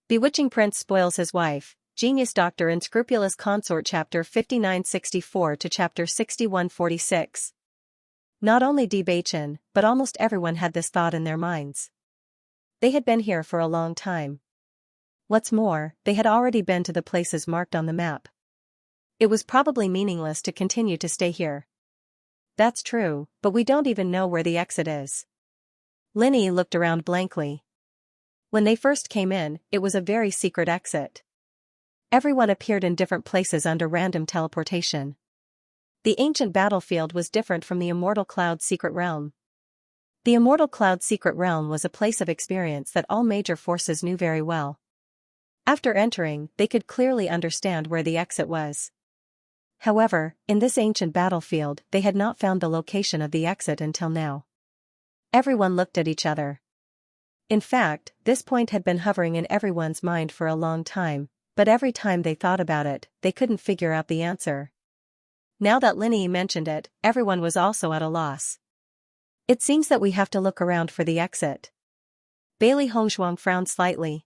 Bewitching Prince Spoils His Wife, Genius Doctor Unscrupulous Consort Chapter 5964 to Chapter 6146. Not only Bewitching, but almost everyone had this thought in their minds. They had been here for a long time. What's more, they had already been to the places marked on the map. It was probably meaningless to continue to stay here. That's true, but we don't even know where the exit is. Linny looked around blankly. When they first came in, it was a very secret exit. Everyone appeared in different places under random teleportation. The ancient battlefield was different from the Immortal Cloud Secret Realm. The Immortal Cloud Secret Realm was a place of experience that all major forces knew very well. After entering, they could clearly understand where the exit was. However, in this ancient battlefield, they had not found the location of the exit until now. Everyone looked at each other. In fact, this point had been hovering in everyone's mind for a long time, but every time they thought about it, they couldn't figure out the answer. Now that Linny mentioned it, everyone was also at a loss. It seems that we have to look around for the exit. Bailey Hongzhuang frowned slightly.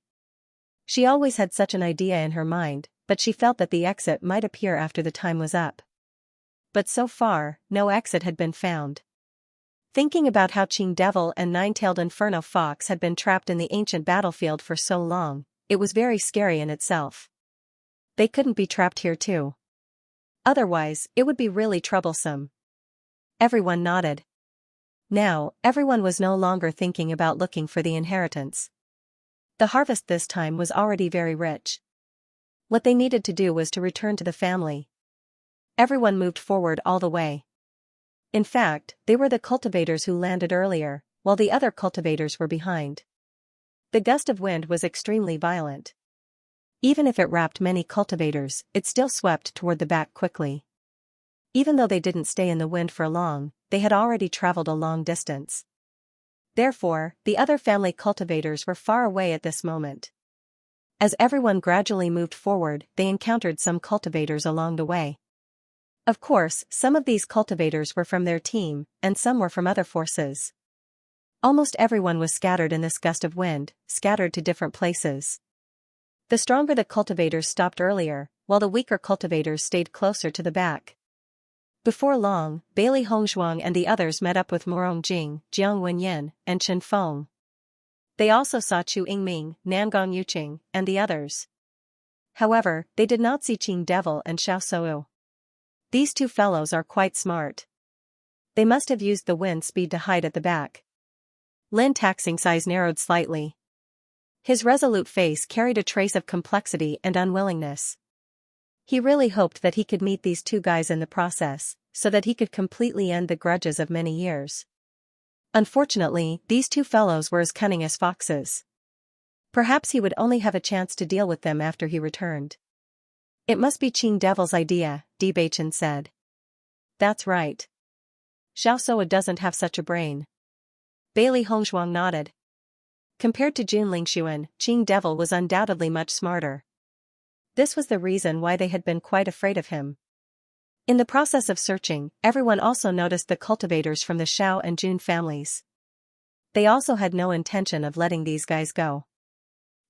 She always had such an idea in her mind, but she felt that the exit might appear after the time was up. But so far, no exit had been found. Thinking about how Qing Devil and Nine-Tailed Inferno Fox had been trapped in the ancient battlefield for so long, it was very scary in itself. They couldn't be trapped here too. Otherwise, it would be really troublesome. Everyone nodded. Now, everyone was no longer thinking about looking for the inheritance. The harvest this time was already very rich. What they needed to do was to return to the family. Everyone moved forward all the way. In fact, they were the cultivators who landed earlier, while the other cultivators were behind. The gust of wind was extremely violent. Even if it wrapped many cultivators, it still swept toward the back quickly. Even though they didn't stay in the wind for long, they had already traveled a long distance. Therefore, the other family cultivators were far away at this moment. As everyone gradually moved forward, they encountered some cultivators along the way. Of course, some of these cultivators were from their team, and some were from other forces. Almost everyone was scattered in this gust of wind, scattered to different places. The stronger the cultivators stopped earlier, while the weaker cultivators stayed closer to the back. Before long, Bailey Hongzhuang and the others met up with Morong Jing, Jiang Wenyin, and Chen Feng. They also saw Chu Yingming, Nangong Yuqing, and the others. However, they did not see Qing Devil and Xiao Sou. These two fellows are quite smart. They must have used the wind speed to hide at the back. Lin Taxing's eyes narrowed slightly. His resolute face carried a trace of complexity and unwillingness. He really hoped that he could meet these two guys in the process, so that he could completely end the grudges of many years. Unfortunately, these two fellows were as cunning as foxes. Perhaps he would only have a chance to deal with them after he returned. It must be Qing Devil's idea, Bewitching said. That's right. Xiao Sou doesn't have such a brain. Bailey Hongzhuang nodded. Compared to Jun Lingxuan, Qing Devil was undoubtedly much smarter. This was the reason why they had been quite afraid of him. In the process of searching, everyone also noticed the cultivators from the Xiao and Jun families. They also had no intention of letting these guys go.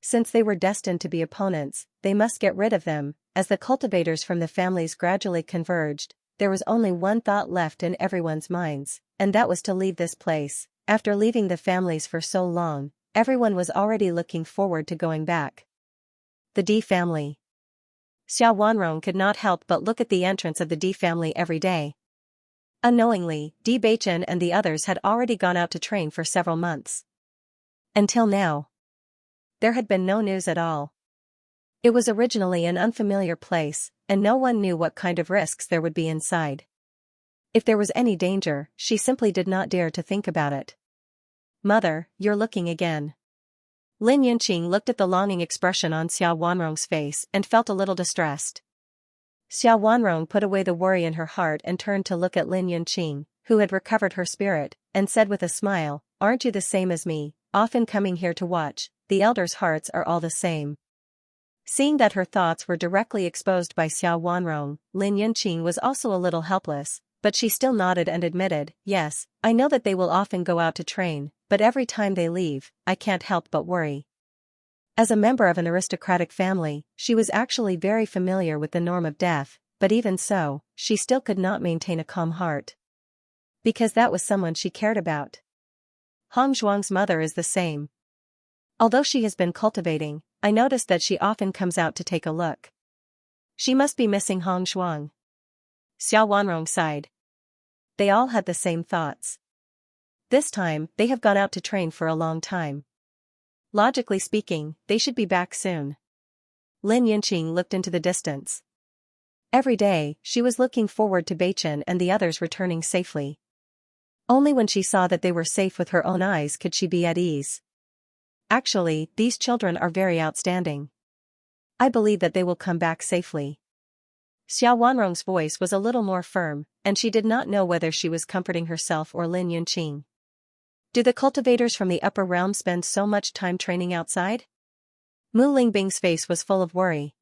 Since they were destined to be opponents, they must get rid of them. As the cultivators from the families gradually converged, there was only one thought left in everyone's minds, and that was to leave this place. After leaving the families for so long, everyone was already looking forward to going back. The D family. Xiao Wanrong could not help but look at the entrance of the D family every day. Unknowingly, D Beichen and the others had already gone out to train for several months. Until now, there had been no news at all. It was originally an unfamiliar place, and no one knew what kind of risks there would be inside. If there was any danger, she simply did not dare to think about it. Mother, you're looking again. Lin Yunqing looked at the longing expression on Xiao Wanrong's face and felt a little distressed. Xiao Wanrong put away the worry in her heart and turned to look at Lin Yunqing, who had recovered her spirit, and said with a smile, "Aren't you the same as me, often coming here to watch? The elders' hearts are all the same." Seeing that her thoughts were directly exposed by Xiao Wanrong, Lin Yunqing was also a little helpless, but she still nodded and admitted, "Yes, I know that they will often go out to train, but every time they leave, I can't help but worry." As a member of an aristocratic family, she was actually very familiar with the norm of death, but even so, she still could not maintain a calm heart. Because that was someone she cared about. Hong Zhuang's mother is the same. Although she has been cultivating, I noticed that she often comes out to take a look. She must be missing Hong Zhuang. Xiao Wanrong sighed. They all had the same thoughts. This time, they have gone out to train for a long time. Logically speaking, they should be back soon. Lin Yinqing looked into the distance. Every day, she was looking forward to Beichen and the others returning safely. Only when she saw that they were safe with her own eyes could she be at ease. Actually, these children are very outstanding. I believe that they will come back safely. Xiao Wanrong's voice was a little more firm, and she did not know whether she was comforting herself or Lin Yunqing. Do the cultivators from the upper realm spend so much time training outside? Mu Lingbing's face was full of worry.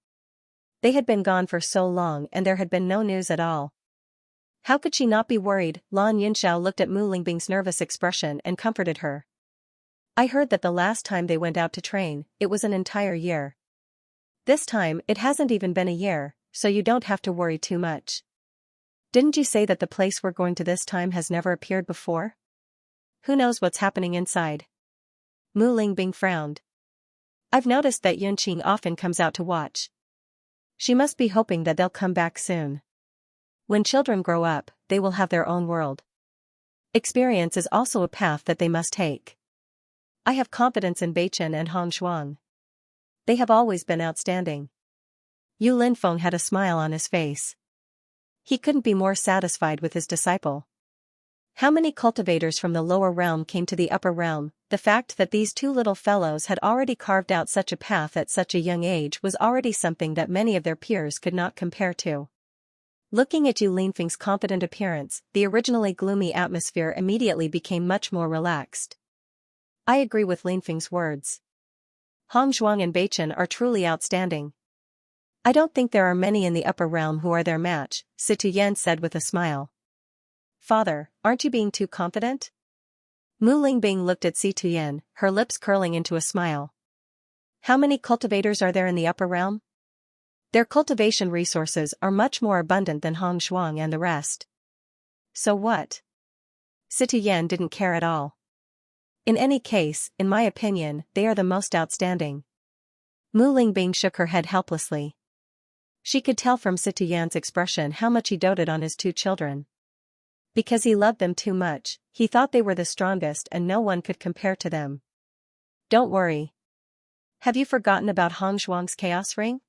They had been gone for so long and there had been no news at all. How could she not be worried? Lan Yunxiao looked at Mu Lingbing's nervous expression and comforted her. I heard that the last time they went out to train, it was an entire year. This time, it hasn't even been a year, so you don't have to worry too much. Didn't you say that the place we're going to this time has never appeared before? Who knows what's happening inside? Mu Lingbing frowned. I've noticed that Yunqing often comes out to watch. She must be hoping that they'll come back soon. When children grow up, they will have their own world. Experience is also a path that they must take. I have confidence in Beichen and Hong Zhuang. They have always been outstanding. Yu Linfeng had a smile on his face. He couldn't be more satisfied with his disciple. How many cultivators from the lower realm came to the upper realm? The fact that these two little fellows had already carved out such a path at such a young age was already something that many of their peers could not compare to. Looking at Yu Linfeng's confident appearance, the originally gloomy atmosphere immediately became much more relaxed. I agree with Linfeng's words. Hong Zhuang and Beichen are truly outstanding. I don't think there are many in the upper realm who are their match, Situyen said with a smile. Father, aren't you being too confident? Mu Lingbing looked at Situyen, her lips curling into a smile. How many cultivators are there in the upper realm? Their cultivation resources are much more abundant than Hong Zhuang and the rest. So what? Situyen didn't care at all. In any case, in my opinion, they are the most outstanding. Mu Lingbing shook her head helplessly. She could tell from Situyen's expression how much he doted on his two children. Because he loved them too much, he thought they were the strongest and no one could compare to them. Don't worry. Have you forgotten about Hong Zhuang's chaos ring?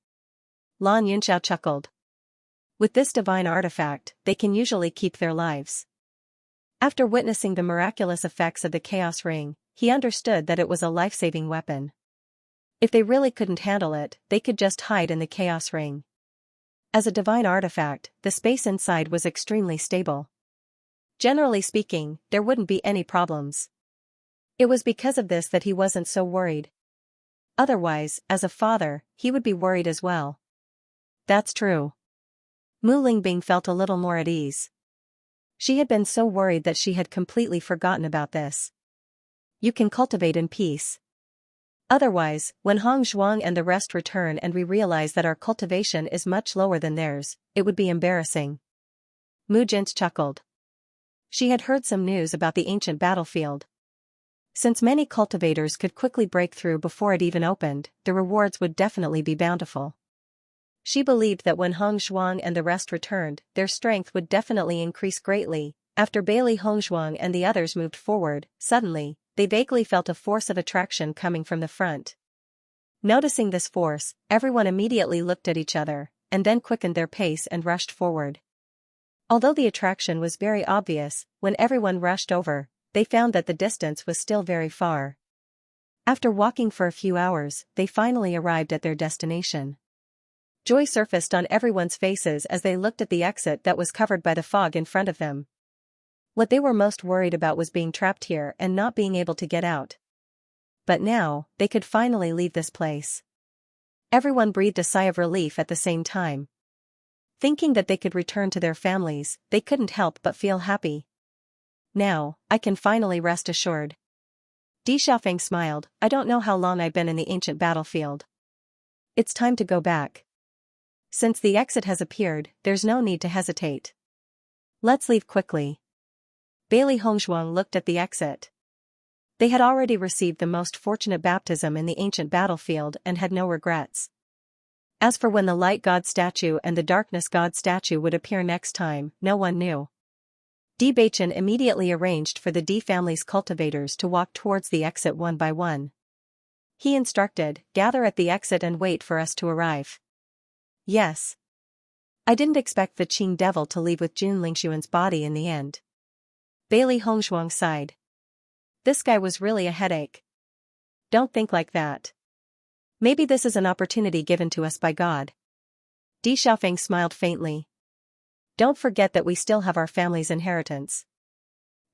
Lan Yunxiao chuckled. With this divine artifact, they can usually keep their lives. After witnessing the miraculous effects of the chaos ring, he understood that it was a life-saving weapon. If they really couldn't handle it, they could just hide in the chaos ring. As a divine artifact, the space inside was extremely stable. Generally speaking, there wouldn't be any problems. It was because of this that he wasn't so worried. Otherwise, as a father, he would be worried as well. That's true. Mu Lingbing felt a little more at ease. She had been so worried that she had completely forgotten about this. You can cultivate in peace. Otherwise, when Hong Zhuang and the rest return and we realize that our cultivation is much lower than theirs, it would be embarrassing. Mu Jint chuckled. She had heard some news about the ancient battlefield. Since many cultivators could quickly break through before it even opened, the rewards would definitely be bountiful. She believed that when Hong Zhuang and the rest returned, their strength would definitely increase greatly. After Bailey Hong Zhuang and the others moved forward, suddenly, they vaguely felt a force of attraction coming from the front. Noticing this force, everyone immediately looked at each other, and then quickened their pace and rushed forward. Although the attraction was very obvious, when everyone rushed over, they found that the distance was still very far. After walking for a few hours, they finally arrived at their destination. Joy surfaced on everyone's faces as they looked at the exit that was covered by the fog in front of them. What they were most worried about was being trapped here and not being able to get out. But now, they could finally leave this place. Everyone breathed a sigh of relief at the same time. Thinking that they could return to their families, they couldn't help but feel happy. Now, I can finally rest assured. Di Xiaofeng smiled. I don't know how long I've been in the ancient battlefield. It's time to go back. Since the exit has appeared, there's no need to hesitate. Let's leave quickly. Bailey Hongshuang looked at the exit. They had already received the most fortunate baptism in the ancient battlefield and had no regrets. As for when the light god statue and the darkness god statue would appear next time, no one knew. Bewitching immediately arranged for the D family's cultivators to walk towards the exit one by one. He instructed, gather at the exit and wait for us to arrive. Yes. I didn't expect the Qing devil to leave with Jun Lingshuan's body in the end. Bailey Hongshuang sighed. This guy was really a headache. Don't think like that. Maybe this is an opportunity given to us by God. Di Xiaofeng smiled faintly. Don't forget that we still have our family's inheritance.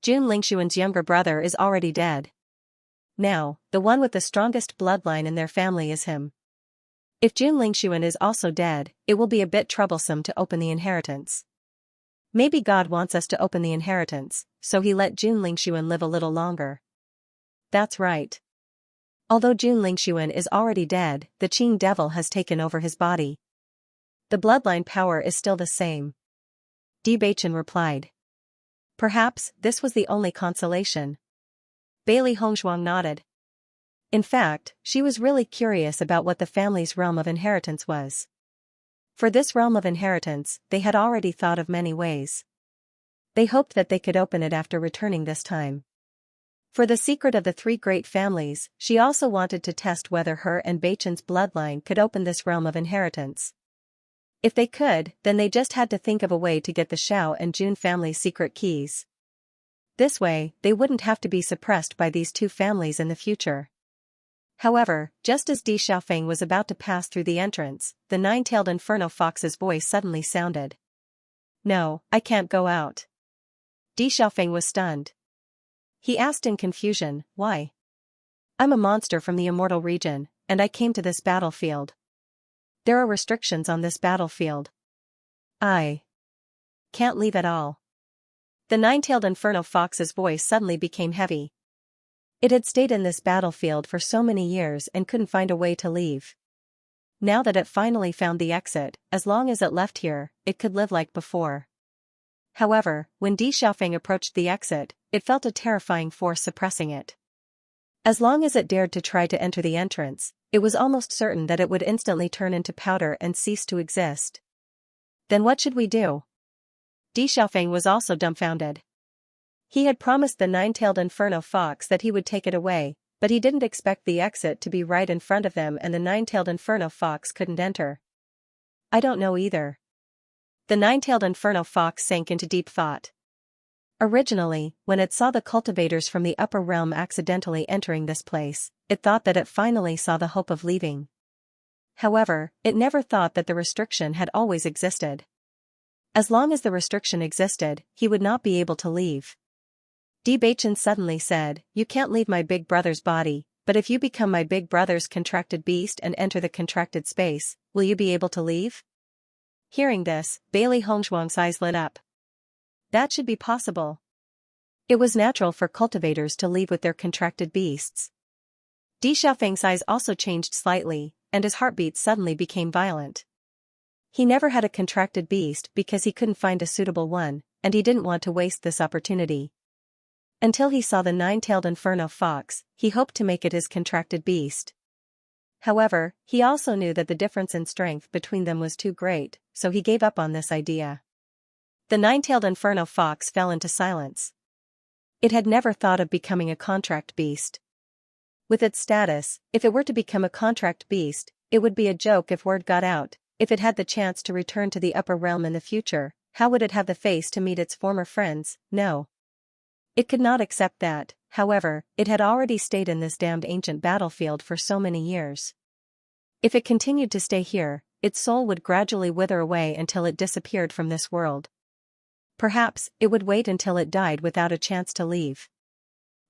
Jun Lingshuan's younger brother is already dead. Now, the one with the strongest bloodline in their family is him. If Jun Lingshuan is also dead, it will be a bit troublesome to open the inheritance. Maybe God wants us to open the inheritance, so he let Jun Lingshuan live a little longer. That's right. Although Jun Lingshuan is already dead, the Qing devil has taken over his body. The bloodline power is still the same. Bewitching replied. Perhaps this was the only consolation. Bailey Hongshuang nodded. In fact, she was really curious about what the family's realm of inheritance was. For this realm of inheritance, they had already thought of many ways. They hoped that they could open it after returning this time. For the secret of the three great families, she also wanted to test whether her and Beichun's bloodline could open this realm of inheritance. If they could, then they just had to think of a way to get the Xiao and Jun family's secret keys. This way, they wouldn't have to be suppressed by these two families in the future. However, just as Di Xiaofeng was about to pass through the entrance, the nine-tailed inferno fox's voice suddenly sounded. No, I can't go out. Di Xiaofeng was stunned. He asked in confusion, why? I'm a monster from the immortal region, and I came to this battlefield. There are restrictions on this battlefield. I can't leave at all. The nine-tailed inferno fox's voice suddenly became heavy. It had stayed in this battlefield for so many years and couldn't find a way to leave. Now that it finally found the exit, as long as it left here, it could live like before. However, when Di Xiaofeng approached the exit, it felt a terrifying force suppressing it. As long as it dared to try to enter the entrance, it was almost certain that it would instantly turn into powder and cease to exist. Then what should we do? Di Xiaofeng was also dumbfounded. He had promised the nine-tailed inferno fox that he would take it away, but he didn't expect the exit to be right in front of them and the nine-tailed inferno fox couldn't enter. I don't know either. The nine-tailed inferno fox sank into deep thought. Originally, when it saw the cultivators from the upper realm accidentally entering this place, it thought that it finally saw the hope of leaving. However, it never thought that the restriction had always existed. As long as the restriction existed, he would not be able to leave. Bewitching suddenly said, you can't leave my big brother's body, but if you become my big brother's contracted beast and enter the contracted space, will you be able to leave? Hearing this, Bailey Hongshuang's eyes lit up. That should be possible. It was natural for cultivators to leave with their contracted beasts. Di Xiaofeng's eyes also changed slightly, and his heartbeat suddenly became violent. He never had a contracted beast because he couldn't find a suitable one, and he didn't want to waste this opportunity. Until he saw the nine-tailed inferno fox, he hoped to make it his contracted beast. However, he also knew that the difference in strength between them was too great, so he gave up on this idea. The nine-tailed inferno fox fell into silence. It had never thought of becoming a contract beast. With its status, if it were to become a contract beast, it would be a joke if word got out. If it had the chance to return to the upper realm in the future, how would it have the face to meet its former friends? No. It could not accept that. However, it had already stayed in this damned ancient battlefield for so many years. If it continued to stay here, its soul would gradually wither away until it disappeared from this world. Perhaps, it would wait until it died without a chance to leave.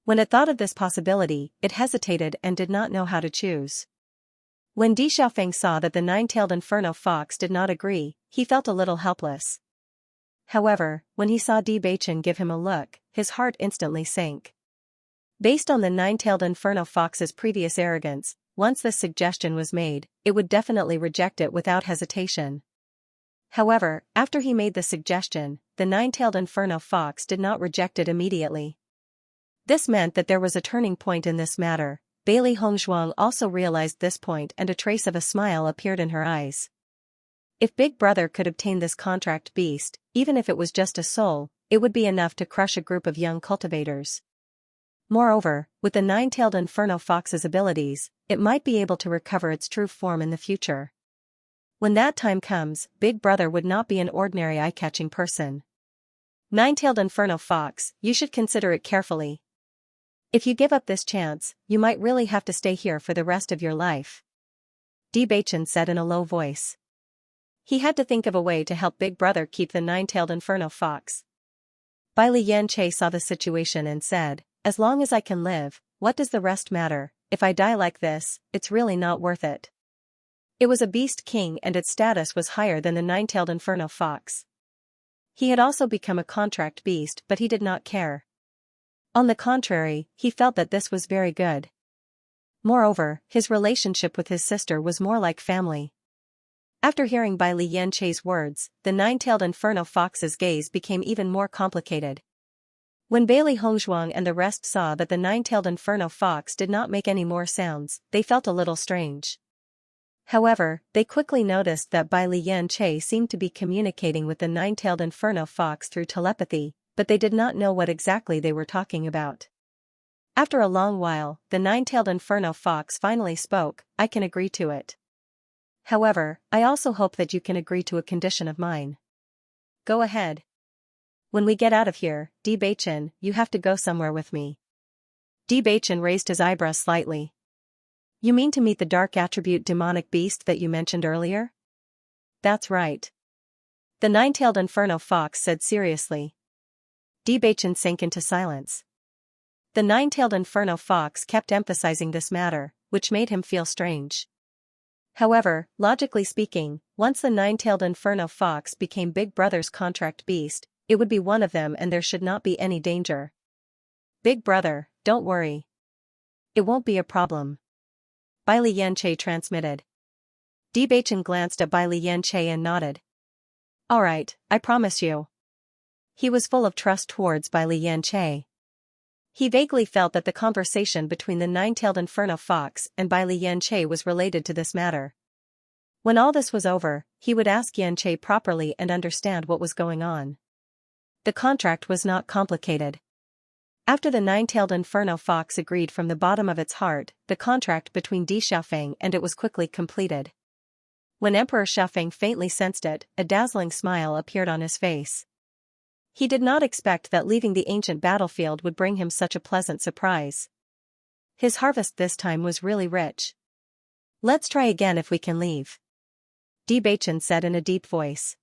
When it thought of this possibility, it hesitated and did not know how to choose. When Di Xiaofeng saw that the nine-tailed inferno fox did not agree, he felt a little helpless. However, when he saw Bewitching give him a look, his heart instantly sank. Based on the nine-tailed inferno fox's previous arrogance, once this suggestion was made, it would definitely reject it without hesitation. However, after he made the suggestion, the nine-tailed inferno fox did not reject it immediately. This meant that there was a turning point in this matter. Bailey Hongzhuang also realized this point, and a trace of a smile appeared in her eyes. If Big Brother could obtain this contract beast, even if it was just a soul, it would be enough to crush a group of young cultivators. Moreover, with the nine-tailed inferno fox's abilities, it might be able to recover its true form in the future. When that time comes, Big Brother would not be an ordinary eye-catching person. Nine-tailed inferno fox, you should consider it carefully. If you give up this chance, you might really have to stay here for the rest of your life. Bewitching said in a low voice. He had to think of a way to help Big Brother keep the nine-tailed inferno fox. Bai Xianxia saw the situation and said, "As long as I can live, what does the rest matter? If I die like this, it's really not worth it." It was a beast king and its status was higher than the nine-tailed inferno fox. He had also become a contract beast, but he did not care. On the contrary, he felt that this was very good. Moreover, his relationship with his sister was more like family. After hearing Bai Xianxia's words, the nine-tailed inferno fox's gaze became even more complicated. When Bailey Hongzhuang and the rest saw that the nine-tailed inferno fox did not make any more sounds, they felt a little strange. However, they quickly noticed that Bai Xianxia seemed to be communicating with the nine-tailed inferno fox through telepathy, but they did not know what exactly they were talking about. After a long while, the nine-tailed inferno fox finally spoke, "I can agree to it. However, I also hope that you can agree to a condition of mine." "Go ahead." "When we get out of here, Bewitching, you have to go somewhere with me." Bewitching raised his eyebrows slightly. "You mean to meet the dark attribute demonic beast that you mentioned earlier?" "That's right." The nine-tailed inferno fox said seriously. Bewitching sank into silence. The nine-tailed inferno fox kept emphasizing this matter, which made him feel strange. However, logically speaking, once the nine-tailed inferno fox became Big Brother's contract beast, it would be one of them and there should not be any danger. "Big Brother, don't worry. It won't be a problem." Bai Xianxia transmitted. Bewitching glanced at Bai Xianxia and nodded. "All right, I promise you." He was full of trust towards Bai Xianxia. He vaguely felt that the conversation between the nine-tailed inferno fox and Bai Xianxia was related to this matter. When all this was over, he would ask Xianxia properly and understand what was going on. The contract was not complicated. After the nine-tailed inferno fox agreed from the bottom of its heart, the contract between Di Xiaofeng and it was quickly completed. When Emperor Xiaofeng faintly sensed it, a dazzling smile appeared on his face. He did not expect that leaving the ancient battlefield would bring him such a pleasant surprise. His harvest this time was really rich. "Let's try again if we can leave," Bewitching said in a deep voice.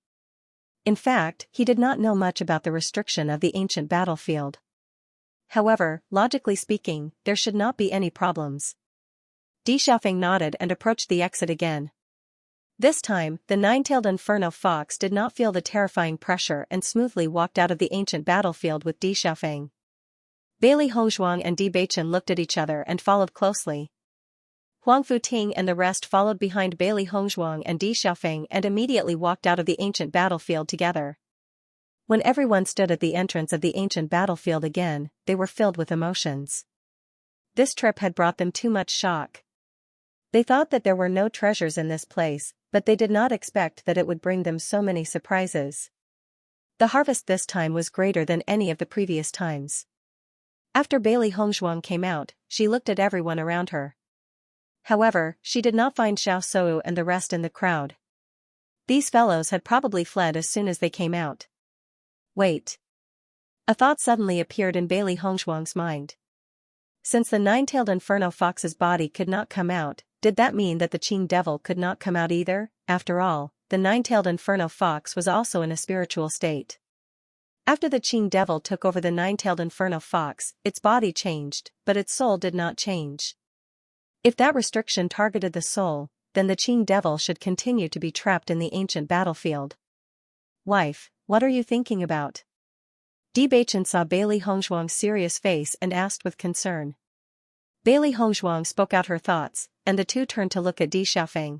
In fact, he did not know much about the restriction of the ancient battlefield. However, logically speaking, there should not be any problems. Di Xiaofeng nodded and approached the exit again. This time, the nine-tailed inferno fox did not feel the terrifying pressure and smoothly walked out of the ancient battlefield with Di Xiaofeng. Bailey Hongzhuang and Bewitching looked at each other and followed closely. Huang Futing and the rest followed behind Bailey Hongzhuang and Di Xiaofeng and immediately walked out of the ancient battlefield together. When everyone stood at the entrance of the ancient battlefield again, they were filled with emotions. This trip had brought them too much shock. They thought that there were no treasures in this place, but they did not expect that it would bring them so many surprises. The harvest this time was greater than any of the previous times. After Bailey Hongzhuang came out, she looked at everyone around her. However, she did not find Xiao Sou and the rest in the crowd. These fellows had probably fled as soon as they came out. Wait. A thought suddenly appeared in Bailey Hongzhuang's mind. Since the nine-tailed inferno fox's body could not come out, did that mean that the Qing devil could not come out either? After all, the nine-tailed inferno fox was also in a spiritual state. After the Qing devil took over the nine-tailed inferno fox, its body changed, but its soul did not change. If that restriction targeted the soul, then the Qing devil should continue to be trapped in the ancient battlefield. "Wife, what are you thinking about?" Di Baichen saw Bailey Hongzhuang's serious face and asked with concern. Bailey Hongzhuang spoke out her thoughts, and the two turned to look at Di Xiaofeng.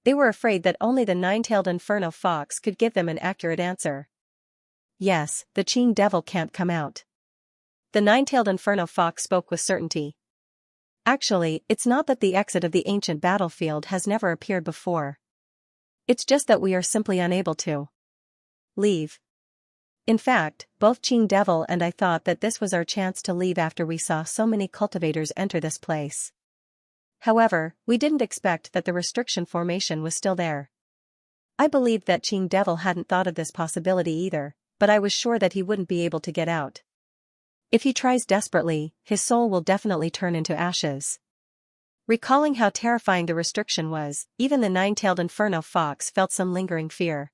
They were afraid that only the nine-tailed inferno fox could give them an accurate answer. Yes, the Qing devil can't come out. The nine-tailed inferno fox spoke with certainty. Actually, it's not that the exit of the ancient battlefield has never appeared before. It's just that we are simply unable to leave. In fact, both Qing devil and I thought that this was our chance to leave after we saw so many cultivators enter this place. However, we didn't expect that the restriction formation was still there. I believed that Qing devil hadn't thought of this possibility either, but I was sure that he wouldn't be able to get out. If he tries desperately, his soul will definitely turn into ashes. Recalling how terrifying the restriction was, even the nine-tailed inferno fox felt some lingering fear.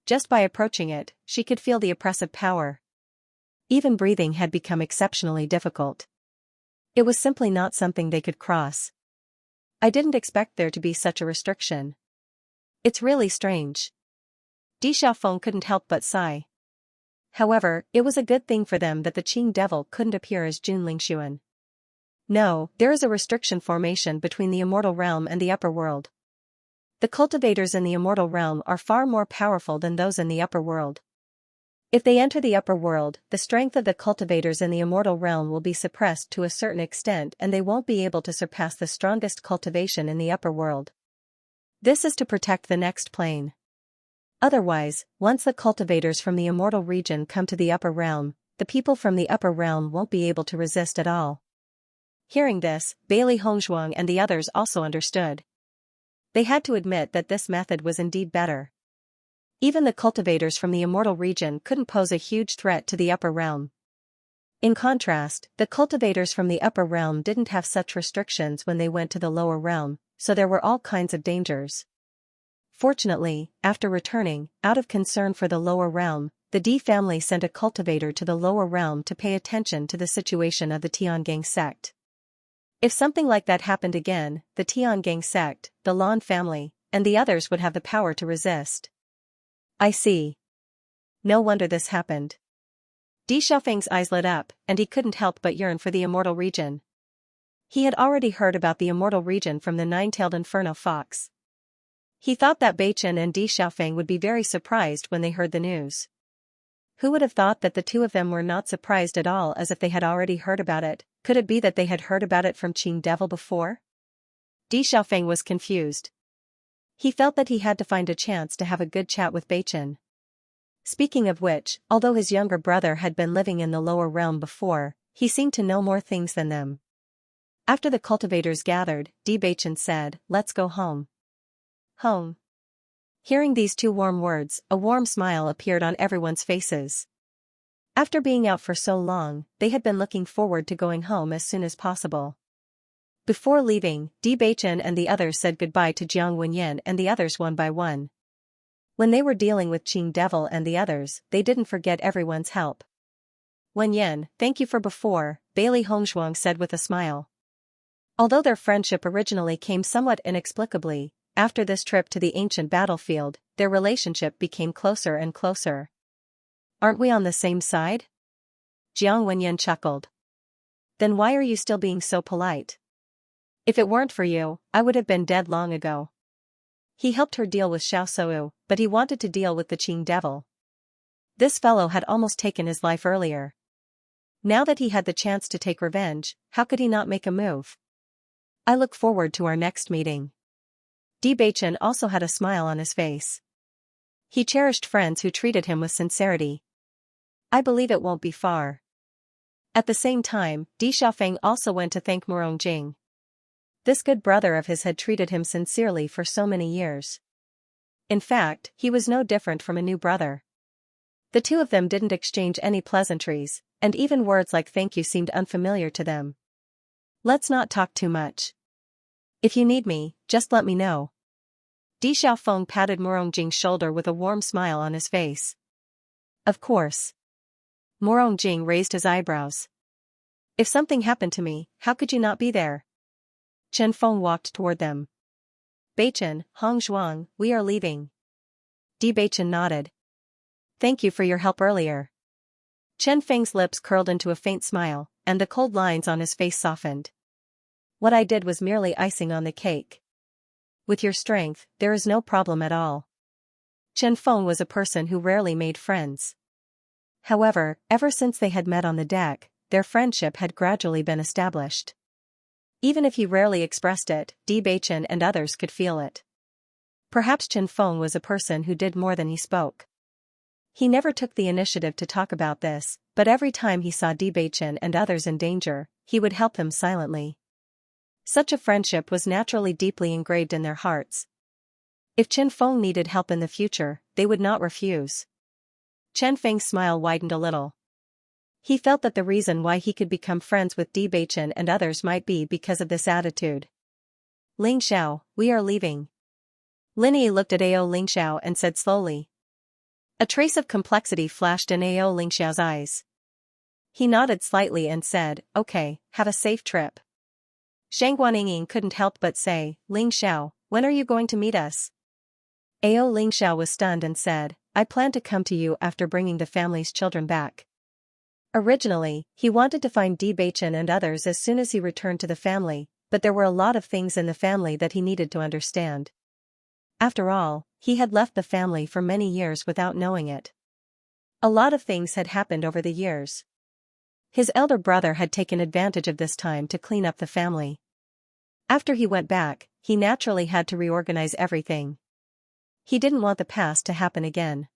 Just by approaching it, she could feel the oppressive power. Even breathing had become exceptionally difficult. It was simply not something they could cross. I didn't expect there to be such a restriction. It's really strange. Di Xiaofeng couldn't help but sigh. However, it was a good thing for them that the Qing devil couldn't appear as Jun Lingxuan. No, there is a restriction formation between the immortal realm and the upper world. The cultivators in the immortal realm are far more powerful than those in the upper world. If they enter the upper world, the strength of the cultivators in the immortal realm will be suppressed to a certain extent and they won't be able to surpass the strongest cultivation in the upper world. This is to protect the next plane. Otherwise, once the cultivators from the immortal region come to the upper realm, the people from the upper realm won't be able to resist at all. Hearing this, Bailey Hongzhuang and the others also understood. They had to admit that this method was indeed better. Even the cultivators from the immortal region couldn't pose a huge threat to the upper realm. In contrast, the cultivators from the upper realm didn't have such restrictions when they went to the lower realm, so there were all kinds of dangers. Fortunately, after returning, out of concern for the lower realm, the Di family sent a cultivator to the lower realm to pay attention to the situation of the Tiangang sect. If something like that happened again, the Tiangang sect, the Lan family, and the others would have the power to resist. I see. No wonder this happened. Di Xiaofeng's eyes lit up, and he couldn't help but yearn for the immortal region. He had already heard about the immortal region from the nine-tailed inferno fox. He thought that Baichen and Di Xiaofeng would be very surprised when they heard the news. Who would have thought that the two of them were not surprised at all, as if they had already heard about it? Could it be that they had heard about it from Qing devil before? Di Xiaofeng was confused. He felt that he had to find a chance to have a good chat with Baichen. Speaking of which, although his younger brother had been living in the lower realm before, he seemed to know more things than them. After the cultivators gathered, Di Baichen said, "Let's go home." Home. Hearing these two warm words, a warm smile appeared on everyone's faces. After being out for so long, they had been looking forward to going home as soon as possible. Before leaving, Di Baichen and the others said goodbye to Jiang Wenyan and the others one by one. When they were dealing with Qing devil and the others, they didn't forget everyone's help. "Wenyan, thank you for before," Bailey Hongzhuang said with a smile. Although their friendship originally came somewhat inexplicably, after this trip to the ancient battlefield, their relationship became closer and closer. "Aren't we on the same side?" Jiang Wenyan chuckled. "Then why are you still being so polite? If it weren't for you, I would have been dead long ago." He helped her deal with Xiao Sou, but he wanted to deal with the Qing devil. This fellow had almost taken his life earlier. Now that he had the chance to take revenge, how could he not make a move? "I look forward to our next meeting." Di Baichen also had a smile on his face. He cherished friends who treated him with sincerity. "I believe it won't be far." At the same time, Di Xiaofeng also went to thank Murong Jing. This good brother of his had treated him sincerely for so many years. In fact, he was no different from a new brother. The two of them didn't exchange any pleasantries, and even words like thank you seemed unfamiliar to them. "Let's not talk too much. If you need me, just let me know." Di Xiaofeng patted Murong Jing's shoulder with a warm smile on his face. "Of course." Murong Jing raised his eyebrows. "If something happened to me, how could you not be there?" Chen Feng walked toward them. "Baichen, Hongzhuang, we are leaving." Di Baichen nodded. "Thank you for your help earlier." Chen Feng's lips curled into a faint smile, and the cold lines on his face softened. What I did was merely icing on the cake. With your strength, there is no problem at all. Chen Feng was a person who rarely made friends. However, ever since they had met on the deck, their friendship had gradually been established. Even if he rarely expressed it, Bewitching and others could feel it. Perhaps Chen Feng was a person who did more than he spoke. He never took the initiative to talk about this, but every time he saw Bewitching and others in danger, he would help them silently. Such a friendship was naturally deeply engraved in their hearts. If Chen Feng needed help in the future, they would not refuse. Chen Feng's smile widened a little. He felt that the reason why he could become friends with Bewitching and others might be because of this attitude. Ling Xiao, we are leaving. Lin Yi looked at Ao Ling Xiao and said slowly. A trace of complexity flashed in Ao Ling Xiao's eyes. He nodded slightly and said, okay, have a safe trip. Shang Guanying couldn't help but say, Ling Xiao, when are you going to meet us? Ao Ling Xiao was stunned and said, I plan to come to you after bringing the family's children back. Originally, he wanted to find Bewitching and others as soon as he returned to the family, but there were a lot of things in the family that he needed to understand. After all, he had left the family for many years without knowing it. A lot of things had happened over the years. His elder brother had taken advantage of this time to clean up the family. After he went back, he naturally had to reorganize everything. He didn't want the past to happen again.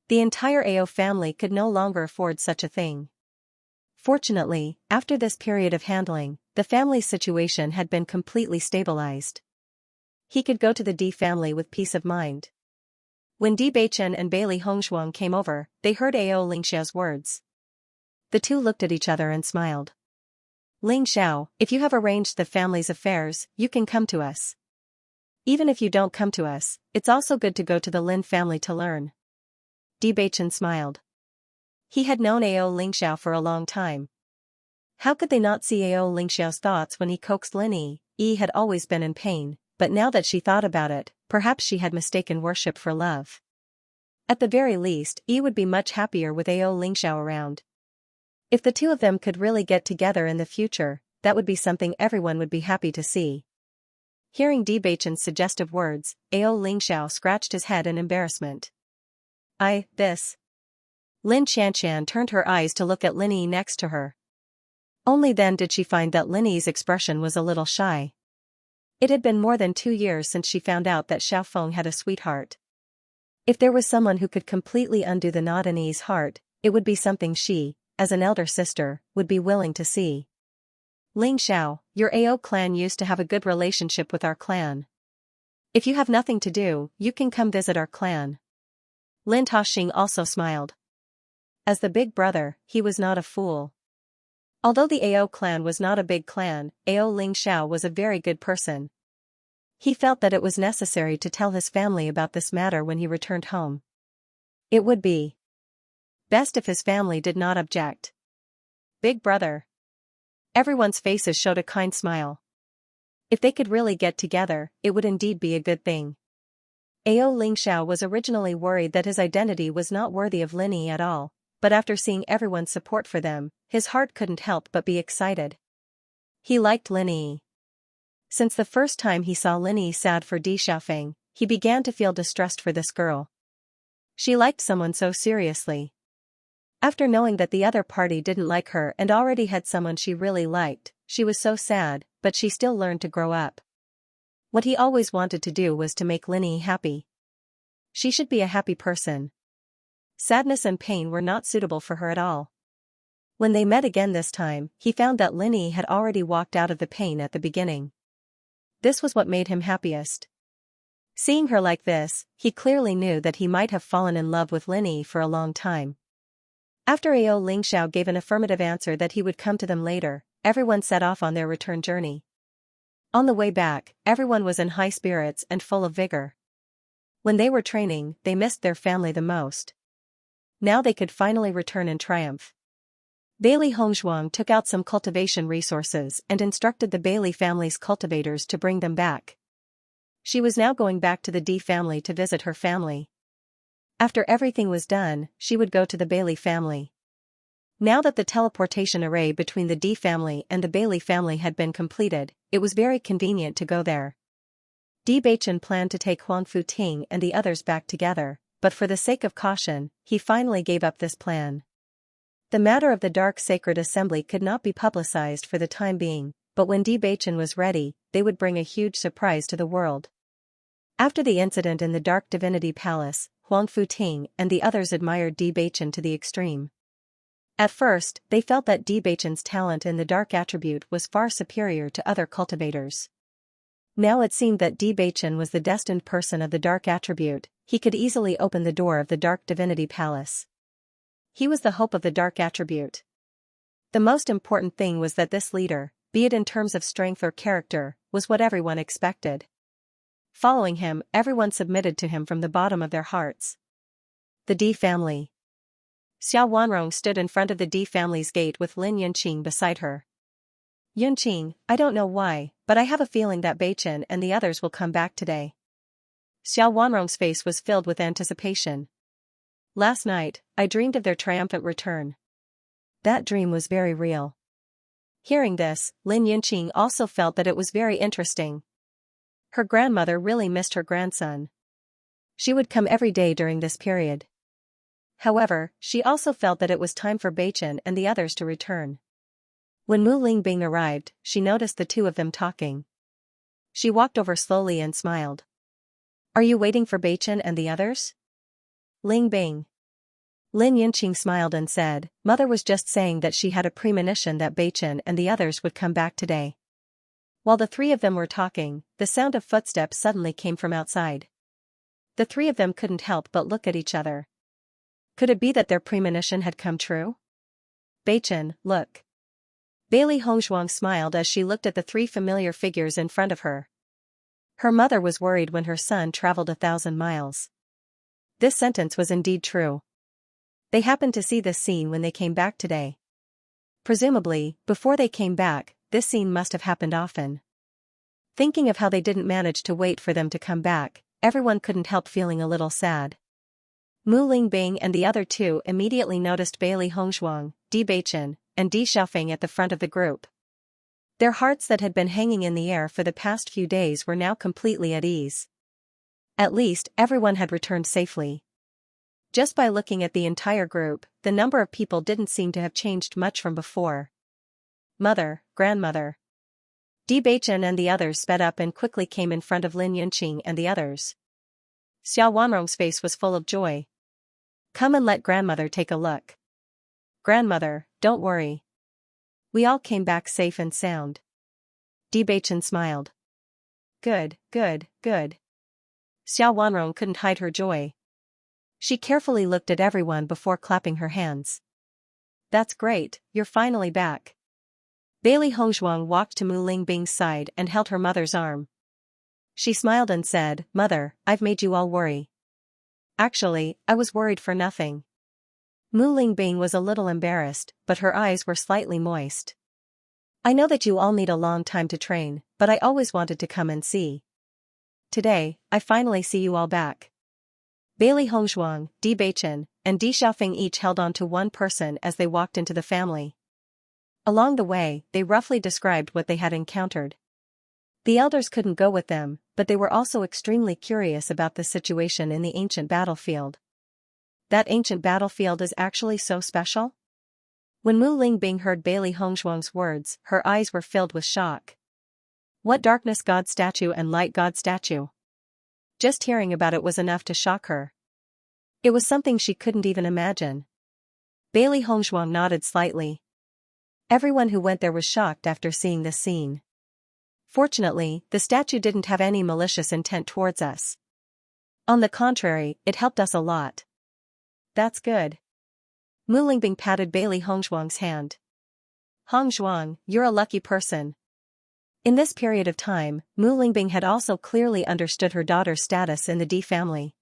The entire Ao family could no longer afford such a thing. Fortunately, after this period of handling, the family's situation had been completely stabilized. He could go to the D family with peace of mind. When Di Beichen and Bailey Hongshuang came over, they heard Ao Ling Xiao's words. The two looked at each other and smiled. Ling Xiao, if you have arranged the family's affairs, you can come to us. Even if you don't come to us, it's also good to go to the Lin family to learn. Di Beichen smiled. He had known Ao Ling Xiao for a long time. How could they not see Ao Ling Xiao's thoughts when he coaxed Lin Yi? Yi had always been in pain, but now that she thought about it, perhaps she had mistaken worship for love. At the very least, Yi would be much happier with Ao Ling Xiao around. If the two of them could really get together in the future, that would be something everyone would be happy to see. Hearing Di Beichen's suggestive words, Ao Ling Xiao scratched his head in embarrassment. This. Lin Xianxia turned her eyes to look at Lin Yi next to her. Only then did she find that Lin Yi's expression was a little shy. It had been more than 2 years since she found out that Xiao Feng had a sweetheart. If there was someone who could completely undo the knot in Yi's heart, it would be something she, as an elder sister, would be willing to see. Ling Xiao, your Ao clan used to have a good relationship with our clan. If you have nothing to do, you can come visit our clan. Lin Taoxing also smiled. As the big brother, he was not a fool. Although the Ao clan was not a big clan, Ao Ling Xiao was a very good person. He felt that it was necessary to tell his family about this matter when he returned home. It would be best if his family did not object. Big brother. Everyone's faces showed a kind smile. If they could really get together, it would indeed be a good thing. Ao Ling Xiao was originally worried that his identity was not worthy of Lin Yi at all, but after seeing everyone's support for them, his heart couldn't help but be excited. He liked Lin Yi. Since the first time he saw Lin Yi sad for Di Xiaofeng, he began to feel distressed for this girl. She liked someone so seriously. After knowing that the other party didn't like her and already had someone she really liked, she was so sad, but she still learned to grow up. What he always wanted to do was to make Lin Yi happy. She should be a happy person. Sadness and pain were not suitable for her at all. When they met again this time, he found that Lin Yi had already walked out of the pain at the beginning. This was what made him happiest. Seeing her like this, he clearly knew that he might have fallen in love with Lin Yi for a long time. After Ao Ling Xiao gave an affirmative answer that he would come to them later, everyone set off on their return journey. On the way back, everyone was in high spirits and full of vigor. When they were training, they missed their family the most. Now they could finally return in triumph. Bailey Hongshuang took out some cultivation resources and instructed the Bailey family's cultivators to bring them back. She was now going back to the D family to visit her family. After everything was done, she would go to the Bailey family. Now that the teleportation array between the D family and the Bailey family had been completed, it was very convenient to go there. Bewitching planned to take Huang Futing and the others back together, but for the sake of caution, he finally gave up this plan. The matter of the Dark Sacred Assembly could not be publicized for the time being, but when Bewitching was ready, they would bring a huge surprise to the world. After the incident in the Dark Divinity Palace, Huang Futing and the others admired Bewitching to the extreme. At first, they felt that Bewitching's talent in the dark attribute was far superior to other cultivators. Now it seemed that Bewitching was the destined person of the dark attribute. He could easily open the door of the Dark Divinity Palace. He was the hope of the dark attribute. The most important thing was that this leader, be it in terms of strength or character, was what everyone expected. Following him, everyone submitted to him from the bottom of their hearts. The D family. Xiao Wanrong stood in front of the D family's gate with Lin Yunqing beside her. Yunqing, I don't know why, but I have a feeling that Beichen and the others will come back today. Xiao Wanrong's face was filled with anticipation. Last night, I dreamed of their triumphant return. That dream was very real. Hearing this, Lin Yunqing also felt that it was very interesting. Her grandmother really missed her grandson. She would come every day during this period. However, she also felt that it was time for Beichen and the others to return. When Mu Lingbing arrived, she noticed the two of them talking. She walked over slowly and smiled. Are you waiting for Beichen and the others? Lingbing. Lin Yunqing smiled and said, Mother was just saying that she had a premonition that Beichen and the others would come back today. While the three of them were talking, the sound of footsteps suddenly came from outside. The three of them couldn't help but look at each other. Could it be that their premonition had come true? Beichen, look. Bailey Hongzhuang smiled as she looked at the three familiar figures in front of her. Her mother was worried when her son traveled 1,000 miles. This sentence was indeed true. They happened to see this scene when they came back today. Presumably, before they came back, this scene must have happened often. Thinking of how they didn't manage to wait for them to come back, everyone couldn't help feeling a little sad. Mu Lingbing and the other two immediately noticed Bailey Hongzhuang, Di Beichen, and Di Xiaofeng at the front of the group. Their hearts that had been hanging in the air for the past few days were now completely at ease. At least, everyone had returned safely. Just by looking at the entire group, the number of people didn't seem to have changed much from before. Mother, grandmother. Di Beichen and the others sped up and quickly came in front of Lin Yunqing and the others. Xiao Wanrong's face was full of joy. Come and let grandmother take a look. Grandmother, don't worry. We all came back safe and sound. Di Beichen smiled. Good, good, good. Xiao Wanrong couldn't hide her joy. She carefully looked at everyone before clapping her hands. That's great, you're finally back. Bailey Hongzhuang walked to Mu Lingbing's side and held her mother's arm. She smiled and said, Mother, I've made you all worry. Actually, I was worried for nothing. Mu Lingbing was a little embarrassed, but her eyes were slightly moist. I know that you all need a long time to train, but I always wanted to come and see. Today, I finally see you all back. Bailey Hongzhuang, Di Beichen, and Di Xiaofeng each held on to one person as they walked into the family. Along the way, they roughly described what they had encountered. The elders couldn't go with them, but they were also extremely curious about the situation in the ancient battlefield. That ancient battlefield is actually so special? When Mu Lingbing heard Bailey Hongzhuang's words, her eyes were filled with shock. What darkness god statue and light god statue? Just hearing about it was enough to shock her. It was something she couldn't even imagine. Bailey Hongzhuang nodded slightly. Everyone who went there was shocked after seeing this scene. Fortunately, the statue didn't have any malicious intent towards us. On the contrary, it helped us a lot. That's good. Mu Lingbing patted Bailey Hongzhuang's hand. Hongzhuang, you're a lucky person. In this period of time, Mu Lingbing had also clearly understood her daughter's status in the D family.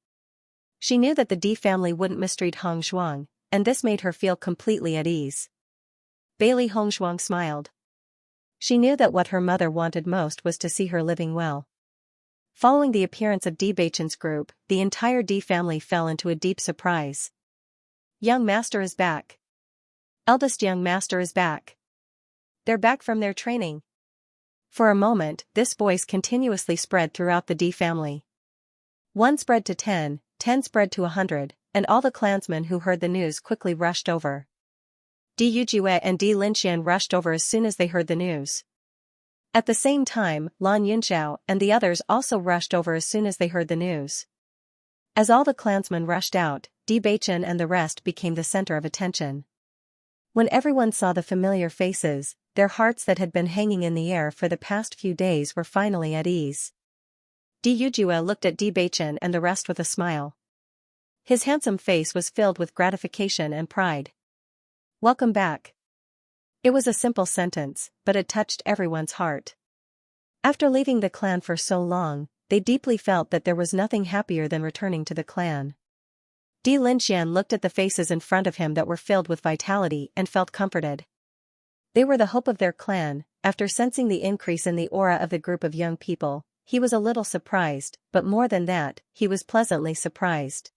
She knew that the D family wouldn't mistreat Hongzhuang, and this made her feel completely at ease. Bailey Hongzhuang smiled. She knew that what her mother wanted most was to see her living well. Following the appearance of Di Beichen's group, the entire D family fell into a deep surprise. Young master is back. Eldest young master is back. They're back from their training. For a moment, this voice continuously spread throughout the D family. 1 spread to 10, 10 spread to 100, and all the clansmen who heard the news quickly rushed over. Di Yujue and Di Linxian rushed over as soon as they heard the news. At the same time, Lan Yunxiao and the others also rushed over as soon as they heard the news. As all the clansmen rushed out, Di Beichen and the rest became the center of attention. When everyone saw the familiar faces, their hearts that had been hanging in the air for the past few days were finally at ease. Di Yujue looked at Di Beichen and the rest with a smile. His handsome face was filled with gratification and pride. Welcome back. It was a simple sentence, but it touched everyone's heart. After leaving the clan for so long, they deeply felt that there was nothing happier than returning to the clan. Di Linxian looked at the faces in front of him that were filled with vitality and felt comforted. They were the hope of their clan. After sensing the increase in the aura of the group of young people, he was a little surprised, but more than that, he was pleasantly surprised.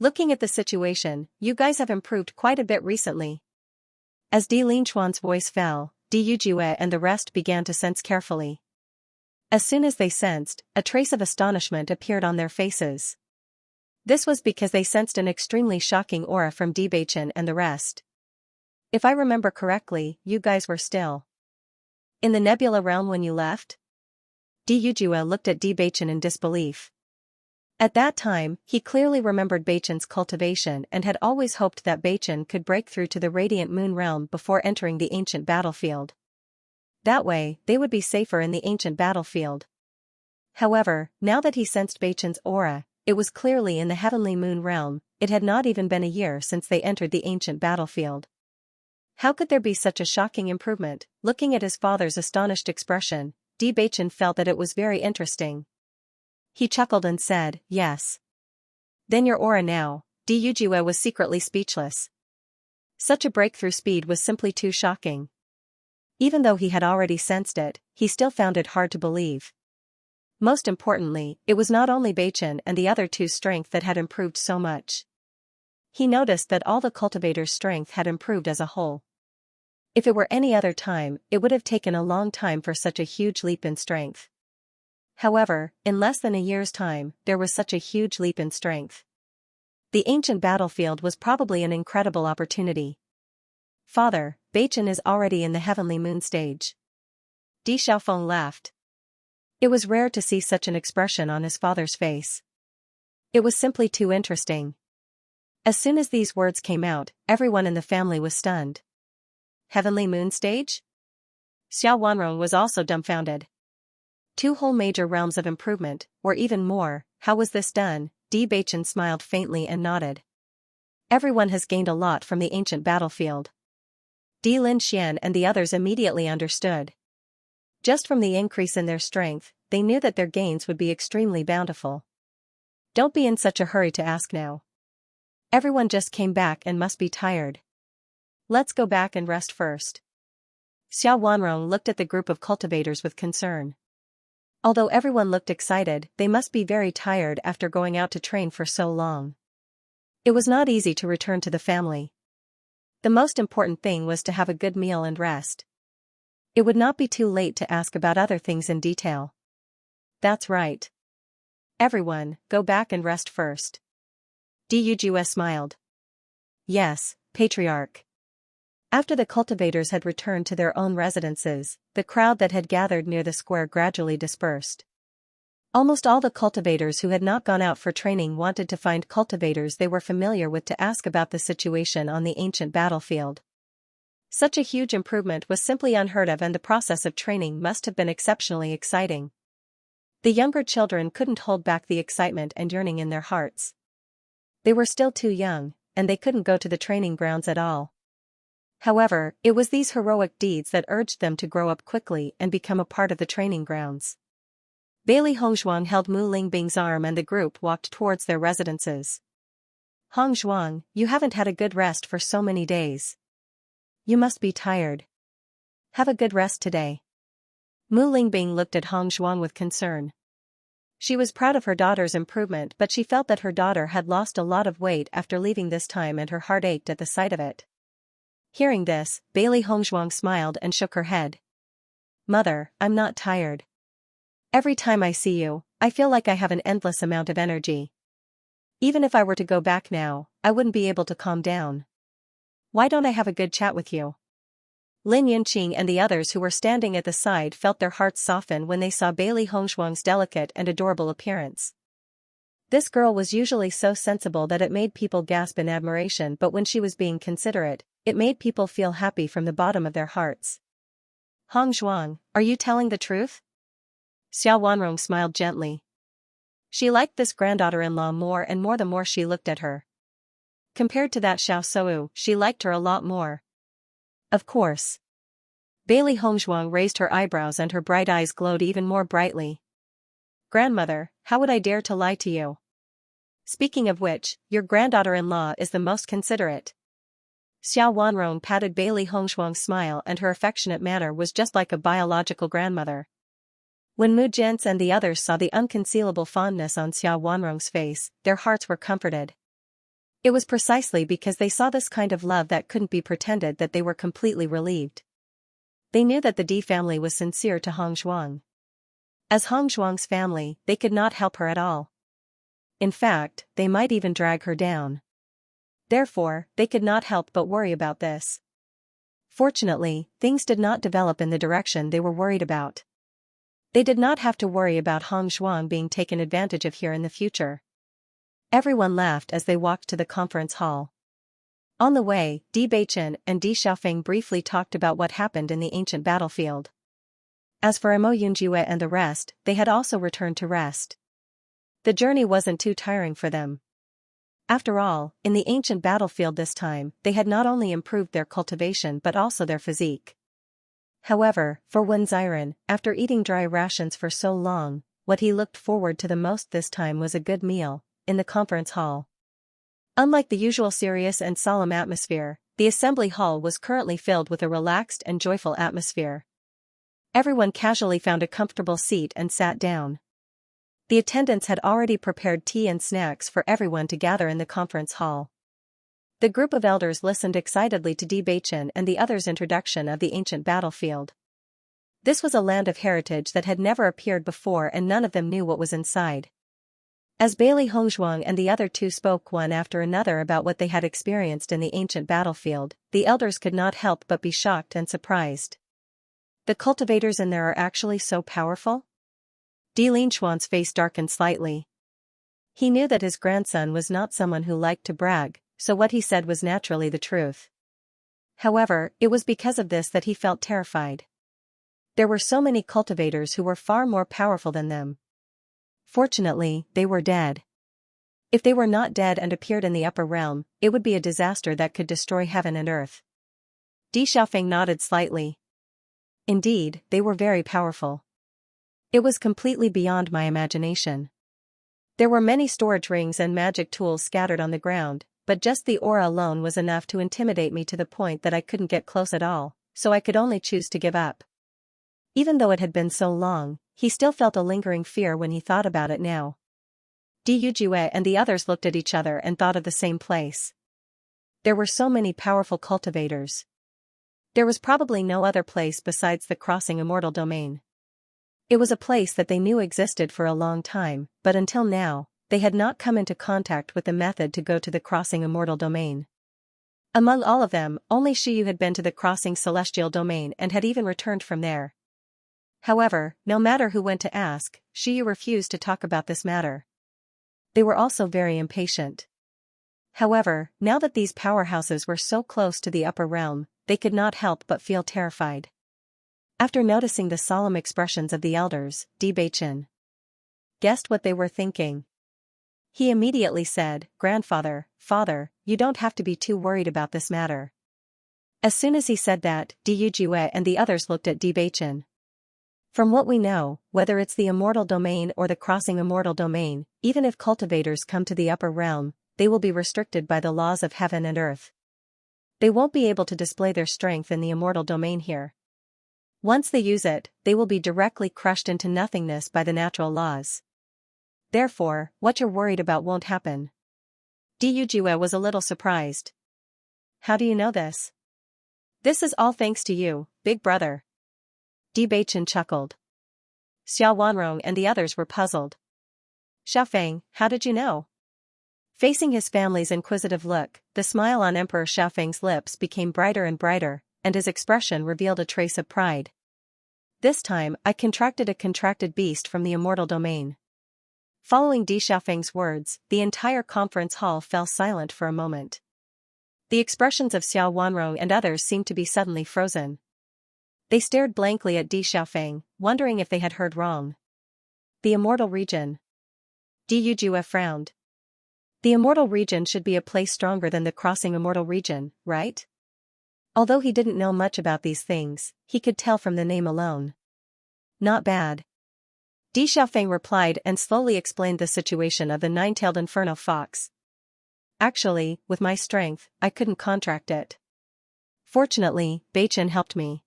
Looking at the situation, you guys have improved quite a bit recently. As Di Linxuan's voice fell, Di Yujue and the rest began to sense carefully. As soon as they sensed, a trace of astonishment appeared on their faces. This was because they sensed an extremely shocking aura from Di Beichen and the rest. If I remember correctly, you guys were still in the nebula realm when you left? Di Yujue looked at Di Beichen in disbelief. At that time, he clearly remembered Beichen's cultivation and had always hoped that Beichen could break through to the Radiant Moon realm before entering the ancient battlefield. That way, they would be safer in the ancient battlefield. However, now that he sensed Beichen's aura, it was clearly in the Heavenly Moon realm. It had not even been a year since they entered the ancient battlefield. How could there be such a shocking improvement? Looking at his father's astonished expression, Di Beichen felt that it was very interesting. He chuckled and said, yes. Then your aura now. Di Yujue was secretly speechless. Such a breakthrough speed was simply too shocking. Even though he had already sensed it, he still found it hard to believe. Most importantly, it was not only Beichen and the other two's strength that had improved so much. He noticed that all the cultivators' strength had improved as a whole. If it were any other time, it would have taken a long time for such a huge leap in strength. However, in less than a year's time, there was such a huge leap in strength. The ancient battlefield was probably an incredible opportunity. Father, Beichen is already in the Heavenly Moon stage. Di Xiaofeng laughed. It was rare to see such an expression on his father's face. It was simply too interesting. As soon as these words came out, everyone in the family was stunned. Heavenly Moon stage? Xiao Wanrong was also dumbfounded. 2 whole major realms of improvement, or even more. How was this done? Di Beichen smiled faintly and nodded. Everyone has gained a lot from the ancient battlefield. Di Linxian and the others immediately understood. Just from the increase in their strength, they knew that their gains would be extremely bountiful. Don't be in such a hurry to ask now. Everyone just came back and must be tired. Let's go back and rest first. Xiao Wanrong looked at the group of cultivators with concern. Although everyone looked excited, they must be very tired after going out to train for so long. It was not easy to return to the family. The most important thing was to have a good meal and rest. It would not be too late to ask about other things in detail. That's right. Everyone, go back and rest first. Di Yujue smiled. Yes, Patriarch. After the cultivators had returned to their own residences, the crowd that had gathered near the square gradually dispersed. Almost all the cultivators who had not gone out for training wanted to find cultivators they were familiar with to ask about the situation on the ancient battlefield. Such a huge improvement was simply unheard of, and the process of training must have been exceptionally exciting. The younger children couldn't hold back the excitement and yearning in their hearts. They were still too young, and they couldn't go to the training grounds at all. However, it was these heroic deeds that urged them to grow up quickly and become a part of the training grounds. Bailey Hongzhuang held Mu Lingbing's arm and the group walked towards their residences. Hongzhuang, you haven't had a good rest for so many days. You must be tired. Have a good rest today. Mu Lingbing looked at Hongzhuang with concern. She was proud of her daughter's improvement, but she felt that her daughter had lost a lot of weight after leaving this time, and her heart ached at the sight of it. Hearing this, Bailey Hongzhuang smiled and shook her head. Mother, I'm not tired. Every time I see you, I feel like I have an endless amount of energy. Even if I were to go back now, I wouldn't be able to calm down. Why don't I have a good chat with you? Lin Yunqing and the others who were standing at the side felt their hearts soften when they saw Bailey Hongzhuang's delicate and adorable appearance. This girl was usually so sensible that it made people gasp in admiration, but when she was being considerate, it made people feel happy from the bottom of their hearts. Hongzhuang, are you telling the truth? Xiao Wanrong smiled gently. She liked this granddaughter-in-law more and more the more she looked at her. Compared to that Xiao Sou, she liked her a lot more. Of course. Bailey Hongzhuang raised her eyebrows and her bright eyes glowed even more brightly. Grandmother, how would I dare to lie to you? Speaking of which, your granddaughter-in-law is the most considerate. Xiao Wanrong patted Bailey Hongzhuang's smile, and her affectionate manner was just like a biological grandmother. When Mu Jian's and the others saw the unconcealable fondness on Xiao Wanrong's face, their hearts were comforted. It was precisely because they saw this kind of love that couldn't be pretended that they were completely relieved. They knew that the Di family was sincere to Hongzhuang. As Hongzhuang's family, they could not help her at all. In fact, they might even drag her down. Therefore, they could not help but worry about this. Fortunately, things did not develop in the direction they were worried about. They did not have to worry about Hongzhuang being taken advantage of here in the future. Everyone laughed as they walked to the conference hall. On the way, Di Beichen and Di Xiaofeng briefly talked about what happened in the ancient battlefield. As for Mo Yunjue and the rest, they had also returned to rest. The journey wasn't too tiring for them. After all, in the ancient battlefield this time, they had not only improved their cultivation but also their physique. However, for Wen Xiren, after eating dry rations for so long, what he looked forward to the most this time was a good meal, in the conference hall. Unlike the usual serious and solemn atmosphere, the assembly hall was currently filled with a relaxed and joyful atmosphere. Everyone casually found a comfortable seat and sat down. The attendants had already prepared tea and snacks for everyone to gather in the conference hall. The group of elders listened excitedly to Di Beichen and the others' introduction of the ancient battlefield. This was a land of heritage that had never appeared before, and none of them knew what was inside. As Bailey Hongzhuang and the other two spoke one after another about what they had experienced in the ancient battlefield, the elders could not help but be shocked and surprised. The cultivators in there are actually so powerful? Di Linchuan's face darkened slightly. He knew that his grandson was not someone who liked to brag, so what he said was naturally the truth. However, it was because of this that he felt terrified. There were so many cultivators who were far more powerful than them. Fortunately, they were dead. If they were not dead and appeared in the upper realm, it would be a disaster that could destroy heaven and earth. Di Xiaofeng nodded slightly. Indeed, they were very powerful. It was completely beyond my imagination. There were many storage rings and magic tools scattered on the ground, but just the aura alone was enough to intimidate me to the point that I couldn't get close at all, so I could only choose to give up. Even though it had been so long, he still felt a lingering fear when he thought about it now. Di Yujue and the others looked at each other and thought of the same place. There were so many powerful cultivators. There was probably no other place besides the crossing immortal domain. It was a place that they knew existed for a long time, but until now, they had not come into contact with the method to go to the crossing immortal domain. Among all of them, only Shiyu had been to the crossing celestial domain and had even returned from there. However, no matter who went to ask, Shiyu refused to talk about this matter. They were also very impatient. However, now that these powerhouses were so close to the upper realm, they could not help but feel terrified. After noticing the solemn expressions of the elders, Di Beichen guessed what they were thinking. He immediately said, "Grandfather, father, you don't have to be too worried about this matter." As soon as he said that, Di Yujue and the others looked at Di Beichen. From what we know, whether it's the immortal domain or the crossing immortal domain, even if cultivators come to the upper realm, they will be restricted by the laws of heaven and earth. They won't be able to display their strength in the immortal domain here. Once they use it, they will be directly crushed into nothingness by the natural laws. Therefore, what you're worried about won't happen. Di Yujue was a little surprised. How do you know this? This is all thanks to you, big brother. Bewitching chuckled. Xiao Wanrong and the others were puzzled. Xiaofeng, how did you know? Facing his family's inquisitive look, the smile on Emperor Xiaofeng's lips became brighter and brighter, and his expression revealed a trace of pride. This time, I contracted a contracted beast from the immortal domain. Following Di Xiaofeng's words, the entire conference hall fell silent for a moment. The expressions of Xiao Wanrong and others seemed to be suddenly frozen. They stared blankly at Di Xiaofeng, wondering if they had heard wrong. The immortal region. Di Yujue frowned. The immortal region should be a place stronger than the crossing immortal region, right? Although he didn't know much about these things, he could tell from the name alone. Not bad. Di Xiaofeng replied and slowly explained the situation of the nine-tailed inferno fox. Actually, with my strength, I couldn't contract it. Fortunately, Beichen helped me.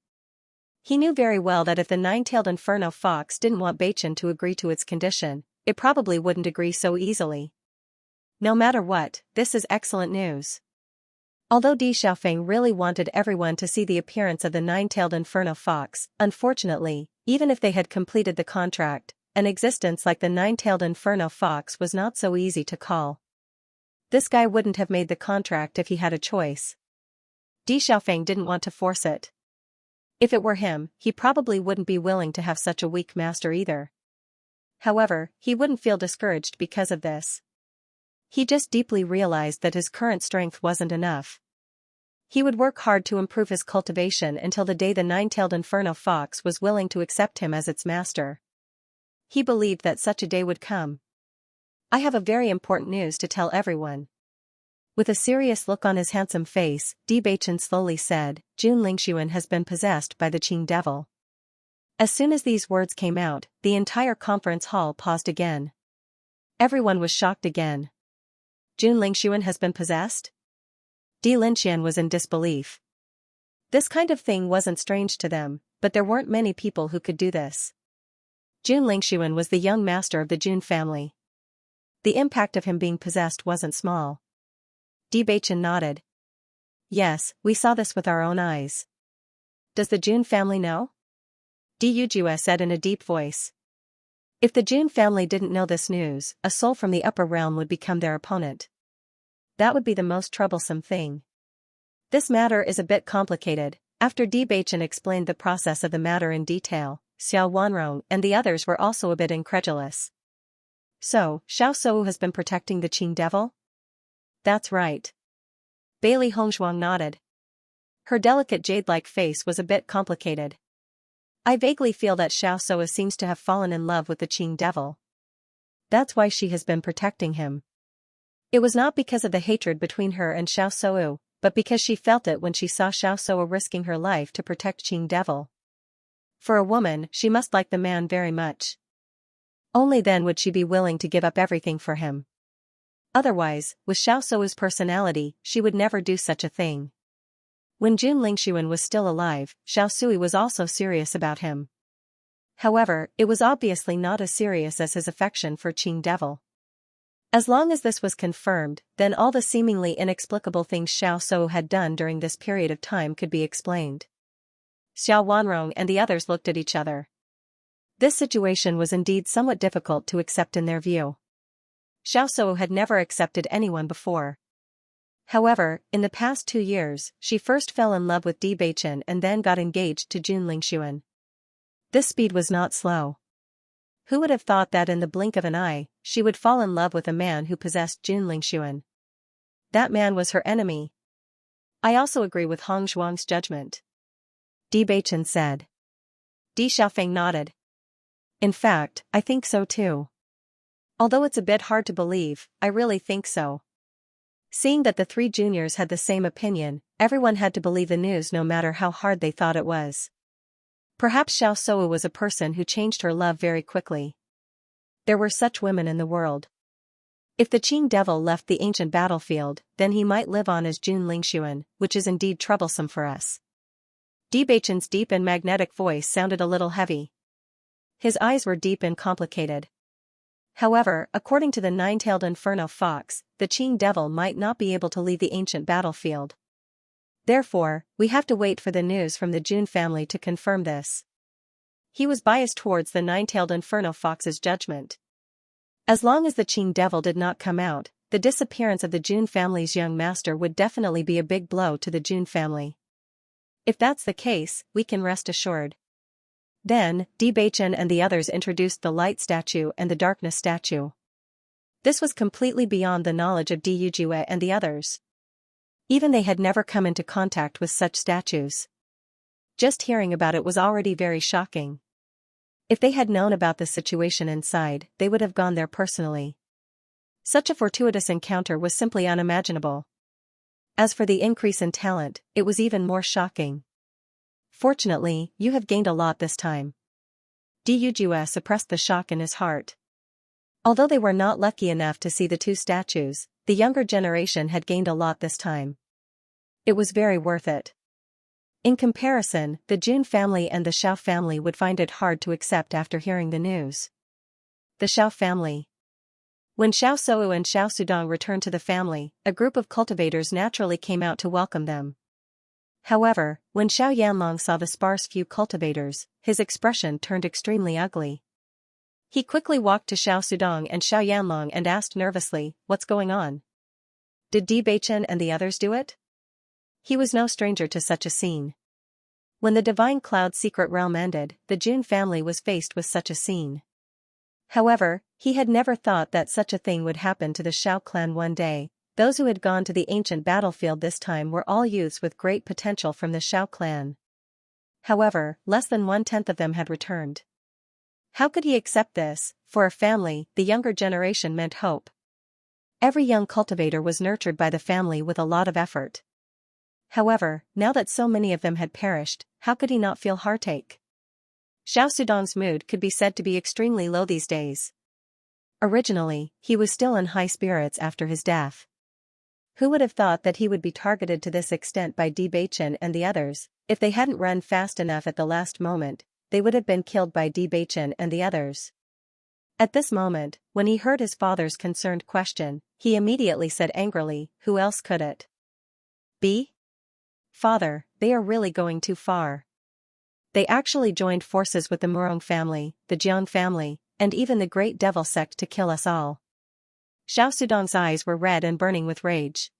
He knew very well that if the nine-tailed inferno fox didn't want Beichen to agree to its condition, it probably wouldn't agree so easily. No matter what, this is excellent news. Although Di Xiaofeng really wanted everyone to see the appearance of the nine-tailed inferno fox, unfortunately, even if they had completed the contract, an existence like the nine-tailed inferno fox was not so easy to call. This guy wouldn't have made the contract if he had a choice. Di Xiaofeng didn't want to force it. If it were him, he probably wouldn't be willing to have such a weak master either. However, he wouldn't feel discouraged because of this. He just deeply realized that his current strength wasn't enough. He would work hard to improve his cultivation until the day the nine-tailed inferno fox was willing to accept him as its master. He believed that such a day would come. I have a very important news to tell everyone. With a serious look on his handsome face, Di Beichen slowly said, Jun Lingxuan has been possessed by the Qing devil. As soon as these words came out, the entire conference hall paused again. Everyone was shocked again. Jun Lingxuan has been possessed? Di Linxian was in disbelief. This kind of thing wasn't strange to them, but there weren't many people who could do this. Jun Lingxuan was the young master of the Jun family. The impact of him being possessed wasn't small. Di Beichen nodded. Yes, we saw this with our own eyes. Does the Jun family know? Di Yujue said in a deep voice. If the Jun family didn't know this news, a soul from the upper realm would become their opponent. That would be the most troublesome thing. This matter is a bit complicated. After Di Beichen explained the process of the matter in detail, Xiao Wanrong and the others were also a bit incredulous. So, Xiao Sou has been protecting the Qing devil? That's right. Bailey Hongzhuang nodded. Her delicate jade-like face was a bit complicated. I vaguely feel that Xiao Sou seems to have fallen in love with the Qing devil. That's why she has been protecting him. It was not because of the hatred between her and Xiao Sou, but because she felt it when she saw Xiao Sou risking her life to protect Qing devil. For a woman, she must like the man very much. Only then would she be willing to give up everything for him. Otherwise, with Xiao Sou's personality, she would never do such a thing. When Jun Lingxuan was still alive, Xiao Sui was also serious about him. However, it was obviously not as serious as his affection for Qing devil. As long as this was confirmed, then all the seemingly inexplicable things Xiao Sou had done during this period of time could be explained. Xiao Wanrong and the others looked at each other. This situation was indeed somewhat difficult to accept in their view. Xiao Sou had never accepted anyone before. However, in the past 2 years, she first fell in love with Di Beichen and then got engaged to Jun Lingxuan. This speed was not slow. Who would have thought that in the blink of an eye, she would fall in love with a man who possessed Jun Lingxuan? That man was her enemy. I also agree with Hong Zhuang's judgment. Di Beichen said. Di Xiaofeng nodded. In fact, I think so too. Although it's a bit hard to believe, I really think so. Seeing that the 3 juniors had the same opinion, everyone had to believe the news no matter how hard they thought it was. Perhaps Xiao Sou was a person who changed her love very quickly. There were such women in the world. If the Qing devil left the ancient battlefield, then he might live on as Jun Lingxuan, which is indeed troublesome for us. Di Beichen's deep and magnetic voice sounded a little heavy. His eyes were deep and complicated. However, according to the nine-tailed inferno fox, the Qing devil might not be able to leave the ancient battlefield. Therefore, we have to wait for the news from the Jun family to confirm this. He was biased towards the nine-tailed Inferno Fox's judgment. As long as the Qing Devil did not come out, the disappearance of the Jun family's young master would definitely be a big blow to the Jun family. If that's the case, we can rest assured. Then, Bewitching and the others introduced the light statue and the darkness statue. This was completely beyond the knowledge of Diyujue and the others. Even they had never come into contact with such statues. Just hearing about it was already very shocking. If they had known about the situation inside, they would have gone there personally. Such a fortuitous encounter was simply unimaginable. As for the increase in talent, it was even more shocking. Fortunately, you have gained a lot this time. Diyujue suppressed the shock in his heart. Although they were not lucky enough to see the two statues, the younger generation had gained a lot this time. It was very worth it. In comparison, the Jun family and the Xiao family would find it hard to accept after hearing the news. The Xiao family. When Xiao Sou and Xiao Sudong returned to the family, a group of cultivators naturally came out to welcome them. However, when Xiao Yanlong saw the sparse few cultivators, his expression turned extremely ugly. He quickly walked to Xiao Sudong and Xiao Yanlong and asked nervously, "What's going on? Did Bewitching and the others do it?" He was no stranger to such a scene. When the Divine Cloud's secret realm ended, the Jun family was faced with such a scene. However, he had never thought that such a thing would happen to the Xiao clan one day. Those who had gone to the ancient battlefield this time were all youths with great potential from the Xiao clan. However, less than 1/10 of them had returned. How could he accept this? For a family, the younger generation meant hope. Every young cultivator was nurtured by the family with a lot of effort. However, now that so many of them had perished, how could he not feel heartache? Xiao Sudong's mood could be said to be extremely low these days. Originally, he was still in high spirits after his death. Who would have thought that he would be targeted to this extent by Bewitching and the others? If they hadn't run fast enough at the last moment, they would have been killed by Bewitching and the others. At this moment, when he heard his father's concerned question, he immediately said angrily, "Who else could it be? Father, they are really going too far. They actually joined forces with the Murong family, the Jiang family, and even the Great Devil sect to kill us all." Xiao Sudong's eyes were red and burning with rage.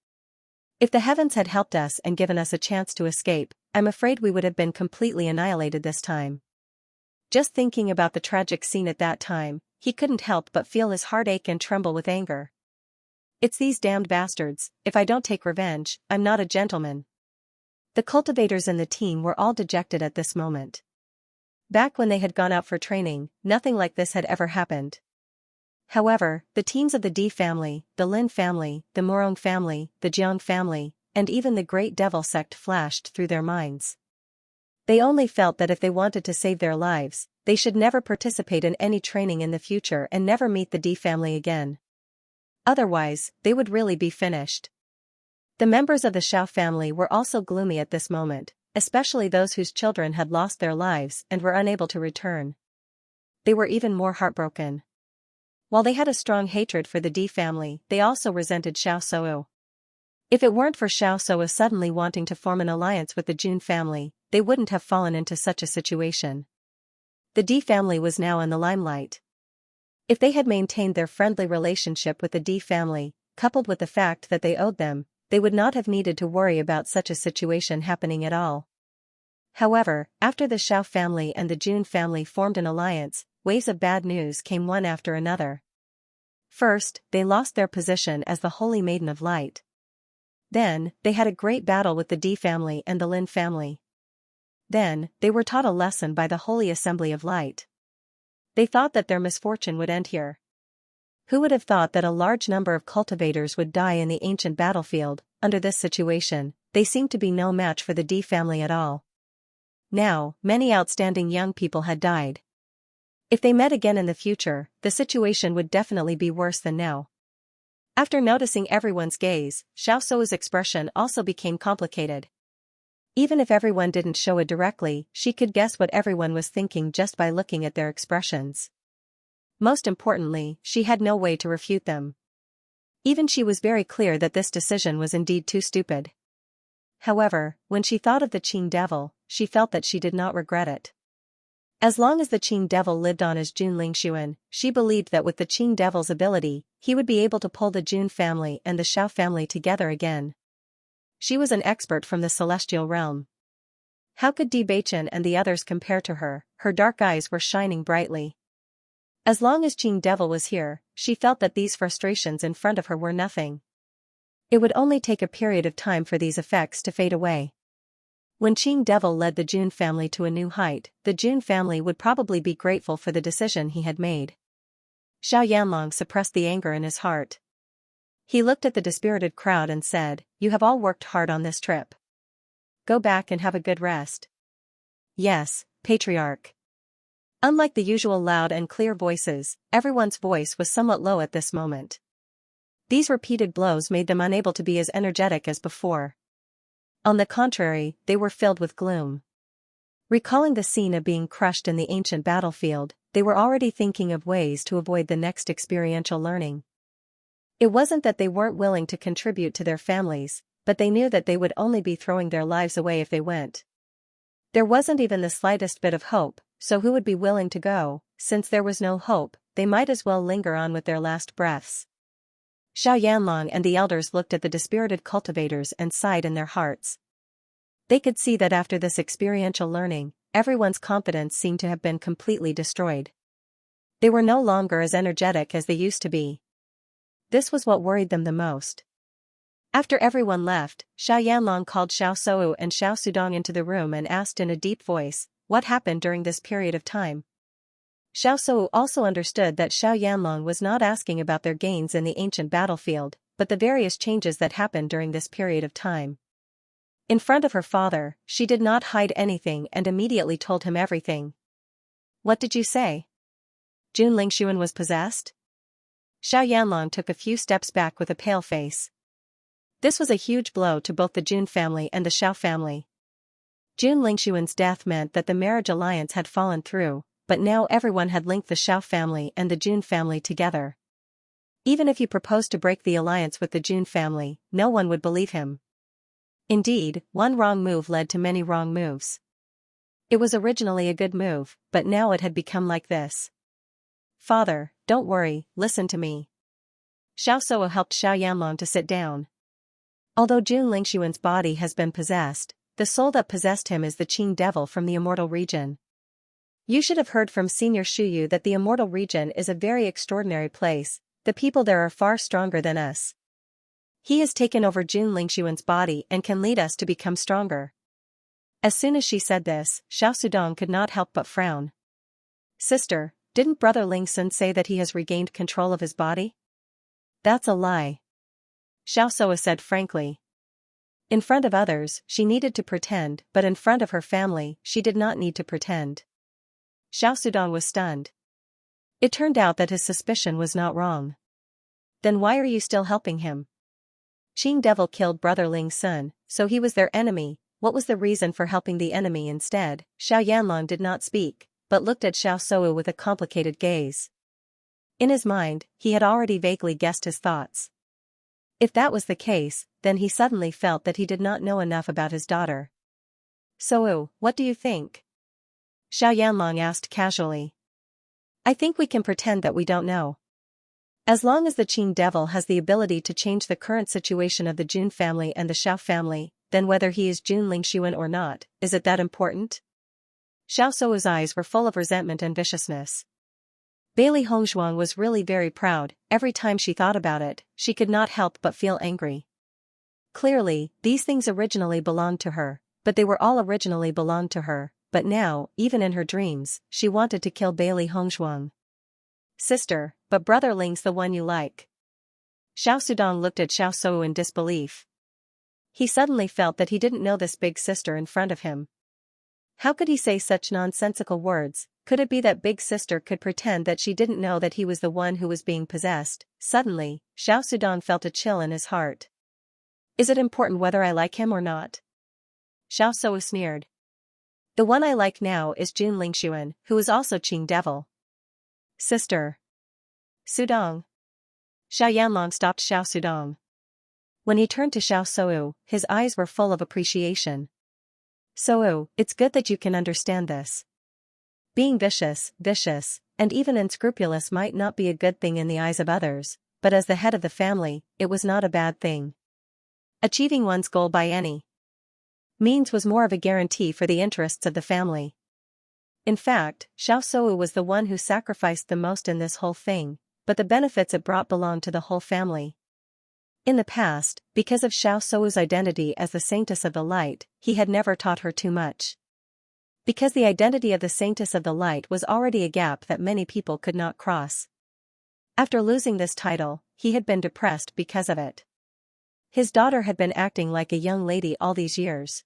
If the heavens had helped us and given us a chance to escape, I'm afraid we would have been completely annihilated this time. Just thinking about the tragic scene at that time, he couldn't help but feel his heart ache and tremble with anger. It's these damned bastards. If I don't take revenge, I'm not a gentleman. The cultivators and the team were all dejected at this moment. Back when they had gone out for training, nothing like this had ever happened. However, the teams of the Di family, the Lin family, the Murong family, the Jiang family, and even the Great Devil sect flashed through their minds. They only felt that if they wanted to save their lives, they should never participate in any training in the future and never meet the Di family again. Otherwise, they would really be finished. The members of the Xiao family were also gloomy at this moment, especially those whose children had lost their lives and were unable to return. They were even more heartbroken. While they had a strong hatred for the Di family, they also resented Xiao Sou. If it weren't for Xiao Sou suddenly wanting to form an alliance with the Jun family, they wouldn't have fallen into such a situation. The Di family was now in the limelight. If they had maintained their friendly relationship with the Di family, coupled with the fact that they owed them, they would not have needed to worry about such a situation happening at all. However, after the Xiao family and the Jun family formed an alliance, waves of bad news came one after another. First, they lost their position as the Holy Maiden of Light. Then, they had a great battle with the Di family and the Lin family. Then, they were taught a lesson by the Holy Assembly of Light. They thought that their misfortune would end here. Who would have thought that a large number of cultivators would die in the ancient battlefield? Under this situation, they seemed to be no match for the Di family at all. Now, many outstanding young people had died. If they met again in the future, the situation would definitely be worse than now. After noticing everyone's gaze, Xiao Sou's expression also became complicated. Even if everyone didn't show it directly, she could guess what everyone was thinking just by looking at their expressions. Most importantly, she had no way to refute them. Even she was very clear that this decision was indeed too stupid. However, when she thought of the Qing devil, she felt that she did not regret it. As long as the Qing devil lived on as Jun Lingxuan, she believed that with the Qing devil's ability, he would be able to pull the Jun family and the Xiao family together again. She was an expert from the celestial realm. How could Bewitching and the others compare to her? Her dark eyes were shining brightly. As long as Qing devil was here, she felt that these frustrations in front of her were nothing. It would only take a period of time for these effects to fade away. When Qing devil led the Jun family to a new height, the Jun family would probably be grateful for the decision he had made. Xiao Yanlong suppressed the anger in his heart. He looked at the dispirited crowd and said, "You have all worked hard on this trip. Go back and have a good rest." "Yes, Patriarch." Unlike the usual loud and clear voices, everyone's voice was somewhat low at this moment. These repeated blows made them unable to be as energetic as before. On the contrary, they were filled with gloom. Recalling the scene of being crushed in the ancient battlefield, they were already thinking of ways to avoid the next experiential learning. It wasn't that they weren't willing to contribute to their families, but they knew that they would only be throwing their lives away if they went. There wasn't even the slightest bit of hope, so who would be willing to go? Since there was no hope, they might as well linger on with their last breaths. Xiao Yanlong and the elders looked at the dispirited cultivators and sighed in their hearts. They could see that after this experiential learning, everyone's confidence seemed to have been completely destroyed. They were no longer as energetic as they used to be. This was what worried them the most. After everyone left, Xiao Yanlong called Xiao Sou and Xiao Sudong into the room and asked in a deep voice, what happened during this period of time? Xiao Sou also understood that Xiao Yanlong was not asking about their gains in the ancient battlefield, but the various changes that happened during this period of time. In front of her father, she did not hide anything and immediately told him everything. "What did you say? Jun Lingxuan was possessed?" Xiao Yanlong took a few steps back with a pale face. This was a huge blow to both the Jun family and the Xiao family. Jun Lingxuan's death meant that the marriage alliance had fallen through, but now everyone had linked the Xiao family and the Jun family together. Even if he proposed to break the alliance with the Jun family, no one would believe him. Indeed, one wrong move led to many wrong moves. It was originally a good move, but now it had become like this. "Father, don't worry, listen to me." Xiao Sou helped Xiao Yanlong to sit down. Although Jun Lingxuan's body has been possessed, the soul that possessed him is the Qing devil from the immortal region. You should have heard from Senior Shuyu that the immortal region is a very extraordinary place. The people there are far stronger than us. He has taken over Jun Lingxuan's body and can lead us to become stronger. As soon as she said this, Xiao Sudong could not help but frown. "Sister, didn't Brother Lingsun say that he has regained control of his body?" "That's a lie," Xiao Sou said frankly. In front of others, she needed to pretend, but in front of her family, she did not need to pretend. Xiao Sudong was stunned. It turned out that his suspicion was not wrong. "Then why are you still helping him? Qing devil killed Brother Ling Sun, so he was their enemy. What was the reason for helping the enemy instead?" Xiao Yanlong did not speak, but looked at Xiao Sou with a complicated gaze. In his mind, he had already vaguely guessed his thoughts. If that was the case, then he suddenly felt that he did not know enough about his daughter. "Sou, what do you think?" Xiao Yanlong asked casually. "I think we can pretend that we don't know. As long as the Qing devil has the ability to change the current situation of the Jun family and the Xiao family, then whether he is Jun Lingxuan or not, is it that important?" Xiao Sou's eyes were full of resentment and viciousness. Bailey Hongzhuang was really very proud. Every time she thought about it, she could not help but feel angry. Clearly, these things originally belonged to her, but they were all originally belonged to her, but now, even in her dreams, she wanted to kill Bailey Hongzhuang. "Sister, but Brother Ling's the one you like." Xiao Sudong looked at Xiao Sou in disbelief. He suddenly felt that he didn't know this big sister in front of him. How could he say such nonsensical words? Could it be that big sister could pretend that she didn't know that he was the one who was being possessed? Suddenly, Xiao Sudong felt a chill in his heart. "Is it important whether I like him or not?" Xiao Sou sneered. "The one I like now is Jun Lingxuan, who is also Qing devil." "Sister Sudong." Xiao Yanlong stopped Xiao Sudong. When he turned to Xiao Sou, his eyes were full of appreciation. Sou, it's good that you can understand this. Being vicious, and even unscrupulous might not be a good thing in the eyes of others, but as the head of the family, it was not a bad thing. Achieving one's goal by any means was more of a guarantee for the interests of the family. In fact, Xiao Sou was the one who sacrificed the most in this whole thing, but the benefits it brought belonged to the whole family. In the past, because of Xiao Sou's identity as the Saintess of the Light, he had never taught her too much. Because the identity of the Saintess of the Light was already a gap that many people could not cross. After losing this title, he had been depressed because of it. His daughter had been acting like a young lady all these years.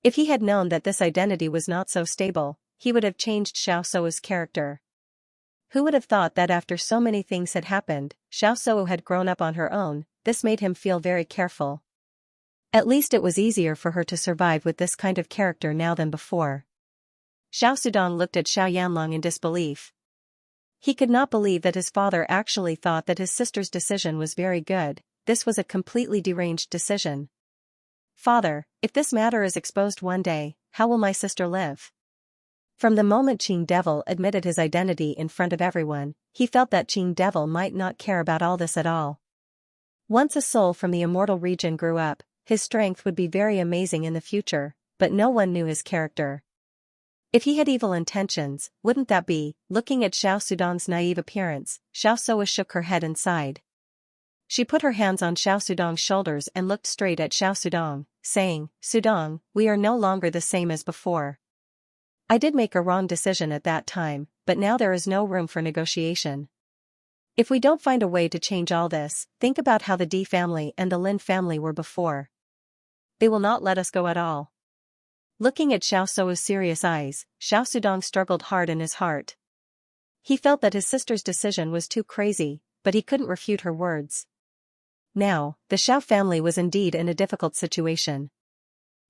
If he had known that this identity was not so stable, he would have changed Xiao Sou's character. Who would have thought that after so many things had happened, Xiao Sou had grown up on her own? This made him feel very careful. At least it was easier for her to survive with this kind of character now than before. Xiao Sudong looked at Xiao Yanlong in disbelief. He could not believe that his father actually thought that his sister's decision was very good. This was a completely deranged decision. Father, if this matter is exposed one day, how will my sister live? From the moment Qing Devil admitted his identity in front of everyone, he felt that Qing Devil might not care about all this at all. Once a soul from the immortal region grew up, his strength would be very amazing in the future, but no one knew his character. If he had evil intentions, wouldn't that be? Looking at Xiao Sudong's naive appearance, Xiao Sou shook her head and sighed. She put her hands on Xiao Sudong's shoulders and looked straight at Xiao Sudong, saying, Sudong, we are no longer the same as before. I did make a wrong decision at that time, but now there is no room for negotiation. If we don't find a way to change all this, think about how the Di family and the Lin family were before. They will not let us go at all. Looking at Xiao Sou's serious eyes, Xiao Sudong struggled hard in his heart. He felt that his sister's decision was too crazy, but he couldn't refute her words. Now, the Xiao family was indeed in a difficult situation.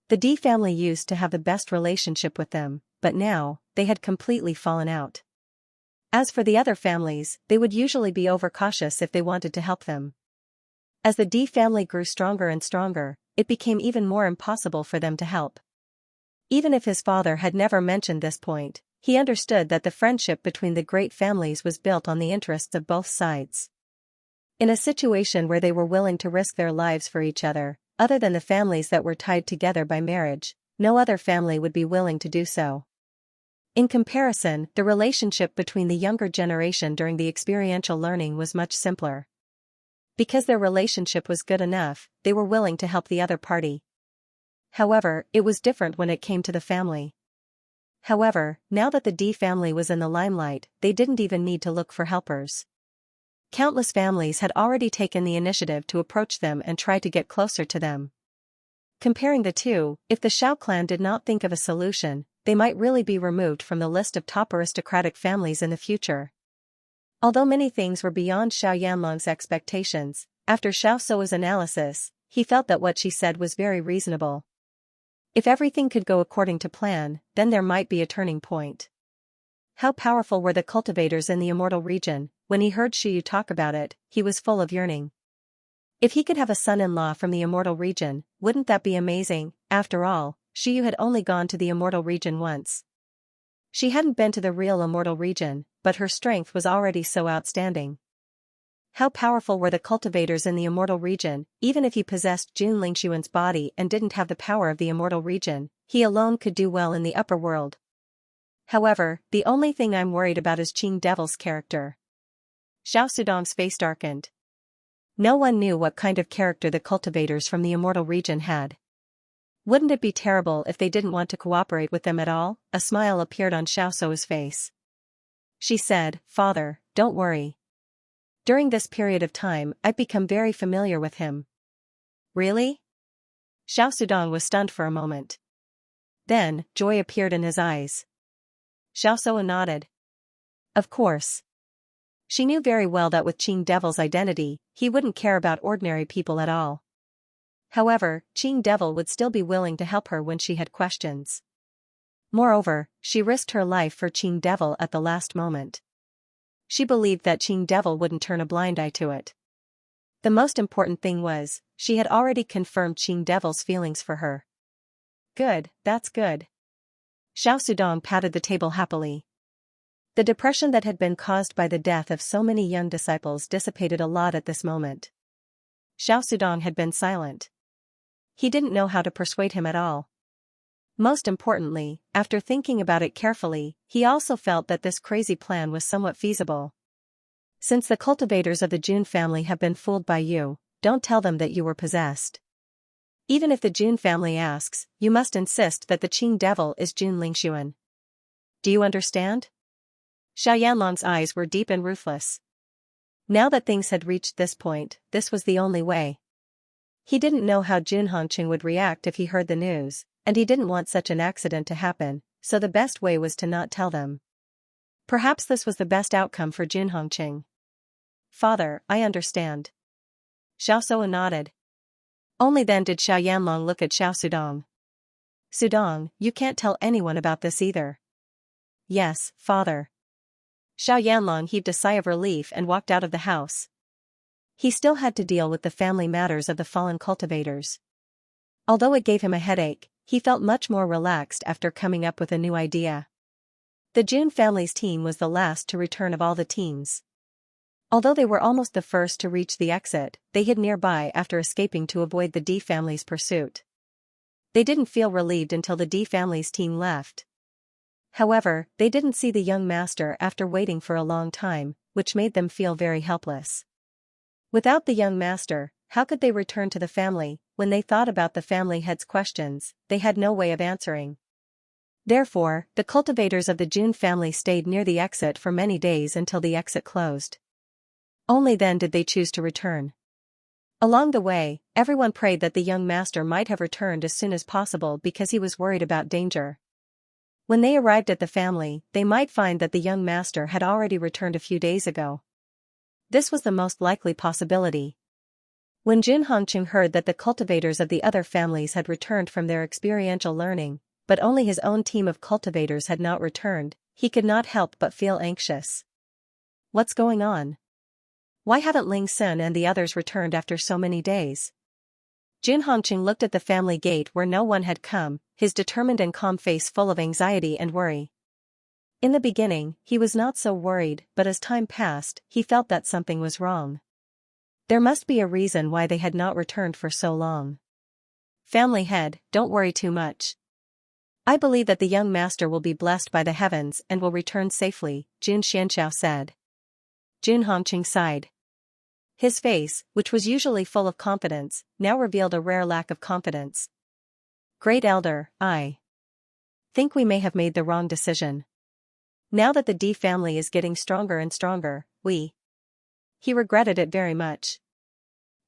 The Di family used to have the best relationship with them, but now, they had completely fallen out. As for the other families, they would usually be overcautious if they wanted to help them. As the Di family grew stronger and stronger, it became even more impossible for them to help. Even if his father had never mentioned this point, he understood that the friendship between the great families was built on the interests of both sides. In a situation where they were willing to risk their lives for each other, other than the families that were tied together by marriage, no other family would be willing to do so. In comparison, the relationship between the younger generation during the experiential learning was much simpler. Because their relationship was good enough, they were willing to help the other party. However, it was different when it came to the family. However, now that the Di family was in the limelight, they didn't even need to look for helpers. Countless families had already taken the initiative to approach them and try to get closer to them. Comparing the two, if the Xiao clan did not think of a solution, they might really be removed from the list of top aristocratic families in the future. Although many things were beyond Xiao Yanlong's expectations, after Xiao Sou's analysis, he felt that what she said was very reasonable. If everything could go according to plan, then there might be a turning point. How powerful were the cultivators in the immortal region? When he heard Shiyu talk about it, he was full of yearning. If he could have a son-in-law from the immortal region, wouldn't that be amazing? After all, Shiyu had only gone to the immortal region once. She hadn't been to the real immortal region, but her strength was already so outstanding. How powerful were the cultivators in the immortal region? Even if he possessed Jun Lingshuan's body and didn't have the power of the immortal region, he alone could do well in the upper world. However, the only thing I'm worried about is Qing Devil's character. Xiao Sudong's face darkened. No one knew what kind of character the cultivators from the immortal region had. Wouldn't it be terrible if they didn't want to cooperate with them at all? A smile appeared on Xiao Sou's face. She said, Father, don't worry. During this period of time, I've become very familiar with him. Really? Xiao Sudong was stunned for a moment. Then, joy appeared in his eyes. Xiao Sou nodded. Of course. She knew very well that with Qing Devil's identity, he wouldn't care about ordinary people at all. However, Qing Devil would still be willing to help her when she had questions. Moreover, she risked her life for Qing Devil at the last moment. She believed that Qing Devil wouldn't turn a blind eye to it. The most important thing was, she had already confirmed Qing Devil's feelings for her. Good, that's good. Xiao Sudong patted the table happily. The depression that had been caused by the death of so many young disciples dissipated a lot at this moment. Xiao Sudong had been silent. He didn't know how to persuade him at all. Most importantly, after thinking about it carefully, he also felt that this crazy plan was somewhat feasible. Since the cultivators of the Jun family have been fooled by you, don't tell them that you were possessed. Even if the Jun family asks, you must insist that the Qing Devil is Jun Lingxuan. Do you understand? Xiao Yanlong's eyes were deep and ruthless. Now that things had reached this point, this was the only way. He didn't know how Jun Hongqing would react if he heard the news, and he didn't want such an accident to happen, so the best way was to not tell them. Perhaps this was the best outcome for Jun Hongqing. Father, I understand. Xiao Suo nodded. Only then did Xiao Yanlong look at Xiao Sudong. Sudong, you can't tell anyone about this either. Yes, father. Xiao Yanlong heaved a sigh of relief and walked out of the house. He still had to deal with the family matters of the fallen cultivators. Although it gave him a headache, he felt much more relaxed after coming up with a new idea. The Jun family's team was the last to return of all the teams. Although they were almost the first to reach the exit, they hid nearby after escaping to avoid the D family's pursuit. They didn't feel relieved until the D family's team left. However, they didn't see the young master after waiting for a long time, which made them feel very helpless. Without the young master, how could they return to the family? When they thought about the family head's questions, they had no way of answering. Therefore, the cultivators of the Jun family stayed near the exit for many days until the exit closed. Only then did they choose to return. Along the way, everyone prayed that the young master might have returned as soon as possible because he was worried about danger. When they arrived at the family, they might find that the young master had already returned a few days ago. This was the most likely possibility. When Jun Hongqing heard that the cultivators of the other families had returned from their experiential learning, but only his own team of cultivators had not returned, he could not help but feel anxious. What's going on? Why haven't Ling Sun and the others returned after so many days? Jun Hongqing looked at the family gate where no one had come, his determined and calm face full of anxiety and worry. In the beginning, he was not so worried, but as time passed, he felt that something was wrong. There must be a reason why they had not returned for so long. Family head, don't worry too much. I believe that the young master will be blessed by the heavens and will return safely, Jun Xianxia said. Jun Hongqing sighed. His face, which was usually full of confidence, now revealed a rare lack of confidence. Great Elder, I think we may have made the wrong decision. Now that the D family is getting stronger and stronger, he regretted it very much.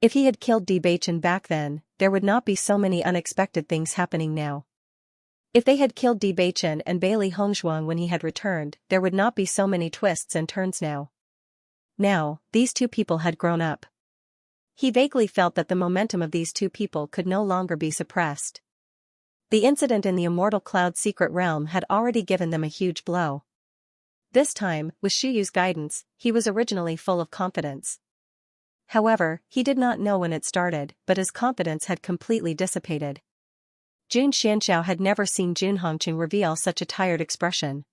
If he had killed Bewitching back then, there would not be so many unexpected things happening now. If they had killed Bewitching and Bailey Hongzhuang when he had returned, there would not be so many twists and turns now. Now, these two people had grown up. He vaguely felt that the momentum of these two people could no longer be suppressed. The incident in the Immortal Cloud secret realm had already given them a huge blow. This time, with Shuyu's guidance, he was originally full of confidence. However, he did not know when it started, but his confidence had completely dissipated. Jun Xianxiao had never seen Jun Hongqing reveal such a tired expression.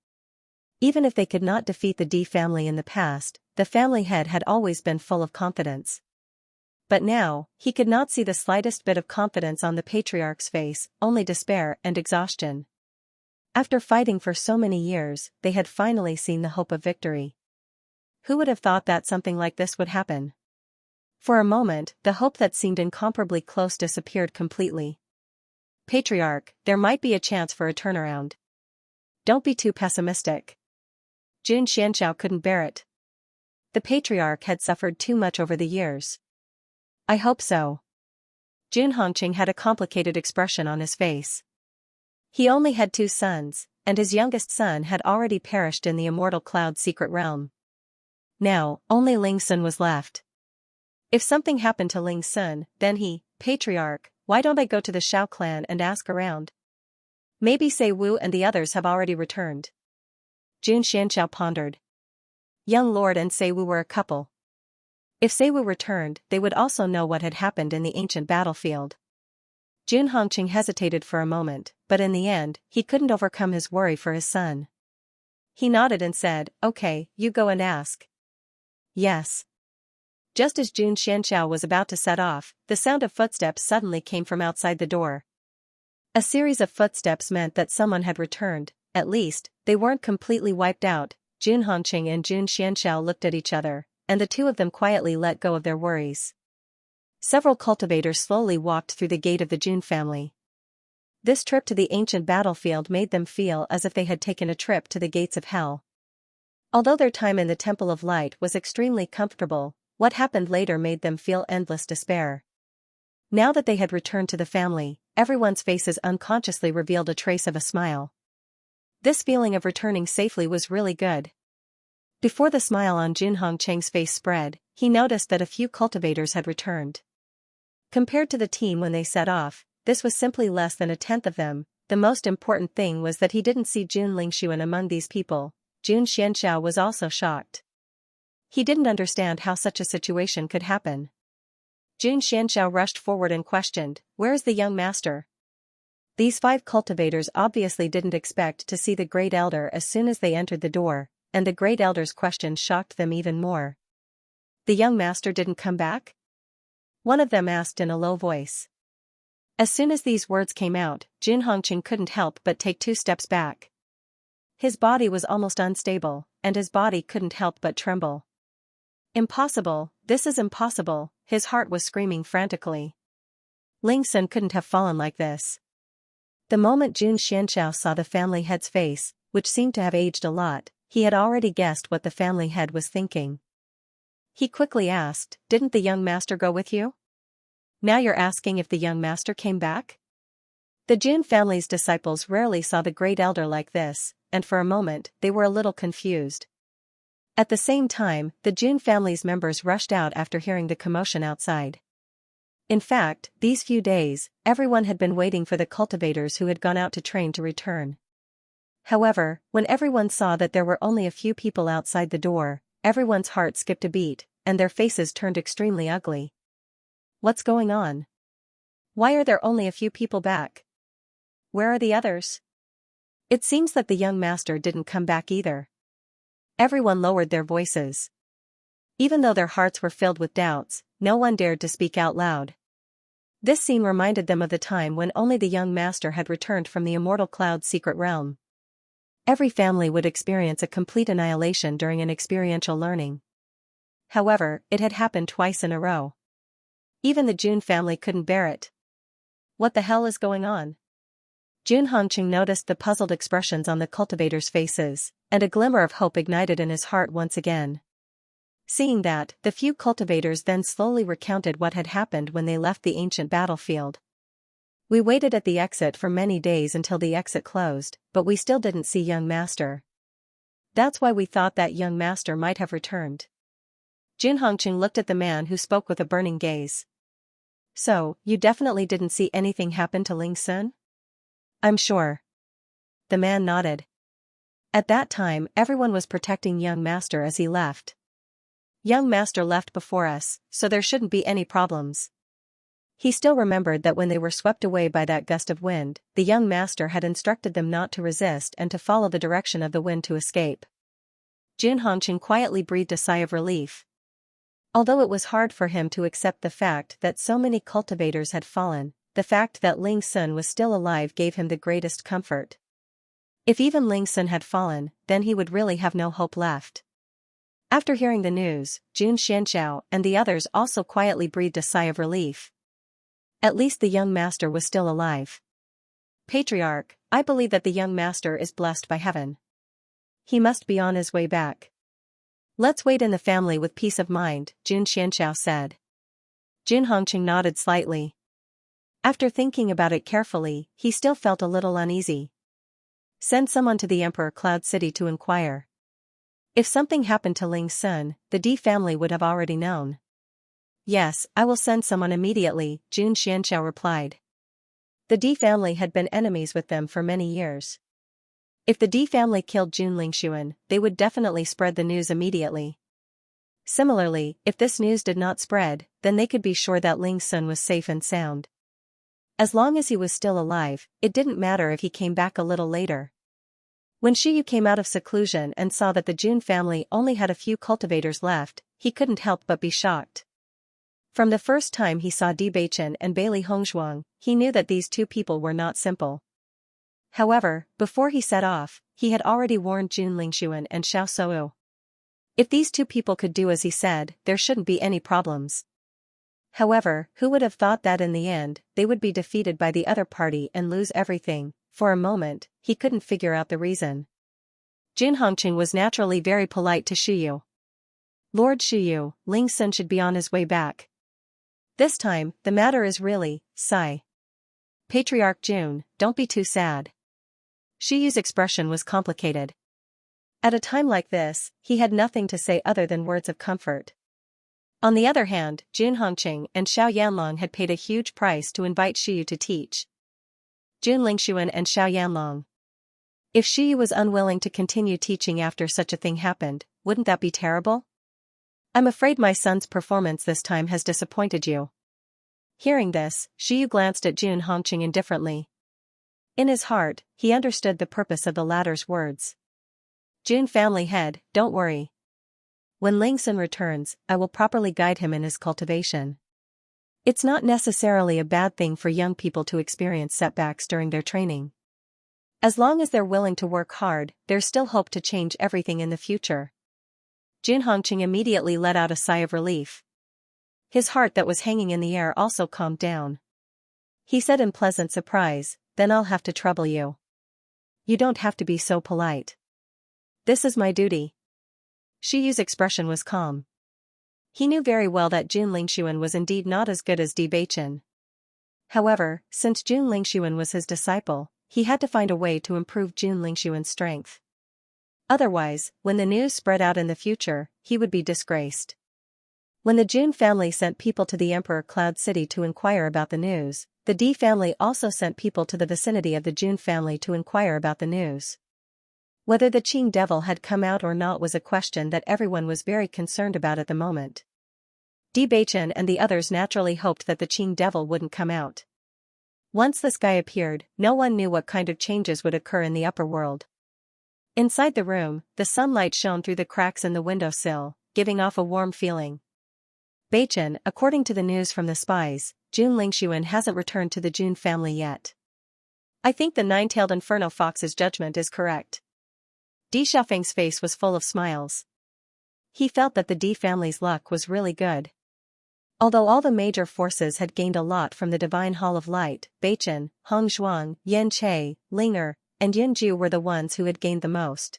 Even if they could not defeat the D family in the past, the family head had always been full of confidence. But now, he could not see the slightest bit of confidence on the patriarch's face, only despair and exhaustion. After fighting for so many years, they had finally seen the hope of victory. Who would have thought that something like this would happen? For a moment, the hope that seemed incomparably close disappeared completely. Patriarch, there might be a chance for a turnaround. Don't be too pessimistic. Jun Xianxiao couldn't bear it. The patriarch had suffered too much over the years. I hope so. Jun Hongqing had a complicated expression on his face. He only had 2 sons, and his youngest son had already perished in the Immortal Cloud secret realm. Now, only Ling Sun was left. If something happened to Ling Sun, then Patriarch, why don't I go to the Shao clan and ask around? Maybe Sei Wu and the others have already returned. Jun Xianxiao pondered. Young Lord and Sei Wu were a couple. If Seiwu returned, they would also know what had happened in the ancient battlefield. Jun Hongqing hesitated for a moment, but in the end, he couldn't overcome his worry for his son. He nodded and said, "Okay, you go and ask." Yes. Just as Jun Xianxia was about to set off, the sound of footsteps suddenly came from outside the door. A series of footsteps meant that someone had returned. At least, they weren't completely wiped out. Jun Hongqing and Jun Xianxiao looked at each other, and the two of them quietly let go of their worries. Several cultivators slowly walked through the gate of the Jun family. This trip to the ancient battlefield made them feel as if they had taken a trip to the gates of hell. Although their time in the Temple of Light was extremely comfortable, what happened later made them feel endless despair. Now that they had returned to the family, everyone's faces unconsciously revealed a trace of a smile. This feeling of returning safely was really good. Before the smile on Jun Hongqing's face spread, he noticed that a few cultivators had returned. Compared to the team when they set off, this was simply less than a tenth of them. The most important thing was that he didn't see Jun Lingxuan among these people. Jun Xianxiao was also shocked. He didn't understand how such a situation could happen. Jun Xianxiao rushed forward and questioned, "Where is the young master?" These 5 cultivators obviously didn't expect to see the Great Elder as soon as they entered the door, and the Great Elder's question shocked them even more. "The young master didn't come back?" one of them asked in a low voice. As soon as these words came out, Jun Hongqing couldn't help but take 2 steps back. His body was almost unstable, and his body couldn't help but tremble. "Impossible, this is impossible," his heart was screaming frantically. Ling Sun couldn't have fallen like this. The moment Jun Xianxiao saw the family head's face, which seemed to have aged a lot, he had already guessed what the family head was thinking. He quickly asked, "Didn't the young master go with you? Now you're asking if the young master came back?" The Jun family's disciples rarely saw the Great Elder like this, and for a moment, they were a little confused. At the same time, the Jun family's members rushed out after hearing the commotion outside. In fact, these few days, everyone had been waiting for the cultivators who had gone out to train to return. However, when everyone saw that there were only a few people outside the door, everyone's heart skipped a beat, and their faces turned extremely ugly. What's going on? Why are there only a few people back? Where are the others? It seems that the young master didn't come back either. Everyone lowered their voices. Even though their hearts were filled with doubts, no one dared to speak out loud. This scene reminded them of the time when only the young master had returned from the immortal cloud's secret realm. Every family would experience a complete annihilation during an experiential learning. However, it had happened twice in a row. Even the Jun family couldn't bear it. What the hell is going on? Jun Hongqing noticed the puzzled expressions on the cultivators' faces, and a glimmer of hope ignited in his heart once again. Seeing that, the few cultivators then slowly recounted what had happened when they left the ancient battlefield. "We waited at the exit for many days until the exit closed, but we still didn't see young master. That's why we thought that young master might have returned." Jun Hongqing looked at the man who spoke with a burning gaze. "So, you definitely didn't see anything happen to Ling Sun?" "I'm sure." The man nodded. At that time, everyone was protecting young master as he left. Young master left before us, so there shouldn't be any problems. He still remembered that when they were swept away by that gust of wind, the young master had instructed them not to resist and to follow the direction of the wind to escape. Jun Hongqing quietly breathed a sigh of relief. Although it was hard for him to accept the fact that so many cultivators had fallen, the fact that Ling Sun was still alive gave him the greatest comfort. If even Ling Sun had fallen, then he would really have no hope left. After hearing the news, Jun Xianxiao and the others also quietly breathed a sigh of relief. At least the young master was still alive. "Patriarch, I believe that the young master is blessed by heaven. He must be on his way back. Let's wait in the family with peace of mind," Jun Xianxiao said. Jun Hongqing nodded slightly. After thinking about it carefully, he still felt a little uneasy. Send someone to the Emperor Cloud City to inquire. If something happened to Ling Sun, the D family would have already known. "Yes, I will send someone immediately," Jun Xianxiao replied. The D family had been enemies with them for many years. If the D family killed Jun Lingxuan, they would definitely spread the news immediately. Similarly, if this news did not spread, then they could be sure that Ling Sun was safe and sound. As long as he was still alive, it didn't matter if he came back a little later. When Shiyu came out of seclusion and saw that the Jun family only had a few cultivators left, he couldn't help but be shocked. From the first time he saw Bewitching and Bailey Hongzhuang, he knew that these two people were not simple. However, before he set off, he had already warned Jun Lingxuan and Xiao Sou. If these two people could do as he said, there shouldn't be any problems. However, who would have thought that in the end, they would be defeated by the other party and lose everything? For a moment, he couldn't figure out the reason. Jun Hongqing was naturally very polite to Shiyu. Lord Shiyu, Ling Sun should be on his way back. This time, the matter is really, sigh. Patriarch Jun, don't be too sad. Shiyu's expression was complicated. At a time like this, he had nothing to say other than words of comfort. On the other hand, Jun Hongqing and Xiao Yanlong had paid a huge price to invite Shiyu to teach. Jun Lingxuan and Xiao Yanlong. If Shiyu was unwilling to continue teaching after such a thing happened, wouldn't that be terrible? I'm afraid my son's performance this time has disappointed you. Hearing this, Shiyu glanced at Jun Hongqing indifferently. In his heart, he understood the purpose of the latter's words. Jun family head, don't worry. When Ling Sun returns, I will properly guide him in his cultivation. It's not necessarily a bad thing for young people to experience setbacks during their training. As long as they're willing to work hard, there's still hope to change everything in the future. Jun Hongqing immediately let out a sigh of relief. His heart that was hanging in the air also calmed down. He said in pleasant surprise, then I'll have to trouble you. You don't have to be so polite. This is my duty. Shiyu's expression was calm. He knew very well that Jun Lingxuan was indeed not as good as Bewitching. However, since Jun Lingxuan was his disciple, he had to find a way to improve Jun Lingxuan's strength. Otherwise, when the news spread out in the future, he would be disgraced. When the Jun family sent people to the Emperor Cloud City to inquire about the news, the Di family also sent people to the vicinity of the Jun family to inquire about the news. Whether the Qing devil had come out or not was a question that everyone was very concerned about at the moment. Di Beichen and the others naturally hoped that the Qing devil wouldn't come out. Once the sky appeared, no one knew what kind of changes would occur in the upper world. Inside the room, the sunlight shone through the cracks in the windowsill, giving off a warm feeling. Beichen, according to the news from the spies, Jun Lingxuan hasn't returned to the Jun family yet. I think the nine-tailed inferno fox's judgment is correct. Di Xiaofeng's face was full of smiles. He felt that the Di family's luck was really good. Although all the major forces had gained a lot from the Divine Hall of Light, Beichen, Hong Zhuang, Yan Che, Linger, and Yin Ju were the ones who had gained the most.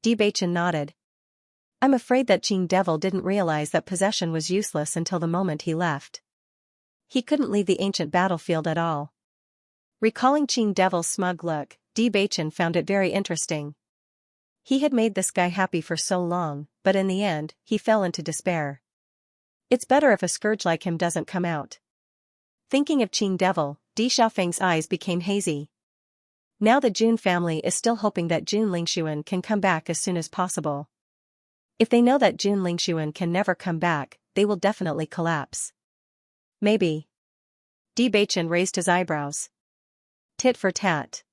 Di Beichen nodded. I'm afraid that Qing devil didn't realize that possession was useless until the moment he left. He couldn't leave the ancient battlefield at all. Recalling Qing devil's smug look, Di Beichen found it very interesting. He had made this guy happy for so long, but in the end, he fell into despair. It's better if a scourge like him doesn't come out. Thinking of Qing devil, Di Xiaofeng's eyes became hazy. Now the Jun family is still hoping that Jun Lingxuan can come back as soon as possible. If they know that Jun Lingxuan can never come back, they will definitely collapse. Maybe. Di Beichen raised his eyebrows. Tit for tat.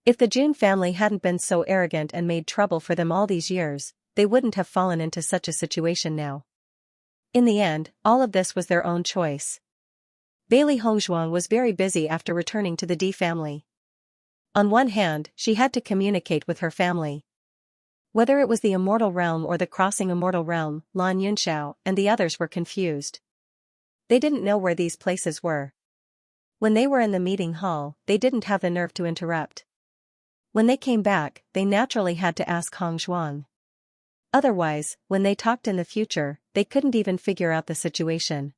If the Jun family hadn't been so arrogant and made trouble for them all these years, they wouldn't have fallen into such a situation now. In the end, all of this was their own choice. Bailey Hongzhuang was very busy after returning to the Di family. On one hand, she had to communicate with her family. Whether it was the immortal realm or the crossing immortal realm, Lan Yunxiao and the others were confused. They didn't know where these places were. When they were in the meeting hall, they didn't have the nerve to interrupt. When they came back, they naturally had to ask Hong Zhuang. Otherwise, when they talked in the future, they couldn't even figure out the situation.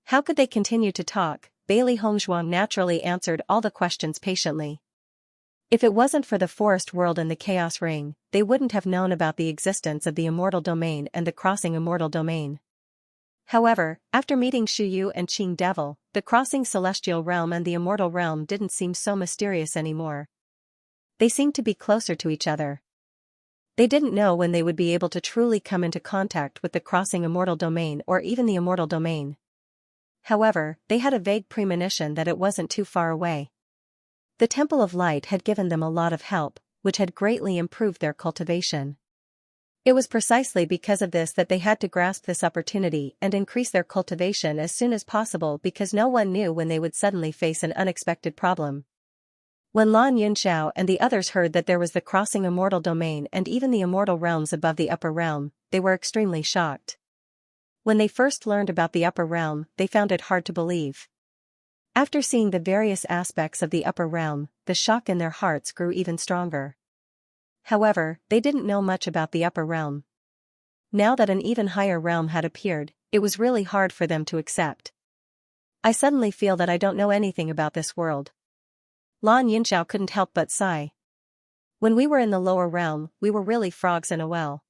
How could they continue to talk? Bailey Hongzhuang naturally answered all the questions patiently. If it wasn't for the forest world and the chaos ring, they wouldn't have known about the existence of the immortal domain and the crossing immortal domain. However, after meeting Shu Yu and Qing Devil, the crossing celestial realm and the immortal realm didn't seem so mysterious anymore. They seemed to be closer to each other. They didn't know when they would be able to truly come into contact with the crossing immortal domain or even the immortal domain. However, they had a vague premonition that it wasn't too far away. The Temple of Light had given them a lot of help, which had greatly improved their cultivation. It was precisely because of this that they had to grasp this opportunity and increase their cultivation as soon as possible, because no one knew when they would suddenly face an unexpected problem. When Lan Yunxiao and the others heard that there was the crossing immortal domain and even the immortal realms above the upper realm, they were extremely shocked. When they first learned about the upper realm, they found it hard to believe. After seeing the various aspects of the upper realm, the shock in their hearts grew even stronger. However, they didn't know much about the upper realm. Now that an even higher realm had appeared, it was really hard for them to accept. I suddenly feel that I don't know anything about this world. Lan Yunxiao couldn't help but sigh. When we were in the lower realm, we were really frogs in a well.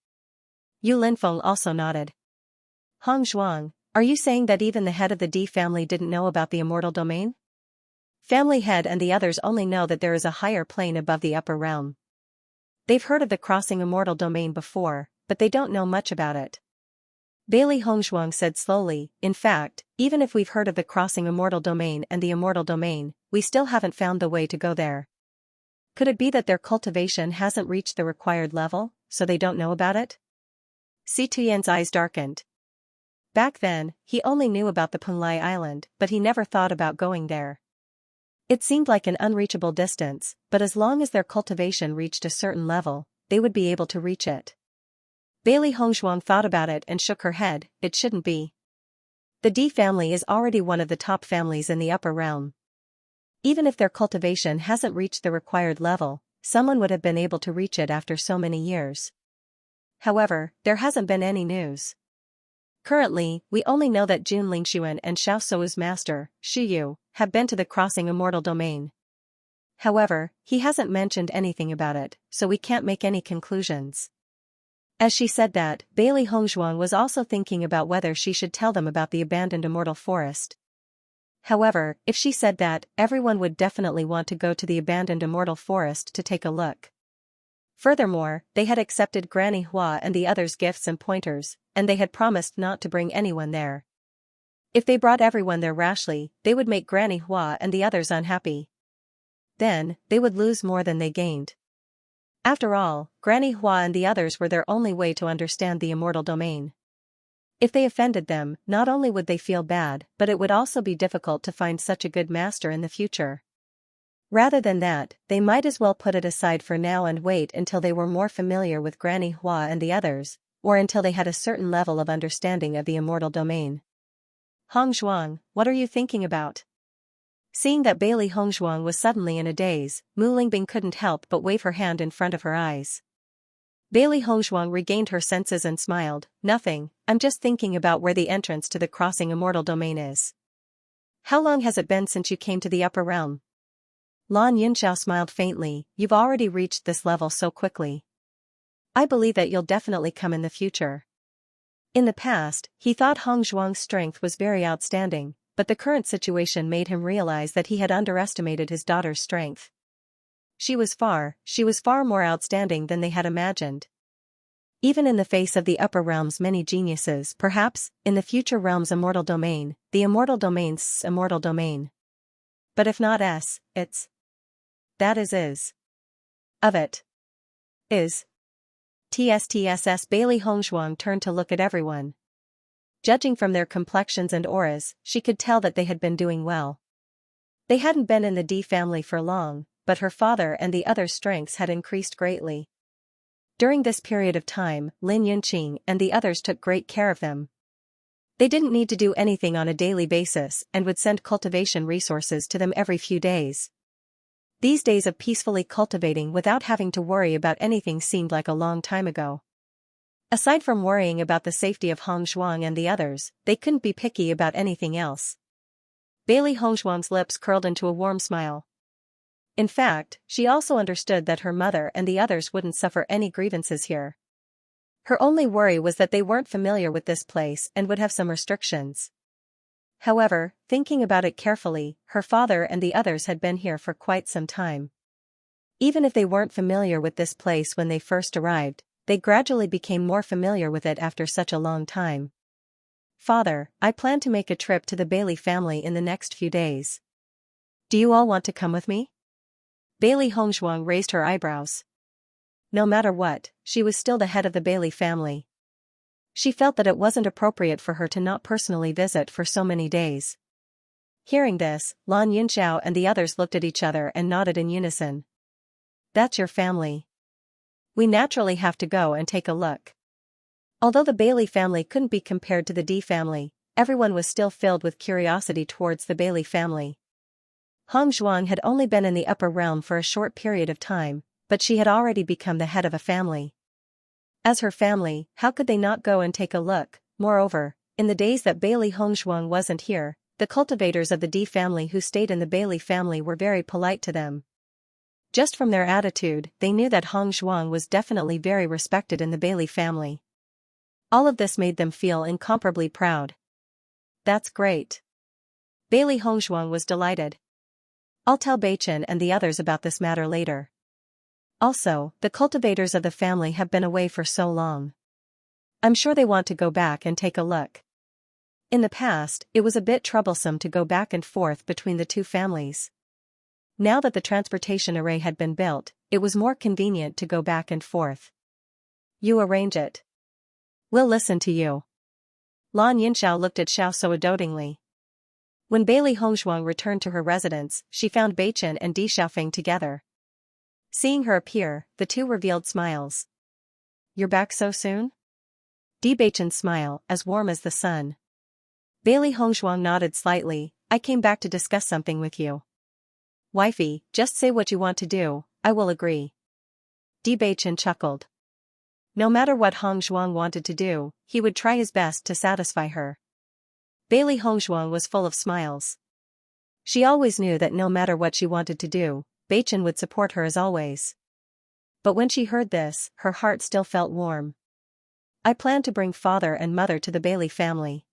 Yu Linfeng also nodded. Hong Zhuang, are you saying that even the head of the D family didn't know about the immortal domain? Family head and the others only know that there is a higher plane above the upper realm. They've heard of the crossing immortal domain before, but they don't know much about it. Bailey Hongzhuang said slowly, in fact, even if we've heard of the crossing immortal domain and the immortal domain, we still haven't found the way to go there. Could it be that their cultivation hasn't reached the required level, so they don't know about it? Si Tuyen's eyes darkened. Back then, he only knew about the Punlai Island, but he never thought about going there. It seemed like an unreachable distance, but as long as their cultivation reached a certain level, they would be able to reach it. Bailey Hongzhuang thought about it and shook her head. It shouldn't be. The D family is already one of the top families in the upper realm. Even if their cultivation hasn't reached the required level, someone would have been able to reach it after so many years. However, there hasn't been any news. Currently, we only know that Jun Lingxuan and Xiao Sou's master, Shi Yu, have been to the crossing immortal domain. However, he hasn't mentioned anything about it, so we can't make any conclusions. As she said that, Bailey Hongzhuang was also thinking about whether she should tell them about the abandoned immortal forest. However, if she said that, everyone would definitely want to go to the abandoned immortal forest to take a look. Furthermore, they had accepted Granny Hua and the others' gifts and pointers, and they had promised not to bring anyone there. If they brought everyone there rashly, they would make Granny Hua and the others unhappy. Then, they would lose more than they gained. After all, Granny Hua and the others were their only way to understand the immortal domain. If they offended them, not only would they feel bad, but it would also be difficult to find such a good master in the future. Rather than that, they might as well put it aside for now and wait until they were more familiar with Granny Hua and the others, or until they had a certain level of understanding of the immortal domain. Hong Zhuang, what are you thinking about? Seeing that Bailey Hongzhuang was suddenly in a daze, Mu Lingbing couldn't help but wave her hand in front of her eyes. Bailey Hongzhuang regained her senses and smiled. Nothing, I'm just thinking about where the entrance to the crossing immortal domain is. How long has it been since you came to the upper realm? Lan Yunxiao smiled faintly. You've already reached this level so quickly. I believe that you'll definitely come in the future. In the past, he thought Hongzhuang's strength was very outstanding, but the current situation made him realize that he had underestimated his daughter's strength. She was far more outstanding than they had imagined. Even in the face of the upper realm's many geniuses, perhaps, in the future realm's immortal domain, the immortal domain's immortal domain. But if not it's. That is. Of it. Is. TSTSS. Bailey Hongzhuang turned to look at everyone. Judging from their complexions and auras, she could tell that they had been doing well. They hadn't been in the D family for long, but her father and the other strengths had increased greatly. During this period of time, Lin Yunqing and the others took great care of them. They didn't need to do anything on a daily basis and would send cultivation resources to them every few days. These days of peacefully cultivating without having to worry about anything seemed like a long time ago. Aside from worrying about the safety of Hong Zhuang and the others, they couldn't be picky about anything else. Bailey Hongzhuang's lips curled into a warm smile. In fact, she also understood that her mother and the others wouldn't suffer any grievances here. Her only worry was that they weren't familiar with this place and would have some restrictions. However, thinking about it carefully, her father and the others had been here for quite some time. Even if they weren't familiar with this place when they first arrived, they gradually became more familiar with it after such a long time. Father, I plan to make a trip to the Bailey family in the next few days. Do you all want to come with me? Bailey Hongzhuang raised her eyebrows. No matter what, she was still the head of the Bailey family. She felt that it wasn't appropriate for her to not personally visit for so many days. Hearing this, Lan Yunxiao and the others looked at each other and nodded in unison. That's your family. We naturally have to go and take a look. Although the Bailey family couldn't be compared to the D family, everyone was still filled with curiosity towards the Bailey family. Hong Zhuang had only been in the upper realm for a short period of time, but she had already become the head of a family. As her family, how could they not go and take a look? Moreover, in the days that Bailey Hongzhuang wasn't here, the cultivators of the D family who stayed in the Bailey family were very polite to them. Just from their attitude, they knew that Hongzhuang was definitely very respected in the Bailey family. All of this made them feel incomparably proud. That's great. Bailey Hongzhuang was delighted. I'll tell Beichen and the others about this matter later. Also, the cultivators of the family have been away for so long. I'm sure they want to go back and take a look. In the past, it was a bit troublesome to go back and forth between the two families. Now that the transportation array had been built, it was more convenient to go back and forth. You arrange it. We'll listen to you. Lan Yunxiao looked at Xiaosuo dotingly. When Bailey Hongzhuang returned to her residence, she found Beichen and Di Xiaofeng together. Seeing her appear, the two revealed smiles. You're back so soon? Di Beichen's smile, as warm as the sun. Bailey Hongzhuang nodded slightly. I came back to discuss something with you. Wifey, just say what you want to do, I will agree. Di Beichen chuckled. No matter what Hongzhuang wanted to do, he would try his best to satisfy her. Bailey Hongzhuang was full of smiles. She always knew that no matter what she wanted to do, Beichen would support her as always. But when she heard this, her heart still felt warm. I plan to bring father and mother to the Bailey family.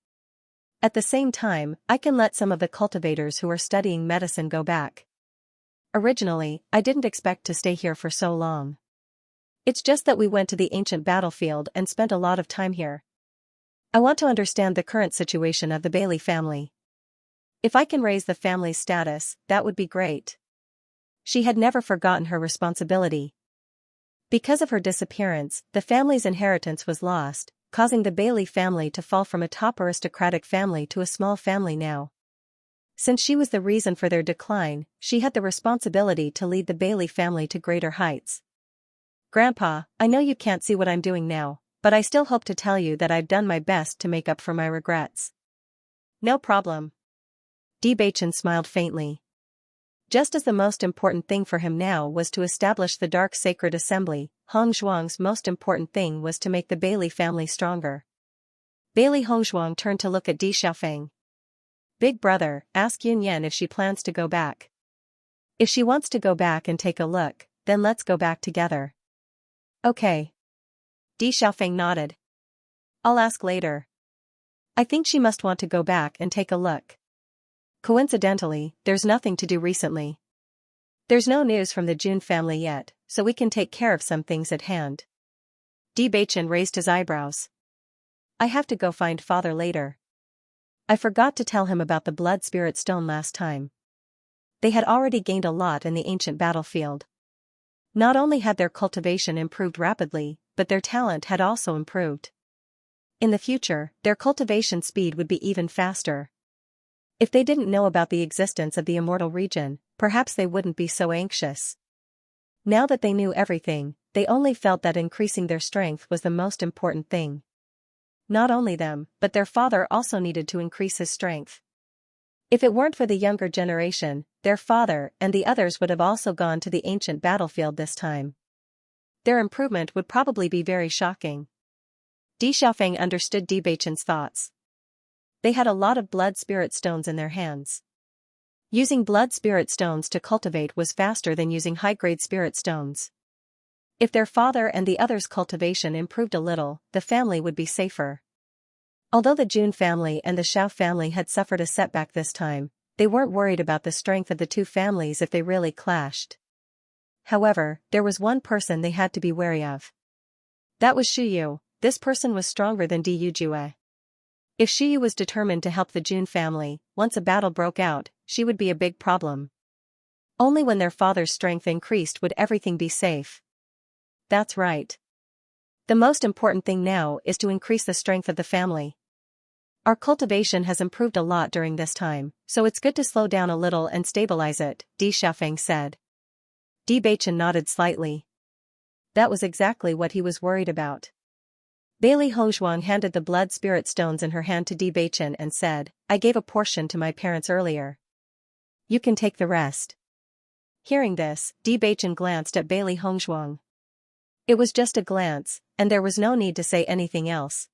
At the same time, I can let some of the cultivators who are studying medicine go back. Originally, I didn't expect to stay here for so long. It's just that we went to the ancient battlefield and spent a lot of time here. I want to understand the current situation of the Bailey family. If I can raise the family's status, that would be great. She had never forgotten her responsibility. Because of her disappearance, the family's inheritance was lost, causing the Bailey family to fall from a top aristocratic family to a small family now. Since she was the reason for their decline, she had the responsibility to lead the Bailey family to greater heights. Grandpa, I know you can't see what I'm doing now, but I still hope to tell you that I've done my best to make up for my regrets. No problem. Di Beichen smiled faintly. Just as the most important thing for him now was to establish the Dark Sacred Assembly, Hongzhuang's most important thing was to make the Bailey family stronger. Bailey Hongzhuang turned to look at Di Xiaofeng. Big brother, ask Yun Yan if she plans to go back. If she wants to go back and take a look, then let's go back together. Okay. Di Xiaofeng nodded. I'll ask later. I think she must want to go back and take a look. Coincidentally, there's nothing to do recently. There's no news from the Jun family yet, so we can take care of some things at hand. Di Beichen raised his eyebrows. I have to go find father later. I forgot to tell him about the blood spirit stone last time. They had already gained a lot in the ancient battlefield. Not only had their cultivation improved rapidly, but their talent had also improved. In the future, their cultivation speed would be even faster. If they didn't know about the existence of the immortal region, perhaps they wouldn't be so anxious. Now that they knew everything, they only felt that increasing their strength was the most important thing. Not only them, but their father also needed to increase his strength. If it weren't for the younger generation, their father and the others would have also gone to the ancient battlefield this time. Their improvement would probably be very shocking. Di Xiaofeng understood Di Beichen's thoughts. They had a lot of blood spirit stones in their hands. Using blood spirit stones to cultivate was faster than using high-grade spirit stones. If their father and the others' cultivation improved a little, the family would be safer. Although the Jun family and the Xiao family had suffered a setback this time, they weren't worried about the strength of the two families if they really clashed. However, there was one person they had to be wary of. That was Shuyu. This person was stronger than Di Yujue. If Shuyu was determined to help the Jun family, once a battle broke out, she would be a big problem. Only when their father's strength increased would everything be safe. That's right. The most important thing now is to increase the strength of the family. Our cultivation has improved a lot during this time, so it's good to slow down a little and stabilize it, Di Xiaofeng said. Di Baichen nodded slightly. That was exactly what he was worried about. Bailey Hongzhuang handed the blood spirit stones in her hand to Di Baichen and said, I gave a portion to my parents earlier. You can take the rest. Hearing this, Di Baichen glanced at Bailey Hongzhuang. It was just a glance, and there was no need to say anything else.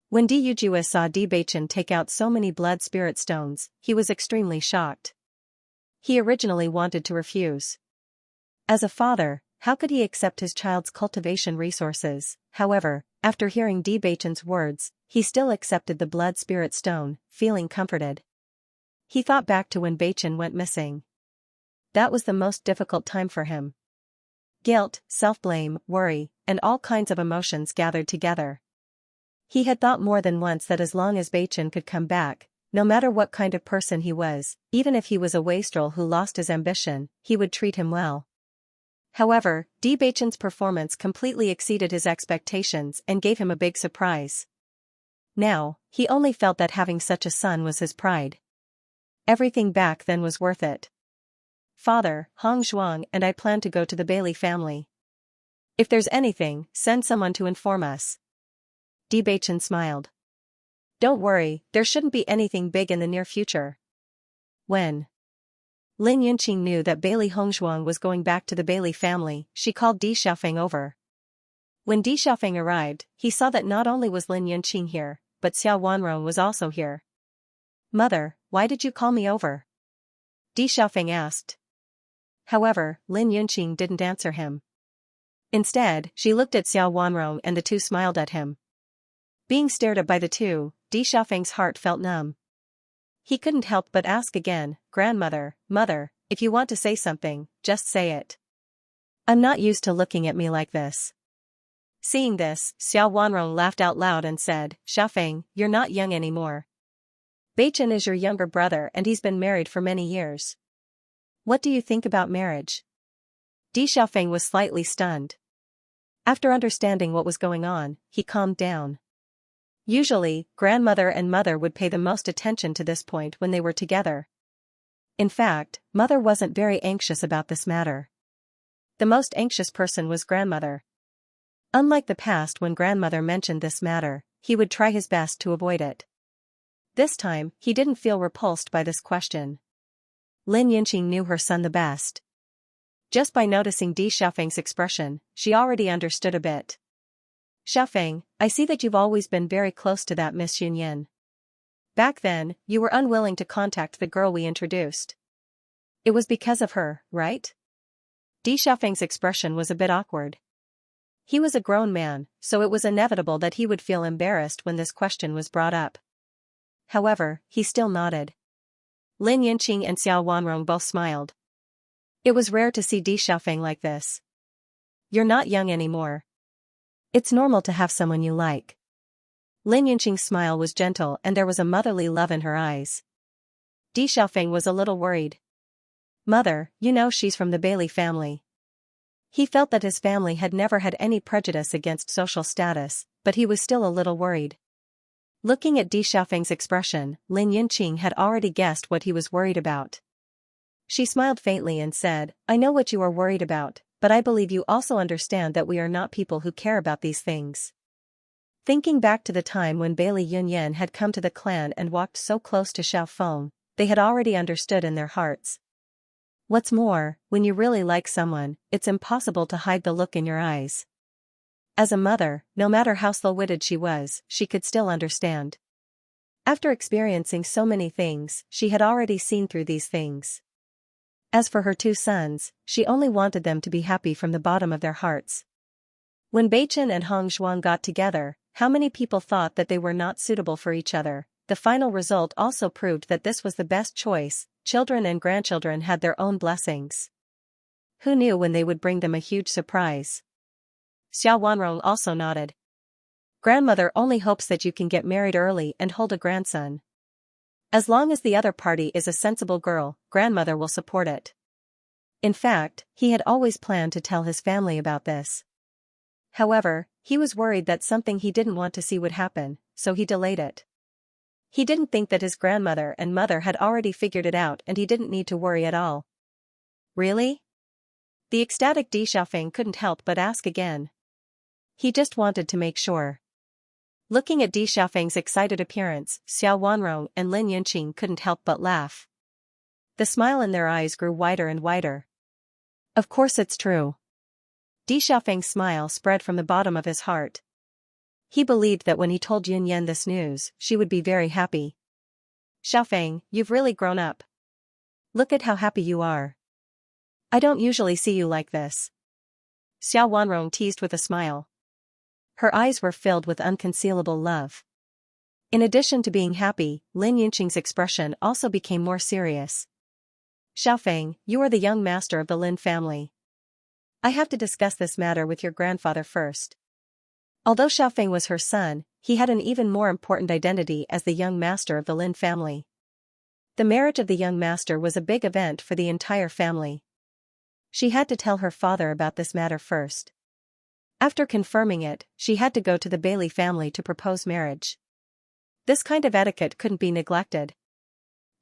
When Di Yujue saw Di Baichen take out so many blood spirit stones, he was extremely shocked. He originally wanted to refuse. As a father, how could he accept his child's cultivation resources? However, after hearing Di Baichen's words, he still accepted the blood spirit stone, feeling comforted. He thought back to when Baichen went missing. That was the most difficult time for him. Guilt, self-blame, worry, and all kinds of emotions gathered together. He had thought more than once that as long as Baichen could come back, no matter what kind of person he was, even if he was a wastrel who lost his ambition, he would treat him well. However, Di Baichen's performance completely exceeded his expectations and gave him a big surprise. Now, he only felt that having such a son was his pride. Everything back then was worth it. Father, Hong Zhuang and I plan to go to the Bailey family. If there's anything, send someone to inform us. Di Baichen smiled. Don't worry, there shouldn't be anything big in the near future. When Lin Yunqing knew that Bailey Hongzhuang was going back to the Bailey family, she called Di Xiaofeng over. When Di Xiaofeng arrived, he saw that not only was Lin Yunqing here, but Xiao Wanrong was also here. Mother, why did you call me over? Di Xiaofeng asked. However, Lin Yunqing didn't answer him. Instead, she looked at Xiao Wanrong and the two smiled at him. Being stared at by the two, Di Xiaofeng's heart felt numb. He couldn't help but ask again, Grandmother, Mother, if you want to say something, just say it. I'm not used to looking at me like this. Seeing this, Xiao Wanrong laughed out loud and said, Xiaofeng, you're not young anymore. Baichen is your younger brother and he's been married for many years. What do you think about marriage? Di Xiaofeng was slightly stunned. After understanding what was going on, he calmed down. Usually, grandmother and mother would pay the most attention to this point when they were together. In fact, mother wasn't very anxious about this matter. The most anxious person was grandmother. Unlike the past when grandmother mentioned this matter, he would try his best to avoid it. This time, he didn't feel repulsed by this question. Lin Yunqing knew her son the best. Just by noticing Di Xiaofeng's expression, she already understood a bit. Xiaofeng, I see that you've always been very close to that Miss Yunyan. Back then, you were unwilling to contact the girl we introduced. It was because of her, right? Di Xiaofeng's expression was a bit awkward. He was a grown man, so it was inevitable that he would feel embarrassed when this question was brought up. However, he still nodded. Lin Yunqing and Xiao Wanrong both smiled. It was rare to see Di Xiaofeng like this. You're not young anymore. It's normal to have someone you like. Lin Yunqing's smile was gentle and there was a motherly love in her eyes. Di Xiaofeng was a little worried. Mother, you know she's from the Bailey family. He felt that his family had never had any prejudice against social status, but he was still a little worried. Looking at Di Xiaofeng's expression, Lin Yunqing had already guessed what he was worried about. She smiled faintly and said, I know what you are worried about, but I believe you also understand that we are not people who care about these things. Thinking back to the time when Bailey Yunyan had come to the clan and walked so close to Xiaofeng, they had already understood in their hearts. What's more, when you really like someone, it's impossible to hide the look in your eyes. As a mother, no matter how slow-witted she was, she could still understand. After experiencing so many things, she had already seen through these things. As for her two sons, she only wanted them to be happy from the bottom of their hearts. When Baichen and Hong Zhuang got together, how many people thought that they were not suitable for each other? The final result also proved that this was the best choice. Children and grandchildren had their own blessings. Who knew when they would bring them a huge surprise? Xiao Wanrong also nodded. Grandmother only hopes that you can get married early and hold a grandson. As long as the other party is a sensible girl, grandmother will support it. In fact, he had always planned to tell his family about this. However, he was worried that something he didn't want to see would happen, so he delayed it. He didn't think that his grandmother and mother had already figured it out and he didn't need to worry at all. Really? The ecstatic Di Xiaofeng couldn't help but ask again. He just wanted to make sure. Looking at Di Xiaofeng's excited appearance, Xiao Wanrong and Lin Yunqing couldn't help but laugh. The smile in their eyes grew wider and wider. Of course it's true. Di Xiaofeng's smile spread from the bottom of his heart. He believed that when he told Yunyan this news, she would be very happy. Xiaofeng, you've really grown up. Look at how happy you are. I don't usually see you like this. Xiao Wanrong teased with a smile. Her eyes were filled with unconcealable love. In addition to being happy, Lin Yunqing's expression also became more serious. Xiaofeng, you are the young master of the Lin family. I have to discuss this matter with your grandfather first. Although Xiaofeng was her son, he had an even more important identity as the young master of the Lin family. The marriage of the young master was a big event for the entire family. She had to tell her father about this matter first. After confirming it, she had to go to the Bailey family to propose marriage. This kind of etiquette couldn't be neglected.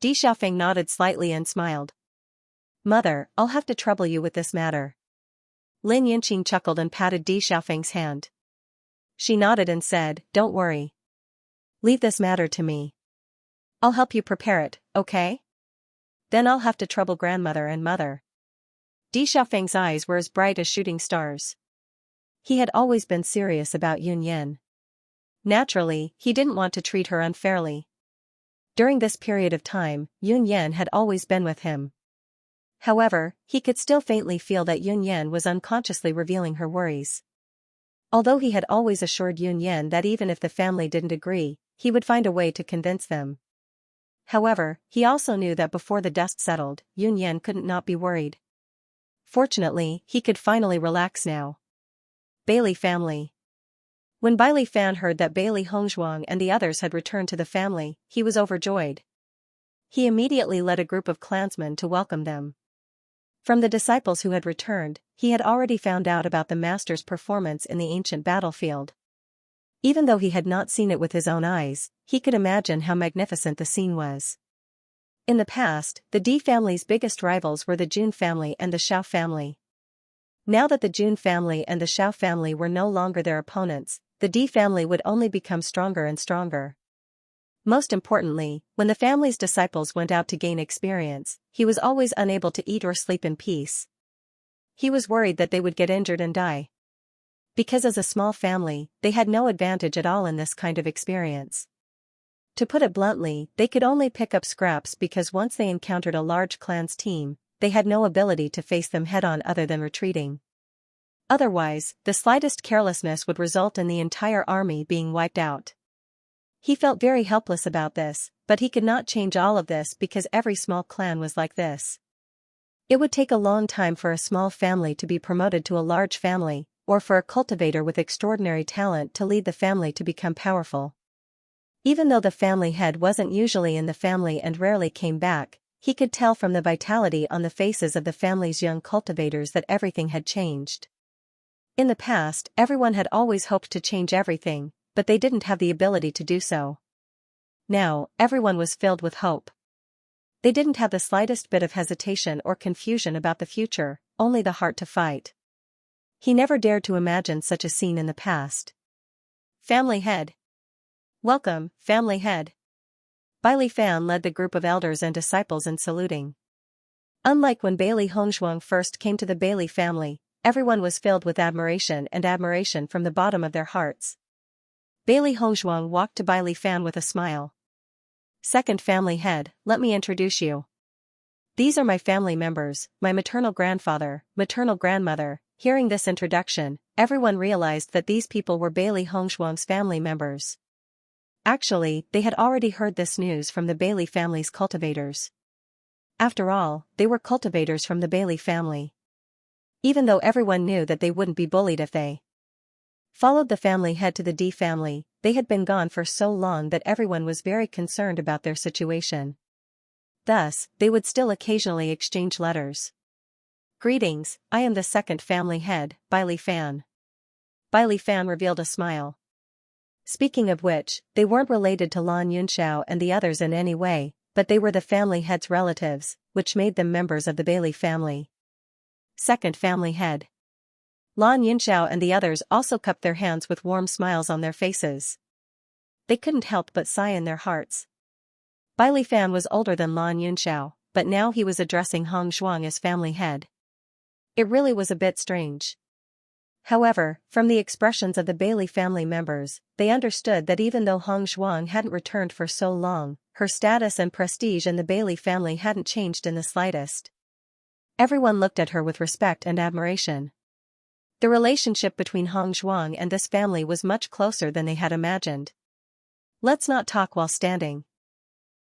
Di Xiaofeng nodded slightly and smiled. Mother, I'll have to trouble you with this matter. Lin Yunqing chuckled and patted Di Xiaofeng's hand. She nodded and said, Don't worry. Leave this matter to me. I'll help you prepare it, okay? Then I'll have to trouble grandmother and mother. Di Xiaofeng's eyes were as bright as shooting stars. He had always been serious about Yunyan. Naturally, he didn't want to treat her unfairly. During this period of time, Yunyan had always been with him. However, he could still faintly feel that Yunyan was unconsciously revealing her worries. Although he had always assured Yunyan that even if the family didn't agree, he would find a way to convince them. However, he also knew that before the dust settled, Yunyan couldn't not be worried. Fortunately, he could finally relax now. Bailey family. When Bailey Fan heard that Bailey Hongzhuang and the others had returned to the family, he was overjoyed. He immediately led a group of clansmen to welcome them. From the disciples who had returned, he had already found out about the master's performance in the ancient battlefield. Even though he had not seen it with his own eyes, he could imagine how magnificent the scene was. In the past, the Di family's biggest rivals were the Jun family and the Xiao family. Now that the Jun family and the Xiao family were no longer their opponents, the Di family would only become stronger and stronger. Most importantly, when the family's disciples went out to gain experience, he was always unable to eat or sleep in peace. He was worried that they would get injured and die. Because as a small family, they had no advantage at all in this kind of experience. To put it bluntly, they could only pick up scraps because once they encountered a large clan's team, they had no ability to face them head-on other than retreating. Otherwise, the slightest carelessness would result in the entire army being wiped out. He felt very helpless about this, but he could not change all of this because every small clan was like this. It would take a long time for a small family to be promoted to a large family, or for a cultivator with extraordinary talent to lead the family to become powerful. Even though the family head wasn't usually in the family and rarely came back, he could tell from the vitality on the faces of the family's young cultivators that everything had changed. In the past, everyone had always hoped to change everything, but they didn't have the ability to do so. Now, everyone was filled with hope. They didn't have the slightest bit of hesitation or confusion about the future, only the heart to fight. He never dared to imagine such a scene in the past. Family head. Welcome, family head. Bailey Fan led the group of elders and disciples in saluting. Unlike when Bailey Hongzhuang first came to the Bailey family, everyone was filled with admiration from the bottom of their hearts. Bailey Hongzhuang walked to Bailey Fan with a smile. Second family head, let me introduce you. These are my family members, my maternal grandfather, maternal grandmother. Hearing this introduction, everyone realized that these people were Bailey Hongzhuang's family members. Actually, they had already heard this news from the Bailey family's cultivators. After all, they were cultivators from the Bailey family. Even though everyone knew that they wouldn't be bullied if they followed the family head to the D family. They had been gone for so long that everyone was very concerned about their situation. Thus, they would still occasionally exchange letters. Greetings, I am the second family head, Bailey Fan. Bailey Fan revealed a smile. Speaking of which, they weren't related to Lan Yunxiao and the others in any way, but they were the family head's relatives, which made them members of the Bailey family. Second family head. Lan Yunxiao and the others also cupped their hands with warm smiles on their faces. They couldn't help but sigh in their hearts. Bailey Fan was older than Lan Yunxiao, but now he was addressing Hong Zhuang as family head. It really was a bit strange. However, from the expressions of the Bailey family members, they understood that even though Hong Zhuang hadn't returned for so long, her status and prestige in the Bailey family hadn't changed in the slightest. Everyone looked at her with respect and admiration. The relationship between Hong Zhuang and this family was much closer than they had imagined. Let's not talk while standing.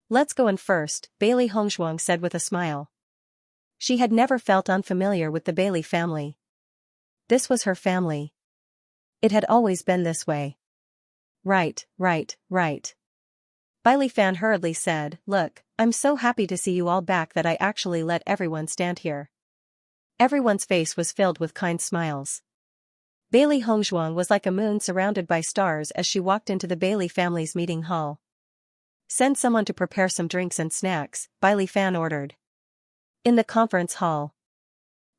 Let's go in first, Bailey Hong Zhuang said with a smile. She had never felt unfamiliar with the Bailey family. This was her family. It had always been this way. Right. Bailey Fan hurriedly said, Look, I'm so happy to see you all back that I actually let everyone stand here. Everyone's face was filled with kind smiles. Bailey Hong Zhuang was like a moon surrounded by stars as she walked into the Bailey family's meeting hall. Send someone to prepare some drinks and snacks, Bailey Fan ordered. In the conference hall,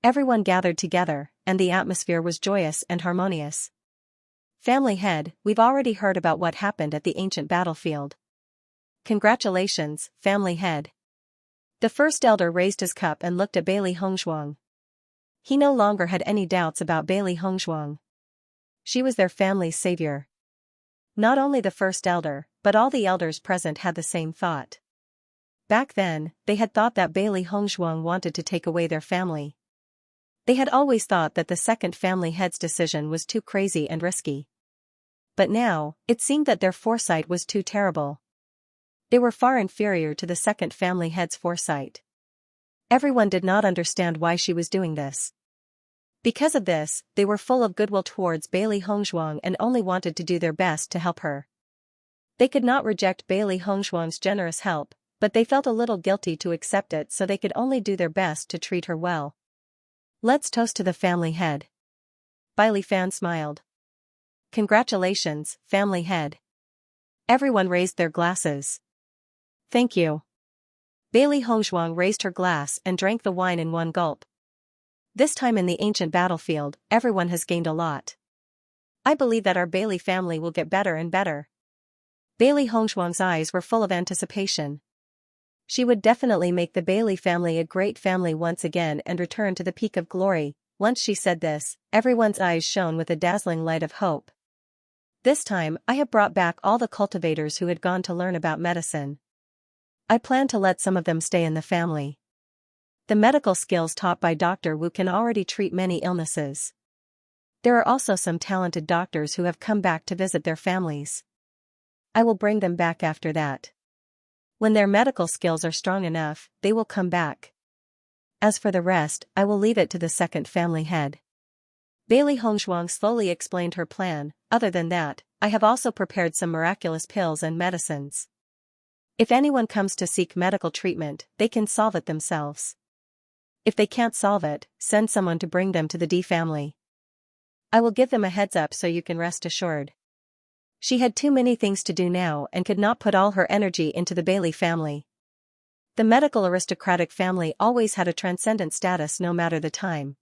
everyone gathered together, and the atmosphere was joyous and harmonious. Family head, we've already heard about what happened at the ancient battlefield. Congratulations, family head. The first elder raised his cup and looked at Bailey Hong Zhuang. He no longer had any doubts about Bailey Hong Zhuang. She was their family's savior. Not only the first elder, but all the elders present had the same thought. Back then, they had thought that Bailey Hong Zhuang wanted to take away their family. They had always thought that the second family head's decision was too crazy and risky. But now, it seemed that their foresight was too terrible. They were far inferior to the second family head's foresight. Everyone did not understand why she was doing this. Because of this, they were full of goodwill towards Bailey Hong Zhuang and only wanted to do their best to help her. They could not reject Bailey Hong Zhuang's generous help, but they felt a little guilty to accept it, so they could only do their best to treat her well. Let's toast to the family head. Bailey Fan smiled. Congratulations, family head. Everyone raised their glasses. Thank you. Bailey Hong Zhuang raised her glass and drank the wine in one gulp. This time in the ancient battlefield, everyone has gained a lot. I believe that our Bailey family will get better and better. Bailey Hong Zhuang's eyes were full of anticipation. She would definitely make the Bailey family a great family once again and return to the peak of glory. Once she said this, everyone's eyes shone with a dazzling light of hope. This time, I have brought back all the cultivators who had gone to learn about medicine. I plan to let some of them stay in the family. The medical skills taught by Dr. Wu can already treat many illnesses. There are also some talented doctors who have come back to visit their families. I will bring them back after that. When their medical skills are strong enough, they will come back. As for the rest, I will leave it to the second family head. Bailey Hong Zhuang slowly explained her plan. Other than that, I have also prepared some miraculous pills and medicines. If anyone comes to seek medical treatment, they can solve it themselves. If they can't solve it, send someone to bring them to the D family. I will give them a heads up so you can rest assured. She had too many things to do now and could not put all her energy into the Bailey family. The medical aristocratic family always had a transcendent status no matter the time.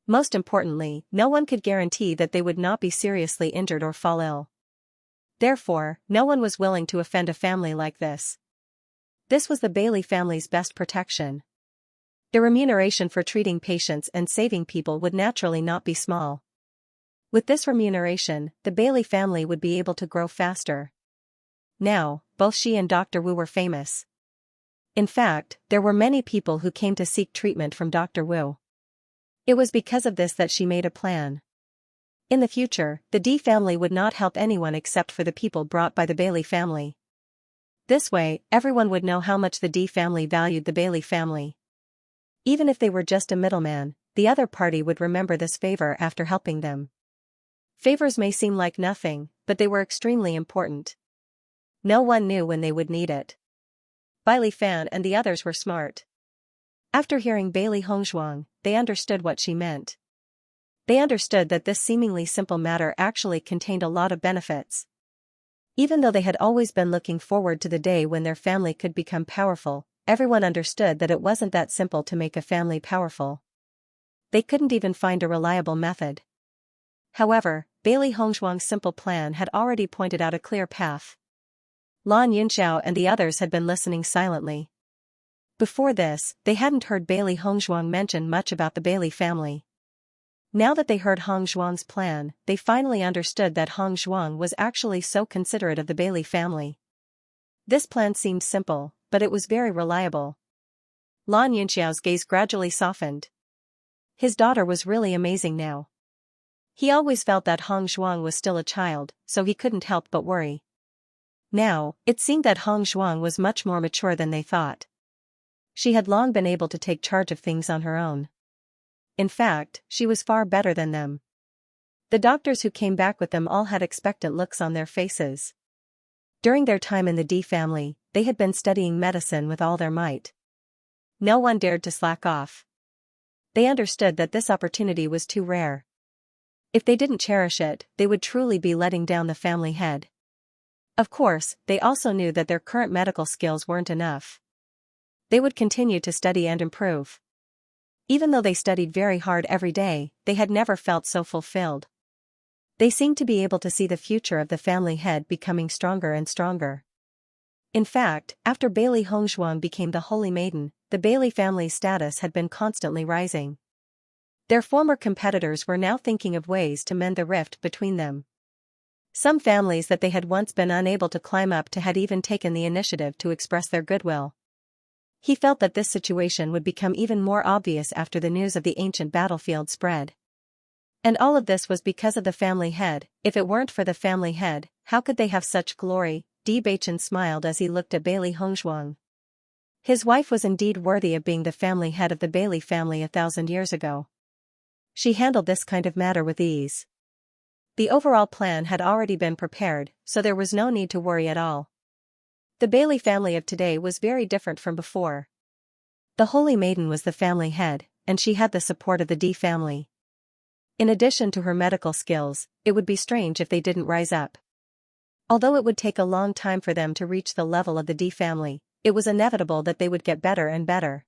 Most importantly, no one could guarantee that they would not be seriously injured or fall ill. Therefore, no one was willing to offend a family like this. This was the Bailey family's best protection. The remuneration for treating patients and saving people would naturally not be small. With this remuneration, the Bailey family would be able to grow faster. Now, both she and Dr. Wu were famous. In fact, there were many people who came to seek treatment from Dr. Wu. It was because of this that she made a plan. In the future, the D family would not help anyone except for the people brought by the Bailey family. This way, everyone would know how much the D family valued the Bailey family. Even if they were just a middleman, the other party would remember this favor after helping them. Favors may seem like nothing, but they were extremely important. No one knew when they would need it. Bai Li Fan and the others were smart. After hearing Bai Li Hongzhuang, they understood what she meant. They understood that this seemingly simple matter actually contained a lot of benefits. Even though they had always been looking forward to the day when their family could become powerful, everyone understood that it wasn't that simple to make a family powerful. They couldn't even find a reliable method. However, Bai Li Hongzhuang's simple plan had already pointed out a clear path. Lan Yunxiao and the others had been listening silently. Before this, they hadn't heard Bai Li Hongzhuang mention much about the Bai Li family. Now that they heard Hongzhuang's plan, they finally understood that Hongzhuang was actually so considerate of the Bai Li family. This plan seemed simple, but it was very reliable. Lan Yunxiao's gaze gradually softened. His daughter was really amazing now. He always felt that Hongzhuang was still a child, so he couldn't help but worry. Now, it seemed that Hongzhuang was much more mature than they thought. She had long been able to take charge of things on her own. In fact, she was far better than them. The doctors who came back with them all had expectant looks on their faces. During their time in the D family, they had been studying medicine with all their might. No one dared to slack off. They understood that this opportunity was too rare. If they didn't cherish it, they would truly be letting down the family head. Of course, they also knew that their current medical skills weren't enough. They would continue to study and improve. Even though they studied very hard every day, they had never felt so fulfilled. They seemed to be able to see the future of the family head becoming stronger and stronger. In fact, after Bai Li Hongzhuang became the Holy Maiden, the Bai Li family's status had been constantly rising. Their former competitors were now thinking of ways to mend the rift between them. Some families that they had once been unable to climb up to had even taken the initiative to express their goodwill. He felt that this situation would become even more obvious after the news of the ancient battlefield spread. And all of this was because of the family head. If it weren't for the family head, how could they have such glory? Bewitching smiled as he looked at Bai Li Hongzhuang. His wife was indeed worthy of being the family head of the Bai Li family 1,000 years ago. She handled this kind of matter with ease. The overall plan had already been prepared, so there was no need to worry at all. The Bai Li family of today was very different from before. The Holy Maiden was the family head, and she had the support of the D family. In addition to her medical skills, it would be strange if they didn't rise up. Although it would take a long time for them to reach the level of the D family, it was inevitable that they would get better and better.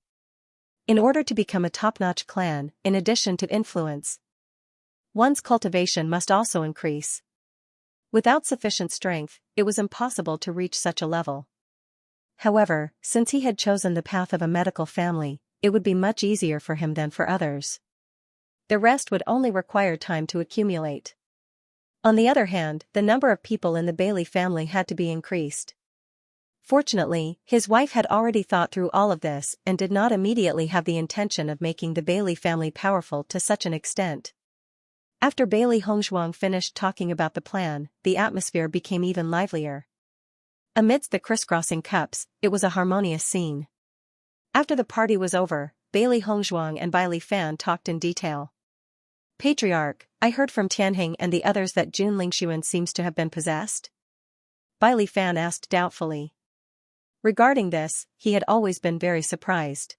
In order to become a top-notch clan, in addition to influence, one's cultivation must also increase. Without sufficient strength, it was impossible to reach such a level. However, since he had chosen the path of a medical family, it would be much easier for him than for others. The rest would only require time to accumulate. On the other hand, the number of people in the Bai Li family had to be increased. Fortunately, his wife had already thought through all of this and did not immediately have the intention of making the Bai Li family powerful to such an extent. After Bai Li Hongzhuang finished talking about the plan, the atmosphere became even livelier. Amidst the crisscrossing cups, it was a harmonious scene. After the party was over, Bai Li Hongzhuang and Bai Li Fan talked in detail. Patriarch, I heard from Tianheng and the others that Jun Lingxuan seems to have been possessed. Bai Li Fan asked doubtfully. Regarding this, he had always been very surprised.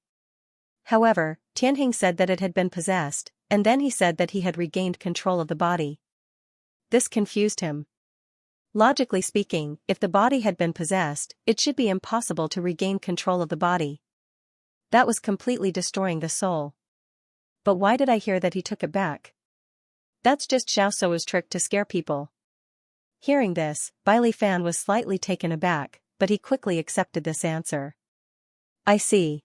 However, Tianheng said that it had been possessed, and then he said that he had regained control of the body. This confused him. Logically speaking, if the body had been possessed, it should be impossible to regain control of the body. That was completely destroying the soul. But why did I hear that he took it back? That's just Xiaosuo's trick to scare people. Hearing this, Bai Li Fan was slightly taken aback, but he quickly accepted this answer. I see.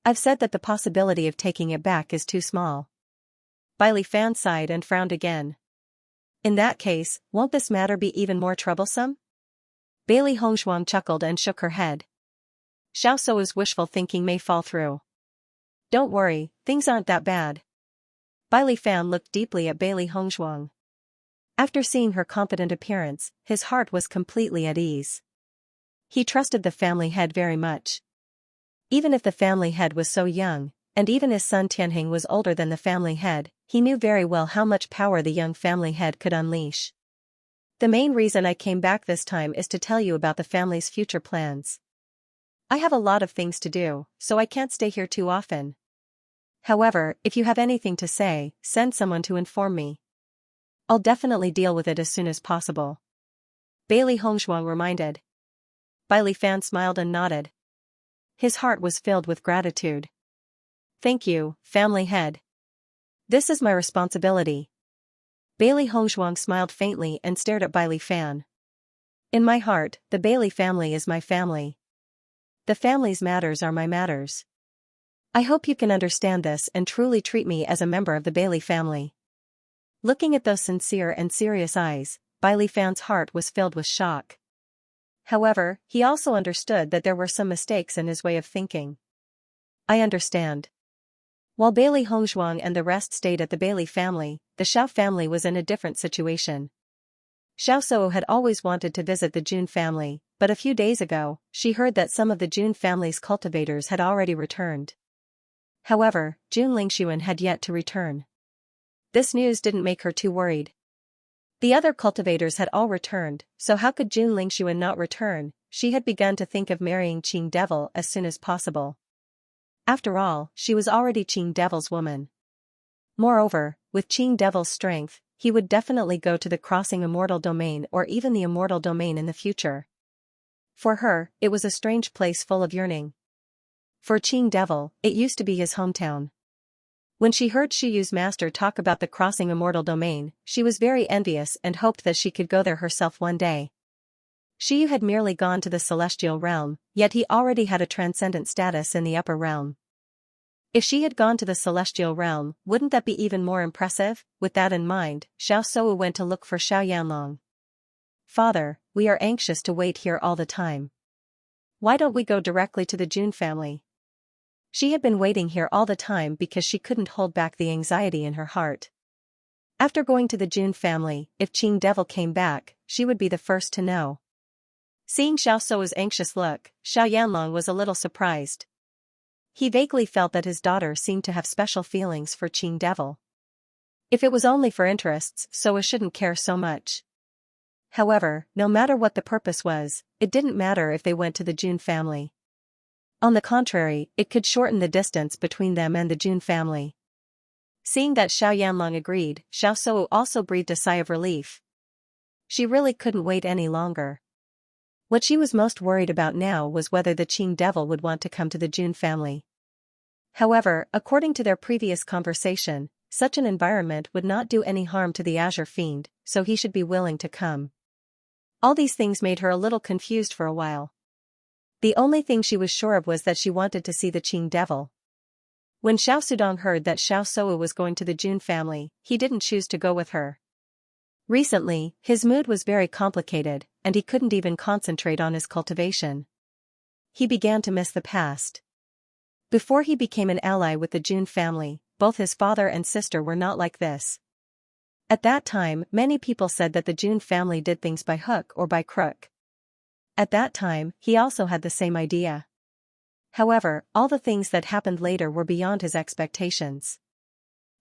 I've said that the possibility of taking it back is too small. Bai Li Fan sighed and frowned again. In that case, won't this matter be even more troublesome? Bai Li Hongzhuang chuckled and shook her head. Xiaosuo's wishful thinking may fall through. Don't worry, things aren't that bad. Bai Li Fan looked deeply at Bai Li Hongzhuang. After seeing her confident appearance, his heart was completely at ease. He trusted the family head very much. Even if the family head was so young, and even his son Tianheng was older than the family head, he knew very well how much power the young family head could unleash. The main reason I came back this time is to tell you about the family's future plans. I have a lot of things to do, so I can't stay here too often. However, if you have anything to say, send someone to inform me. I'll definitely deal with it as soon as possible. Bailey Hongshuang reminded. Bai Li Fan smiled and nodded. His heart was filled with gratitude. Thank you, family head. This is my responsibility. Bailey Hongshuang smiled faintly and stared at Bai Li Fan. In my heart, the Bailey family is my family. The family's matters are my matters. I hope you can understand this and truly treat me as a member of the Bailey family. Looking at those sincere and serious eyes, Bai Li Fan's heart was filled with shock. However, he also understood that there were some mistakes in his way of thinking. I understand. While Bailey Hongshuang and the rest stayed at the Bailey family, the Xiao family was in a different situation. Xiao Sou had always wanted to visit the Jun family, but a few days ago, she heard that some of the Jun family's cultivators had already returned. However, Jun Lingxuan had yet to return. This news didn't make her too worried. The other cultivators had all returned, so how could Jun Lingxuan not return? She had begun to think of marrying Qing Devil as soon as possible. After all, she was already Qing Devil's woman. Moreover, with Qing Devil's strength, he would definitely go to the Crossing Immortal Domain or even the Immortal Domain in the future. For her, it was a strange place full of yearning. For Qing Devil, it used to be his hometown. When she heard Shiyu's master talk about the Crossing Immortal Domain, she was very envious and hoped that she could go there herself one day. Shiyu had merely gone to the celestial realm, yet he already had a transcendent status in the upper realm. If she had gone to the celestial realm, wouldn't that be even more impressive? With that in mind, Xiao Sou went to look for Xiao Yanlong. Father, we are anxious to wait here all the time. Why don't we go directly to the Jun family? She had been waiting here all the time because she couldn't hold back the anxiety in her heart. After going to the Jun family, if Qing Devil came back, she would be the first to know. Seeing Xiao Sou's anxious look, Xiao Yanlong was a little surprised. He vaguely felt that his daughter seemed to have special feelings for Qing Devil. If it was only for interests, Soa shouldn't care so much. However, no matter what the purpose was, it didn't matter if they went to the Jun family. On the contrary, it could shorten the distance between them and the Jun family. Seeing that Xiao Yanlong agreed, Xiao Sou also breathed a sigh of relief. She really couldn't wait any longer. What she was most worried about now was whether the Qing Devil would want to come to the Jun family. However, according to their previous conversation, such an environment would not do any harm to the Azure Fiend, so he should be willing to come. All these things made her a little confused for a while. The only thing she was sure of was that she wanted to see the Qing Devil. When Xiao Sudong heard that Xiao Sou was going to the Jun family, he didn't choose to go with her. Recently, his mood was very complicated, and he couldn't even concentrate on his cultivation. He began to miss the past. Before he became an ally with the Jun family, both his father and sister were not like this. At that time, many people said that the Jun family did things by hook or by crook. At that time, he also had the same idea. However, all the things that happened later were beyond his expectations.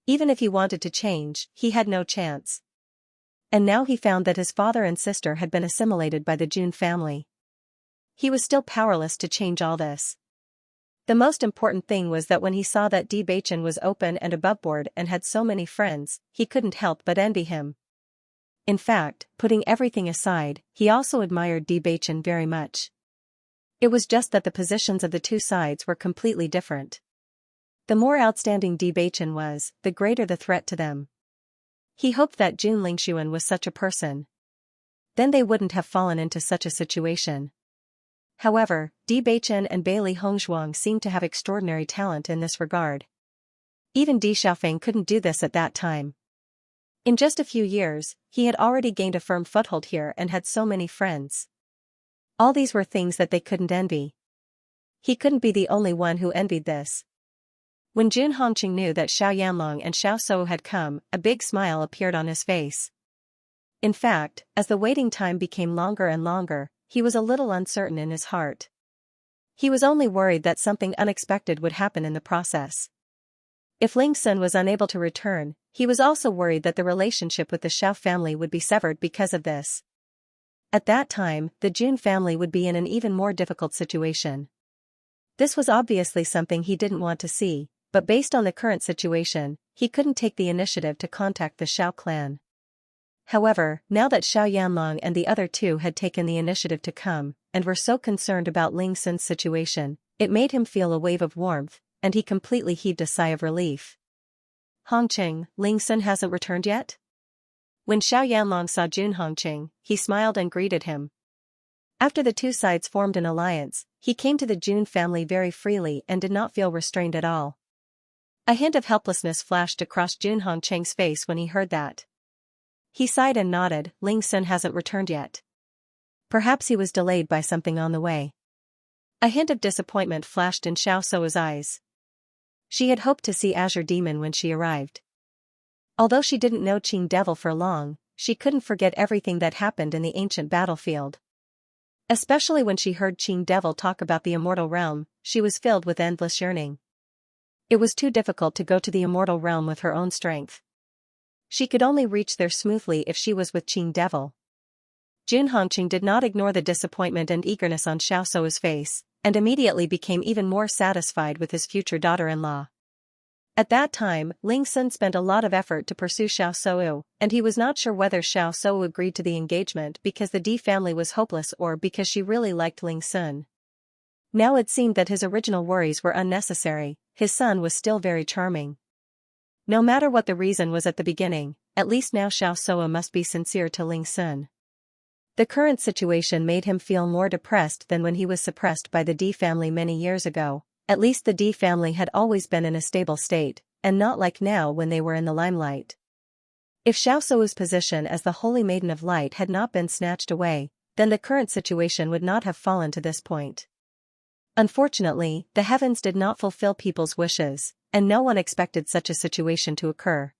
Even if he wanted to change, he had no chance. And now he found that his father and sister had been assimilated by the Jun family. He was still powerless to change all this. The most important thing was that when he saw that Bewitching was open and aboveboard and had so many friends, he couldn't help but envy him. In fact, putting everything aside, he also admired Bewitching very much. It was just that the positions of the two sides were completely different. The more outstanding Bewitching was, the greater the threat to them. He hoped that Jun Lingxuan was such a person. Then they wouldn't have fallen into such a situation. However, Bewitching and Bailey Hongshuang seemed to have extraordinary talent in this regard. Even Di Xiaofeng couldn't do this at that time. In just a few years, he had already gained a firm foothold here and had so many friends. All these were things that they couldn't envy. He couldn't be the only one who envied this. When Jun Hongqing knew that Xiao Yanlong and Xiao Sou had come, a big smile appeared on his face. In fact, as the waiting time became longer and longer, he was a little uncertain in his heart. He was only worried that something unexpected would happen in the process. If Ling Sun was unable to return, he was also worried that the relationship with the Xiao family would be severed because of this. At that time, the Jun family would be in an even more difficult situation. This was obviously something he didn't want to see, but based on the current situation, he couldn't take the initiative to contact the Xiao clan. However, now that Xiao Yanlong and the other two had taken the initiative to come, and were so concerned about Ling Sun's situation, it made him feel a wave of warmth, and he completely heaved a sigh of relief. Hongqing, Ling Sun hasn't returned yet? When Xiao Yanlong saw Jun Hongqing, he smiled and greeted him. After the two sides formed an alliance, he came to the Jun family very freely and did not feel restrained at all. A hint of helplessness flashed across Jun Hongqing's face when he heard that. He sighed and nodded. Ling Sun hasn't returned yet. Perhaps he was delayed by something on the way. A hint of disappointment flashed in Xiao Sou's eyes. She had hoped to see Azure Demon when she arrived. Although she didn't know Qing Devil for long, she couldn't forget everything that happened in the ancient battlefield. Especially when she heard Qing Devil talk about the immortal realm, she was filled with endless yearning. It was too difficult to go to the immortal realm with her own strength. She could only reach there smoothly if she was with Qing Devil. Jun Hongqing did not ignore the disappointment and eagerness on Xiao Sou's face, and immediately became even more satisfied with his future daughter-in-law. At that time, Ling Sun spent a lot of effort to pursue Xiao Sou, and he was not sure whether Xiao Sou agreed to the engagement because the Di family was hopeless or because she really liked Ling Sun. Now it seemed that his original worries were unnecessary. His son was still very charming. No matter what the reason was at the beginning, at least now Xiao Sou must be sincere to Ling Sun. The current situation made him feel more depressed than when he was suppressed by the Di family many years ago. At least the Di family had always been in a stable state, and not like now when they were in the limelight. If Xiao Sou's position as the Holy Maiden of Light had not been snatched away, then the current situation would not have fallen to this point. Unfortunately, the heavens did not fulfill people's wishes, and no one expected such a situation to occur.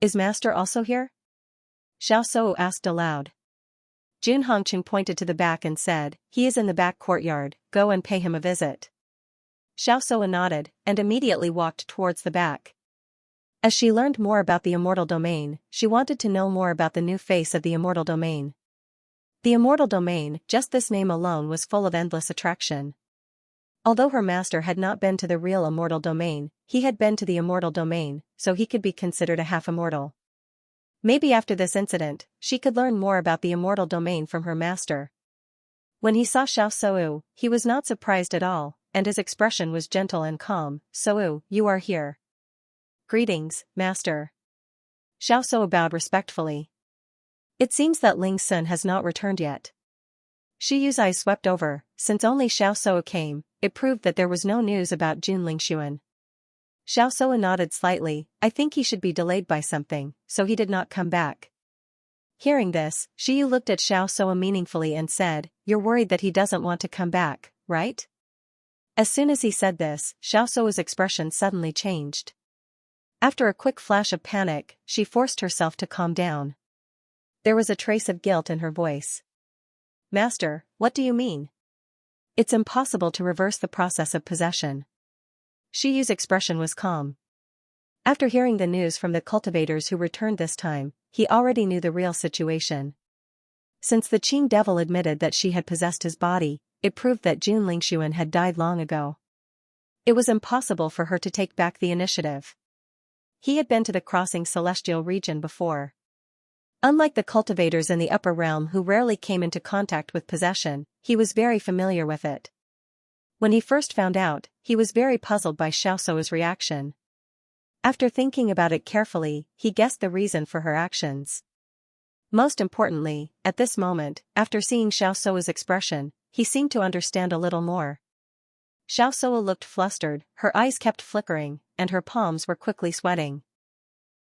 Is Master also here? Xiao Sou asked aloud. Jun Hongqing pointed to the back and said, he is in the back courtyard, go and pay him a visit. Xiao Sou nodded, and immediately walked towards the back. As she learned more about the immortal domain, she wanted to know more about the new face of the immortal domain. The immortal domain, just this name alone was full of endless attraction. Although her master had not been to the real immortal domain, he had been to the immortal domain, so he could be considered a half-immortal. Maybe after this incident, she could learn more about the immortal domain from her master. When he saw Xiao Sou, he was not surprised at all, and his expression was gentle and calm. Sou, you are here. Greetings, master. Xiao Sou bowed respectfully. It seems that Ling Sun has not returned yet. Shi Yu's eyes swept over. Since only Xiao Sou came, it proved that there was no news about Jun Lingxuan. Xiao Sou nodded slightly. I think he should be delayed by something, so he did not come back. Hearing this, Shi Yu looked at Xiao Sou meaningfully and said, you're worried that he doesn't want to come back, right? As soon as he said this, Xiao Sou's expression suddenly changed. After a quick flash of panic, she forced herself to calm down. There was a trace of guilt in her voice. Master, what do you mean? It's impossible to reverse the process of possession. Shi Yu's expression was calm. After hearing the news from the cultivators who returned this time, he already knew the real situation. Since the Qing Devil admitted that she had possessed his body, it proved that Jun Lingxuan had died long ago. It was impossible for her to take back the initiative. He had been to the Crossing Celestial region before. Unlike the cultivators in the upper realm who rarely came into contact with possession, he was very familiar with it. When he first found out, he was very puzzled by Xiao Sou's reaction. After thinking about it carefully, he guessed the reason for her actions. Most importantly, at this moment, after seeing Xiao Sou's expression, he seemed to understand a little more. Xiao Sou looked flustered, her eyes kept flickering, and her palms were quickly sweating.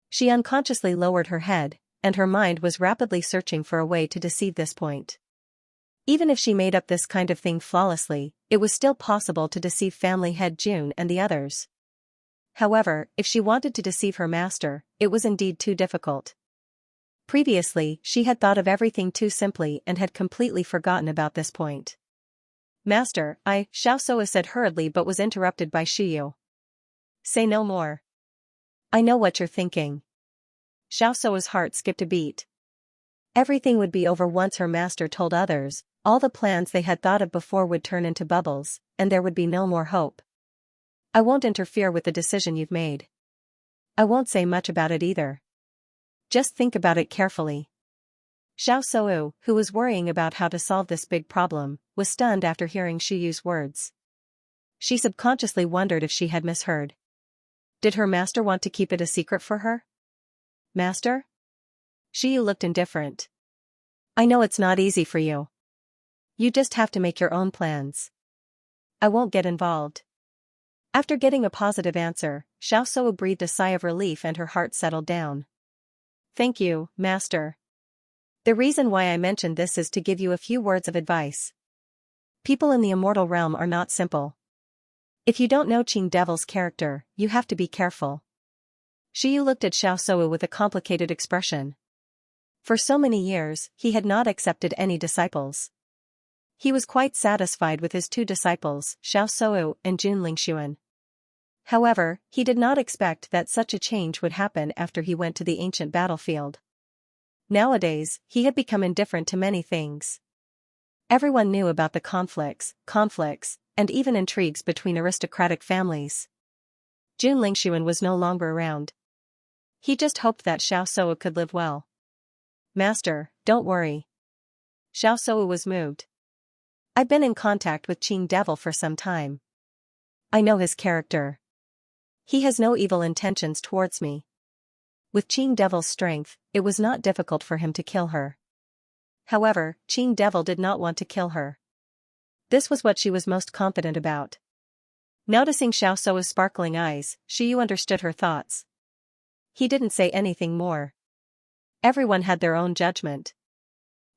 She unconsciously lowered her head, and her mind was rapidly searching for a way to deceive this point. Even if she made up this kind of thing flawlessly, it was still possible to deceive family head Jun and the others. However, if she wanted to deceive her master, it was indeed too difficult. Previously, she had thought of everything too simply and had completely forgotten about this point. Master, Xiao Sou said hurriedly but was interrupted by Shi Yu. Say no more. I know what you're thinking. Xiaosuo's heart skipped a beat. Everything would be over once her master told others, all the plans they had thought of before would turn into bubbles, and there would be no more hope. I won't interfere with the decision you've made. I won't say much about it either. Just think about it carefully. Xiaosuo, who was worrying about how to solve this big problem, was stunned after hearing Shiyu's words. She subconsciously wondered if she had misheard. Did her master want to keep it a secret for her? Master? Xiyu looked indifferent. I know it's not easy for you. You just have to make your own plans. I won't get involved. After getting a positive answer, Xiaosuo breathed a sigh of relief and her heart settled down. Thank you, Master. The reason why I mentioned this is to give you a few words of advice. People in the immortal realm are not simple. If you don't know Qing Devil's character, you have to be careful. Xiyu looked at Xiaosuo with a complicated expression. For so many years, he had not accepted any disciples. He was quite satisfied with his two disciples, Xiaosuo and Jun Lingxuan. However, he did not expect that such a change would happen after he went to the ancient battlefield. Nowadays, he had become indifferent to many things. Everyone knew about the conflicts, and even intrigues between aristocratic families. Jun Lingxuan was no longer around. He just hoped that Xiaosuo could live well. Master, don't worry. Xiaosuo was moved. I've been in contact with Qing Devil for some time. I know his character. He has no evil intentions towards me. With Qing Devil's strength, it was not difficult for him to kill her. However, Qing Devil did not want to kill her. This was what she was most confident about. Noticing Xiaosuo's sparkling eyes, Xiyu understood her thoughts. He didn't say anything more. Everyone had their own judgment.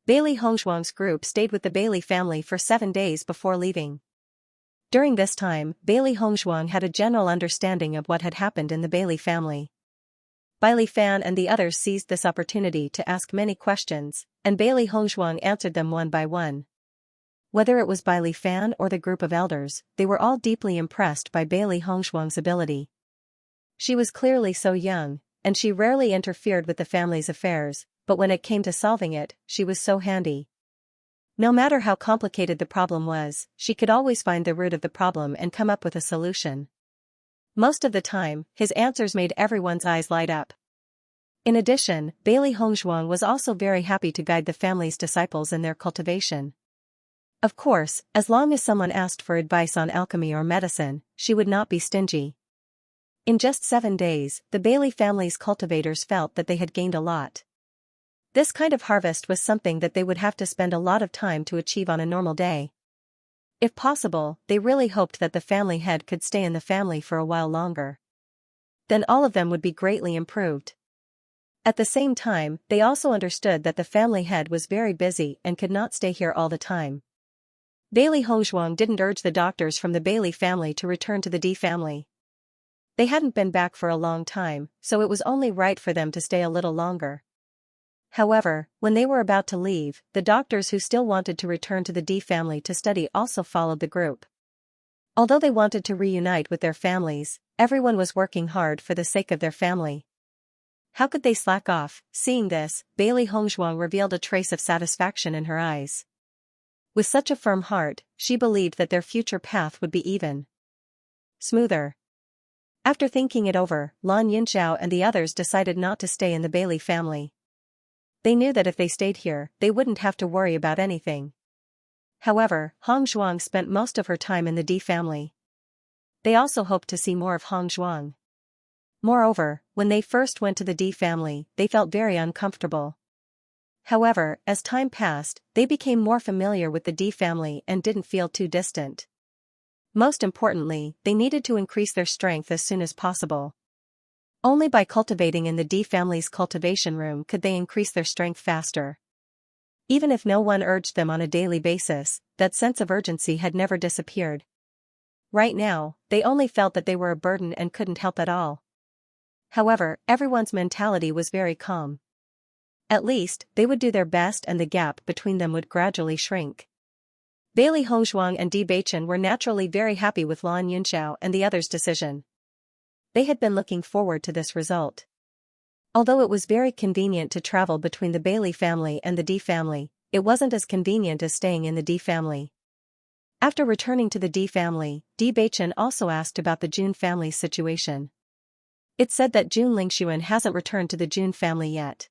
Bailey Hongzhuang's group stayed with the Bailey family for 7 days before leaving. During this time, Bailey Hongzhuang had a general understanding of what had happened in the Bailey family. Bailey Fan and the others seized this opportunity to ask many questions, and Bailey Hongzhuang answered them one by one. Whether it was Bailey Fan or the group of elders, they were all deeply impressed by Bailey Hongzhuang's ability. She was clearly so young, and she rarely interfered with the family's affairs, but when it came to solving it, she was so handy. No matter how complicated the problem was, she could always find the root of the problem and come up with a solution. Most of the time, his answers made everyone's eyes light up. In addition, Bailey Hongzhuang was also very happy to guide the family's disciples in their cultivation. Of course, as long as someone asked for advice on alchemy or medicine, she would not be stingy. In just 7 days, the Bailey family's cultivators felt that they had gained a lot. This kind of harvest was something that they would have to spend a lot of time to achieve on a normal day. If possible, they really hoped that the family head could stay in the family for a while longer. Then all of them would be greatly improved. At the same time, they also understood that the family head was very busy and could not stay here all the time. Bailey Hongzhuang didn't urge the doctors from the Bailey family to return to the D family. They hadn't been back for a long time, so it was only right for them to stay a little longer. However, when they were about to leave, the doctors who still wanted to return to the D family to study also followed the group. Although they wanted to reunite with their families, everyone was working hard for the sake of their family. How could they slack off? Seeing this, Bailey Hongzhuang revealed a trace of satisfaction in her eyes. With such a firm heart, she believed that their future path would be even smoother. After thinking it over, Lan Yinxiao and the others decided not to stay in the Bailey family. They knew that if they stayed here, they wouldn't have to worry about anything. However, Hong Zhuang spent most of her time in the D family. They also hoped to see more of Hong Zhuang. Moreover, when they first went to the D family, they felt very uncomfortable. However, as time passed, they became more familiar with the D family and didn't feel too distant. Most importantly, they needed to increase their strength as soon as possible. Only by cultivating in the D family's cultivation room could they increase their strength faster. Even if no one urged them on a daily basis, that sense of urgency had never disappeared. Right now, they only felt that they were a burden and couldn't help at all. However, everyone's mentality was very calm. At least, they would do their best and the gap between them would gradually shrink. Bailey Hongzhuang and Bewitching were naturally very happy with Lan Yunxiao and the others' decision. They had been looking forward to this result. Although it was very convenient to travel between the Bailey family and the D family, it wasn't as convenient as staying in the D family. After returning to the D family, Bewitching also asked about the Jun family's situation. It said that Jun Lingxuan hasn't returned to the Jun family yet.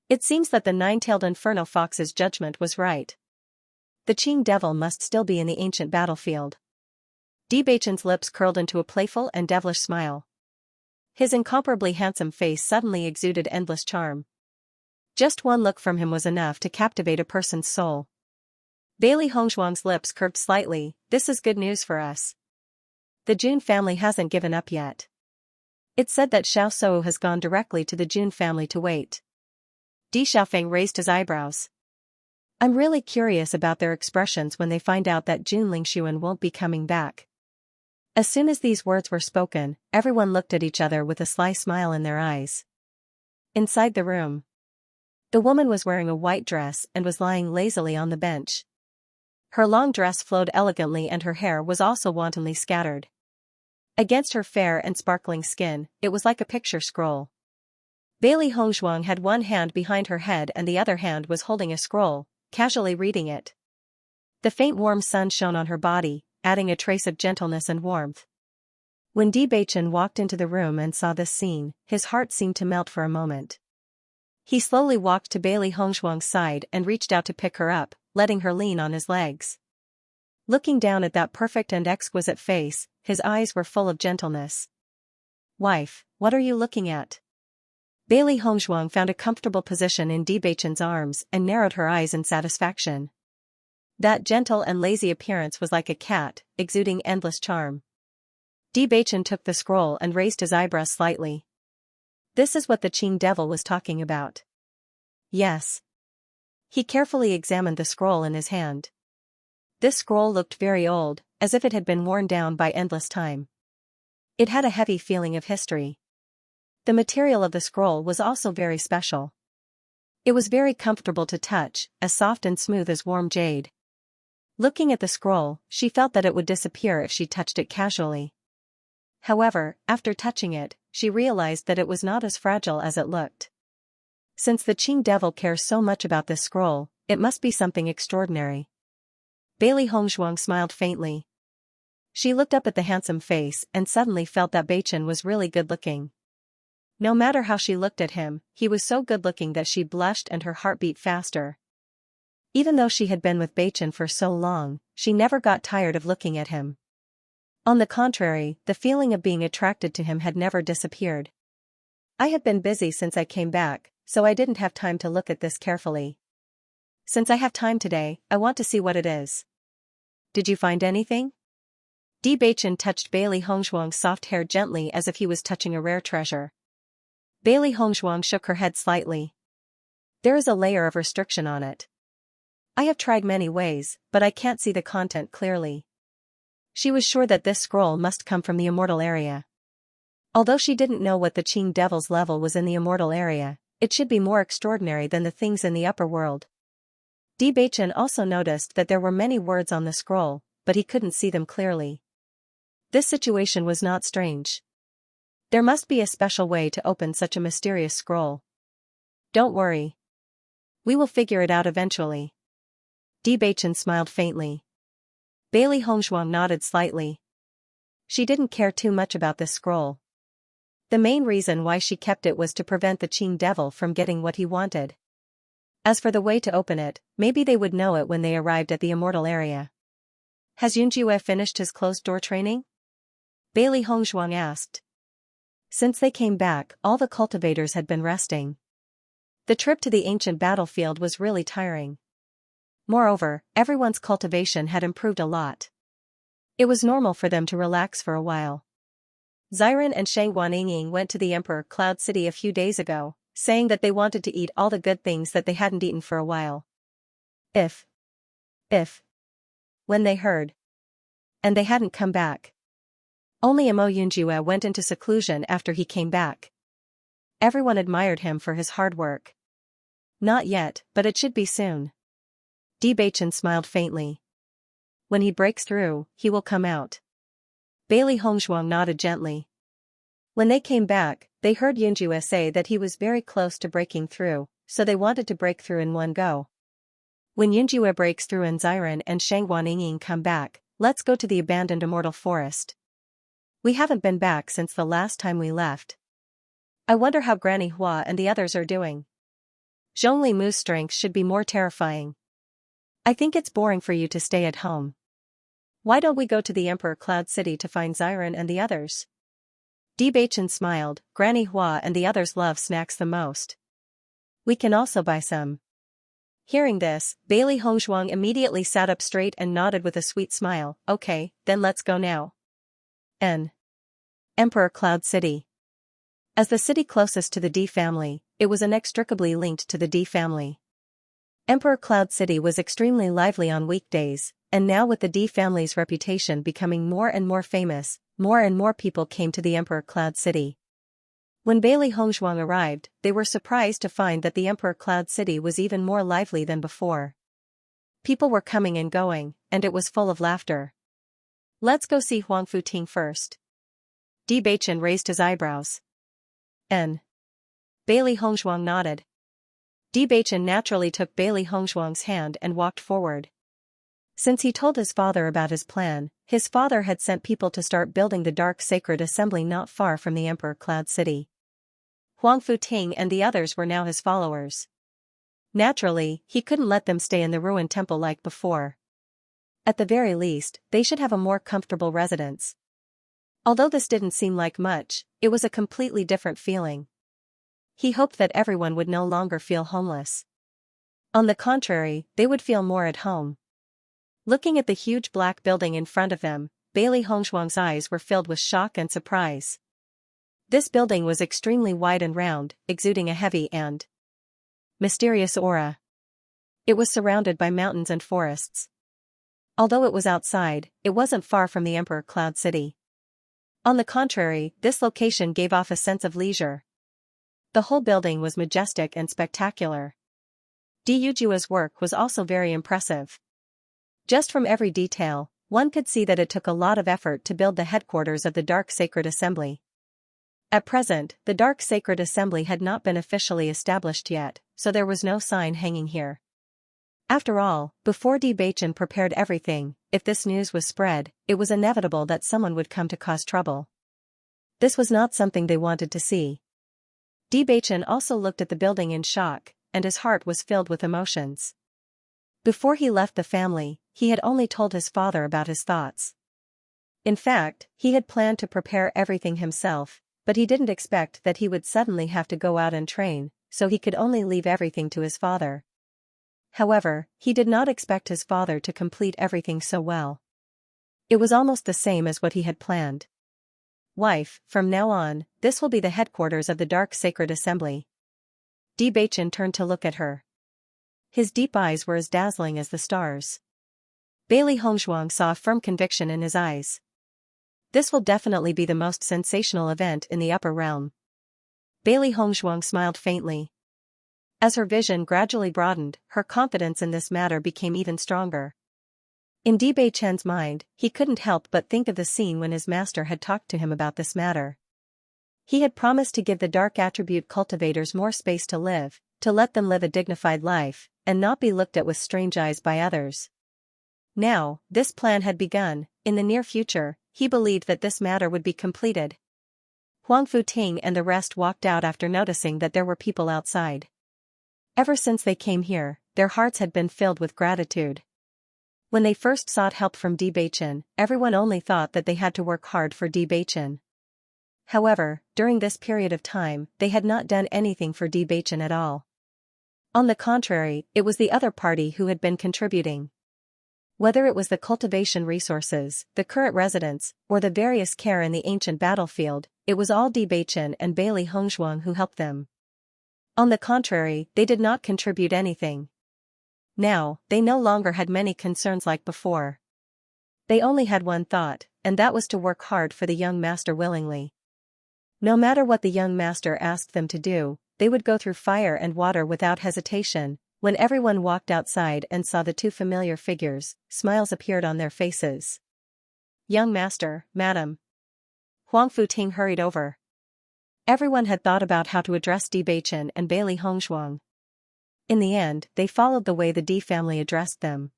It seems that the nine-tailed inferno fox's judgment was right. The Qing devil must still be in the ancient battlefield. Bewitching's lips curled into a playful and devilish smile. His incomparably handsome face suddenly exuded endless charm. Just one look from him was enough to captivate a person's soul. Bailey Hongzhuang's lips curved slightly. This is good news for us. The Jun family hasn't given up yet. It said that Xiao Shou has gone directly to the Jun family to wait. Di Xiaofeng raised his eyebrows. I'm really curious about their expressions when they find out that Jun Lingxuan won't be coming back. As soon as these words were spoken, everyone looked at each other with a sly smile in their eyes. Inside the room, the woman was wearing a white dress and was lying lazily on the bench. Her long dress flowed elegantly and her hair was also wantonly scattered. Against her fair and sparkling skin, it was like a picture scroll. Bailey Hongzhuang had one hand behind her head and the other hand was holding a scroll, casually reading it. The faint warm sun shone on her body, adding a trace of gentleness and warmth. When Bewitching walked into the room and saw this scene, his heart seemed to melt for a moment. He slowly walked to Bailey Hongzhuang's side and reached out to pick her up, letting her lean on his legs. Looking down at that perfect and exquisite face, his eyes were full of gentleness. Wife, what are you looking at? Bailey Hongzhuang found a comfortable position in Bewitching's arms and narrowed her eyes in satisfaction. That gentle and lazy appearance was like a cat, exuding endless charm. Bewitching took the scroll and raised his eyebrows slightly. This is what the Qing devil was talking about. Yes. He carefully examined the scroll in his hand. This scroll looked very old, as if it had been worn down by endless time. It had a heavy feeling of history. The material of the scroll was also very special. It was very comfortable to touch, as soft and smooth as warm jade. Looking at the scroll, she felt that it would disappear if she touched it casually. However, after touching it, she realized that it was not as fragile as it looked. Since the Qing devil cares so much about this scroll, it must be something extraordinary. Bailey Hongzhuang smiled faintly. She looked up at the handsome face and suddenly felt that Bewitching was really good-looking. No matter how she looked at him, he was so good-looking that she blushed and her heart beat faster. Even though she had been with Bewitching for so long, she never got tired of looking at him. On the contrary, the feeling of being attracted to him had never disappeared. I have been busy since I came back, so I didn't have time to look at this carefully. Since I have time today, I want to see what it is. Did you find anything? Bewitching touched Bailey Hongzhuang's soft hair gently as if he was touching a rare treasure. Bailey Hongzhuang shook her head slightly. There is a layer of restriction on it. I have tried many ways, but I can't see the content clearly. She was sure that this scroll must come from the immortal area. Although she didn't know what the Qing devil's level was in the immortal area, it should be more extraordinary than the things in the upper world. Bewitching also noticed that there were many words on the scroll, but he couldn't see them clearly. This situation was not strange. There must be a special way to open such a mysterious scroll. Don't worry. We will figure it out eventually. Bewitching smiled faintly. Bailey Hongzhuang nodded slightly. She didn't care too much about this scroll. The main reason why she kept it was to prevent the Qing devil from getting what he wanted. As for the way to open it, maybe they would know it when they arrived at the immortal area. Has Yunjue finished his closed-door training? Bailey Hongzhuang asked. Since they came back, all the cultivators had been resting. The trip to the ancient battlefield was really tiring. Moreover, everyone's cultivation had improved a lot. It was normal for them to relax for a while. Xiren and Shang Guanying went to the Emperor Cloud City a few days ago, saying that they wanted to eat all the good things that they hadn't eaten for a while. When they heard. And they hadn't come back. Only Amo Yunjue went into seclusion after he came back. Everyone admired him for his hard work. Not yet, but it should be soon. Bewitching smiled faintly. When he breaks through, he will come out. Bailey Hongzhuang nodded gently. When they came back, they heard Xianxia say that he was very close to breaking through, so they wanted to break through in one go. When Xianxia breaks through and Xiren and Shangguaniying come back, let's go to the abandoned immortal forest. We haven't been back since the last time we left. I wonder how Granny Hua and the others are doing. Zhongli Mu's strength should be more terrifying. I think it's boring for you to stay at home. Why don't we go to the Emperor Cloud City to find Xiren and the others? Bewitching smiled. Granny Hua and the others love snacks the most. We can also buy some. Hearing this, Bailey Hongzhuang immediately sat up straight and nodded with a sweet smile. Okay, then let's go now. Emperor Cloud City. As the city closest to the D family, it was inextricably linked to the D family. Emperor Cloud City was extremely lively on weekdays, and now with the D family's reputation becoming more and more famous, more and more people came to the Emperor Cloud City. When Bailey Hongzhuang arrived, they were surprised to find that the Emperor Cloud City was even more lively than before. People were coming and going, and it was full of laughter. Let's go see Huang Futing first. Bewitching raised his eyebrows. Bailey Hongzhuang nodded. Bewitching naturally took Bailey Hongzhuang's hand and walked forward. Since he told his father about his plan, his father had sent people to start building the Dark Sacred Assembly not far from the Emperor Cloud City. Huang Futing and the others were now his followers. Naturally, he couldn't let them stay in the ruined temple like before. At the very least, they should have a more comfortable residence. Although this didn't seem like much, it was a completely different feeling. He hoped that everyone would no longer feel homeless. On the contrary, they would feel more at home. Looking at the huge black building in front of them, Bailey Hongzhuang's eyes were filled with shock and surprise. This building was extremely wide and round, exuding a heavy and mysterious aura. It was surrounded by mountains and forests. Although it was outside, it wasn't far from the Emperor Cloud City. On the contrary, this location gave off a sense of leisure. The whole building was majestic and spectacular. Yujua's work was also very impressive. Just from every detail, one could see that it took a lot of effort to build the headquarters of the Dark Sacred Assembly. At present, the Dark Sacred Assembly had not been officially established yet, so there was no sign hanging here. After all, before Bewitching prepared everything, if this news was spread, it was inevitable that someone would come to cause trouble. This was not something they wanted to see. Bewitching also looked at the building in shock, and his heart was filled with emotions. Before he left the family, he had only told his father about his thoughts. In fact, he had planned to prepare everything himself, but he didn't expect that he would suddenly have to go out and train, so he could only leave everything to his father. However, he did not expect his father to complete everything so well. It was almost the same as what he had planned. Wife, from now on, this will be the headquarters of the Dark Sacred Assembly. Bewitching turned to look at her. His deep eyes were as dazzling as the stars. Bailey Hongzhuang saw a firm conviction in his eyes. This will definitely be the most sensational event in the upper realm. Bailey Hongzhuang smiled faintly. As her vision gradually broadened, her confidence in this matter became even stronger. In Bewitching's mind, he couldn't help but think of the scene when his master had talked to him about this matter. He had promised to give the dark attribute cultivators more space to live, to let them live a dignified life, and not be looked at with strange eyes by others. Now, this plan had begun. In the near future, he believed that this matter would be completed. Huang Futing and the rest walked out after noticing that there were people outside. Ever since they came here, their hearts had been filled with gratitude. When they first sought help from Bewitching, everyone only thought that they had to work hard for Bewitching. However, during this period of time, they had not done anything for Bewitching at all. On the contrary, it was the other party who had been contributing. Whether it was the cultivation resources, the current residents, or the various care in the ancient battlefield, it was all Bewitching and Bailey Hongzhuang who helped them. On the contrary, they did not contribute anything. Now, they no longer had many concerns like before. They only had one thought, and that was to work hard for the young master willingly. No matter what the young master asked them to do, they would go through fire and water without hesitation. When everyone walked outside and saw the two familiar figures, smiles appeared on their faces. Young master, madam. Huang Futing hurried over. Everyone had thought about how to address Bewitching and Bailey Hongshuang. In the end, they followed the way the D family addressed them.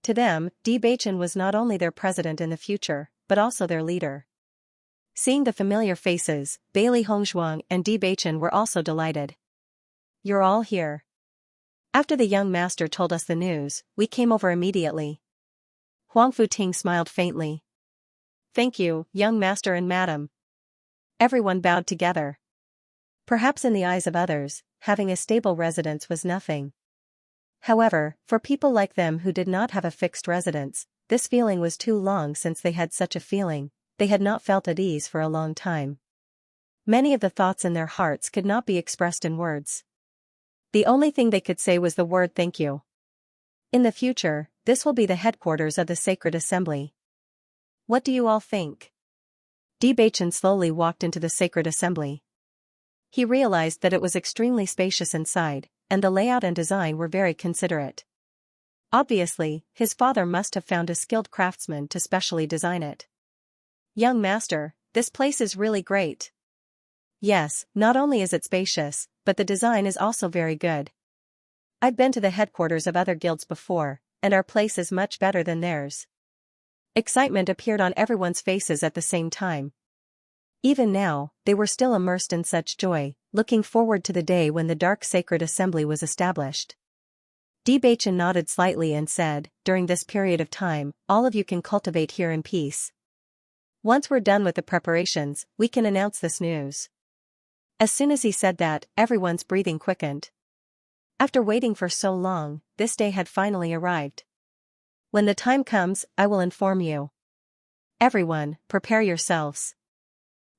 To them, Bewitching was not only their president in the future, but also their leader. Seeing the familiar faces, Bailey Hongshuang and Bewitching were also delighted. "You're all here. After the young master told us the news, we came over immediately." Huang Futing smiled faintly. "Thank you, young master and madam." Everyone bowed together. Perhaps in the eyes of others, having a stable residence was nothing. However, for people like them who did not have a fixed residence, this feeling was too long since they had such a feeling. They had not felt at ease for a long time. Many of the thoughts in their hearts could not be expressed in words. The only thing they could say was the word thank you. In the future, this will be the headquarters of the Sacred Assembly. What do you all think? Bewitching slowly walked into the Sacred Assembly. He realized that it was extremely spacious inside, and the layout and design were very considerate. Obviously, his father must have found a skilled craftsman to specially design it. "Young master, this place is really great." "Yes, not only is it spacious, but the design is also very good. I've been to the headquarters of other guilds before, and our place is much better than theirs." Excitement appeared on everyone's faces at the same time. Even now, they were still immersed in such joy, looking forward to the day when the Dark Sacred Assembly was established. Bewitching nodded slightly and said, "During this period of time, all of you can cultivate here in peace. Once we're done with the preparations, we can announce this news." As soon as he said that, everyone's breathing quickened. After waiting for so long, this day had finally arrived. "When the time comes, I will inform you. Everyone, prepare yourselves."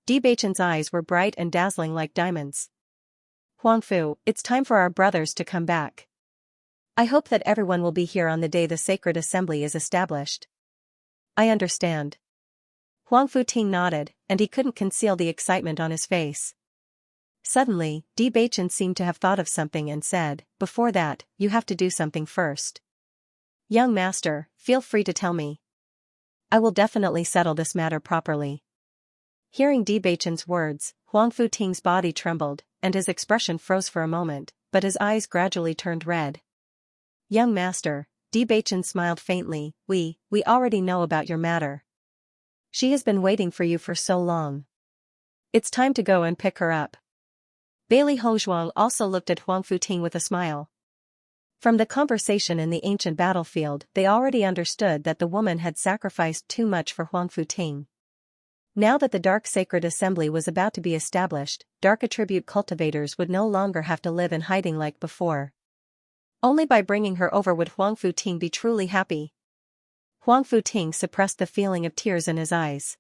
Bewitching's eyes were bright and dazzling like diamonds. "Huangfu, it's time for our brothers to come back. I hope that everyone will be here on the day the Sacred Assembly is established." "I understand." Huang Futing nodded, and he couldn't conceal the excitement on his face. Suddenly, Bewitching seemed to have thought of something and said, "Before that, you have to do something first." "Young master, feel free to tell me. I will definitely settle this matter properly." Hearing Bewitching's words, Huang Futing's body trembled, and his expression froze for a moment, but his eyes gradually turned red. "Young master," Bewitching smiled faintly, we already know about your matter. She has been waiting for you for so long. It's time to go and pick her up." Bailey Hongshuang also looked at Huang Futing with a smile. From the conversation in the ancient battlefield, they already understood that the woman had sacrificed too much for Huang Futing. Now that the Dark Sacred Assembly was about to be established, Dark Attribute cultivators would no longer have to live in hiding like before. Only by bringing her over would Huang Futing be truly happy. Huang Futing suppressed the feeling of tears in his eyes.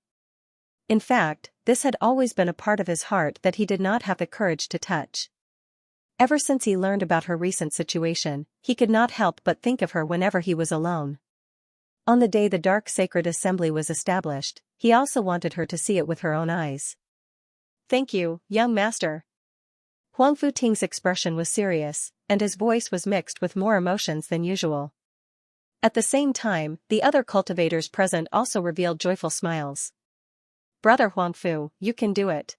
In fact, this had always been a part of his heart that he did not have the courage to touch. Ever since he learned about her recent situation, he could not help but think of her whenever he was alone. On the day the Dark Sacred Assembly was established, he also wanted her to see it with her own eyes. "Thank you, young master." Huang Futing's expression was serious, and his voice was mixed with more emotions than usual. At the same time, the other cultivators present also revealed joyful smiles. "Brother Huangfu, you can do it.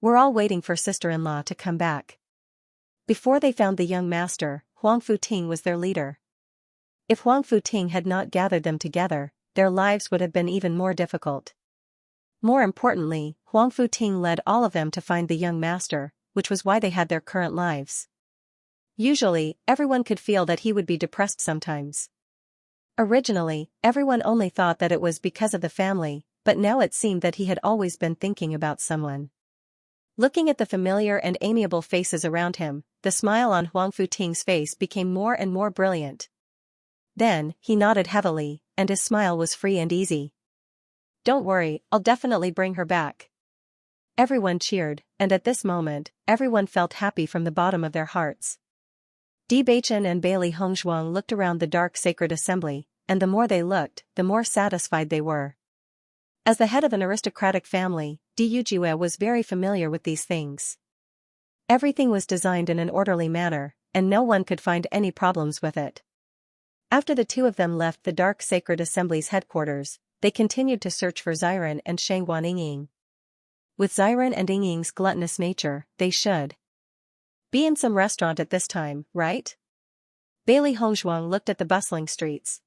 We're all waiting for sister-in-law to come back." Before they found the young master, Huang Futing was their leader. If Huang Futing had not gathered them together, their lives would have been even more difficult. More importantly, Huang Futing led all of them to find the young master, which was why they had their current lives. Usually, everyone could feel that he would be depressed sometimes. Originally, everyone only thought that it was because of the family, but now it seemed that he had always been thinking about someone. Looking at the familiar and amiable faces around him, the smile on Huang Futing's face became more and more brilliant. Then, he nodded heavily, and his smile was free and easy. "Don't worry, I'll definitely bring her back." Everyone cheered, and at this moment, everyone felt happy from the bottom of their hearts. Bewitching and Bailey Hongshuang looked around the Dark Sacred Assembly, and the more they looked, the more satisfied they were. As the head of an aristocratic family, Diyujue was very familiar with these things. Everything was designed in an orderly manner, and no one could find any problems with it. After the two of them left the Dark Sacred Assembly's headquarters, they continued to search for Xiren and Shangguan Yingying. With Xiren and Ying's gluttonous nature, they should be in some restaurant at this time, right? Bailey Hongzhuang looked at the bustling streets.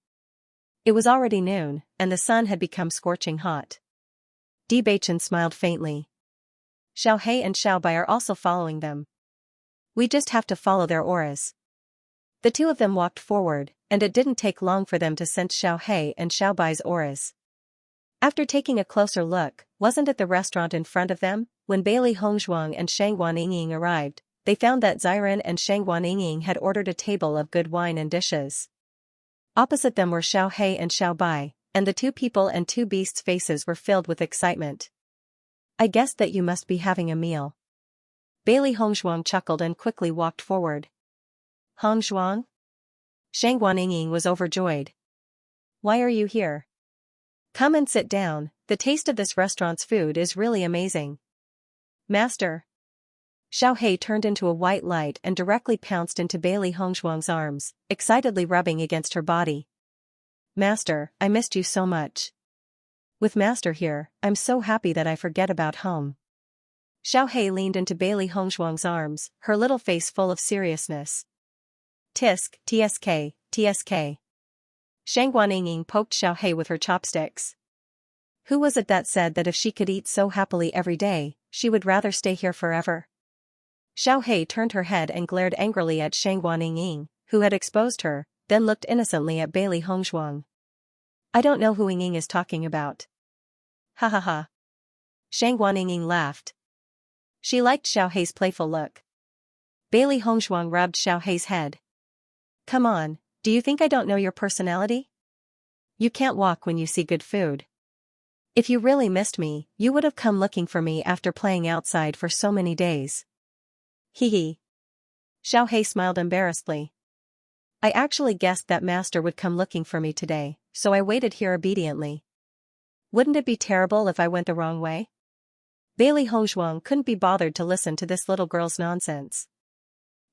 It was already noon, and the sun had become scorching hot. Di Beichen smiled faintly. Xiao He and Xiao Bai are also following them. We just have to follow their auras. The two of them walked forward, and it didn't take long for them to sense Xiao He and Xiao Bai's auras. After taking a closer look, wasn't it the restaurant in front of them? When Bailey Hongzhuang and Shangguan Yingying arrived, they found that Xiren and Shangguan Yingying had ordered a table of good wine and dishes. Opposite them were Xiao He and Xiao Bai, and the two people and two beasts' faces were filled with excitement. I guessed that you must be having a meal. Bailey Hongzhuang chuckled and quickly walked forward. Hongzhuang? Shangguan Yingying was overjoyed. Why are you here? Come and sit down, the taste of this restaurant's food is really amazing. Master. Xiao He turned into a white light and directly pounced into Bailey Hongzhuang's arms, excitedly rubbing against her body. Master, I missed you so much. With Master here, I'm so happy that I forget about home. Xiao He leaned into Bailey Hongzhuang's arms, her little face full of seriousness. Tisk, tsk, tsk. Shangguan Yingying poked Xiao He with her chopsticks. Who was it that said that if she could eat so happily every day, she would rather stay here forever? Xiao He turned her head and glared angrily at Shangguan Yingying, who had exposed her, then looked innocently at Bailey Hongzhuang. I don't know who Yingying is talking about. Ha ha ha. Shangguan Yingying laughed. She liked Xiao He's playful look. Bailey Hongzhuang rubbed Xiao He's head. Come on, do you think I don't know your personality? You can't walk when you see good food. If you really missed me, you would have come looking for me after playing outside for so many days. Hee hee. Xiao He smiled embarrassedly. I actually guessed that Master would come looking for me today, so I waited here obediently. Wouldn't it be terrible if I went the wrong way? Bailey Hongzhuang couldn't be bothered to listen to this little girl's nonsense.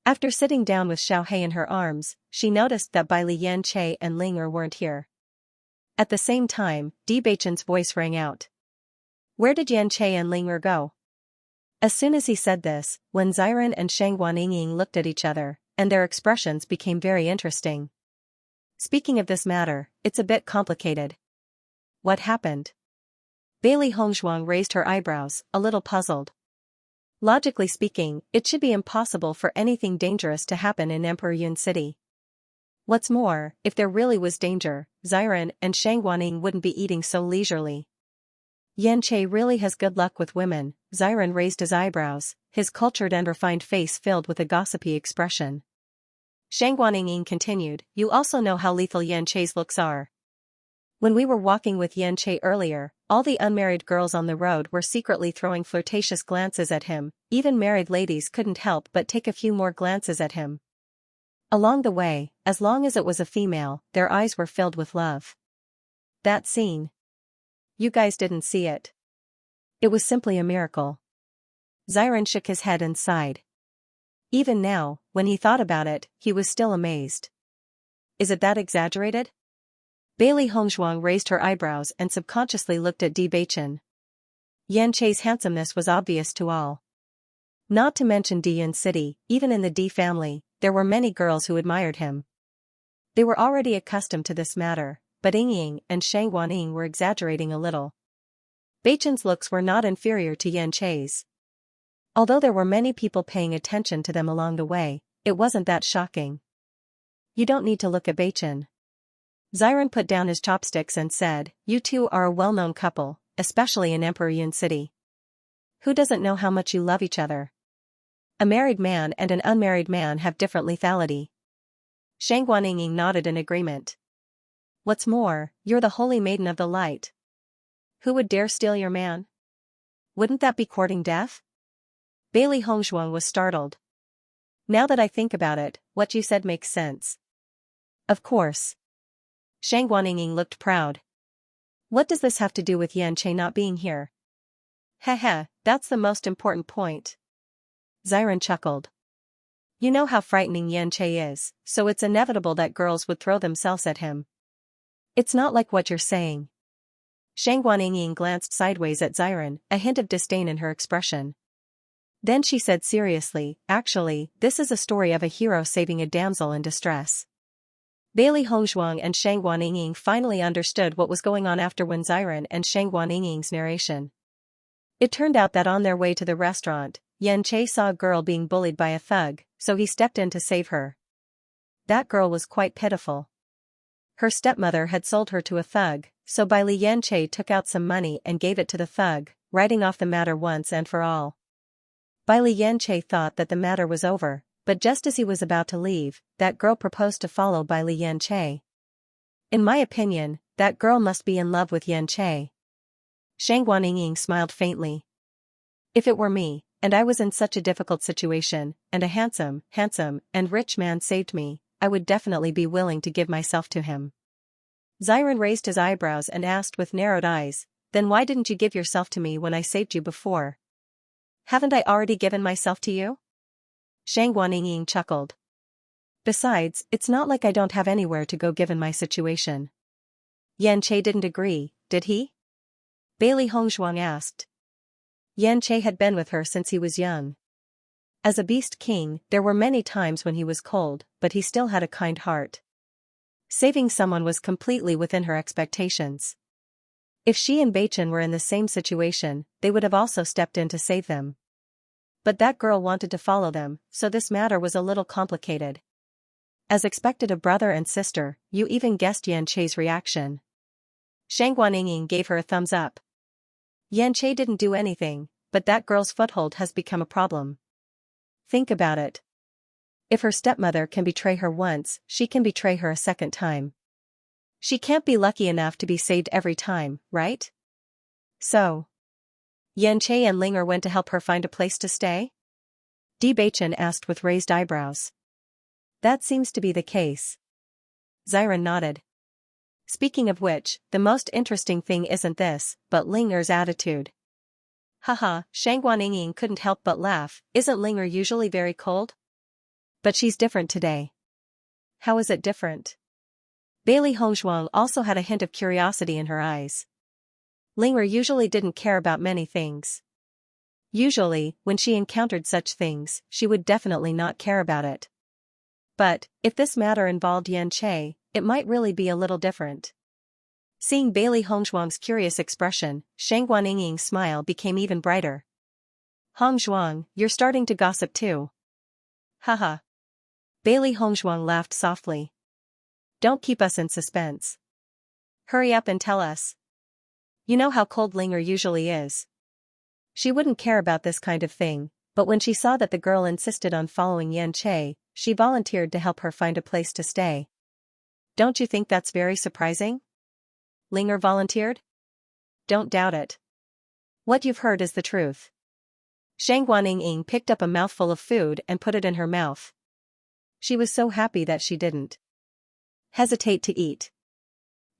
After sitting down with Xiao He in her arms, she noticed that Bai Li Yanqi and Ling Er weren't here. At the same time, Di Beichen's voice rang out. Where did Yanqi and Ling Er go? As soon as he said this, Wen Xiren and Shangguan Yingying looked at each other, and their expressions became very interesting. Speaking of this matter, it's a bit complicated. What happened? Bailey Hongzhuang raised her eyebrows, a little puzzled. Logically speaking, it should be impossible for anything dangerous to happen in Emperor Yun City. What's more, if there really was danger, Xiren and Shangguaning wouldn't be eating so leisurely. Yanqi really has good luck with women, Xiren raised his eyebrows, his cultured and refined face filled with a gossipy expression. Shangguaning continued, you also know how lethal Yanqi's looks are. When we were walking with Yanqi earlier, all the unmarried girls on the road were secretly throwing flirtatious glances at him, even married ladies couldn't help but take a few more glances at him. Along the way, as long as it was a female, their eyes were filled with love. That scene. You guys didn't see it. It was simply a miracle. Xiren shook his head and sighed. Even now, when he thought about it, he was still amazed. Is it that exaggerated? Bailey Hongzhuang raised her eyebrows and subconsciously looked at Di Beichen. Yanqi's handsomeness was obvious to all. Not to mention Di Yun City, even in the Di family, there were many girls who admired him. They were already accustomed to this matter, but Yingying and Shangguaning were exaggerating a little. Beichen's looks were not inferior to Yanqi's. Although there were many people paying attention to them along the way, it wasn't that shocking. You don't need to look at Beichen. Xiren put down his chopsticks and said, you two are a well-known couple, especially in Emperor Yun City. Who doesn't know how much you love each other? A married man and an unmarried man have different lethality. Shangguaning nodded in agreement. What's more, you're the holy maiden of the light. Who would dare steal your man? Wouldn't that be courting death? Bailey Hongzhuang was startled. Now that I think about it, what you said makes sense. Of course. Shangguaning looked proud. What does this have to do with Yanqi not being here? Heh, that's the most important point. Xiren chuckled. You know how frightening Yanqi is, so it's inevitable that girls would throw themselves at him. It's not like what you're saying. Shang Guanying glanced sideways at Xiren, a hint of disdain in her expression. Then she said seriously, actually, this is a story of a hero saving a damsel in distress. Bailey Hongzhuang and Shang Guanying finally understood what was going on after Wen Xiren and Shang Guanying's narration. It turned out that on their way to the restaurant, Xianxia saw a girl being bullied by a thug, so he stepped in to save her. That girl was quite pitiful. Her stepmother had sold her to a thug, so Bailey Xianxia took out some money and gave it to the thug, writing off the matter once and for all. Bailey Xianxia thought that the matter was over, but just as he was about to leave, that girl proposed to follow Bailey Xianxia. In my opinion, that girl must be in love with Xianxia. Shang Guanying smiled faintly. If it were me, and I was in such a difficult situation, and a handsome, and rich man saved me, I would definitely be willing to give myself to him. Xiren raised his eyebrows and asked with narrowed eyes, then why didn't you give yourself to me when I saved you before? Haven't I already given myself to you? Shang Guanying chuckled. Besides, it's not like I don't have anywhere to go given my situation. Xianxia didn't agree, did he? Bailey Hongzhuang asked. Xianxia had been with her since he was young. As a beast king, there were many times when he was cold, but he still had a kind heart. Saving someone was completely within her expectations. If she and Bewitching were in the same situation, they would have also stepped in to save them. But that girl wanted to follow them, so this matter was a little complicated. As expected of brother and sister, you even guessed Xianxia's reaction. Shang Guanying gave her a thumbs up. Xianxia didn't do anything, but that girl's foothold has become a problem. Think about it. If her stepmother can betray her once, she can betray her a second time. She can't be lucky enough to be saved every time, right? So, Xianxia and Linger went to help her find a place to stay? Bewitching asked with raised eyebrows. That seems to be the case. Xiren nodded. Speaking of which, the most interesting thing isn't this, but Linger's attitude. Haha, Shang Guanying couldn't help but laugh, isn't Linger usually very cold? But she's different today. How is it different? Bailey Hongzhuang also had a hint of curiosity in her eyes. Linger usually didn't care about many things. Usually, when she encountered such things, she would definitely not care about it. But, if this matter involved Xianxia, it might really be a little different. Seeing Bailey Hongzhuang's curious expression, Shang Guanying's smile became even brighter. Hongzhuang, you're starting to gossip too. Haha. Bailey Hongzhuang laughed softly. Don't keep us in suspense. Hurry up and tell us. You know how cold Linger usually is. She wouldn't care about this kind of thing, but when she saw that the girl insisted on following Xianxia, she volunteered to help her find a place to stay. Don't you think that's very surprising? Linger volunteered? Don't doubt it. What you've heard is the truth. Shang Guanying picked up a mouthful of food and put it in her mouth. She was so happy that she didn't hesitate to eat.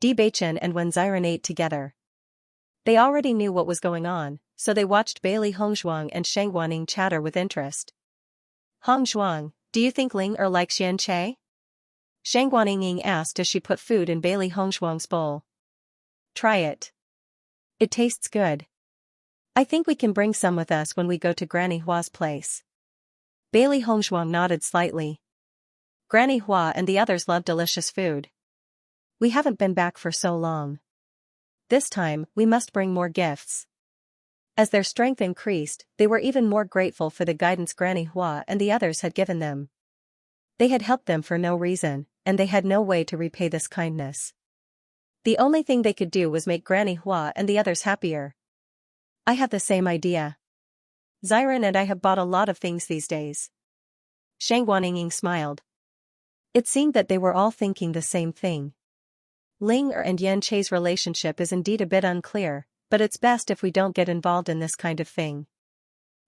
Bewitching and Wen Xiren ate together. They already knew what was going on, so they watched Bailey Hongzhuang and Shang Guanying chatter with interest. Hongzhuang, do you think Linger likes Xianxia? Shang Guanying asked as she put food in Bailey Hongzhuang's bowl. Try it. It tastes good. I think we can bring some with us when we go to Granny Hua's place. Bailey Hongzhuang nodded slightly. Granny Hua and the others love delicious food. We haven't been back for so long. This time, we must bring more gifts. As their strength increased, they were even more grateful for the guidance Granny Hua and the others had given them. They had helped them for no reason, and they had no way to repay this kindness. The only thing they could do was make Granny Hua and the others happier. I have the same idea. Xiren and I have bought a lot of things these days. Shang Guanying smiled. It seemed that they were all thinking the same thing. Linger and Xianxia's relationship is indeed a bit unclear, but it's best if we don't get involved in this kind of thing.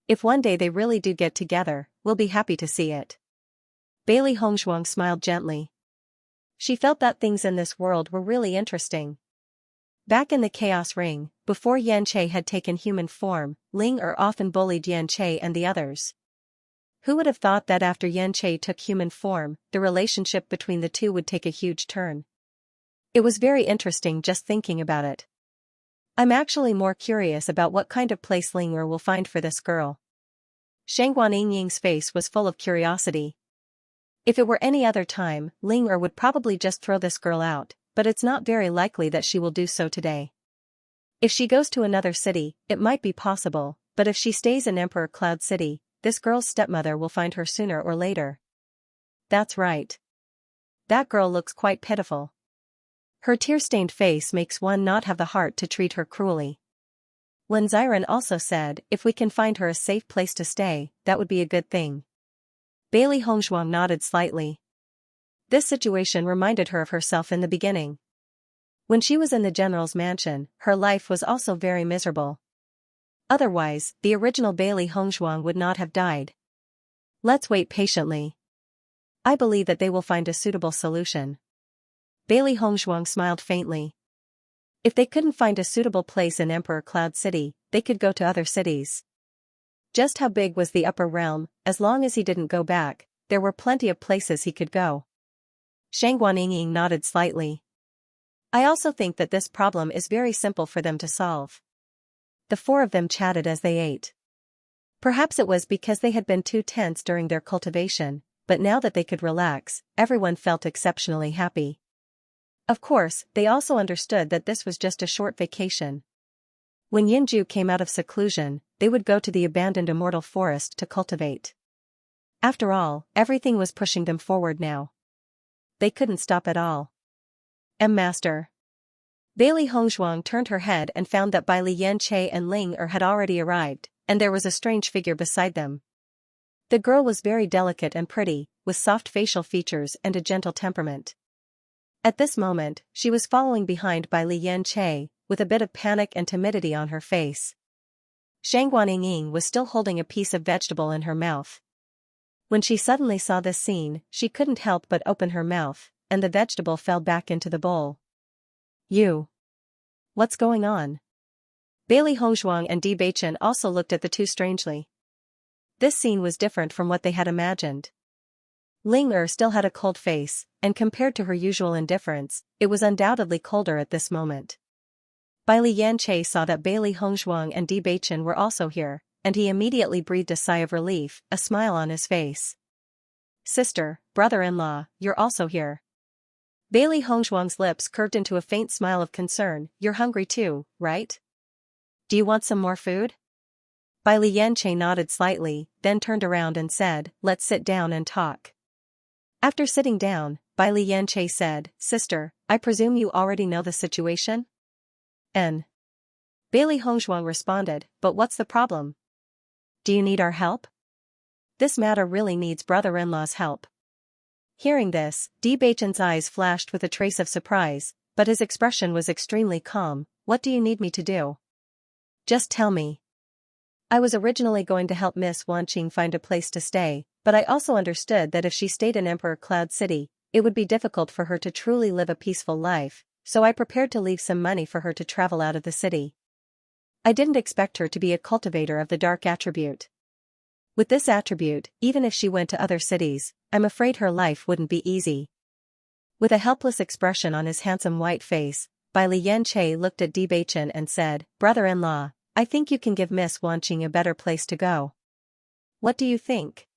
If one day they really do get together, we'll be happy to see it. Bailey Hongzhuang smiled gently. She felt that things in this world were really interesting. Back in the Chaos Ring, before Xianxia had taken human form, Linger often bullied Xianxia and the others. Who would have thought that after Xianxia took human form, the relationship between the two would take a huge turn? It was very interesting just thinking about it. I'm actually more curious about what kind of place Ling Er will find for this girl. Shang Guanying's face was full of curiosity. If it were any other time, Ling Er would probably just throw this girl out, but it's not very likely that she will do so today. If she goes to another city, it might be possible, but if she stays in Emperor Cloud City, this girl's stepmother will find her sooner or later. That's right. That girl looks quite pitiful. Her tear-stained face makes one not have the heart to treat her cruelly. Lin Ziren also said, if we can find her a safe place to stay, that would be a good thing. Bailey Hongzhuang nodded slightly. This situation reminded her of herself in the beginning. When she was in the general's mansion, her life was also very miserable. Otherwise, the original Bailey Hongzhuang would not have died. Let's wait patiently. I believe that they will find a suitable solution. Bailey Hongzhuang smiled faintly. If they couldn't find a suitable place in Emperor Cloud City, they could go to other cities. Just how big was the upper realm? As long as he didn't go back, there were plenty of places he could go. Shang Guanying nodded slightly. I also think that this problem is very simple for them to solve. The four of them chatted as they ate. Perhaps it was because they had been too tense during their cultivation, but now that they could relax, everyone felt exceptionally happy. Of course, they also understood that this was just a short vacation. When Yinju came out of seclusion, they would go to the abandoned immortal forest to cultivate. After all, everything was pushing them forward now. They couldn't stop at all. Master. Bailey Hongzhuang turned her head and found that Bai Lianche and Ling Er had already arrived, and there was a strange figure beside them. The girl was very delicate and pretty, with soft facial features and a gentle temperament. At this moment, she was following behind Bai Lianche, with a bit of panic and timidity on her face. Shang Guanying was still holding a piece of vegetable in her mouth. When she suddenly saw this scene, she couldn't help but open her mouth, and the vegetable fell back into the bowl. You. What's going on? Bailey Hongzhuang and Bewitching also looked at the two strangely. This scene was different from what they had imagined. Ling Er still had a cold face, and compared to her usual indifference, it was undoubtedly colder at this moment. Bai Lianche saw that Bailey Hongzhuang and Bewitching were also here, and he immediately breathed a sigh of relief, a smile on his face. Sister, brother-in-law, you're also here. Bailey Hongzhuang's lips curved into a faint smile of concern. You're hungry too, right? Do you want some more food? Bai Lianche nodded slightly, then turned around and said, let's sit down and talk. After sitting down, Bai Lianche said, Sister, I presume you already know the situation? Bailey Hongzhuang responded, but what's the problem? Do you need our help? This matter really needs brother-in-law's help. Hearing this, Bewitching's eyes flashed with a trace of surprise, but his expression was extremely calm. What do you need me to do? Just tell me. I was originally going to help Miss Wanqing find a place to stay, but I also understood that if she stayed in Emperor Cloud City, it would be difficult for her to truly live a peaceful life, so I prepared to leave some money for her to travel out of the city. I didn't expect her to be a cultivator of the dark attribute. With this attribute, even if she went to other cities, I'm afraid her life wouldn't be easy. With a helpless expression on his handsome white face, Bai Lianche looked at Bewitching and said, Brother-in-law, I think you can give Miss Wanqing a better place to go. What do you think?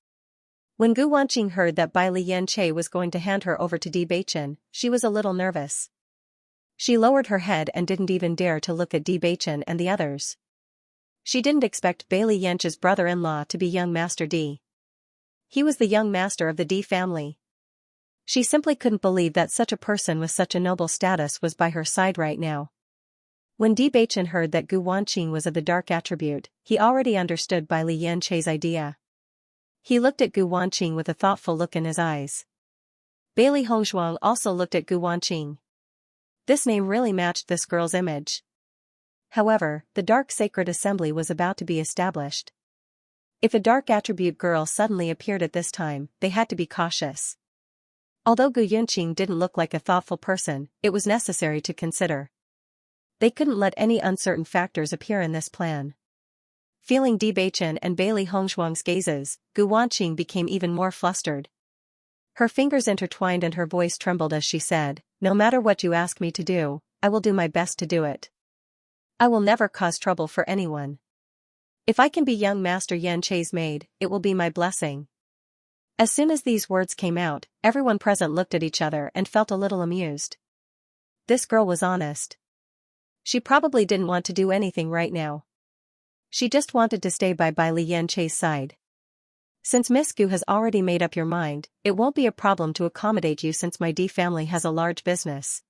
When Gu Wanqing heard that Bai Lianche was going to hand her over to Bewitching, she was a little nervous. She lowered her head and didn't even dare to look at Bewitching and the others. She didn't expect Bai Lianche's brother-in-law to be young Master D. He was the young master of the D family. She simply couldn't believe that such a person with such a noble status was by her side right now. When Bewitching heard that Gu Wanqing was of the dark attribute, he already understood Bai Lianche's idea. He looked at Gu Wanqing with a thoughtful look in his eyes. Bailey Hongzhuang also looked at Gu Wanqing. This name really matched this girl's image. However, the Dark Sacred Assembly was about to be established. If a dark attribute girl suddenly appeared at this time, they had to be cautious. Although Gu Yunqing didn't look like a thoughtful person, it was necessary to consider. They couldn't let any uncertain factors appear in this plan. Feeling Bewitching and Bailey Hongzhuang's gazes, Gu Wanqing became even more flustered. Her fingers intertwined and her voice trembled as she said, No matter what you ask me to do, I will do my best to do it. I will never cause trouble for anyone. If I can be young Master Xianxia's maid, it will be my blessing. As soon as these words came out, everyone present looked at each other and felt a little amused. This girl was honest. She probably didn't want to do anything right now. She just wanted to stay by Li Yanchei's side. Since Miss Gu has already made up your mind, it won't be a problem to accommodate you since my D family has a large business.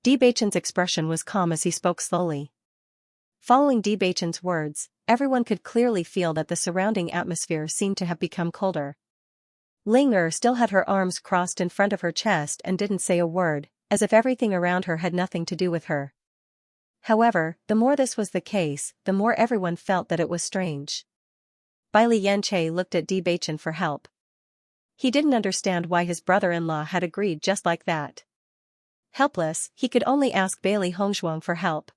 D Beichen's expression was calm as he spoke slowly. Following D Beichen's words, everyone could clearly feel that the surrounding atmosphere seemed to have become colder. Ling Er still had her arms crossed in front of her chest and didn't say a word, as if everything around her had nothing to do with her. However, the more this was the case, the more everyone felt that it was strange. Li Yanchei looked at D Beichen for help. He didn't understand why his brother-in-law had agreed just like that. Helpless, he could only ask Bailey Hongzhuang for help.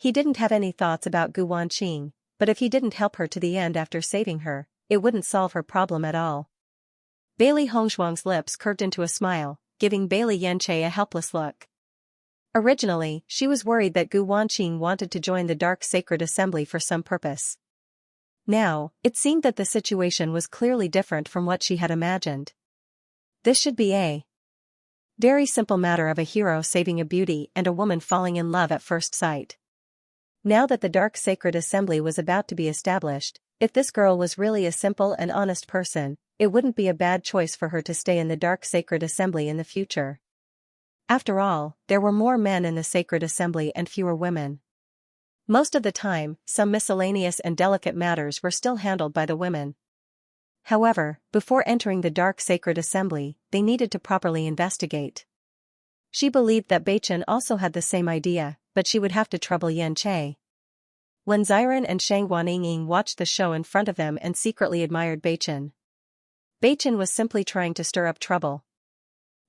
He didn't have any thoughts about Gu Wanqing, but if he didn't help her to the end after saving her, it wouldn't solve her problem at all. Bailey Hongzhuang's lips curved into a smile, giving Bailey Yanchei a helpless look. Originally, she was worried that Gu Wanqing wanted to join the Dark Sacred Assembly for some purpose. Now, it seemed that the situation was clearly different from what she had imagined. This should be a very simple matter of a hero saving a beauty and a woman falling in love at first sight. Now that the Dark Sacred Assembly was about to be established, if this girl was really a simple and honest person, it wouldn't be a bad choice for her to stay in the Dark Sacred Assembly in the future. After all, there were more men in the Sacred Assembly and fewer women. Most of the time, some miscellaneous and delicate matters were still handled by the women. However, before entering the Dark Sacred Assembly, they needed to properly investigate. She believed that Beichen also had the same idea, but she would have to trouble Yanchei. When Xiren and Shang Guaniying watched the show in front of them and secretly admired Beichen. Beichen was simply trying to stir up trouble.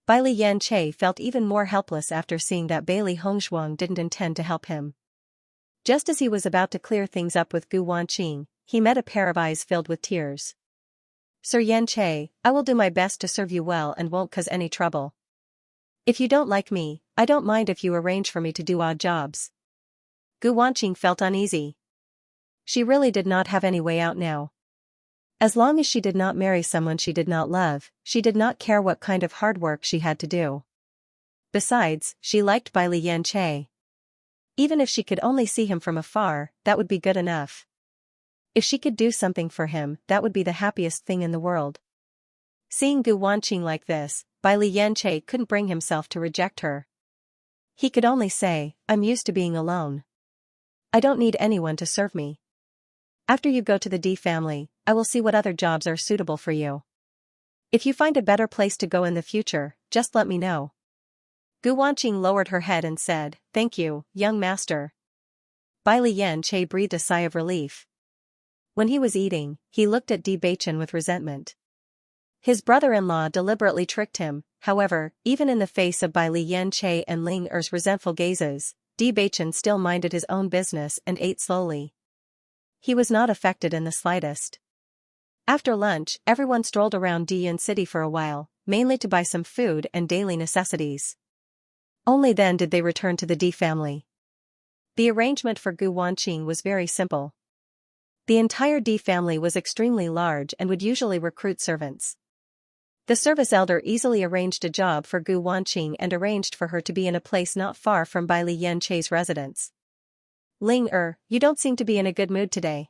Li Yanchei felt even more helpless after seeing that Bailey Hongzhuang didn't intend to help him. Just as he was about to clear things up with Gu Wanqing, he met a pair of eyes filled with tears. Sir Yanchei, I will do my best to serve you well and won't cause any trouble. If you don't like me, I don't mind if you arrange for me to do odd jobs. Gu Wanqing felt uneasy. She really did not have any way out now. As long as she did not marry someone she did not love, she did not care what kind of hard work she had to do. Besides, she liked Li Yanchei. Even if she could only see him from afar, that would be good enough. If she could do something for him, that would be the happiest thing in the world. Seeing Gu Wanqing like this, Li Yanchei couldn't bring himself to reject her. He could only say, I'm used to being alone. I don't need anyone to serve me. After you go to the D family, I will see what other jobs are suitable for you. If you find a better place to go in the future, just let me know. Gu Wanqing lowered her head and said, Thank you, young master. Li Yanchei breathed a sigh of relief. When he was eating, he looked at D Beichen with resentment. His brother-in-law deliberately tricked him, however, even in the face of Li Yanchei and Ling Er's resentful gazes, D Beichen still minded his own business and ate slowly. He was not affected in the slightest. After lunch, everyone strolled around Dian City for a while, mainly to buy some food and daily necessities. Only then did they return to the D family. The arrangement for Gu Wanqing was very simple. The entire D family was extremely large and would usually recruit servants. The service elder easily arranged a job for Gu Wanqing and arranged for her to be in a place not far from Li Yanchei's residence. Ling Er, you don't seem to be in a good mood today.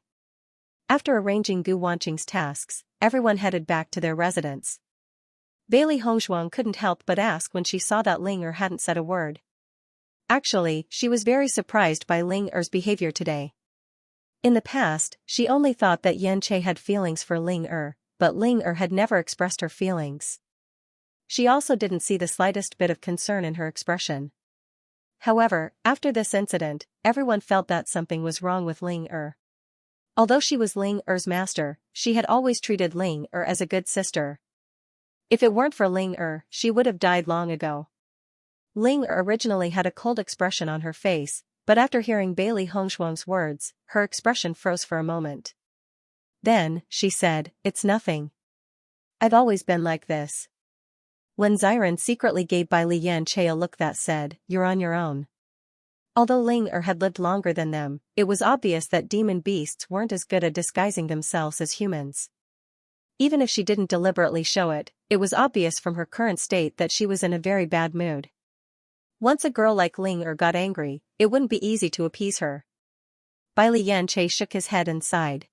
After arranging Gu Wanqing's tasks, everyone headed back to their residence. Bailey Hongzhuang couldn't help but ask when she saw that Ling Er hadn't said a word. Actually, she was very surprised by Ling Er's behavior today. In the past, she only thought that Yanchei had feelings for Ling Er, but Ling Er had never expressed her feelings. She also didn't see the slightest bit of concern in her expression. However, after this incident, everyone felt that something was wrong with Ling Er. Although she was Ling Er's master, she had always treated Ling Er as a good sister. If it weren't for Ling Er, she would have died long ago. Ling Er originally had a cold expression on her face, but after hearing Bailey Hongzhuang's words, her expression froze for a moment. Then, she said, It's nothing. I've always been like this. When Xiren secretly gave Li Yanchei a look that said, You're on your own. Although Ling Er had lived longer than them, it was obvious that demon beasts weren't as good at disguising themselves as humans. Even if she didn't deliberately show it, it was obvious from her current state that she was in a very bad mood. Once a girl like Ling Er got angry, it wouldn't be easy to appease her. Bai Lianche shook his head and sighed.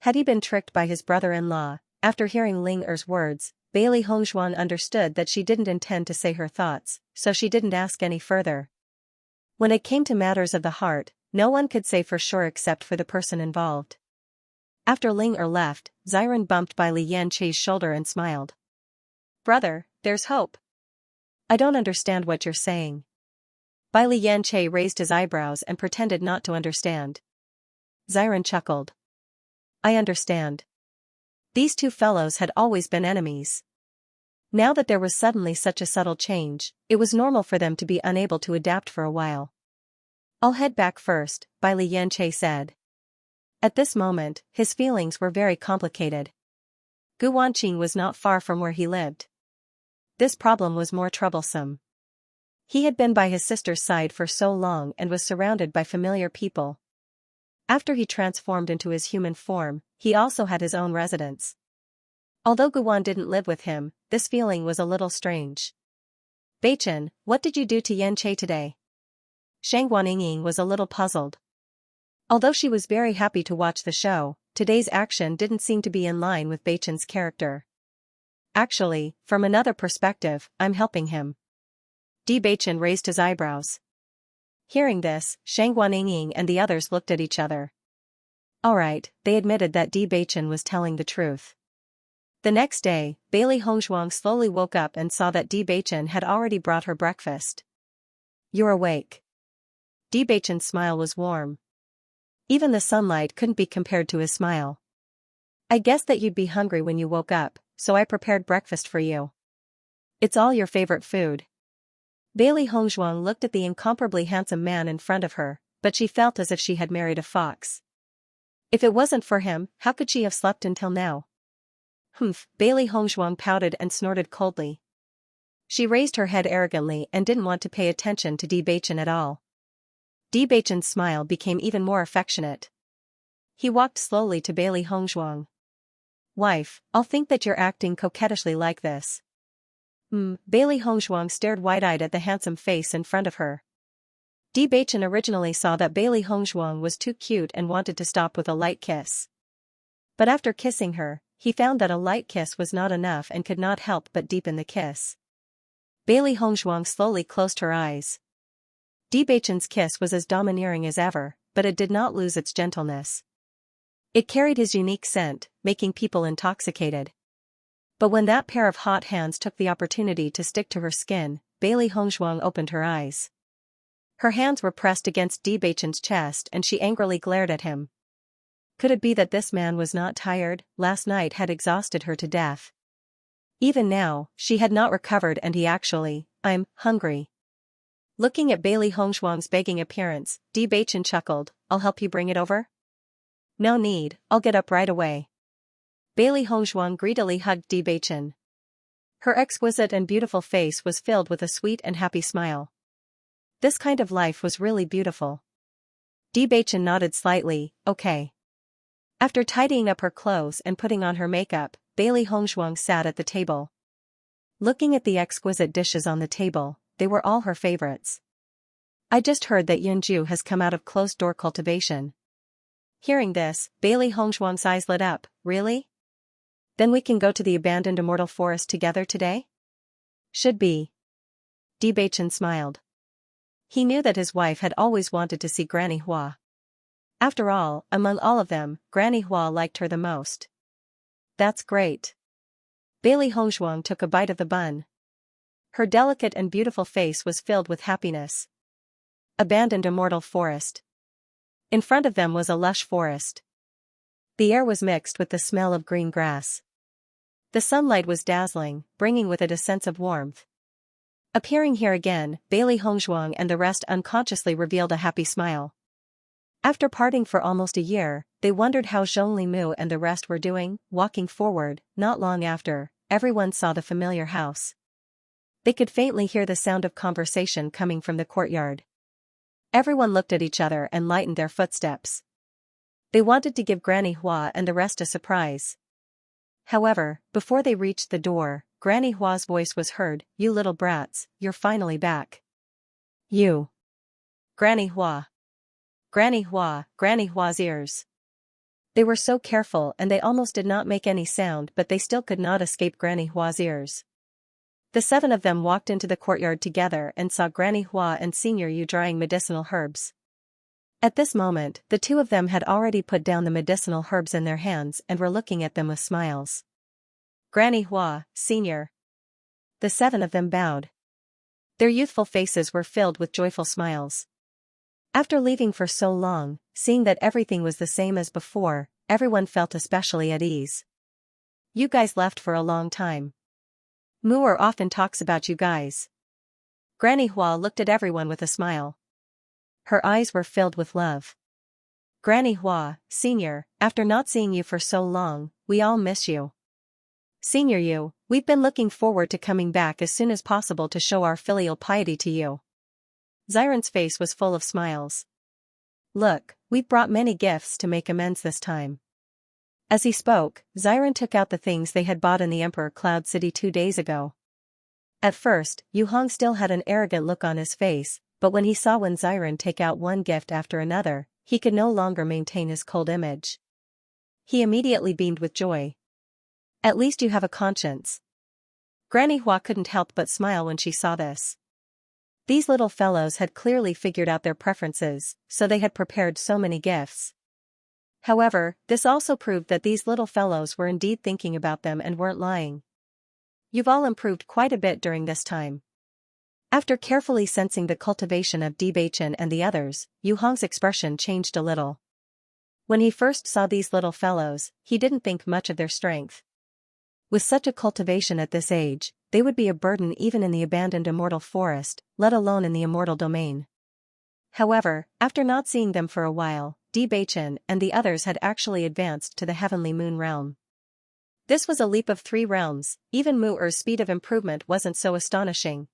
Had he been tricked by his brother-in-law? After hearing Ling Er's words, Bailey Hongzhuang understood that she didn't intend to say her thoughts, so she didn't ask any further. When it came to matters of the heart, no one could say for sure except for the person involved. After Ling Er left, Xiren bumped Bai Lianche's shoulder and smiled. Brother, there's hope. I don't understand what you're saying. Bai Lianche raised his eyebrows and pretended not to understand. Xiren chuckled. I understand. These two fellows had always been enemies. Now that there was suddenly such a subtle change, it was normal for them to be unable to adapt for a while. I'll head back first, Bai Lianche said. At this moment, his feelings were very complicated. Guanqing was not far from where he lived. This problem was more troublesome. He had been by his sister's side for so long and was surrounded by familiar people. After he transformed into his human form, he also had his own residence. Although Guan didn't live with him, this feeling was a little strange. Beichen, what did you do to Yanche today? Shang Guanying was a little puzzled. Although she was very happy to watch the show, today's action didn't seem to be in line with Beichen's character. Actually, from another perspective, I'm helping him. Di Beichen raised his eyebrows. Hearing this, Shang Guanying and the others looked at each other. Alright, they admitted that Di Beichen was telling the truth. The next day, Bailey Hongzhuang slowly woke up and saw that Di Beichen had already brought her breakfast. You're awake. Di Beichen's smile was warm. Even the sunlight couldn't be compared to his smile. I guessed that you'd be hungry when you woke up, so I prepared breakfast for you. It's all your favorite food. Bailey Hongzhuang looked at the incomparably handsome man in front of her, but she felt as if she had married a fox. If it wasn't for him, how could she have slept until now? Humph, Bailey Hongzhuang pouted and snorted coldly. She raised her head arrogantly and didn't want to pay attention to Di Beichen at all. Di Beichen's smile became even more affectionate. He walked slowly to Bailey Hongzhuang. Wife, I'll think that you're acting coquettishly like this. Bailey Hongzhuang stared wide-eyed at the handsome face in front of her. Di Beichen originally saw that Bailey Hongzhuang was too cute and wanted to stop with a light kiss. But after kissing her, he found that a light kiss was not enough and could not help but deepen the kiss. Bailey Hongzhuang slowly closed her eyes. Di Beichen's kiss was as domineering as ever, but it did not lose its gentleness. It carried his unique scent, making people intoxicated. But when that pair of hot hands took the opportunity to stick to her skin, Bailey Hongzhuang opened her eyes. Her hands were pressed against Di Beichen's chest and she angrily glared at him. Could it be that this man was not tired? Last night had exhausted her to death. Even now, she had not recovered and I'm hungry. Looking at Bailey Hongzhuang's begging appearance, Di Beichen chuckled, I'll help you bring it over? No need, I'll get up right away. Bailey Hongzhuang greedily hugged Di Beichen. Her exquisite and beautiful face was filled with a sweet and happy smile. This kind of life was really beautiful. Di Beichen nodded slightly, okay. After tidying up her clothes and putting on her makeup, Bailey Hongzhuang sat at the table. Looking at the exquisite dishes on the table, they were all her favorites. I just heard that Yunju has come out of closed-door cultivation. Hearing this, Bailey Hongzhuang's eyes lit up, really? Then we can go to the abandoned immortal forest together today? Should be. Di Beichen smiled. He knew that his wife had always wanted to see Granny Hua. After all, among all of them, Granny Hua liked her the most. That's great. Bailey Hongzhuang took a bite of the bun. Her delicate and beautiful face was filled with happiness. Abandoned immortal forest. In front of them was a lush forest. The air was mixed with the smell of green grass. The sunlight was dazzling, bringing with it a sense of warmth. Appearing here again, Bailey Hongzhuang and the rest unconsciously revealed a happy smile. After parting for almost a year, they wondered how Zhong Limu and the rest were doing. Walking forward, not long after, everyone saw the familiar house. They could faintly hear the sound of conversation coming from the courtyard. Everyone looked at each other and lightened their footsteps. They wanted to give Granny Hua and the rest a surprise. However, before they reached the door, Granny Hua's voice was heard, "You little brats, you're finally back." You. Granny Hua. Granny Hua, Granny Hua's ears. They were so careful and they almost did not make any sound, but they still could not escape Granny Hua's ears. The 7 of them walked into the courtyard together and saw Granny Hua and Senior Yu drying medicinal herbs. At this moment, the 2 of them had already put down the medicinal herbs in their hands and were looking at them with smiles. Granny Hua, Senior. The 7 of them bowed. Their youthful faces were filled with joyful smiles. After leaving for so long, seeing that everything was the same as before, everyone felt especially at ease. You guys left for a long time. Muir often talks about you guys. Granny Hua looked at everyone with a smile. Her eyes were filled with love. Granny Hua, Senior, after not seeing you for so long, we all miss you. Senior Yu, we've been looking forward to coming back as soon as possible to show our filial piety to you. Xiren's face was full of smiles. Look, we've brought many gifts to make amends this time. As he spoke, Xiren took out the things they had bought in the Emperor Cloud City 2 days ago. At first, Yu Hong still had an arrogant look on his face, but when he saw Xiren take out one gift after another, he could no longer maintain his cold image. He immediately beamed with joy. At least you have a conscience. Granny Hua couldn't help but smile when she saw this. These little fellows had clearly figured out their preferences, so they had prepared so many gifts. However, this also proved that these little fellows were indeed thinking about them and weren't lying. You've all improved quite a bit during this time. After carefully sensing the cultivation of Bewitching and the others, Yu Hong's expression changed a little. When he first saw these little fellows, he didn't think much of their strength. With such a cultivation at this age, they would be a burden even in the abandoned immortal forest, let alone in the immortal domain. However, after not seeing them for a while, Bewitching and the others had actually advanced to the heavenly moon realm. This was a leap of 3 realms, even Mu'er's speed of improvement wasn't so astonishing.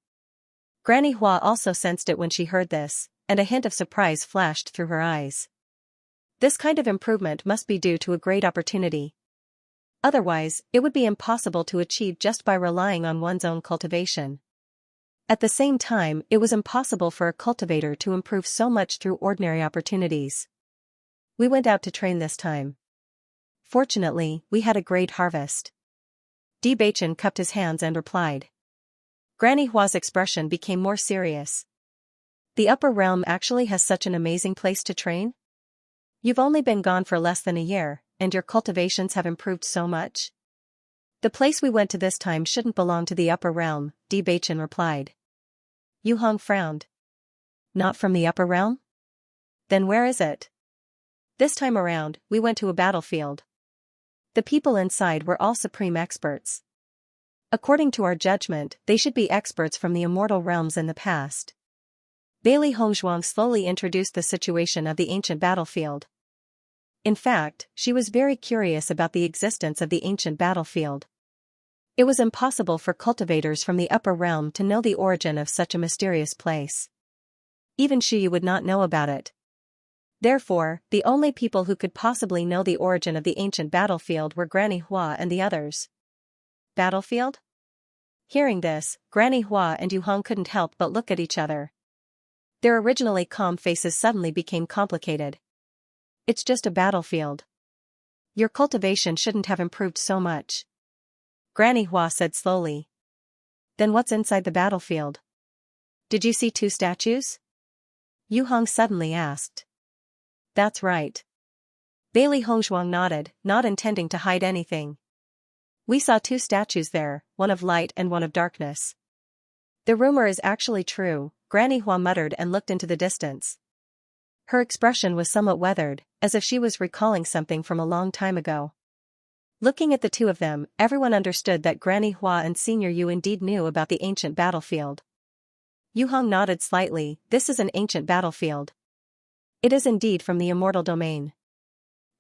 Granny Hua also sensed it when she heard this, and a hint of surprise flashed through her eyes. This kind of improvement must be due to a great opportunity. Otherwise, it would be impossible to achieve just by relying on one's own cultivation. At the same time, it was impossible for a cultivator to improve so much through ordinary opportunities. We went out to train this time. Fortunately, we had a great harvest. Bewitching cupped his hands and replied. Granny Hua's expression became more serious. The upper realm actually has such an amazing place to train? You've only been gone for less than a year, and your cultivations have improved so much? The place we went to this time shouldn't belong to the upper realm, Bewitching replied. Yu Hong frowned. Not from the upper realm? Then where is it? This time around, we went to a battlefield. The people inside were all supreme experts. According to our judgment, they should be experts from the immortal realms in the past. Bailey Hongzhuang slowly introduced the situation of the ancient battlefield. In fact, she was very curious about the existence of the ancient battlefield. It was impossible for cultivators from the upper realm to know the origin of such a mysterious place. Even she would not know about it. Therefore, the only people who could possibly know the origin of the ancient battlefield were Granny Hua and the others. Battlefield? Hearing this, Granny Hua and Yu Hong couldn't help but look at each other. Their originally calm faces suddenly became complicated. It's just a battlefield. Your cultivation shouldn't have improved so much. Granny Hua said slowly. Then what's inside the battlefield? Did you see 2 statues? Yu Hong suddenly asked. That's right. Bailey Hongzhuang nodded, not intending to hide anything. We saw 2 statues there, one of light and one of darkness. The rumor is actually true, Granny Hua muttered and looked into the distance. Her expression was somewhat weathered, as if she was recalling something from a long time ago. Looking at the 2 of them, everyone understood that Granny Hua and Senior Yu indeed knew about the ancient battlefield. Yu Hong nodded slightly. This is an ancient battlefield. It is indeed from the immortal domain.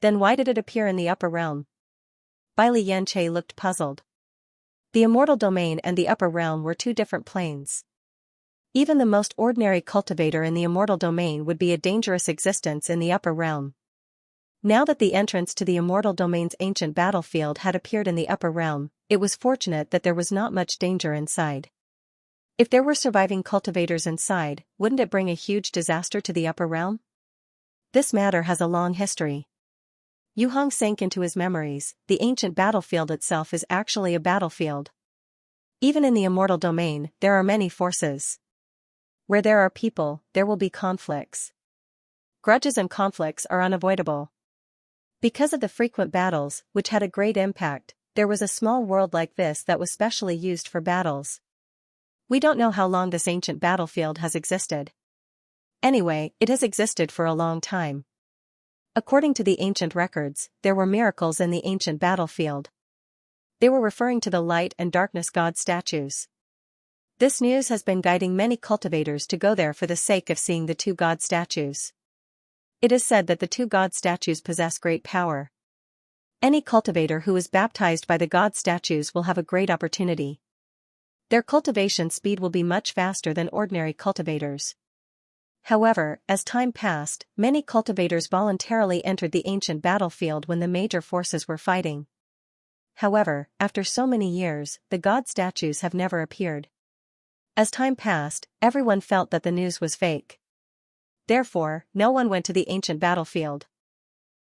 Then why did it appear in the upper realm? Bailey Yanche looked puzzled. The immortal domain and the upper realm were 2 different planes. Even the most ordinary cultivator in the immortal domain would be a dangerous existence in the upper realm. Now that the entrance to the immortal domain's ancient battlefield had appeared in the upper realm, it was fortunate that there was not much danger inside. If there were surviving cultivators inside, wouldn't it bring a huge disaster to the upper realm? This matter has a long history. Yu Hong sank into his memories. The ancient battlefield itself is actually a battlefield. Even in the immortal domain, there are many forces. Where there are people, there will be conflicts. Grudges and conflicts are unavoidable. Because of the frequent battles, which had a great impact, there was a small world like this that was specially used for battles. We don't know how long this ancient battlefield has existed. Anyway, it has existed for a long time. According to the ancient records, there were miracles in the ancient battlefield. They were referring to the light and darkness god statues. This news has been guiding many cultivators to go there for the sake of seeing the two god statues. It is said that the two god statues possess great power. Any cultivator who is baptized by the god statues will have a great opportunity. Their cultivation speed will be much faster than ordinary cultivators. However, as time passed, many cultivators voluntarily entered the ancient battlefield when the major forces were fighting. However, after so many years, the god statues have never appeared. As time passed, everyone felt that the news was fake. Therefore, no one went to the ancient battlefield.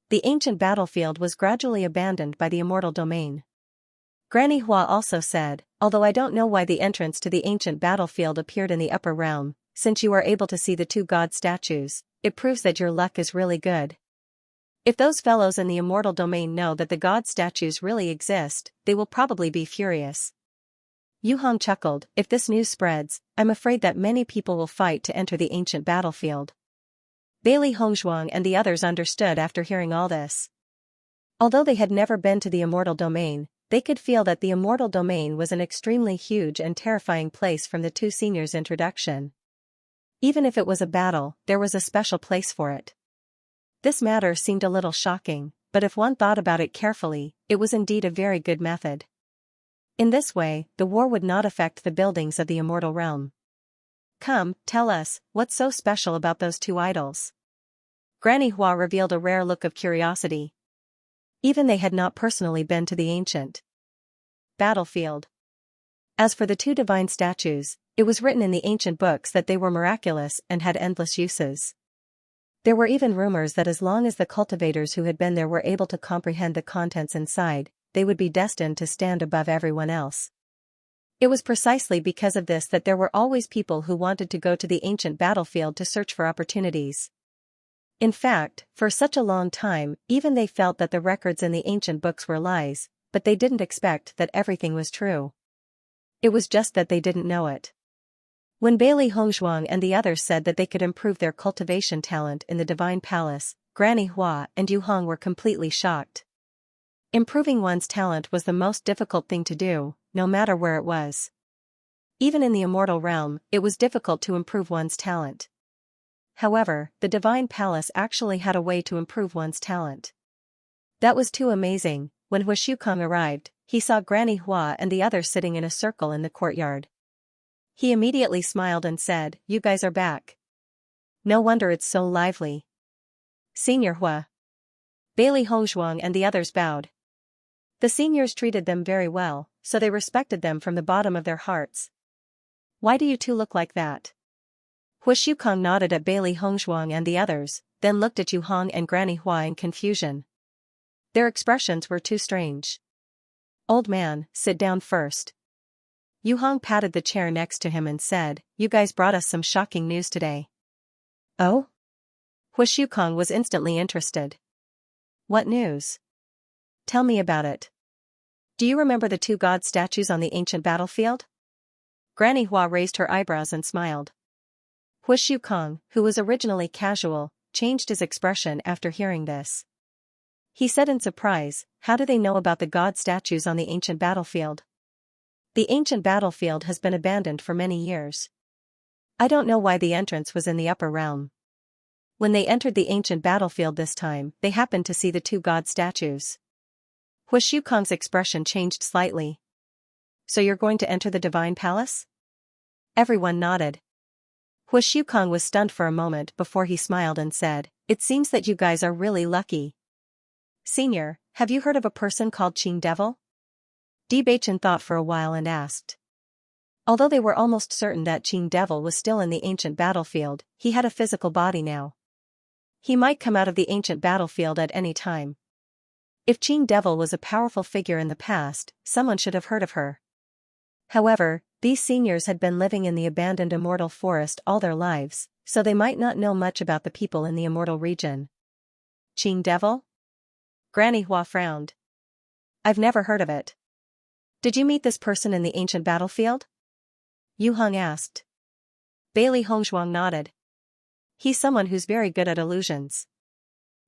The ancient battlefield was gradually abandoned by the immortal domain. Granny Hua also said, although I don't know why the entrance to the ancient battlefield appeared in the upper realm, since you are able to see the two god statues, it proves that your luck is really good. If those fellows in the immortal domain know that the god statues really exist, they will probably be furious. Yu Hong chuckled, if this news spreads, I'm afraid that many people will fight to enter the ancient battlefield. Bailey Hongzhuang and the others understood after hearing all this. Although they had never been to the immortal domain, they could feel that the immortal domain was an extremely huge and terrifying place from the two seniors' introduction. Even if it was a battle, there was a special place for it. This matter seemed a little shocking, but if one thought about it carefully, it was indeed a very good method. In this way, the war would not affect the buildings of the immortal realm. Come, tell us, what's so special about those two idols? Granny Hua revealed a rare look of curiosity. Even they had not personally been to the ancient battlefield. As for the two divine statues, it was written in the ancient books that they were miraculous and had endless uses. There were even rumors that as long as the cultivators who had been there were able to comprehend the contents inside, they would be destined to stand above everyone else. It was precisely because of this that there were always people who wanted to go to the ancient battlefield to search for opportunities. In fact, for such a long time, even they felt that the records in the ancient books were lies, but they didn't expect that everything was true. It was just that they didn't know it. When Bailey Hongzhuang and the others said that they could improve their cultivation talent in the Divine Palace, Granny Hua and Yu Hong were completely shocked. Improving one's talent was the most difficult thing to do, no matter where it was. Even in the immortal realm, it was difficult to improve one's talent. However, the Divine Palace actually had a way to improve one's talent. That was too amazing. When Hu Shukong arrived, he saw Granny Hua and the others sitting in a circle in the courtyard. He immediately smiled and said, "You guys are back. No wonder it's so lively." Senior Hua. Bailey Hongzhuang and the others bowed. The seniors treated them very well, so they respected them from the bottom of their hearts. Why do you two look like that? Hu Shukong nodded at Bailey Hongzhuang and the others, then looked at Yu Hong and Granny Hua in confusion. Their expressions were too strange. Old man, sit down first. Yu Hong patted the chair next to him and said, "You guys brought us some shocking news today." Oh? Hu Shukong was instantly interested. What news? Tell me about it. Do you remember the two god statues on the ancient battlefield? Granny Hua raised her eyebrows and smiled. Hu Shukong, who was originally casual, changed his expression after hearing this. He said in surprise, "How do they know about the god statues on the ancient battlefield?" The ancient battlefield has been abandoned for many years. I don't know why the entrance was in the upper realm. When they entered the ancient battlefield this time, they happened to see the two god statues. Hu Shukong's expression changed slightly. So you're going to enter the Divine Palace? Everyone nodded. Hu Shukong was stunned for a moment before he smiled and said, "It seems that you guys are really lucky. Senior, have you heard of a person called Qing Devil?" Bewitching thought for a while and asked. Although they were almost certain that Qing Devil was still in the ancient battlefield, he had a physical body now. He might come out of the ancient battlefield at any time. If Qing Devil was a powerful figure in the past, someone should have heard of her. However, these seniors had been living in the abandoned immortal forest all their lives, so they might not know much about the people in the immortal region. Qing Devil? Granny Hua frowned. I've never heard of it. Did you meet this person in the ancient battlefield? Yu Hong asked. Bailey Hongzhuang nodded. He's someone who's very good at illusions.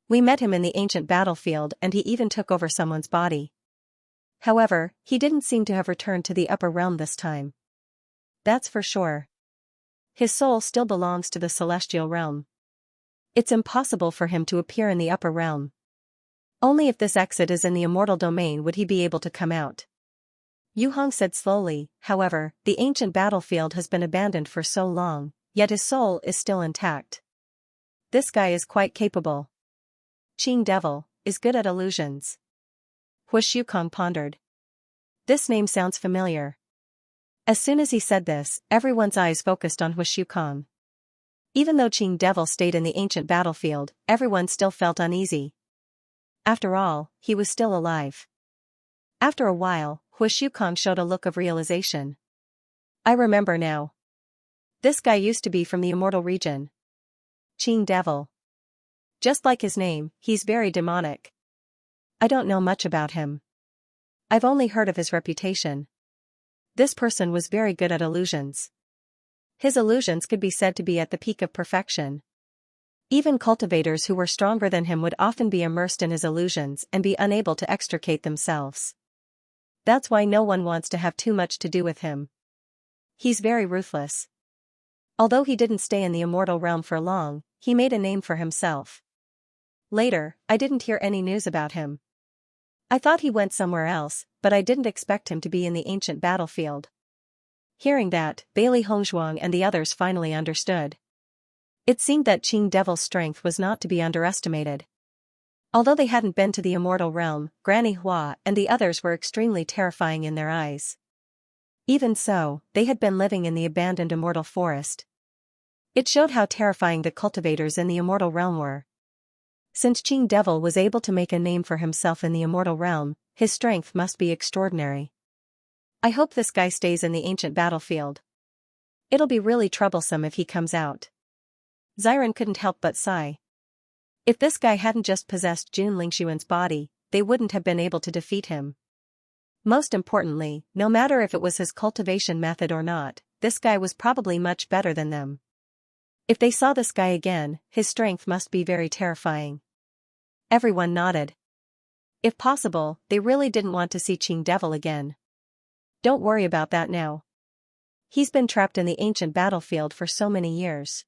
We met him in the ancient battlefield and he even took over someone's body. However, he didn't seem to have returned to the upper realm this time. That's for sure. His soul still belongs to the celestial realm. It's impossible for him to appear in the upper realm. Only if this exit is in the immortal domain would he be able to come out. Yu Hong said slowly. However, the ancient battlefield has been abandoned for so long, yet his soul is still intact. This guy is quite capable. Qing Devil is good at illusions. Hu Shukong pondered. This name sounds familiar. As soon as he said this, everyone's eyes focused on Hu Shukong. Even though Qing Devil stayed in the ancient battlefield, everyone still felt uneasy. After all, he was still alive. After a while, Hu Shukong showed a look of realization. I remember now. This guy used to be from the immortal region. Qing Devil. Just like his name, he's very demonic. I don't know much about him. I've only heard of his reputation. This person was very good at illusions. His illusions could be said to be at the peak of perfection. Even cultivators who were stronger than him would often be immersed in his illusions and be unable to extricate themselves. That's why no one wants to have too much to do with him. He's very ruthless. Although he didn't stay in the immortal realm for long, he made a name for himself. Later, I didn't hear any news about him. I thought he went somewhere else, but I didn't expect him to be in the ancient battlefield. Hearing that, Bailey Hongzhuang and the others finally understood. It seemed that Qing Devil's strength was not to be underestimated. Although they hadn't been to the immortal realm, Granny Hua and the others were extremely terrifying in their eyes. Even so, they had been living in the abandoned immortal forest. It showed how terrifying the cultivators in the immortal realm were. Since Qing Devil was able to make a name for himself in the immortal realm, his strength must be extraordinary. I hope this guy stays in the ancient battlefield. It'll be really troublesome if he comes out. Xiren couldn't help but sigh. If this guy hadn't just possessed Jun Lingshuan's body, they wouldn't have been able to defeat him. Most importantly, no matter if it was his cultivation method or not, this guy was probably much better than them. If they saw this guy again, his strength must be very terrifying. Everyone nodded. If possible, they really didn't want to see Qing Devil again. Don't worry about that now. He's been trapped in the ancient battlefield for so many years.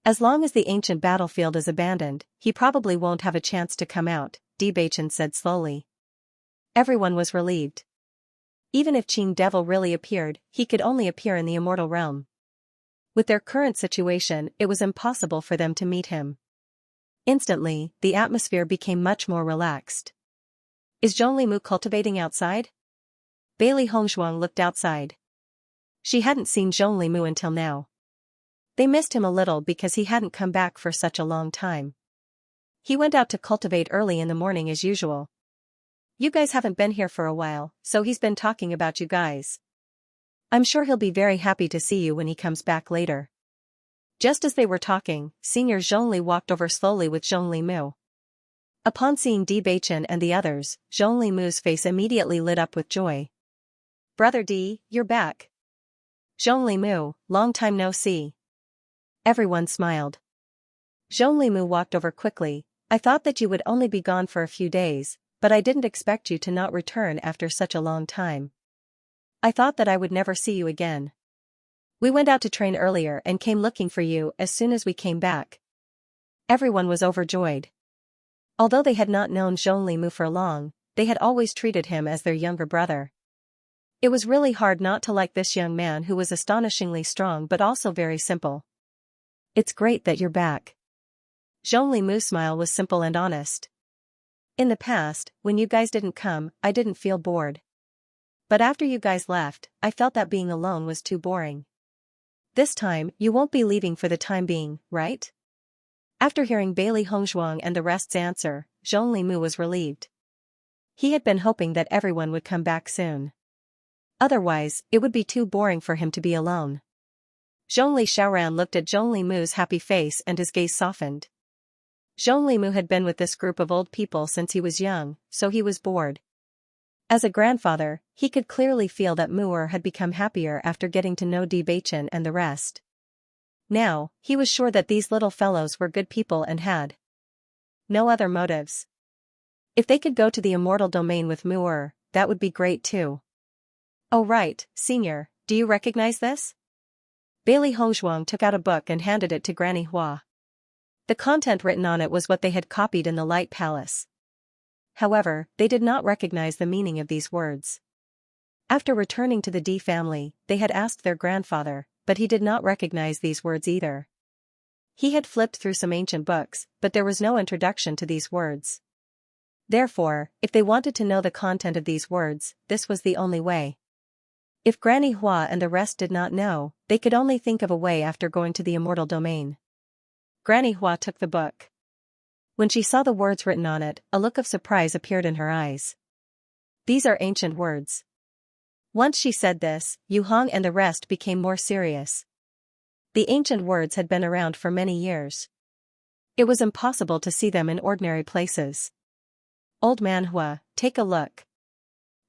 As long as the ancient battlefield is abandoned, he probably won't have a chance to come out, Bewitching said slowly. Everyone was relieved. Even if Qing Devil really appeared, he could only appear in the immortal realm. With their current situation, it was impossible for them to meet him. Instantly, the atmosphere became much more relaxed. Is Zhongli Mu cultivating outside? Bailey Hongzhuang looked outside. She hadn't seen Zhongli Mu until now. They missed him a little because he hadn't come back for such a long time. He went out to cultivate early in the morning as usual. You guys haven't been here for a while, so he's been talking about you guys. I'm sure he'll be very happy to see you when he comes back later. Just as they were talking, Senior Zhongli walked over slowly with Zhongli Mu. Upon seeing Di Beichen and the others, Zhongli Mu's face immediately lit up with joy. Brother Di, you're back. Zhongli Mu, long time no see. Everyone smiled. Zhongli Mu walked over quickly. I thought that you would only be gone for a few days, but I didn't expect you to not return after such a long time. I thought that I would never see you again. We went out to train earlier and came looking for you as soon as we came back. Everyone was overjoyed. Although they had not known Zhongli Mu for long, they had always treated him as their younger brother. It was really hard not to like this young man who was astonishingly strong but also very simple. It's great that you're back. Zhongli Mu's smile was simple and honest. In the past, when you guys didn't come, I didn't feel bored. But after you guys left, I felt that being alone was too boring. This time, you won't be leaving for the time being, right? After hearing Bailey Hongzhuang and the rest's answer, Zhongli Mu was relieved. He had been hoping that everyone would come back soon. Otherwise, it would be too boring for him to be alone. Zhongli Xiaoran looked at Zhongli Mu's happy face and his gaze softened. Zhongli Mu had been with this group of old people since he was young, so he was bored. As a grandfather, he could clearly feel that Mu'er had become happier after getting to know Bewitching and the rest. Now, he was sure that these little fellows were good people and had no other motives. If they could go to the immortal domain with Mu'er, that would be great too. Oh right, Senior, do you recognize this? Bailey Hongzhuang took out a book and handed it to Granny Hua. The content written on it was what they had copied in the Light Palace. However, they did not recognize the meaning of these words. After returning to the D family, they had asked their grandfather, but he did not recognize these words either. He had flipped through some ancient books, but there was no introduction to these words. Therefore, if they wanted to know the content of these words, this was the only way. If Granny Hua and the rest did not know, they could only think of a way after going to the immortal domain. Granny Hua took the book. When she saw the words written on it, a look of surprise appeared in her eyes. These are ancient words. Once she said this, Yu Hong and the rest became more serious. The ancient words had been around for many years. It was impossible to see them in ordinary places. Old man Hua, take a look.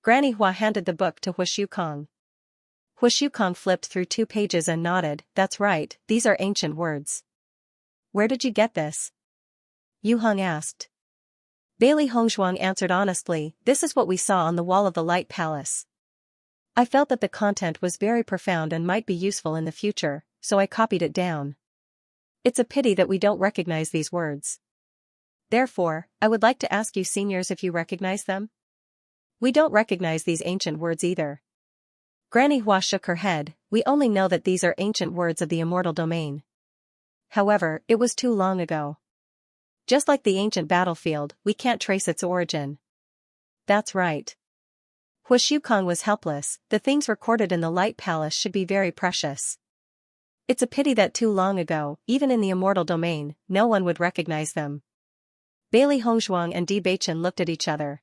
Granny Hua handed the book to Hua Shukong. Hua Shukong flipped through 2 pages and nodded, that's right, these are ancient words. Where did you get this? Yu Hong asked. Bailey Hongzhuang answered honestly, this is what we saw on the wall of the Light Palace. I felt that the content was very profound and might be useful in the future, so I copied it down. It's a pity that we don't recognize these words. Therefore, I would like to ask you seniors if you recognize them? We don't recognize these ancient words either. Granny Hua shook her head, we only know that these are ancient words of the immortal domain. However, it was too long ago. Just like the ancient battlefield, we can't trace its origin. That's right. Hua Shukong was helpless, the things recorded in the Light Palace should be very precious. It's a pity that too long ago, even in the immortal domain, no one would recognize them. Bailey Hongzhuang and Di Beichen looked at each other.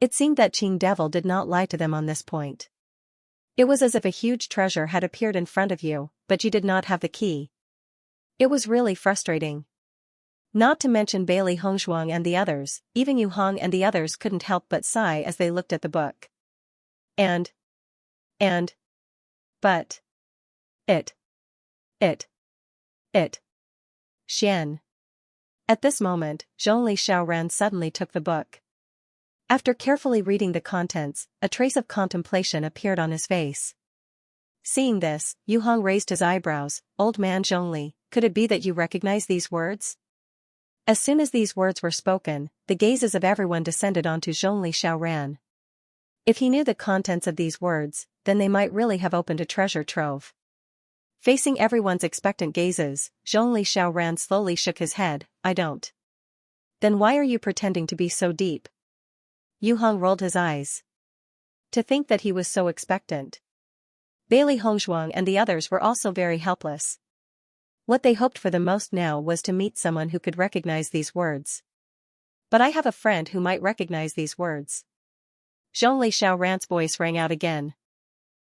It seemed that Qing Devil did not lie to them on this point. It was as if a huge treasure had appeared in front of you, but you did not have the key. It was really frustrating. Not to mention Bailey Hongzhuang and the others, even Yu Hong and the others couldn't help but sigh as they looked at the book. But. Xian. At this moment, Zhongli Xiaoran suddenly took the book. After carefully reading the contents, a trace of contemplation appeared on his face. Seeing this, Yu Hong raised his eyebrows, Old man Zhongli, could it be that you recognize these words? As soon as these words were spoken, the gazes of everyone descended onto Zhongli Xiaoran. If he knew the contents of these words, then they might really have opened a treasure trove. Facing everyone's expectant gazes, Zhongli Xiaoran slowly shook his head, I don't. Then why are you pretending to be so deep? Yu Hong rolled his eyes. To think that he was so expectant. Bailey Hongzhuang and the others were also very helpless. What they hoped for the most now was to meet someone who could recognize these words. But I have a friend who might recognize these words. Zhongli Xiaoran's voice rang out again.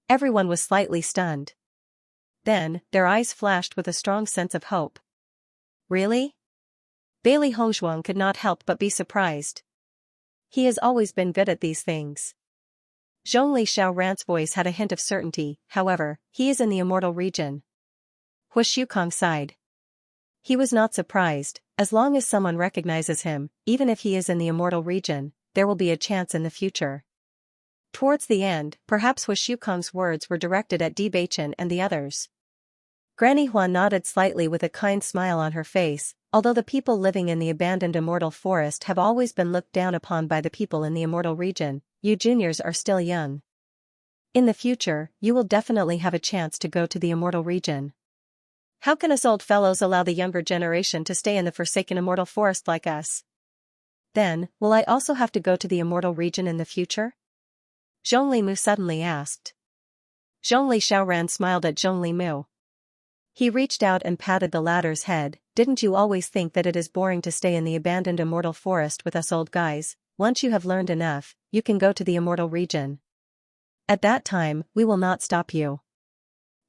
Everyone was slightly stunned. Then, their eyes flashed with a strong sense of hope. Really? Bailey Hongzhuang could not help but be surprised. He has always been good at these things. Zhongli Xiaoran's voice had a hint of certainty, however, he is in the immortal region. Hua Shukong sighed. He was not surprised, as long as someone recognizes him, even if he is in the immortal region, there will be a chance in the future. Towards the end, perhaps Hua Shukong's words were directed at Di Beichen and the others. Granny Hua nodded slightly with a kind smile on her face, although the people living in the abandoned immortal forest have always been looked down upon by the people in the immortal region, you juniors are still young. In the future, you will definitely have a chance to go to the immortal region. How can us old fellows allow the younger generation to stay in the forsaken immortal forest like us? Then, will I also have to go to the immortal region in the future? Zhongli Mu suddenly asked. Zhongli Xiaoran smiled at Zhongli Mu. He reached out and patted the latter's head. Didn't you always think that it is boring to stay in the abandoned immortal forest with us old guys? Once you have learned enough, you can go to the immortal region. At that time, we will not stop you.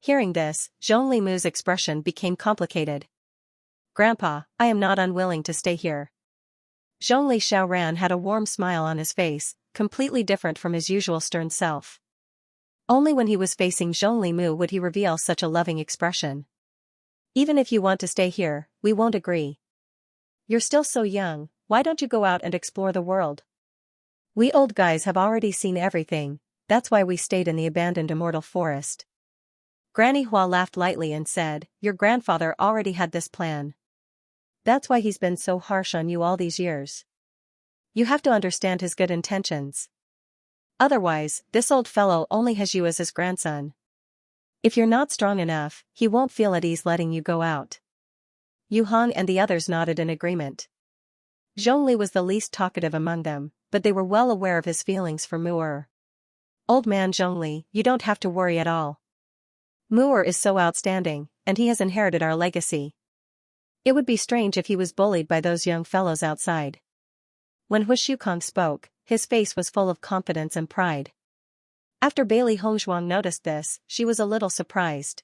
Hearing this, Zhongli Mu's expression became complicated. Grandpa, I am not unwilling to stay here. Zhongli Xiaoran had a warm smile on his face, completely different from his usual stern self. Only when he was facing Zhongli Mu would he reveal such a loving expression. Even if you want to stay here, we won't agree. You're still so young, why don't you go out and explore the world? We old guys have already seen everything, that's why we stayed in the abandoned immortal forest. Granny Hua laughed lightly and said, your grandfather already had this plan. That's why he's been so harsh on you all these years. You have to understand his good intentions. Otherwise, this old fellow only has you as his grandson. If you're not strong enough, he won't feel at ease letting you go out. Yu Hong and the others nodded in agreement. Zhongli was the least talkative among them, but they were well aware of his feelings for Mu'er. Old man Zhongli, you don't have to worry at all. Mu'er is so outstanding, and he has inherited our legacy. It would be strange if he was bullied by those young fellows outside. When Hu Shukong spoke, his face was full of confidence and pride. After Bailey Hongzhuang noticed this, she was a little surprised.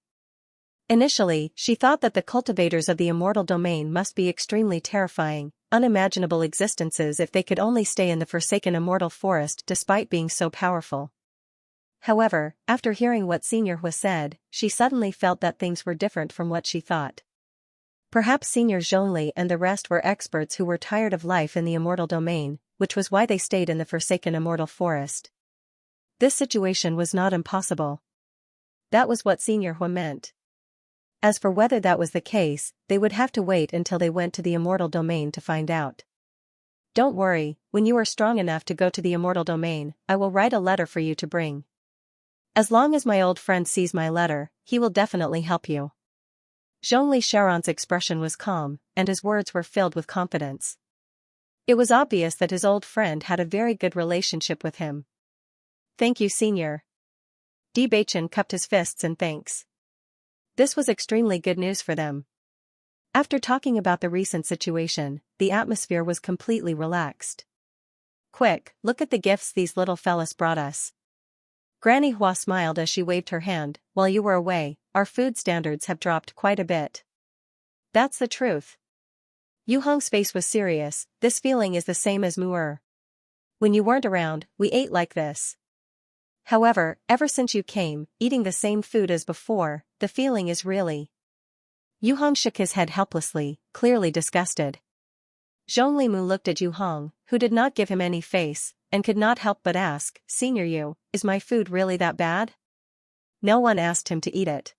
Initially, she thought that the cultivators of the immortal domain must be extremely terrifying, unimaginable existences if they could only stay in the forsaken immortal forest despite being so powerful. However, after hearing what Senior Hu said, she suddenly felt that things were different from what she thought. Perhaps Senior Zhongli and the rest were experts who were tired of life in the immortal domain, which was why they stayed in the forsaken immortal forest. This situation was not impossible. That was what Senior Hu meant. As for whether that was the case, they would have to wait until they went to the immortal domain to find out. Don't worry, when you are strong enough to go to the immortal domain, I will write a letter for you to bring. As long as my old friend sees my letter, he will definitely help you. Zhongli Xiaoran's expression was calm, and his words were filled with confidence. It was obvious that his old friend had a very good relationship with him. Thank you, Senior. Bewitching cupped his fists in thanks. This was extremely good news for them. After talking about the recent situation, the atmosphere was completely relaxed. Quick, look at the gifts these little fellas brought us. Granny Hua smiled as she waved her hand. While you were away, our food standards have dropped quite a bit. That's the truth. Yu Hong's face was serious. This feeling is the same as Mu'er. When you weren't around, we ate like this. However, ever since you came, eating the same food as before, the feeling is really... Yu Hong shook his head helplessly, clearly disgusted. Zhongli Mu looked at Yu Hong, who did not give him any face, and could not help but ask, Senior Yu, is my food really that bad? No one asked him to eat it.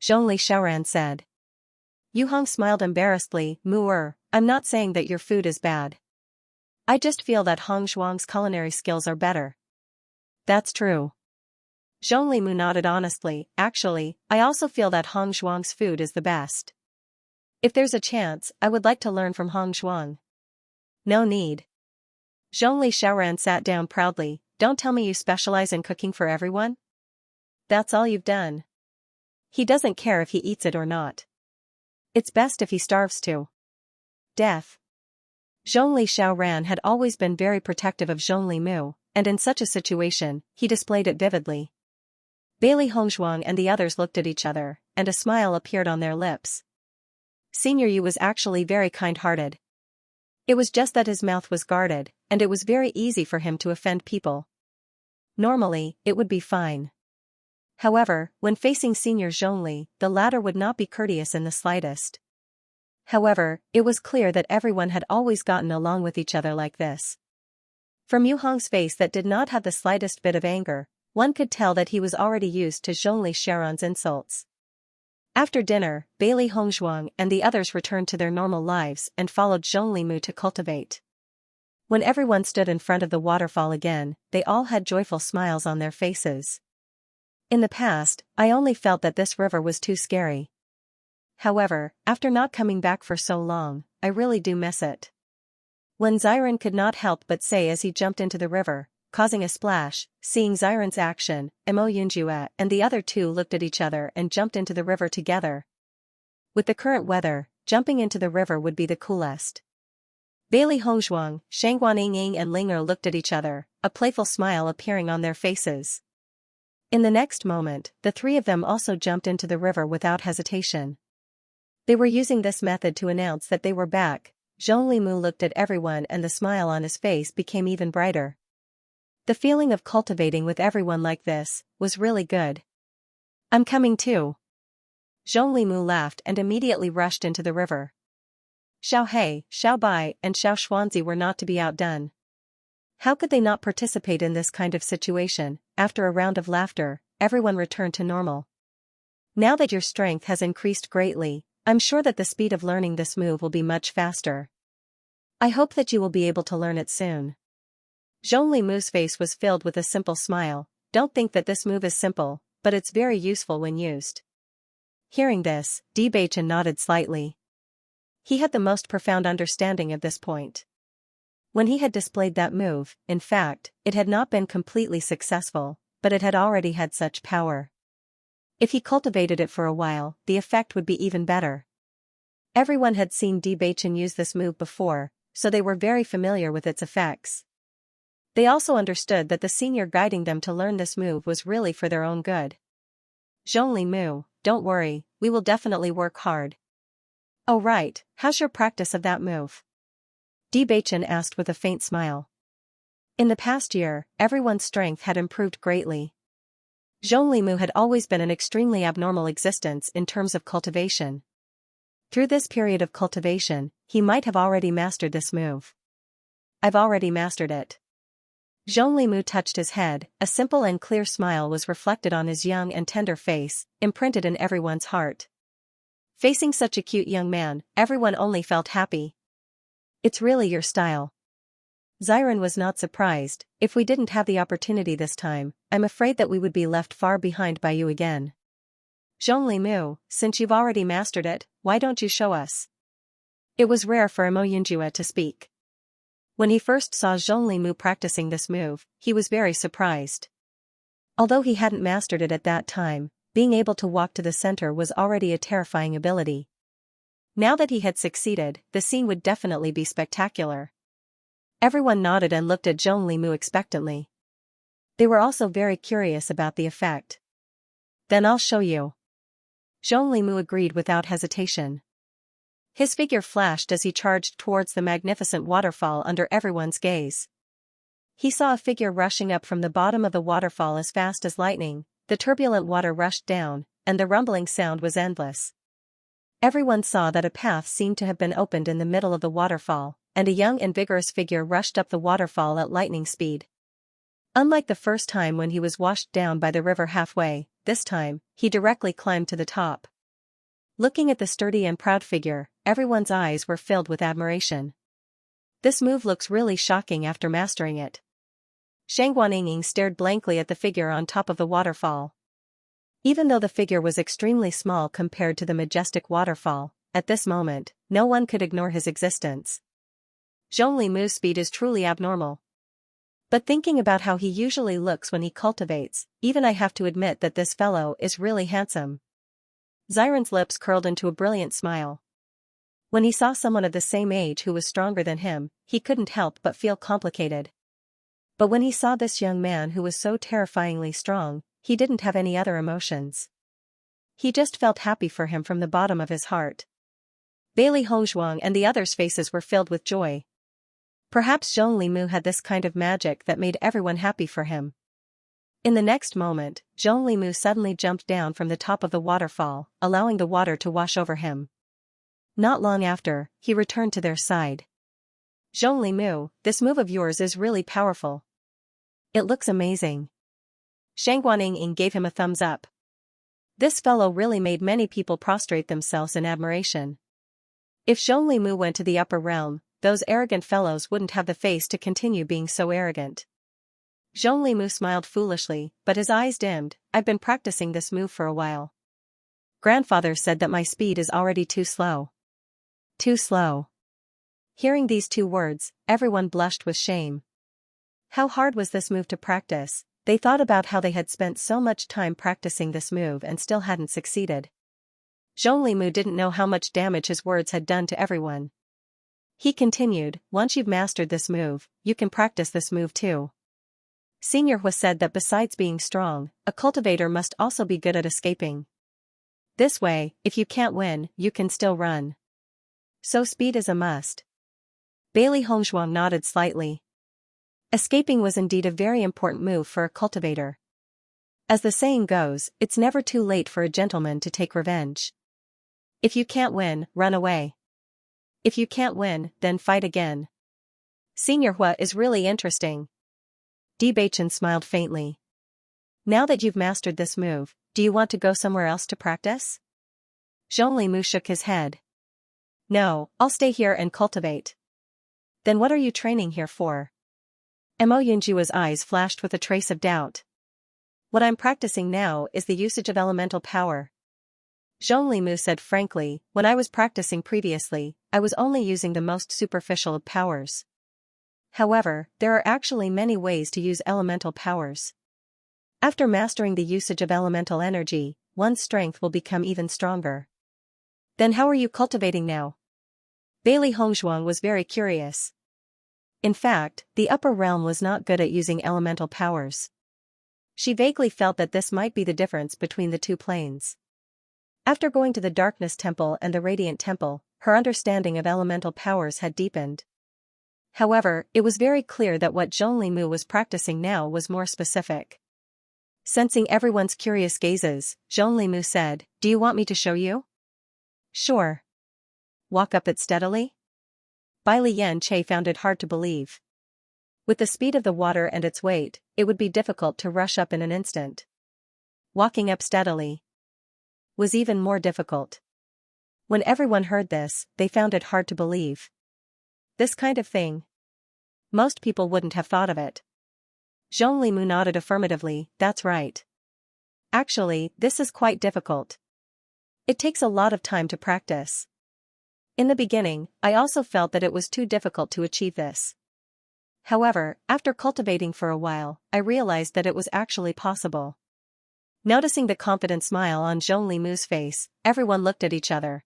Zhongli Xiaoran said. Yu Hong smiled embarrassedly. Mu'er, I'm not saying that your food is bad. I just feel that Hong Zhuang's culinary skills are better. That's true. Zhongli Mu nodded honestly. Actually, I also feel that Hong Zhuang's food is the best. If there's a chance, I would like to learn from Hong Zhuang. No need. Zhongli Xiaoran sat down proudly. Don't tell me you specialize in cooking for everyone? That's all you've done. He doesn't care if he eats it or not. It's best if he starves to death. Zhongli Xiaoran had always been very protective of Zhongli Mu, and in such a situation, he displayed it vividly. Bailey Hongzhuang and the others looked at each other, and a smile appeared on their lips. Senior Yu was actually very kind-hearted. It was just that his mouth was guarded, and it was very easy for him to offend people. Normally, it would be fine. However, when facing Senior Zhongli, the latter would not be courteous in the slightest. However, it was clear that everyone had always gotten along with each other like this. From Yu Hong's face that did not have the slightest bit of anger, one could tell that he was already used to Zhongli Xiaoran's insults. After dinner, Bailey Hongzhuang and the others returned to their normal lives and followed Zhongli Mu to cultivate. When everyone stood in front of the waterfall again, they all had joyful smiles on their faces. In the past, I only felt that this river was too scary. However, after not coming back for so long, I really do miss it. When Xiren could not help but say as he jumped into the river, causing a splash. Seeing Xiren's action, Xianxia and the other two looked at each other and jumped into the river together. With the current weather, jumping into the river would be the coolest. Bailey Hongzhuang, Shangguaning and Linger looked at each other, a playful smile appearing on their faces. In the next moment, the three of them also jumped into the river without hesitation. They were using this method to announce that they were back. Zhongli looked at everyone and the smile on his face became even brighter. The feeling of cultivating with everyone like this was really good. I'm coming too. Zhongli laughed and immediately rushed into the river. Xiao He, Xiao Bai and Xiao Xuanzi were not to be outdone. How could they not participate in this kind of situation? After a round of laughter, everyone returned to normal. Now that your strength has increased greatly, I'm sure that the speed of learning this move will be much faster. I hope that you will be able to learn it soon. Zhongli face was filled with a simple smile. Don't think that this move is simple, but it's very useful when used. Hearing this, Bewitching nodded slightly. He had the most profound understanding of this point. When he had displayed that move, in fact, it had not been completely successful, but it had already had such power. If he cultivated it for a while, the effect would be even better. Everyone had seen Bewitching use this move before, so they were very familiar with its effects. They also understood that the senior guiding them to learn this move was really for their own good. Zhongli, don't worry, we will definitely work hard. Oh right, how's your practice of that move? Bewitching asked with a faint smile. In the past year, everyone's strength had improved greatly. Zhongli had always been an extremely abnormal existence in terms of cultivation. Through this period of cultivation, he might have already mastered this move. I've already mastered it. Zhongli touched his head, a simple and clear smile was reflected on his young and tender face, imprinted in everyone's heart. Facing such a cute young man, everyone only felt happy. It's really your style. Xiren was not surprised. If we didn't have the opportunity this time, I'm afraid that we would be left far behind by you again. Zhongli, since you've already mastered it, why don't you show us? It was rare for Xianxia to speak. When he first saw Zhongli practicing this move, he was very surprised. Although he hadn't mastered it at that time, being able to walk to the center was already a terrifying ability. Now that he had succeeded, the scene would definitely be spectacular. Everyone nodded and looked at Zhongli expectantly. They were also very curious about the effect. Then I'll show you. Zhongli agreed without hesitation. His figure flashed as he charged towards the magnificent waterfall under everyone's gaze. He saw a figure rushing up from the bottom of the waterfall as fast as lightning. The turbulent water rushed down, and the rumbling sound was endless. Everyone saw that a path seemed to have been opened in the middle of the waterfall, and a young and vigorous figure rushed up the waterfall at lightning speed. Unlike the first time when he was washed down by the river halfway, this time, he directly climbed to the top. Looking at the sturdy and proud figure, everyone's eyes were filled with admiration. This move looks really shocking after mastering it. Shangguaning stared blankly at the figure on top of the waterfall. Even though the figure was extremely small compared to the majestic waterfall, at this moment, no one could ignore his existence. Zhongli speed is truly abnormal. But thinking about how he usually looks when he cultivates, even I have to admit that this fellow is really handsome. Xiren's lips curled into a brilliant smile. When he saw someone of the same age who was stronger than him, he couldn't help but feel complicated. But when he saw this young man who was so terrifyingly strong, he didn't have any other emotions. He just felt happy for him from the bottom of his heart. Bailey Hongzhuang and the others' faces were filled with joy. Perhaps Zhongli had this kind of magic that made everyone happy for him. In the next moment, Zhongli suddenly jumped down from the top of the waterfall, allowing the water to wash over him. Not long after, he returned to their side. Zhongli, this move of yours is really powerful. It looks amazing. Shangguaning gave him a thumbs up. This fellow really made many people prostrate themselves in admiration. If Zhongli went to the upper realm, those arrogant fellows wouldn't have the face to continue being so arrogant. Zhongli smiled foolishly, but his eyes dimmed. I've been practicing this move for a while. Grandfather said that my speed is already too slow. Too slow. Hearing these two words, everyone blushed with shame. How hard was this move to practice? They thought about how they had spent so much time practicing this move and still hadn't succeeded. Zhongli didn't know how much damage his words had done to everyone. He continued, once you've mastered this move, you can practice this move too. Xianxia said that besides being strong, a cultivator must also be good at escaping. This way, if you can't win, you can still run. So speed is a must. Bailey Hongzhuang nodded slightly. Escaping was indeed a very important move for a cultivator. As the saying goes, it's never too late for a gentleman to take revenge. If you can't win, run away. If you can't win, then fight again. Xianxia is really interesting. Bewitching smiled faintly. Now that you've mastered this move, do you want to go somewhere else to practice? Zhongli shook his head. No, I'll stay here and cultivate. Then what are you training here for? Mo Yunjua's eyes flashed with a trace of doubt. What I'm practicing now is the usage of elemental power. Zhongli said frankly, when I was practicing previously, I was only using the most superficial of powers. However, there are actually many ways to use elemental powers. After mastering the usage of elemental energy, one's strength will become even stronger. Then how are you cultivating now? Bailey Hongzhuang was very curious. In fact, the upper realm was not good at using elemental powers. She vaguely felt that this might be the difference between the two planes. After going to the Darkness Temple and the Radiant Temple, her understanding of elemental powers had deepened. However, it was very clear that what Zhongli was practicing now was more specific. Sensing everyone's curious gazes, Zhongli said, "Do you want me to show you?" "Sure." "Walk up it steadily?" Bai Lian-che found it hard to believe. With the speed of the water and its weight, it would be difficult to rush up in an instant. Walking up steadily was even more difficult. When everyone heard this, they found it hard to believe. This kind of thing. Most people wouldn't have thought of it. Zhongli nodded affirmatively, that's right. Actually, this is quite difficult. It takes a lot of time to practice. In the beginning, I also felt that it was too difficult to achieve this. However, after cultivating for a while, I realized that it was actually possible. Noticing the confident smile on Zhongli face, everyone looked at each other.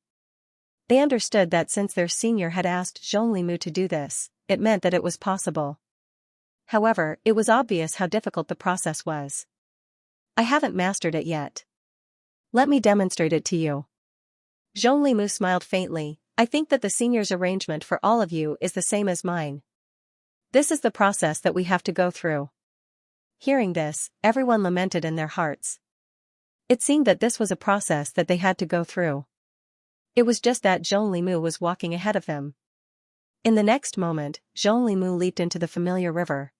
They understood that since their senior had asked Zhongli to do this, it meant that it was possible. However, it was obvious how difficult the process was. I haven't mastered it yet. Let me demonstrate it to you. Zhongli smiled faintly. I think that the senior's arrangement for all of you is the same as mine. This is the process that we have to go through. Hearing this, everyone lamented in their hearts. It seemed that this was a process that they had to go through. It was just that Zhongli was walking ahead of them. In the next moment, Zhongli leaped into the familiar river.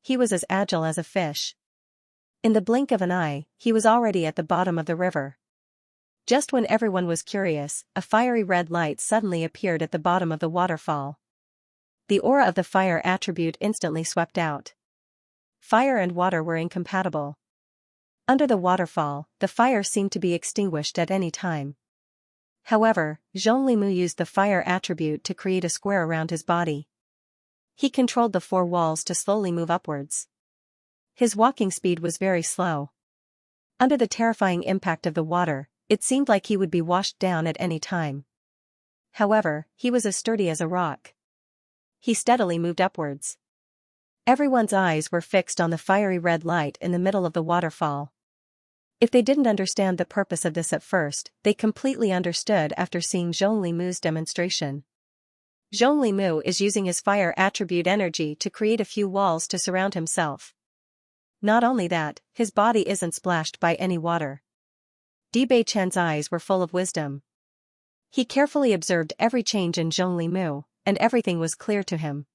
He was as agile as a fish. In the blink of an eye, he was already at the bottom of the river. Just when everyone was curious, a fiery red light suddenly appeared at the bottom of the waterfall. The aura of the fire attribute instantly swept out. Fire and water were incompatible. Under the waterfall, the fire seemed to be extinguished at any time. However, Zhongli used the fire attribute to create a square around his body. He controlled the four walls to slowly move upwards. His walking speed was very slow. Under the terrifying impact of the water, it seemed like he would be washed down at any time. However, he was as sturdy as a rock. He steadily moved upwards. Everyone's eyes were fixed on the fiery red light in the middle of the waterfall. If they didn't understand the purpose of this at first, they completely understood after seeing Zhongli demonstration. Zhongli is using his fire attribute energy to create a few walls to surround himself. Not only that, his body isn't splashed by any water. Bei Chen's eyes were full of wisdom. He carefully observed every change in Zhongli, and everything was clear to him.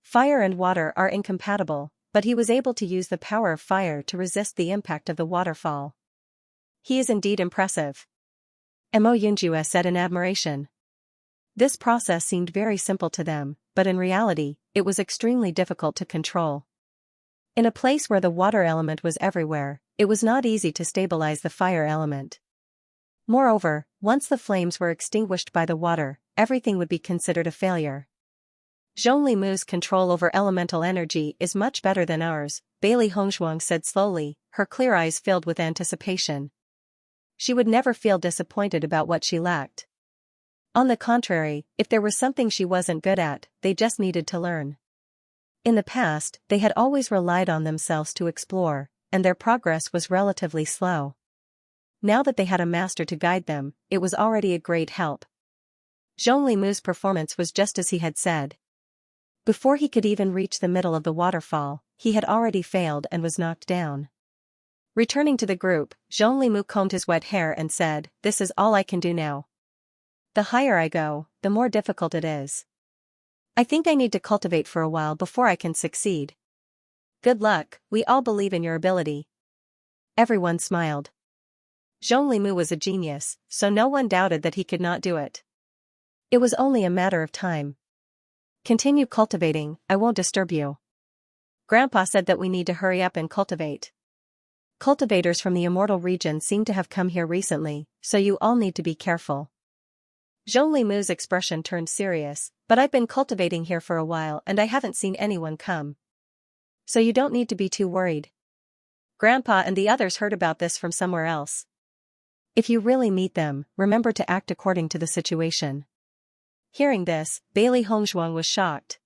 Fire and water are incompatible, but he was able to use the power of fire to resist the impact of the waterfall. He is indeed impressive. Mo Yunjua said in admiration. This process seemed very simple to them, but in reality, it was extremely difficult to control. In a place where the water element was everywhere, it was not easy to stabilize the fire element. Moreover, once the flames were extinguished by the water, everything would be considered a failure. Zhongli control over elemental energy is much better than ours, Bailey Hongzhuang said slowly, her clear eyes filled with anticipation. She would never feel disappointed about what she lacked. On the contrary, if there was something she wasn't good at, they just needed to learn. In the past, they had always relied on themselves to explore, and their progress was relatively slow. Now that they had a master to guide them, it was already a great help. Zhongli performance was just as he had said. Before he could even reach the middle of the waterfall, he had already failed and was knocked down. Returning to the group, Zhongli combed his wet hair and said, "This is all I can do now. The higher I go, the more difficult it is. I think I need to cultivate for a while before I can succeed." "Good luck, we all believe in your ability." Everyone smiled. Zhongli was a genius, so no one doubted that he could not do it. It was only a matter of time. "Continue cultivating, I won't disturb you. Grandpa said that we need to hurry up and cultivate. Cultivators from the immortal region seem to have come here recently, so you all need to be careful." Zhongli expression turned serious, "But I've been cultivating here for a while and I haven't seen anyone come. So you don't need to be too worried. Grandpa and the others heard about this from somewhere else. If you really meet them, remember to act according to the situation." Hearing this, Bailey Hongzhuang was shocked.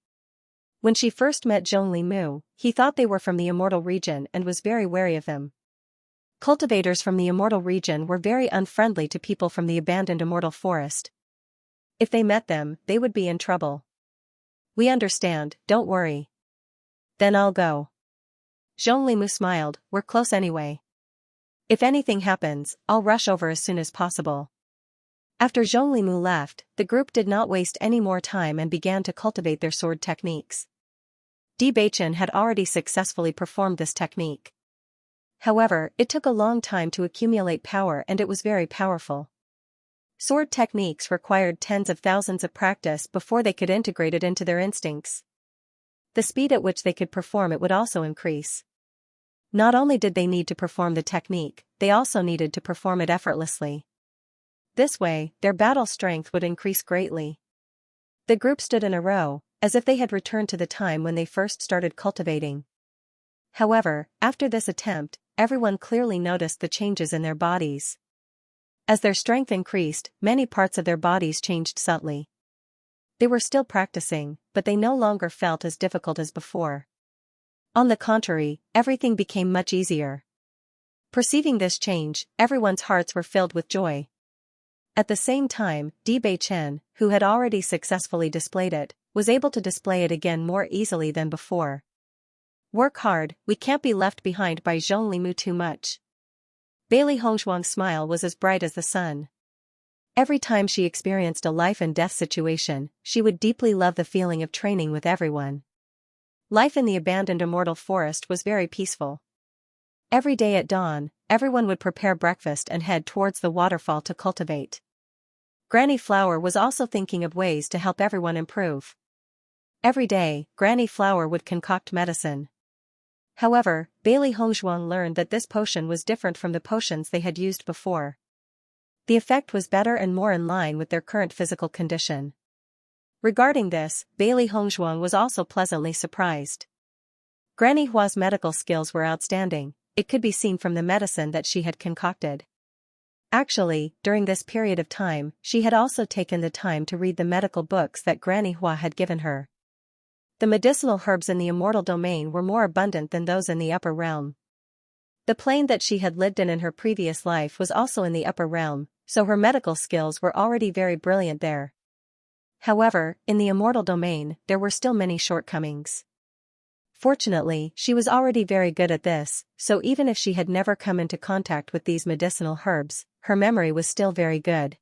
When she first met Zhongli, he thought they were from the immortal region and was very wary of them. Cultivators from the immortal region were very unfriendly to people from the abandoned immortal forest. If they met them, they would be in trouble. "We understand, don't worry. Then I'll go." Zhongli smiled, "We're close anyway. If anything happens, I'll rush over as soon as possible." After Zhongli left, the group did not waste any more time and began to cultivate their sword techniques. Bewitching had already successfully performed this technique. However, it took a long time to accumulate power and it was very powerful. Sword techniques required tens of thousands of practice before they could integrate it into their instincts. The speed at which they could perform it would also increase. Not only did they need to perform the technique, they also needed to perform it effortlessly. This way, their battle strength would increase greatly. The group stood in a row, as if they had returned to the time when they first started cultivating. However, after this attempt, everyone clearly noticed the changes in their bodies. As their strength increased, many parts of their bodies changed subtly. They were still practicing, but they no longer felt as difficult as before. On the contrary, everything became much easier. Perceiving this change, everyone's hearts were filled with joy. At the same time, Bewitching, who had already successfully displayed it, was able to display it again more easily than before. "Work hard, we can't be left behind by Zhongli too much." Bailey Hongzhuang's smile was as bright as the sun. Every time she experienced a life and death situation, she would deeply love the feeling of training with everyone. Life in the abandoned immortal forest was very peaceful. Every day at dawn, everyone would prepare breakfast and head towards the waterfall to cultivate. Granny Flower was also thinking of ways to help everyone improve. Every day, Granny Flower would concoct medicine. However, Bailey Hongzhuang learned that this potion was different from the potions they had used before. The effect was better and more in line with their current physical condition. Regarding this, Bailey Hongzhuang was also pleasantly surprised. Granny Hua's medical skills were outstanding. It could be seen from the medicine that she had concocted. Actually, during this period of time, she had also taken the time to read the medical books that Granny Hua had given her. The medicinal herbs in the immortal domain were more abundant than those in the upper realm. The plane that she had lived in her previous life was also in the upper realm, so her medical skills were already very brilliant there. However, in the immortal domain, there were still many shortcomings. Fortunately, she was already very good at this, so even if she had never come into contact with these medicinal herbs, her memory was still very good.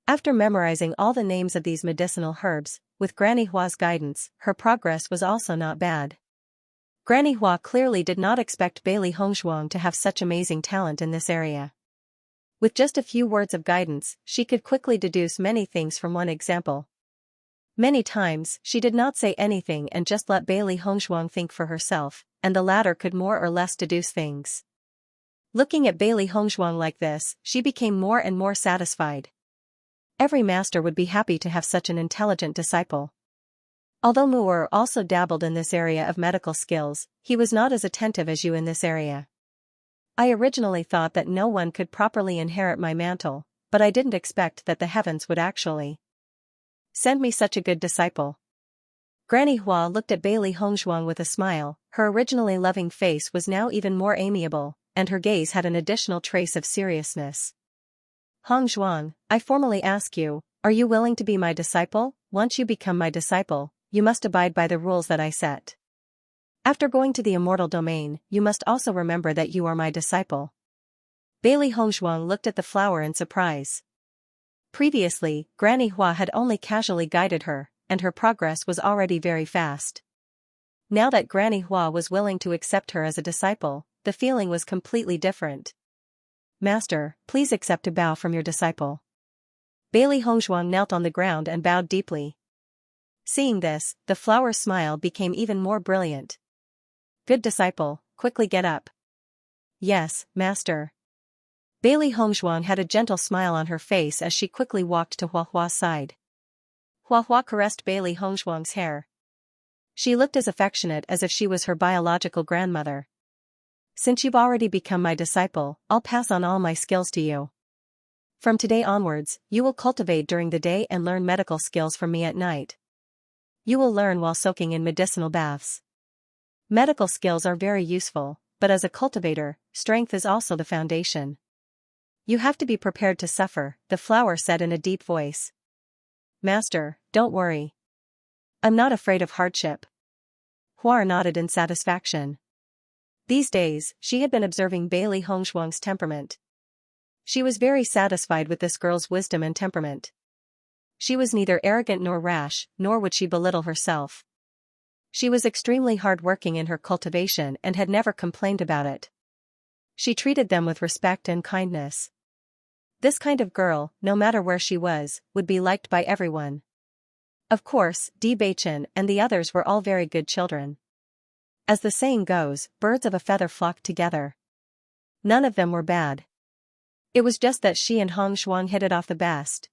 After memorizing all the names of these medicinal herbs, with Granny Hua's guidance, her progress was also not bad. Granny Hua clearly did not expect Bailey Hongzhuang to have such amazing talent in this area. With just a few words of guidance, she could quickly deduce many things from one example. Many times, she did not say anything and just let Bailey Hongzhuang think for herself, and the latter could more or less deduce things. Looking at Bailey Hongzhuang like this, she became more and more satisfied. Every master would be happy to have such an intelligent disciple. Although Mu'er also dabbled in this area of medical skills, he was not as attentive as you in this area. I originally thought that no one could properly inherit my mantle, but I didn't expect that the heavens would actually send me such a good disciple. Granny Hua looked at Bailey Hongzhuang with a smile. Her originally loving face was now even more amiable, and her gaze had an additional trace of seriousness. Hongzhuang, I formally ask you, are you willing to be my disciple? Once you become my disciple, you must abide by the rules that I set. After going to the immortal domain, you must also remember that you are my disciple. Bailey Hongzhuang looked at the flower in surprise. Previously, Granny Hua had only casually guided her, and her progress was already very fast. Now that Granny Hua was willing to accept her as a disciple, the feeling was completely different. Master, please accept a bow from your disciple. Bailey Hongzhuang knelt on the ground and bowed deeply. Seeing this, the flower's smile became even more brilliant. Good disciple, quickly get up. Yes, Master. Bailey Hongzhuang had a gentle smile on her face as she quickly walked to Hua Hua's side. Hua Hua caressed Bailey Hongzhuang's hair. She looked as affectionate as if she was her biological grandmother. Since you've already become my disciple, I'll pass on all my skills to you. From today onwards, you will cultivate during the day and learn medical skills from me at night. You will learn while soaking in medicinal baths. Medical skills are very useful, but as a cultivator, strength is also the foundation. You have to be prepared to suffer, the flower said in a deep voice. Master, don't worry. I'm not afraid of hardship. Hua nodded in satisfaction. These days, she had been observing Bailey Hongzhuang's temperament. She was very satisfied with this girl's wisdom and temperament. She was neither arrogant nor rash, nor would she belittle herself. She was extremely hard-working in her cultivation and had never complained about it. She treated them with respect and kindness. This kind of girl, no matter where she was, would be liked by everyone. Of course, Bewitching and the others were all very good children. As the saying goes, birds of a feather flock together. None of them were bad. It was just that she and Hongzhuang hit it off the best.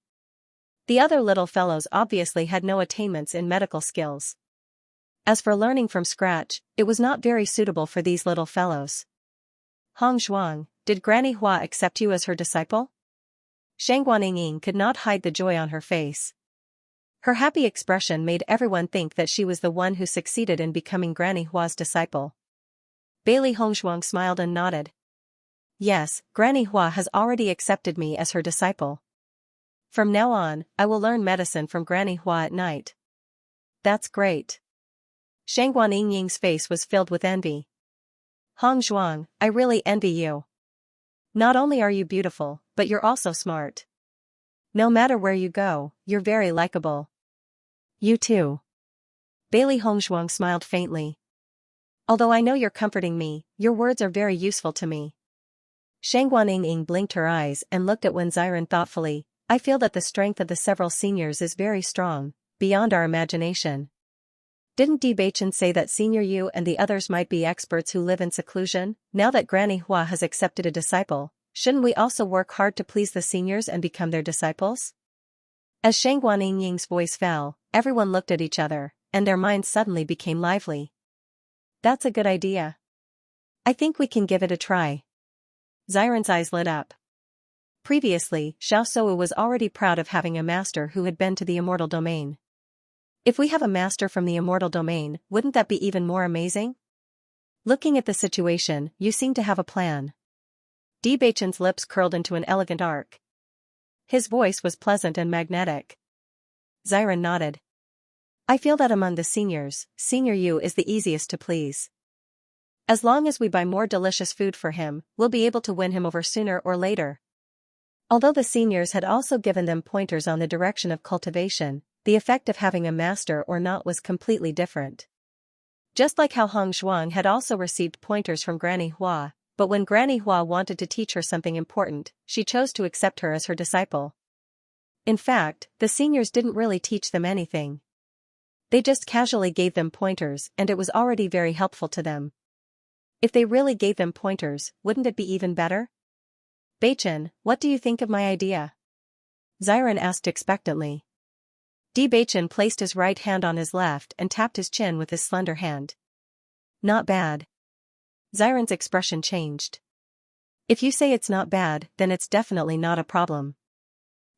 The other little fellows obviously had no attainments in medical skills. As for learning from scratch, it was not very suitable for these little fellows. Hongzhuang, did Granny Hua accept you as her disciple? Shangguaninging could not hide the joy on her face. Her happy expression made everyone think that she was the one who succeeded in becoming Granny Hua's disciple. Bailey Hongzhuang smiled and nodded. Yes, Granny Hua has already accepted me as her disciple. From now on, I will learn medicine from Granny Hua at night. That's great. Shangguaning's face was filled with envy. Hongzhuang, I really envy you. Not only are you beautiful, but you're also smart. No matter where you go, you're very likable. You too. Bailey Hongzhuang smiled faintly. Although I know you're comforting me, your words are very useful to me. Shangguaninging blinked her eyes and looked at Wen Xiren thoughtfully. I feel that the strength of the several seniors is very strong, beyond our imagination. Didn't Bewitching say that Senior Yu and the others might be experts who live in seclusion? Now that Granny Hua has accepted a disciple, shouldn't we also work hard to please the seniors and become their disciples? As Shangguaning's voice fell, everyone looked at each other, and their minds suddenly became lively. That's a good idea. I think we can give it a try. Xiren's eyes lit up. Previously, Xiaoshou was already proud of having a master who had been to the immortal domain. If we have a master from the immortal domain, wouldn't that be even more amazing? Looking at the situation, you seem to have a plan. Bewitching's lips curled into an elegant arc. His voice was pleasant and magnetic. Xiren nodded. I feel that among the seniors, Senior Yu is the easiest to please. As long as we buy more delicious food for him, we'll be able to win him over sooner or later. Although the seniors had also given them pointers on the direction of cultivation, the effect of having a master or not was completely different. Just like how Hongzhuang had also received pointers from Granny Hua, but when Granny Hua wanted to teach her something important, she chose to accept her as her disciple. In fact, the seniors didn't really teach them anything. They just casually gave them pointers and it was already very helpful to them. If they really gave them pointers, wouldn't it be even better? Bachin, what do you think of my idea? Xiren asked expectantly. Bachin placed his right hand on his left and tapped his chin with his slender hand. Not bad. Xiren's expression changed. If you say it's not bad, then it's definitely not a problem.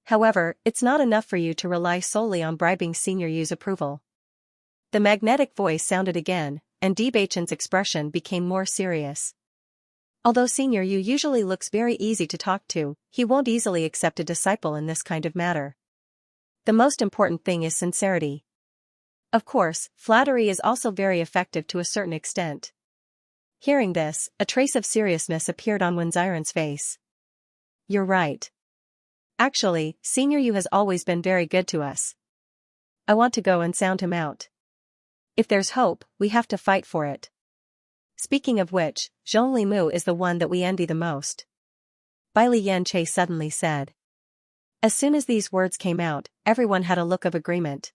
However, it's not enough for you to rely solely on bribing Senior Yu's approval. The magnetic voice sounded again, and Bachin's expression became more serious. Although Senior Yu usually looks very easy to talk to, he won't easily accept a disciple in this kind of matter. The most important thing is sincerity. Of course, flattery is also very effective to a certain extent. Hearing this, a trace of seriousness appeared on Xiren's face. You're right. Actually, Senior Yu has always been very good to us. I want to go and sound him out. If there's hope, we have to fight for it. Speaking of which, Zhongli Mu is the one that we envy the most. Bai Lianche suddenly said. As soon as these words came out, everyone had a look of agreement.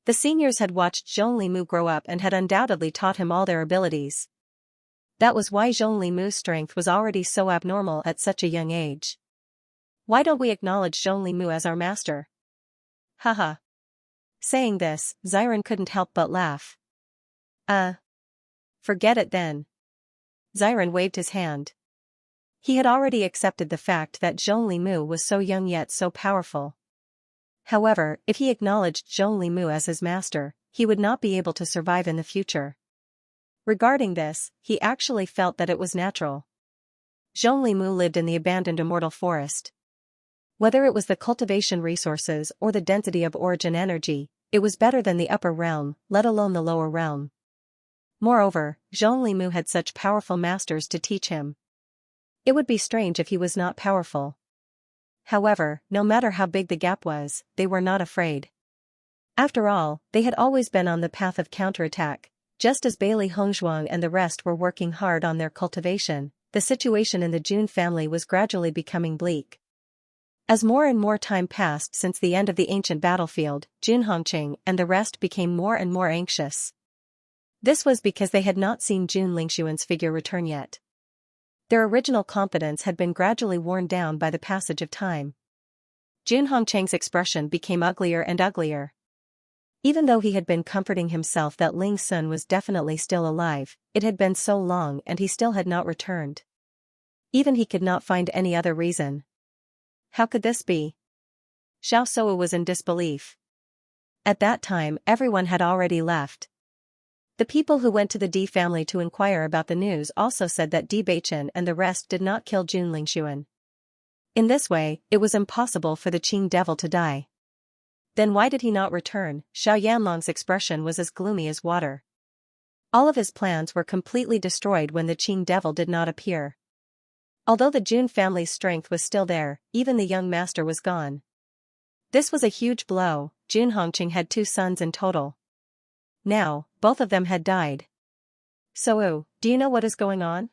The seniors had watched Zhongli Mu grow up and had undoubtedly taught him all their abilities. That was why Zhongli Mu's strength was already so abnormal at such a young age. Why don't we acknowledge Zhongli Mu as our master? Haha. Saying this, Xiren couldn't help but laugh. Forget it then. Xiren waved his hand. He had already accepted the fact that Zhongli Mu was so young yet so powerful. However, if he acknowledged Zhongli Mu as his master, he would not be able to survive in the future. Regarding this, he actually felt that it was natural. Zhongli Mu lived in the abandoned immortal forest. Whether it was the cultivation resources or the density of origin energy, it was better than the upper realm, let alone the lower realm. Moreover, Zhongli Mu had such powerful masters to teach him. It would be strange if he was not powerful. However, no matter how big the gap was, they were not afraid. After all, they had always been on the path of counterattack, just as Bailey Hongzhuang and the rest were working hard on their cultivation. The situation in the Jun family was gradually becoming bleak. As more and more time passed since the end of the ancient battlefield, Jun Hongqing and the rest became more and more anxious. This was because they had not seen Jun Lingxuan's figure return yet. Their original confidence had been gradually worn down by the passage of time. Jun Hongqing's expression became uglier and uglier. Even though he had been comforting himself that Ling Sun was definitely still alive, it had been so long and he still had not returned. Even he could not find any other reason. How could this be? Xiao Soa was in disbelief. At that time, everyone had already left. The people who went to the D family to inquire about the news also said that Bachin and the rest did not kill Jun Lingxuan. In this way, it was impossible for the Qing devil to die. Then why did he not return? Xiao Yanlong's expression was as gloomy as water. All of his plans were completely destroyed when the Qing devil did not appear. Although the Jun family's strength was still there, even the young master was gone. This was a huge blow. Jun Hongqing had 2 sons in total. Now, both of them had died. So, do you know what is going on?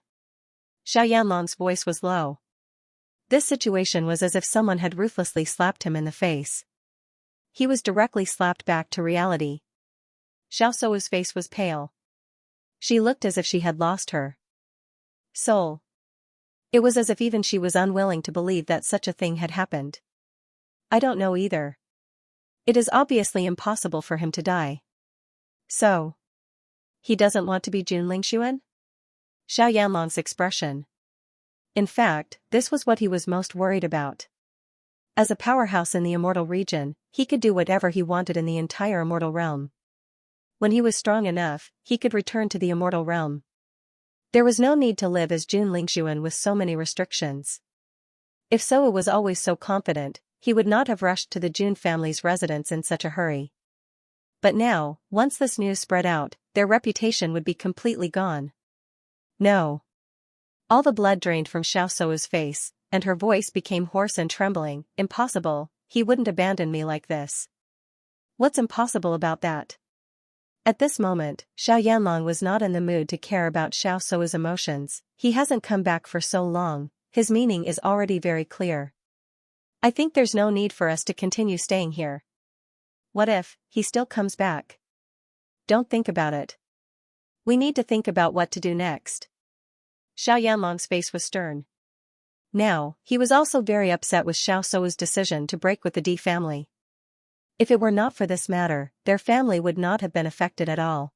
Xiao Yanlong's voice was low. This situation was as if someone had ruthlessly slapped him in the face. He was directly slapped back to reality. Xiao Sou's face was pale. She looked as if she had lost her soul. It was as if even she was unwilling to believe that such a thing had happened. I don't know either. It is obviously impossible for him to die. So, he doesn't want to be Jun Lingxuan? Xiao Yanlong's expression. In fact, this was what he was most worried about. As a powerhouse in the immortal region, he could do whatever he wanted in the entire immortal realm. When he was strong enough, he could return to the immortal realm. There was no need to live as Jun Lingxuan with so many restrictions. If Soa was always so confident, he would not have rushed to the Jun family's residence in such a hurry. But now, once this news spread out, their reputation would be completely gone. No. All the blood drained from Xiao Soa's face, and her voice became hoarse and trembling. Impossible, he wouldn't abandon me like this. What's impossible about that? At this moment, Xiao Yanlong was not in the mood to care about Xiao Soa's emotions. He hasn't come back for so long, his meaning is already very clear. I think there's no need for us to continue staying here. What if he still comes back? Don't think about it. We need to think about what to do next. Xiao Yanlong's face was stern. Now, he was also very upset with Xiao Sou's decision to break with the Di family. If it were not for this matter, their family would not have been affected at all.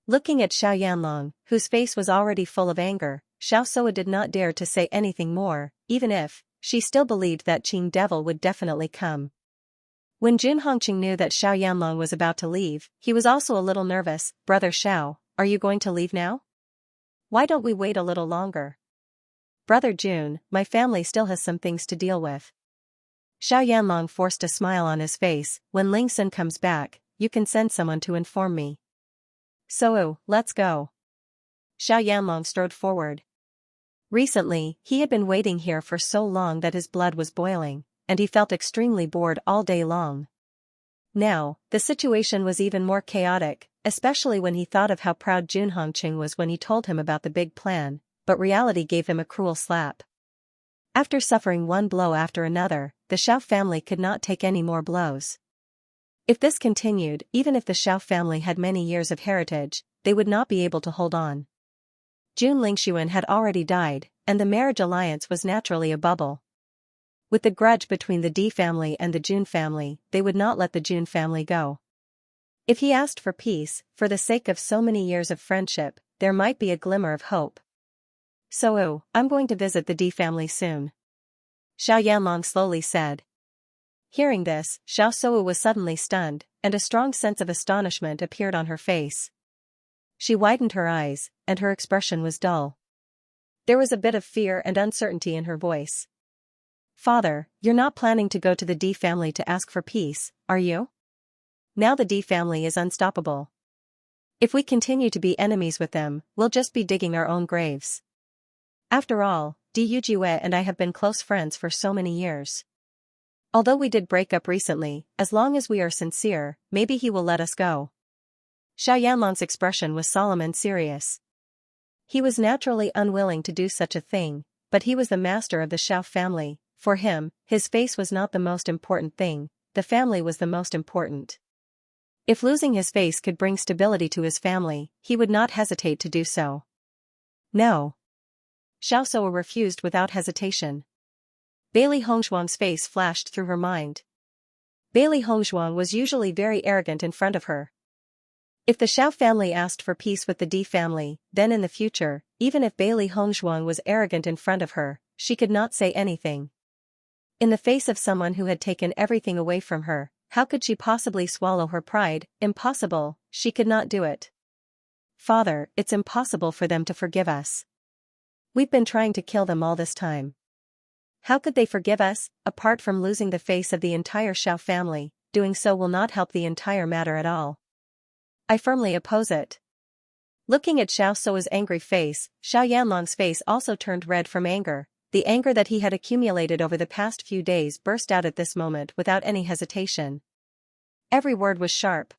Looking at Xiao Yanlong, whose face was already full of anger, Xiao Sou did not dare to say anything more, even if she still believed that Qing Devil would definitely come. When Jun Hongqing knew that Xiao Yanlong was about to leave, he was also a little nervous. Brother Xiao, are you going to leave now? Why don't we wait a little longer? Brother Jun, my family still has some things to deal with. Xiao Yanlong forced a smile on his face. When Ling Sun comes back, you can send someone to inform me. So, let's go. Xiao Yanlong strode forward. Recently, he had been waiting here for so long that his blood was boiling, and he felt extremely bored all day long. Now, the situation was even more chaotic, especially when he thought of how proud Jun Hongqing was when he told him about the big plan, but reality gave him a cruel slap. After suffering one blow after another, the Xiao family could not take any more blows. If this continued, even if the Xiao family had many years of heritage, they would not be able to hold on. Jun Lingshuan had already died, and the marriage alliance was naturally a bubble. With the grudge between the Di family and the Jun family, they would not let the Jun family go. If he asked for peace, for the sake of so many years of friendship, there might be a glimmer of hope. So, I'm going to visit the Di family soon. Xiao Yanlong slowly said. Hearing this, Xiao Sou was suddenly stunned, and a strong sense of astonishment appeared on her face. She widened her eyes, and her expression was dull. There was a bit of fear and uncertainty in her voice. Father, you're not planning to go to the Di family to ask for peace, are you? Now the Di family is unstoppable. If we continue to be enemies with them, we'll just be digging our own graves. After all, Di Yujue and I have been close friends for so many years. Although we did break up recently, as long as we are sincere, maybe he will let us go. Xiao Yanlong's expression was solemn and serious. He was naturally unwilling to do such a thing, but he was the master of the Xiao family. For him, his face was not the most important thing, the family was the most important. If losing his face could bring stability to his family, he would not hesitate to do so. No. Xiao Sou refused without hesitation. Bailey Hongzhuang's face flashed through her mind. Bailey Hongzhuang was usually very arrogant in front of her. If the Xiao family asked for peace with the Di family, then in the future, even if Bailey Hongzhuang was arrogant in front of her, she could not say anything. In the face of someone who had taken everything away from her, how could she possibly swallow her pride? Impossible, she could not do it. Father, it's impossible for them to forgive us. We've been trying to kill them all this time. How could they forgive us? Apart from losing the face of the entire Xiao family, doing so will not help the entire matter at all. I firmly oppose it. Looking at Xiao Sou's angry face, Xiao Yanlong's face also turned red from anger. The anger that he had accumulated over the past few days burst out at this moment without any hesitation. Every word was sharp.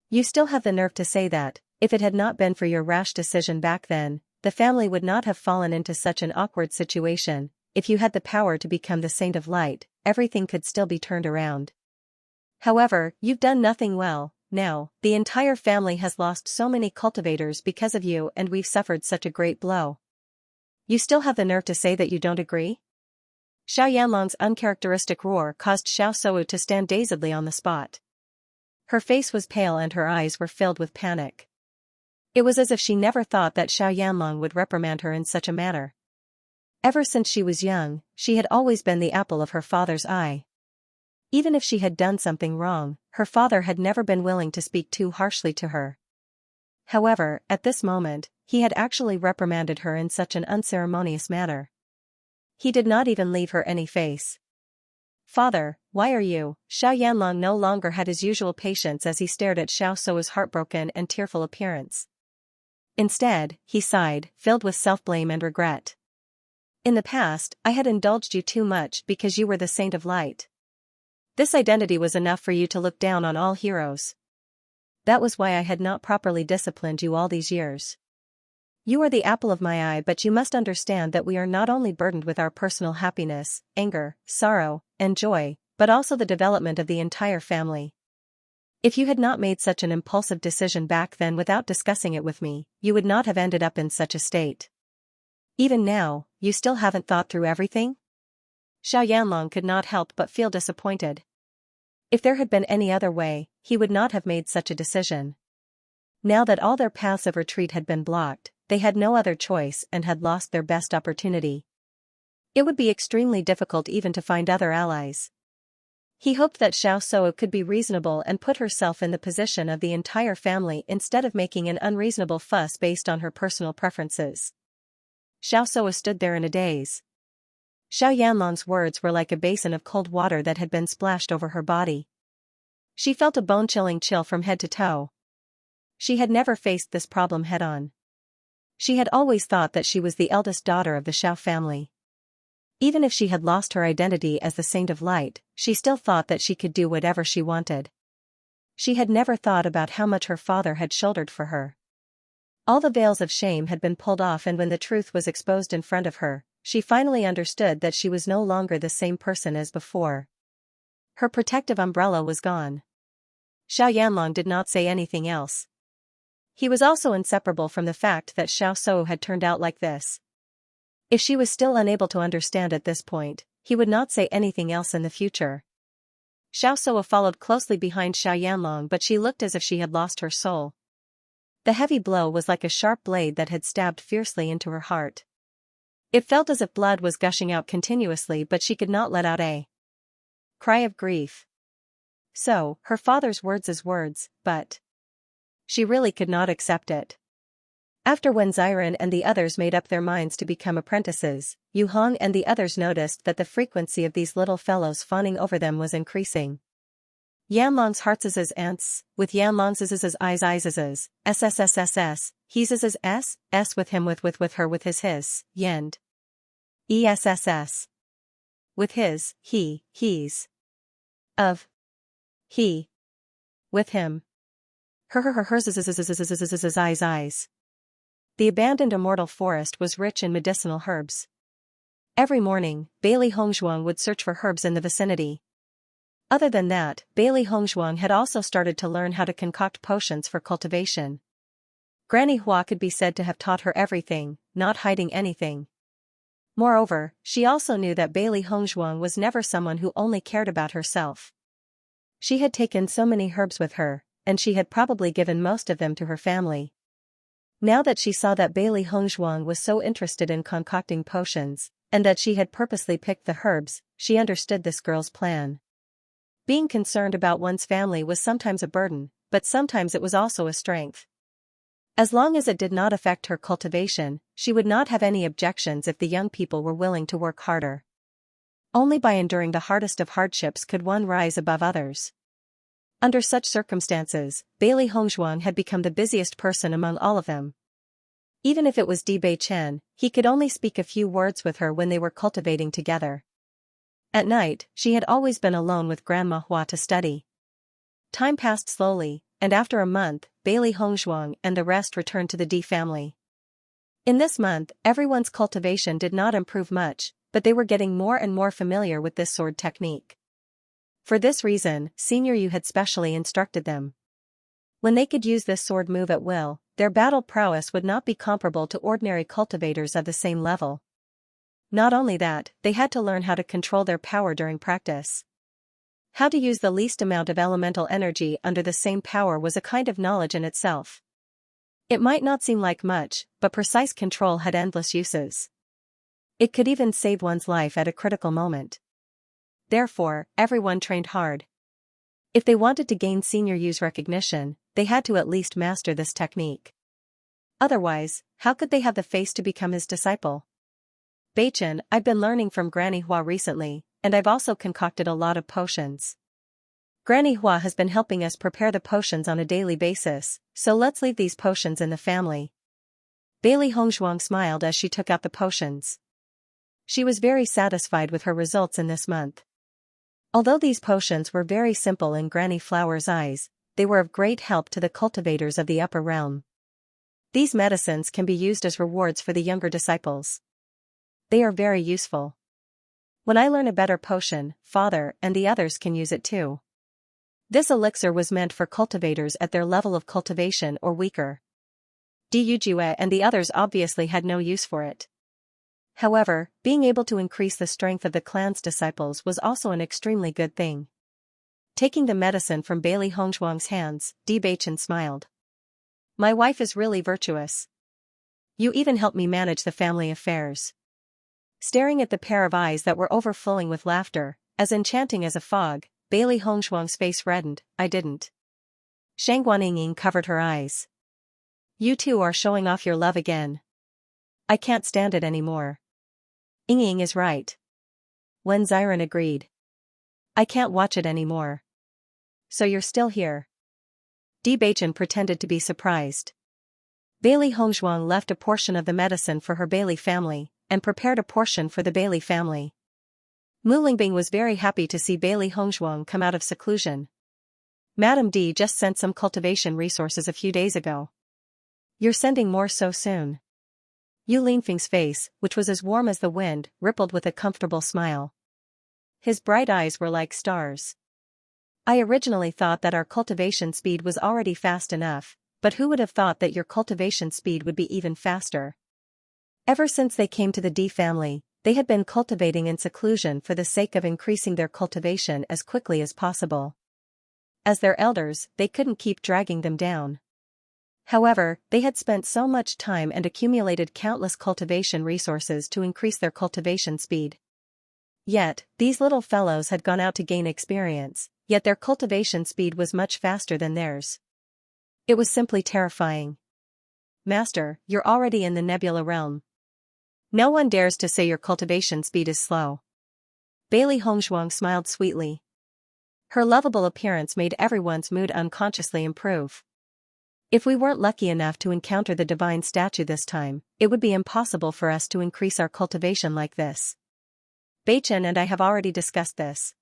You still have the nerve to say that, if it had not been for your rash decision back then, the family would not have fallen into such an awkward situation. If you had the power to become the saint of light, everything could still be turned around. However, you've done nothing well. Now, the entire family has lost so many cultivators because of you and we've suffered such a great blow. You still have the nerve to say that you don't agree? Xiao Yanlong's uncharacteristic roar caused Xiao Sou to stand dazedly on the spot. Her face was pale and her eyes were filled with panic. It was as if she never thought that Xiao Yanlong would reprimand her in such a manner. Ever since she was young, she had always been the apple of her father's eye. Even if she had done something wrong, her father had never been willing to speak too harshly to her. However, at this moment, he had actually reprimanded her in such an unceremonious manner. He did not even leave her any face. Father, why are you? Xiao Yanlong no longer had his usual patience as he stared at Xiao Sou's heartbroken and tearful appearance. Instead, he sighed, filled with self-blame and regret. In the past, I had indulged you too much because you were the saint of light. This identity was enough for you to look down on all heroes. That was why I had not properly disciplined you all these years. You are the apple of my eye, but you must understand that we are not only burdened with our personal happiness, anger, sorrow, and joy, but also the development of the entire family. If you had not made such an impulsive decision back then without discussing it with me, you would not have ended up in such a state. Even now, you still haven't thought through everything? Xiao Yanlong could not help but feel disappointed. If there had been any other way, he would not have made such a decision. Now that all their paths of retreat had been blocked, they had no other choice and had lost their best opportunity. It would be extremely difficult even to find other allies. He hoped that Xiao Suo could be reasonable and put herself in the position of the entire family instead of making an unreasonable fuss based on her personal preferences. Xiao Suo stood there in a daze. Xiao Yanlong's words were like a basin of cold water that had been splashed over her body. She felt a bone-chilling chill from head to toe. She had never faced this problem head-on. She had always thought that she was the eldest daughter of the Xiao family. Even if she had lost her identity as the Saint of Light, she still thought that she could do whatever she wanted. She had never thought about how much her father had shouldered for her. All the veils of shame had been pulled off, and when the truth was exposed in front of her, she finally understood that she was no longer the same person as before. Her protective umbrella was gone. Xiao Yanlong did not say anything else. He was also inseparable from the fact that Xiao Suo had turned out like this. If she was still unable to understand at this point, he would not say anything else in the future. Xiao Suo followed closely behind Xiao Yanlong, but she looked as if she had lost her soul. The heavy blow was like a sharp blade that had stabbed fiercely into her heart. It felt as if blood was gushing out continuously, but she could not let out a cry of grief. So, her father's words as words, but she really could not accept it. After when Xiren and the others made up their minds to become apprentices, Yu Hong and the others noticed that the frequency of these little fellows fawning over them was increasing. Yanlong's hearts as ants, with Yanlong's eyes SSSSS, he's S with him with her with his, Yend. ESSS. With his, he's. Of. He. With him. Hers eyes. The abandoned immortal forest was rich in medicinal herbs. Every morning, Bailey Hongzhuang would search for herbs in the vicinity. Other than that, Bailey Hongzhuang had also started to learn how to concoct potions for cultivation. Granny Hua could be said to have taught her everything, not hiding anything. Moreover, she also knew that Bailey Hongzhuang was never someone who only cared about herself. She had taken so many herbs with her, and she had probably given most of them to her family. Now that she saw that Bailey Hongzhuang was so interested in concocting potions, and that she had purposely picked the herbs, she understood this girl's plan. Being concerned about one's family was sometimes a burden, but sometimes it was also a strength. As long as it did not affect her cultivation, she would not have any objections if the young people were willing to work harder. Only by enduring the hardest of hardships could one rise above others. Under such circumstances, Bailey Hongzhuang had become the busiest person among all of them. Even if it was Di Beichen, he could only speak a few words with her when they were cultivating together. At night, she had always been alone with Grandma Hua to study. Time passed slowly, and after a month, Bailey Hongzhuang and the rest returned to the Di family. In this month, everyone's cultivation did not improve much, but they were getting more and more familiar with this sword technique. For this reason, Senior Yu had specially instructed them. When they could use this sword move at will, their battle prowess would not be comparable to ordinary cultivators of the same level. Not only that, they had to learn how to control their power during practice. How to use the least amount of elemental energy under the same power was a kind of knowledge in itself. It might not seem like much, but precise control had endless uses. It could even save one's life at a critical moment. Therefore, everyone trained hard. If they wanted to gain Senior Yu's recognition, they had to at least master this technique. Otherwise, how could they have the face to become his disciple? Beichen, I've been learning from Granny Hua recently, and I've also concocted a lot of potions. Granny Hua has been helping us prepare the potions on a daily basis, so let's leave these potions in the family. Bailey Hongzhuang smiled as she took out the potions. She was very satisfied with her results in this month. Although these potions were very simple in Granny Flower's eyes, they were of great help to the cultivators of the upper realm. These medicines can be used as rewards for the younger disciples. They are very useful. When I learn a better potion, Father and the others can use it too. This elixir was meant for cultivators at their level of cultivation or weaker. Di Yujue and the others obviously had no use for it. However, being able to increase the strength of the clan's disciples was also an extremely good thing. Taking the medicine from Bailey Hongzhuang's hands, Bewitching smiled. My wife is really virtuous. You even help me manage the family affairs. Staring at the pair of eyes that were overflowing with laughter, as enchanting as a fog, Bailey Hongzhuang's face reddened. I didn't. Shangguan Yingying covered her eyes. You two are showing off your love again. I can't stand it anymore. Yingying is right. Wen Ziren agreed. I can't watch it anymore. So you're still here. Bewitching pretended to be surprised. Bailey Hongzhuang left a portion of the medicine for her Bailey family, and prepared a portion for the Bailey family. Mu Lingbing was very happy to see Bailey Hongzhuang come out of seclusion. Madame D just sent some cultivation resources a few days ago. You're sending more so soon. Yu Linfeng's face, which was as warm as the wind, rippled with a comfortable smile. His bright eyes were like stars. I originally thought that our cultivation speed was already fast enough, but who would have thought that your cultivation speed would be even faster? Ever since they came to the D family, they had been cultivating in seclusion for the sake of increasing their cultivation as quickly as possible. As their elders, they couldn't keep dragging them down. However, they had spent so much time and accumulated countless cultivation resources to increase their cultivation speed. Yet, these little fellows had gone out to gain experience, yet their cultivation speed was much faster than theirs. It was simply terrifying. Master, you're already in the nebula realm. No one dares to say your cultivation speed is slow. Bailey Hongzhuang smiled sweetly. Her lovable appearance made everyone's mood unconsciously improve. If we weren't lucky enough to encounter the divine statue this time, it would be impossible for us to increase our cultivation like this. Beichen and I have already discussed this.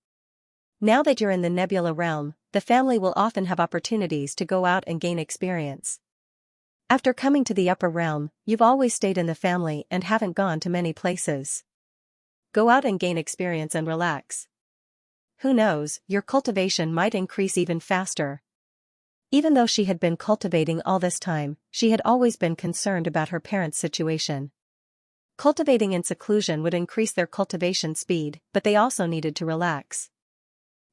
Now that you're in the nebula realm, the family will often have opportunities to go out and gain experience. After coming to the upper realm, you've always stayed in the family and haven't gone to many places. Go out and gain experience and relax. Who knows, your cultivation might increase even faster. Even though she had been cultivating all this time, she had always been concerned about her parents' situation. Cultivating in seclusion would increase their cultivation speed, but they also needed to relax.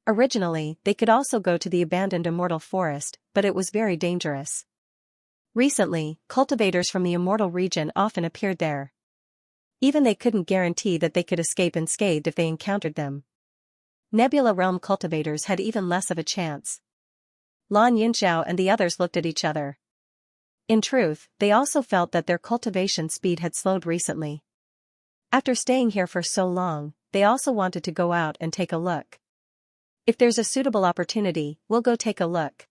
Originally, they could also go to the abandoned immortal forest, but it was very dangerous. Recently, cultivators from the immortal region often appeared there. Even they couldn't guarantee that they could escape unscathed if they encountered them. Nebula realm cultivators had even less of a chance. Lan Yunxiao and the others looked at each other. In truth, they also felt that their cultivation speed had slowed recently. After staying here for so long, they also wanted to go out and take a look. If there's a suitable opportunity, we'll go take a look.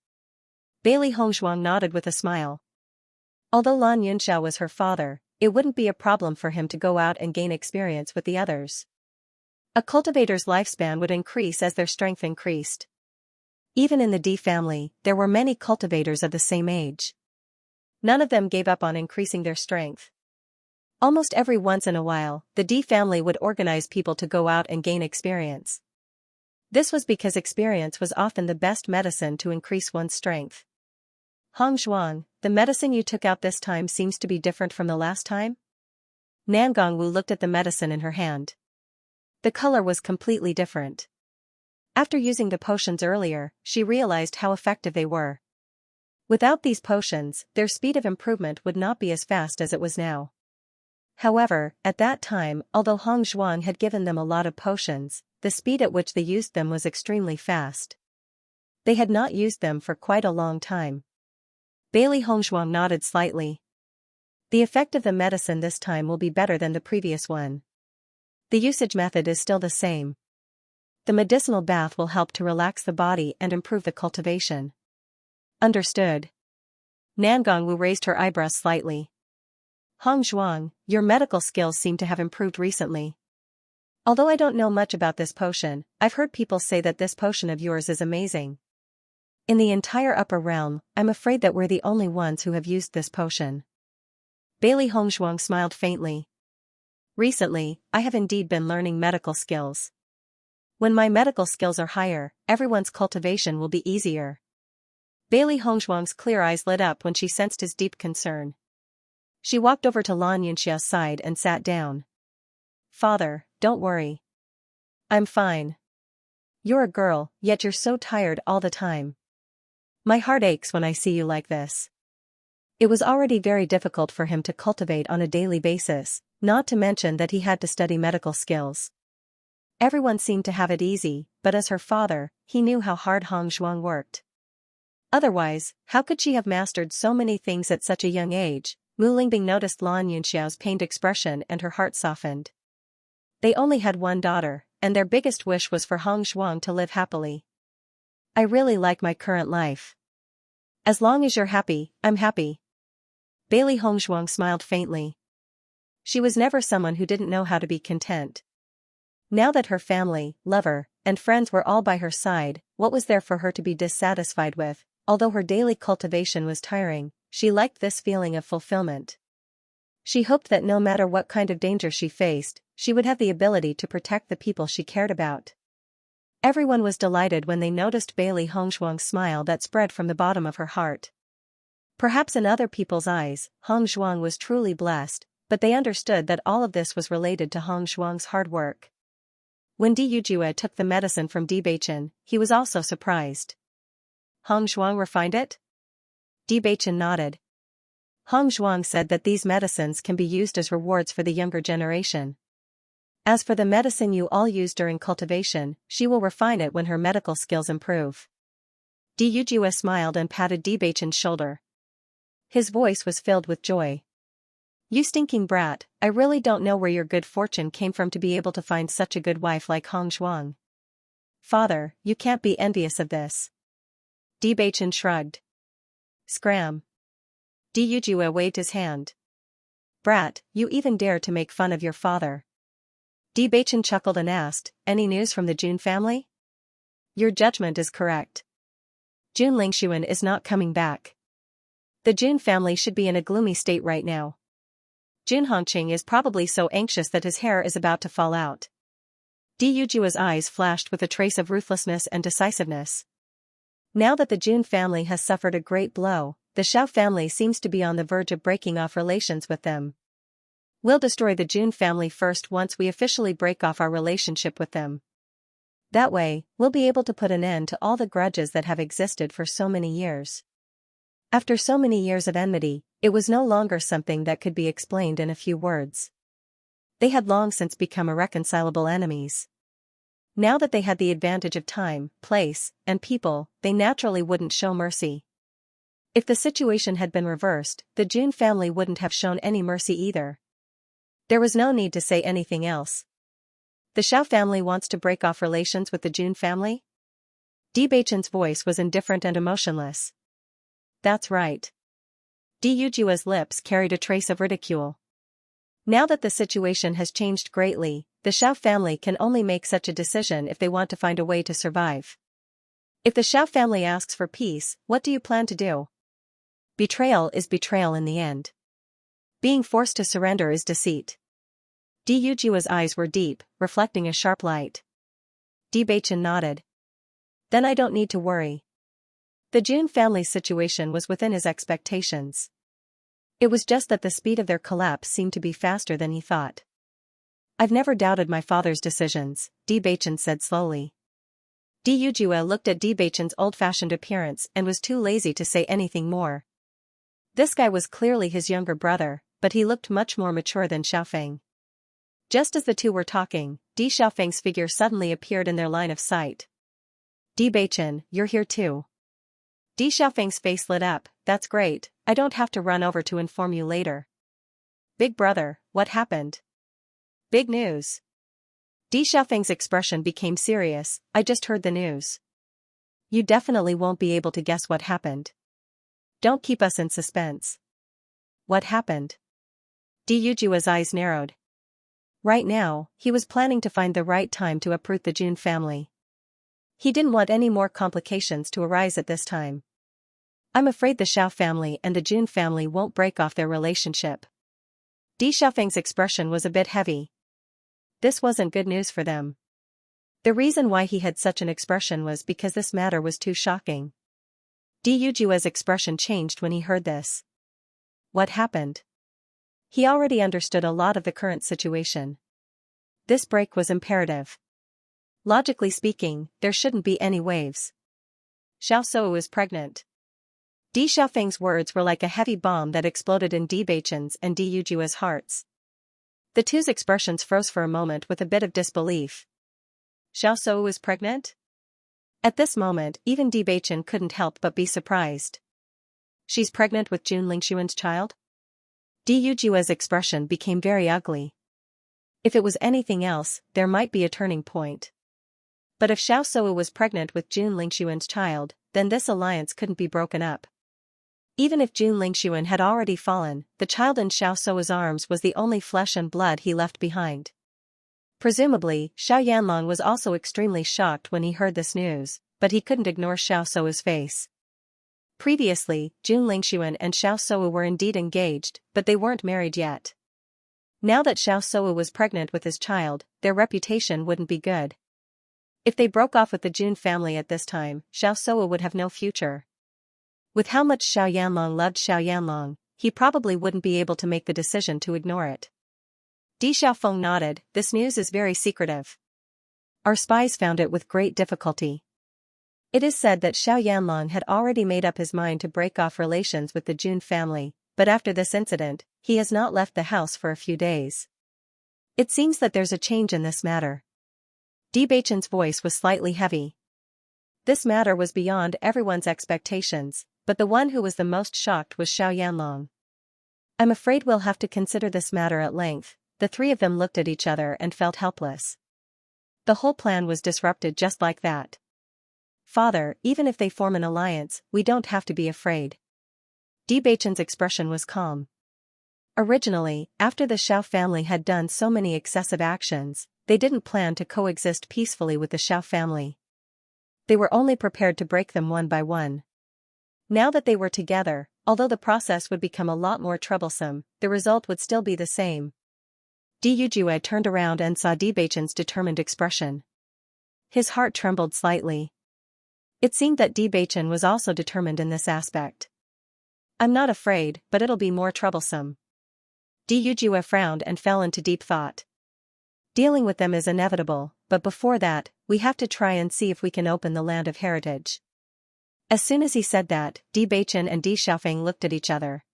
Bailey Hongzhuang nodded with a smile. Although Lan Yunxiao was her father, it wouldn't be a problem for him to go out and gain experience with the others. A cultivator's lifespan would increase as their strength increased. Even in the D family, there were many cultivators of the same age. None of them gave up on increasing their strength. Almost every once in a while, the D family would organize people to go out and gain experience. This was because experience was often the best medicine to increase one's strength. Hongzhuang, the medicine you took out this time seems to be different from the last time? Nangongwu looked at the medicine in her hand. The color was completely different. After using the potions earlier, she realized how effective they were. Without these potions, their speed of improvement would not be as fast as it was now. However, at that time, although Hongzhuang had given them a lot of potions, the speed at which they used them was extremely fast. They had not used them for quite a long time. Bailey Hongzhuang nodded slightly. The effect of the medicine this time will be better than the previous one. The usage method is still the same. The medicinal bath will help to relax the body and improve the cultivation. Understood. Nangongwu raised her eyebrows slightly. Hongzhuang, your medical skills seem to have improved recently. Although I don't know much about this potion, I've heard people say that this potion of yours is amazing. In the entire upper realm, I'm afraid that we're the only ones who have used this potion. Bailey Hongzhuang smiled faintly. Recently, I have indeed been learning medical skills. When my medical skills are higher, everyone's cultivation will be easier. Bailey Hongzhuang's clear eyes lit up when she sensed his deep concern. She walked over to Lan Yunxia's side and sat down. Father, don't worry. I'm fine. You're a girl, yet you're so tired all the time. My heart aches when I see you like this. It was already very difficult for him to cultivate on a daily basis, not to mention that he had to study medical skills. Everyone seemed to have it easy, but as her father, he knew how hard Hong Zhuang worked. Otherwise, how could she have mastered so many things at such a young age? Mu Lingbing noticed Lan Yunxiao's pained expression and her heart softened. They only had one daughter, and their biggest wish was for Hong Zhuang to live happily. I really like my current life. As long as you're happy, I'm happy. Bailey Hong Zhuang smiled faintly. She was never someone who didn't know how to be content. Now that her family, lover, and friends were all by her side, what was there for her to be dissatisfied with? Although her daily cultivation was tiring, she liked this feeling of fulfillment. She hoped that no matter what kind of danger she faced, she would have the ability to protect the people she cared about. Everyone was delighted when they noticed Bailey Hong Zhuang's smile that spread from the bottom of her heart. Perhaps in other people's eyes, Hong Zhuang was truly blessed, but they understood that all of this was related to Hong Zhuang's hard work. When Di Yujue took the medicine from Bewitching, he was also surprised. Hong Zhuang refined it? Bewitching nodded. Hong Zhuang said that these medicines can be used as rewards for the younger generation. As for the medicine you all use during cultivation, she will refine it when her medical skills improve. Di Yujue smiled and patted Bewitching's shoulder. His voice was filled with joy. You stinking brat, I really don't know where your good fortune came from to be able to find such a good wife like Hong Zhuang. Father, you can't be envious of this. Bewitching shrugged. Scram. Di Yujue waved his hand. Brat, you even dare to make fun of your father. Bewitching chuckled and asked, any news from the Jun family? Your judgment is correct. Jun Lingshuan is not coming back. The Jun family should be in a gloomy state right now. Jun Hongqing is probably so anxious that his hair is about to fall out. Di Yujua's eyes flashed with a trace of ruthlessness and decisiveness. Now that the Jun family has suffered a great blow, the Xiao family seems to be on the verge of breaking off relations with them. We'll destroy the Jun family first once we officially break off our relationship with them. That way, we'll be able to put an end to all the grudges that have existed for so many years. After so many years of enmity, it was no longer something that could be explained in a few words. They had long since become irreconcilable enemies. Now that they had the advantage of time, place, and people, they naturally wouldn't show mercy. If the situation had been reversed, the Jun family wouldn't have shown any mercy either. There was no need to say anything else. The Xiao family wants to break off relations with the Jun family? Bewitching's voice was indifferent and emotionless. That's right. Di Yujua's lips carried a trace of ridicule. Now that the situation has changed greatly, the Xiao family can only make such a decision if they want to find a way to survive. If the Xiao family asks for peace, what do you plan to do? Betrayal is betrayal in the end. Being forced to surrender is deceit. Di Yujua's eyes were deep, reflecting a sharp light. Bewitching nodded. Then I don't need to worry. The Jun family's situation was within his expectations. It was just that the speed of their collapse seemed to be faster than he thought. I've never doubted my father's decisions, Bewitching said slowly. Di Yujue looked at Bewitching's old-fashioned appearance and was too lazy to say anything more. This guy was clearly his younger brother, but he looked much more mature than Xiaofeng. Just as the two were talking, Di Xiaofeng's figure suddenly appeared in their line of sight. Bewitching, you're here too. Di Xiaofeng's face lit up, that's great, I don't have to run over to inform you later. Big brother, what happened? Big news. Di Xiaofeng's expression became serious, I just heard the news. You definitely won't be able to guess what happened. Don't keep us in suspense. What happened? Di Yujua's eyes narrowed. Right now, he was planning to find the right time to uproot the Jun family. He didn't want any more complications to arise at this time. I'm afraid the Xiao family and the Jun family won't break off their relationship. Di Xiaofeng's expression was a bit heavy. This wasn't good news for them. The reason why he had such an expression was because this matter was too shocking. Di Yujua's expression changed when he heard this. What happened? He already understood a lot of the current situation. This break was imperative. Logically speaking, there shouldn't be any waves. Xiaosu is pregnant. Di Xiaofeng's words were like a heavy bomb that exploded in Di Beichen's and Di Yujua's hearts. The two's expressions froze for a moment with a bit of disbelief. Xiaosu is pregnant? At this moment, even Di Beichen couldn't help but be surprised. She's pregnant with Jun Lingxuan's child? Di Yujua's expression became very ugly. If it was anything else, there might be a turning point. But if Xiaosu was pregnant with Jun Lingxuan's child, then this alliance couldn't be broken up. Even if Jun Lingxuan had already fallen, the child in Xiaosu's arms was the only flesh and blood he left behind. Presumably, Xiao Yanlong was also extremely shocked when he heard this news, but he couldn't ignore Xiaosu's face. Previously, Jun Lingxuan and Xiaosu were indeed engaged, but they weren't married yet. Now that Xiaosu was pregnant with his child, their reputation wouldn't be good. If they broke off with the Jun family at this time, Xiaosu would have no future. With how much Xiao Yanlong loved Xiao Yanlong, he probably wouldn't be able to make the decision to ignore it. Di Xiaofeng nodded. This news is very secretive. Our spies found it with great difficulty. It is said that Xiao Yanlong had already made up his mind to break off relations with the Jun family, but after this incident, he has not left the house for a few days. It seems that there's a change in this matter. Di Beichen's voice was slightly heavy. This matter was beyond everyone's expectations, but the one who was the most shocked was Xiao Yanlong. I'm afraid we'll have to consider this matter at length. The three of them looked at each other and felt helpless. The whole plan was disrupted just like that. Father, even if they form an alliance, we don't have to be afraid. Di Beichen's expression was calm. Originally, after the Xiao family had done so many excessive actions, they didn't plan to coexist peacefully with the Xiao family. They were only prepared to break them one by one. Now that they were together, although the process would become a lot more troublesome, the result would still be the same. Di Yujue turned around and saw Di Beichen's determined expression. His heart trembled slightly. It seemed that Di Beichen was also determined in this aspect. I'm not afraid, but it'll be more troublesome. Di Yujue frowned and fell into deep thought. Dealing with them is inevitable, but before that, we have to try and see if we can open the land of heritage. As soon as he said that, Di Beichen and Di Xiaofeng looked at each other.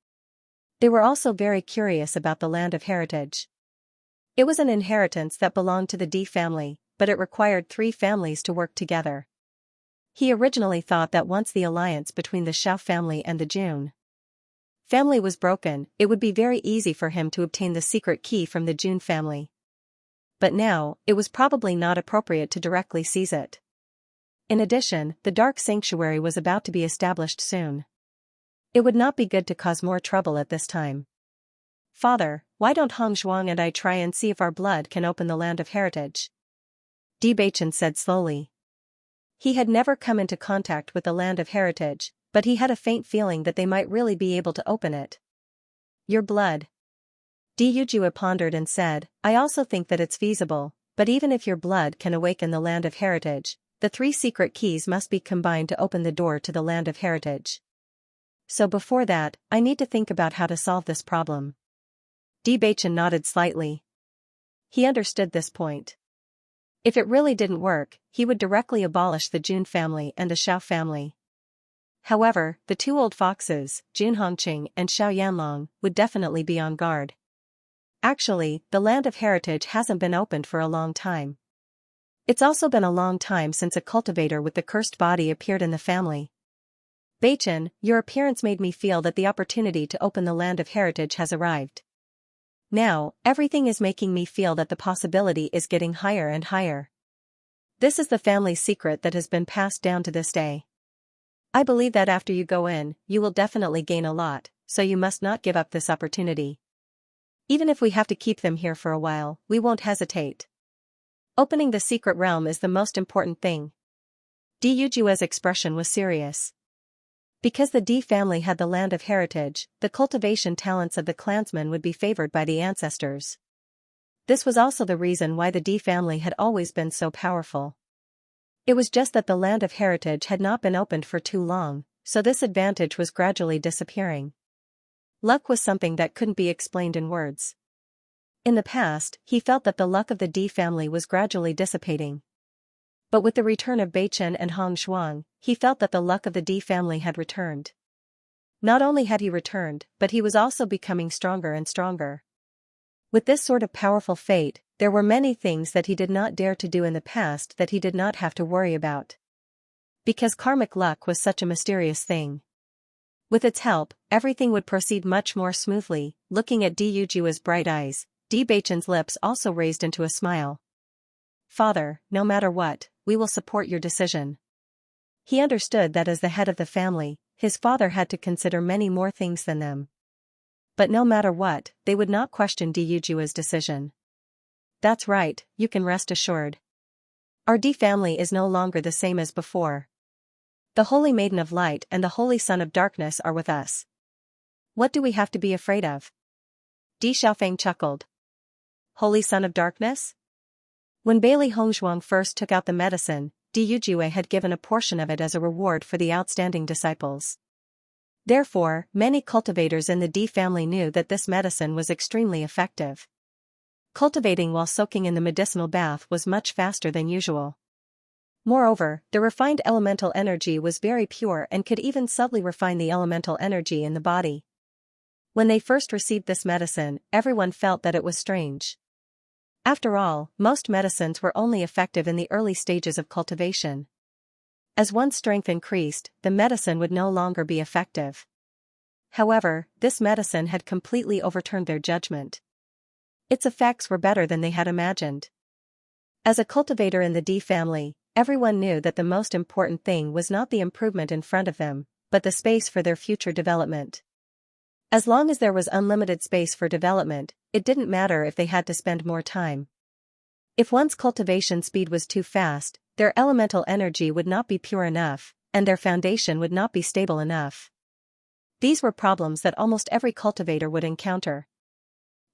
They were also very curious about the land of heritage. It was an inheritance that belonged to the Di family, but it required 3 families to work together. He originally thought that once the alliance between the Xiao family and the Jun family was broken, it would be very easy for him to obtain the secret key from the Jun family. But now, it was probably not appropriate to directly seize it. In addition, the Dark Sanctuary was about to be established soon. It would not be good to cause more trouble at this time. Father, why don't Hong Zhuang and I try and see if our blood can open the land of heritage? Di Beichen said slowly. He had never come into contact with the land of heritage, but he had a faint feeling that they might really be able to open it. Your blood. Di Yujue pondered and said, I also think that it's feasible, but even if your blood can awaken the land of heritage, the 3 secret keys must be combined to open the door to the land of heritage. So before that, I need to think about how to solve this problem. Di Beichen nodded slightly. He understood this point. If it really didn't work, he would directly abolish the Jun family and the Xiao family. However, the 2 old foxes, Jun Hongqing and Xiao Yanlong, would definitely be on guard. Actually, the land of heritage hasn't been opened for a long time. It's also been a long time since a cultivator with the cursed body appeared in the family. Beichen, your appearance made me feel that the opportunity to open the land of heritage has arrived. Now, everything is making me feel that the possibility is getting higher and higher. This is the family's secret that has been passed down to this day. I believe that after you go in, you will definitely gain a lot, so you must not give up this opportunity. Even if we have to keep them here for a while, we won't hesitate. Opening the secret realm is the most important thing. Di Yujue's expression was serious. Because the Di family had the land of heritage, the cultivation talents of the clansmen would be favored by the ancestors. This was also the reason why the Di family had always been so powerful. It was just that the land of heritage had not been opened for too long, so this advantage was gradually disappearing. Luck was something that couldn't be explained in words. In the past, he felt that the luck of the Di family was gradually dissipating. But with the return of Beichen and Hong Shuang, he felt that the luck of the Di family had returned. Not only had he returned, but he was also becoming stronger and stronger. With this sort of powerful fate, there were many things that he did not dare to do in the past that he did not have to worry about. Because karmic luck was such a mysterious thing. With its help, everything would proceed much more smoothly. Looking at Di Yujua's bright eyes, Di Beichen's lips also raised into a smile. Father, no matter what, we will support your decision. He understood that as the head of the family, his father had to consider many more things than them. But no matter what, they would not question Di Yujua's decision. That's right, you can rest assured. Our Di family is no longer the same as before. The Holy Maiden of Light and the Holy Son of Darkness are with us. What do we have to be afraid of? Di Xiaofeng chuckled. Holy Son of Darkness? When Bailey Hongzhuang first took out the medicine, Di Yujue had given a portion of it as a reward for the outstanding disciples. Therefore, many cultivators in the Di family knew that this medicine was extremely effective. Cultivating while soaking in the medicinal bath was much faster than usual. Moreover, the refined elemental energy was very pure and could even subtly refine the elemental energy in the body. When they first received this medicine, everyone felt that it was strange. After all, most medicines were only effective in the early stages of cultivation. As one's strength increased, the medicine would no longer be effective. However, this medicine had completely overturned their judgment. Its effects were better than they had imagined. As a cultivator in the Di family, everyone knew that the most important thing was not the improvement in front of them, but the space for their future development. As long as there was unlimited space for development, it didn't matter if they had to spend more time. If one's cultivation speed was too fast, their elemental energy would not be pure enough, and their foundation would not be stable enough. These were problems that almost every cultivator would encounter.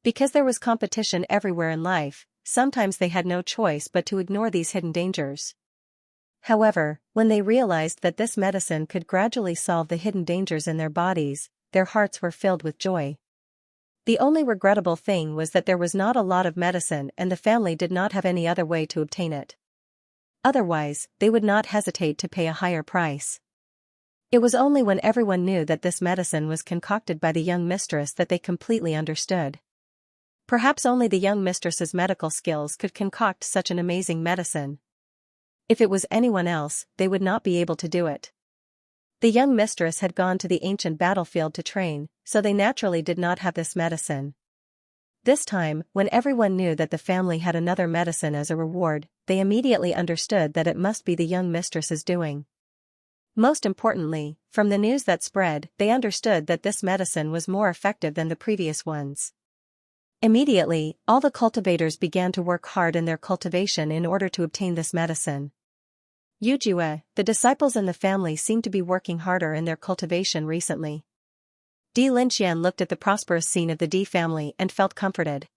Because there was competition everywhere in life, sometimes they had no choice but to ignore these hidden dangers. However, when they realized that this medicine could gradually solve the hidden dangers in their bodies, their hearts were filled with joy. The only regrettable thing was that there was not a lot of medicine and the family did not have any other way to obtain it. Otherwise, they would not hesitate to pay a higher price. It was only when everyone knew that this medicine was concocted by the young mistress that they completely understood. Perhaps only the young mistress's medical skills could concoct such an amazing medicine. If it was anyone else, they would not be able to do it. The young mistress had gone to the ancient battlefield to train, so they naturally did not have this medicine. This time, when everyone knew that the family had another medicine as a reward, they immediately understood that it must be the young mistress's doing. Most importantly, from the news that spread, they understood that this medicine was more effective than the previous ones. Immediately, all the cultivators began to work hard in their cultivation in order to obtain this medicine. Yujue, the disciples in the family seemed to be working harder in their cultivation recently. Di Linxian looked at the prosperous scene of the Di family and felt comforted.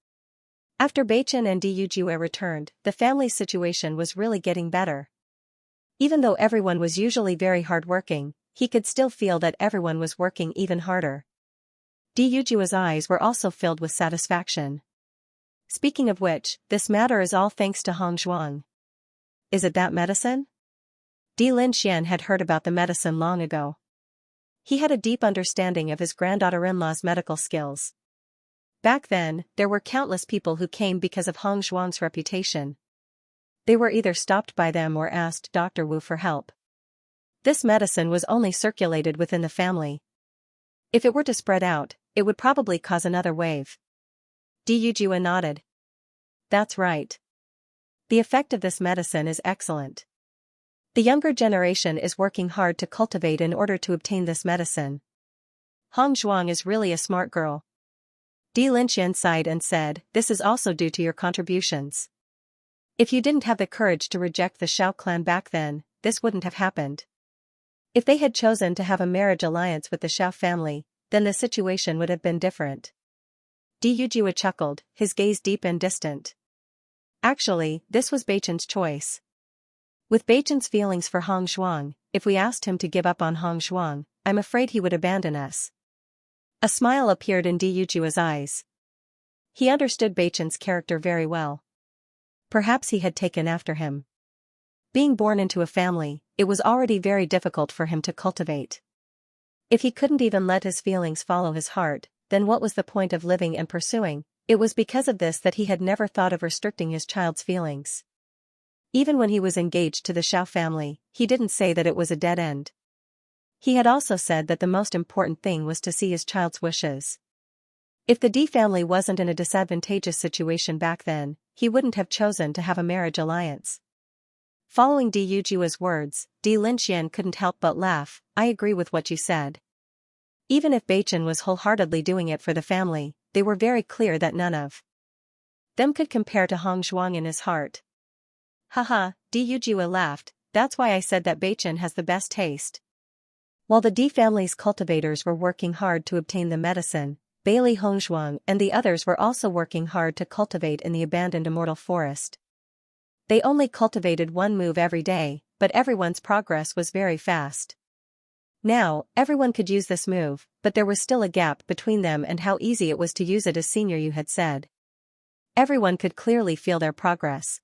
After Beichen and Di Yujue returned, the family's situation was really getting better. Even though everyone was usually very hardworking, he could still feel that everyone was working even harder. Di Yujue's eyes were also filled with satisfaction. Speaking of which, this matter is all thanks to Hong Zhuang. Is it that medicine? Di Linxian had heard about the medicine long ago. He had a deep understanding of his granddaughter-in-law's medical skills. Back then, there were countless people who came because of Hong Zhuang's reputation. They were either stopped by them or asked Dr. Wu for help. This medicine was only circulated within the family. If it were to spread out, it would probably cause another wave. Di Yujue nodded. That's right. The effect of this medicine is excellent. The younger generation is working hard to cultivate in order to obtain this medicine. Hong Zhuang is really a smart girl. Di Linxian sighed and said, this is also due to your contributions. If you didn't have the courage to reject the Xiao clan back then, this wouldn't have happened. If they had chosen to have a marriage alliance with the Xiao family, then the situation would have been different. Di Yujue chuckled, his gaze deep and distant. Actually, this was Beichen's choice. With Beichen's feelings for Hong Zhuang, if we asked him to give up on Hong Zhuang, I'm afraid he would abandon us. A smile appeared in Di Yujue's eyes. He understood Beichen's character very well. Perhaps he had taken after him. Being born into a family, it was already very difficult for him to cultivate. If he couldn't even let his feelings follow his heart, then what was the point of living and pursuing? It was because of this that he had never thought of restricting his child's feelings. Even when he was engaged to the Xiao family, he didn't say that it was a dead end. He had also said that the most important thing was to see his child's wishes. If the D family wasn't in a disadvantageous situation back then, he wouldn't have chosen to have a marriage alliance. Following Di Yujua's words, Di Linxian couldn't help but laugh. I agree with what you said. Even if Beichen was wholeheartedly doing it for the family, they were very clear that none of them could compare to Hong Zhuang in his heart. Haha, Di Yujua laughed, that's why I said that Beichen has the best taste. While the D family's cultivators were working hard to obtain the medicine, Bailey Hongzhuang and the others were also working hard to cultivate in the abandoned immortal forest. They only cultivated one move every day, but everyone's progress was very fast. Now, everyone could use this move, but there was still a gap between them and how easy it was to use it, as Senior Yu had said. Everyone could clearly feel their progress.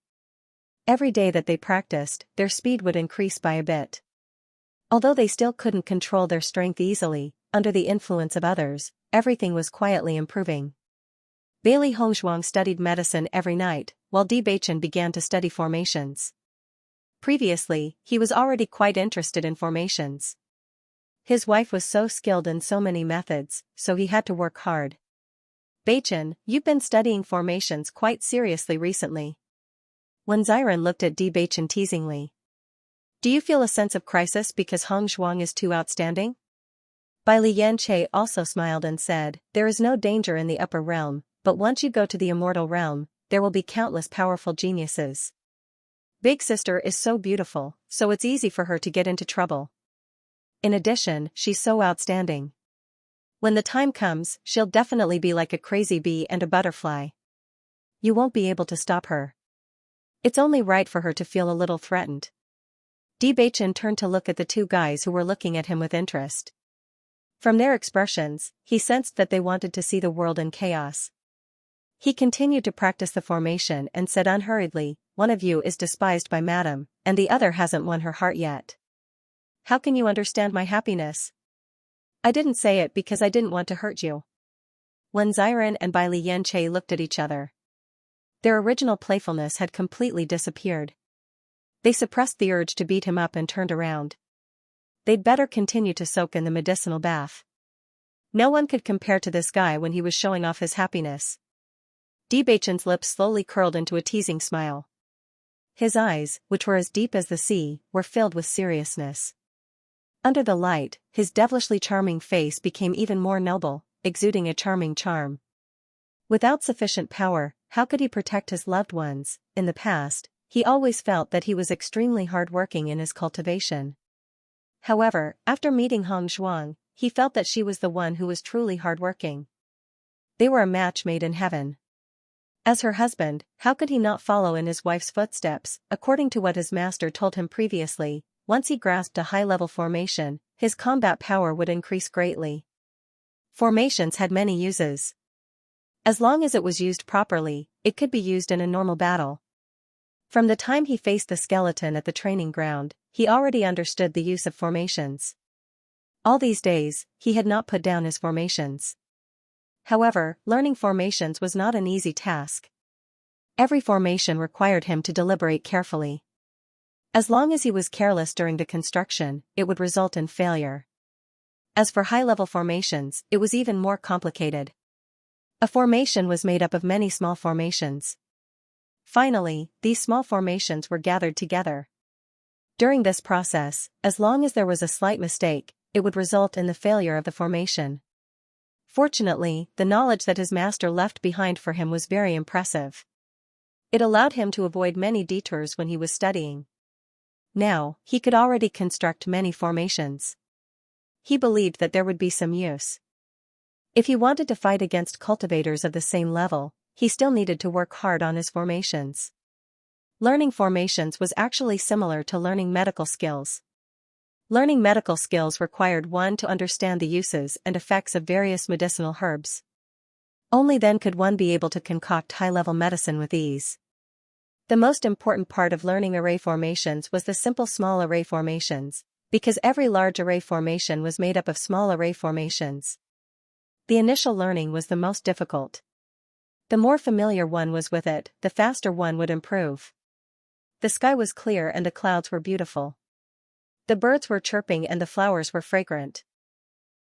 Every day that they practiced, their speed would increase by a bit. Although they still couldn't control their strength easily, under the influence of others, everything was quietly improving. Bailey Hongzhuang studied medicine every night, while Di Beichen began to study formations. Previously, he was already quite interested in formations. His wife was so skilled in so many methods, so he had to work hard. Beichen, you've been studying formations quite seriously recently. When Ziren looked at Di Beichen teasingly. Do you feel a sense of crisis because Hong Zhuang is too outstanding? Bai Liyanche also smiled and said, there is no danger in the upper realm, but once you go to the immortal realm, there will be countless powerful geniuses. Big sister is so beautiful, so it's easy for her to get into trouble. In addition, she's so outstanding. When the time comes, she'll definitely be like a crazy bee and a butterfly. You won't be able to stop her. It's only right for her to feel a little threatened. Di Beichen turned to look at the two guys who were looking at him with interest. From their expressions, he sensed that they wanted to see the world in chaos. He continued to practice the formation and said unhurriedly, one of you is despised by Madam, and the other hasn't won her heart yet. How can you understand my happiness? I didn't say it because I didn't want to hurt you. When Ziren and Bai Liyanche looked at each other, their original playfulness had completely disappeared. They suppressed the urge to beat him up and turned around. They'd better continue to soak in the medicinal bath. No one could compare to this guy when he was showing off his happiness. Di Beichen's lips slowly curled into a teasing smile. His eyes, which were as deep as the sea, were filled with seriousness. Under the light, his devilishly charming face became even more noble, exuding a charming charm. Without sufficient power, how could he protect his loved ones? In the past, he always felt that he was extremely hard-working in his cultivation. However, after meeting Hong Zhuang, he felt that she was the one who was truly hard-working. They were a match made in heaven. As her husband, how could he not follow in his wife's footsteps? According to what his master told him previously, once he grasped a high-level formation, his combat power would increase greatly. Formations had many uses. As long as it was used properly, it could be used in a normal battle. From the time he faced the skeleton at the training ground, he already understood the use of formations. All these days, he had not put down his formations. However, learning formations was not an easy task. Every formation required him to deliberate carefully. As long as he was careless during the construction, it would result in failure. As for high-level formations, it was even more complicated. A formation was made up of many small formations. Finally, these small formations were gathered together. During this process, as long as there was a slight mistake, it would result in the failure of the formation. Fortunately, the knowledge that his master left behind for him was very impressive. It allowed him to avoid many detours when he was studying. Now, he could already construct many formations. He believed that there would be some use. If he wanted to fight against cultivators of the same level, he still needed to work hard on his formations. Learning formations was actually similar to learning medical skills. Learning medical skills required one to understand the uses and effects of various medicinal herbs. Only then could one be able to concoct high-level medicine with ease. The most important part of learning array formations was the simple small array formations, because every large array formation was made up of small array formations. The initial learning was the most difficult. The more familiar one was with it, the faster one would improve. The sky was clear and the clouds were beautiful. The birds were chirping and the flowers were fragrant.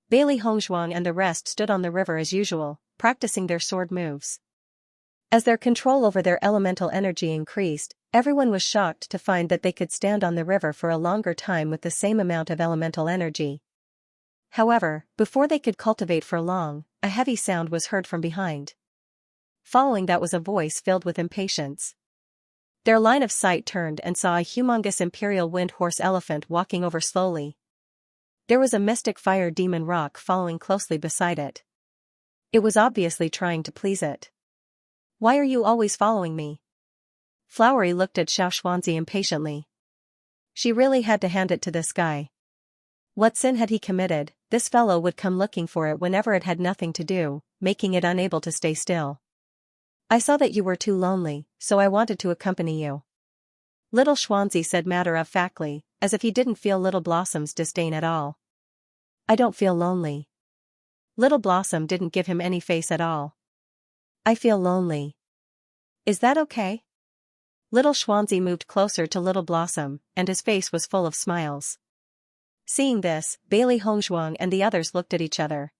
Bailey Hongzhuang and the rest stood on the river as usual, practicing their sword moves. As their control over their elemental energy increased, everyone was shocked to find that they could stand on the river for a longer time with the same amount of elemental energy. However, before they could cultivate for long, a heavy sound was heard from behind. Following that was a voice filled with impatience. Their line of sight turned and saw a humongous imperial wind horse elephant walking over slowly. There was a mystic fire demon rock following closely beside it. It was obviously trying to please it. "Why are you always following me?" Flowery looked at Xianxia impatiently. She really had to hand it to this guy. What sin had he committed? This fellow would come looking for it whenever it had nothing to do, making it unable to stay still. "I saw that you were too lonely, so I wanted to accompany you." Little Xianxia said matter-of-factly, as if he didn't feel Little Blossom's disdain at all. "I don't feel lonely." Little Blossom didn't give him any face at all. "I feel lonely. Is that okay?" Little Xianxia moved closer to Little Blossom, and his face was full of smiles. Seeing this, Bailey Hongzhuang and the others looked at each other.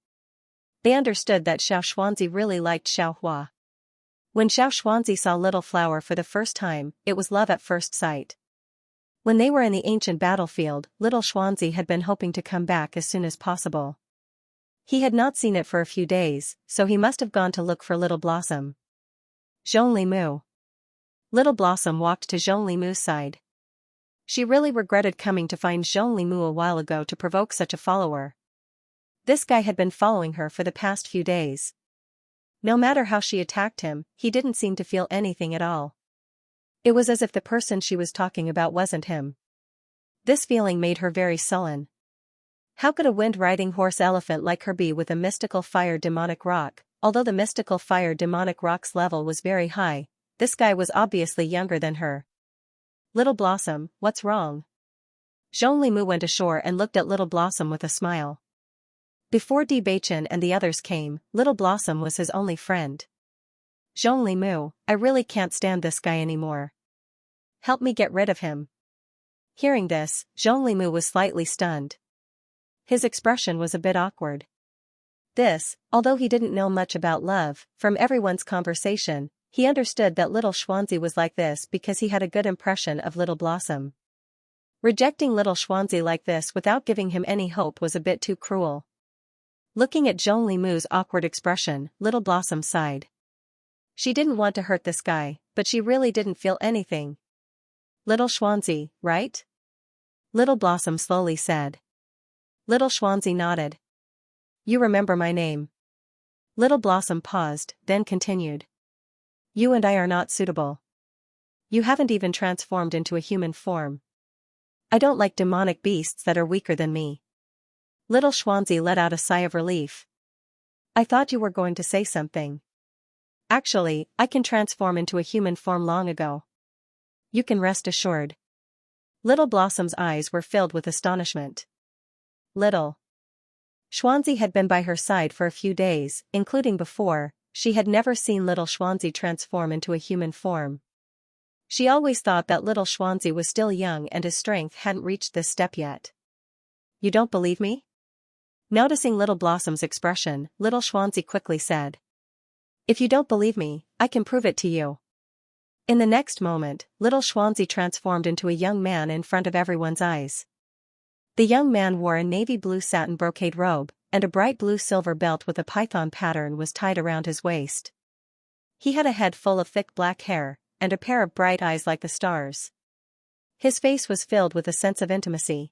They understood that Xianxia really liked Xiaohua. When Xianxia saw Little Flower for the first time, it was love at first sight. When they were in the ancient battlefield, Little Xianxia had been hoping to come back as soon as possible. He had not seen it for a few days, so he must have gone to look for Little Blossom. Zhongli Mu. Little Blossom walked to Zhongli Mu's side. She really regretted coming to find Zhongli Mu a while ago to provoke such a follower. This guy had been following her for the past few days. No matter how she attacked him, he didn't seem to feel anything at all. It was as if the person she was talking about wasn't him. This feeling made her very sullen. How could a wind-riding horse elephant like her be with a mystical fire demonic rock? Although the mystical fire demonic rock's level was very high, this guy was obviously younger than her. "Little Blossom, what's wrong?" Zhongli Mu went ashore and looked at Little Blossom with a smile. Before Bewitching and the others came, Little Blossom was his only friend. "Zhongli Mu, I really can't stand this guy anymore. Help me get rid of him." Hearing this, Zhongli Mu was slightly stunned. His expression was a bit awkward. This, although he didn't know much about love, from everyone's conversation, he understood that Little Xianxia was like this because he had a good impression of Little Blossom. Rejecting Little Xianxia like this without giving him any hope was a bit too cruel. Looking at Zhongli Mu's awkward expression, Little Blossom sighed. She didn't want to hurt this guy, but she really didn't feel anything. "Little Xianxia, right?" Little Blossom slowly said. Little Xianxia nodded. "You remember my name." Little Blossom paused, then continued. "You and I are not suitable. You haven't even transformed into a human form. I don't like demonic beasts that are weaker than me." Little Xianxia let out a sigh of relief. "I thought you were going to say something. Actually, I can transform into a human form long ago. You can rest assured." Little Blossom's eyes were filled with astonishment. Little Xianxia had been by her side for a few days, including before. She had never seen Little Xianxia transform into a human form. She always thought that Little Xianxia was still young and his strength hadn't reached this step yet. "You don't believe me?" Noticing Little Blossom's expression, Little Xianxia quickly said. "If you don't believe me, I can prove it to you." In the next moment, Little Xianxia transformed into a young man in front of everyone's eyes. The young man wore a navy blue satin brocade robe, and a bright blue-silver belt with a python pattern was tied around his waist. He had a head full of thick black hair, and a pair of bright eyes like the stars. His face was filled with a sense of intimacy.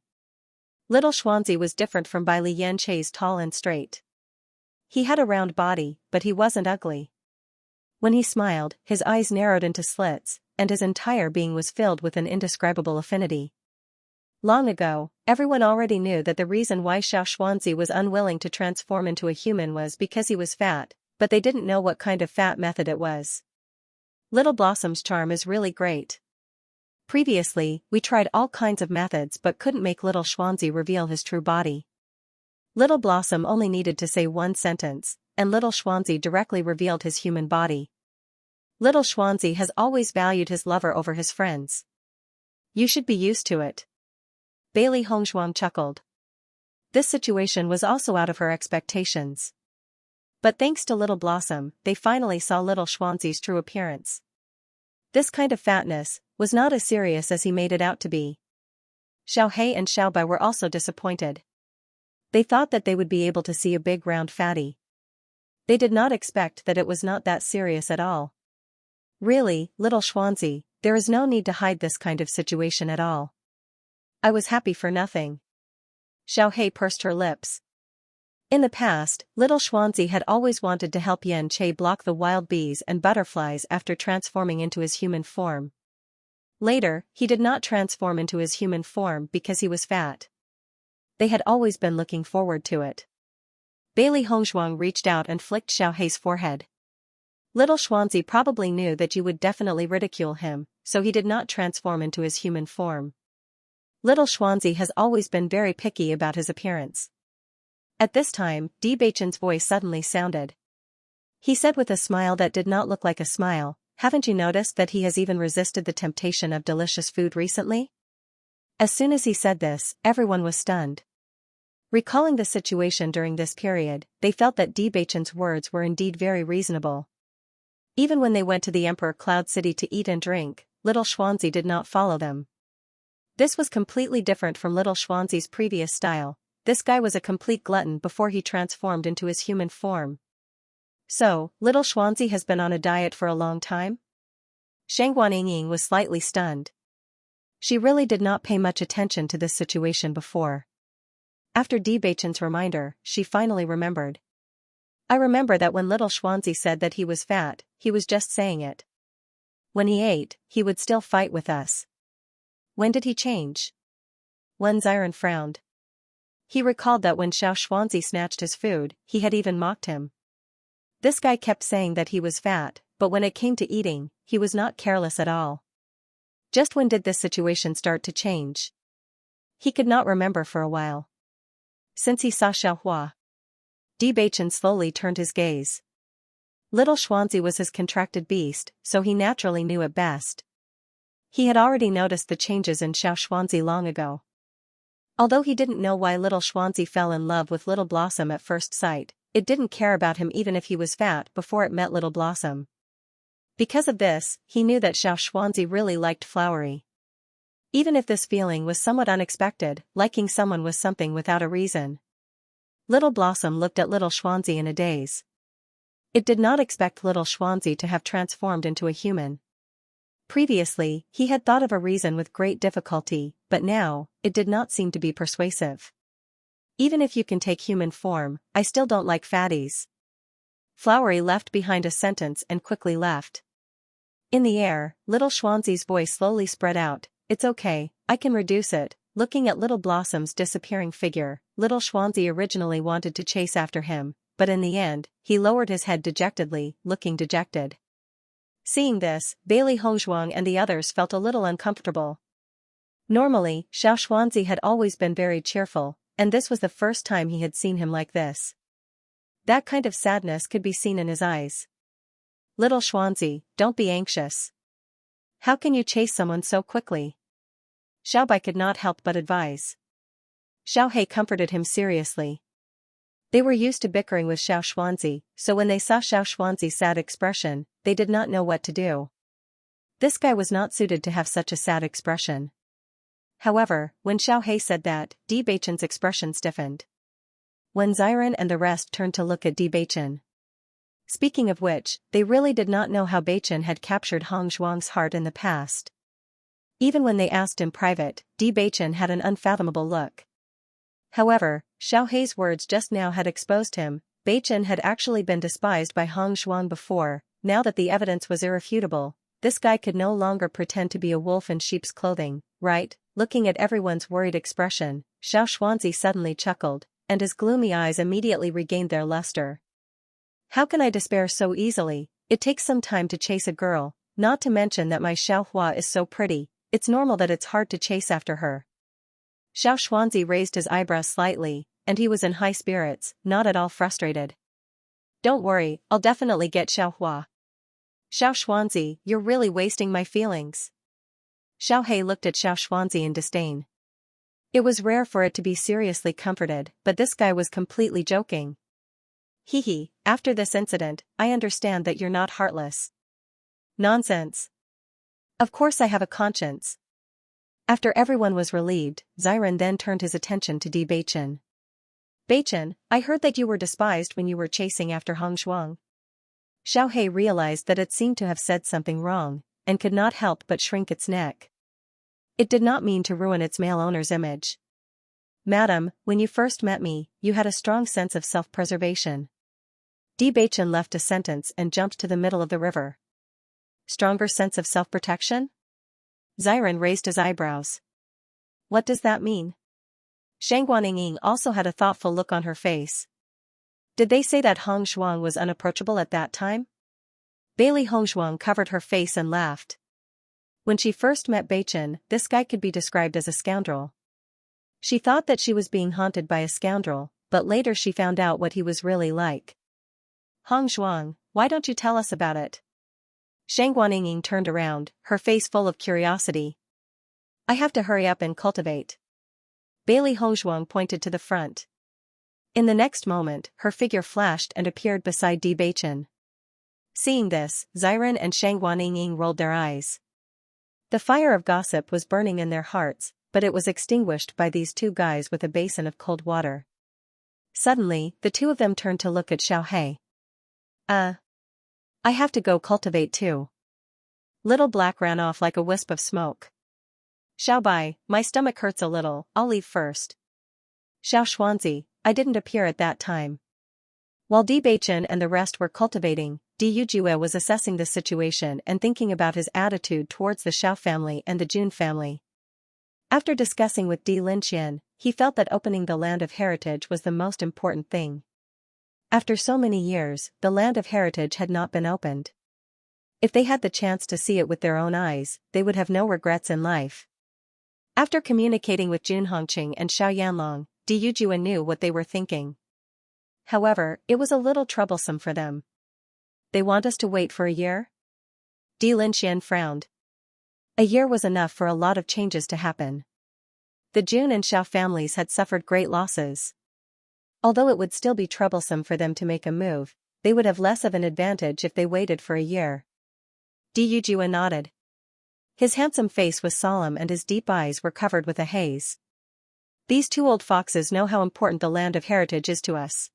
Little Xianxia was different from Bai Liyanche's tall and straight. He had a round body, but he wasn't ugly. When he smiled, his eyes narrowed into slits, and his entire being was filled with an indescribable affinity. Long ago, everyone already knew that the reason why Xianxia was unwilling to transform into a human was because he was fat, but they didn't know what kind of fat method it was. Little Blossom's charm is really great. Previously, we tried all kinds of methods but couldn't make little Xianxia reveal his true body. Little Blossom only needed to say one sentence, and little Xianxia directly revealed his human body. Little Xianxia has always valued his lover over his friends. You should be used to it. Bailey Hongzhuang chuckled. This situation was also out of her expectations. But thanks to Little Blossom, they finally saw little Xianxia's true appearance. This kind of fatness was not as serious as he made it out to be. Xiaohei and Xiaobai were also disappointed. They thought that they would be able to see a big round fatty. They did not expect that it was not that serious at all. Really, little Xianxia, there is no need to hide this kind of situation at all. I was happy for nothing. Xiaohei pursed her lips. In the past, little Xianxia had always wanted to help Yan Che block the wild bees and butterflies after transforming into his human form. Later, he did not transform into his human form because he was fat. They had always been looking forward to it. Bailey Hongzhuang reached out and flicked Xiaohei's forehead. Little Xianxia probably knew that you would definitely ridicule him, so he did not transform into his human form. Little Xianxia has always been very picky about his appearance. At this time, Bewitching's voice suddenly sounded. He said with a smile that did not look like a smile, "Haven't you noticed that he has even resisted the temptation of delicious food recently?" As soon as he said this, everyone was stunned. Recalling the situation during this period, they felt that Bewitching's words were indeed very reasonable. Even when they went to the Emperor Cloud City to eat and drink, little Xianxia did not follow them. This was completely different from little Xianxia's previous style. This guy was a complete glutton before he transformed into his human form. So, little Xianxia has been on a diet for a long time? Shangguan Yingying was slightly stunned. She really did not pay much attention to this situation before. After Bewitching's reminder, she finally remembered. I remember that when little Xianxia said that he was fat, he was just saying it. When he ate, he would still fight with us. When did he change? Wen Ziren frowned. He recalled that when Xiao Xuanzi snatched his food, he had even mocked him. This guy kept saying that he was fat, but when it came to eating, he was not careless at all. Just when did this situation start to change? He could not remember for a while. Since he saw Xiaohua. Bewitching slowly turned his gaze. Little Xuanzi was his contracted beast, so he naturally knew it best. He had already noticed the changes in Xiao Xuanzi long ago. Although he didn't know why little Xuanzi fell in love with Little Blossom at first sight, it didn't care about him even if he was fat before it met Little Blossom. Because of this, he knew that Xiao Xuanzi really liked Flowery. Even if this feeling was somewhat unexpected, liking someone was something without a reason. Little Blossom looked at Little Xuanzi in a daze. It did not expect Little Xuanzi to have transformed into a human. Previously, he had thought of a reason with great difficulty, but now, it did not seem to be persuasive. Even if you can take human form, I still don't like fatties. Flowery left behind a sentence and quickly left. In the air, Little Xuanzi's voice slowly spread out, "It's okay, I can reduce it." Looking at Little Blossom's disappearing figure, Little Xuanzi originally wanted to chase after him, but in the end, he lowered his head dejectedly, looking dejected. Seeing this, Bailey Hongzhuang and the others felt a little uncomfortable. Normally, Xiao Xuanzi had always been very cheerful, and this was the first time he had seen him like this. That kind of sadness could be seen in his eyes. Little Xuanzi, don't be anxious. How can you chase someone so quickly? Xiaobai could not help but advise. Xiaohei comforted him seriously. They were used to bickering with Xiao Xuanzi, so when they saw Xiao Xuanzi's sad expression, they did not know what to do. This guy was not suited to have such a sad expression. However, when Xiaohei said that, Bewitching's expression stiffened. When Ziren and the rest turned to look at Bewitching. Speaking of which, they really did not know how Beichin had captured Hong Zhuang's heart in the past. Even when they asked in private, Bewitching had an unfathomable look. However, Xiaohei's words just now had exposed him. Beichin had actually been despised by Hong Zhuang before. Now that the evidence was irrefutable, this guy could no longer pretend to be a wolf in sheep's clothing, right? Looking at everyone's worried expression, Xiao Xuanzi suddenly chuckled, and his gloomy eyes immediately regained their luster. How can I despair so easily? It takes some time to chase a girl, not to mention that my Xiaohua is so pretty, it's normal that it's hard to chase after her. Xiao Xuanzi raised his eyebrows slightly, and he was in high spirits, not at all frustrated. Don't worry, I'll definitely get Xiaohua. Xiao Xuanzi, you're really wasting my feelings. Xiao He looked at Xiao Xuanzi in disdain. It was rare for it to be seriously comforted, but this guy was completely joking. Hee, after this incident, I understand that you're not heartless. Nonsense. Of course I have a conscience. After everyone was relieved, Xiren then turned his attention to Bewitching. Beichen, I heard that you were despised when you were chasing after Hong Shuang. Xiao He realized that it seemed to have said something wrong, and could not help but shrink its neck. It did not mean to ruin its male owner's image. Madam, when you first met me, you had a strong sense of self-preservation. Beichen left a sentence and jumped to the middle of the river. Stronger sense of self-protection? Xiren raised his eyebrows. What does that mean? Shangguaninging also had a thoughtful look on her face. Did they say that Hong Shuang was unapproachable at that time? Bailey Hong Shuang covered her face and laughed. When she first met Beichen, this guy could be described as a scoundrel. She thought that she was being haunted by a scoundrel, but later she found out what he was really like. Hong Shuang, why don't you tell us about it? Shangguaninging turned around, her face full of curiosity. I have to hurry up and cultivate. Bailey Hongshuang pointed to the front. In the next moment, her figure flashed and appeared beside Beichen. Seeing this, Xiren and Shangguaninging rolled their eyes. The fire of gossip was burning in their hearts, but it was extinguished by these two guys with a basin of cold water. Suddenly, the two of them turned to look at Xiao He. I have to go cultivate too. Little Black ran off like a wisp of smoke. Xiao Bai, my stomach hurts a little, I'll leave first. Xiao Xuanzi, I didn't appear at that time. While Beichen and the rest were cultivating, Yujue was assessing the situation and thinking about his attitude towards the Xiao family and the Jun family. After discussing with Linqian, he felt that opening the Land of Heritage was the most important thing. After so many years, the Land of Heritage had not been opened. If they had the chance to see it with their own eyes, they would have no regrets in life. After communicating with Jun Hongqing and Xiao Yanlong, Yujue knew what they were thinking. However, it was a little troublesome for them. They want us to wait for a year? Linqian frowned. A year was enough for a lot of changes to happen. The Jun and Xiao families had suffered great losses. Although it would still be troublesome for them to make a move, they would have less of an advantage if they waited for a year. Yujue nodded. His handsome face was solemn and his deep eyes were covered with a haze. These two old foxes know how important the Land of Heritage is to us.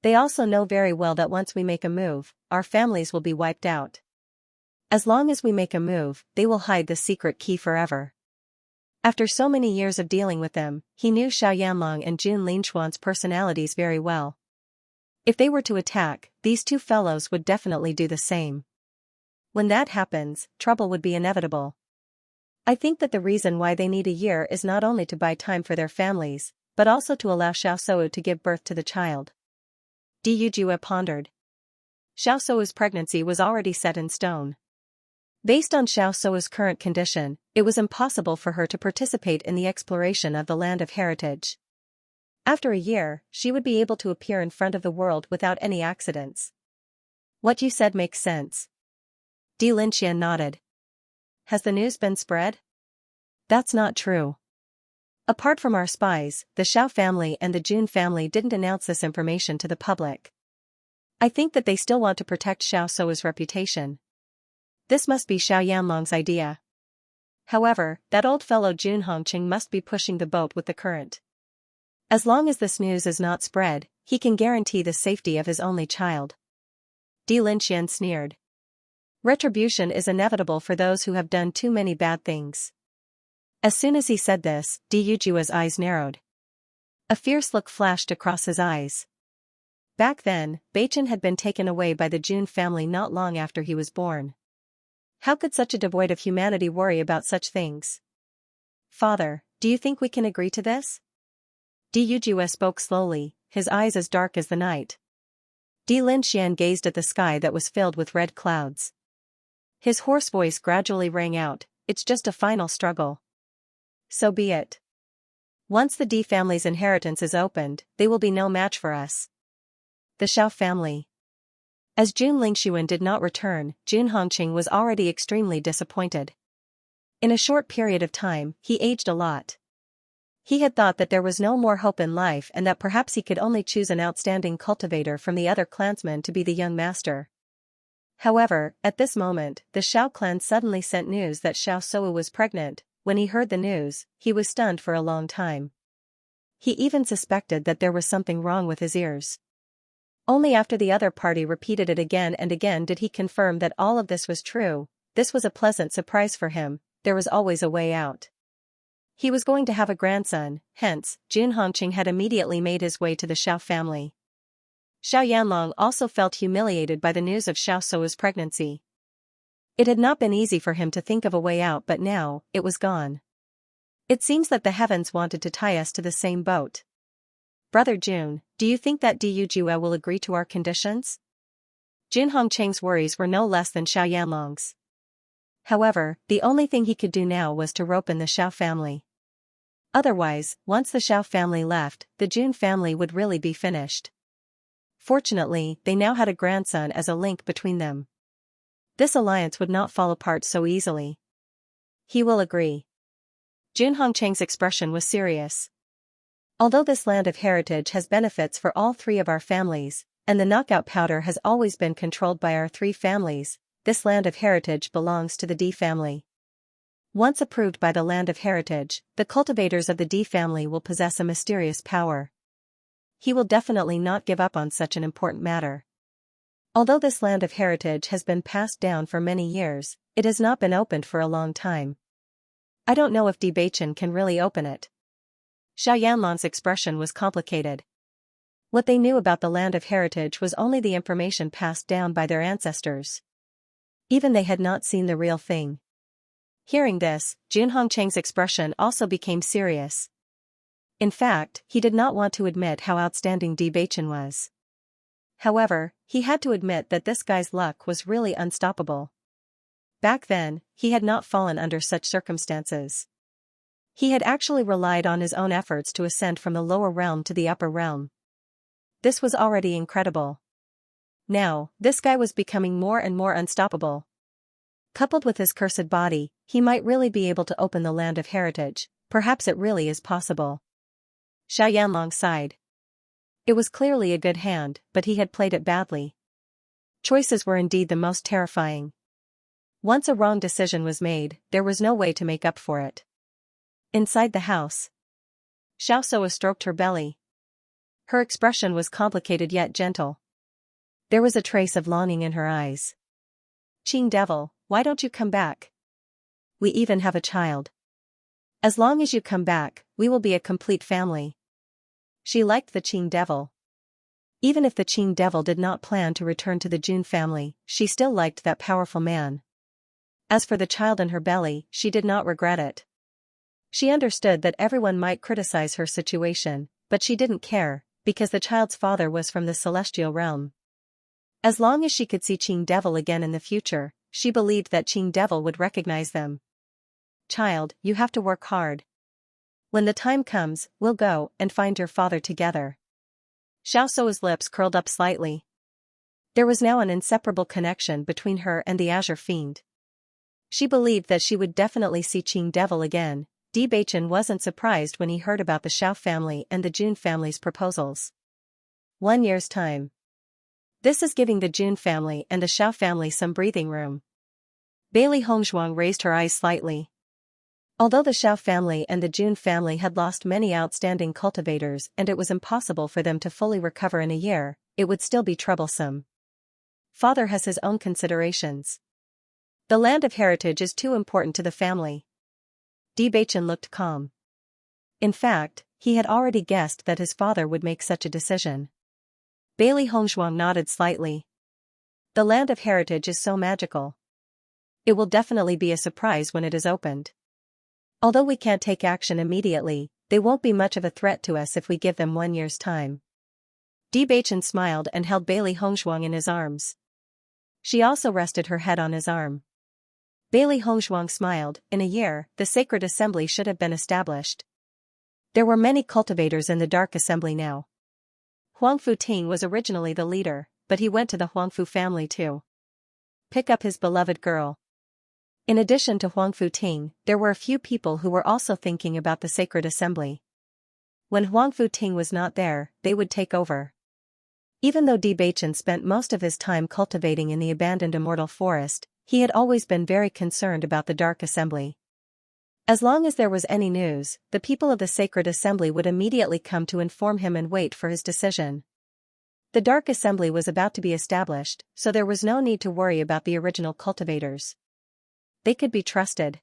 They also know very well that once we make a move, our families will be wiped out. As long as we make a move, they will hide the secret key forever. After so many years of dealing with them, he knew Xiao Yanlong and Jun Linchuan's personalities very well. If they were to attack, these two fellows would definitely do the same. When that happens, trouble would be inevitable. I think that the reason why they need a year is not only to buy time for their families, but also to allow Xiao Shou to give birth to the child. Yujue pondered. Xiao Shou's pregnancy was already set in stone. Based on Xiao Shou's current condition, it was impossible for her to participate in the exploration of the Land of Heritage. After a year, she would be able to appear in front of the world without any accidents. What you said makes sense. Linqian nodded. Has the news been spread? That's not true. Apart from our spies, the Xiao family and the Jun family didn't announce this information to the public. I think that they still want to protect Xiao Shou's reputation. This must be Xiao Yanlong's idea. However, that old fellow Jun Hongqing must be pushing the boat with the current. As long as this news is not spread, he can guarantee the safety of his only child. Linqian sneered. Retribution is inevitable for those who have done too many bad things. As soon as he said this, Yujue's eyes narrowed. A fierce look flashed across his eyes. Back then, Beichen had been taken away by the Jun family not long after he was born. How could such a devoid of humanity worry about such things? Father, do you think we can agree to this? Yujue spoke slowly, his eyes as dark as the night. Lin Xian gazed at the sky that was filled with red clouds. His hoarse voice gradually rang out, "It's just a final struggle. So be it. Once the D family's inheritance is opened, they will be no match for us." The Xiao family. As Jun Lingxuan did not return, Jun Hongqing was already extremely disappointed. In a short period of time, he aged a lot. He had thought that there was no more hope in life and that perhaps he could only choose an outstanding cultivator from the other clansmen to be the young master. However, at this moment, the Xiao clan suddenly sent news that Xiao Shou was pregnant. When he heard the news, he was stunned for a long time. He even suspected that there was something wrong with his ears. Only after the other party repeated it again and again did he confirm that all of this was true. This was a pleasant surprise for him. There was always a way out. He was going to have a grandson, hence, Jun Hongqing had immediately made his way to the Xiao family. Xiao Yanlong also felt humiliated by the news of Xiao Shou's pregnancy. It had not been easy for him to think of a way out, but now, it was gone. It seems that the heavens wanted to tie us to the same boat. Brother Jun, do you think that Du Jue will agree to our conditions? Jun Hongqing's worries were no less than Xiao Yanlong's. However, the only thing he could do now was to rope in the Xiao family. Otherwise, once the Xiao family left, the Jun family would really be finished. Fortunately, they now had a grandson as a link between them. This alliance would not fall apart so easily. He will agree. Jun Hongqing's expression was serious. Although this land of heritage has benefits for all three of our families, and the knockout powder has always been controlled by our three families, this land of heritage belongs to the D family. Once approved by the land of heritage, the cultivators of the D family will possess a mysterious power. He will definitely not give up on such an important matter. Although this land of heritage has been passed down for many years, it has not been opened for a long time. I don't know if Bewitching can really open it. Xiao Yanlong's expression was complicated. What they knew about the land of heritage was only the information passed down by their ancestors. Even they had not seen the real thing. Hearing this, Jun Hongqing's expression also became serious. In fact, he did not want to admit how outstanding Bewitching was. However, he had to admit that this guy's luck was really unstoppable. Back then, he had not fallen under such circumstances. He had actually relied on his own efforts to ascend from the lower realm to the upper realm. This was already incredible. Now, this guy was becoming more and more unstoppable. Coupled with his cursed body, he might really be able to open the land of heritage. Perhaps it really is possible. Xiao Yanlong sighed. It was clearly a good hand, but he had played it badly. Choices were indeed the most terrifying. Once a wrong decision was made, there was no way to make up for it. Inside the house, Xiao Shou stroked her belly. Her expression was complicated yet gentle. There was a trace of longing in her eyes. Qing devil, why don't you come back? We even have a child. As long as you come back, we will be a complete family. She liked the Qing devil. Even if the Qing devil did not plan to return to the Jun family, she still liked that powerful man. As for the child in her belly, she did not regret it. She understood that everyone might criticize her situation, but she didn't care, because the child's father was from the celestial realm. As long as she could see Qing devil again in the future, she believed that Qing devil would recognize them. Child, you have to work hard. When the time comes, we'll go and find your father together. Xiao Shou's lips curled up slightly. There was now an inseparable connection between her and the Azure Fiend. She believed that she would definitely see Qing devil again. Bewitching wasn't surprised when he heard about the Xiao family and the Jun family's proposals. 1 year's time. This is giving the Jun family and the Xiao family some breathing room. Bailey Hongzhuang raised her eyes slightly. Although the Xiao family and the Jun family had lost many outstanding cultivators and it was impossible for them to fully recover in a year, it would still be troublesome. Father has his own considerations. The land of heritage is too important to the family. Bewitching looked calm. In fact, he had already guessed that his father would make such a decision. Bailey Hongzhuang nodded slightly. The land of heritage is so magical. It will definitely be a surprise when it is opened. Although we can't take action immediately, they won't be much of a threat to us if we give them 1 year's time. Bewitching smiled and held Bailey Hongzhuang in his arms. She also rested her head on his arm. Bailey Hongzhuang smiled. In a year, the sacred assembly should have been established. There were many cultivators in the dark assembly now. Huangfu Ting was originally the leader, but he went to the Huangfu family to pick up his beloved girl. In addition to Huangfu Ting, there were a few people who were also thinking about the sacred assembly. When Huangfu Ting was not there, they would take over. Even though Bewitching spent most of his time cultivating in the abandoned immortal forest, he had always been very concerned about the dark assembly. As long as there was any news, the people of the sacred assembly would immediately come to inform him and wait for his decision. The dark assembly was about to be established, so there was no need to worry about the original cultivators. They could be trusted.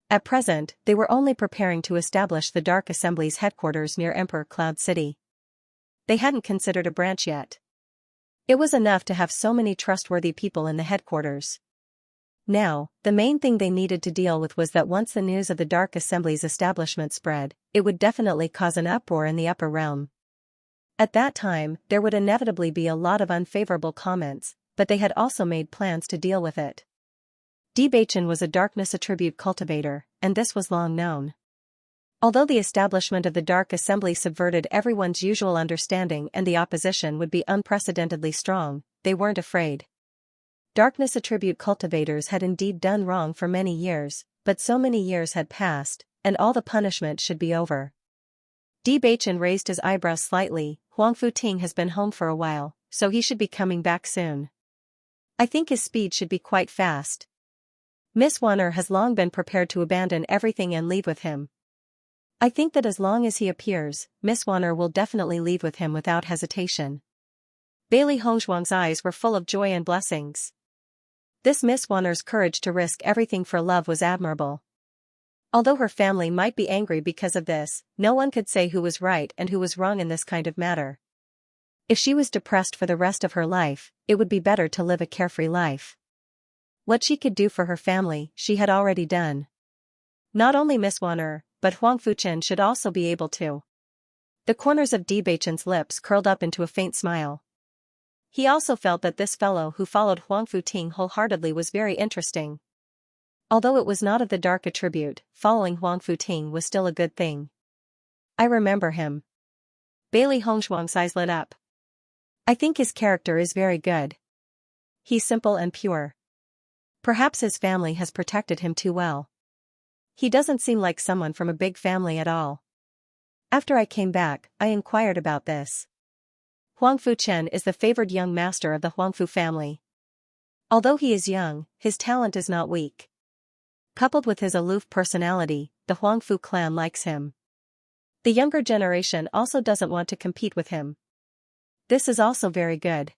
At present, they were only preparing to establish the dark assembly's headquarters near Emperor Cloud City. They hadn't considered a branch yet. It was enough to have so many trustworthy people in the headquarters. Now, the main thing they needed to deal with was that once the news of the Dark Assembly's establishment spread, it would definitely cause an uproar in the upper realm. At that time, there would inevitably be a lot of unfavorable comments, but they had also made plans to deal with it. Bewitching was a darkness attribute cultivator, and this was long known. Although the establishment of the Dark Assembly subverted everyone's usual understanding and the opposition would be unprecedentedly strong, they weren't afraid. Darkness attribute cultivators had indeed done wrong for many years, but so many years had passed, and all the punishment should be over. Bewitching raised his eyebrows slightly. Huangfu Ting has been home for a while, so he should be coming back soon. I think his speed should be quite fast. Miss Wanner has long been prepared to abandon everything and leave with him. I think that as long as he appears, Miss Wanner will definitely leave with him without hesitation. Bailey Hongzhuang's eyes were full of joy and blessings. This Miss Wanner's courage to risk everything for love was admirable. Although her family might be angry because of this, no one could say who was right and who was wrong in this kind of matter. If she was depressed for the rest of her life, it would be better to live a carefree life. What she could do for her family, she had already done. Not only Miss Wanner, but Huangfu Chen should also be able to. The corners of Bewitching's lips curled up into a faint smile. He also felt that this fellow who followed Huangfu Ting wholeheartedly was very interesting. Although it was not of the dark attribute, following Huangfu Ting was still a good thing. I remember him. Bailey Hongzhuang's eyes lit up. I think his character is very good. He's simple and pure. Perhaps his family has protected him too well. He doesn't seem like someone from a big family at all. After I came back, I inquired about this. Huangfu Chen is the favored young master of the Huangfu family. Although he is young, his talent is not weak. Coupled with his aloof personality, the Huangfu clan likes him. The younger generation also doesn't want to compete with him. This is also very good.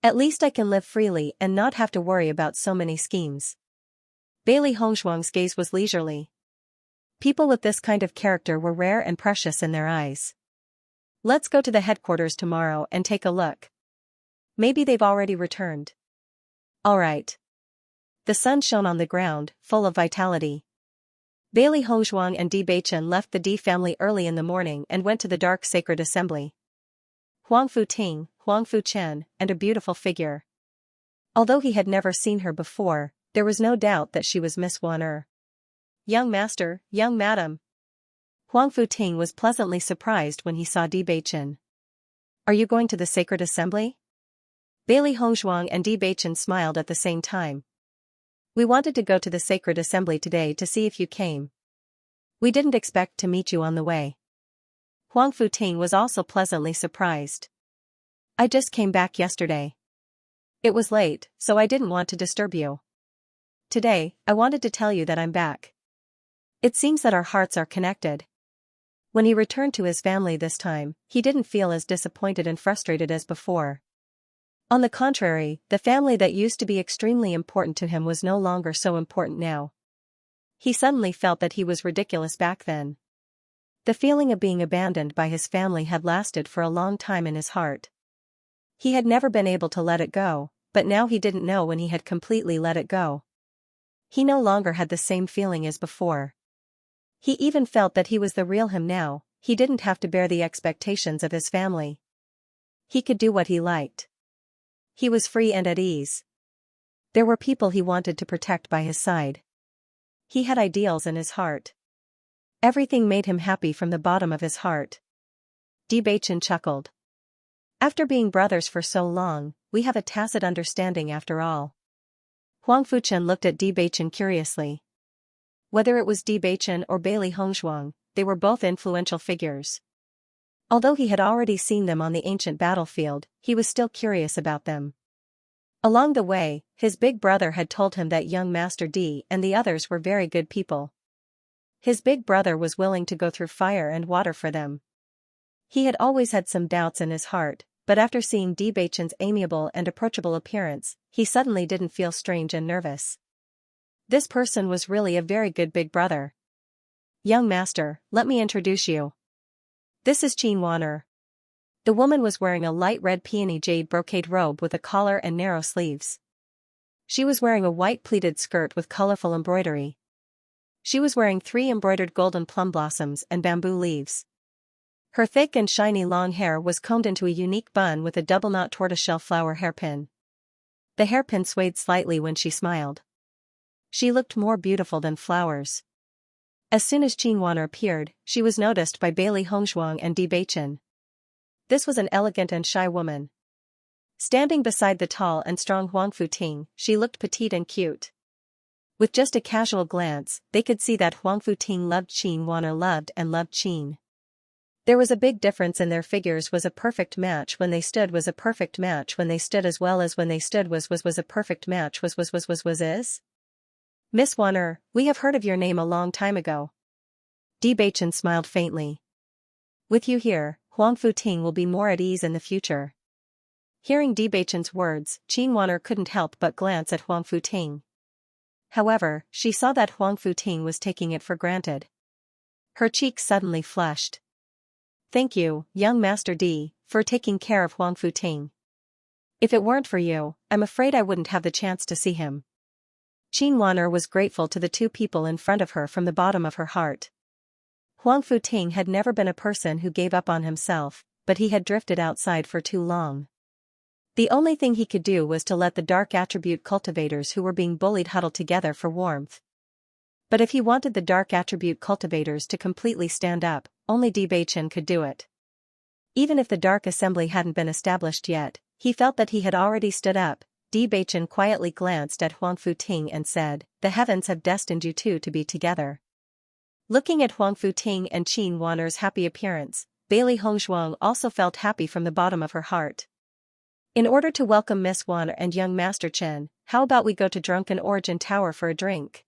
At least I can live freely and not have to worry about so many schemes. Bailey Hongzhuang's gaze was leisurely. People with this kind of character were rare and precious in their eyes. Let's go to the headquarters tomorrow and take a look. Maybe they've already returned. All right. The sun shone on the ground, full of vitality. Bailey Hongzhuang and Bewitching left the D family early in the morning and went to the dark sacred assembly. Huangfu Ting, Huangfu Chen, and a beautiful figure. Although he had never seen her before, there was no doubt that she was Miss Wanner. Young master, young madam. Huangfu Ting was pleasantly surprised when he saw Bewitching. Are you going to the sacred assembly? Bailey Hongzhuang and Bewitching smiled at the same time. We wanted to go to the sacred assembly today to see if you came. We didn't expect to meet you on the way. Huangfu Ting was also pleasantly surprised. I just came back yesterday. It was late, so I didn't want to disturb you. Today, I wanted to tell you that I'm back. It seems that our hearts are connected. When he returned to his family this time, he didn't feel as disappointed and frustrated as before. On the contrary, the family that used to be extremely important to him was no longer so important now. He suddenly felt that he was ridiculous back then. The feeling of being abandoned by his family had lasted for a long time in his heart. He had never been able to let it go, but now he didn't know when he had completely let it go. He no longer had the same feeling as before. He even felt that he was the real him now. He didn't have to bear the expectations of his family. He could do what he liked. He was free and at ease. There were people he wanted to protect by his side. He had ideals in his heart. Everything made him happy from the bottom of his heart. Bewitching chuckled. After being brothers for so long, we have a tacit understanding after all. Huang Fuchen looked at Bewitching curiously. Whether it was Bewitching or Bailey Hongzhuang, they were both influential figures. Although he had already seen them on the ancient battlefield, he was still curious about them. Along the way, his big brother had told him that young Master D and the others were very good people. His big brother was willing to go through fire and water for them. He had always had some doubts in his heart, but after seeing Bewitching's amiable and approachable appearance, he suddenly didn't feel strange and nervous. This person was really a very good big brother. Young master, let me introduce you. This is Xianxia. The woman was wearing a light red peony jade brocade robe with a collar and narrow sleeves. She was wearing a white pleated skirt with colorful embroidery. She was wearing 3 embroidered golden plum blossoms and bamboo leaves. Her thick and shiny long hair was combed into a unique bun with a double-knot tortoiseshell flower hairpin. The hairpin swayed slightly when she smiled. She looked more beautiful than flowers. As soon as Xianxia appeared, she was noticed by Bailey Hongzhuang and Bewitching. This was an elegant and shy woman. Standing beside the tall and strong Huang Futing, she looked petite and cute. With just a casual glance, they could see that Huang Futing loved Xianxia, loved Qin. There was a big difference in their figures. Was a perfect match when they stood, was a perfect match when they stood, as well as when they stood was a perfect match was is. Miss Wanner, we have heard of your name a long time ago. Bewitching smiled faintly. With you here, Huang Futing will be more at ease in the future. Hearing Bewitching's words, Xianxia couldn't help but glance at Huang Futing. However, she saw that Huang Futing was taking it for granted. Her cheeks suddenly flushed. Thank you, young Master D, for taking care of Huang Futing. If it weren't for you, I'm afraid I wouldn't have the chance to see him. Xianxia was grateful to the 2 people in front of her from the bottom of her heart. Huang Futing had never been a person who gave up on himself, but he had drifted outside for too long. The only thing he could do was to let the dark attribute cultivators who were being bullied huddle together for warmth. But if he wanted the dark attribute cultivators to completely stand up, only Bewitching could do it. Even if the Dark Assembly hadn't been established yet, he felt that he had already stood up. Bewitching quietly glanced at Huang Futing and said, "The heavens have destined you two to be together." Looking at Huang Futing and Xianxia's happy appearance, Bailey Hongzhuang also felt happy from the bottom of her heart. In order to welcome Miss Wan and young Master Chen, how about we go to Drunken Origin Tower for a drink?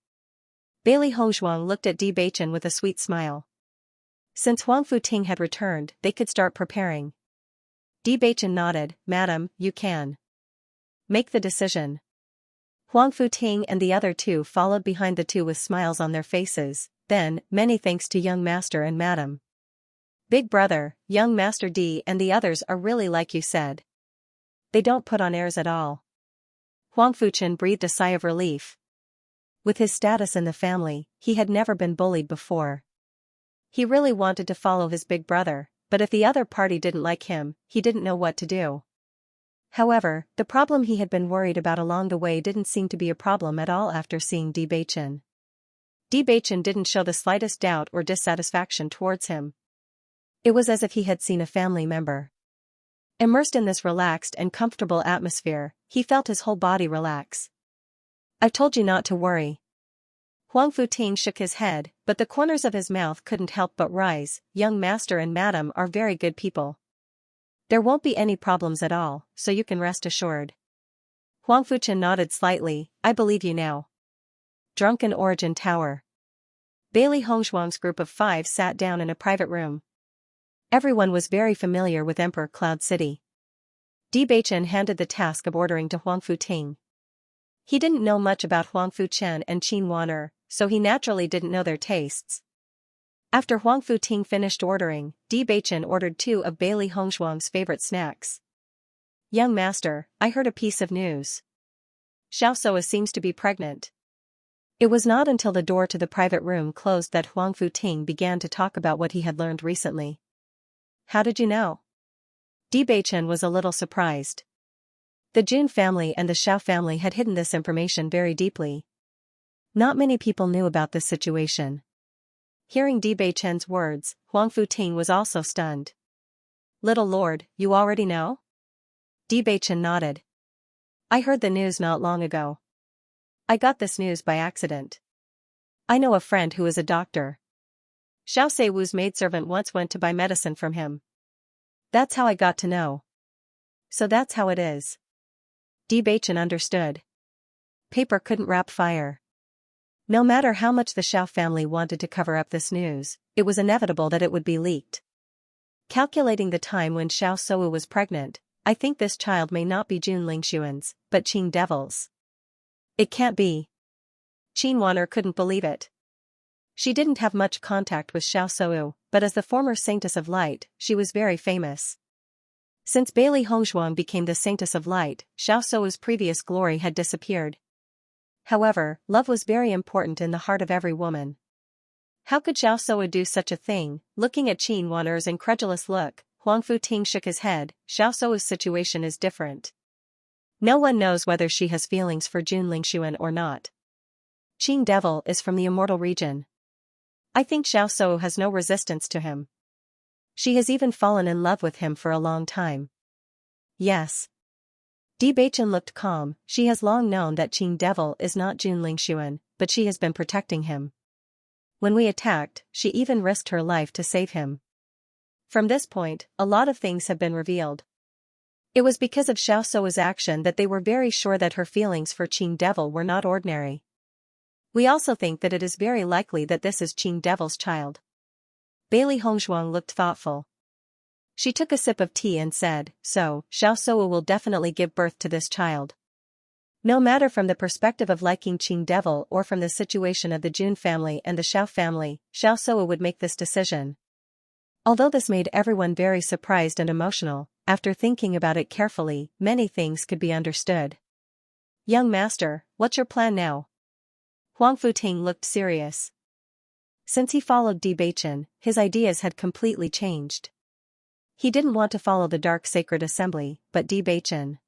Bailey Hongzhuang looked at Bewitching with a sweet smile. Since Huang Futing had returned, they could start preparing. Bewitching nodded, "Madam, you can make the decision." Huang Futing and the other 2 followed behind the 2 with smiles on their faces. Then, "Many thanks to young Master and Madam. Big brother, young Master D and the others are really like you said. They don't put on airs at all." Huang Fuchen breathed a sigh of relief. With his status in the family, he had never been bullied before. He really wanted to follow his big brother, but if the other party didn't like him, he didn't know what to do. However, the problem he had been worried about along the way didn't seem to be a problem at all after seeing Bewitching. Bewitching didn't show the slightest doubt or dissatisfaction towards him. It was as if he had seen a family member. Immersed in this relaxed and comfortable atmosphere, he felt his whole body relax. "I've told you not to worry." Huang Futing shook his head, but the corners of his mouth couldn't help but rise. "Young Master and Madam are very good people. There won't be any problems at all, so you can rest assured." Huang Fuchen nodded slightly, "I believe you now." Drunken Origin Tower. Bailey Hongzhuang's group of 5 sat down in a private room. Everyone was very familiar with Emperor Cloud City. Bewitching handed the task of ordering to Huang Futing. He didn't know much about Huang Fuchen and Xianxia, so he naturally didn't know their tastes. After Huang Futing finished ordering, Bewitching ordered 2 of Bailey Hongzhuang's favorite snacks. "Young Master, I heard a piece of news. Xianxia seems to be pregnant." It was not until the door to the private room closed that Huang Futing began to talk about what he had learned recently. "How did you know?" Bewitching was a little surprised. The Jun family and the Xiao family had hidden this information very deeply. Not many people knew about this situation. Hearing Bewitching's words, Huang Futing was also stunned. "Little lord, you already know?" Bewitching nodded. "I heard the news not long ago. I got this news by accident. I know a friend who is a doctor. Xiao Seiwu's maidservant once went to buy medicine from him. That's how I got to know." "So that's how it is." Bewitching understood. Paper couldn't wrap fire. No matter how much the Xiao family wanted to cover up this news, it was inevitable that it would be leaked. Calculating the time when Xiao Sou was pregnant, I think this child may not be Jun Lingxuan's, but Qing Devil's. It can't be. Qin Wan'er couldn't believe it. She didn't have much contact with Xiao Sou, but as the former Saintess of Light, she was very famous. Since Bailey Hongzhuang became the Saintess of Light, Xiao Sou's previous glory had disappeared. However, love was very important in the heart of every woman. How could Xiao Sou do such a thing? Looking at Qin Wan'er's incredulous look, Huang Futing shook his head. Xiao Sou's situation is different. No one knows whether she has feelings for Jun Lingxuan or not. Qing Devil is from the immortal region. I think Xiao Sou has no resistance to him. She has even fallen in love with him for a long time. Yes. Bewitching looked calm. She has long known that Qing Devil is not Jun Lingxuan, but she has been protecting him. When we attacked, she even risked her life to save him. From this point, a lot of things have been revealed. It was because of Xiao Sou's action that they were very sure that her feelings for Qing Devil were not ordinary. We also think that it is very likely that this is Qing Devil's child. Bailey Hongzhuang looked thoughtful. She took a sip of tea and said, "So, Xiao Sou will definitely give birth to this child." No matter from the perspective of liking Qing Devil or from the situation of the Jun family and the Xiao family, Xiao Sou would make this decision. Although this made everyone very surprised and emotional, after thinking about it carefully, many things could be understood. "Young master, what's your plan now?" Huang Futing looked serious. Since he followed Bewitching, his ideas had completely changed. He didn't want to follow the Dark Sacred Assembly, but Bewitching.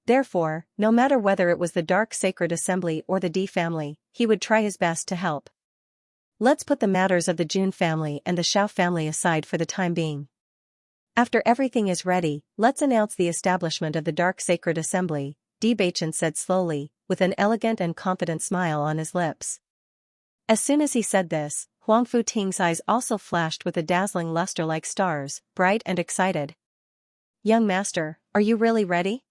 Therefore, no matter whether it was the Dark Sacred Assembly or the D family, he would try his best to help. Let's put the matters of the Jun family and the Xiao family aside for the time being. After everything is ready, let's announce the establishment of the Dark Sacred Assembly, Bewitching said slowly, with an elegant and confident smile on his lips. As soon as he said this, Huang Futing's eyes also flashed with a dazzling luster like stars, bright and excited. "Young master, are you really ready?"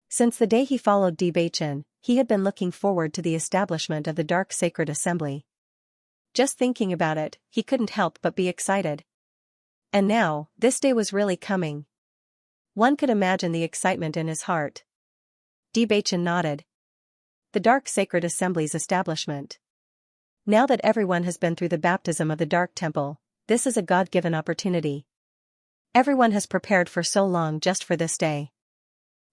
Since the day he followed Bewitching, he had been looking forward to the establishment of the Dark Sacred Assembly. Just thinking about it, he couldn't help but be excited. And now, this day was really coming. One could imagine the excitement in his heart. Bewitching nodded. The Dark Sacred Assembly's establishment. Now that everyone has been through the baptism of the Dark Temple, this is a God-given opportunity. Everyone has prepared for so long just for this day.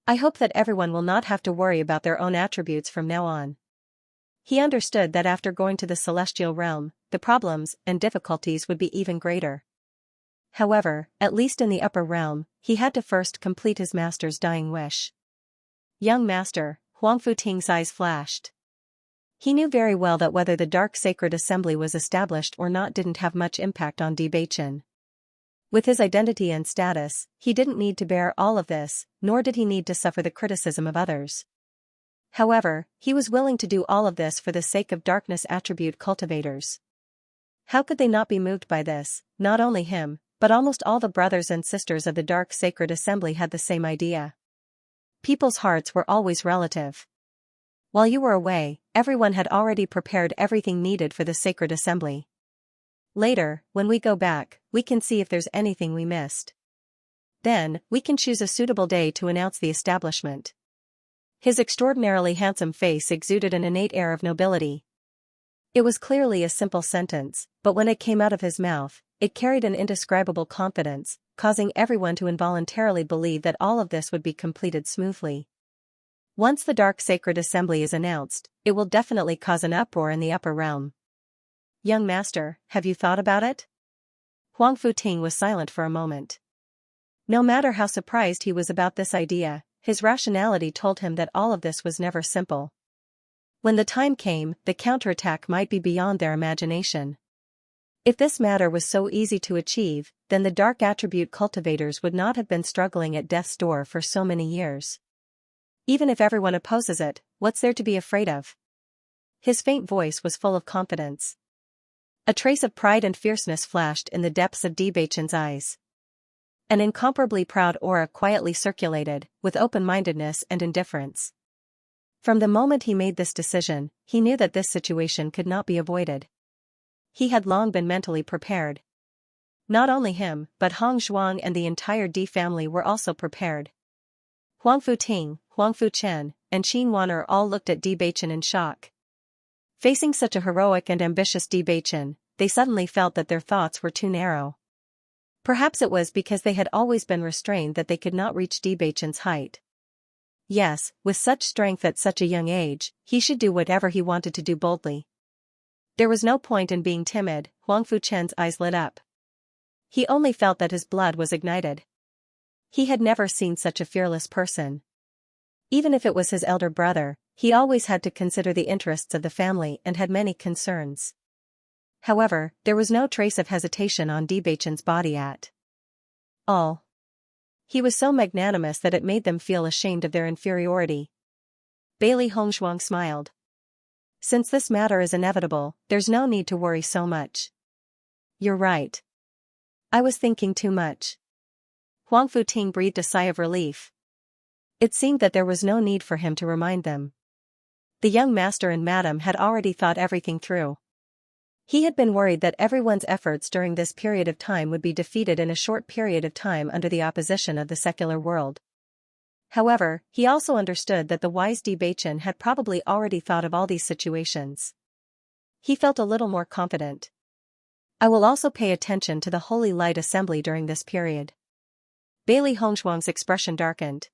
I hope that everyone will not have to worry about their own attributes from now on. He understood that after going to the celestial realm, the problems and difficulties would be even greater. However, at least in the upper realm, he had to first complete his master's dying wish. "Young master," Huang Futing's eyes flashed. He knew very well that whether the Dark Sacred Assembly was established or not didn't have much impact on Bewitching. With his identity and status, he didn't need to bear all of this, nor did he need to suffer the criticism of others. However, he was willing to do all of this for the sake of darkness attribute cultivators. How could they not be moved by this? Not only him, but almost all the brothers and sisters of the Dark Sacred Assembly had the same idea. People's hearts were always relative. While you were away, everyone had already prepared everything needed for the Sacred Assembly. Later, when we go back, we can see if there's anything we missed. Then, we can choose a suitable day to announce the establishment. His extraordinarily handsome face exuded an innate air of nobility. It was clearly a simple sentence, but when it came out of his mouth, it carried an indescribable confidence, causing everyone to involuntarily believe that all of this would be completed smoothly. Once the Dark Sacred Assembly is announced, it will definitely cause an uproar in the upper realm. "Young master, have you thought about it?" Huang Futing was silent for a moment. No matter how surprised he was about this idea, his rationality told him that all of this was never simple. When the time came, the counterattack might be beyond their imagination. If this matter was so easy to achieve, then the dark attribute cultivators would not have been struggling at death's door for so many years. Even if everyone opposes it, what's there to be afraid of? His faint voice was full of confidence. A trace of pride and fierceness flashed in the depths of Bewitching's eyes. An incomparably proud aura quietly circulated, with open-mindedness and indifference. From the moment he made this decision, he knew that this situation could not be avoided. He had long been mentally prepared. Not only him, but Hong Zhuang and the entire D family were also prepared. Huang Futing, Huang Fuchen, and Qin Wan'er all looked at Bewitching in shock. Facing such a heroic and ambitious Bewitching, they suddenly felt that their thoughts were too narrow. Perhaps it was because they had always been restrained that they could not reach Bewitching's height. Yes, with such strength at such a young age, he should do whatever he wanted to do boldly. There was no point in being timid. Huang Fuchen's eyes lit up. He only felt that his blood was ignited. He had never seen such a fearless person. Even if it was his elder brother, he always had to consider the interests of the family and had many concerns. However, there was no trace of hesitation on Bewitching's body at all. He was so magnanimous that it made them feel ashamed of their inferiority. Bailey Hongzhuang smiled. Since this matter is inevitable, there's no need to worry so much. You're right. I was thinking too much. Huang Futing breathed a sigh of relief. It seemed that there was no need for him to remind them. The young master and madam had already thought everything through. He had been worried that everyone's efforts during this period of time would be defeated in a short period of time under the opposition of the secular world. However, he also understood that the wise Bewitching had probably already thought of all these situations. He felt a little more confident. I will also pay attention to the Holy Light Assembly during this period. Bailey Hongzhuang's expression darkened.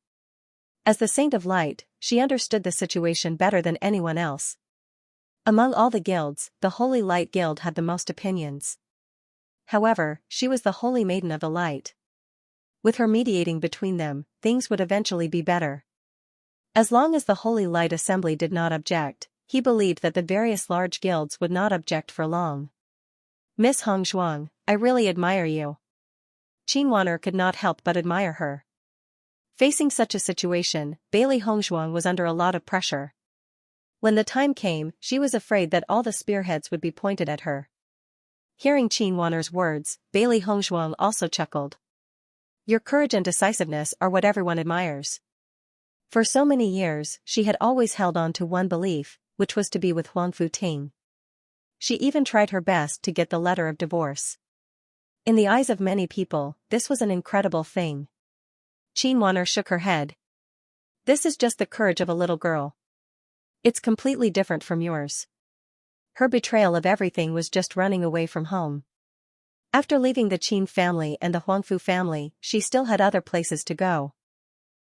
As the Saint of Light, she understood the situation better than anyone else. Among all the guilds, the Holy Light Guild had the most opinions. However, she was the Holy Maiden of the Light. With her mediating between them, things would eventually be better. As long as the Holy Light Assembly did not object, he believed that the various large guilds would not object for long. Miss Hongzhuang, I really admire you. Qin Wan'er could not help but admire her. Facing such a situation, Bailey Hongzhuang was under a lot of pressure. When the time came, she was afraid that all the spearheads would be pointed at her. Hearing Qin Wan'er's words, Bailey Hongzhuang also chuckled. Your courage and decisiveness are what everyone admires. For so many years, she had always held on to one belief, which was to be with Huang Futing. She even tried her best to get the letter of divorce. In the eyes of many people, this was an incredible thing. Qin Wan'er shook her head. This is just the courage of a little girl. It's completely different from yours. Her betrayal of everything was just running away from home. After leaving the Qin family and the Huangfu family, she still had other places to go.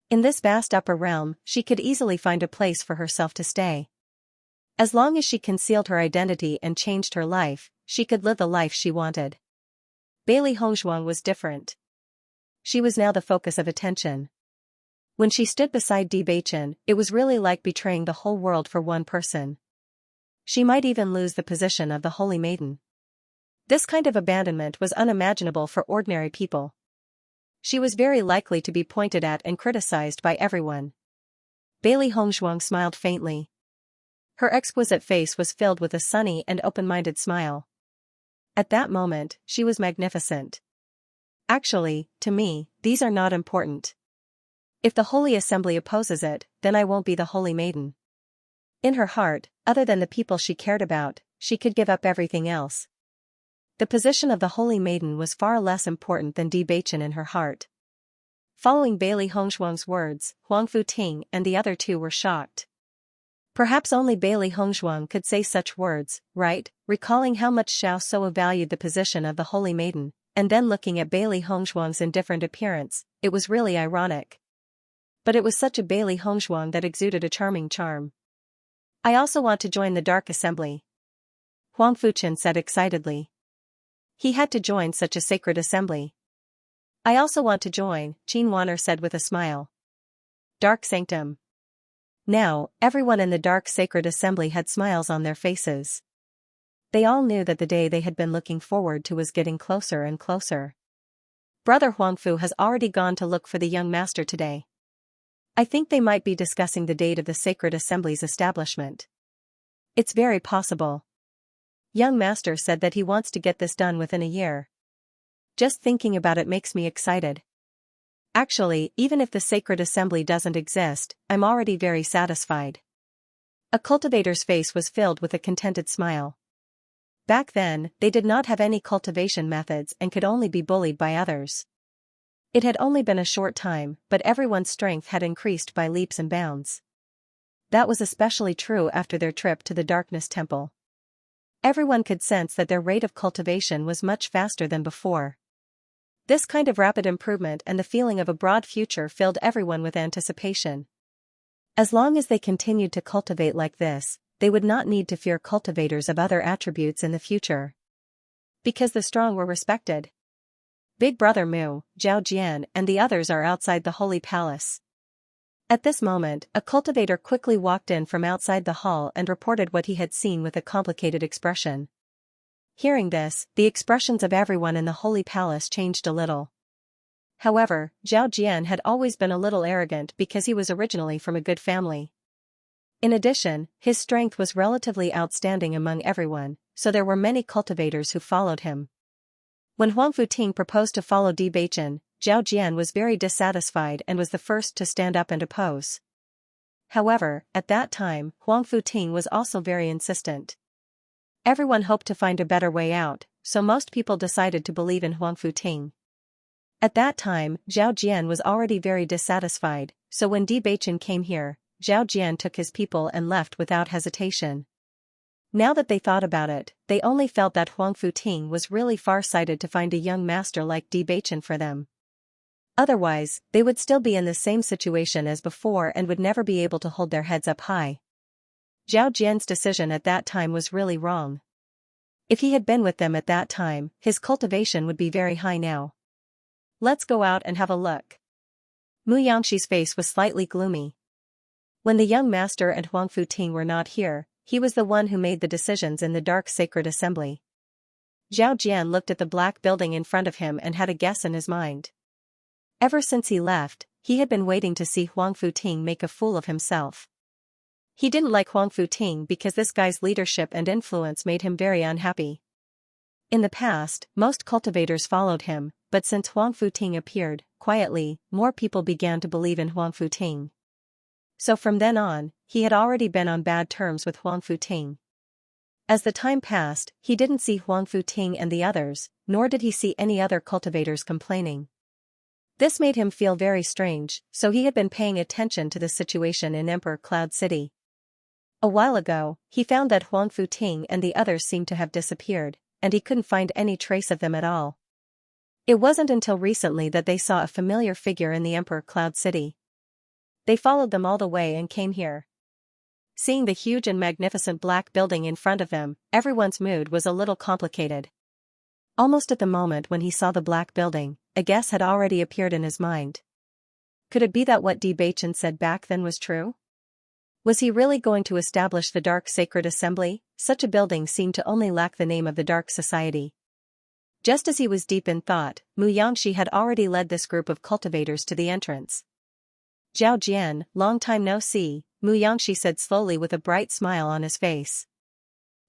In this vast upper realm, she could easily find a place for herself to stay. As long as she concealed her identity and changed her life, she could live the life she wanted. Bailey Hongzhuang was different. She was now the focus of attention. When she stood beside Bewitching, it was really like betraying the whole world for one person. She might even lose the position of the Holy Maiden. This kind of abandonment was unimaginable for ordinary people. She was very likely to be pointed at and criticized by everyone. Bailey Hongzhuang smiled faintly. Her exquisite face was filled with a sunny and open-minded smile. At that moment, she was magnificent. Actually, to me, these are not important. If the Holy Assembly opposes it, then I won't be the Holy Maiden. In her heart, other than the people she cared about, she could give up everything else. The position of the Holy Maiden was far less important than Bewitching in her heart. Following Bailey Hongzhuang's words, Huang Futing and the other two were shocked. Perhaps only Bailey Hongzhuang could say such words, right? Recalling how much Xianxia valued the position of the Holy Maiden, and then looking at Bailey Hongzhuang's indifferent appearance, it was really ironic. But it was such a Bailey Hongzhuang that exuded a charming charm. I also want to join the Dark Assembly. Huang Fuchen said excitedly. He had to join such a sacred assembly. I also want to join, Qin said with a smile. Dark Sanctum. Now, everyone in the Dark Sacred Assembly had smiles on their faces. They all knew that the day they had been looking forward to was getting closer and closer. Brother Huangfu has already gone to look for the young master today. I think they might be discussing the date of the Sacred Assembly's establishment. It's very possible. Young master said that he wants to get this done within a year. Just thinking about it makes me excited. Actually, even if the Sacred Assembly doesn't exist, I'm already very satisfied. A cultivator's face was filled with a contented smile. Back then, they did not have any cultivation methods and could only be bullied by others. It had only been a short time, but everyone's strength had increased by leaps and bounds. That was especially true after their trip to the Darkness Temple. Everyone could sense that their rate of cultivation was much faster than before. This kind of rapid improvement and the feeling of a broad future filled everyone with anticipation. As long as they continued to cultivate like this, they would not need to fear cultivators of other attributes in the future. Because the strong were respected. Big Brother Mu, Zhao Jian, and the others are outside the Holy Palace. At this moment, a cultivator quickly walked in from outside the hall and reported what he had seen with a complicated expression. Hearing this, the expressions of everyone in the Holy Palace changed a little. However, Zhao Jian had always been a little arrogant because he was originally from a good family. In addition, his strength was relatively outstanding among everyone, so there were many cultivators who followed him. When Huangfu Ting proposed to follow Bewitching, Zhao Jian was very dissatisfied and was the first to stand up and oppose. However, at that time, Huangfu Ting was also very insistent. Everyone hoped to find a better way out, so most people decided to believe in Huangfu Ting. At that time, Zhao Jian was already very dissatisfied, so when Bewitching came here, Zhao Jian took his people and left without hesitation. Now that they thought about it, they only felt that Huangfu Ting was really far-sighted to find a young master like Bewitching for them. Otherwise, they would still be in the same situation as before and would never be able to hold their heads up high. Zhao Jian's decision at that time was really wrong. If he had been with them at that time, his cultivation would be very high now. Let's go out and have a look. Mu Yangxi's face was slightly gloomy. When the young master and Huangfu Ting were not here, he was the one who made the decisions in the Dark Sacred Assembly. Zhao Jian looked at the black building in front of him and had a guess in his mind. Ever since he left, he had been waiting to see Huangfu Ting make a fool of himself. He didn't like Huangfu Ting because this guy's leadership and influence made him very unhappy. In the past, most cultivators followed him, but since Huangfu Ting appeared, quietly, more people began to believe in Huangfu Ting. So from then on, he had already been on bad terms with Huangfu Ting. As the time passed, he didn't see Huangfu Ting and the others, nor did he see any other cultivators complaining. This made him feel very strange, so he had been paying attention to the situation in Emperor Cloud City. A while ago, he found that Huangfu Ting and the others seemed to have disappeared, and he couldn't find any trace of them at all. It wasn't until recently that they saw a familiar figure in the Emperor Cloud City. They followed them all the way and came here. Seeing the huge and magnificent black building in front of them, everyone's mood was a little complicated. Almost at the moment when he saw the black building, a guess had already appeared in his mind. Could it be that what Bewitching said back then was true? Was he really going to establish the Dark Sacred Assembly? Such a building seemed to only lack the name of the Dark Society. Just as he was deep in thought, Mu Yangxi had already led this group of cultivators to the entrance. Zhao Jian, long time no see, Mu Yangxi said slowly with a bright smile on his face.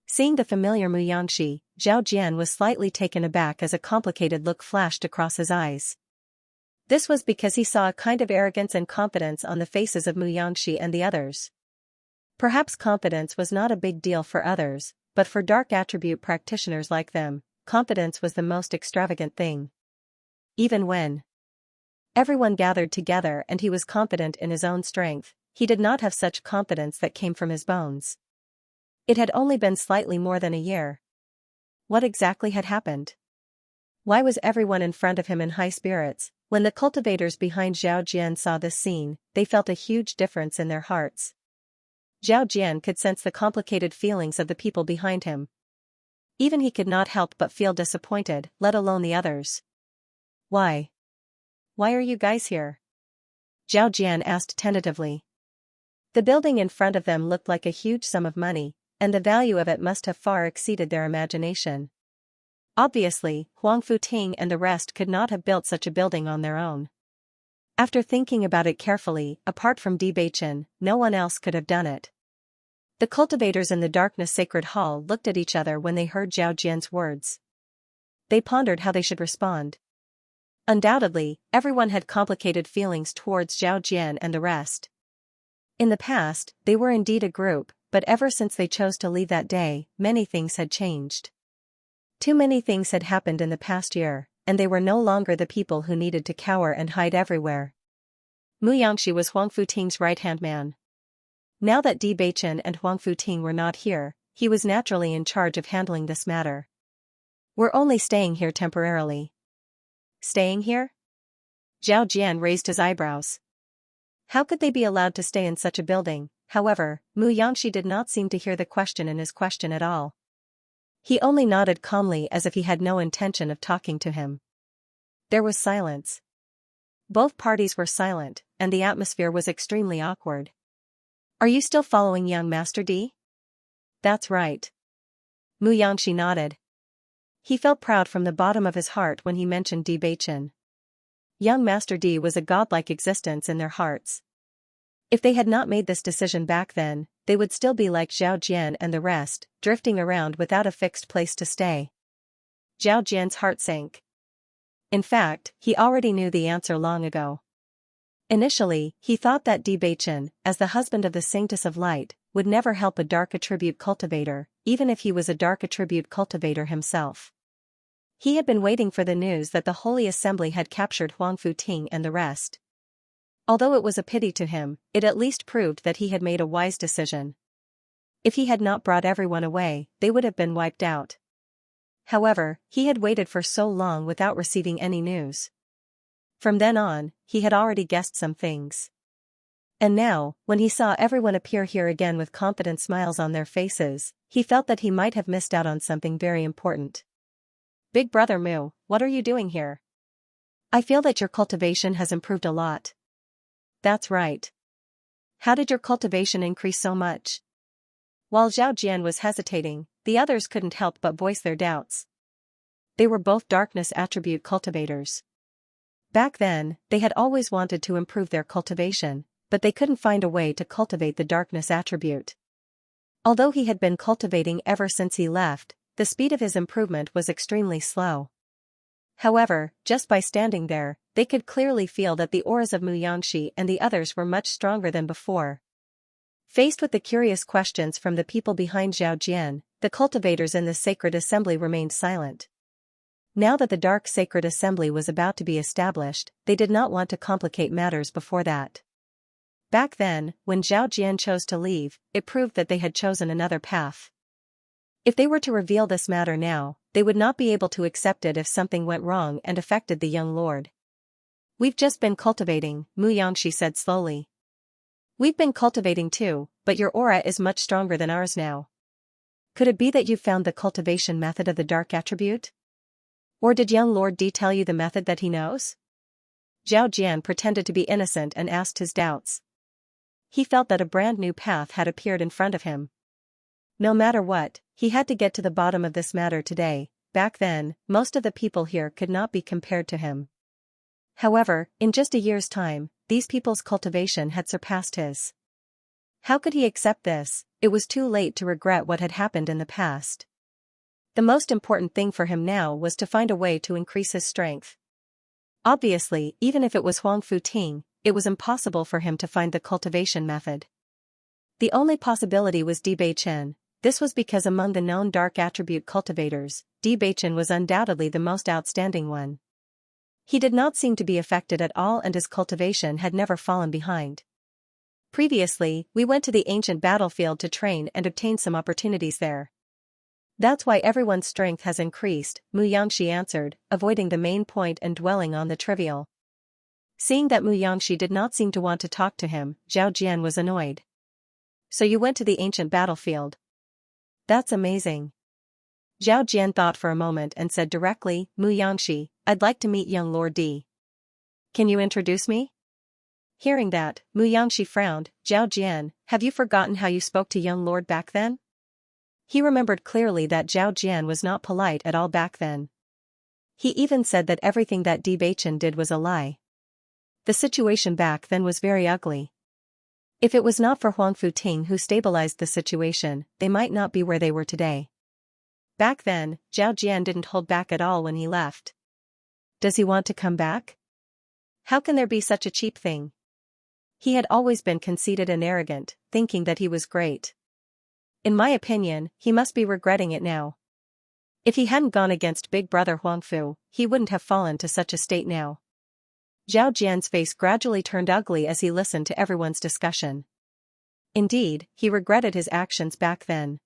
Seeing the familiar Mu Yangxi, Zhao Jian was slightly taken aback as a complicated look flashed across his eyes. This was because he saw a kind of arrogance and confidence on the faces of Mu Yangxi and the others. Perhaps confidence was not a big deal for others, but for dark attribute practitioners like them, confidence was the most extravagant thing. Even when everyone gathered together and he was confident in his own strength, he did not have such confidence that came from his bones. It had only been slightly more than a year. What exactly had happened? Why was everyone in front of him in high spirits? When the cultivators behind Zhao Jian saw this scene, they felt a huge difference in their hearts. Zhao Jian could sense the complicated feelings of the people behind him. Even he could not help but feel disappointed, let alone the others. Why? Why are you guys here? Zhao Jian asked tentatively. The building in front of them looked like a huge sum of money, and the value of it must have far exceeded their imagination. Obviously, Huang Futing and the rest could not have built such a building on their own. After thinking about it carefully, apart from Bewitching, no one else could have done it. The cultivators in the darkness sacred hall looked at each other when they heard Zhao Jian's words. They pondered how they should respond. Undoubtedly, everyone had complicated feelings towards Zhao Jian and the rest. In the past, they were indeed a group, but ever since they chose to leave that day, many things had changed. Too many things had happened in the past year, and they were no longer the people who needed to cower and hide everywhere. Xianxia was Huang Futing's right-hand man. Now that Bewitching and Huang Futing were not here, he was naturally in charge of handling this matter. We're only staying here temporarily. Staying here? Zhao Jian raised his eyebrows. How could they be allowed to stay in such a building? However, Xianxia did not seem to hear the question in his question at all. He only nodded calmly as if he had no intention of talking to him. There was silence. Both parties were silent, and the atmosphere was extremely awkward. Are you still following young Master D? That's right. Xianxia nodded. He felt proud from the bottom of his heart when he mentioned Bewitching. Young Master D was a godlike existence in their hearts. If they had not made this decision back then, they would still be like Zhao Jian and the rest, drifting around without a fixed place to stay. Zhao Jian's heart sank. In fact, he already knew the answer long ago. Initially, he thought that Bewitching, as the husband of the Sanctus of Light, would never help a dark attribute cultivator, even if he was a dark attribute cultivator himself. He had been waiting for the news that the Holy Assembly had captured Huang Futing and the rest. Although it was a pity to him, it at least proved that he had made a wise decision. If he had not brought everyone away, they would have been wiped out. However, he had waited for so long without receiving any news. From then on, he had already guessed some things. And now, when he saw everyone appear here again with confident smiles on their faces, he felt that he might have missed out on something very important. Big Brother Mu, what are you doing here? I feel that your cultivation has improved a lot. That's right. How did your cultivation increase so much? While Zhao Jian was hesitating, the others couldn't help but voice their doubts. They were both darkness attribute cultivators. Back then, they had always wanted to improve their cultivation, but they couldn't find a way to cultivate the darkness attribute. Although he had been cultivating ever since he left, the speed of his improvement was extremely slow. However, just by standing there, they could clearly feel that the auras of Xianxia and the others were much stronger than before. Faced with the curious questions from the people behind Zhao Jian, the cultivators in the sacred assembly remained silent. Now that the dark sacred assembly was about to be established, they did not want to complicate matters before that. Back then, when Zhao Jian chose to leave, it proved that they had chosen another path. If they were to reveal this matter now, they would not be able to accept it if something went wrong and affected the young lord. We've just been cultivating, Xianxia said slowly. We've been cultivating too, but your aura is much stronger than ours now. Could it be that you've found the cultivation method of the dark attribute? Or did young Lord D tell you the method that he knows? Zhao Jian pretended to be innocent and asked his doubts. He felt that a brand new path had appeared in front of him. No matter what, he had to get to the bottom of this matter today. Back then, most of the people here could not be compared to him. However, in just a year's time, these people's cultivation had surpassed his. How could he accept this? It was too late to regret what had happened in the past. The most important thing for him now was to find a way to increase his strength. Obviously, even if it was Huang Futing, it was impossible for him to find the cultivation method. The only possibility was Bewitching. This was because among the known dark attribute cultivators, Bewitching was undoubtedly the most outstanding one. He did not seem to be affected at all and his cultivation had never fallen behind. Previously, we went to the ancient battlefield to train and obtain some opportunities there. That's why everyone's strength has increased, Xianxia answered, avoiding the main point and dwelling on the trivial. Seeing that Xianxia did not seem to want to talk to him, Zhao Jian was annoyed. So you went to the ancient battlefield. That's amazing. Zhao Jian thought for a moment and said directly, Xianxia, I'd like to meet young Lord D. Can you introduce me? Hearing that, Xianxia frowned. Zhao Jian, have you forgotten how you spoke to young lord back then? He remembered clearly that Zhao Jian was not polite at all back then. He even said that everything that Bewitching did was a lie. The situation back then was very ugly. If it was not for Huang Futing who stabilized the situation, they might not be where they were today. Back then, Zhao Jian didn't hold back at all when he left. Does he want to come back? How can there be such a cheap thing? He had always been conceited and arrogant, thinking that he was great. In my opinion, he must be regretting it now. If he hadn't gone against big brother Huangfu, he wouldn't have fallen to such a state now. Zhao Jian's face gradually turned ugly as he listened to everyone's discussion. Indeed, he regretted his actions back then.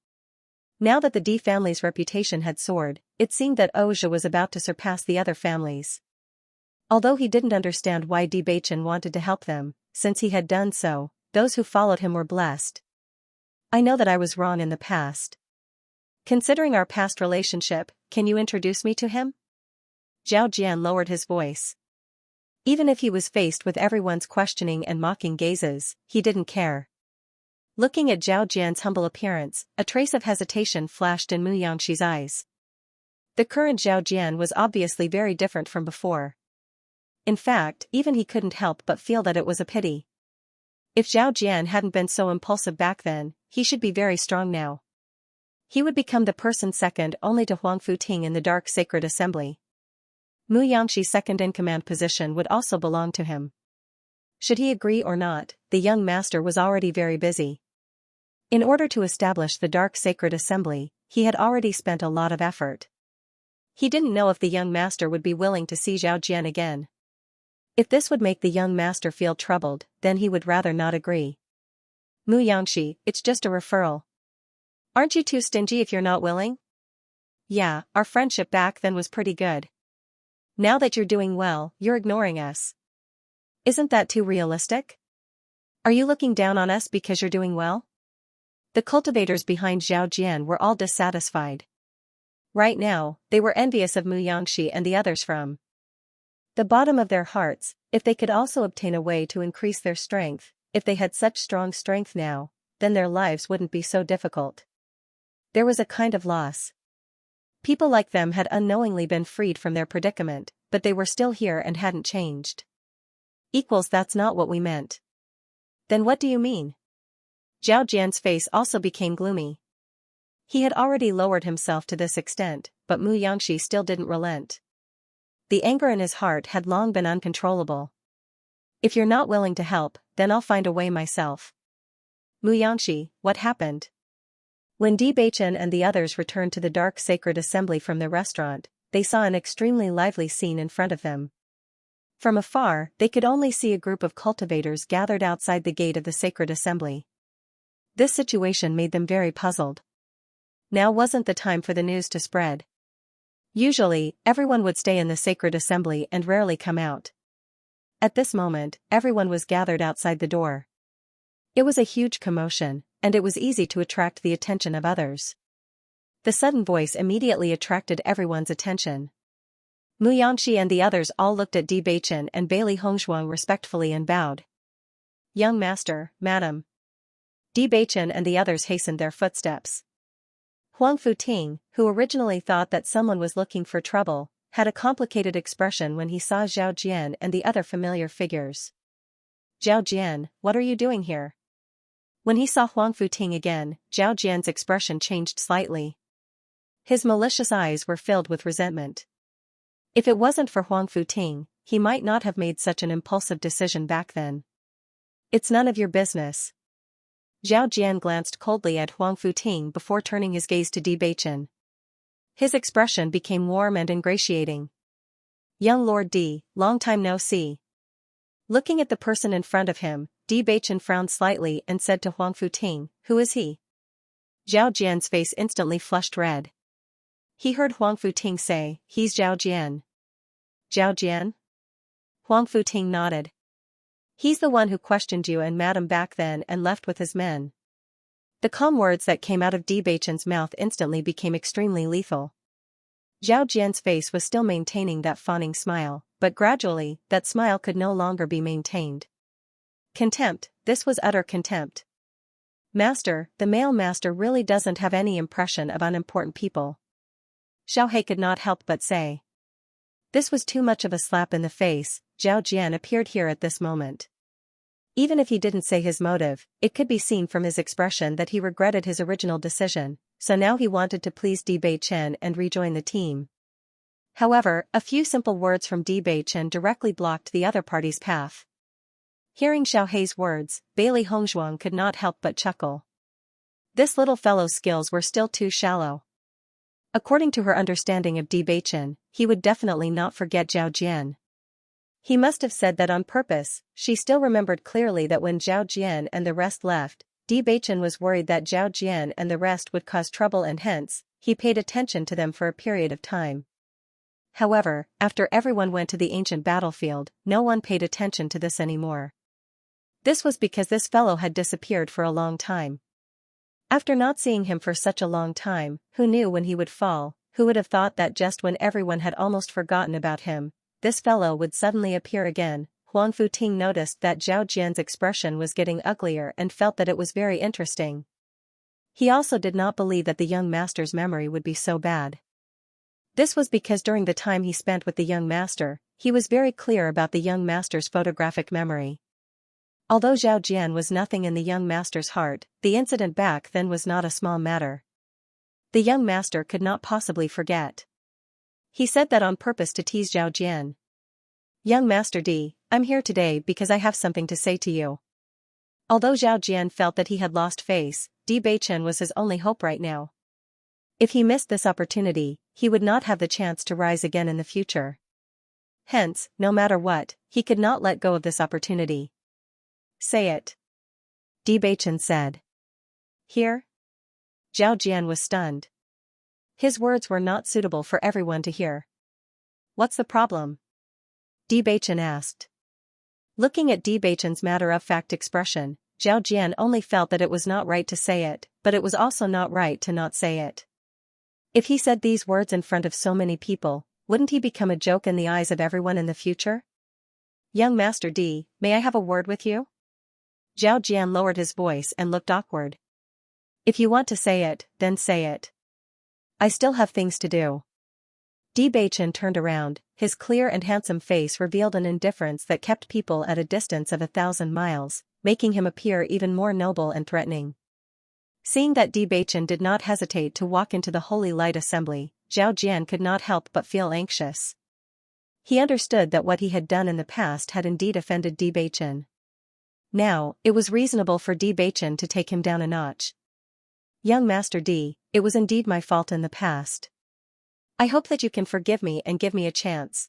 Now that the D family's reputation had soared, it seemed that Ozha was about to surpass the other families. Although he didn't understand why Bewitching wanted to help them, since he had done so, those who followed him were blessed. I know that I was wrong in the past. Considering our past relationship, can you introduce me to him? Zhao Jian lowered his voice. Even if he was faced with everyone's questioning and mocking gazes, he didn't care. Looking at Zhao Jian's humble appearance, a trace of hesitation flashed in Xianxia's eyes. The current Zhao Jian was obviously very different from before. In fact, even he couldn't help but feel that it was a pity. If Zhao Jian hadn't been so impulsive back then, he should be very strong now. He would become the person second only to Huang Futing in the Dark Sacred Assembly. Xianxia's second-in-command position would also belong to him. Should he agree or not, the young master was already very busy. In order to establish the Dark Sacred Assembly, he had already spent a lot of effort. He didn't know if the young master would be willing to see Zhao Jian again. If this would make the young master feel troubled, then he would rather not agree. Xianxia, it's just a referral. Aren't you too stingy if you're not willing? Yeah, our friendship back then was pretty good. Now that you're doing well, you're ignoring us. Isn't that too realistic? Are you looking down on us because you're doing well? The cultivators behind Zhao Jian were all dissatisfied. Right now, they were envious of Xianxia and the others from the bottom of their hearts. If they could also obtain a way to increase their strength, if they had such strong strength now, then their lives wouldn't be so difficult. There was a kind of loss. People like them had unknowingly been freed from their predicament, but they were still here and hadn't changed. That's not what we meant. Then what do you mean? Zhao Jian's face also became gloomy. He had already lowered himself to this extent, but Xianxia still didn't relent. The anger in his heart had long been uncontrollable. If you're not willing to help, then I'll find a way myself. Xianxia, what happened? When Bewitching and the others returned to the Dark Sacred Assembly from their restaurant, they saw an extremely lively scene in front of them. From afar, they could only see a group of cultivators gathered outside the gate of the Sacred Assembly. This situation made them very puzzled. Now wasn't the time for the news to spread. Usually, everyone would stay in the Sacred Assembly and rarely come out. At this moment, everyone was gathered outside the door. It was a huge commotion, and it was easy to attract the attention of others. The sudden voice immediately attracted everyone's attention. Xianxia and the others all looked at Bewitching and Bailey Hongshuang respectfully and bowed. Young master, madam. Bewitching and the others hastened their footsteps. Huang Futing, who originally thought that someone was looking for trouble, had a complicated expression when he saw Zhao Jian and the other familiar figures. Zhao Jian, what are you doing here? When he saw Huang Futing again, Zhao Jian's expression changed slightly. His malicious eyes were filled with resentment. If it wasn't for Huang Futing, he might not have made such an impulsive decision back then. It's none of your business. Zhao Jian glanced coldly at Huang Futing before turning his gaze to Bewitching. His expression became warm and ingratiating. Young Lord D, long time no see. Looking at the person in front of him, Bewitching frowned slightly and said to Huang Futing, who is he? Zhao Jian's face instantly flushed red. He heard Huang Futing say, he's Zhao Jian. Zhao Jian? Huang Futing nodded. He's the one who questioned you and madam back then and left with his men. The calm words that came out of Bewitching's mouth instantly became extremely lethal. Zhao Jian's face was still maintaining that fawning smile, but gradually, that smile could no longer be maintained. Contempt, this was utter contempt. Master, the male master really doesn't have any impression of unimportant people. Xiaohe could not help but say. This was too much of a slap in the face. Zhao Jian appeared here at this moment. Even if he didn't say his motive, it could be seen from his expression that he regretted his original decision, so now he wanted to please Bewitching and rejoin the team. However, a few simple words from Bewitching directly blocked the other party's path. Hearing Xiaohe's words, Bailey Hongzhuang could not help but chuckle. This little fellow's skills were still too shallow. According to her understanding of Bewitching, he would definitely not forget Zhao Jian. He must have said that on purpose. She still remembered clearly that when Zhao Jian and the rest left, Bewitching was worried that Zhao Jian and the rest would cause trouble and hence, he paid attention to them for a period of time. However, after everyone went to the ancient battlefield, no one paid attention to this anymore. This was because this fellow had disappeared for a long time. After not seeing him for such a long time, who knew when he would fall? Who would have thought that just when everyone had almost forgotten about him, this fellow would suddenly appear again? Huang Futing noticed that Zhao Jian's expression was getting uglier and felt that it was very interesting. He also did not believe that the young master's memory would be so bad. This was because during the time he spent with the young master, he was very clear about the young master's photographic memory. Although Zhao Jian was nothing in the young master's heart, the incident back then was not a small matter. The young master could not possibly forget. He said that on purpose to tease Zhao Jian. Young Master D, I'm here today because I have something to say to you. Although Zhao Jian felt that he had lost face, Bewitching was his only hope right now. If he missed this opportunity, he would not have the chance to rise again in the future. Hence, no matter what, he could not let go of this opportunity. Say it. Bewitching said. Here? Zhao Jian was stunned. His words were not suitable for everyone to hear. What's the problem? Bewitching asked. Looking at Bewitching's matter-of-fact expression, Zhao Jian only felt that it was not right to say it, but it was also not right to not say it. If he said these words in front of so many people, wouldn't he become a joke in the eyes of everyone in the future? Young Master D, may I have a word with you? Zhao Jian lowered his voice and looked awkward. If you want to say it, then say it. I still have things to do. Bewitching turned around, his clear and handsome face revealed an indifference that kept people at a distance of 1,000 miles, making him appear even more noble and threatening. Seeing that Bewitching did not hesitate to walk into the Holy Light Assembly, Zhao Jian could not help but feel anxious. He understood that what he had done in the past had indeed offended Bewitching. Now, it was reasonable for Bewitching to take him down a notch. Young Master D, it was indeed my fault in the past. I hope that you can forgive me and give me a chance.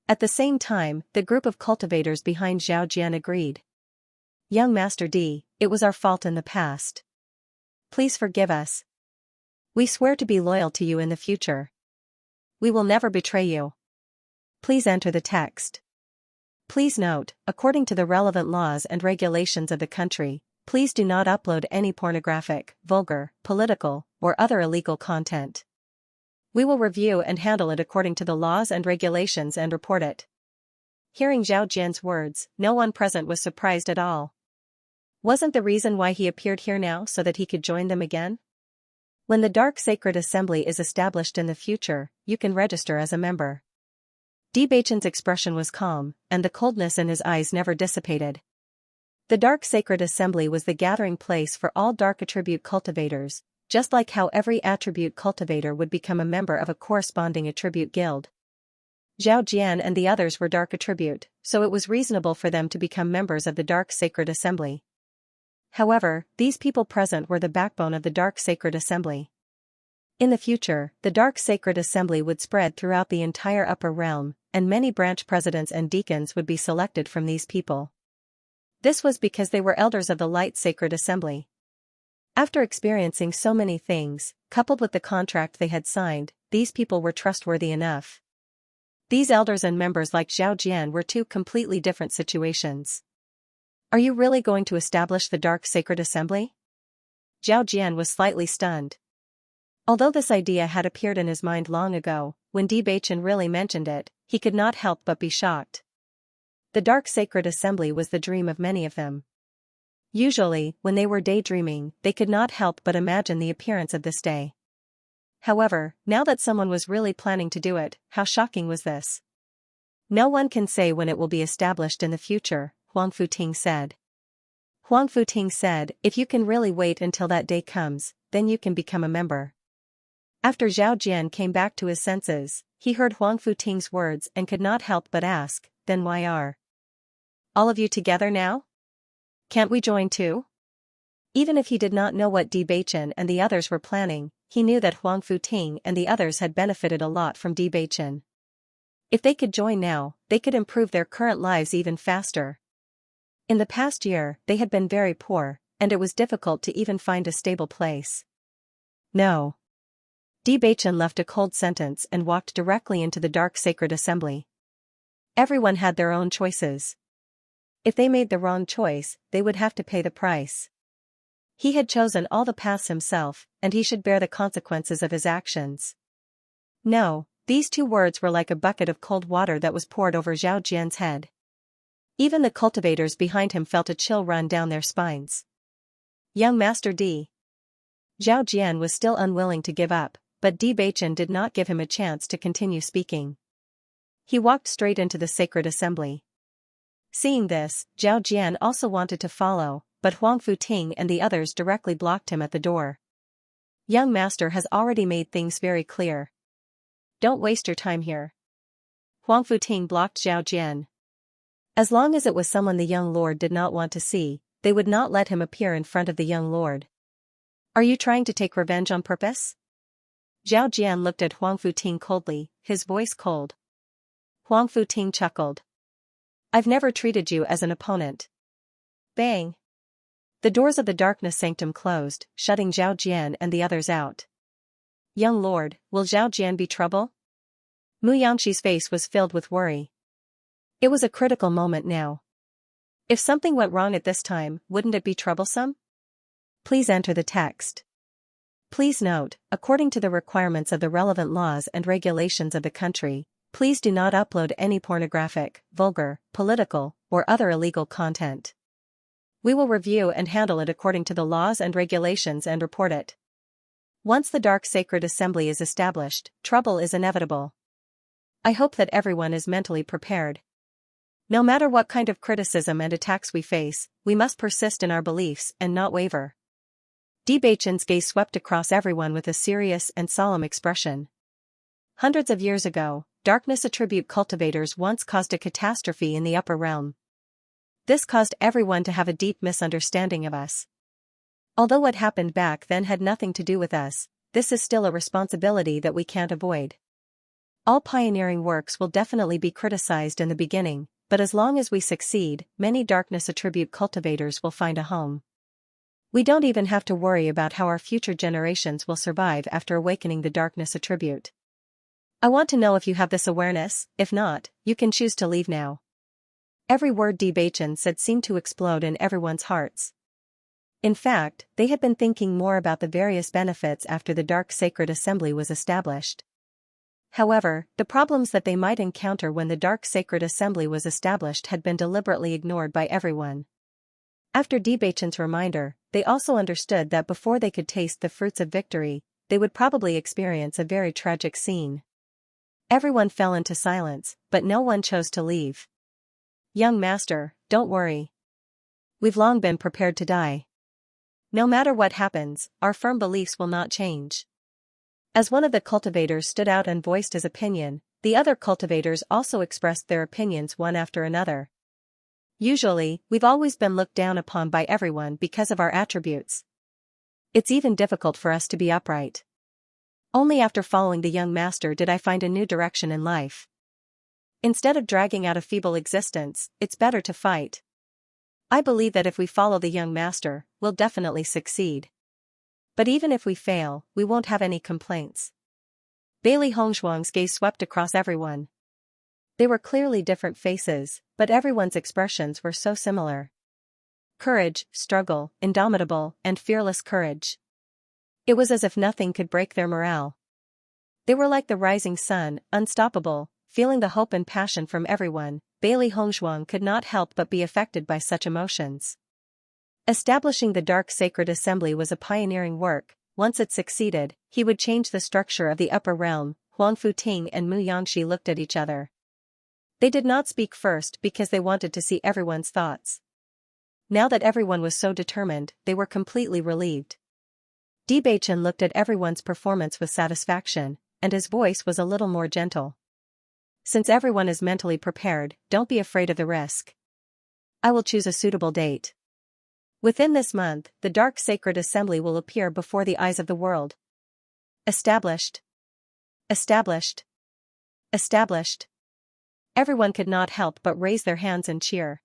At the same time, the group of cultivators behind Zhao Jian agreed. Young Master D, it was our fault in the past. Please forgive us. We swear to be loyal to you in the future. We will never betray you. Please enter the text. Please note, according to the relevant laws and regulations of the country, please do not upload any pornographic, vulgar, political, or other illegal content. We will review and handle it according to the laws and regulations and report it. Hearing Zhao Jian's words, no one present was surprised at all. Wasn't the reason why he appeared here now so that he could join them again? When the Dark Sacred Assembly is established in the future, you can register as a member. Bewitching's expression was calm, and the coldness in his eyes never dissipated. The Dark Sacred Assembly was the gathering place for all dark attribute cultivators, just like how every attribute cultivator would become a member of a corresponding attribute guild. Zhao Jian and the others were dark attribute, so it was reasonable for them to become members of the Dark Sacred Assembly. However, these people present were the backbone of the Dark Sacred Assembly. In the future, the Dark Sacred Assembly would spread throughout the entire upper realm, and many branch presidents and deacons would be selected from these people. This was because they were elders of the Light Sacred Assembly. After experiencing so many things, coupled with the contract they had signed, these people were trustworthy enough. These elders and members like Zhao Jian were two completely different situations. Are you really going to establish the Dark Sacred Assembly? Zhao Jian was slightly stunned. Although this idea had appeared in his mind long ago, when Bewitching really mentioned it, he could not help but be shocked. The dark sacred assembly was the dream of many of them. Usually, when they were daydreaming, they could not help but imagine the appearance of this day. However, now that someone was really planning to do it, how shocking was this? No one can say when it will be established in the future, Huang Futing said. Huang Futing said, if you can really wait until that day comes, then you can become a member. After Zhao Jian came back to his senses, he heard Huang Futing's words and could not help but ask, then why are all of you together now? Can't we join too? Even if he did not know what Bewitching and the others were planning, he knew that Huang Futing and the others had benefited a lot from Bewitching. If they could join now, they could improve their current lives even faster. In the past year, they had been very poor, and it was difficult to even find a stable place. No. Bewitching left a cold sentence and walked directly into the dark sacred assembly. Everyone had their own choices. If they made the wrong choice, they would have to pay the price. He had chosen all the paths himself, and he should bear the consequences of his actions. No, these two words were like a bucket of cold water that was poured over Zhao Jian's head. Even the cultivators behind him felt a chill run down their spines. Young Master D. Zhao Jian was still unwilling to give up, but Bewitching did not give him a chance to continue speaking. He walked straight into the sacred assembly. Seeing this, Zhao Jian also wanted to follow, but Huang Futing and the others directly blocked him at the door. Young Master has already made things very clear. Don't waste your time here. Huang Futing blocked Zhao Jian. As long as it was someone the young lord did not want to see, they would not let him appear in front of the young lord. Are you trying to take revenge on purpose? Zhao Jian looked at Huang Futing coldly, his voice cold. Huang Futing chuckled. I've never treated you as an opponent. Bang! The doors of the darkness sanctum closed, shutting Zhao Jian and the others out. Young lord, will Zhao Jian be trouble? Mu Yangxi's face was filled with worry. It was a critical moment now. If something went wrong at this time, wouldn't it be troublesome? Please enter the text. Please note, according to the requirements of the relevant laws and regulations of the country, please do not upload any pornographic, vulgar, political, or other illegal content. We will review and handle it according to the laws and regulations and report it. Once the dark sacred assembly is established, trouble is inevitable. I hope that everyone is mentally prepared. No matter what kind of criticism and attacks we face, we must persist in our beliefs and not waver. Bewitching's gaze swept across everyone with a serious and solemn expression. Hundreds of years ago, darkness attribute cultivators once caused a catastrophe in the upper realm. This caused everyone to have a deep misunderstanding of us. Although what happened back then had nothing to do with us, this is still a responsibility that we can't avoid. All pioneering works will definitely be criticized in the beginning, but as long as we succeed, many darkness attribute cultivators will find a home. We don't even have to worry about how our future generations will survive after awakening the darkness attribute. I want to know if you have this awareness. If not, you can choose to leave now. Every word Bewitching said seemed to explode in everyone's hearts. In fact, they had been thinking more about the various benefits after the dark sacred assembly was established. However, the problems that they might encounter when the dark sacred assembly was established had been deliberately ignored by everyone. After Bewitching's reminder, they also understood that before they could taste the fruits of victory, they would probably experience a very tragic scene. Everyone fell into silence, but no one chose to leave. Young master, don't worry. We've long been prepared to die. No matter what happens, our firm beliefs will not change. As one of the cultivators stood out and voiced his opinion, the other cultivators also expressed their opinions one after another. Usually, we've always been looked down upon by everyone because of our attributes. It's even difficult for us to be upright. Only after following the young master did I find a new direction in life. Instead of dragging out a feeble existence, it's better to fight. I believe that if we follow the young master, we'll definitely succeed. But even if we fail, we won't have any complaints. Bailey Hongshuang's gaze swept across everyone. They were clearly different faces, but everyone's expressions were so similar. Courage, struggle, indomitable, and fearless courage. It was as if nothing could break their morale. They were like the rising sun, unstoppable, feeling the hope and passion from everyone. Bailey Hongzhuang could not help but be affected by such emotions. Establishing the Dark Sacred Assembly was a pioneering work. Once it succeeded, he would change the structure of the upper realm. Huang Futing and Mu Yangxi looked at each other. They did not speak first because they wanted to see everyone's thoughts. Now that everyone was so determined, they were completely relieved. Bewitching looked at everyone's performance with satisfaction, and his voice was a little more gentle. Since everyone is mentally prepared, don't be afraid of the risk. I will choose a suitable date. Within this month, the Dark Sacred Assembly will appear before the eyes of the world. Established. Established. Established. Everyone could not help but raise their hands and cheer.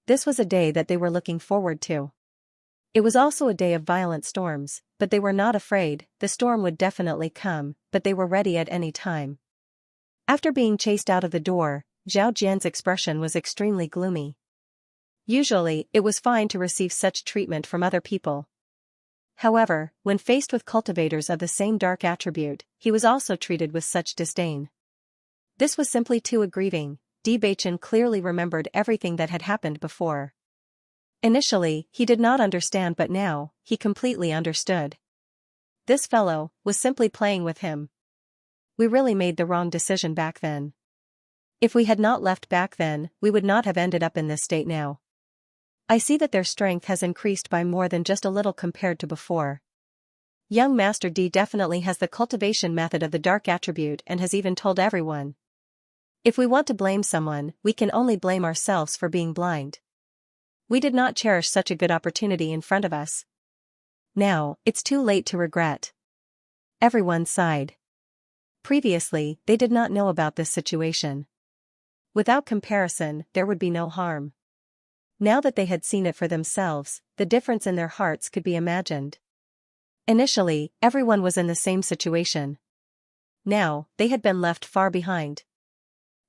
This was a day that they were looking forward to. It was also a day of violent storms, but they were not afraid. The storm would definitely come, but they were ready at any time. After being chased out of the door, Zhao Jian's expression was extremely gloomy. Usually, it was fine to receive such treatment from other people. However, when faced with cultivators of the same dark attribute, he was also treated with such disdain. This was simply too aggrieving. Bewitching clearly remembered everything that had happened before. Initially, he did not understand, but now, he completely understood. This fellow was simply playing with him. We really made the wrong decision back then. If we had not left back then, we would not have ended up in this state now. I see that their strength has increased by more than just a little compared to before. Young Master D definitely has the cultivation method of the dark attribute and has even told everyone. If we want to blame someone, we can only blame ourselves for being blind. We did not cherish such a good opportunity in front of us. Now, it's too late to regret. Everyone sighed. Previously, they did not know about this situation. Without comparison, there would be no harm. Now that they had seen it for themselves, the difference in their hearts could be imagined. Initially, everyone was in the same situation. Now, they had been left far behind.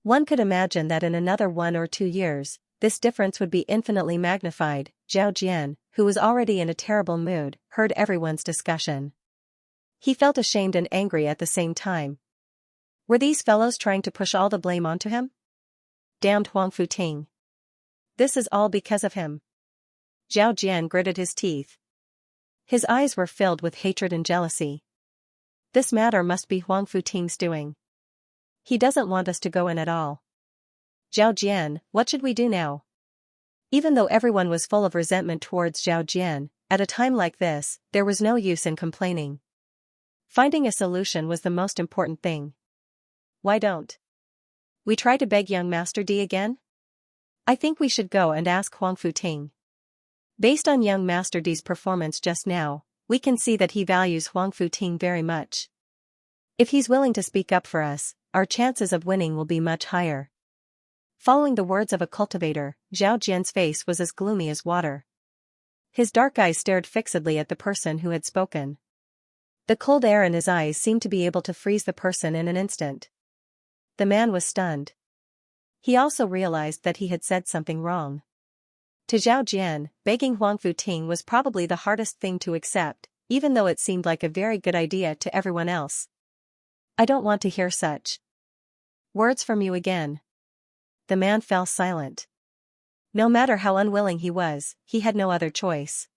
One could imagine that in another 1 or 2 years, this difference would be infinitely magnified. Zhao Jian, who was already in a terrible mood, heard everyone's discussion. He felt ashamed and angry at the same time. Were these fellows trying to push all the blame onto him? Damned Huang Futing. This is all because of him. Zhao Jian gritted his teeth. His eyes were filled with hatred and jealousy. This matter must be Huang Futing's doing. He doesn't want us to go in at all. Zhao Jian, what should we do now? Even though everyone was full of resentment towards Zhao Jian, at a time like this, there was no use in complaining. Finding a solution was the most important thing. Why don't we try to beg young Master D again? I think we should go and ask Huang Futing. Based on young Master D's performance just now, we can see that he values Huang Futing very much. If he's willing to speak up for us, our chances of winning will be much higher. Following the words of a cultivator, Zhao Jian's face was as gloomy as water. His dark eyes stared fixedly at the person who had spoken. The cold air in his eyes seemed to be able to freeze the person in an instant. The man was stunned. He also realized that he had said something wrong. To Zhao Jian, begging Huang Futing was probably the hardest thing to accept, even though it seemed like a very good idea to everyone else. I don't want to hear such words from you again. The man fell silent. No matter how unwilling he was, he had no other choice.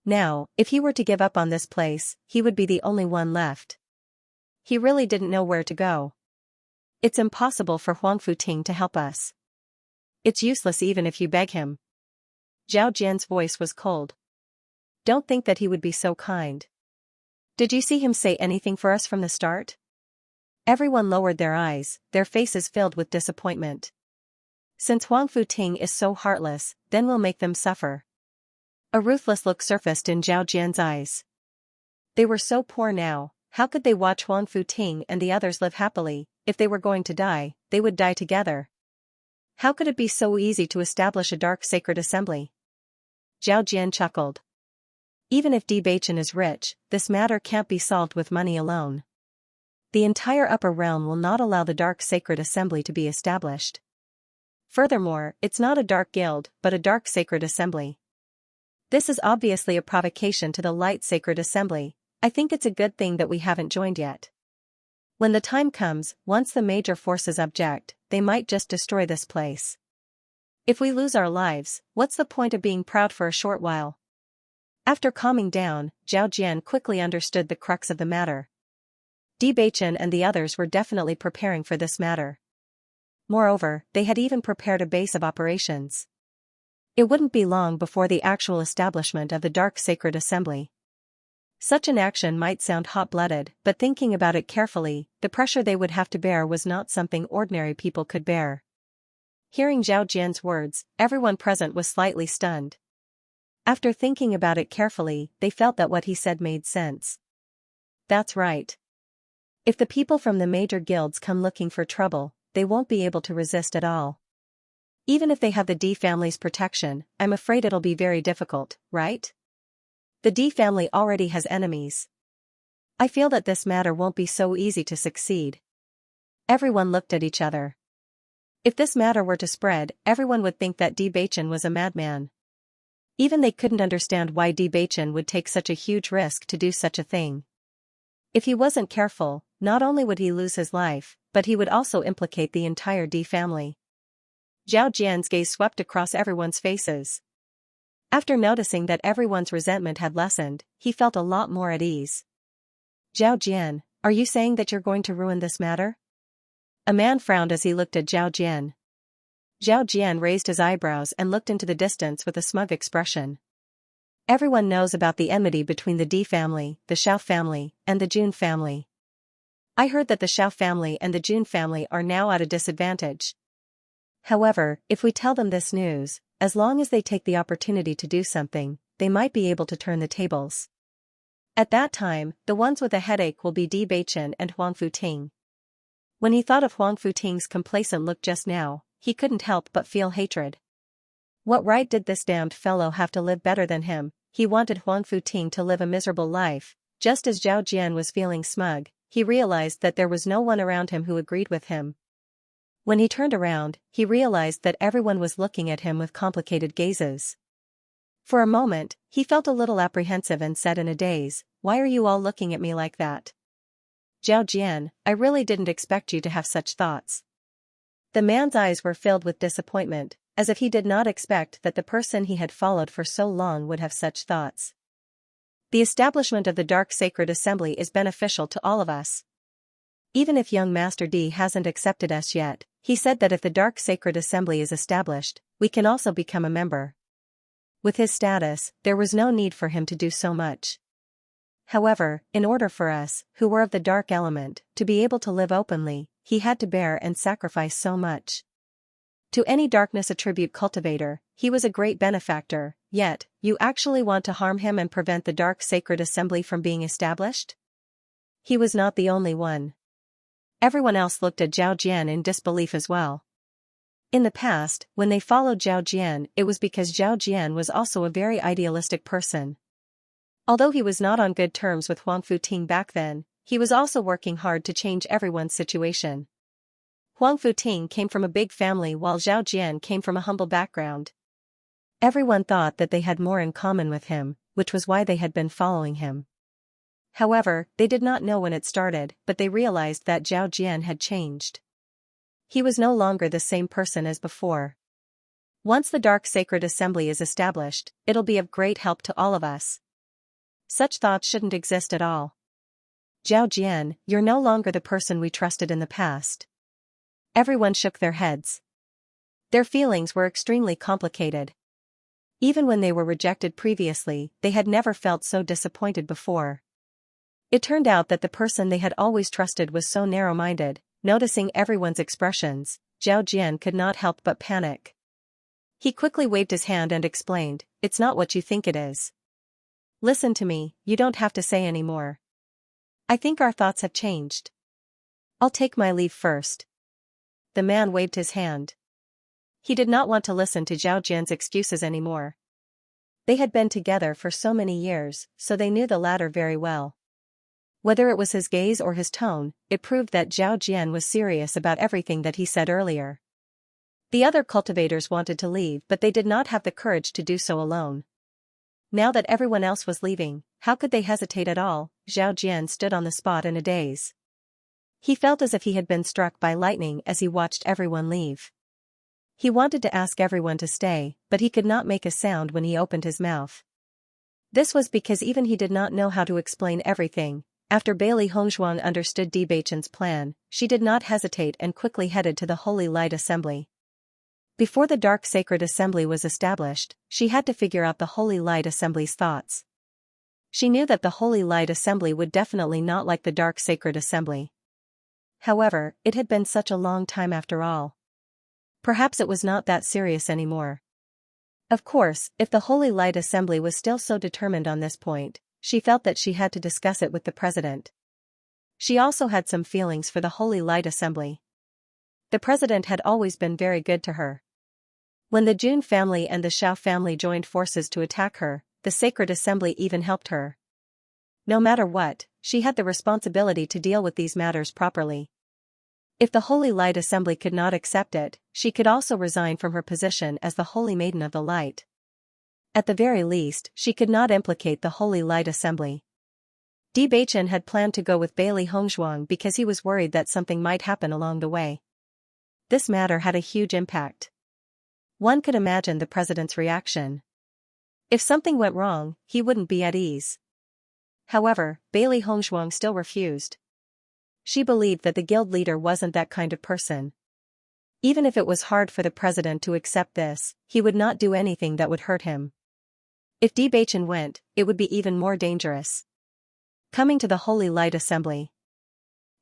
Now, if he were to give up on this place, he would be the only one left. He really didn't know where to go. It's impossible for Huang Futing to help us. It's useless even if you beg him. Zhao Jian's voice was cold. Don't think that he would be so kind. Did you see him say anything for us from the start? Everyone lowered their eyes, their faces filled with disappointment. Since Huang Futing is so heartless, then we'll make them suffer. A ruthless look surfaced in Zhao Jian's eyes. They were so poor now, how could they watch Huang Futing and the others live happily? If they were going to die, they would die together. How could it be so easy to establish a dark sacred assembly? Zhao Jian chuckled. Even if Bewitching is rich, this matter can't be solved with money alone. The entire upper realm will not allow the dark sacred assembly to be established. Furthermore, it's not a dark guild, but a dark sacred assembly. This is obviously a provocation to the light sacred assembly. I think it's a good thing that we haven't joined yet. When the time comes, once the major forces object, they might just destroy this place. If we lose our lives, what's the point of being proud for a short while? After calming down, Zhao Jian quickly understood the crux of the matter. Bewitching and the others were definitely preparing for this matter. Moreover, they had even prepared a base of operations. It wouldn't be long before the actual establishment of the Dark Sacred Assembly. Such an action might sound hot-blooded, but thinking about it carefully, the pressure they would have to bear was not something ordinary people could bear. Hearing Zhao Jian's words, everyone present was slightly stunned. After thinking about it carefully, they felt that what he said made sense. That's right. If the people from the major guilds come looking for trouble, they won't be able to resist at all. Even if they have the D family's protection, I'm afraid it'll be very difficult, right? The D family already has enemies. I feel that this matter won't be so easy to succeed. Everyone looked at each other. If this matter were to spread, everyone would think that Bewitching was a madman. Even they couldn't understand why Bewitching would take such a huge risk to do such a thing. If he wasn't careful, not only would he lose his life, but he would also implicate the entire D family. Zhao Jian's gaze swept across everyone's faces. After noticing that everyone's resentment had lessened, he felt a lot more at ease. Zhao Jian, are you saying that you're going to ruin this matter? A man frowned as he looked at Zhao Jian. Zhao Jian raised his eyebrows and looked into the distance with a smug expression. Everyone knows about the enmity between the D family, the Xiao family, and the Jun family. I heard that the Xiao family and the Jun family are now at a disadvantage. However, if we tell them this news, as long as they take the opportunity to do something, they might be able to turn the tables. At that time, the ones with a headache will be Bewitching and Huang Futing. When he thought of Huang Futing's complacent look just now, he couldn't help but feel hatred. What right did this damned fellow have to live better than him? He wanted Huang Futing to live a miserable life. Just as Zhao Jian was feeling smug, he realized that there was no one around him who agreed with him. When he turned around, he realized that everyone was looking at him with complicated gazes. For a moment, he felt a little apprehensive and said in a daze, "Why are you all looking at me like that?" Zhao Jian, I really didn't expect you to have such thoughts. The man's eyes were filled with disappointment, as if he did not expect that the person he had followed for so long would have such thoughts. The establishment of the Dark Sacred Assembly is beneficial to all of us. Even if young Master D hasn't accepted us yet, he said that if the Dark Sacred Assembly is established, we can also become a member. With his status, there was no need for him to do so much. However, in order for us, who were of the dark element, to be able to live openly, he had to bear and sacrifice so much. To any darkness attribute cultivator, he was a great benefactor, yet, you actually want to harm him and prevent the Dark Sacred Assembly from being established? He was not the only one. Everyone else looked at Zhao Jian in disbelief as well. In the past, when they followed Zhao Jian, it was because Zhao Jian was also a very idealistic person. Although he was not on good terms with Huang Futing back then, he was also working hard to change everyone's situation. Huang Futing came from a big family while Zhao Jian came from a humble background. Everyone thought that they had more in common with him, which was why they had been following him. However, they did not know when it started, but they realized that Zhao Jian had changed. He was no longer the same person as before. Once the Dark Sacred Assembly is established, it'll be of great help to all of us. Such thoughts shouldn't exist at all. Zhao Jian, you're no longer the person we trusted in the past. Everyone shook their heads. Their feelings were extremely complicated. Even when they were rejected previously, they had never felt so disappointed before. It turned out that the person they had always trusted was so narrow-minded. Noticing everyone's expressions, Zhao Jian could not help but panic. He quickly waved his hand and explained, "It's not what you think it is. Listen to me, you don't have to say any more. I think our thoughts have changed. I'll take my leave first." The man waved his hand. He did not want to listen to Zhao Jian's excuses anymore. They had been together for so many years, so they knew the latter very well. Whether it was his gaze or his tone, it proved that Zhao Jian was serious about everything that he said earlier. The other cultivators wanted to leave, but they did not have the courage to do so alone. Now that everyone else was leaving, how could they hesitate at all? Zhao Jian stood on the spot in a daze. He felt as if he had been struck by lightning as he watched everyone leave. He wanted to ask everyone to stay, but he could not make a sound when he opened his mouth. This was because even he did not know how to explain everything. After Bailey Hongzhuang understood Bewitching's plan, she did not hesitate and quickly headed to the Holy Light Assembly. Before the Dark Sacred Assembly was established, she had to figure out the Holy Light Assembly's thoughts. She knew that the Holy Light Assembly would definitely not like the Dark Sacred Assembly. However, it had been such a long time after all. Perhaps it was not that serious anymore. Of course, if the Holy Light Assembly was still so determined on this point, she felt that she had to discuss it with the president. She also had some feelings for the Holy Light Assembly. The president had always been very good to her. When the Jun family and the Xiao family joined forces to attack her, the Sacred Assembly even helped her. No matter what, she had the responsibility to deal with these matters properly. If the Holy Light Assembly could not accept it, she could also resign from her position as the Holy Maiden of the Light. At the very least, she could not implicate the Holy Light Assembly. Bewitching had planned to go with Bailey Hongzhuang because he was worried that something might happen along the way. This matter had a huge impact. One could imagine the president's reaction. If something went wrong, he wouldn't be at ease. However, Bailey Hongzhuang still refused. She believed that the guild leader wasn't that kind of person. Even if it was hard for the president to accept this, he would not do anything that would hurt him. If Bewitching went, it would be even more dangerous. Coming to the Holy Light Assembly.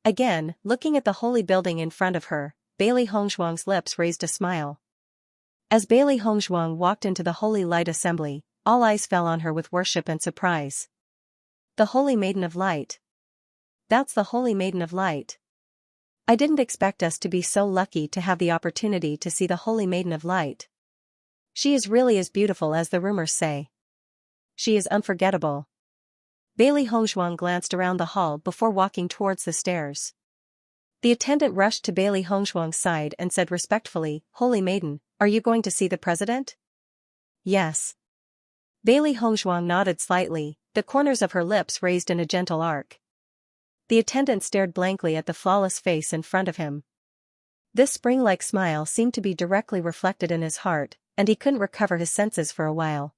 Again, looking at the holy building in front of her, Bailey Hongzhuang's lips raised a smile. As Bailey Hongzhuang walked into the Holy Light Assembly, all eyes fell on her with worship and surprise. The Holy Maiden of Light. That's the Holy Maiden of Light. I didn't expect us to be so lucky to have the opportunity to see the Holy Maiden of Light. She is really as beautiful as the rumors say. She is unforgettable. Bailey Hongzhuang glanced around the hall before walking towards the stairs. The attendant rushed to Bailey Hongzhuang's side and said respectfully, "Holy Maiden, are you going to see the president?" "Yes." Bailey Hongzhuang nodded slightly, the corners of her lips raised in a gentle arc. The attendant stared blankly at the flawless face in front of him. This spring-like smile seemed to be directly reflected in his heart, and he couldn't recover his senses for a while.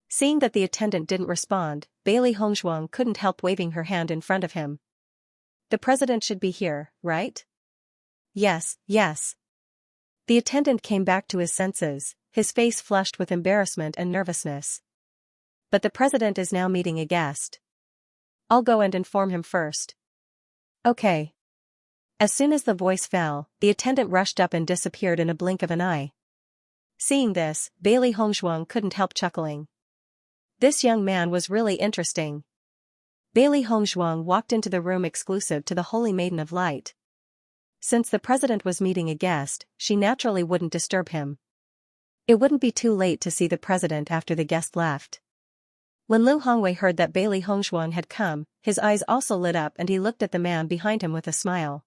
Seeing that the attendant didn't respond, Bailey Hongzhuang couldn't help waving her hand in front of him. "The president should be here, right?" "Yes, yes." The attendant came back to his senses, his face flushed with embarrassment and nervousness. "But the president is now meeting a guest. I'll go and inform him first." "Okay." As soon as the voice fell, the attendant rushed up and disappeared in a blink of an eye. Seeing this, Bailey Hongzhuang couldn't help chuckling. This young man was really interesting. Bailey Hongzhuang walked into the room exclusive to the Holy Maiden of Light. Since the president was meeting a guest, she naturally wouldn't disturb him. It wouldn't be too late to see the president after the guest left. When Lu Hongwei heard that Bailey Hongzhuang had come, his eyes also lit up and he looked at the man behind him with a smile.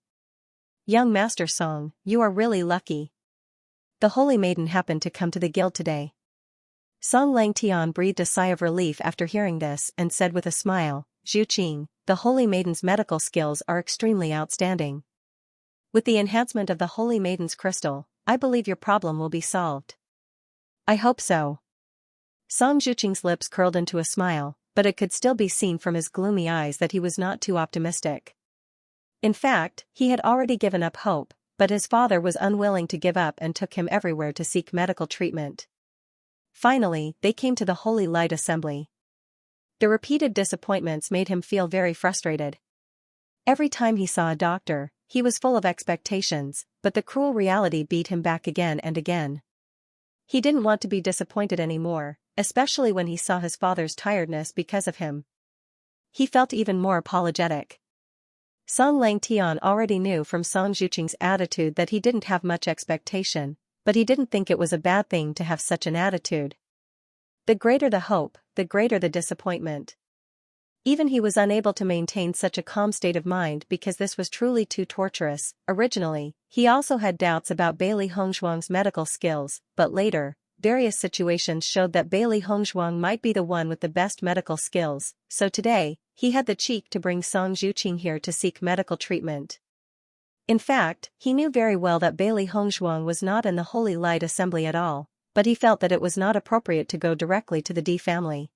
"Young Master Song, you are really lucky. The Holy Maiden happened to come to the guild today." Song Langtian breathed a sigh of relief after hearing this and said with a smile, "Zhu Qing, the Holy Maiden's medical skills are extremely outstanding. With the enhancement of the Holy Maiden's crystal, I believe your problem will be solved." "I hope so." Song Zhuqing's lips curled into a smile, but it could still be seen from his gloomy eyes that he was not too optimistic. In fact, he had already given up hope, but his father was unwilling to give up and took him everywhere to seek medical treatment. Finally, they came to the Holy Light Assembly. The repeated disappointments made him feel very frustrated. Every time he saw a doctor, he was full of expectations, but the cruel reality beat him back again and again. He didn't want to be disappointed anymore, especially when he saw his father's tiredness because of him. He felt even more apologetic. Song Langtian already knew from Song Zhuqing's attitude that he didn't have much expectation, but he didn't think it was a bad thing to have such an attitude. The greater the hope, the greater the disappointment. Even he was unable to maintain such a calm state of mind because this was truly too torturous. Originally, he also had doubts about Bailey Hongzhuang's medical skills, but later, various situations showed that Bailey Hongzhuang might be the one with the best medical skills, so today, he had the cheek to bring Song Zhuqing here to seek medical treatment. In fact, he knew very well that Bailey Hongzhuang was not in the Holy Light Assembly at all, but he felt that it was not appropriate to go directly to the D family.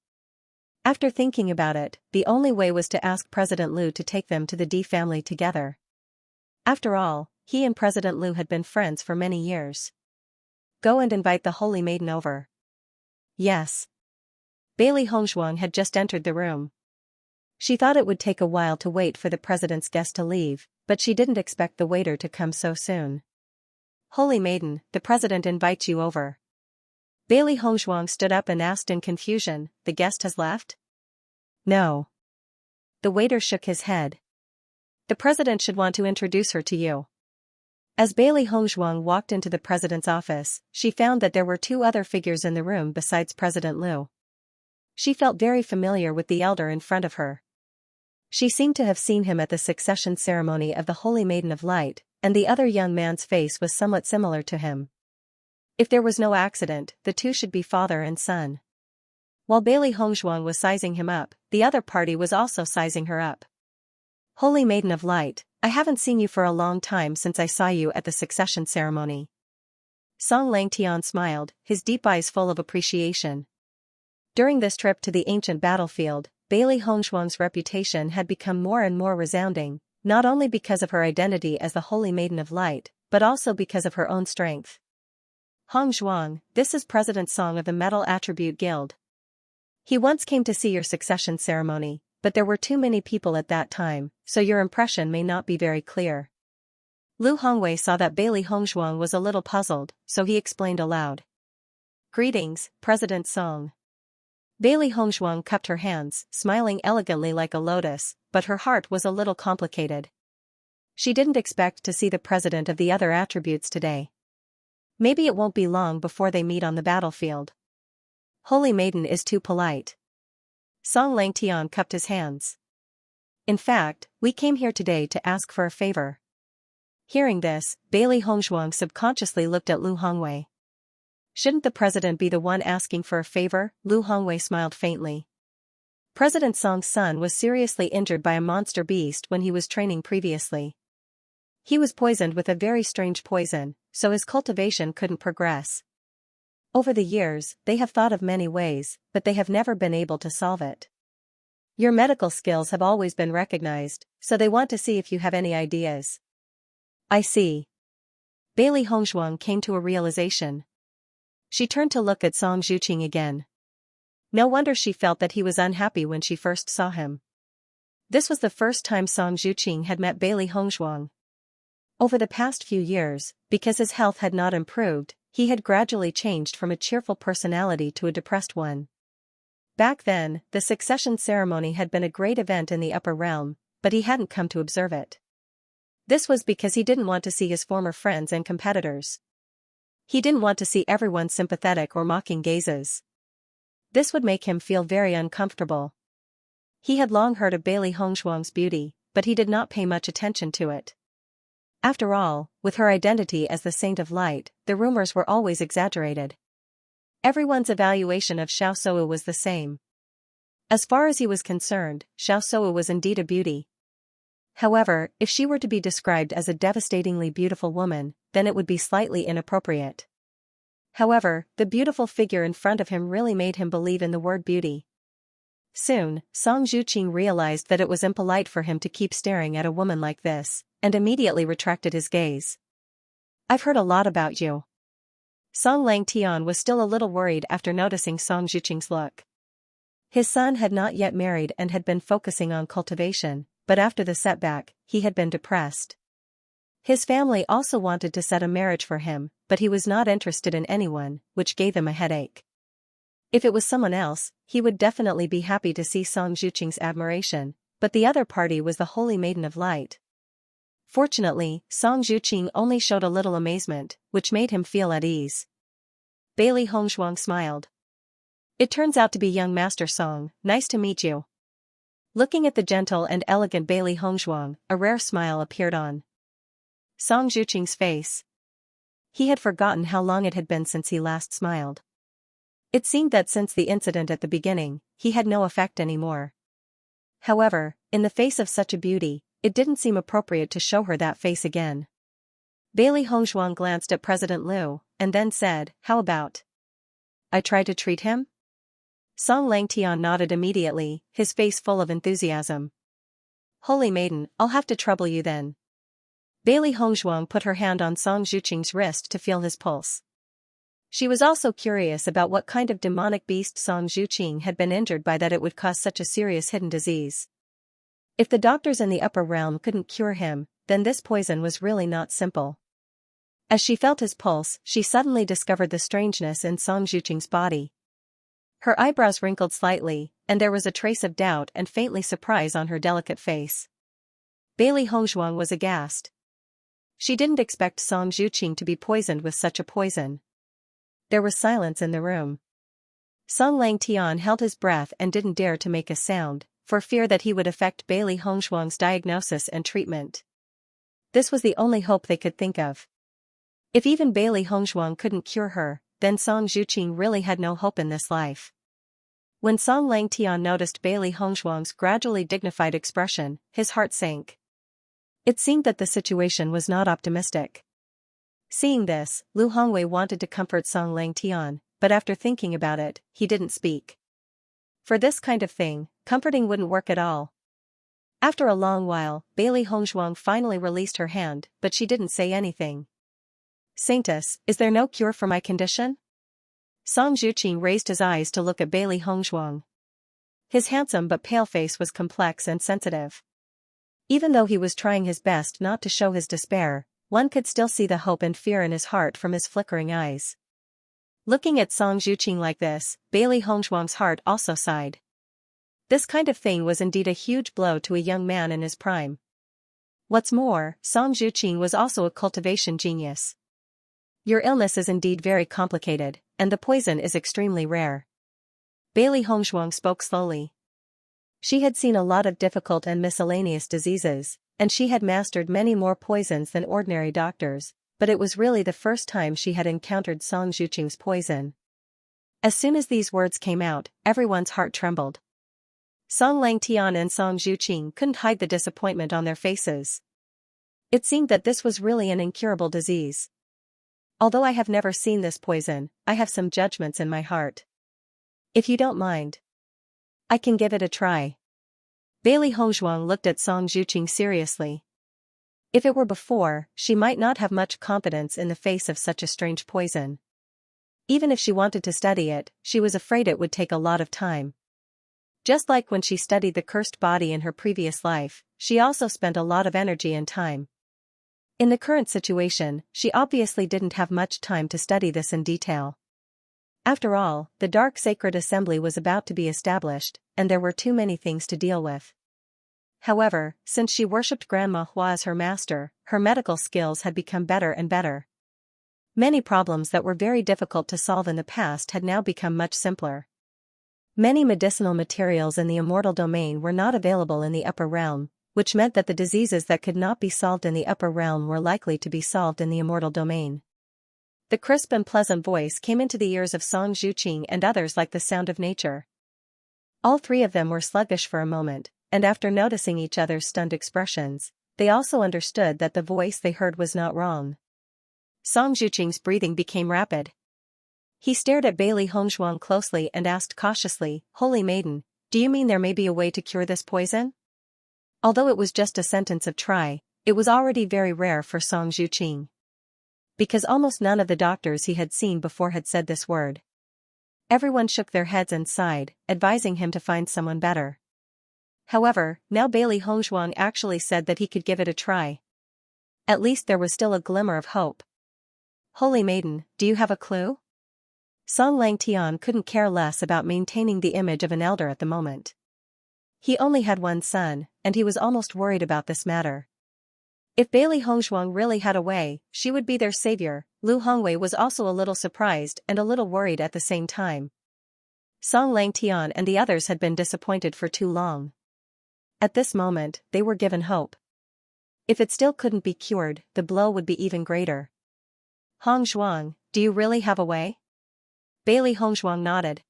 After thinking about it, the only way was to ask President Liu to take them to the D family together. After all, he and President Liu had been friends for many years. Go and invite the Holy Maiden over. Yes. Bailey Hongzhuang had just entered the room. She thought it would take a while to wait for the president's guest to leave, but she didn't expect the waiter to come so soon. Holy Maiden, the president invites you over. Bailey Hongzhuang stood up and asked in confusion, the guest has left? No. The waiter shook his head. The president should want to introduce her to you. As Bailey Hongzhuang walked into the president's office, she found that there were two other figures in the room besides President Liu. She felt very familiar with the elder in front of her. She seemed to have seen him at the succession ceremony of the Holy Maiden of Light, and the other young man's face was somewhat similar to him. If there was no accident, the two should be father and son. While Bailey Hongzhuang was sizing him up, the other party was also sizing her up. Holy Maiden of Light, I haven't seen you for a long time since I saw you at the succession ceremony. Song Langtian smiled, his deep eyes full of appreciation. During this trip to the ancient battlefield, Bailey Hongzhuang's reputation had become more and more resounding, not only because of her identity as the Holy Maiden of Light, but also because of her own strength. Hongzhuang, this is President Song of the Metal Attribute Guild. He once came to see your succession ceremony, but there were too many people at that time, so your impression may not be very clear. Lu Hongwei saw that Bailey Hongzhuang was a little puzzled, so he explained aloud. Greetings, President Song. Bailey Hongzhuang cupped her hands, smiling elegantly like a lotus, but her heart was a little complicated. She didn't expect to see the president of the other attributes today. Maybe it won't be long before they meet on the battlefield. Holy Maiden is too polite. Song Langtian cupped his hands. In fact, we came here today to ask for a favor. Hearing this, Bailey Hongzhuang subconsciously looked at Lu Hongwei. Shouldn't the president be the one asking for a favor? Lu Hongwei smiled faintly. President Song's son was seriously injured by a monster beast when he was training previously. He was poisoned with a very strange poison, so his cultivation couldn't progress. Over the years, they have thought of many ways, but they have never been able to solve it. Your medical skills have always been recognized, so they want to see if you have any ideas. I see. Bailey Hongzhuang came to a realization. She turned to look at Song Zhuqing again. No wonder she felt that he was unhappy when she first saw him. This was the first time Song Zhuqing had met Bailey Hongzhuang. Over the past few years, because his health had not improved, he had gradually changed from a cheerful personality to a depressed one. Back then, the succession ceremony had been a great event in the upper realm, but he hadn't come to observe it. This was because he didn't want to see his former friends and competitors. He didn't want to see everyone sympathetic or mocking gazes. This would make him feel very uncomfortable. He had long heard of Bailey Hongzhuang's beauty, but he did not pay much attention to it. After all, with her identity as the Saint of Light, the rumors were always exaggerated. Everyone's evaluation of Xiao Shou was the same. As far as he was concerned, Xiao Shou was indeed a beauty. However, if she were to be described as a devastatingly beautiful woman, then it would be slightly inappropriate. However, the beautiful figure in front of him really made him believe in the word beauty. Soon, Song Zhuqing realized that it was impolite for him to keep staring at a woman like this, and immediately retracted his gaze. I've heard a lot about you. Song Langtian was still a little worried after noticing Song Zhuqing's look. His son had not yet married and had been focusing on cultivation, but after the setback, he had been depressed. His family also wanted to set a marriage for him, but he was not interested in anyone, which gave him a headache. If it was someone else, he would definitely be happy to see Song Zhuqing's admiration, but the other party was the Holy Maiden of Light. Fortunately, Song Zhuqing only showed a little amazement, which made him feel at ease. Bailey Hongzhuang smiled. It turns out to be young Master Song, nice to meet you. Looking at the gentle and elegant Bailey Hongzhuang, a rare smile appeared on Song Zhuqing's face. He had forgotten how long it had been since he last smiled. It seemed that since the incident at the beginning, he had no effect anymore. However, in the face of such a beauty, it didn't seem appropriate to show her that face again. Bailey Hongzhuang glanced at President Liu, and then said, "How about I try to treat him?" Song Langtian nodded immediately, his face full of enthusiasm. "Holy maiden, I'll have to trouble you then." Bailey Hongzhuang put her hand on Song Zhuqing's wrist to feel his pulse. She was also curious about what kind of demonic beast Song Zhuqing had been injured by that it would cause such a serious hidden disease. If the doctors in the upper realm couldn't cure him, then this poison was really not simple. As she felt his pulse, she suddenly discovered the strangeness in Song Zhuqing's body. Her eyebrows wrinkled slightly, and there was a trace of doubt and faintly surprise on her delicate face. Bailey Hongzhuang was aghast. She didn't expect Song Zhuqing to be poisoned with such a poison. There was silence in the room. Song Langtian held his breath and didn't dare to make a sound, for fear that he would affect Bailey Hongzhuang's diagnosis and treatment. This was the only hope they could think of. If even Bailey Hongzhuang couldn't cure her, then Song Zhuqing really had no hope in this life. When Song Langtian noticed Bailey Hongzhuang's gradually dignified expression, his heart sank. It seemed that the situation was not optimistic. Seeing this, Lu Hongwei wanted to comfort Song Langtian, but after thinking about it, he didn't speak. For this kind of thing, comforting wouldn't work at all. After a long while, Bailey Hongzhuang finally released her hand, but she didn't say anything. "Saintess, is there no cure for my condition?" Song Zhuqing raised his eyes to look at Bailey Hongzhuang. His handsome but pale face was complex and sensitive. Even though he was trying his best not to show his despair, one could still see the hope and fear in his heart from his flickering eyes. Looking at Song Zhuqing like this, Bailey Hongzhuang's heart also sighed. This kind of thing was indeed a huge blow to a young man in his prime. What's more, Song Zhuqing was also a cultivation genius. "Your illness is indeed very complicated, and the poison is extremely rare." Bailey Hongzhuang spoke slowly. She had seen a lot of difficult and miscellaneous diseases, and she had mastered many more poisons than ordinary doctors, but it was really the first time she had encountered Song Zhuqing's poison. As soon as these words came out, everyone's heart trembled. Song Langtian and Song Zhuqing couldn't hide the disappointment on their faces. It seemed that this was really an incurable disease. "Although I have never seen this poison, I have some judgments in my heart. If you don't mind, I can give it a try." Bailey Hongzhuang looked at Song Zhuqing seriously. If it were before, she might not have much confidence in the face of such a strange poison. Even if she wanted to study it, she was afraid it would take a lot of time. Just like when she studied the cursed body in her previous life, she also spent a lot of energy and time. In the current situation, she obviously didn't have much time to study this in detail. After all, the Dark Sacred Assembly was about to be established, and there were too many things to deal with. However, since she worshipped Grandma Hua as her master, her medical skills had become better and better. Many problems that were very difficult to solve in the past had now become much simpler. Many medicinal materials in the immortal domain were not available in the upper realm, which meant that the diseases that could not be solved in the upper realm were likely to be solved in the immortal domain. The crisp and pleasant voice came into the ears of Song Zhuqing and others like the sound of nature. All three of them were sluggish for a moment, and after noticing each other's stunned expressions, they also understood that the voice they heard was not wrong. Song Zhuqing's breathing became rapid. He stared at Bailey Hongzhuang closely and asked cautiously, "Holy maiden, do you mean there may be a way to cure this poison?" Although it was just a sentence of try, it was already very rare for Song Zhuqing. Because almost none of the doctors he had seen before had said this word. Everyone shook their heads and sighed, advising him to find someone better. However, now Bailey Hongzhuang actually said that he could give it a try. At least there was still a glimmer of hope. "Holy maiden, do you have a clue?" Song Langtian couldn't care less about maintaining the image of an elder at the moment. He only had one son, and he was almost worried about this matter. If Bailey Hongzhuang really had a way, she would be their savior. Lu Hongwei was also a little surprised and a little worried at the same time. Song Langtian and the others had been disappointed for too long. At this moment, they were given hope. If it still couldn't be cured, the blow would be even greater. "Hongzhuang, do you really have a way?" Bailey Hongzhuang nodded.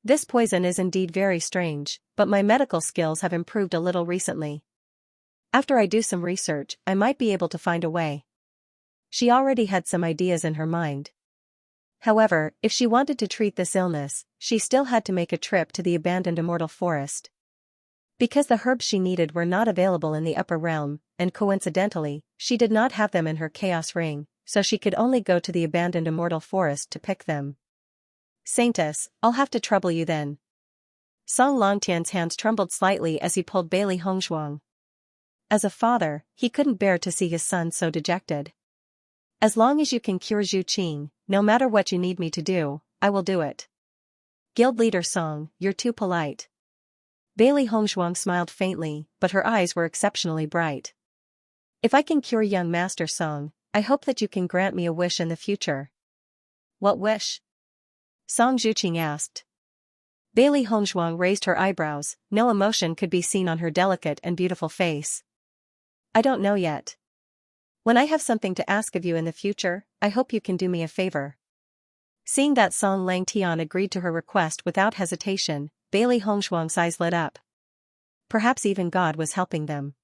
This poison is indeed very strange, but my medical skills have improved a little recently. After I do some research, I might be able to find a way. She already had some ideas in her mind. However, if she wanted to treat this illness, she still had to make a trip to the abandoned immortal forest. Because the herbs she needed were not available in the upper realm, and coincidentally, she did not have them in her chaos ring, so she could only go to the abandoned immortal forest to pick them. Saintess, I'll have to trouble you then. Song Longtian's hands trembled slightly as he pulled Bailey Hongzhuang. As a father, he couldn't bear to see his son so dejected. As long as you can cure Zhu Qing, no matter what you need me to do, I will do it. Guild leader Song, you're too polite. Bailey Hongzhuang smiled faintly, but her eyes were exceptionally bright. If I can cure young Master Song, I hope that you can grant me a wish in the future. What wish? Song Zhuqing asked. Bailey Hongzhuang raised her eyebrows, no emotion could be seen on her delicate and beautiful face. I don't know yet. When I have something to ask of you in the future, I hope you can do me a favor. Seeing that Song Langtian agreed to her request without hesitation, Bailey Hongzhuang's eyes lit up. Perhaps even God was helping them.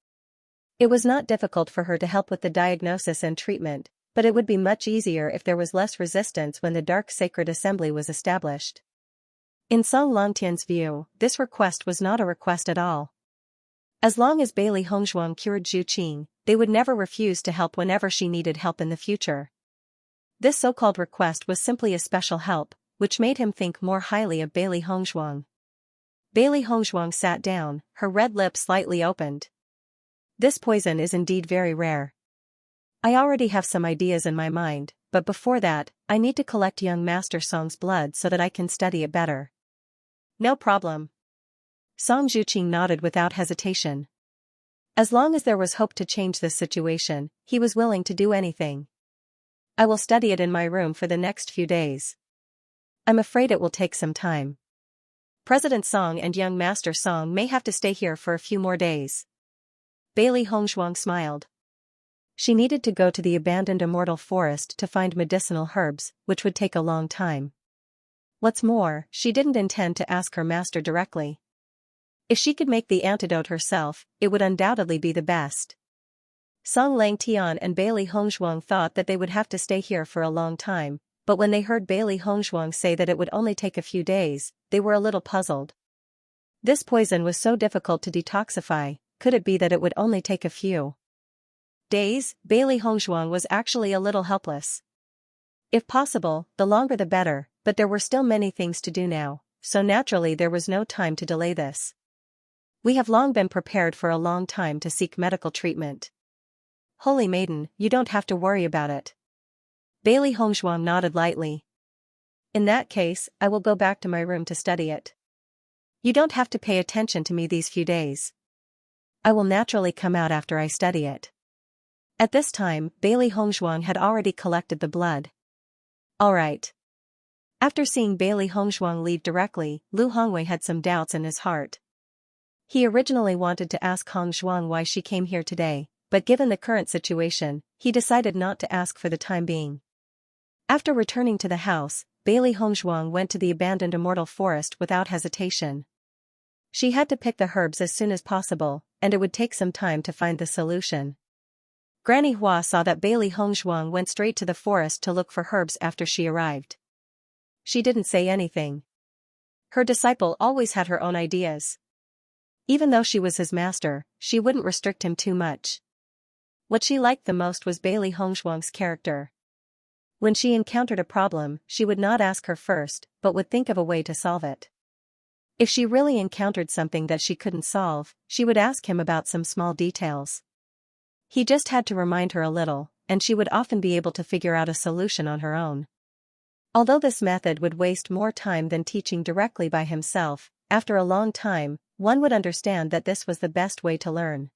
It was not difficult for her to help with the diagnosis and treatment, but it would be much easier if there was less resistance when the Dark Sacred Assembly was established. In Song Longtian's view, this request was not a request at all. As long as Bailey Hongzhuang cured Zhu Qing, they would never refuse to help whenever she needed help in the future. This so-called request was simply a special help, which made him think more highly of Bailey Hongzhuang. Bailey Hongzhuang sat down, her red lips slightly opened. This poison is indeed very rare. I already have some ideas in my mind, but before that, I need to collect young Master Song's blood so that I can study it better. No problem. Song Zhuqing nodded without hesitation. As long as there was hope to change this situation, he was willing to do anything. I will study it in my room for the next few days. I'm afraid it will take some time. President Song and young Master Song may have to stay here for a few more days. Bailey Hongzhuang smiled. She needed to go to the abandoned immortal forest to find medicinal herbs, which would take a long time. What's more, she didn't intend to ask her master directly. If she could make the antidote herself, it would undoubtedly be the best. Song Langtian and Bailey Hongzhuang thought that they would have to stay here for a long time, but when they heard Bailey Hongzhuang say that it would only take a few days, they were a little puzzled. This poison was so difficult to detoxify, could it be that it would only take a few days? Bailey Hongzhuang was actually a little helpless. If possible, the longer the better, but there were still many things to do now, so naturally there was no time to delay this. We have long been prepared for a long time to seek medical treatment. Holy Maiden, you don't have to worry about it. Bailey Hongzhuang nodded lightly. In that case, I will go back to my room to study it. You don't have to pay attention to me these few days. I will naturally come out after I study it. At this time, Bailey Hongzhuang had already collected the blood. All right. After seeing Bailey Hongzhuang leave directly, Lu Hongwei had some doubts in his heart. He originally wanted to ask Hongzhuang why she came here today, but given the current situation, he decided not to ask for the time being. After returning to the house, Bailey Hongzhuang went to the abandoned immortal forest without hesitation. She had to pick the herbs as soon as possible, and it would take some time to find the solution. Granny Hua saw that Bailey Hongzhuang went straight to the forest to look for herbs after she arrived. She didn't say anything. Her disciple always had her own ideas. Even though she was his master, she wouldn't restrict him too much. What she liked the most was Bailey Hongzhuang's character. When she encountered a problem, she would not ask her first, but would think of a way to solve it. If she really encountered something that she couldn't solve, she would ask him about some small details. He just had to remind her a little, and she would often be able to figure out a solution on her own. Although this method would waste more time than teaching directly by himself, after a long time, one would understand that this was the best way to learn.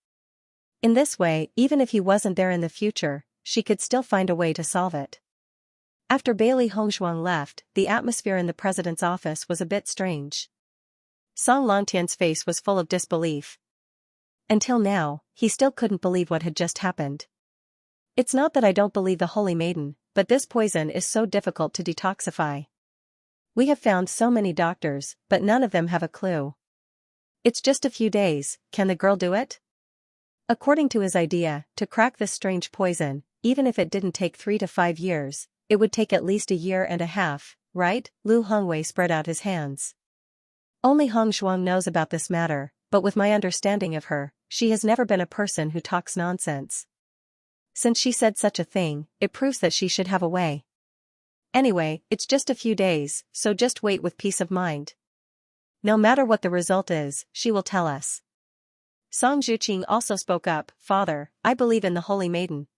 In this way, even if he wasn't there in the future, she could still find a way to solve it. After Bailey Hongzhuang left, the atmosphere in the president's office was a bit strange. Song Longtian's face was full of disbelief. Until now, he still couldn't believe what had just happened. It's not that I don't believe the Holy Maiden, but this poison is so difficult to detoxify. We have found so many doctors, but none of them have a clue. It's just a few days, can the girl do it? According to his idea, to crack this strange poison, even if it didn't take 3 to 5 years, it would take at least a year and a half, right? Lu Hongwei spread out his hands. Only Hong Zhuang knows about this matter, but with my understanding of her, she has never been a person who talks nonsense. Since she said such a thing, it proves that she should have a way. Anyway, it's just a few days, so just wait with peace of mind. No matter what the result is, she will tell us. Song Zhuqing also spoke up, Father, I believe in the Holy Maiden.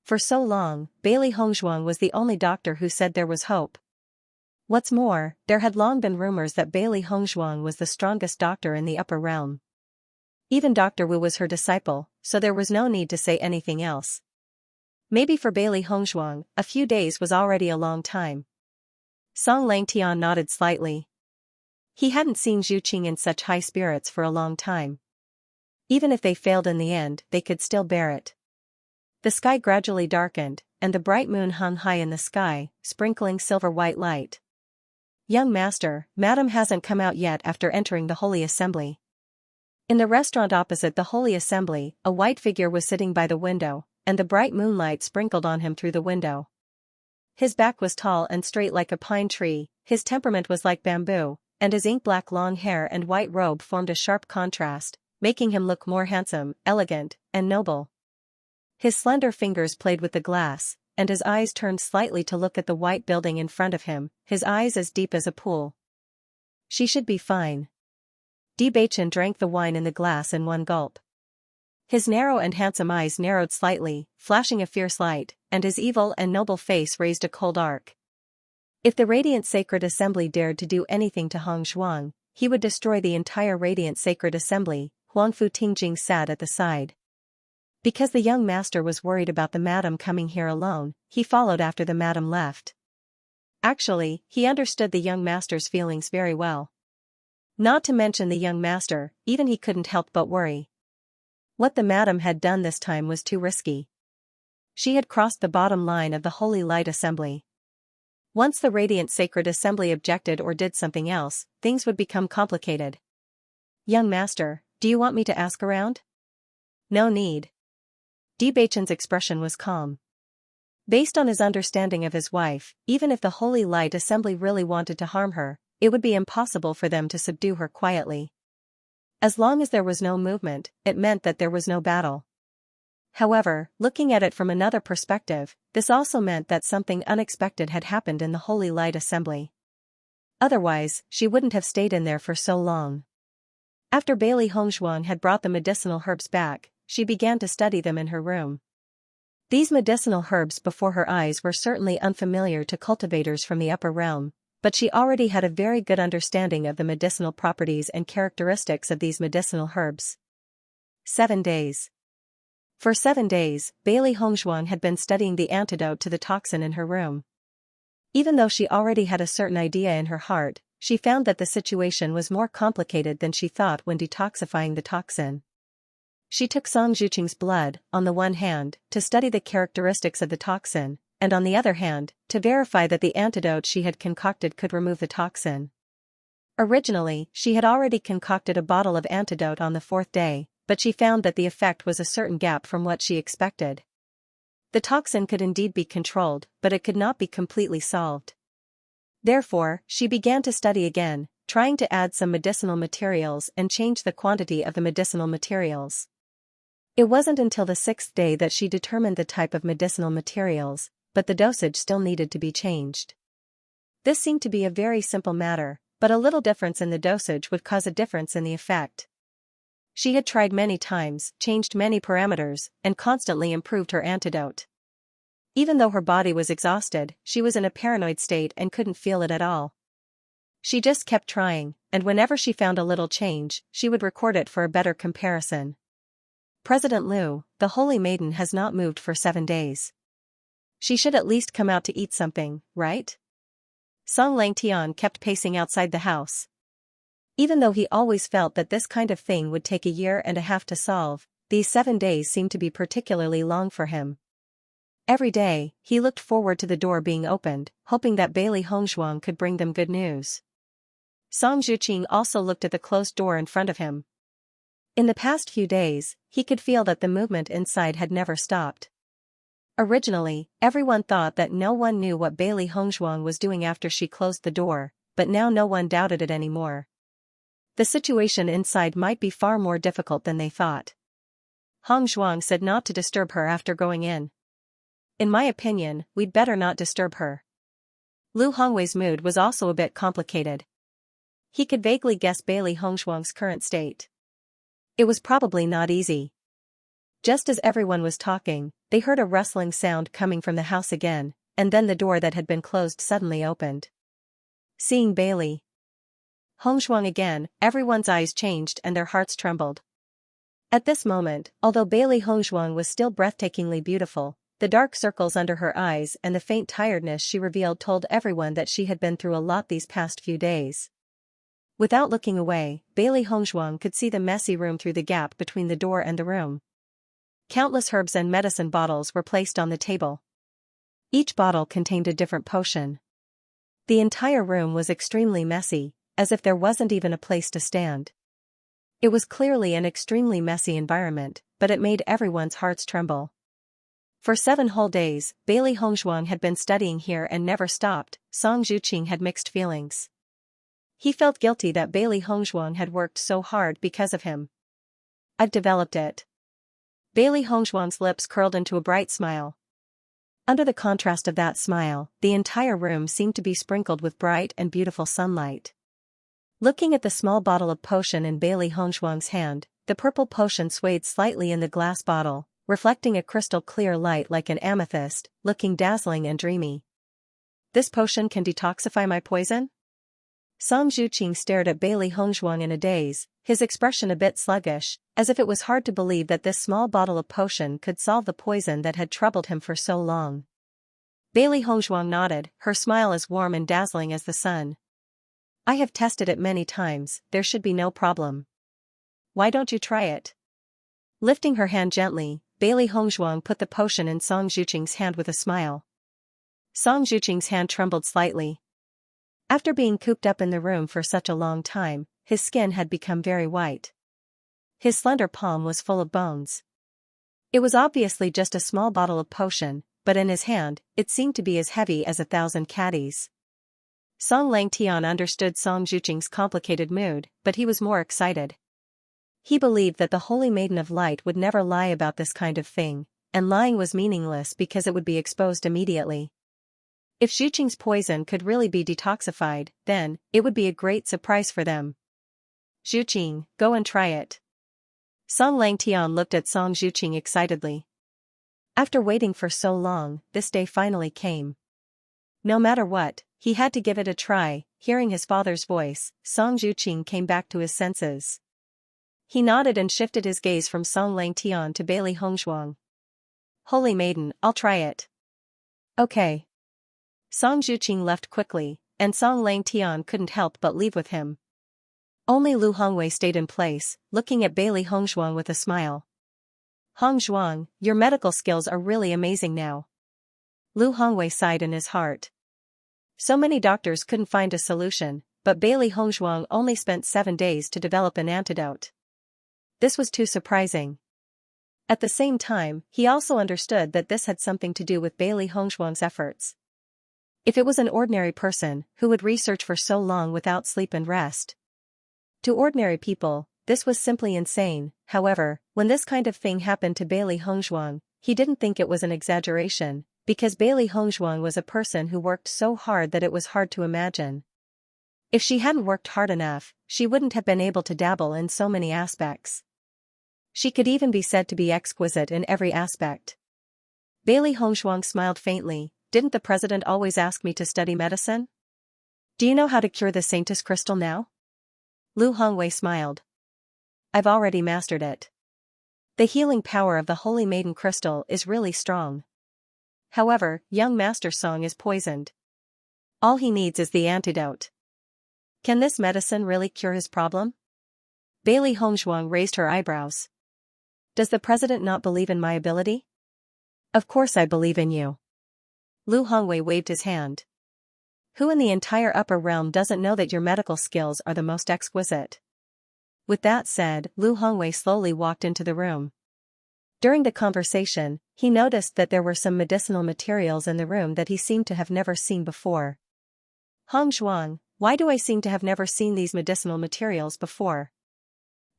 For so long, Bailey Hongzhuang was the only doctor who said there was hope. What's more, there had long been rumors that Bailey Hongzhuang was the strongest doctor in the upper realm. Even Dr. Wu was her disciple, so there was no need to say anything else. Maybe for Bailey Hongzhuang, a few days was already a long time. Song Langtian nodded slightly. He hadn't seen Zhuqing in such high spirits for a long time. Even if they failed in the end, they could still bear it. The sky gradually darkened, and the bright moon hung high in the sky, sprinkling silver-white light. Young master, madam hasn't come out yet after entering the Holy Assembly. In the restaurant opposite the Holy Assembly, a white figure was sitting by the window, and the bright moonlight sprinkled on him through the window. His back was tall and straight like a pine tree, his temperament was like bamboo, and his ink-black long hair and white robe formed a sharp contrast, making him look more handsome, elegant, and noble. His slender fingers played with the glass, and his eyes turned slightly to look at the white building in front of him, his eyes as deep as a pool. She should be fine. Bewitching drank the wine in the glass in one gulp. His narrow and handsome eyes narrowed slightly, flashing a fierce light, and his evil and noble face raised a cold arc. If the Radiant Sacred Assembly dared to do anything to Hong Zhuang, he would destroy the entire Radiant Sacred Assembly. Huangfu Tingjing sat at the side. Because the young master was worried about the madam coming here alone, he followed after the madam left. Actually, he understood the young master's feelings very well. Not to mention the young master, even he couldn't help but worry. What the madam had done this time was too risky. She had crossed the bottom line of the Holy Light Assembly. Once the Radiant Sacred Assembly objected or did something else, things would become complicated. Young master, do you want me to ask around? No need. Bewitching's expression was calm. Based on his understanding of his wife, even if the Holy Light Assembly really wanted to harm her, it would be impossible for them to subdue her quietly. As long as there was no movement, it meant that there was no battle. However, looking at it from another perspective, this also meant that something unexpected had happened in the Holy Light Assembly. Otherwise, she wouldn't have stayed in there for so long. After Bailey Hongzhuang had brought the medicinal herbs back, she began to study them in her room. These medicinal herbs before her eyes were certainly unfamiliar to cultivators from the upper realm, but she already had a very good understanding of the medicinal properties and characteristics of these medicinal herbs. 7 days. For 7 days, Bailey Hongzhuang had been studying the antidote to the toxin in her room. Even though she already had a certain idea in her heart, she found that the situation was more complicated than she thought when detoxifying the toxin. She took Song Zhuqing's blood, on the one hand, to study the characteristics of the toxin, and on the other hand, to verify that the antidote she had concocted could remove the toxin. Originally, she had already concocted a bottle of antidote on the 4th day, but she found that the effect was a certain gap from what she expected. The toxin could indeed be controlled, but it could not be completely solved. Therefore, she began to study again, trying to add some medicinal materials and change the quantity of the medicinal materials. It wasn't until the 6th day that she determined the type of medicinal materials, but the dosage still needed to be changed. This seemed to be a very simple matter, but a little difference in the dosage would cause a difference in the effect. She had tried many times, changed many parameters, and constantly improved her antidote. Even though her body was exhausted, she was in a paranoid state and couldn't feel it at all. She just kept trying, and whenever she found a little change, she would record it for a better comparison. President Liu, the Holy Maiden has not moved for 7 days. She should at least come out to eat something, right? Song Langtian kept pacing outside the house. Even though he always felt that this kind of thing would take a year and a half to solve, these 7 days seemed to be particularly long for him. Every day, he looked forward to the door being opened, hoping that Bailey Hongzhuang could bring them good news. Song Zhuqing also looked at the closed door in front of him. In the past few days, he could feel that the movement inside had never stopped. Originally, everyone thought that no one knew what Bailey Hongzhuang was doing after she closed the door, but now no one doubted it anymore. The situation inside might be far more difficult than they thought. Hongzhuang said not to disturb her after going in. In my opinion, we'd better not disturb her. Lu Hongwei's mood was also a bit complicated. He could vaguely guess Bailey Hongzhuang's current state. It was probably not easy. Just as everyone was talking, they heard a rustling sound coming from the house again, and then the door that had been closed suddenly opened. Seeing Bailey Hongzhuang again, everyone's eyes changed and their hearts trembled. At this moment, although Bailey Hongzhuang was still breathtakingly beautiful, the dark circles under her eyes and the faint tiredness she revealed told everyone that she had been through a lot these past few days. Without looking away, Bailey Hongzhuang could see the messy room through the gap between the door and the room. Countless herbs and medicine bottles were placed on the table. Each bottle contained a different potion. The entire room was extremely messy, as if there wasn't even a place to stand. It was clearly an extremely messy environment, but it made everyone's hearts tremble. For 7 whole days, Bailey Hongzhuang had been studying here and never stopped. Song Zhuqing had mixed feelings. He felt guilty that Bailey Hongzhuang had worked so hard because of him. I've developed it. Bailey Hongzhuang's lips curled into a bright smile. Under the contrast of that smile, the entire room seemed to be sprinkled with bright and beautiful sunlight. Looking at the small bottle of potion in Bailey Hongzhuang's hand, the purple potion swayed slightly in the glass bottle, reflecting a crystal clear light like an amethyst, looking dazzling and dreamy. This potion can detoxify my poison? Song Zhuqing stared at Bailey Hongzhuang in a daze, his expression a bit sluggish, as if it was hard to believe that this small bottle of potion could solve the poison that had troubled him for so long. Bailey Hongzhuang nodded, her smile as warm and dazzling as the sun. I have tested it many times, there should be no problem. Why don't you try it? Lifting her hand gently, Bailey Hongzhuang put the potion in Song Zhuqing's hand with a smile. Song Zhuqing's hand trembled slightly. After being cooped up in the room for such a long time, his skin had become very white. His slender palm was full of bones. It was obviously just a small bottle of potion, but in his hand, it seemed to be as heavy as 1,000 caddies. Song Langtian understood Song Zhuqing's complicated mood, but he was more excited. He believed that the Holy Maiden of Light would never lie about this kind of thing, and lying was meaningless because it would be exposed immediately. If Zhuqing's poison could really be detoxified, then, it would be a great surprise for them. Zhuqing, go and try it. Song Langtian looked at Song Zhuqing excitedly. After waiting for so long, this day finally came. No matter what, he had to give it a try. Hearing his father's voice, Song Zhuqing came back to his senses. He nodded and shifted his gaze from Song Langtian to Bailey Hongzhuang. Holy Maiden, I'll try it. Okay. Song Zhuqing left quickly, and Song Langtian couldn't help but leave with him. Only Lu Hongwei stayed in place, looking at Bailey Hongzhuang with a smile. Hongzhuang, your medical skills are really amazing now. Lu Hongwei sighed in his heart. So many doctors couldn't find a solution, but Bailey Hongzhuang only spent 7 days to develop an antidote. This was too surprising. At the same time, he also understood that this had something to do with Bailey Hongzhuang's efforts. If it was an ordinary person, who would research for so long without sleep and rest? To ordinary people, this was simply insane. However, when this kind of thing happened to Bailey Hongzhuang, he didn't think it was an exaggeration, because Bailey Hongzhuang was a person who worked so hard that it was hard to imagine. If she hadn't worked hard enough, she wouldn't have been able to dabble in so many aspects. She could even be said to be exquisite in every aspect. Bailey Hongzhuang smiled faintly. Didn't the president always ask me to study medicine? Do you know how to cure the Sanctus crystal now? Lu Hongwei smiled. I've already mastered it. The healing power of the Holy Maiden crystal is really strong. However, young Master Song is poisoned. All he needs is the antidote. Can this medicine really cure his problem? Bailey Hongzhuang raised her eyebrows. Does the president not believe in my ability? Of course I believe in you. Lu Hongwei waved his hand. Who in the entire upper realm doesn't know that your medical skills are the most exquisite? With that said, Lu Hongwei slowly walked into the room. During the conversation, he noticed that there were some medicinal materials in the room that he seemed to have never seen before. Hong Zhuang, why do I seem to have never seen these medicinal materials before?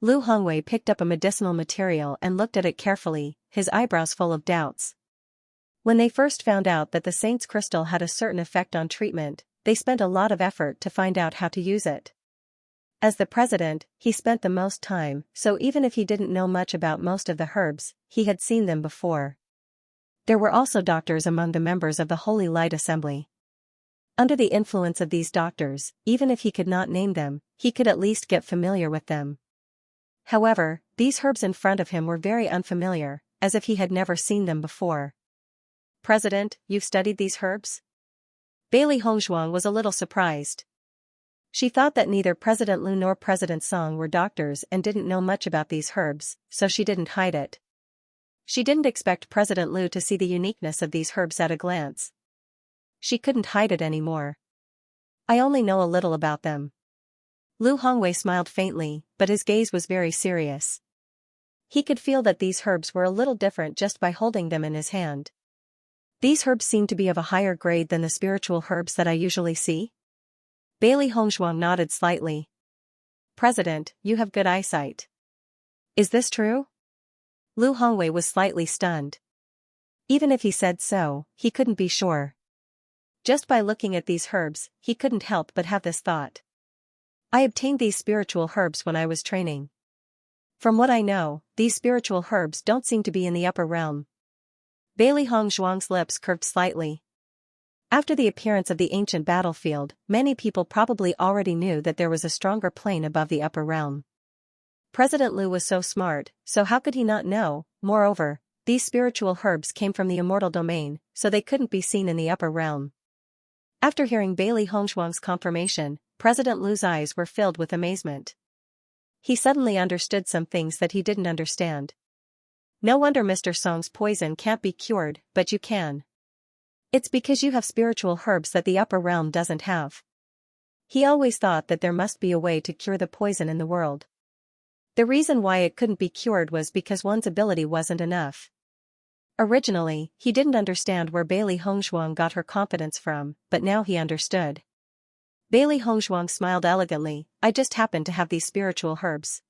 Lu Hongwei picked up a medicinal material and looked at it carefully, his eyebrows full of doubts. When they first found out that the saint's crystal had a certain effect on treatment, they spent a lot of effort to find out how to use it. As the president, he spent the most time, so even if he didn't know much about most of the herbs, he had seen them before. There were also doctors among the members of the Holy Light Assembly. Under the influence of these doctors, even if he could not name them, he could at least get familiar with them. However, these herbs in front of him were very unfamiliar, as if he had never seen them before. President, you've studied these herbs? Bailey Hongzhuang was a little surprised. She thought that neither President Lu nor President Song were doctors and didn't know much about these herbs, so she didn't hide it. She didn't expect President Lu to see the uniqueness of these herbs at a glance. She couldn't hide it anymore. I only know a little about them. Lu Hongwei smiled faintly, but his gaze was very serious. He could feel that these herbs were a little different just by holding them in his hand. These herbs seem to be of a higher grade than the spiritual herbs that I usually see? Bailey Hongzhuang nodded slightly. President, you have good eyesight. Is this true? Lu Hongwei was slightly stunned. Even if he said so, he couldn't be sure. Just by looking at these herbs, he couldn't help but have this thought. I obtained these spiritual herbs when I was training. From what I know, these spiritual herbs don't seem to be in the upper realm. Bailey Hongzhuang's lips curved slightly. After the appearance of the ancient battlefield, many people probably already knew that there was a stronger plane above the upper realm. President Lu was so smart, so how could he not know? Moreover, these spiritual herbs came from the immortal domain, so they couldn't be seen in the upper realm. After hearing Bailey Hongzhuang's confirmation, President Lu's eyes were filled with amazement. He suddenly understood some things that he didn't understand. No wonder Mr. Song's poison can't be cured, but you can. It's because you have spiritual herbs that the upper realm doesn't have. He always thought that there must be a way to cure the poison in the world. The reason why it couldn't be cured was because one's ability wasn't enough. Originally, he didn't understand where Bailey Hongzhuang got her confidence from, but now he understood. Bailey Hongzhuang smiled elegantly. I just happen to have these spiritual herbs.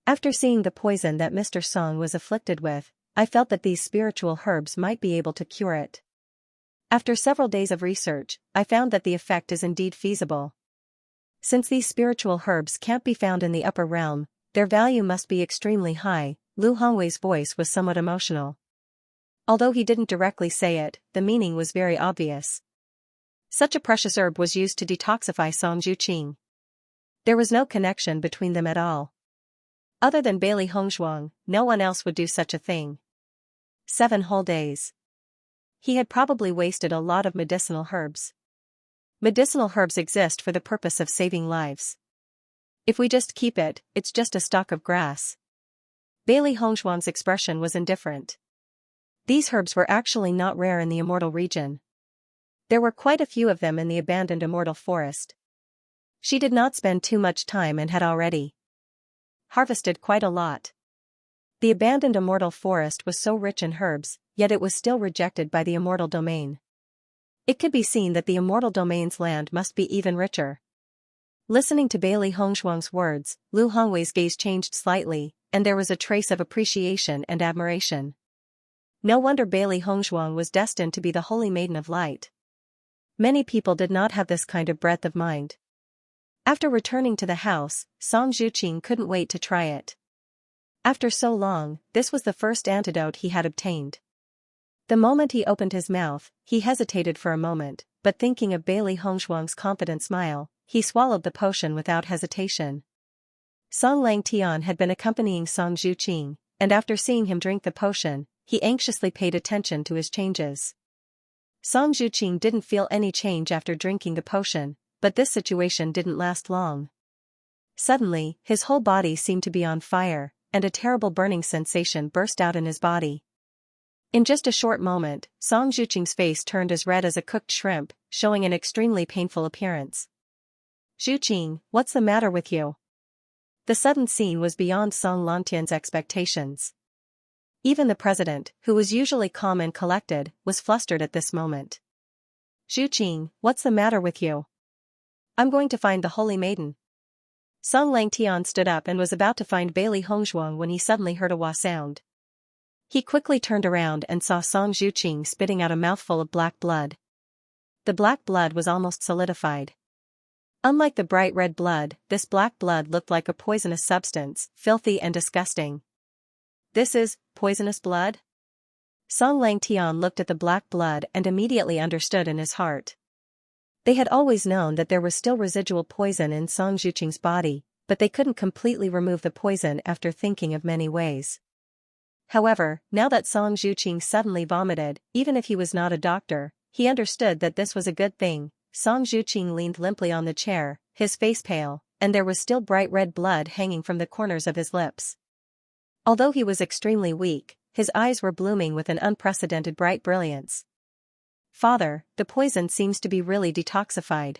After seeing the poison that Mr. Song was afflicted with, I felt that these spiritual herbs might be able to cure it. After several days of research, I found that the effect is indeed feasible. Since these spiritual herbs can't be found in the upper realm, their value must be extremely high. Lu Hongwei's voice was somewhat emotional. Although he didn't directly say it, the meaning was very obvious. Such a precious herb was used to detoxify Song Zhuqing. There was no connection between them at all. Other than Bailey Hongzhuang, no one else would do such a thing. 7 whole days. He had probably wasted a lot of medicinal herbs. Medicinal herbs exist for the purpose of saving lives. If we just keep it, it's just a stalk of grass. Bailey Hongzhuang's expression was indifferent. These herbs were actually not rare in the immortal region. There were quite a few of them in the abandoned immortal forest. She did not spend too much time and had already harvested quite a lot. The abandoned immortal forest was so rich in herbs, yet it was still rejected by the immortal domain. It could be seen that the immortal domain's land must be even richer. Listening to Bailey Hongzhuang's words, Lu Hongwei's gaze changed slightly, and there was a trace of appreciation and admiration. No wonder Bailey Hongzhuang was destined to be the Holy Maiden of Light. Many people did not have this kind of breadth of mind. After returning to the house, Song Zhuqing couldn't wait to try it. After so long, this was the first antidote he had obtained. The moment he opened his mouth, he hesitated for a moment, but thinking of Bailey Hongzhuang's confident smile, he swallowed the potion without hesitation. Song Langtian had been accompanying Song Zhuqing, and after seeing him drink the potion, he anxiously paid attention to his changes. Song Zhuqing didn't feel any change after drinking the potion, but this situation didn't last long. Suddenly, his whole body seemed to be on fire, and a terrible burning sensation burst out in his body. In just a short moment, Song Zhuqing's face turned as red as a cooked shrimp, showing an extremely painful appearance. "Zhuqing, what's the matter with you?" The sudden scene was beyond Song Lantian's expectations. Even the president, who was usually calm and collected, was flustered at this moment. "Zhuqing, what's the matter with you?" "I'm going to find the Holy Maiden." Song Langtian stood up and was about to find Bailey Hongzhuang when he suddenly heard a wah sound. He quickly turned around and saw Song Zhuqing spitting out a mouthful of black blood. The black blood was almost solidified. Unlike the bright red blood, this black blood looked like a poisonous substance, filthy and disgusting. "This is poisonous blood?" Song Langtian looked at the black blood and immediately understood in his heart. They had always known that there was still residual poison in Song Zhuqing's body, but they couldn't completely remove the poison after thinking of many ways. However, now that Song Zhuqing suddenly vomited, even if he was not a doctor, he understood that this was a good thing. Song Zhuqing leaned limply on the chair, his face pale, and there was still bright red blood hanging from the corners of his lips. Although he was extremely weak, his eyes were blooming with an unprecedented bright brilliance. "Father, the poison seems to be really detoxified."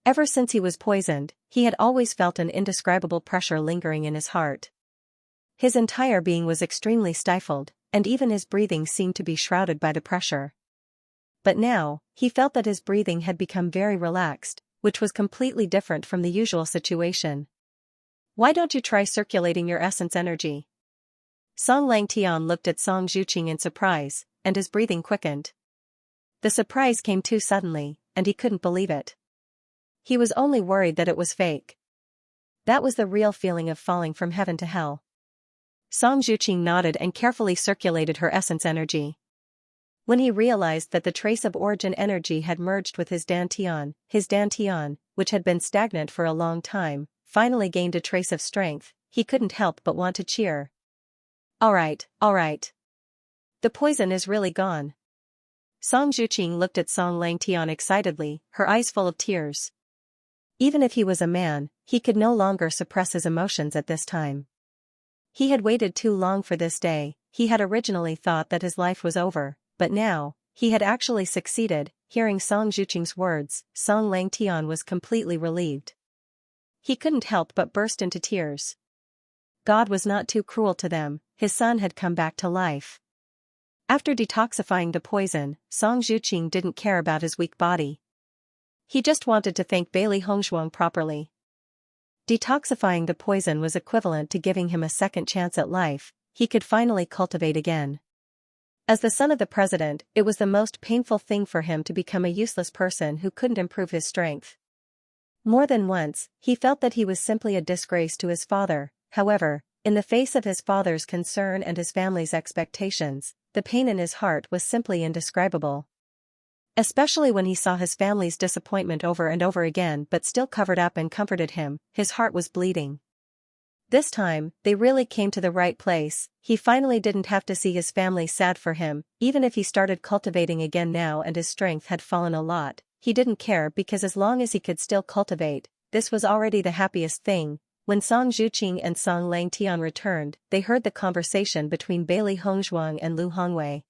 Ever since he was poisoned, he had always felt an indescribable pressure lingering in his heart. His entire being was extremely stifled, and even his breathing seemed to be shrouded by the pressure. But now, he felt that his breathing had become very relaxed, which was completely different from the usual situation. "Why don't you try circulating your essence energy?" Song Langtian looked at Song Zhuqing in surprise, and his breathing quickened. The surprise came too suddenly, and he couldn't believe it. He was only worried that it was fake. That was the real feeling of falling from heaven to hell. Song Zhuqing nodded and carefully circulated her essence energy. When he realized that the trace of origin energy had merged with his dantian, which had been stagnant for a long time, finally gained a trace of strength, he couldn't help but want to cheer. All right. The poison is really gone." Song Zhuqing looked at Song Langtian excitedly, her eyes full of tears. Even if he was a man, he could no longer suppress his emotions at this time. He had waited too long for this day. He had originally thought that his life was over, but now, he had actually succeeded. Hearing Song Zhuqing's words, Song Langtian was completely relieved. He couldn't help but burst into tears. God was not too cruel to them, his son had come back to life. After detoxifying the poison, Song Zhuqing didn't care about his weak body. He just wanted to thank Bailey Hongzhuang properly. Detoxifying the poison was equivalent to giving him a second chance at life. He could finally cultivate again. As the son of the president, it was the most painful thing for him to become a useless person who couldn't improve his strength. More than once, he felt that he was simply a disgrace to his father. However, in the face of his father's concern and his family's expectations, the pain in his heart was simply indescribable. Especially when he saw his family's disappointment over and over again but still covered up and comforted him, his heart was bleeding. This time, they really came to the right place. He finally didn't have to see his family sad for him. Even if he started cultivating again now and his strength had fallen a lot, he didn't care because as long as he could still cultivate, this was already the happiest thing. When Song Zhuqing and Song Langtian returned, they heard the conversation between Bailey Hongzhuang and Lu Hongwei.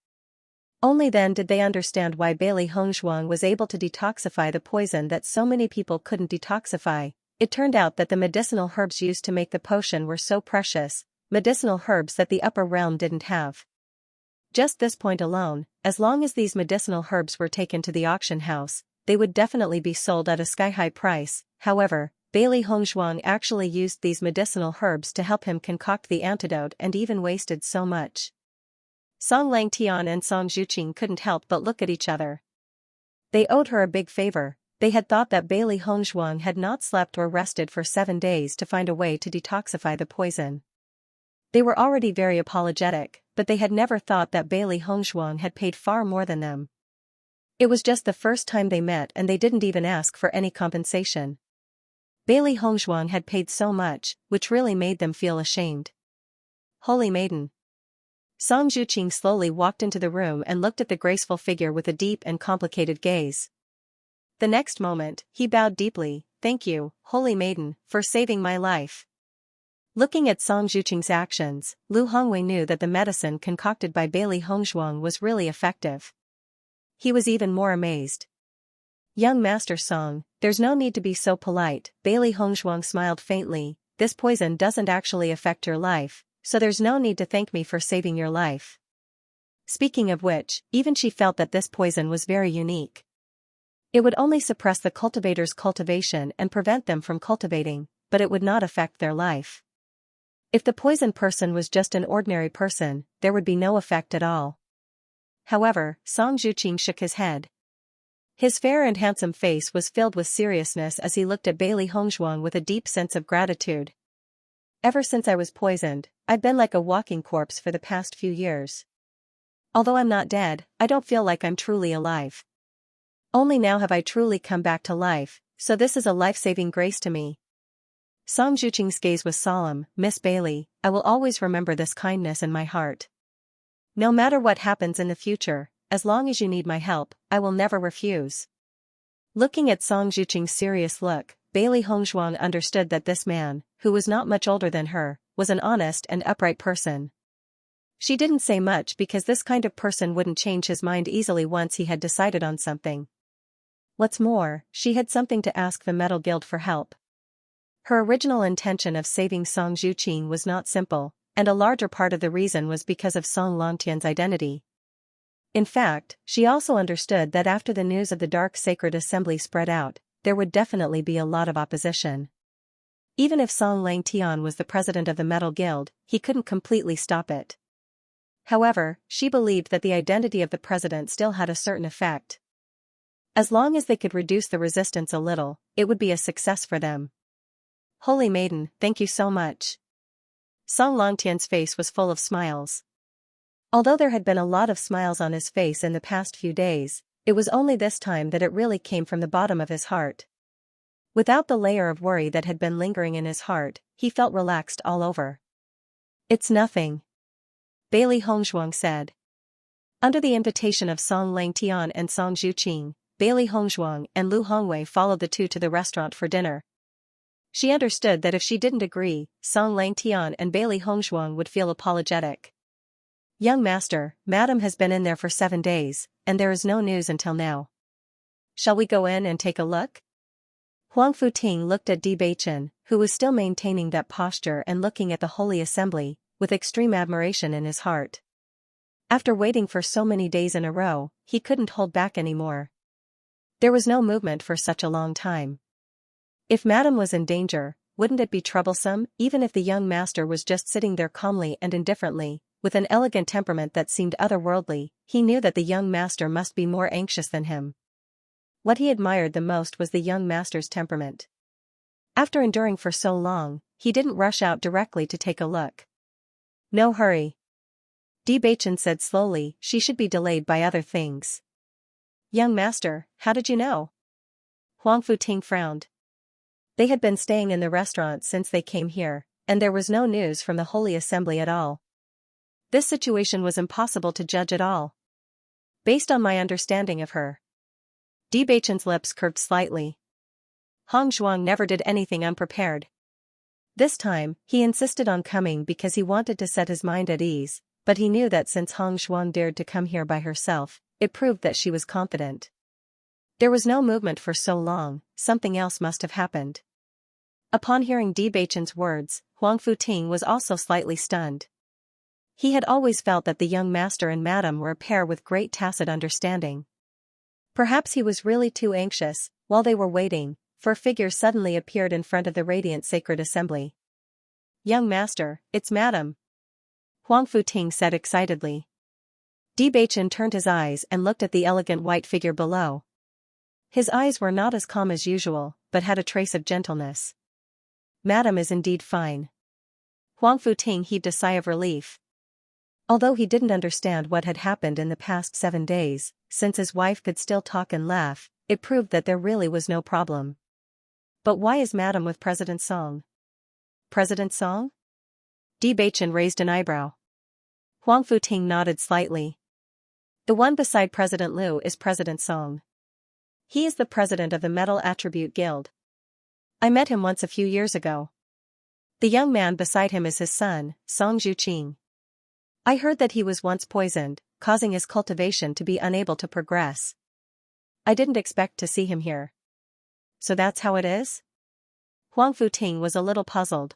Only then did they understand why Bailey Hongzhuang was able to detoxify the poison that so many people couldn't detoxify. It turned out that the medicinal herbs used to make the potion were so precious, medicinal herbs that the upper realm didn't have. Just this point alone, as long as these medicinal herbs were taken to the auction house, they would definitely be sold at a sky-high price. However, Bailey Hongzhuang actually used these medicinal herbs to help him concoct the antidote and even wasted so much. Song Langtian and Song Zhuqing couldn't help but look at each other. They owed her a big favor. They had thought that Bailey Hongzhuang had not slept or rested for 7 days to find a way to detoxify the poison. They were already very apologetic, but they had never thought that Bailey Hongzhuang had paid far more than them. It was just the first time they met and they didn't even ask for any compensation. Bailey Hongzhuang had paid so much, which really made them feel ashamed. Holy Maiden. Song Zhuqing slowly walked into the room and looked at the graceful figure with a deep and complicated gaze. The next moment, he bowed deeply. Thank you, Holy Maiden, for saving my life. Looking at Song Zhuqing's actions, Lu Hongwei knew that the medicine concocted by Bailey Hongzhuang was really effective. He was even more amazed. "Young Master Song, there's no need to be so polite," Bailey Hongzhuang smiled faintly. "This poison doesn't actually affect your life, so there's no need to thank me for saving your life." Speaking of which, even she felt that this poison was very unique. It would only suppress the cultivator's cultivation and prevent them from cultivating, but it would not affect their life. If the poisoned person was just an ordinary person, there would be no effect at all. However, Song Zhuqing shook his head. His fair and handsome face was filled with seriousness as he looked at Bailey Hongzhuang with a deep sense of gratitude. "Ever since I was poisoned, I've been like a walking corpse for the past few years. Although I'm not dead, I don't feel like I'm truly alive. Only now have I truly come back to life, so this is a life-saving grace to me." Song Zhuqing's gaze was solemn. "Miss Bailey, I will always remember this kindness in my heart. No matter what happens in the future, as long as you need my help, I will never refuse." Looking at Song Zhuqing's serious look, Bailey Hongzhuang understood that this man, who was not much older than her, was an honest and upright person. She didn't say much because this kind of person wouldn't change his mind easily once he had decided on something. What's more, she had something to ask the Metal Guild for help. Her original intention of saving Song Zhuqing was not simple, and a larger part of the reason was because of Song Longtian's identity. In fact, she also understood that after the news of the Dark Sacred Assembly spread out, there would definitely be a lot of opposition. Even if Song Longtian was the president of the Metal Guild, he couldn't completely stop it. However, she believed that the identity of the president still had a certain effect. As long as they could reduce the resistance a little, it would be a success for them. "Holy Maiden, thank you so much." Song Longtian's face was full of smiles. Although there had been a lot of smiles on his face in the past few days, it was only this time that it really came from the bottom of his heart. Without the layer of worry that had been lingering in his heart, he felt relaxed all over. "It's nothing," Bailey Hongzhuang said. Under the invitation of Song Longtian and Song Zhuqing, Bailey Hongzhuang and Lu Hongwei followed the two to the restaurant for dinner. She understood that if she didn't agree, Song Longtian and Bailey Hongzhuang would feel apologetic. "Young master, madam has been in there for 7 days, and there is no news until now. Shall we go in and take a look?" Huang Futing looked at Bewitching, who was still maintaining that posture and looking at the Holy Assembly, with extreme admiration in his heart. After waiting for so many days in a row, he couldn't hold back anymore. There was no movement for such a long time. If madam was in danger, wouldn't it be troublesome, even if the young master was just sitting there calmly and indifferently? With an elegant temperament that seemed otherworldly, he knew that the young master must be more anxious than him. What he admired the most was the young master's temperament. After enduring for so long, he didn't rush out directly to take a look. "No hurry," Bewitching said slowly. "She should be delayed by other things." "Young master, how did you know?" Huang Futing frowned. They had been staying in the restaurant since they came here, and there was no news from the Holy Assembly at all. This situation was impossible to judge at all. Based on my understanding of her. Bewitching's lips curved slightly. Hongzhuang never did anything unprepared. This time, he insisted on coming because he wanted to set his mind at ease, but he knew that since Hongzhuang dared to come here by herself, it proved that she was confident. There was no movement for so long, something else must have happened. Upon hearing Bewitching's words, Huang Futing was also slightly stunned. He had always felt that the young master and madam were a pair with great tacit understanding. Perhaps he was really too anxious. While they were waiting, for a figure suddenly appeared in front of the radiant sacred assembly. "Young master, it's madam," Huang Futing said excitedly. Bewitching turned his eyes and looked at the elegant white figure below. His eyes were not as calm as usual, but had a trace of gentleness. "Madam is indeed fine." Huang Futing heaved a sigh of relief. Although he didn't understand what had happened in the past 7 days, since his wife could still talk and laugh, it proved that there really was no problem. "But why is madam with President Song?" "President Song?" Bewitching raised an eyebrow. Huang Futing nodded slightly. "The one beside President Liu is President Song. He is the president of the Metal Attribute Guild. I met him once a few years ago." The young man beside him is his son, Song Zhuqing. I heard that he was once poisoned, causing his cultivation to be unable to progress. I didn't expect to see him here. So that's how it is? Huang Futing was a little puzzled.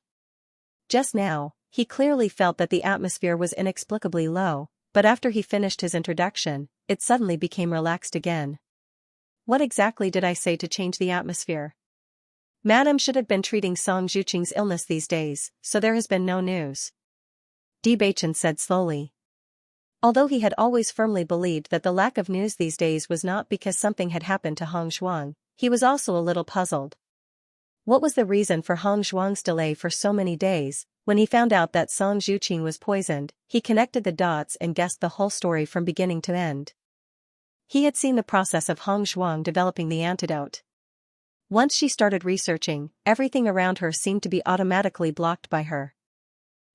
Just now, he clearly felt that the atmosphere was inexplicably low, but after he finished his introduction, it suddenly became relaxed again. What exactly did I say to change the atmosphere? Madam should have been treating Song Zhuqing's illness these days, so there has been no news. Bewitching said slowly. Although he had always firmly believed that the lack of news these days was not because something had happened to Hong Zhuang, he was also a little puzzled. What was the reason for Hong Zhuang's delay for so many days? When he found out that Song Zhuqing was poisoned, he connected the dots and guessed the whole story from beginning to end. He had seen the process of Hong Zhuang developing the antidote. Once she started researching, everything around her seemed to be automatically blocked by her.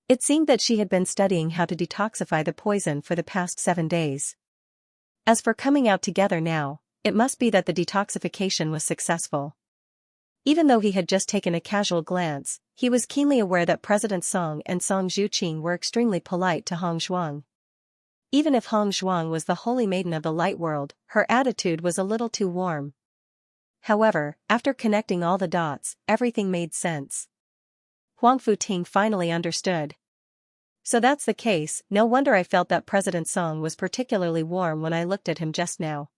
It seemed that she had been studying how to detoxify the poison for the past 7 days. As for coming out together now, it must be that the detoxification was successful. Even though he had just taken a casual glance, he was keenly aware that President Song and Song Zhuqing were extremely polite to Hong Zhuang. Even if Hong Zhuang was the holy maiden of the light world, her attitude was a little too warm. However, after connecting all the dots, everything made sense. Huang Futing finally understood. So that's the case, no wonder I felt that President Song was particularly warm when I looked at him just now.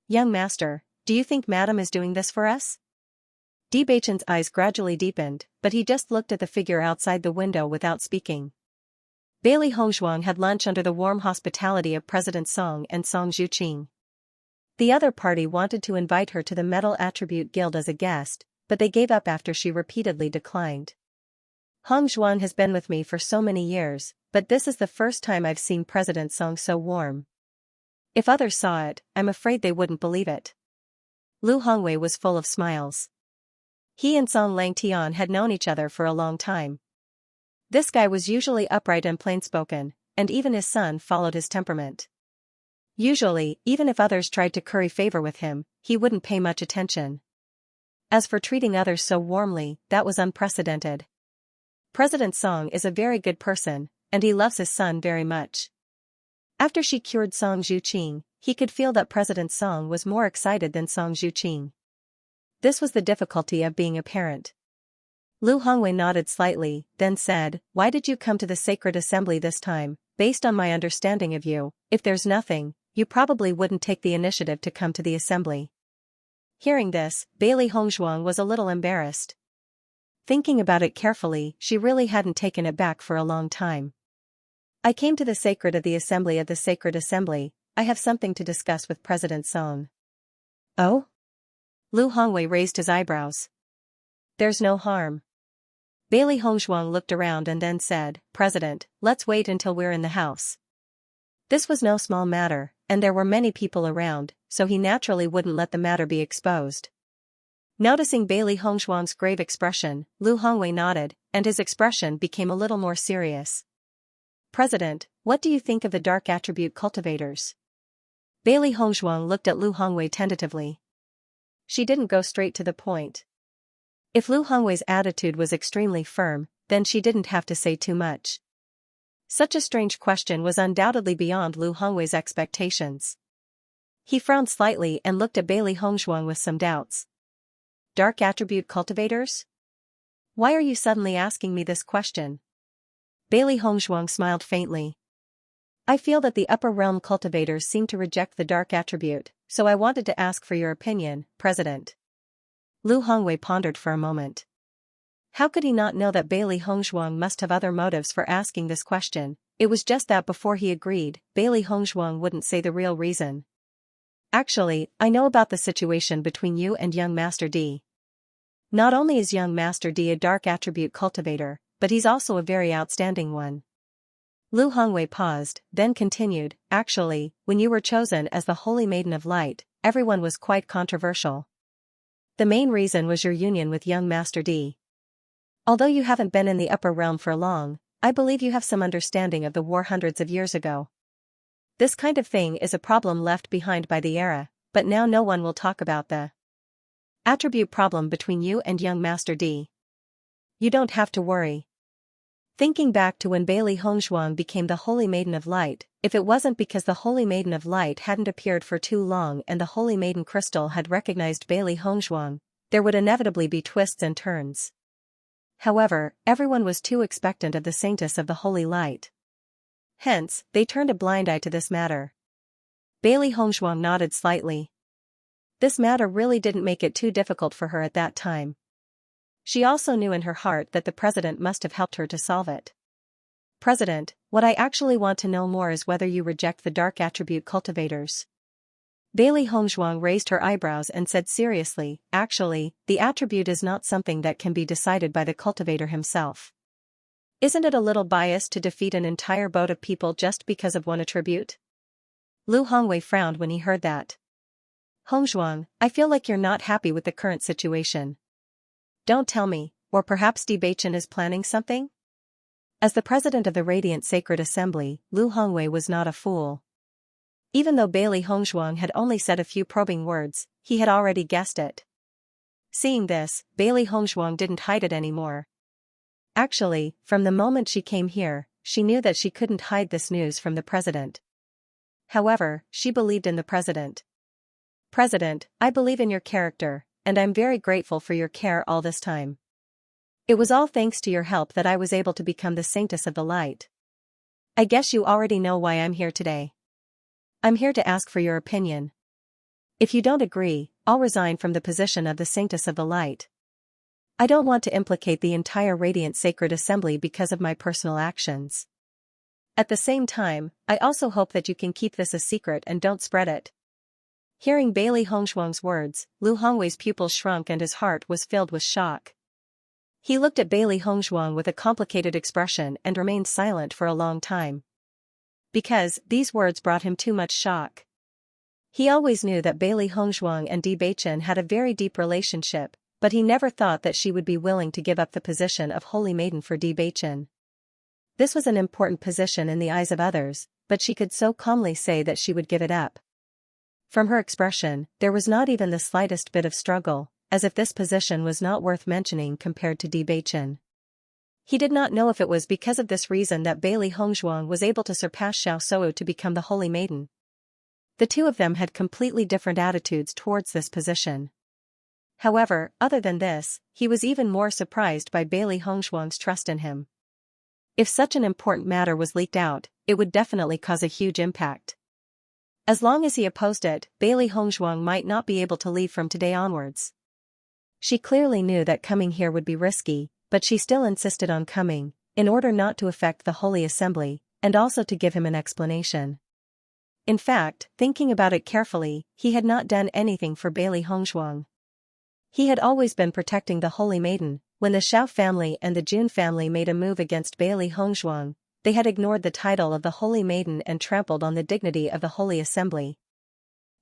Young master, do you think Madam is doing this for us? Bewitching's eyes gradually deepened, but he just looked at the figure outside the window without speaking. Bailey Hongzhuang had lunch under the warm hospitality of President Song and Song Zhuqing. The other party wanted to invite her to the Metal Attribute Guild as a guest, but they gave up after she repeatedly declined. Hong Zhuang has been with me for so many years, but this is the first time I've seen President Song so warm. If others saw it, I'm afraid they wouldn't believe it. Lu Hongwei was full of smiles. He and Song Langtian had known each other for a long time. This guy was usually upright and plain-spoken, and even his son followed his temperament. Usually, even if others tried to curry favor with him, he wouldn't pay much attention. As for treating others so warmly, that was unprecedented. President Song is a very good person, and he loves his son very much. After she cured Song Zhuqing, he could feel that President Song was more excited than Song Zhuqing. This was the difficulty of being a parent. Lu Hongwei nodded slightly, then said, "Why did you come to the sacred assembly this time? Based on my understanding of you, if there's nothing, you probably wouldn't take the initiative to come to the assembly." Hearing this, Bailey Hongzhuang was a little embarrassed. Thinking about it carefully, she really hadn't taken it back for a long time. "I came to the sacred of the assembly at the sacred assembly. I have something to discuss with President Song." "Oh?" Lu Hongwei raised his eyebrows. "There's no harm." Bailey Hongzhuang looked around and then said, "President, let's wait until we're in the house." This was no small matter, and there were many people around, so he naturally wouldn't let the matter be exposed. Noticing Bailey Hongzhuang's grave expression, Lu Hongwei nodded, and his expression became a little more serious. "President, what do you think of the dark attribute cultivators?" Bailey Hongzhuang looked at Lu Hongwei tentatively. She didn't go straight to the point. If Lu Hongwei's attitude was extremely firm, then she didn't have to say too much. Such a strange question was undoubtedly beyond Lu Hongwei's expectations. He frowned slightly and looked at Bailey Hongzhuang with some doubts. "Dark attribute cultivators? Why are you suddenly asking me this question?" Bailey Hongzhuang smiled faintly. "I feel that the upper realm cultivators seem to reject the dark attribute, so I wanted to ask for your opinion, President." Lu Hongwei pondered for a moment. How could he not know that Bailey Hongzhuang must have other motives for asking this question? It was just that before he agreed, Bailey Hongzhuang wouldn't say the real reason. "Actually, I know about the situation between you and young Master D. Not only is young Master D a dark attribute cultivator, but he's also a very outstanding one." Lu Hongwei paused, then continued, "Actually, when you were chosen as the Holy Maiden of Light, everyone was quite controversial. The main reason was your union with young Master D. Although you haven't been in the upper realm for long, I believe you have some understanding of the war hundreds of years ago. This kind of thing is a problem left behind by the era, but now no one will talk about the attribute problem between you and young Master D. You don't have to worry. Thinking back to when Bailey Hongzhuang became the Holy Maiden of Light, if it wasn't because the Holy Maiden of Light hadn't appeared for too long and the Holy Maiden Crystal had recognized Bailey Hongzhuang, there would inevitably be twists and turns. However, everyone was too expectant of the saintess of the Holy Light. Hence, they turned a blind eye to this matter. Bailey Hongzhuang nodded slightly. This matter really didn't make it too difficult for her at that time. She also knew in her heart that the president must have helped her to solve it. President, what I actually want to know more is whether you reject the dark attribute cultivators. Bailey Hongzhuang raised her eyebrows and said seriously, actually, the attribute is not something that can be decided by the cultivator himself. Isn't it a little biased to defeat an entire boat of people just because of one attribute? Lu Hongwei frowned when he heard that. Hongzhuang, I feel like you're not happy with the current situation. Don't tell me, or perhaps Bewitching is planning something? As the president of the Radiant Sacred Assembly, Lu Hongwei was not a fool. Even though Bailey Hongzhuang had only said a few probing words, he had already guessed it. Seeing this, Bailey Hongzhuang didn't hide it anymore. Actually, from the moment she came here, she knew that she couldn't hide this news from the president. However, she believed in the president. President, I believe in your character, and I'm very grateful for your care all this time. It was all thanks to your help that I was able to become the saintess of the light. I guess you already know why I'm here today. I'm here to ask for your opinion. If you don't agree, I'll resign from the position of the saintess of the light. I don't want to implicate the entire Radiant Sacred Assembly because of my personal actions. At the same time, I also hope that you can keep this a secret and don't spread it. Hearing Bailey Hongzhuang's words, Lu Hongwei's pupils shrunk and his heart was filled with shock. He looked at Bailey Hongzhuang with a complicated expression and remained silent for a long time. Because these words brought him too much shock. He always knew that Bailey Hongzhuang and Bewitching had a very deep relationship, but he never thought that she would be willing to give up the position of Holy Maiden for Bewitching. This was an important position in the eyes of others, but she could so calmly say that she would give it up. From her expression, there was not even the slightest bit of struggle, as if this position was not worth mentioning compared to Bewitching. He did not know if it was because of this reason that Bailey Hongzhuang was able to surpass Xiaoshou to become the Holy Maiden. The two of them had completely different attitudes towards this position. However, other than this, he was even more surprised by Bailey Hongzhuang's trust in him. If such an important matter was leaked out, it would definitely cause a huge impact. As long as he opposed it, Bailey Hongzhuang might not be able to leave from today onwards. She clearly knew that coming here would be risky, but she still insisted on coming, in order not to affect the Holy Assembly, and also to give him an explanation. In fact, thinking about it carefully, he had not done anything for Bailey Hongzhuang. He had always been protecting the Holy Maiden. When the Xiao family and the Jun family made a move against Bailey Hongzhuang, they had ignored the title of the Holy Maiden and trampled on the dignity of the Holy Assembly.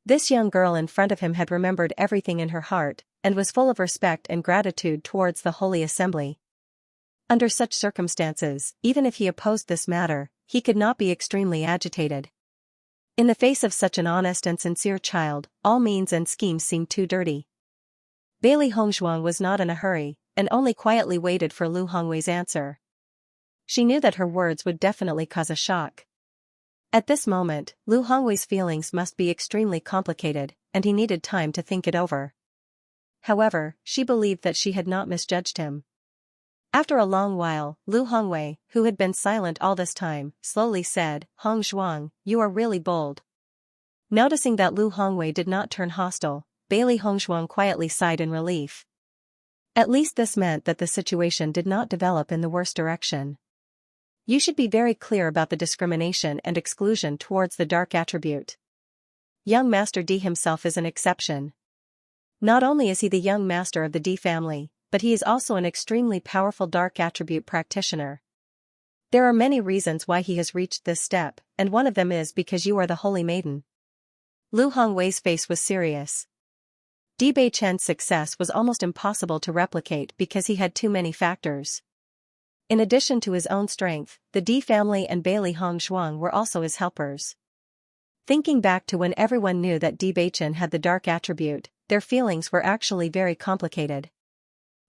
This young girl in front of him had remembered everything in her heart, and was full of respect and gratitude towards the Holy Assembly. Under such circumstances, even if he opposed this matter, he could not be extremely agitated. In the face of such an honest and sincere child, all means and schemes seemed too dirty. Bailey Hongzhuang was not in a hurry, and only quietly waited for Lu Hongwei's answer. She knew that her words would definitely cause a shock. At this moment, Lu Hongwei's feelings must be extremely complicated, and he needed time to think it over. However, she believed that she had not misjudged him. After a long while, Lu Hongwei, who had been silent all this time, slowly said, "Hongzhuang, you are really bold." Noticing that Lu Hongwei did not turn hostile, Bailey Hongzhuang quietly sighed in relief. At least this meant that the situation did not develop in the worst direction. You should be very clear about the discrimination and exclusion towards the dark attribute. Young Master D himself is an exception. Not only is he the young master of the D family, but he is also an extremely powerful dark attribute practitioner. There are many reasons why he has reached this step, and one of them is because you are the Holy Maiden. Lu Hongwei's face was serious. Di Beichen's success was almost impossible to replicate because he had too many factors. In addition to his own strength, the D family and Bailey Hongzhuang were also his helpers. Thinking back to when everyone knew that Di Beichen had the dark attribute, their feelings were actually very complicated.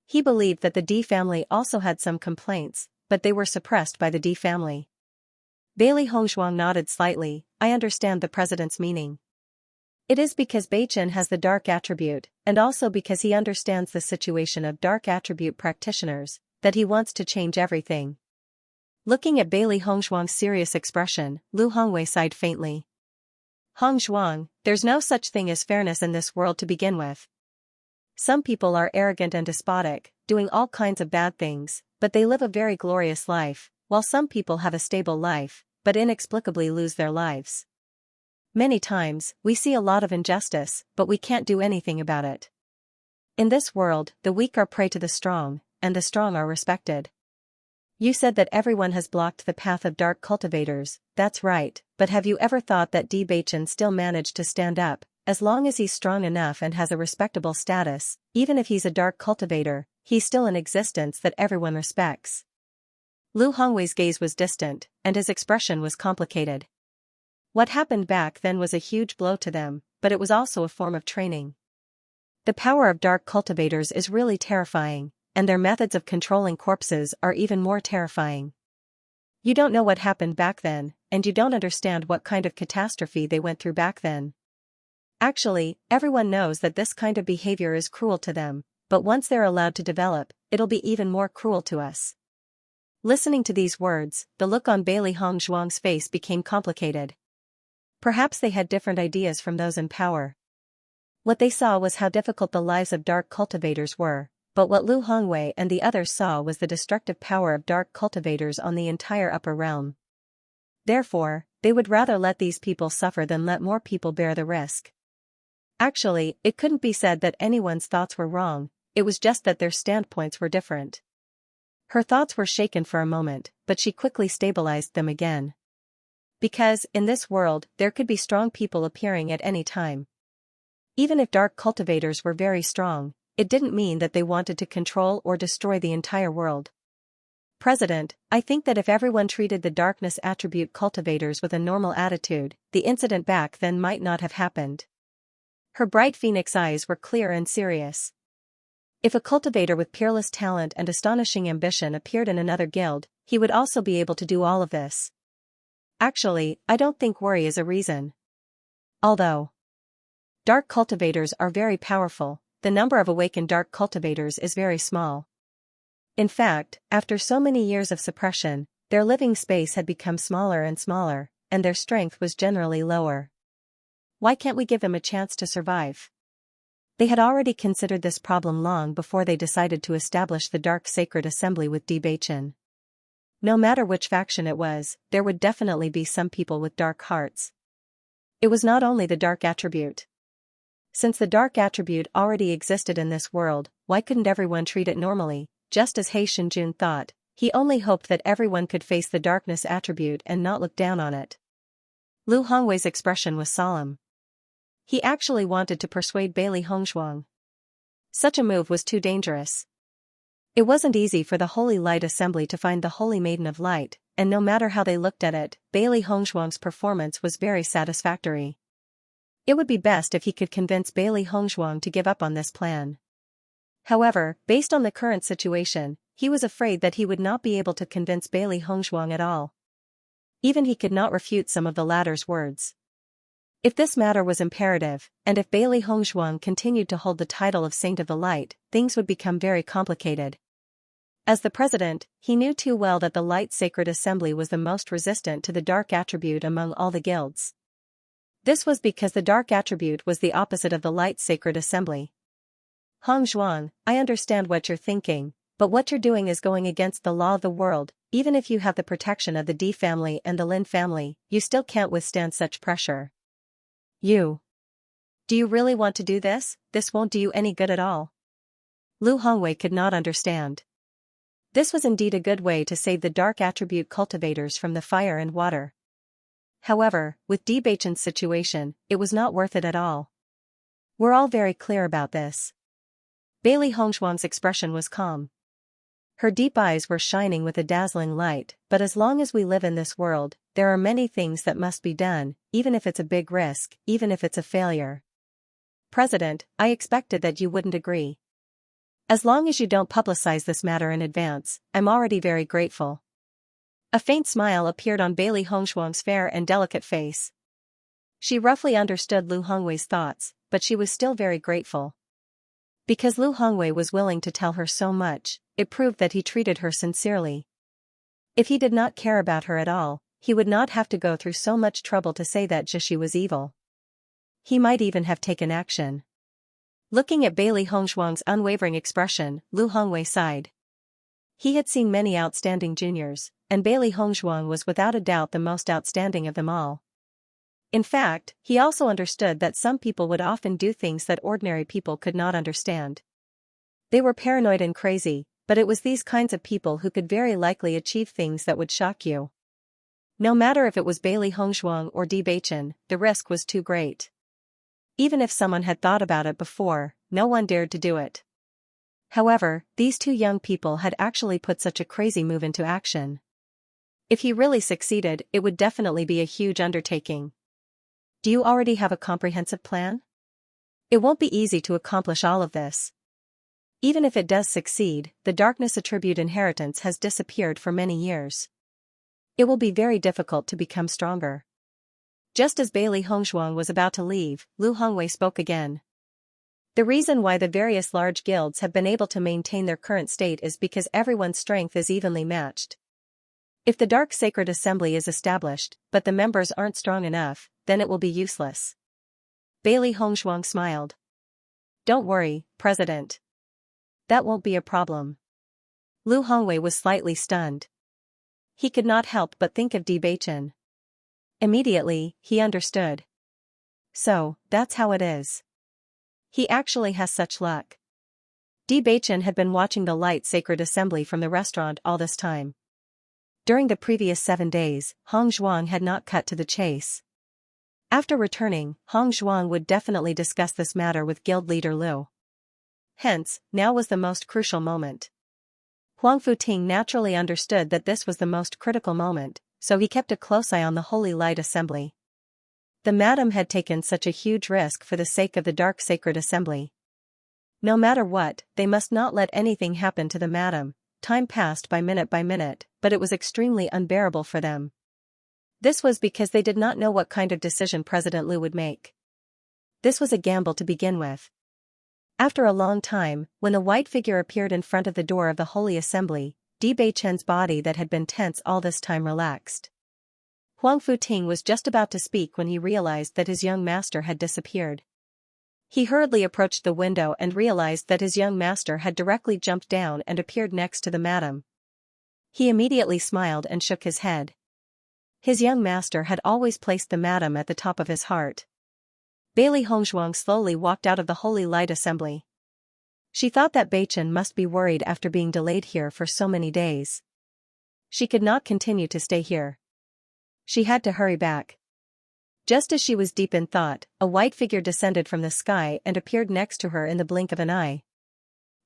He believed that the D family also had some complaints, but they were suppressed by the D family. Bailey Hongzhuang nodded slightly. I understand the president's meaning. It is because Beichen has the dark attribute, and also because he understands the situation of dark attribute practitioners, that he wants to change everything. Looking at Bailey Hongzhuang's serious expression, Lu Hongwei sighed faintly. Hongzhuang, there's no such thing as fairness in this world to begin with. Some people are arrogant and despotic, doing all kinds of bad things, but they live a very glorious life, while some people have a stable life, but inexplicably lose their lives. Many times, we see a lot of injustice, but we can't do anything about it. In this world, the weak are prey to the strong, and the strong are respected. You said that everyone has blocked the path of dark cultivators, that's right, but have you ever thought that D. Beichen still managed to stand up, as long as he's strong enough and has a respectable status, even if he's a dark cultivator, he's still in existence that everyone respects. Lu Hongwei's gaze was distant, and his expression was complicated. What happened back then was a huge blow to them, but it was also a form of training. The power of dark cultivators is really terrifying, and their methods of controlling corpses are even more terrifying. You don't know what happened back then, and you don't understand what kind of catastrophe they went through back then. Actually, everyone knows that this kind of behavior is cruel to them, but once they're allowed to develop, it'll be even more cruel to us. Listening to these words, the look on Bailey Hongzhuang's face became complicated. Perhaps they had different ideas from those in power. What they saw was how difficult the lives of dark cultivators were, but what Lu Hongwei and the others saw was the destructive power of dark cultivators on the entire upper realm. Therefore, they would rather let these people suffer than let more people bear the risk. Actually, it couldn't be said that anyone's thoughts were wrong, it was just that their standpoints were different. Her thoughts were shaken for a moment, but she quickly stabilized them again. Because, in this world, there could be strong people appearing at any time. Even if dark cultivators were very strong, it didn't mean that they wanted to control or destroy the entire world. President, I think that if everyone treated the darkness attribute cultivators with a normal attitude, the incident back then might not have happened. Her bright phoenix eyes were clear and serious. If a cultivator with peerless talent and astonishing ambition appeared in another guild, he would also be able to do all of this. Actually, I don't think worry is a reason. Although dark cultivators are very powerful, the number of awakened dark cultivators is very small. In fact, after so many years of suppression, their living space had become smaller and smaller, and their strength was generally lower. Why can't we give them a chance to survive? They had already considered this problem long before they decided to establish the Dark Sacred Assembly with D. Beichen. No matter which faction it was, there would definitely be some people with dark hearts. It was not only the dark attribute. Since the dark attribute already existed in this world, why couldn't everyone treat it normally? Just as He Shinjun thought, he only hoped that everyone could face the darkness attribute and not look down on it. Lu Hongwei's expression was solemn. He actually wanted to persuade Bailey Hongzhuang. Such a move was too dangerous. It wasn't easy for the Holy Light Assembly to find the Holy Maiden of Light, and no matter how they looked at it, Bailey Hongzhuang's performance was very satisfactory. It would be best if he could convince Bailey Hongzhuang to give up on this plan. However, based on the current situation, he was afraid that he would not be able to convince Bailey Hongzhuang at all. Even he could not refute some of the latter's words. If this matter was imperative, and if Bailey Hongzhuang continued to hold the title of Saint of the Light, things would become very complicated. As the president, he knew too well that the Light Sacred Assembly was the most resistant to the dark attribute among all the guilds. This was because the dark attribute was the opposite of the Light Sacred Assembly. Hongzhuang, I understand what you're thinking, but what you're doing is going against the law of the world. Even if you have the protection of the D family and the Lin family, you still can't withstand such pressure. Do you really want to do this? This won't do you any good at all. Lu Hongwei could not understand. This was indeed a good way to save the dark attribute cultivators from the fire and water. However, with D. Beichen's situation, it was not worth it at all. We're all very clear about this. Bailey Hongzhuang's expression was calm. Her deep eyes were shining with a dazzling light, but as long as we live in this world, there are many things that must be done, even if it's a big risk, even if it's a failure. President, I expected that you wouldn't agree. As long as you don't publicize this matter in advance, I'm already very grateful. A faint smile appeared on Bailey Hongshuang's fair and delicate face. She roughly understood Lu Hongwei's thoughts, but she was still very grateful. Because Lu Hongwei was willing to tell her so much, it proved that he treated her sincerely. If he did not care about her at all, he would not have to go through so much trouble to say that she was evil. He might even have taken action. Looking at Bailey Hongshuang's unwavering expression, Lu Hongwei sighed. He had seen many outstanding juniors, and Bailey Hongshuang was without a doubt the most outstanding of them all. In fact, he also understood that some people would often do things that ordinary people could not understand. They were paranoid and crazy, but it was these kinds of people who could very likely achieve things that would shock you. No matter if it was Bailey Hongshuang or Bewitching, the risk was too great. Even if someone had thought about it before, no one dared to do it. However, these two young people had actually put such a crazy move into action. If he really succeeded, it would definitely be a huge undertaking. Do you already have a comprehensive plan? It won't be easy to accomplish all of this. Even if it does succeed, the darkness attribute inheritance has disappeared for many years. It will be very difficult to become stronger. Just as Bailey Hongshuang was about to leave, Lu Hongwei spoke again. The reason why the various large guilds have been able to maintain their current state is because everyone's strength is evenly matched. If the Dark Sacred Assembly is established, but the members aren't strong enough, then it will be useless. Bailey Hongshuang smiled. Don't worry, President. That won't be a problem. Lu Hongwei was slightly stunned. He could not help but think of Bewitching. Immediately, he understood. So, that's how it is. He actually has such luck. Bewitching had been watching the Light Sacred Assembly from the restaurant all this time. During the previous 7 days, Hong Zhuang had not cut to the chase. After returning, Hong Zhuang would definitely discuss this matter with guild leader Liu. Hence, now was the most crucial moment. Huang Futing naturally understood that this was the most critical moment, so he kept a close eye on the Holy Light Assembly. The madam had taken such a huge risk for the sake of the Dark Sacred Assembly. No matter what, they must not let anything happen to the madam. Time passed by minute, but it was extremely unbearable for them. This was because they did not know what kind of decision President Liu would make. This was a gamble to begin with. After a long time, when a white figure appeared in front of the door of the Holy Assembly, Bewitching's body that had been tense all this time relaxed. Huang Futing was just about to speak when he realized that his young master had disappeared. He hurriedly approached the window and realized that his young master had directly jumped down and appeared next to the madam. He immediately smiled and shook his head. His young master had always placed the madam at the top of his heart. Bailey Hongzhuang slowly walked out of the Holy Light Assembly. She thought that Bewitching must be worried after being delayed here for so many days. She could not continue to stay here. She had to hurry back. Just as she was deep in thought, a white figure descended from the sky and appeared next to her in the blink of an eye.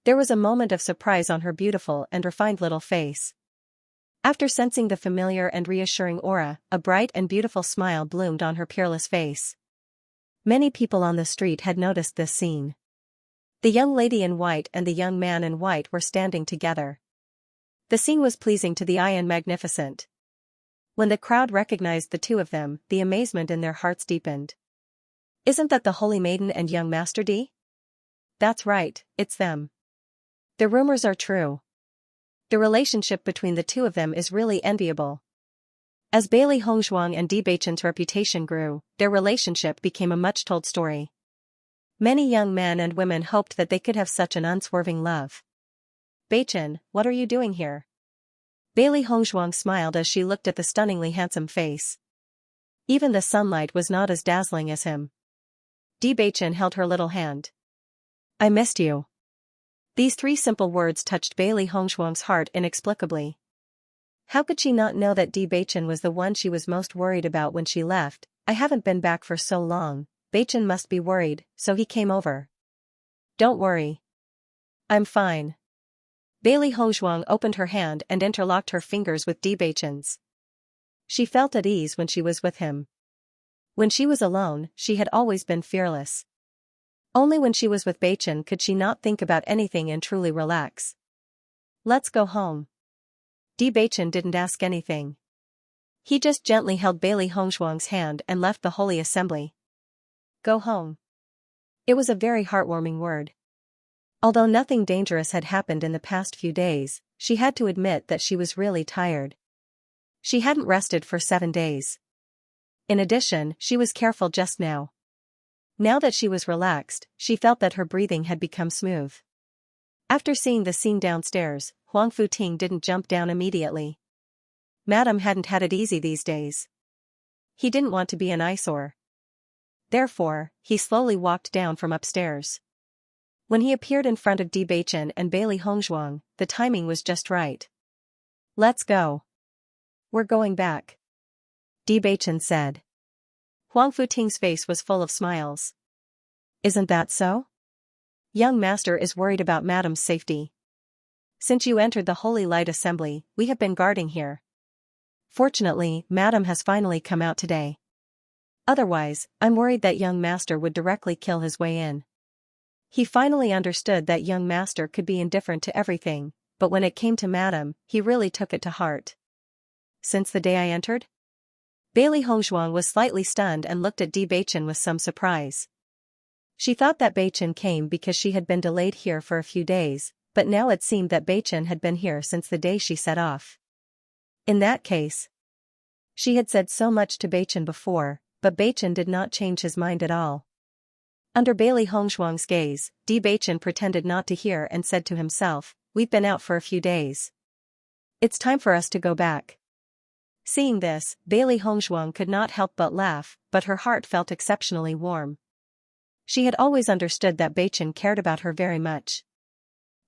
There was a moment of surprise on her beautiful and refined little face. After sensing the familiar and reassuring aura, a bright and beautiful smile bloomed on her peerless face. Many people on the street had noticed this scene. The young lady in white and the young man in white were standing together. The scene was pleasing to the eye and magnificent. When the crowd recognized the two of them, the amazement in their hearts deepened. Isn't that the Holy Maiden and young Master D? That's right, it's them. The rumors are true. The relationship between the two of them is really enviable. As Bailey Hongzhuang and Bewitching's reputation grew, their relationship became a much-told story. Many young men and women hoped that they could have such an unswerving love. Bewitching, what are you doing here? Bailey Hongzhuang smiled as she looked at the stunningly handsome face. Even the sunlight was not as dazzling as him. Bewitching held her little hand. I missed you. These 3 simple words touched Bailey Hongzhuang's heart inexplicably. How could she not know that Bewitching was the one she was most worried about when she left? I haven't been back for so long, Bewitching must be worried, so he came over. Don't worry. I'm fine. Bailey Hongzhuang opened her hand and interlocked her fingers with Bewitching's. She felt at ease when she was with him. When she was alone, she had always been fearless. Only when she was with Beichen could she not think about anything and truly relax. Let's go home. Beichen didn't ask anything. He just gently held Bailey Hongshuang's hand and left the holy assembly. Go home. It was a very heartwarming word. Although nothing dangerous had happened in the past few days, she had to admit that she was really tired. She hadn't rested for 7 days. In addition, she was careful just now. Now that she was relaxed, she felt that her breathing had become smooth. After seeing the scene downstairs, Huang Futing didn't jump down immediately. Madam hadn't had it easy these days. He didn't want to be an eyesore. Therefore, he slowly walked down from upstairs. When he appeared in front of Beichen and Bailey Hongshuang, the timing was just right. Let's go. We're going back. Beichen said. Huang Futing's face was full of smiles. Isn't that so? Young master is worried about Madam's safety. Since you entered the Holy Light Assembly, we have been guarding here. Fortunately, Madam has finally come out today. Otherwise, I'm worried that young master would directly kill his way in. He finally understood that young master could be indifferent to everything, but when it came to Madam, he really took it to heart. Since the day I entered? Bailey Hongshuang was slightly stunned and looked at Beichen with some surprise. She thought that Beichen came because she had been delayed here for a few days, but now it seemed that Beichen had been here since the day she set off. In that case, she had said so much to Beichen before, but Beichen did not change his mind at all. Under Bailey Hongshuang's gaze, Beichen pretended not to hear and said to himself, "We've been out for a few days. It's time for us to go back." Seeing this, Bailey Hongshuang could not help but laugh, but her heart felt exceptionally warm. She had always understood that Beichen cared about her very much.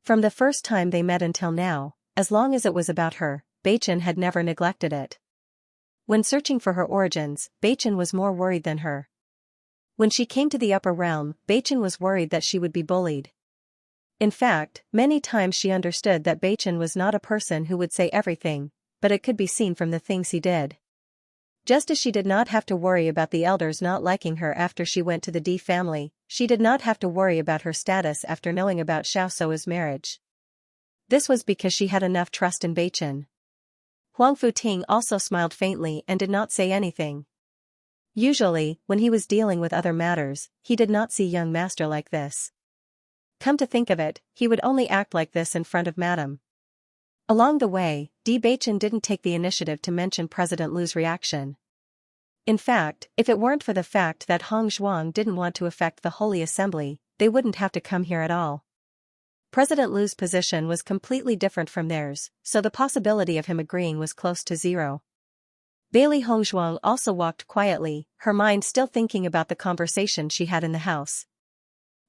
From the first time they met until now, as long as it was about her, Beichen had never neglected it. When searching for her origins, Beichen was more worried than her. When she came to the upper realm, Beichen was worried that she would be bullied. In fact, many times she understood that Beichen was not a person who would say everything, but it could be seen from the things he did. Just as she did not have to worry about the elders not liking her after she went to the D family, she did not have to worry about her status after knowing about Xiaosuo's marriage. This was because she had enough trust in Beichen. Huang Futing also smiled faintly and did not say anything. Usually, when he was dealing with other matters, he did not see young master like this. Come to think of it, he would only act like this in front of Madam. Along the way, Beichen didn't take the initiative to mention President Lu's reaction. In fact, if it weren't for the fact that Hong Zhuang didn't want to affect the Holy Assembly, they wouldn't have to come here at all. President Lu's position was completely different from theirs, so the possibility of him agreeing was close to zero. Bailey Hongshuang also walked quietly, her mind still thinking about the conversation she had in the house.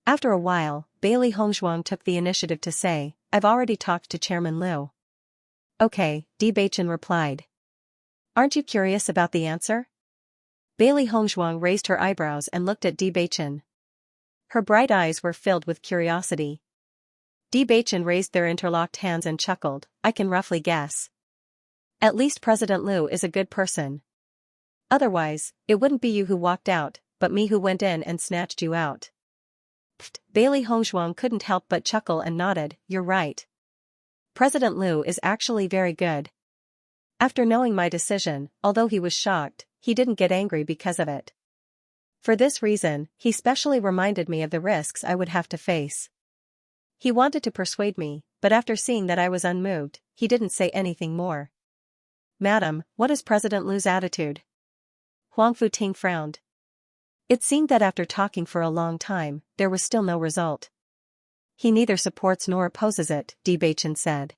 After a while, Bailey Hongshuang took the initiative to say, "I've already talked to Chairman Liu." "Okay," Beichen replied. "Aren't you curious about the answer?" Bailey Hongshuang raised her eyebrows and looked at Beichen. Her bright eyes were filled with curiosity. Beichen raised their interlocked hands and chuckled, "I can roughly guess. At least President Liu is a good person. Otherwise, it wouldn't be you who walked out, but me who went in and snatched you out." Pfft, Bailey Hongshuang couldn't help but chuckle and nodded, "You're right. President Liu is actually very good. After knowing my decision, although he was shocked, he didn't get angry because of it. For this reason, he specially reminded me of the risks I would have to face. He wanted to persuade me, but after seeing that I was unmoved, he didn't say anything more." "Madam, what is President Lu's attitude?" Huang Futing frowned. It seemed that after talking for a long time, there was still no result. "He neither supports nor opposes it," Beichen said.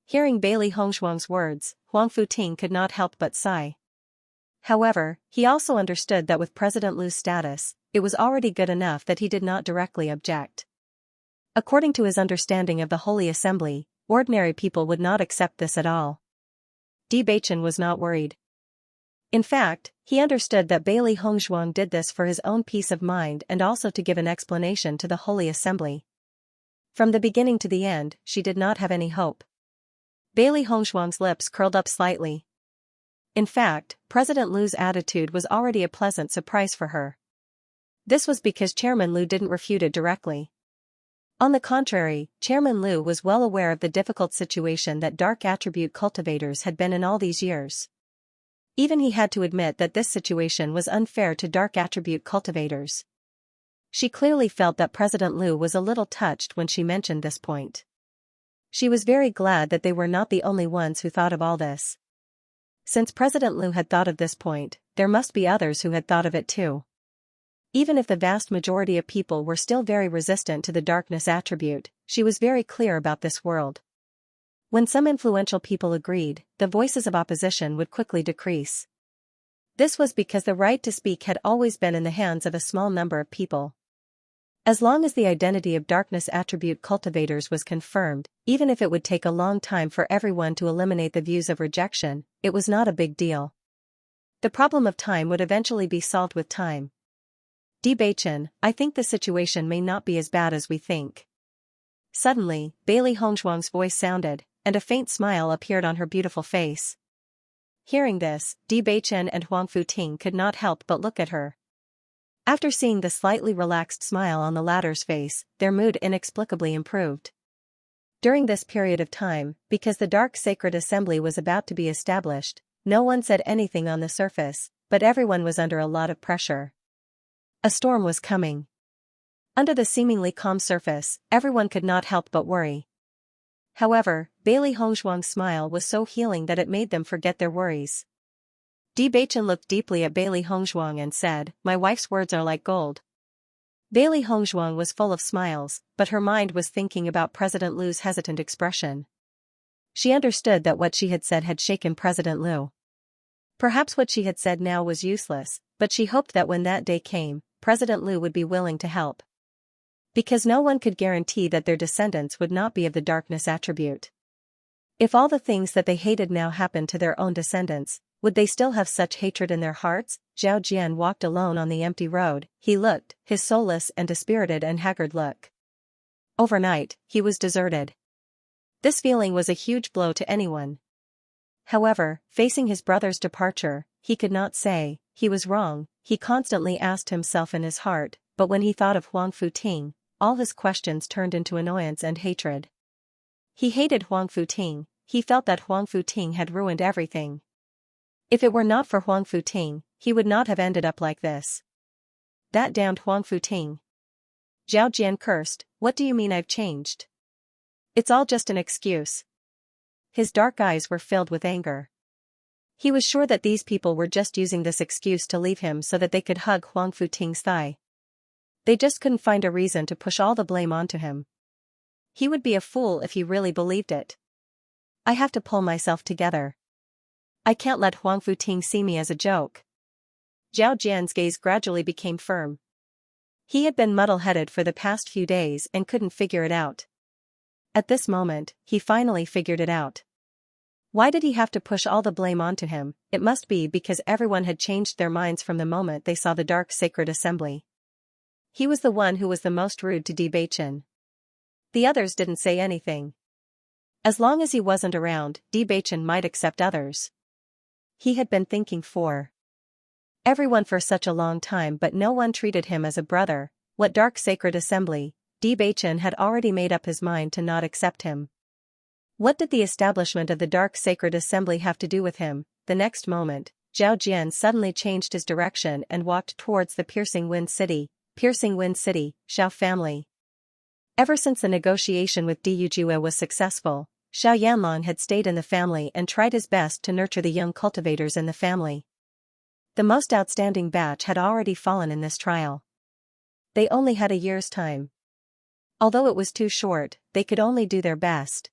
Hearing Bailey Hongshuang's words, Huang Futing could not help but sigh. However, he also understood that with President Lu's status, it was already good enough that he did not directly object. According to his understanding of the Holy Assembly, ordinary people would not accept this at all. Beichen was not worried. In fact, he understood that Bailey Hongshuang did this for his own peace of mind and also to give an explanation to the Holy Assembly. From the beginning to the end, she did not have any hope. Bailey Hongshuang's lips curled up slightly. In fact, President Lu's attitude was already a pleasant surprise for her. This was because Chairman Liu didn't refute it directly. On the contrary, Chairman Liu was well aware of the difficult situation that dark attribute cultivators had been in all these years. Even he had to admit that this situation was unfair to dark attribute cultivators. She clearly felt that President Liu was a little touched when she mentioned this point. She was very glad that they were not the only ones who thought of all this. Since President Liu had thought of this point, there must be others who had thought of it too. Even if the vast majority of people were still very resistant to the darkness attribute, she was very clear about this world. When some influential people agreed, the voices of opposition would quickly decrease. This was because the right to speak had always been in the hands of a small number of people. As long as the identity of darkness attribute cultivators was confirmed, even if it would take a long time for everyone to eliminate the views of rejection, it was not a big deal. The problem of time would eventually be solved with time. Bewitching, I think the situation may not be as bad as we think. Suddenly, Bailey Hongzhuang's voice sounded, and a faint smile appeared on her beautiful face. Hearing this, Bewitching and Huang Futing could not help but look at her. After seeing the slightly relaxed smile on the latter's face, their mood inexplicably improved. During this period of time, because the dark sacred assembly was about to be established, no one said anything on the surface, but everyone was under a lot of pressure. A storm was coming. Under the seemingly calm surface, everyone could not help but worry. However, Bailey Hongzhuang's smile was so healing that it made them forget their worries. Bewitching looked deeply at Bailey Hongzhuang and said, "My wife's words are like gold." Bailey Hongzhuang was full of smiles, but her mind was thinking about President Liu's hesitant expression. She understood that what she had said had shaken President Liu. Perhaps what she had said now was useless, but she hoped that when that day came, President Liu would be willing to help. Because no one could guarantee that their descendants would not be of the darkness attribute. If all the things that they hated now happened to their own descendants, would they still have such hatred in their hearts? Zhao Jian walked alone on the empty road. He looked, his soulless and dispirited and haggard look. Overnight, he was deserted. This feeling was a huge blow to anyone. However, facing his brother's departure, he could not say, he was wrong, he constantly asked himself in his heart, but when he thought of Huang Futing, all his questions turned into annoyance and hatred. He hated Huang Futing, he felt that Huang Futing had ruined everything. If it were not for Huang Futing, he would not have ended up like this. That damned Huang Futing. Zhao Jian cursed, "What do you mean I've changed? It's all just an excuse." His dark eyes were filled with anger. He was sure that these people were just using this excuse to leave him so that they could hug Huang Futing's thigh. They just couldn't find a reason to push all the blame onto him. He would be a fool if he really believed it. I have to pull myself together. I can't let Huang Futing see me as a joke. Zhao Jian's gaze gradually became firm. He had been muddle-headed for the past few days and couldn't figure it out. At this moment, he finally figured it out. Why did he have to push all the blame onto him? It must be because everyone had changed their minds from the moment they saw the dark sacred assembly. He was the one who was the most rude to Bewitching. The others didn't say anything. As long as he wasn't around, Bewitching might accept others. He had been thinking for everyone for such a long time, but no one treated him as a brother. What dark sacred assembly? Bewitching had already made up his mind to not accept him. What did the establishment of the dark sacred assembly have to do with him? The next moment, Zhao Jian suddenly changed his direction and walked towards the Piercing Wind City. Piercing Wind City, Xiao family. Ever since the negotiation with Diyujue was successful, Xiao Yanlan had stayed in the family and tried his best to nurture the young cultivators in the family. The most outstanding batch had already fallen in this trial. They only had a year's time. Although it was too short, they could only do their best.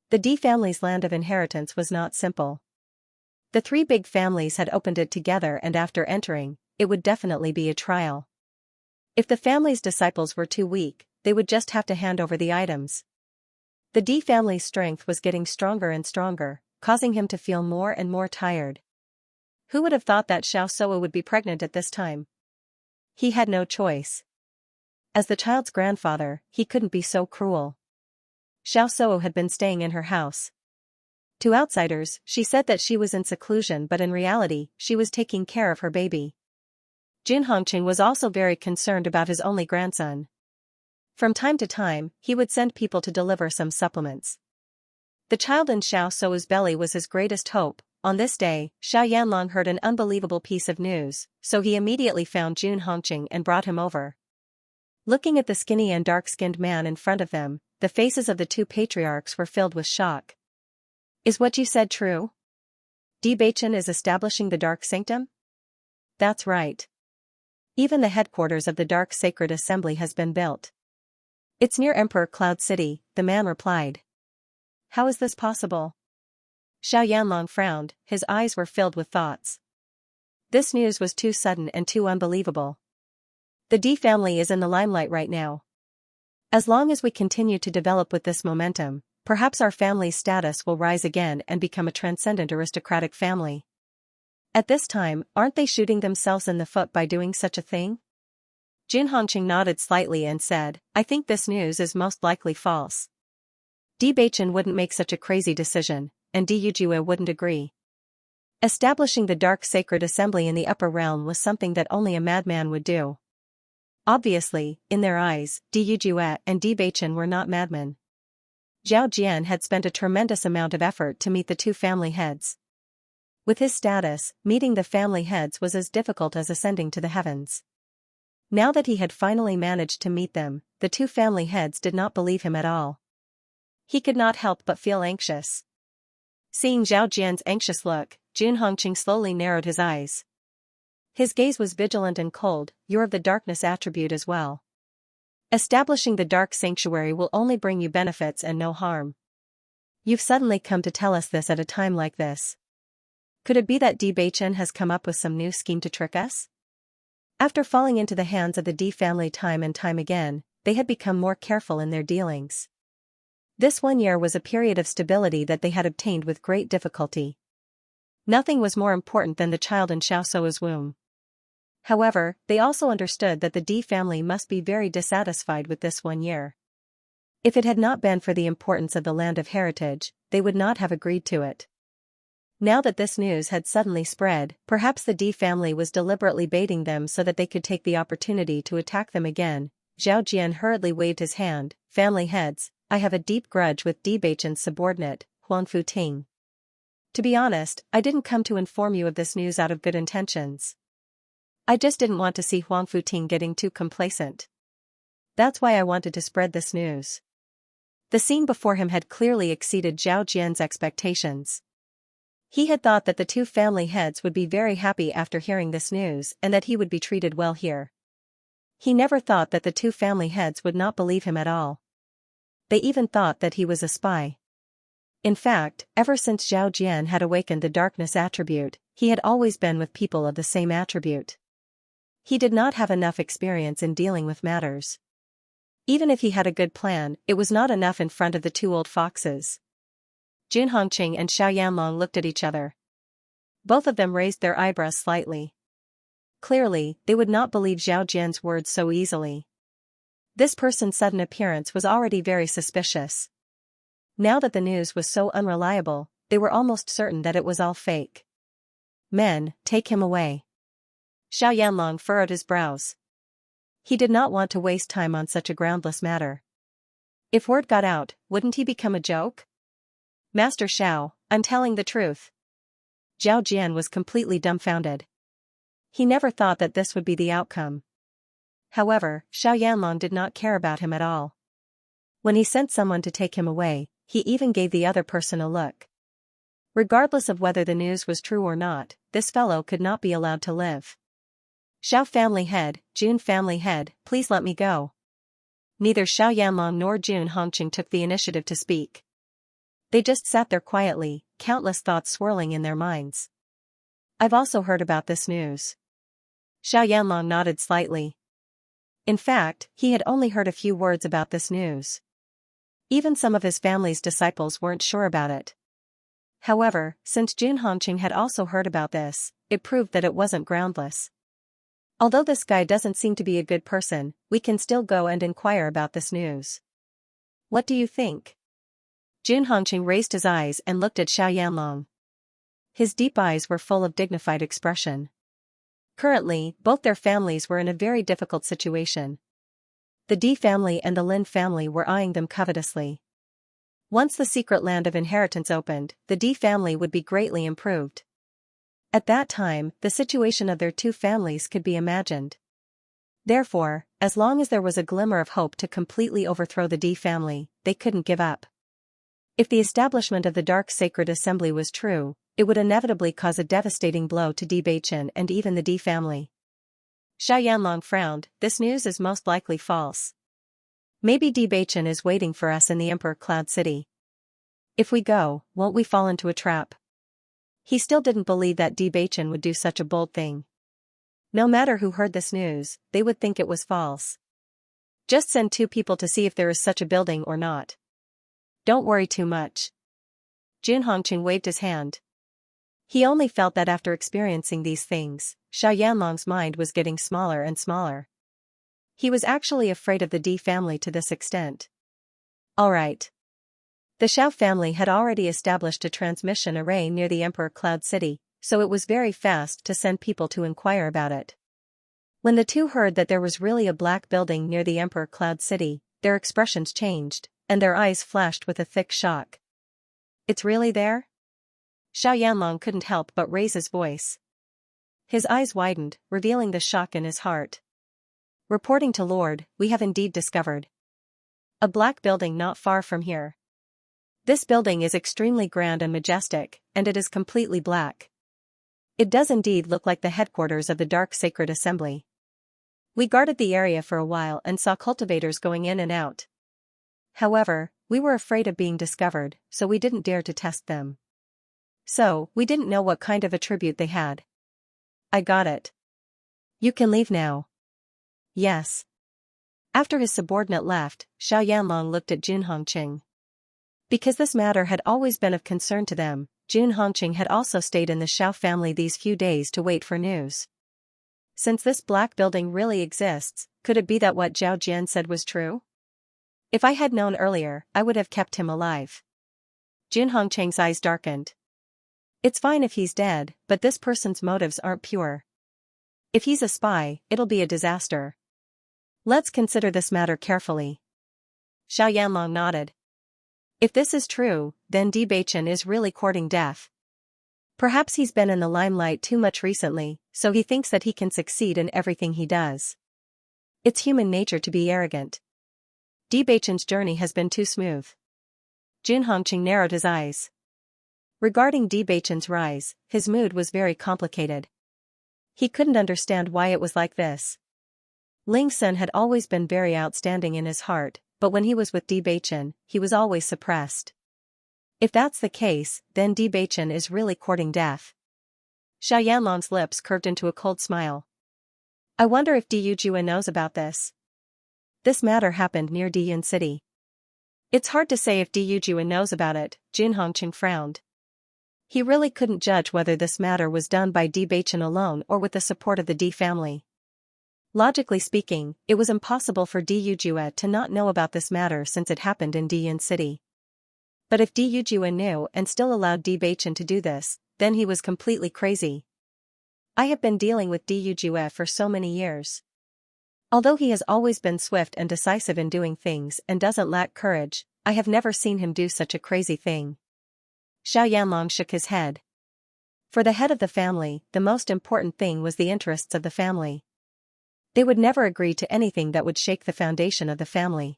The D family's land of inheritance was not simple. The three big families had opened it together, and after entering, it would definitely be a trial. If the family's disciples were too weak, they would just have to hand over the items. The D family's strength was getting stronger and stronger, causing him to feel more and more tired. Who would have thought that Xiaosuo would be pregnant at this time? He had no choice. As the child's grandfather, he couldn't be so cruel. Xiaosuo had been staying in her house. To outsiders, she said that she was in seclusion, but in reality, she was taking care of her baby. Jun Hongqing was also very concerned about his only grandson. From time to time, he would send people to deliver some supplements. The child in Xiao Sou's belly was his greatest hope. On this day, Xiao Yanlong heard an unbelievable piece of news, so he immediately found Jun Hongqing and brought him over. Looking at the skinny and dark-skinned man in front of them, the faces of the two patriarchs were filled with shock. Is what you said true? Bewitching is establishing the Dark Sanctum? That's right. Even the headquarters of the Dark Sacred Assembly has been built. It's near Emperor Cloud City, the man replied. How is this possible? Xiao Yanlong frowned, his eyes were filled with thoughts. This news was too sudden and too unbelievable. The D family is in the limelight right now. As long as we continue to develop with this momentum, perhaps our family's status will rise again and become a transcendent aristocratic family. At this time, aren't they shooting themselves in the foot by doing such a thing? Jun Hongqing nodded slightly and said, I think this news is most likely false. Di Baichen wouldn't make such a crazy decision, and Di Yujue wouldn't agree. Establishing the Dark Sacred Assembly in the upper realm was something that only a madman would do. Obviously, in their eyes, Di Yujue and Di Baichen were not madmen. Zhao Jian had spent a tremendous amount of effort to meet the two family heads. With his status, meeting the family heads was as difficult as ascending to the heavens. Now that he had finally managed to meet them, the two family heads did not believe him at all. He could not help but feel anxious. Seeing Zhao Jian's anxious look, Jun Hongqing slowly narrowed his eyes. His gaze was vigilant and cold. You're of the darkness attribute as well. Establishing the Dark Sanctuary will only bring you benefits and no harm. You've suddenly come to tell us this at a time like this. Could it be that Di Baichen has come up with some new scheme to trick us? After falling into the hands of the Di family time and time again, they had become more careful in their dealings. This 1 year was a period of stability that they had obtained with great difficulty. Nothing was more important than the child in Xiao Sou's womb. However, they also understood that the Di family must be very dissatisfied with this 1 year. If it had not been for the importance of the land of heritage, they would not have agreed to it. Now that this news had suddenly spread, perhaps the Di family was deliberately baiting them so that they could take the opportunity to attack them again. Zhao Jian hurriedly waved his hand. Family heads, I have a deep grudge with Di Baichen's subordinate, Huang Futing. To be honest, I didn't come to inform you of this news out of good intentions. I just didn't want to see Huang Futing getting too complacent. That's why I wanted to spread this news. The scene before him had clearly exceeded Zhao Jian's expectations. He had thought that the two family heads would be very happy after hearing this news and that he would be treated well here. He never thought that the two family heads would not believe him at all. They even thought that he was a spy. In fact, ever since Zhao Jian had awakened the darkness attribute, he had always been with people of the same attribute. He did not have enough experience in dealing with matters. Even if he had a good plan, it was not enough in front of the two old foxes. Jun Hongqing and Xiao Yanlong looked at each other. Both of them raised their eyebrows slightly. Clearly, they would not believe Zhao Jian's words so easily. This person's sudden appearance was already very suspicious. Now that the news was so unreliable, they were almost certain that it was all fake. Men, take him away. Xiao Yanlong furrowed his brows. He did not want to waste time on such a groundless matter. If word got out, wouldn't he become a joke? Master Xiao, I'm telling the truth. Zhao Jian was completely dumbfounded. He never thought that this would be the outcome. However, Xiao Yanlong did not care about him at all. When he sent someone to take him away, he even gave the other person a look. Regardless of whether the news was true or not, this fellow could not be allowed to live. Xiao family head, Jun family head, please let me go. Neither Xiao Yanlong nor Jun Hongqing took the initiative to speak. They just sat there quietly, countless thoughts swirling in their minds. I've also heard about this news. Xiao Yanlong nodded slightly. In fact, he had only heard a few words about this news. Even some of his family's disciples weren't sure about it. However, since Jun Hongqing had also heard about this, it proved that it wasn't groundless. Although this guy doesn't seem to be a good person, we can still go and inquire about this news. What do you think? Jun Hongqing raised his eyes and looked at Xiao Yanlong. His deep eyes were full of dignified expression. Currently, both their families were in a very difficult situation. The D family and the Lin family were eyeing them covetously. Once the secret land of inheritance opened, the D family would be greatly improved. At that time, the situation of their two families could be imagined. Therefore, as long as there was a glimmer of hope to completely overthrow the D family, they couldn't give up. If the establishment of the Dark Sacred Assembly was true, it would inevitably cause a devastating blow to Bewitching and even the D family. Xianxia frowned. This news is most likely false. Maybe Bewitching is waiting for us in the Emperor Cloud City. If we go, won't we fall into a trap? He still didn't believe that Bewitching would do such a bold thing. No matter who heard this news, they would think it was false. Just send 2 people to see if there is such a building or not. Don't worry too much. Xianxia waved his hand. He only felt that after experiencing these things, Xianxia's mind was getting smaller and smaller. He was actually afraid of the D family to this extent. Alright. The Xiao family had already established a transmission array near the Emperor Cloud City, so it was very fast to send people to inquire about it. When the two heard that there was really a black building near the Emperor Cloud City, their expressions changed, and their eyes flashed with a thick shock. It's really there? Xianxia couldn't help but raise his voice. His eyes widened, revealing the shock in his heart. Reporting to Lord, we have indeed discovered a black building not far from here. This building is extremely grand and majestic, and it is completely black. It does indeed look like the headquarters of the Dark Sacred Assembly. We guarded the area for a while and saw cultivators going in and out. However, we were afraid of being discovered, so we didn't dare to test them. So, we didn't know what kind of attribute they had. I got it. You can leave now. Yes. After his subordinate left, Xianxia looked at Xianxia. Because this matter had always been of concern to them, Xianxia had also stayed in the Xiao family these few days to wait for news. Since this black building really exists, could it be that what Zhao Jian said was true? If I had known earlier, I would have kept him alive. Xianxia's eyes darkened. It's fine if he's dead, but this person's motives aren't pure. If he's a spy, it'll be a disaster. Let's consider this matter carefully. Xianxia nodded. If this is true, then Bewitching is really courting death. Perhaps he's been in the limelight too much recently, so he thinks that he can succeed in everything he does. It's human nature to be arrogant. Bewitching's journey has been too smooth. Xianxia narrowed his eyes. Regarding Bewitching's rise, his mood was very complicated. He couldn't understand why it was like this. Ling Sun had always been very outstanding in his heart, but when he was with Bewitching, he was always suppressed. If that's the case, then Bewitching is really courting death. Xianxia's lips curved into a cold smile. I wonder if Diyujue knows about this. This matter happened near Diyun City. It's hard to say if Diyujue knows about it, Xianxia frowned. He really couldn't judge whether this matter was done by Bewitching alone or with the support of the D family. Logically speaking, it was impossible for Diyujue to not know about this matter since it happened in Diyun City. But if Diyujue knew and still allowed Bewitching to do this, then he was completely crazy. I have been dealing with Diyujue for so many years. Although he has always been swift and decisive in doing things and doesn't lack courage, I have never seen him do such a crazy thing. Xianxia shook his head. For the head of the family, the most important thing was the interests of the family. They would never agree to anything that would shake the foundation of the family.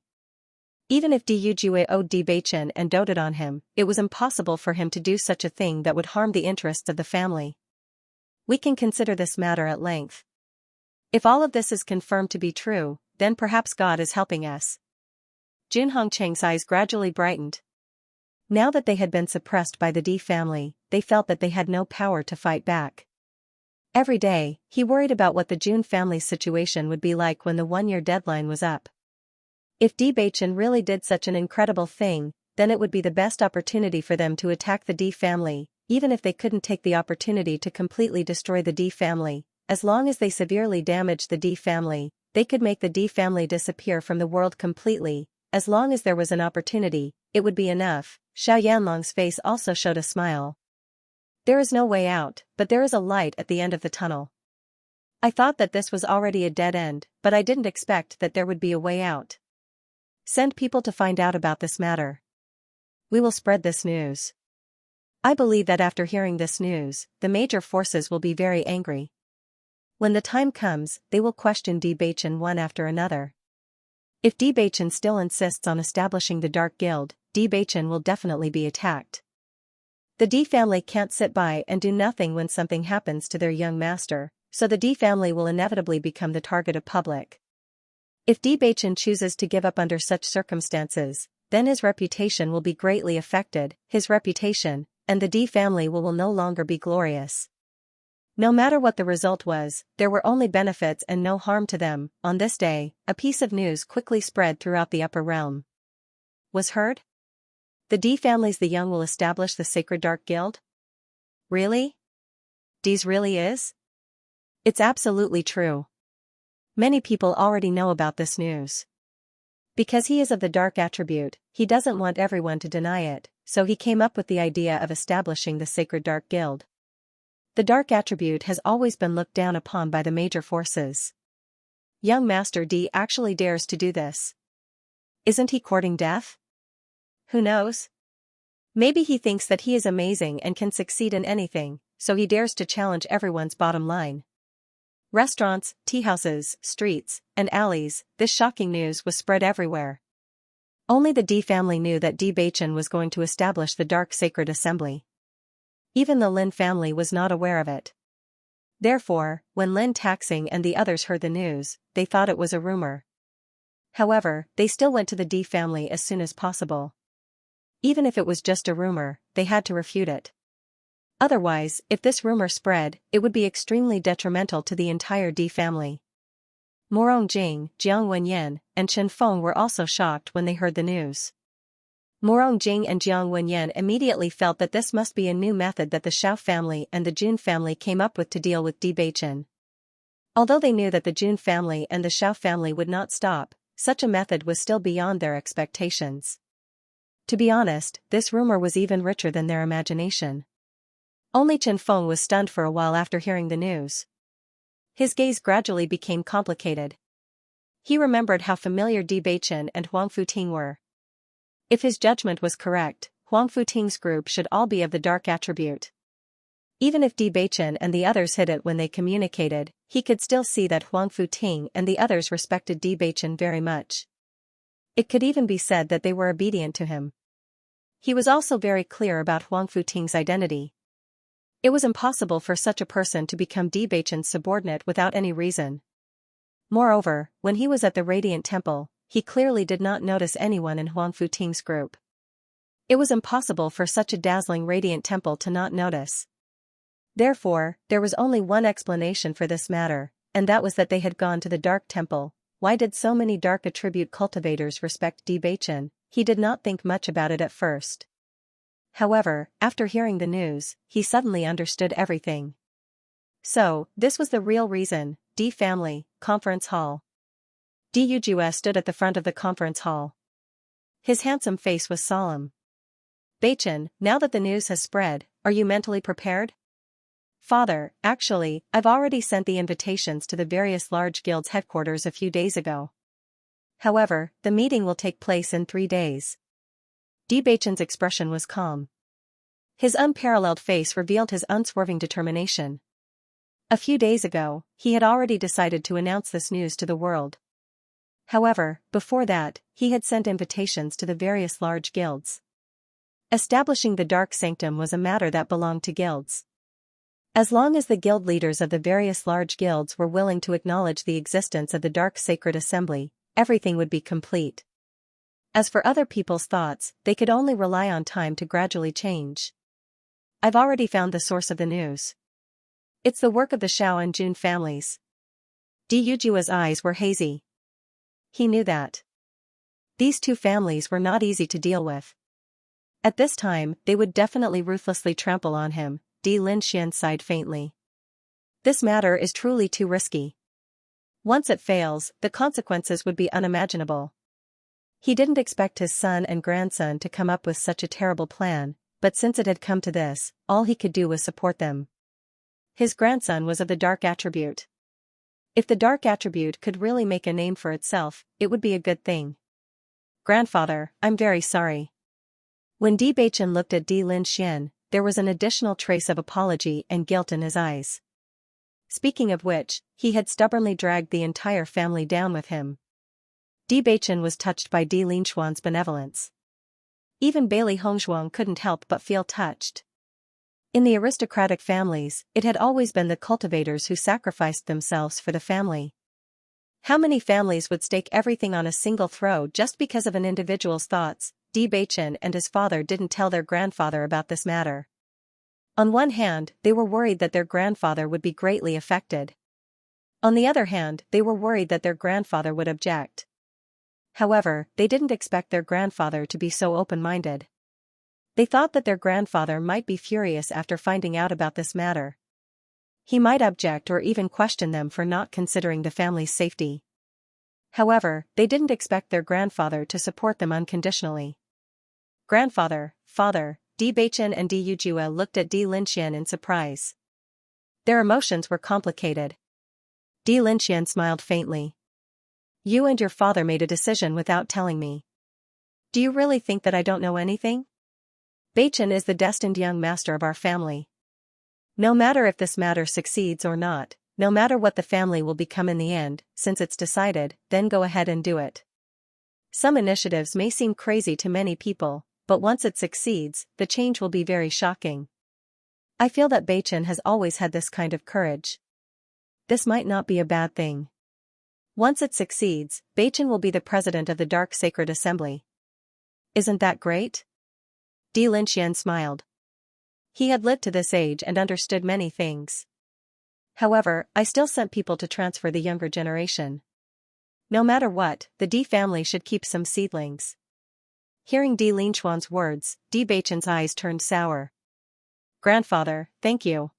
Even if Diyujue owed Bewitching and doted on him, it was impossible for him to do such a thing that would harm the interests of the family. We can consider this matter at length. If all of this is confirmed to be true, then perhaps God is helping us. Xianxia's eyes gradually brightened. Now that they had been suppressed by the D family, they felt that they had no power to fight back. Every day, he worried about what the Jun family's situation would be like when the 1-year deadline was up. If Bewitching really did such an incredible thing, then it would be the best opportunity for them to attack the D family, even if they couldn't take the opportunity to completely destroy the D family. As long as they severely damaged the D family, they could make the D family disappear from the world completely. As long as there was an opportunity, it would be enough. Xianxia's face also showed a smile. There is no way out, but there is a light at the end of the tunnel. I thought that this was already a dead end, but I didn't expect that there would be a way out. Send people to find out about this matter. We will spread this news. I believe that after hearing this news, the major forces will be very angry. When the time comes, they will question Bewitching one after another. If Bewitching still insists on establishing the Dark Guild, Bewitching will definitely be attacked. The D family can't sit by and do nothing when something happens to their young master, so the D family will inevitably become the target of public. If Bewitching chooses to give up under such circumstances, then his reputation will be greatly affected, his reputation, and the D family will no longer be glorious. No matter what the result was, there were only benefits and no harm to them. On this day, a piece of news quickly spread throughout the upper realm. Was heard? The D families the young will establish the Sacred Dark Guild? Really? D's really is? It's absolutely true. Many people already know about this news. Because he is of the dark attribute, he doesn't want everyone to deny it, so he came up with the idea of establishing the Sacred Dark Guild. The dark attribute has always been looked down upon by the major forces. Young Master D actually dares to do this. Isn't he courting death? Who knows? Maybe he thinks that he is amazing and can succeed in anything, so he dares to challenge everyone's bottom line. Restaurants, teahouses, streets, and alleys, this shocking news was spread everywhere. Only the D family knew that Bewitching was going to establish the Dark Sacred Assembly. Even the Lin family was not aware of it. Therefore, when Lin Taxing and the others heard the news, they thought it was a rumor. However, they still went to the D family as soon as possible. Even if it was just a rumor, they had to refute it. Otherwise, if this rumor spread, it would be extremely detrimental to the entire D family. Morong Jing, Jiang Wenyan, and Chen Feng were also shocked when they heard the news. Morong Jing and Jiang Wenyan immediately felt that this must be a new method that the Xiao family and the Jun family came up with to deal with Bewitching. Although they knew that the Jun family and the Xiao family would not stop, such a method was still beyond their expectations. To be honest, this rumor was even richer than their imagination. Only Chen Feng was stunned for a while after hearing the news. His gaze gradually became complicated. He remembered how familiar Bewitching and Huang Futing were. If his judgment was correct, Huang Futing's group should all be of the dark attribute. Even if Bewitching and the others hid it when they communicated, he could still see that Huang Futing and the others respected Bewitching very much. It could even be said that they were obedient to him. He was also very clear about Huang Futing's identity. It was impossible for such a person to become Bewitching's subordinate without any reason. Moreover, when he was at the Radiant Temple, he clearly did not notice anyone in Huang Futing's group. It was impossible for such a dazzling Radiant Temple to not notice. Therefore, there was only one explanation for this matter, and that was that they had gone to the Dark Temple. Why did so many dark attribute cultivators respect Bewitching? He did not think much about it at first. However, after hearing the news, he suddenly understood everything. So, this was the real reason. D family, conference hall. D Yujue stood at the front of the conference hall. His handsome face was solemn. Beichen, now that the news has spread, are you mentally prepared? Father, actually, I've already sent the invitations to the various large guilds' headquarters a few days ago. However, the meeting will take place in 3 days. Beichen's expression was calm. His unparalleled face revealed his unswerving determination. A few days ago, he had already decided to announce this news to the world. However, before that, he had sent invitations to the various large guilds. Establishing the Dark Sanctum was a matter that belonged to guilds. As long as the guild leaders of the various large guilds were willing to acknowledge the existence of the Dark Sacred Assembly, everything would be complete. As for other people's thoughts, they could only rely on time to gradually change. I've already found the source of the news. It's the work of the Xiao and Jun families. Di Yujua's eyes were hazy. He knew that. These two families were not easy to deal with. At this time, they would definitely ruthlessly trample on him. Di Linxian sighed faintly. This matter is truly too risky. Once it fails, the consequences would be unimaginable. He didn't expect his son and grandson to come up with such a terrible plan, but since it had come to this, all he could do was support them. His grandson was of the dark attribute. If the dark attribute could really make a name for itself, it would be a good thing. Grandfather, I'm very sorry. When Bewitching looked at Xianxia, there was an additional trace of apology and guilt in his eyes. Speaking of which, he had stubbornly dragged the entire family down with him. Bewitching was touched by Xianxia's benevolence. Even Bailey Hongzhuang couldn't help but feel touched. In the aristocratic families, it had always been the cultivators who sacrificed themselves for the family. How many families would stake everything on a single throw just because of an individual's thoughts? Bewitching and his father didn't tell their grandfather about this matter. On one hand, they were worried that their grandfather would be greatly affected. On the other hand, they were worried that their grandfather would object. However, they didn't expect their grandfather to be so open-minded. They thought that their grandfather might be furious after finding out about this matter. He might object or even question them for not considering the family's safety. However, they didn't expect their grandfather to support them unconditionally. Grandfather, father, Bewitching and Yujua looked at Xianxia in surprise. Their emotions were complicated. Xianxia smiled faintly. You and your father made a decision without telling me. Do you really think that I don't know anything? Bewitching is the destined young master of our family. No matter if this matter succeeds or not, no matter what the family will become in the end, since it's decided, then go ahead and do it. Some initiatives may seem crazy to many people, but once it succeeds, the change will be very shocking. I feel that Bewitching has always had this kind of courage. This might not be a bad thing. Once it succeeds, Bewitching will be the president of the Dark Sacred Assembly. Isn't that great? Xianxia smiled. He had lived to this age and understood many things. However, I still sent people to transfer the younger generation. No matter what, the D family should keep some seedlings. Hearing Xianxia's words, Bewitching's eyes turned sour. Grandfather, thank you.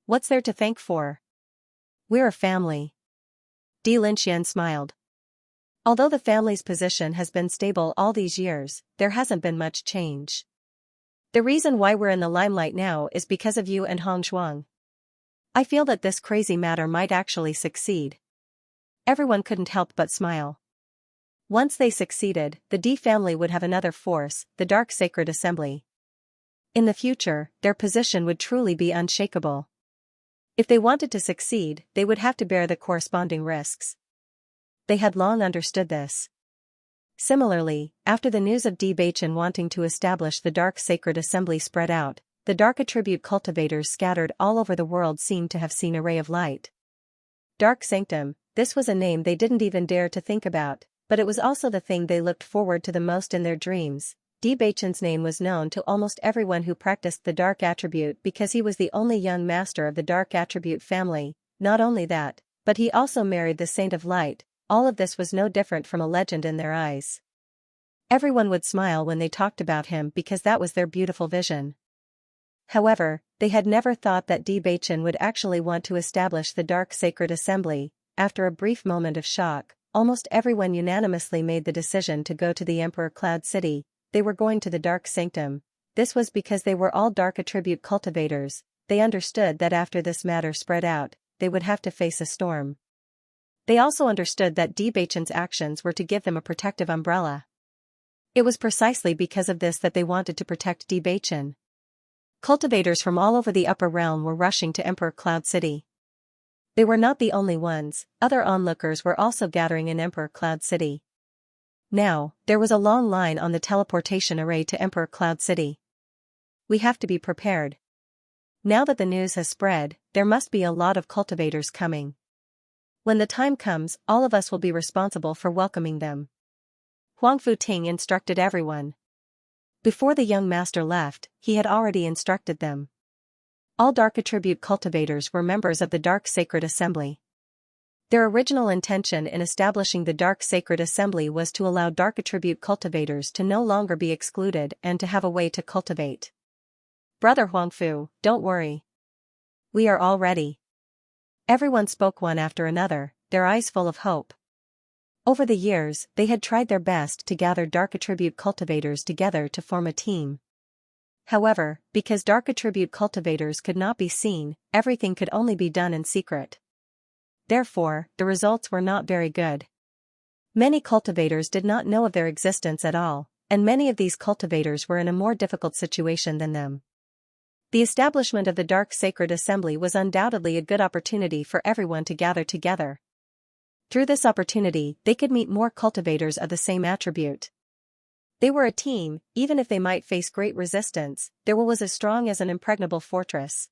What's there to thank for? We're a family. Xianxia smiled. Although the family's position has been stable all these years, there hasn't been much change. The reason why we're in the limelight now is because of you and Hongzhuang. I feel that this crazy matter might actually succeed. Everyone couldn't help but smile. Once they succeeded, the D family would have another force, the Dark Sacred Assembly. In the future, their position would truly be unshakable. If they wanted to succeed, they would have to bear the corresponding risks. They had long understood this. Similarly, after the news of Bewitching wanting to establish the Dark Sacred Assembly spread out, the dark attribute cultivators scattered all over the world seemed to have seen a ray of light. Dark Sanctum, this was a name they didn't even dare to think about, but it was also the thing they looked forward to the most in their dreams. Bewitching's name was known to almost everyone who practiced the dark attribute because he was the only young master of the dark attribute family. Not only that, but he also married the Saint of Light. All of this was no different from a legend in their eyes. Everyone would smile when they talked about him because that was their beautiful vision. However, they had never thought that Bewitching would actually want to establish the Dark Sacred Assembly. After a brief moment of shock, almost everyone unanimously made the decision to go to the Emperor Cloud City. They were going to the Dark Sanctum. This was because they were all dark attribute cultivators. They understood that after this matter spread out, they would have to face a storm. They also understood that Bewitching's actions were to give them a protective umbrella. It was precisely because of this that they wanted to protect Bewitching. Cultivators from all over the upper realm were rushing to Emperor Cloud City. They were not the only ones, other onlookers were also gathering in Emperor Cloud City. Now, there was a long line on the teleportation array to Emperor Cloud City. We have to be prepared. Now that the news has spread, there must be a lot of cultivators coming. When the time comes, all of us will be responsible for welcoming them. Huang Futing instructed everyone. Before the young master left, he had already instructed them. All dark attribute cultivators were members of the Dark Sacred Assembly. Their original intention in establishing the Dark Sacred Assembly was to allow dark attribute cultivators to no longer be excluded and to have a way to cultivate. Brother Huangfu, don't worry. We are all ready. Everyone spoke one after another, their eyes full of hope. Over the years, they had tried their best to gather dark attribute cultivators together to form a team. However, because dark attribute cultivators could not be seen, everything could only be done in secret. Therefore, the results were not very good. Many cultivators did not know of their existence at all, and many of these cultivators were in a more difficult situation than them. The establishment of the Dark Sacred Assembly was undoubtedly a good opportunity for everyone to gather together. Through this opportunity, they could meet more cultivators of the same attribute. They were a team, even if they might face great resistance, their will was as strong as an impregnable fortress.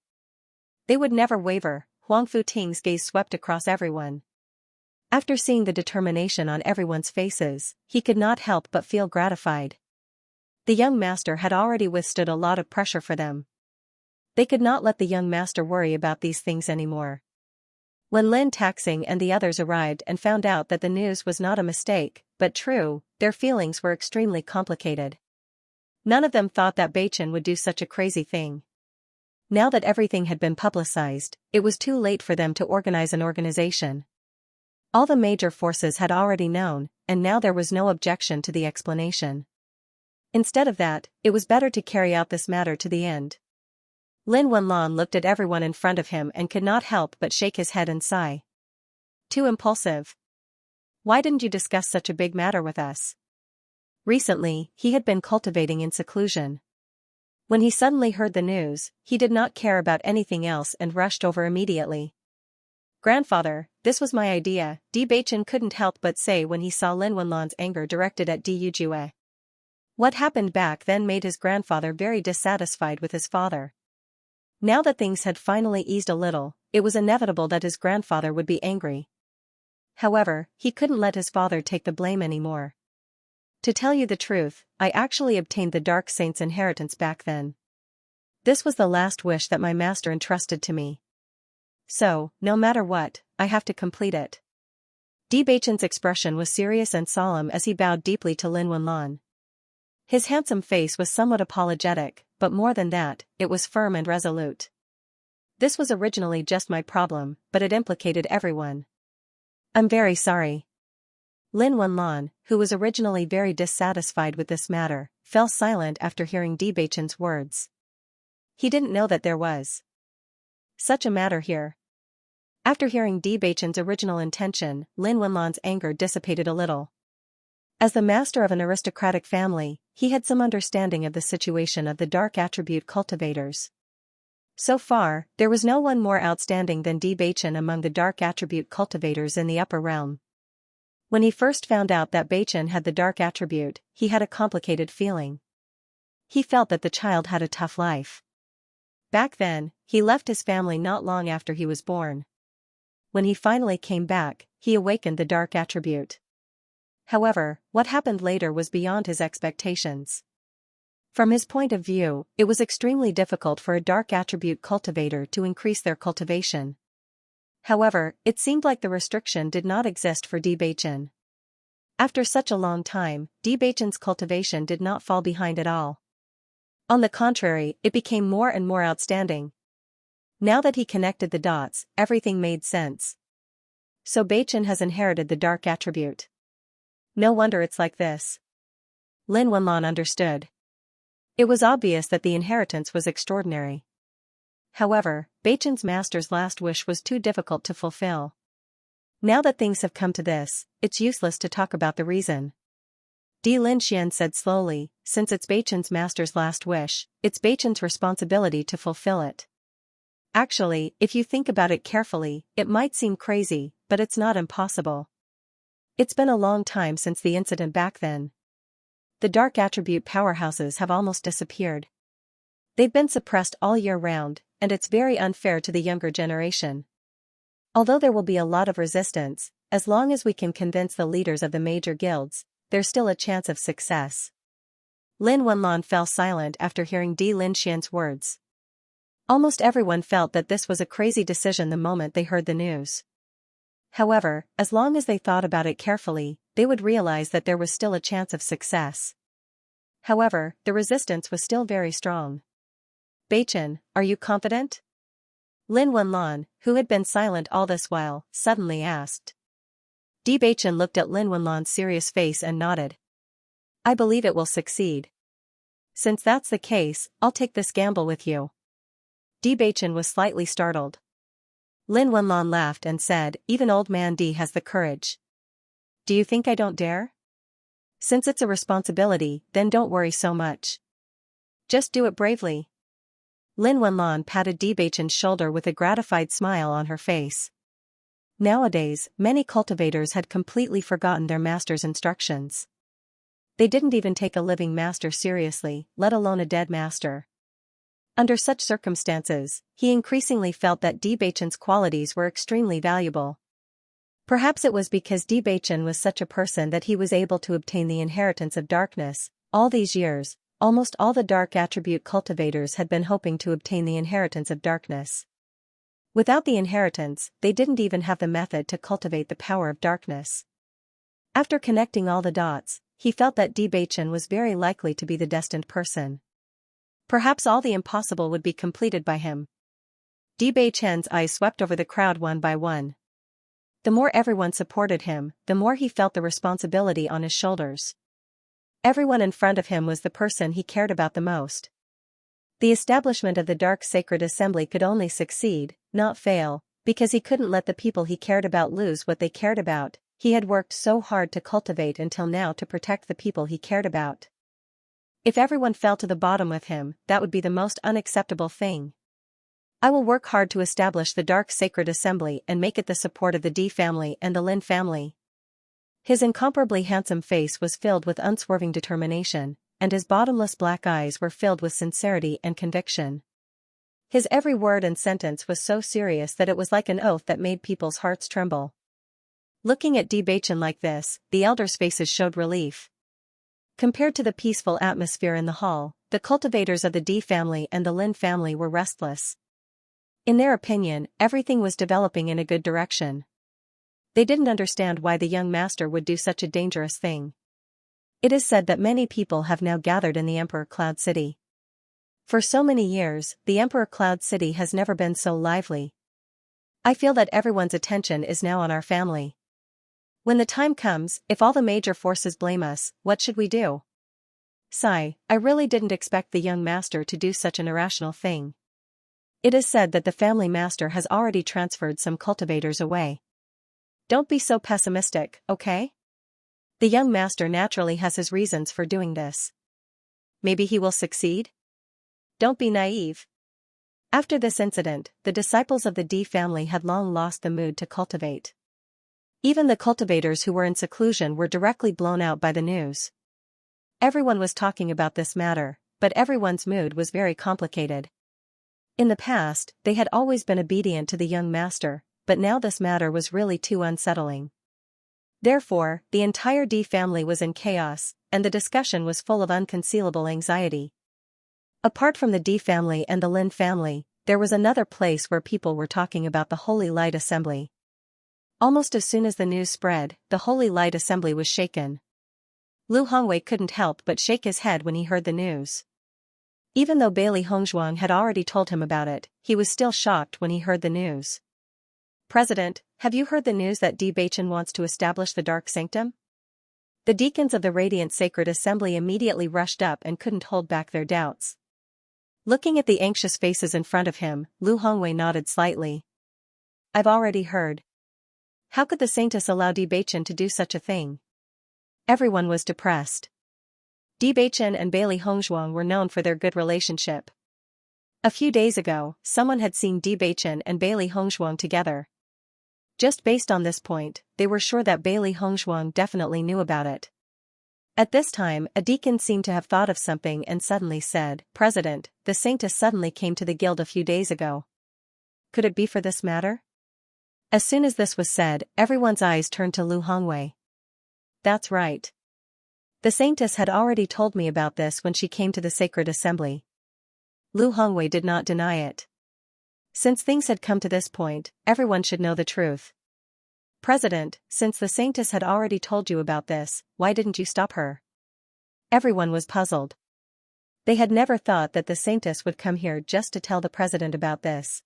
They would never waver. Huang Futing's gaze swept across everyone. After seeing the determination on everyone's faces, he could not help but feel gratified. The young master had already withstood a lot of pressure for them. They could not let the young master worry about these things anymore. When Lin Taxing and the others arrived and found out that the news was not a mistake, but true, their feelings were extremely complicated. None of them thought that Beichen would do such a crazy thing. Now that everything had been publicized, it was too late for them to organize an organization. All the major forces had already known, and now there was no objection to the explanation. Instead of that, it was better to carry out this matter to the end. Lin Wenlan looked at everyone in front of him and could not help but shake his head and sigh. Too impulsive. Why didn't you discuss such a big matter with us? Recently, he had been cultivating in seclusion. When he suddenly heard the news, he did not care about anything else and rushed over immediately. Grandfather, this was my idea, Di Beichen couldn't help but say when he saw Lin Wenlan's anger directed at Di Yujue. What happened back then made his grandfather very dissatisfied with his father. Now that things had finally eased a little, it was inevitable that his grandfather would be angry. However, he couldn't let his father take the blame anymore. To tell you the truth, I actually obtained the Dark Saint's inheritance back then. This was the last wish that my master entrusted to me. So, no matter what, I have to complete it. Di Beichen's expression was serious and solemn as he bowed deeply to Lin Wenlan. His handsome face was somewhat apologetic, but more than that, it was firm and resolute. This was originally just my problem, but it implicated everyone. I'm very sorry. Lin Wenlan, who was originally very dissatisfied with this matter, fell silent after hearing Di Beichen's words. He didn't know that there was such a matter here. After hearing Di Beichen's original intention, Lin Wenlan's anger dissipated a little. As the master of an aristocratic family, he had some understanding of the situation of the dark attribute cultivators. So far, there was no one more outstanding than Di Beichen among the dark attribute cultivators in the upper realm. When he first found out that Beichen had the dark attribute, he had a complicated feeling. He felt that the child had a tough life. Back then, he left his family not long after he was born. When he finally came back, he awakened the dark attribute. However, what happened later was beyond his expectations. From his point of view, it was extremely difficult for a dark attribute cultivator to increase their cultivation. However, it seemed like the restriction did not exist for Di Beichen. After such a long time, Di Beichen's cultivation did not fall behind at all. On the contrary, it became more and more outstanding. Now that he connected the dots, everything made sense. So Beichen has inherited the dark attribute. No wonder it's like this. Lin Wenlan understood. It was obvious that the inheritance was extraordinary. However, Beichen's master's last wish was too difficult to fulfill. Now that things have come to this, it's useless to talk about the reason. Di Linxian said slowly, since it's Beichen's master's last wish, it's Beichen's responsibility to fulfill it. Actually, if you think about it carefully, it might seem crazy, but it's not impossible. It's been a long time since the incident back then. The dark attribute powerhouses have almost disappeared. They've been suppressed all year round, and it's very unfair to the younger generation. Although there will be a lot of resistance, as long as we can convince the leaders of the major guilds, there's still a chance of success. Lin Wenlan fell silent after hearing Di Linxian's words. Almost everyone felt that this was a crazy decision the moment they heard the news. However, as long as they thought about it carefully, they would realize that there was still a chance of success. However, the resistance was still very strong. Beichen, are you confident? Lin Wenlan, who had been silent all this while, suddenly asked. Di Beichen looked at Lin Wenlan's serious face and nodded. I believe it will succeed. Since that's the case, I'll take this gamble with you. Di Beichen was slightly startled. Lin Wenlan laughed and said, even old man D has the courage. Do you think I don't dare? Since it's a responsibility, then don't worry so much. Just do it bravely. Lin Wenlan patted Debachen's shoulder with a gratified smile on her face. Nowadays, many cultivators had completely forgotten their master's instructions. They didn't even take a living master seriously, let alone a dead master. Under such circumstances, he increasingly felt that Debachen's qualities were extremely valuable. Perhaps it was because Debachen was such a person that he was able to obtain the inheritance of darkness. All these years, almost all the dark attribute cultivators had been hoping to obtain the inheritance of darkness. Without the inheritance, they didn't even have the method to cultivate the power of darkness. After connecting all the dots, he felt that Debachen was very likely to be the destined person. Perhaps all the impossible would be completed by him. Debachen's eyes swept over the crowd one by one. The more everyone supported him, the more he felt the responsibility on his shoulders. Everyone in front of him was the person he cared about the most. The establishment of the Dark Sacred Assembly could only succeed, not fail, because he couldn't let the people he cared about lose what they cared about. He had worked so hard to cultivate until now to protect the people he cared about. If everyone fell to the bottom with him, that would be the most unacceptable thing. I will work hard to establish the Dark Sacred Assembly and make it the support of the D family and the Lin family. His incomparably handsome face was filled with unswerving determination, and his bottomless black eyes were filled with sincerity and conviction. His every word and sentence was so serious that it was like an oath that made people's hearts tremble. Looking at Debachen like this, the elders' faces showed relief. Compared to the peaceful atmosphere in the hall, the cultivators of the D family and the Lin family were restless. In their opinion, everything was developing in a good direction. They didn't understand why the young master would do such a dangerous thing. It is said that many people have now gathered in the Emperor Cloud City. For so many years, the Emperor Cloud City has never been so lively. I feel that everyone's attention is now on our family. When the time comes, if all the major forces blame us, what should we do? Sigh, I really didn't expect the young master to do such an irrational thing. It is said that the family master has already transferred some cultivators away. Don't be so pessimistic, okay? The young master naturally has his reasons for doing this. Maybe he will succeed? Don't be naive. After this incident, the disciples of the D family had long lost the mood to cultivate. Even the cultivators who were in seclusion were directly blown out by the news. Everyone was talking about this matter, but everyone's mood was very complicated. In the past, they had always been obedient to the young master, but now this matter was really too unsettling. Therefore, the entire D family was in chaos, and the discussion was full of unconcealable anxiety. Apart from the D family and the Lin family, there was another place where people were talking about the Holy Light Assembly. Almost as soon as the news spread, the Holy Light Assembly was shaken. Lu Hongwei couldn't help but shake his head when he heard the news. Even though Bailey Hongzhuang had already told him about it, he was still shocked when he heard the news. President, have you heard the news that Debachen wants to establish the Dark Sanctum? The deacons of the Radiant Sacred Assembly immediately rushed up and couldn't hold back their doubts. Looking at the anxious faces in front of him, Lu Hongwei nodded slightly. I've already heard. How could the Saintess allow Debachen to do such a thing? Everyone was depressed. Debachen and Bailey Hongzhuang were known for their good relationship. A few days ago, someone had seen Debachen and Bailey Hongzhuang together. Just based on this point, they were sure that Bailey Hongzhuang definitely knew about it. At this time, a deacon seemed to have thought of something and suddenly said, President, the Saintess suddenly came to the guild a few days ago. Could it be for this matter? As soon as this was said, everyone's eyes turned to Lu Hongwei. That's right. The Saintess had already told me about this when she came to the Sacred Assembly. Lu Hongwei did not deny it. Since things had come to this point, everyone should know the truth. President, since the Saintess had already told you about this, why didn't you stop her? Everyone was puzzled. They had never thought that the Saintess would come here just to tell the President about this.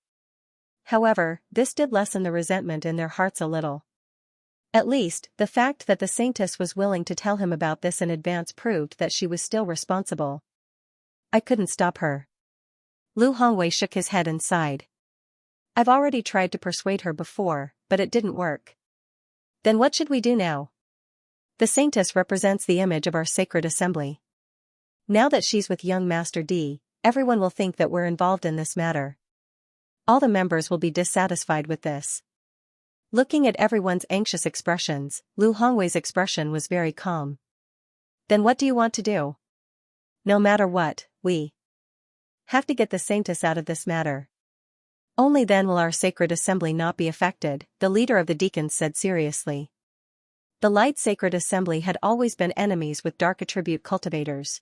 However, this did lessen the resentment in their hearts a little. At least, the fact that the Saintess was willing to tell him about this in advance proved that she was still responsible. I couldn't stop her. Lu Hongwei shook his head and sighed. I've already tried to persuade her before, but it didn't work. Then what should we do now? The saintess represents the image of our sacred assembly. Now that she's with young Master D, everyone will think that we're involved in this matter. All the members will be dissatisfied with this. Looking at everyone's anxious expressions, Lu Hongwei's expression was very calm. Then what do you want to do? No matter what, we have to get the saintess out of this matter. Only then will our sacred assembly not be affected, the leader of the deacons said seriously. The light sacred assembly had always been enemies with dark attribute cultivators.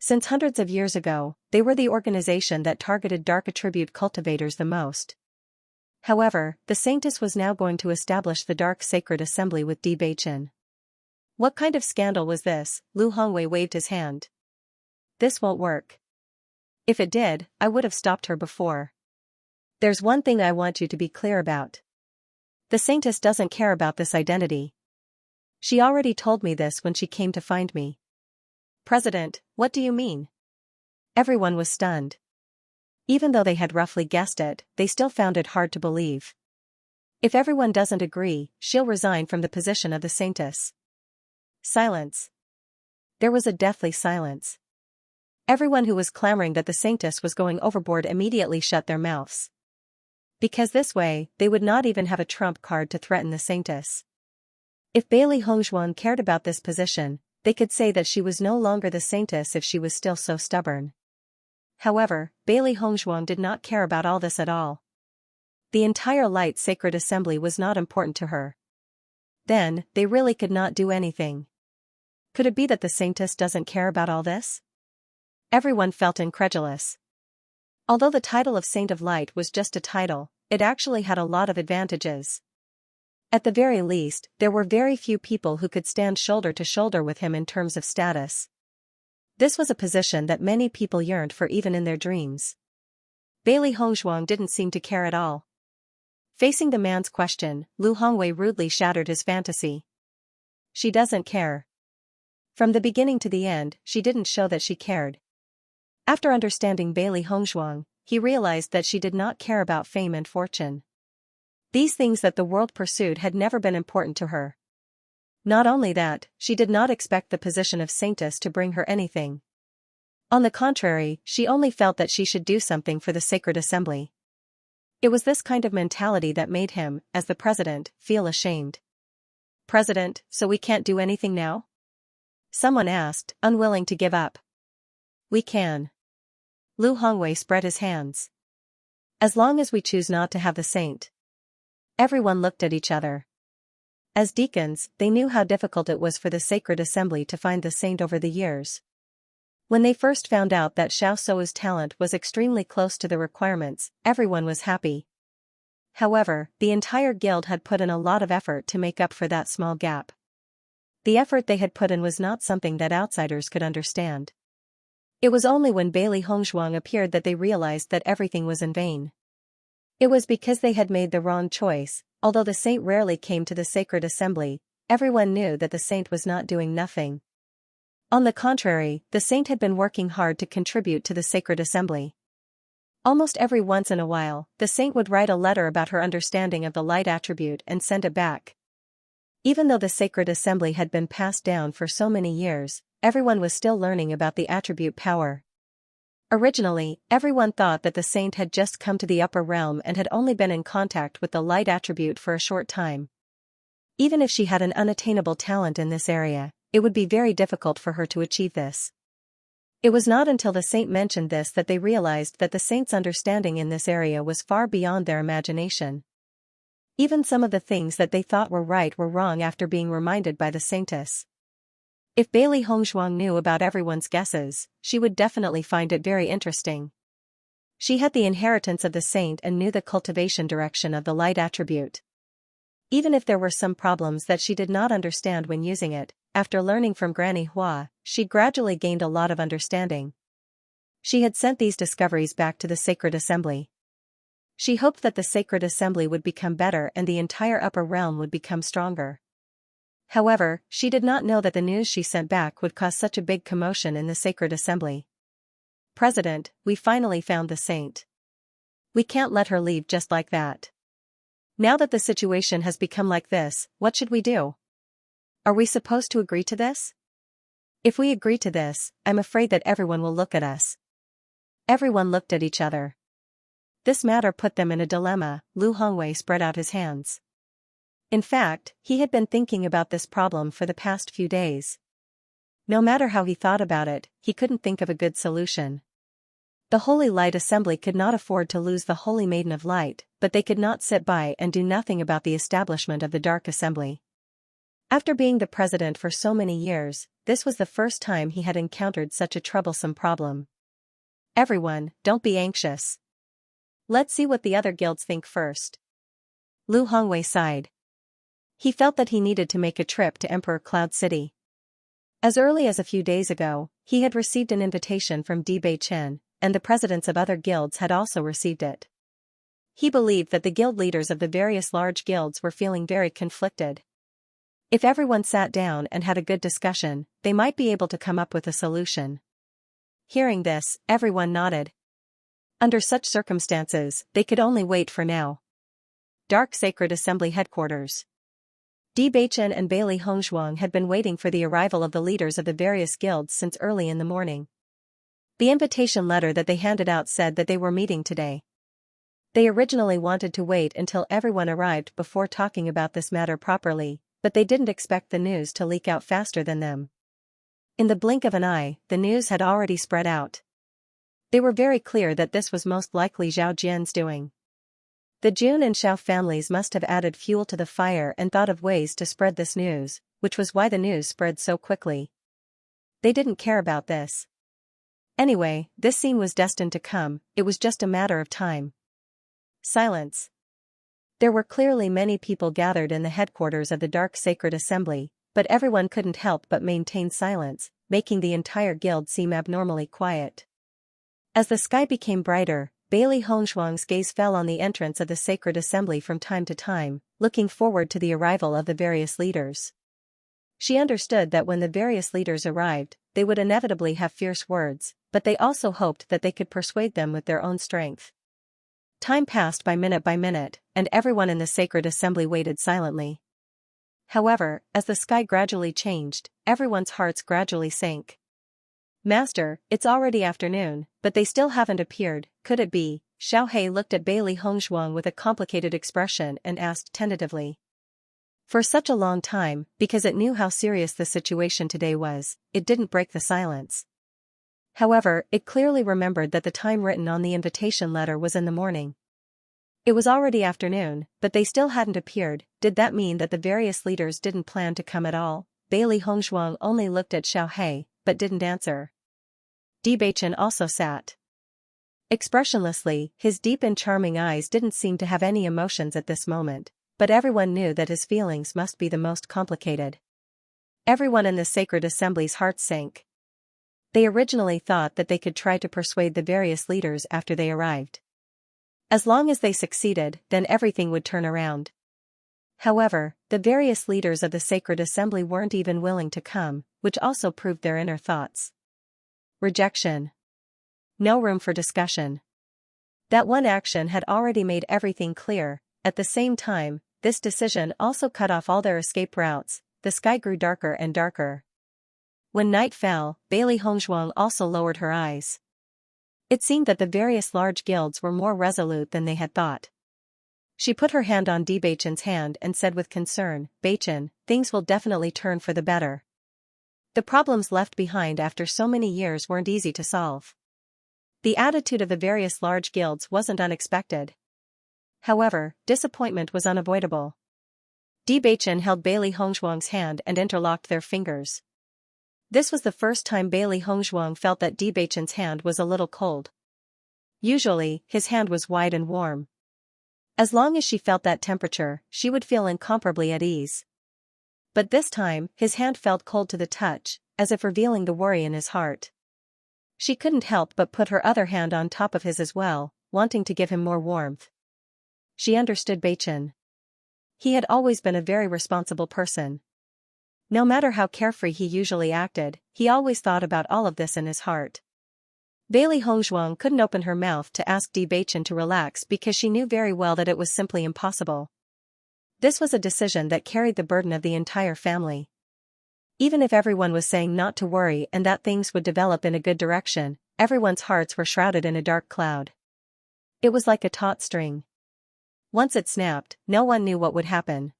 Since hundreds of years ago, they were the organization that targeted dark attribute cultivators the most. However, the saintess was now going to establish the dark sacred assembly with Bewitching. What kind of scandal was this? Lu Hongwei waved his hand. This won't work. If it did, I would have stopped her before. There's one thing I want you to be clear about. The saintess doesn't care about this identity. She already told me this when she came to find me. President, what do you mean? Everyone was stunned. Even though they had roughly guessed it, they still found it hard to believe. If everyone doesn't agree, she'll resign from the position of the saintess. Silence. There was a deathly silence. Everyone who was clamoring that the saintess was going overboard immediately shut their mouths. Because this way, they would not even have a trump card to threaten the saintess. If Bailey Hongzhuang cared about this position, they could say that she was no longer the saintess if she was still so stubborn. However, Bailey Hongzhuang did not care about all this at all. The entire light sacred assembly was not important to her. Then, they really could not do anything. Could it be that the saintess doesn't care about all this? Everyone felt incredulous. Although the title of Saint of Light was just a title, it actually had a lot of advantages. At the very least, there were very few people who could stand shoulder to shoulder with him in terms of status. This was a position that many people yearned for even in their dreams. Bailey Hongzhuang didn't seem to care at all. Facing the man's question, Lu Hongwei rudely shattered his fantasy. She doesn't care. From the beginning to the end, she didn't show that she cared. After understanding Bailey Hongzhuang, he realized that she did not care about fame and fortune. These things that the world pursued had never been important to her. Not only that, she did not expect the position of saintess to bring her anything. On the contrary, she only felt that she should do something for the sacred assembly. It was this kind of mentality that made him, as the president, feel ashamed. President, so we can't do anything now? Someone asked, unwilling to give up. We can. Lu Hongwei spread his hands. As long as we choose not to have the saint. Everyone looked at each other. As deacons, they knew how difficult it was for the sacred assembly to find the saint over the years. When they first found out that Xiao Sou's talent was extremely close to the requirements, everyone was happy. However, the entire guild had put in a lot of effort to make up for that small gap. The effort they had put in was not something that outsiders could understand. It was only when Bailey Hongzhuang appeared that they realized that everything was in vain. It was because they had made the wrong choice. Although the saint rarely came to the sacred assembly, everyone knew that the saint was not doing nothing. On the contrary, the saint had been working hard to contribute to the sacred assembly. Almost every once in a while, the saint would write a letter about her understanding of the light attribute and send it back. Even though the sacred assembly had been passed down for so many years, everyone was still learning about the attribute power. Originally, everyone thought that the saint had just come to the upper realm and had only been in contact with the light attribute for a short time. Even if she had an unattainable talent in this area, it would be very difficult for her to achieve this. It was not until the saint mentioned this that they realized that the saint's understanding in this area was far beyond their imagination. Even some of the things that they thought were right were wrong after being reminded by the saintess. If Bailey Hongzhuang knew about everyone's guesses, she would definitely find it very interesting. She had the inheritance of the saint and knew the cultivation direction of the light attribute. Even if there were some problems that she did not understand when using it, after learning from Granny Hua, she gradually gained a lot of understanding. She had sent these discoveries back to the sacred assembly. She hoped that the sacred assembly would become better and the entire upper realm would become stronger. However, she did not know that the news she sent back would cause such a big commotion in the sacred assembly. President, we finally found the saint. We can't let her leave just like that. Now that the situation has become like this, what should we do? Are we supposed to agree to this? If we agree to this, I'm afraid that everyone will look at us. Everyone looked at each other. This matter put them in a dilemma. Lu Hongwei spread out his hands. In fact, he had been thinking about this problem for the past few days. No matter how he thought about it, he couldn't think of a good solution. The Holy Light Assembly could not afford to lose the Holy Maiden of Light, but they could not sit by and do nothing about the establishment of the Dark Assembly. After being the president for so many years, this was the first time he had encountered such a troublesome problem. Everyone, don't be anxious. Let's see what the other guilds think first. Lu Hongwei sighed. He felt that he needed to make a trip to Emperor Cloud City. As early as a few days ago, he had received an invitation from Bewitching, and the presidents of other guilds had also received it. He believed that the guild leaders of the various large guilds were feeling very conflicted. If everyone sat down and had a good discussion, they might be able to come up with a solution. Hearing this, everyone nodded. Under such circumstances, they could only wait for now. Dark Sacred Assembly Headquarters. Bewitching and Bailey Hongzhuang had been waiting for the arrival of the leaders of the various guilds since early in the morning. The invitation letter that they handed out said that they were meeting today. They originally wanted to wait until everyone arrived before talking about this matter properly, but they didn't expect the news to leak out faster than them. In the blink of an eye, the news had already spread out. They were very clear that this was most likely Zhao Jian's doing. The Jun and Xiao families must have added fuel to the fire and thought of ways to spread this news, which was why the news spread so quickly. They didn't care about this. Anyway, this scene was destined to come, it was just a matter of time. Silence. There were clearly many people gathered in the headquarters of the Dark Sacred Assembly, but everyone couldn't help but maintain silence, making the entire guild seem abnormally quiet. As the sky became brighter, Bailey Hongzhuang's gaze fell on the entrance of the Sacred Assembly from time to time, looking forward to the arrival of the various leaders. She understood that when the various leaders arrived, they would inevitably have fierce words, but they also hoped that they could persuade them with their own strength. Time passed by minute, and everyone in the Sacred Assembly waited silently. However, as the sky gradually changed, everyone's hearts gradually sank. Master, it's already afternoon, but they still haven't appeared, could it be? Xiao He looked at Bailey Hongzhuang with a complicated expression and asked tentatively. For such a long time, because it knew how serious the situation today was, it didn't break the silence. However, it clearly remembered that the time written on the invitation letter was in the morning. It was already afternoon, but they still hadn't appeared. Did that mean that the various leaders didn't plan to come at all? Bailey Hongzhuang only looked at Xiao He, but didn't answer. Bewitching also sat expressionlessly, his deep and charming eyes didn't seem to have any emotions at this moment, but everyone knew that his feelings must be the most complicated. Everyone in the Sacred Assembly's hearts sank. They originally thought that they could try to persuade the various leaders after they arrived. As long as they succeeded, then everything would turn around. However, the various leaders of the Sacred Assembly weren't even willing to come, which also proved their inner thoughts. Rejection. No room for discussion. That one action had already made everything clear. At the same time, this decision also cut off all their escape routes. The sky grew darker and darker. When night fell, Bailey Hongzhuang also lowered her eyes. It seemed that the various large guilds were more resolute than they had thought. She put her hand on Bewitching's hand and said with concern, "Beichen, things will definitely turn for the better. The problems left behind after so many years weren't easy to solve." The attitude of the various large guilds wasn't unexpected. However, disappointment was unavoidable. Bewitching held Bailey Hongzhuang's hand and interlocked their fingers. This was the first time Bailey Hongzhuang felt that Bewitching's hand was a little cold. Usually, his hand was wide and warm. As long as she felt that temperature, she would feel incomparably at ease. But this time, his hand felt cold to the touch, as if revealing the worry in his heart. She couldn't help but put her other hand on top of his as well, wanting to give him more warmth. She understood Beichen. He had always been a very responsible person. No matter how carefree he usually acted, he always thought about all of this in his heart. Bailey Hongzhuang couldn't open her mouth to ask Bewitching to relax because she knew very well that it was simply impossible. This was a decision that carried the burden of the entire family. Even if everyone was saying not to worry and that things would develop in a good direction, everyone's hearts were shrouded in a dark cloud. It was like a taut string. Once it snapped, no one knew what would happen.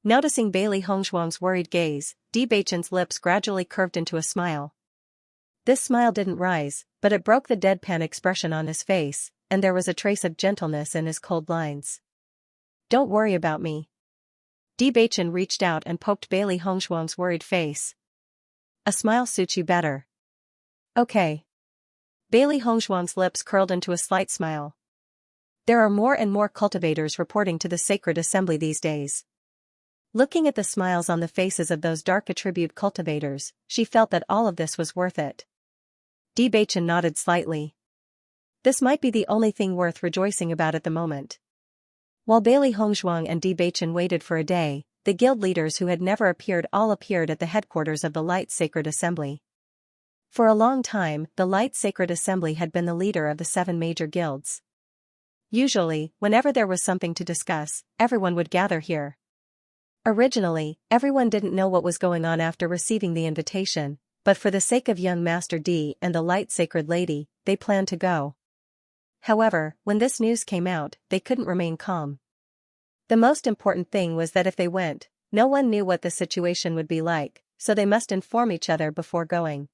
Noticing Bailey Hongzhuang's worried gaze, Bewitching's lips gradually curved into a smile. This smile didn't rise, but it broke the deadpan expression on his face, and there was a trace of gentleness in his cold lines. Don't worry about me. Bewitching reached out and poked Bailey Hongzhuang's worried face. A smile suits you better. Okay. Bailey Hongzhuang's lips curled into a slight smile. There are more and more cultivators reporting to the sacred assembly these days. Looking at the smiles on the faces of those dark attribute cultivators, she felt that all of this was worth it. Bewitching nodded slightly. This might be the only thing worth rejoicing about at the moment. While Bailey Hongzhuang and Bewitching waited for a day, the guild leaders who had never appeared all appeared at the headquarters of the Light Sacred Assembly. For a long time, the Light Sacred Assembly had been the leader of the 7 major guilds. Usually, whenever there was something to discuss, everyone would gather here. Originally, everyone didn't know what was going on after receiving the invitation, but for the sake of young Master D and the Light Sacred Lady, they planned to go. However, when this news came out, they couldn't remain calm. The most important thing was that if they went, no one knew what the situation would be like, so they must inform each other before going.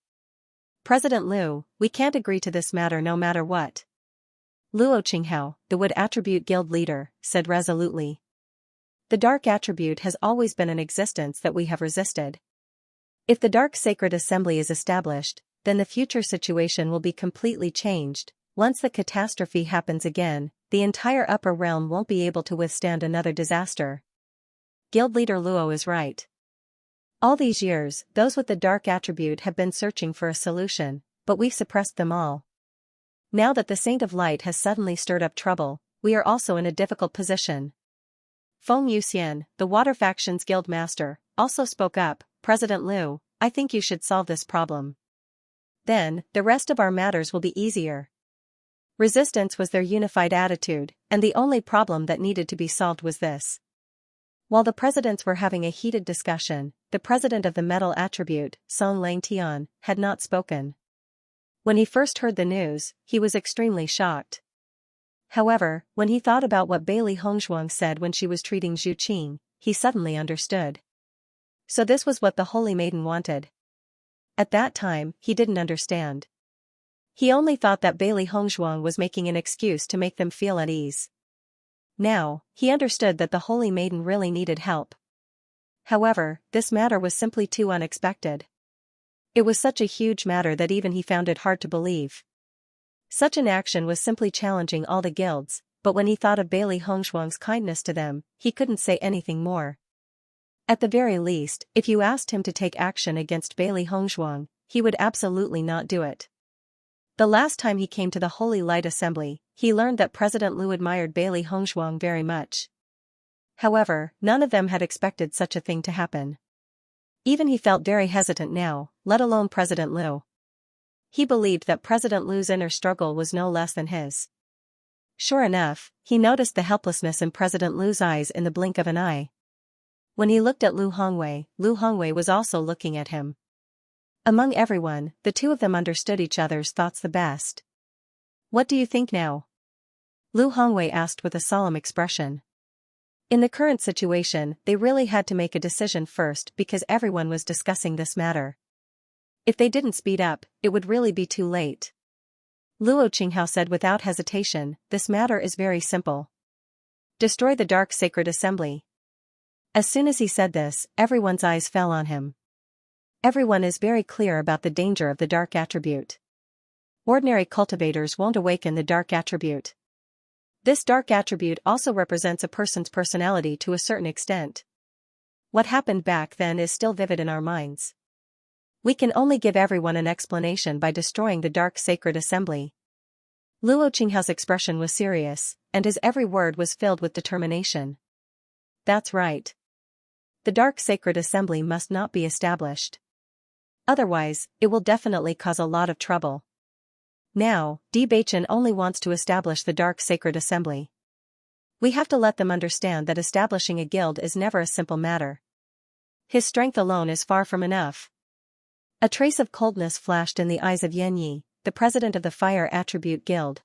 President Liu, we can't agree to this matter no matter what. Luo Qinghao, the Wood Attribute Guild leader, said resolutely. The Dark Attribute has always been an existence that we have resisted. If the Dark Sacred Assembly is established, then the future situation will be completely changed. Once the catastrophe happens again, the entire upper realm won't be able to withstand another disaster. Guild leader Luo is right. All these years, those with the Dark Attribute have been searching for a solution, but we've suppressed them all. Now that the Saint of Light has suddenly stirred up trouble, we are also in a difficult position. Feng Yuxian, the Water Faction's guild master, also spoke up. President Liu, I think you should solve this problem. Then, the rest of our matters will be easier. Resistance was their unified attitude, and the only problem that needed to be solved was this. While the presidents were having a heated discussion, the president of the Metal Attribute, Song Langtian, had not spoken. When he first heard the news, he was extremely shocked. However, when he thought about what Bailey Hongzhuang said when she was treating Zhu Qing, he suddenly understood. So this was what the Holy Maiden wanted. At that time, he didn't understand. He only thought that Bailey Hongzhuang was making an excuse to make them feel at ease. Now, he understood that the Holy Maiden really needed help. However, this matter was simply too unexpected. It was such a huge matter that even he found it hard to believe. Such an action was simply challenging all the guilds, but when he thought of Bailey Hongzhuang's kindness to them, he couldn't say anything more. At the very least, if you asked him to take action against Bailey Hongzhuang, he would absolutely not do it. The last time he came to the Holy Light Assembly, he learned that President Liu admired Bailey Hongzhuang very much. However, none of them had expected such a thing to happen. Even he felt very hesitant now, let alone President Liu. He believed that President Liu's inner struggle was no less than his. Sure enough, he noticed the helplessness in President Liu's eyes in the blink of an eye. When he looked at Lu Hongwei was also looking at him. Among everyone, the two of them understood each other's thoughts the best. What do you think now? Lu Hongwei asked with a solemn expression. In the current situation, they really had to make a decision first because everyone was discussing this matter. If they didn't speed up, it would really be too late. Luo Qinghao said without hesitation, this matter is very simple. Destroy the Dark Sacred Assembly. As soon as he said this, everyone's eyes fell on him. Everyone is very clear about the danger of the Dark Attribute. Ordinary cultivators won't awaken the Dark Attribute. This Dark Attribute also represents a person's personality to a certain extent. What happened back then is still vivid in our minds. We can only give everyone an explanation by destroying the Dark Sacred Assembly. Luo Qinghao's expression was serious, and his every word was filled with determination. That's right. The Dark Sacred Assembly must not be established. Otherwise, it will definitely cause a lot of trouble. Now, Bewitching only wants to establish the Dark Sacred Assembly. We have to let them understand that establishing a guild is never a simple matter. His strength alone is far from enough. A trace of coldness flashed in the eyes of Xianxia, the president of the Fire Attribute Guild.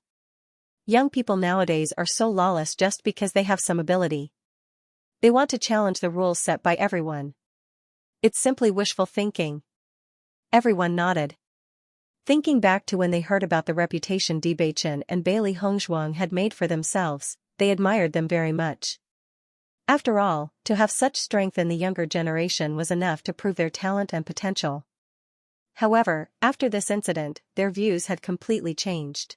Young people nowadays are so lawless just because they have some ability. They want to challenge the rules set by everyone. It's simply wishful thinking. Everyone nodded. Thinking back to when they heard about the reputation Bewitching and Bailey Hongzhuang had made for themselves, they admired them very much. After all, to have such strength in the younger generation was enough to prove their talent and potential. However, after this incident, their views had completely changed.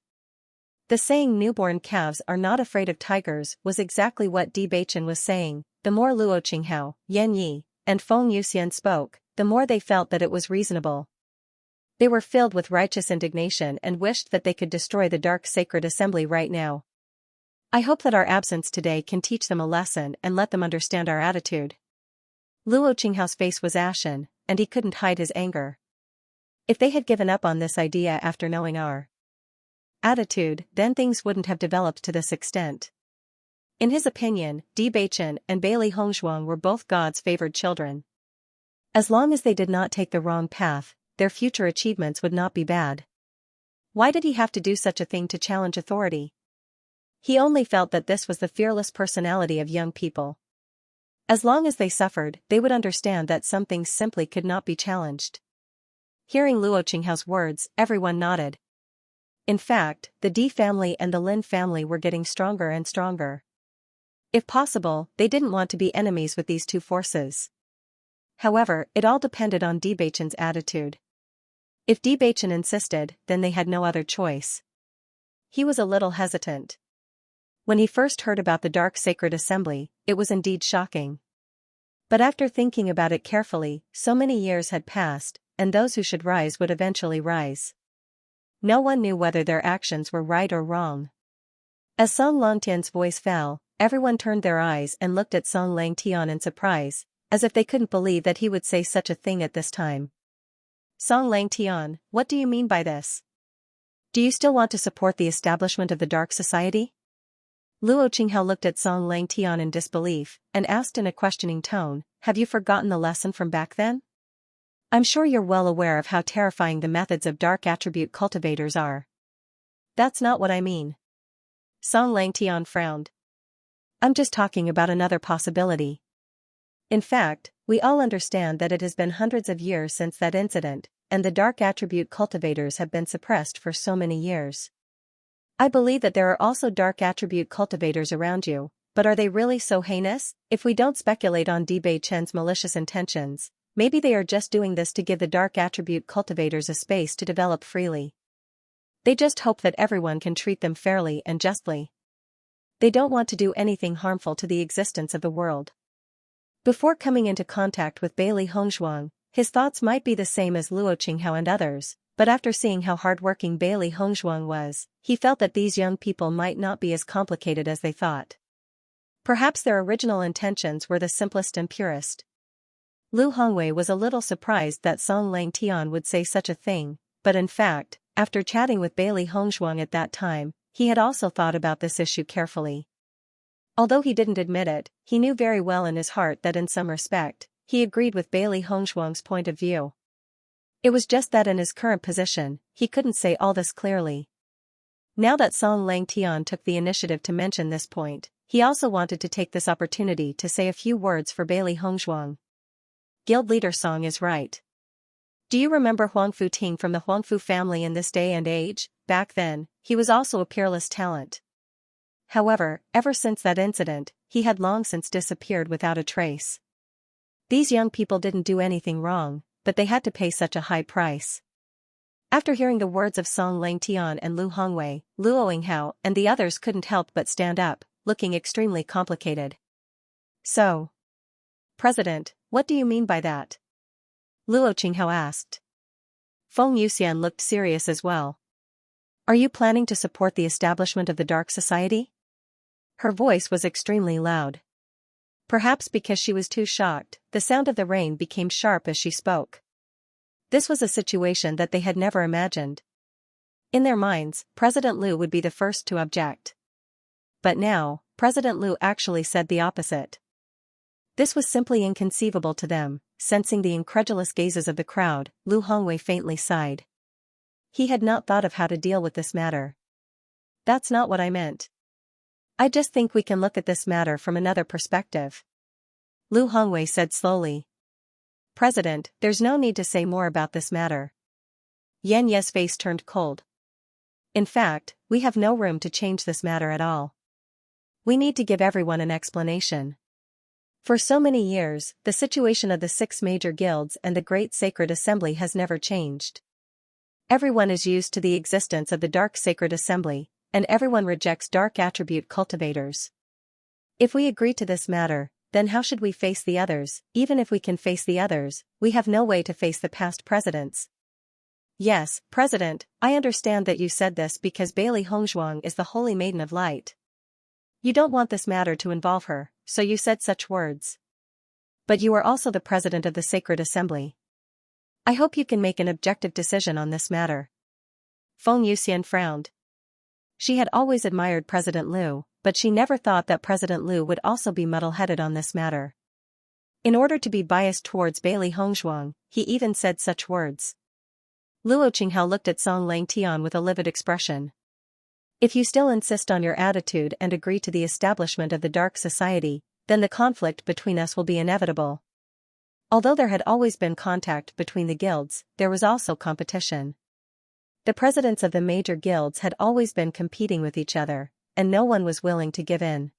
The saying newborn calves are not afraid of tigers was exactly what Bewitching was saying. The more Luo Qinghao, Xianxia, and Feng Yuxian spoke, the more they felt that it was reasonable. They were filled with righteous indignation and wished that they could destroy the Dark Sacred Assembly right now. I hope that our absence today can teach them a lesson and let them understand our attitude. Luo Qinghao's face was ashen, and he couldn't hide his anger. If they had given up on this idea after knowing our attitude, then things wouldn't have developed to this extent. In his opinion, Bewitching and Bailey Hongzhuang were both God's favored children. As long as they did not take the wrong path, their future achievements would not be bad. Why did he have to do such a thing to challenge authority? He only felt that this was the fearless personality of young people. As long as they suffered, they would understand that some things simply could not be challenged. Hearing Luo Qinghao's words, everyone nodded. In fact, the Di family and the Lin family were getting stronger and stronger. If possible, they didn't want to be enemies with these two forces. However, it all depended on Bewitching's attitude. If Bewitching insisted, then they had no other choice. He was a little hesitant. When he first heard about the Dark Sacred Assembly, it was indeed shocking. But after thinking about it carefully, so many years had passed, and those who should rise would eventually rise. No one knew whether their actions were right or wrong. As Song Longtian's voice fell, everyone turned their eyes and looked at Song Langtian in surprise, as if they couldn't believe that he would say such a thing at this time. Song Langtian, what do you mean by this? Do you still want to support the establishment of the Dark Society? Luo Qinghao looked at Song Langtian in disbelief, and asked in a questioning tone, have you forgotten the lesson from back then? I'm sure you're well aware of how terrifying the methods of dark attribute cultivators are. That's not what I mean. Song Langtian frowned. I'm just talking about another possibility. In fact, we all understand that it has been hundreds of years since that incident, and the dark attribute cultivators have been suppressed for so many years. I believe that there are also dark attribute cultivators around you, but are they really so heinous? If we don't speculate on Bewitching's malicious intentions, maybe they are just doing this to give the dark attribute cultivators a space to develop freely. They just hope that everyone can treat them fairly and justly. They don't want to do anything harmful to the existence of the world. Before coming into contact with Bailey Hongzhuang, his thoughts might be the same as Luo Qinghao and others, but after seeing how hardworking Bailey Hongzhuang was, he felt that these young people might not be as complicated as they thought. Perhaps their original intentions were the simplest and purest. Lu Hongwei was a little surprised that Song Langtian would say such a thing, but in fact, after chatting with Bailey Hongzhuang at that time, he had also thought about this issue carefully. Although he didn't admit it, he knew very well in his heart that in some respect, he agreed with Bailey Hongzhuang's point of view. It was just that in his current position, he couldn't say all this clearly. Now that Song Langtian took the initiative to mention this point, he also wanted to take this opportunity to say a few words for Bailey Hongzhuang. Guild leader Song is right. Do you remember Huangfu Ting from the Huangfu family in this day and age? Back then, he was also a peerless talent. However, ever since that incident, he had long since disappeared without a trace. These young people didn't do anything wrong, but they had to pay such a high price. After hearing the words of Song Langtian and Lu Hongwei, Luo Yinghao and the others couldn't help but stand up, looking extremely complicated. So, President, what do you mean by that? Luo Qinghao asked. Feng Yuxian looked serious as well. Are you planning to support the establishment of the Dark Society? Her voice was extremely loud. Perhaps because she was too shocked, the sound of the rain became sharp as she spoke. This was a situation that they had never imagined. In their minds, President Liu would be the first to object. But now, President Liu actually said the opposite. This was simply inconceivable to them. Sensing the incredulous gazes of the crowd, Lu Hongwei faintly sighed. He had not thought of how to deal with this matter. That's not what I meant. I just think we can look at this matter from another perspective. Lu Hongwei said slowly. President, there's no need to say more about this matter. Xianxia's face turned cold. In fact, we have no room to change this matter at all. We need to give everyone an explanation. For so many years, the situation of the 6 major guilds and the Great Sacred Assembly has never changed. Everyone is used to the existence of the Dark Sacred Assembly, and everyone rejects dark attribute cultivators. If we agree to this matter, then how should we face the others? Even if we can face the others, we have no way to face the past presidents. Yes, President, I understand that you said this because Bailey Hongzhuang is the Holy Maiden of Light. You don't want this matter to involve her, so you said such words. But you are also the president of the Sacred Assembly. I hope you can make an objective decision on this matter. Feng Yuxian frowned. She had always admired President Liu, but she never thought that President Liu would also be muddle-headed on this matter. In order to be biased towards Bailey Hongzhuang, he even said such words. Luo Qinghao looked at Song Langtian with a livid expression. If you still insist on your attitude and agree to the establishment of the Dark Society, then the conflict between us will be inevitable. Although there had always been contact between the guilds, there was also competition. The presidents of the major guilds had always been competing with each other, and no one was willing to give in.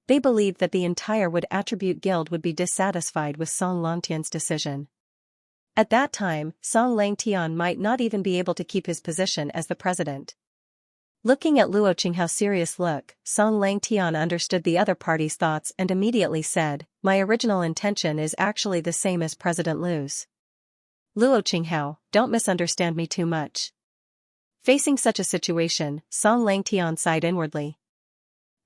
They believed that the entire Wood Attribute Guild would be dissatisfied with Song Langtian's decision. At that time, Song Langtian might not even be able to keep his position as the president. Looking at Luo Qinghao's serious look, Song Langtian understood the other party's thoughts and immediately said, My original intention is actually the same as President Liu's. Luo Qinghao, don't misunderstand me too much. Facing such a situation, Song Langtian sighed inwardly.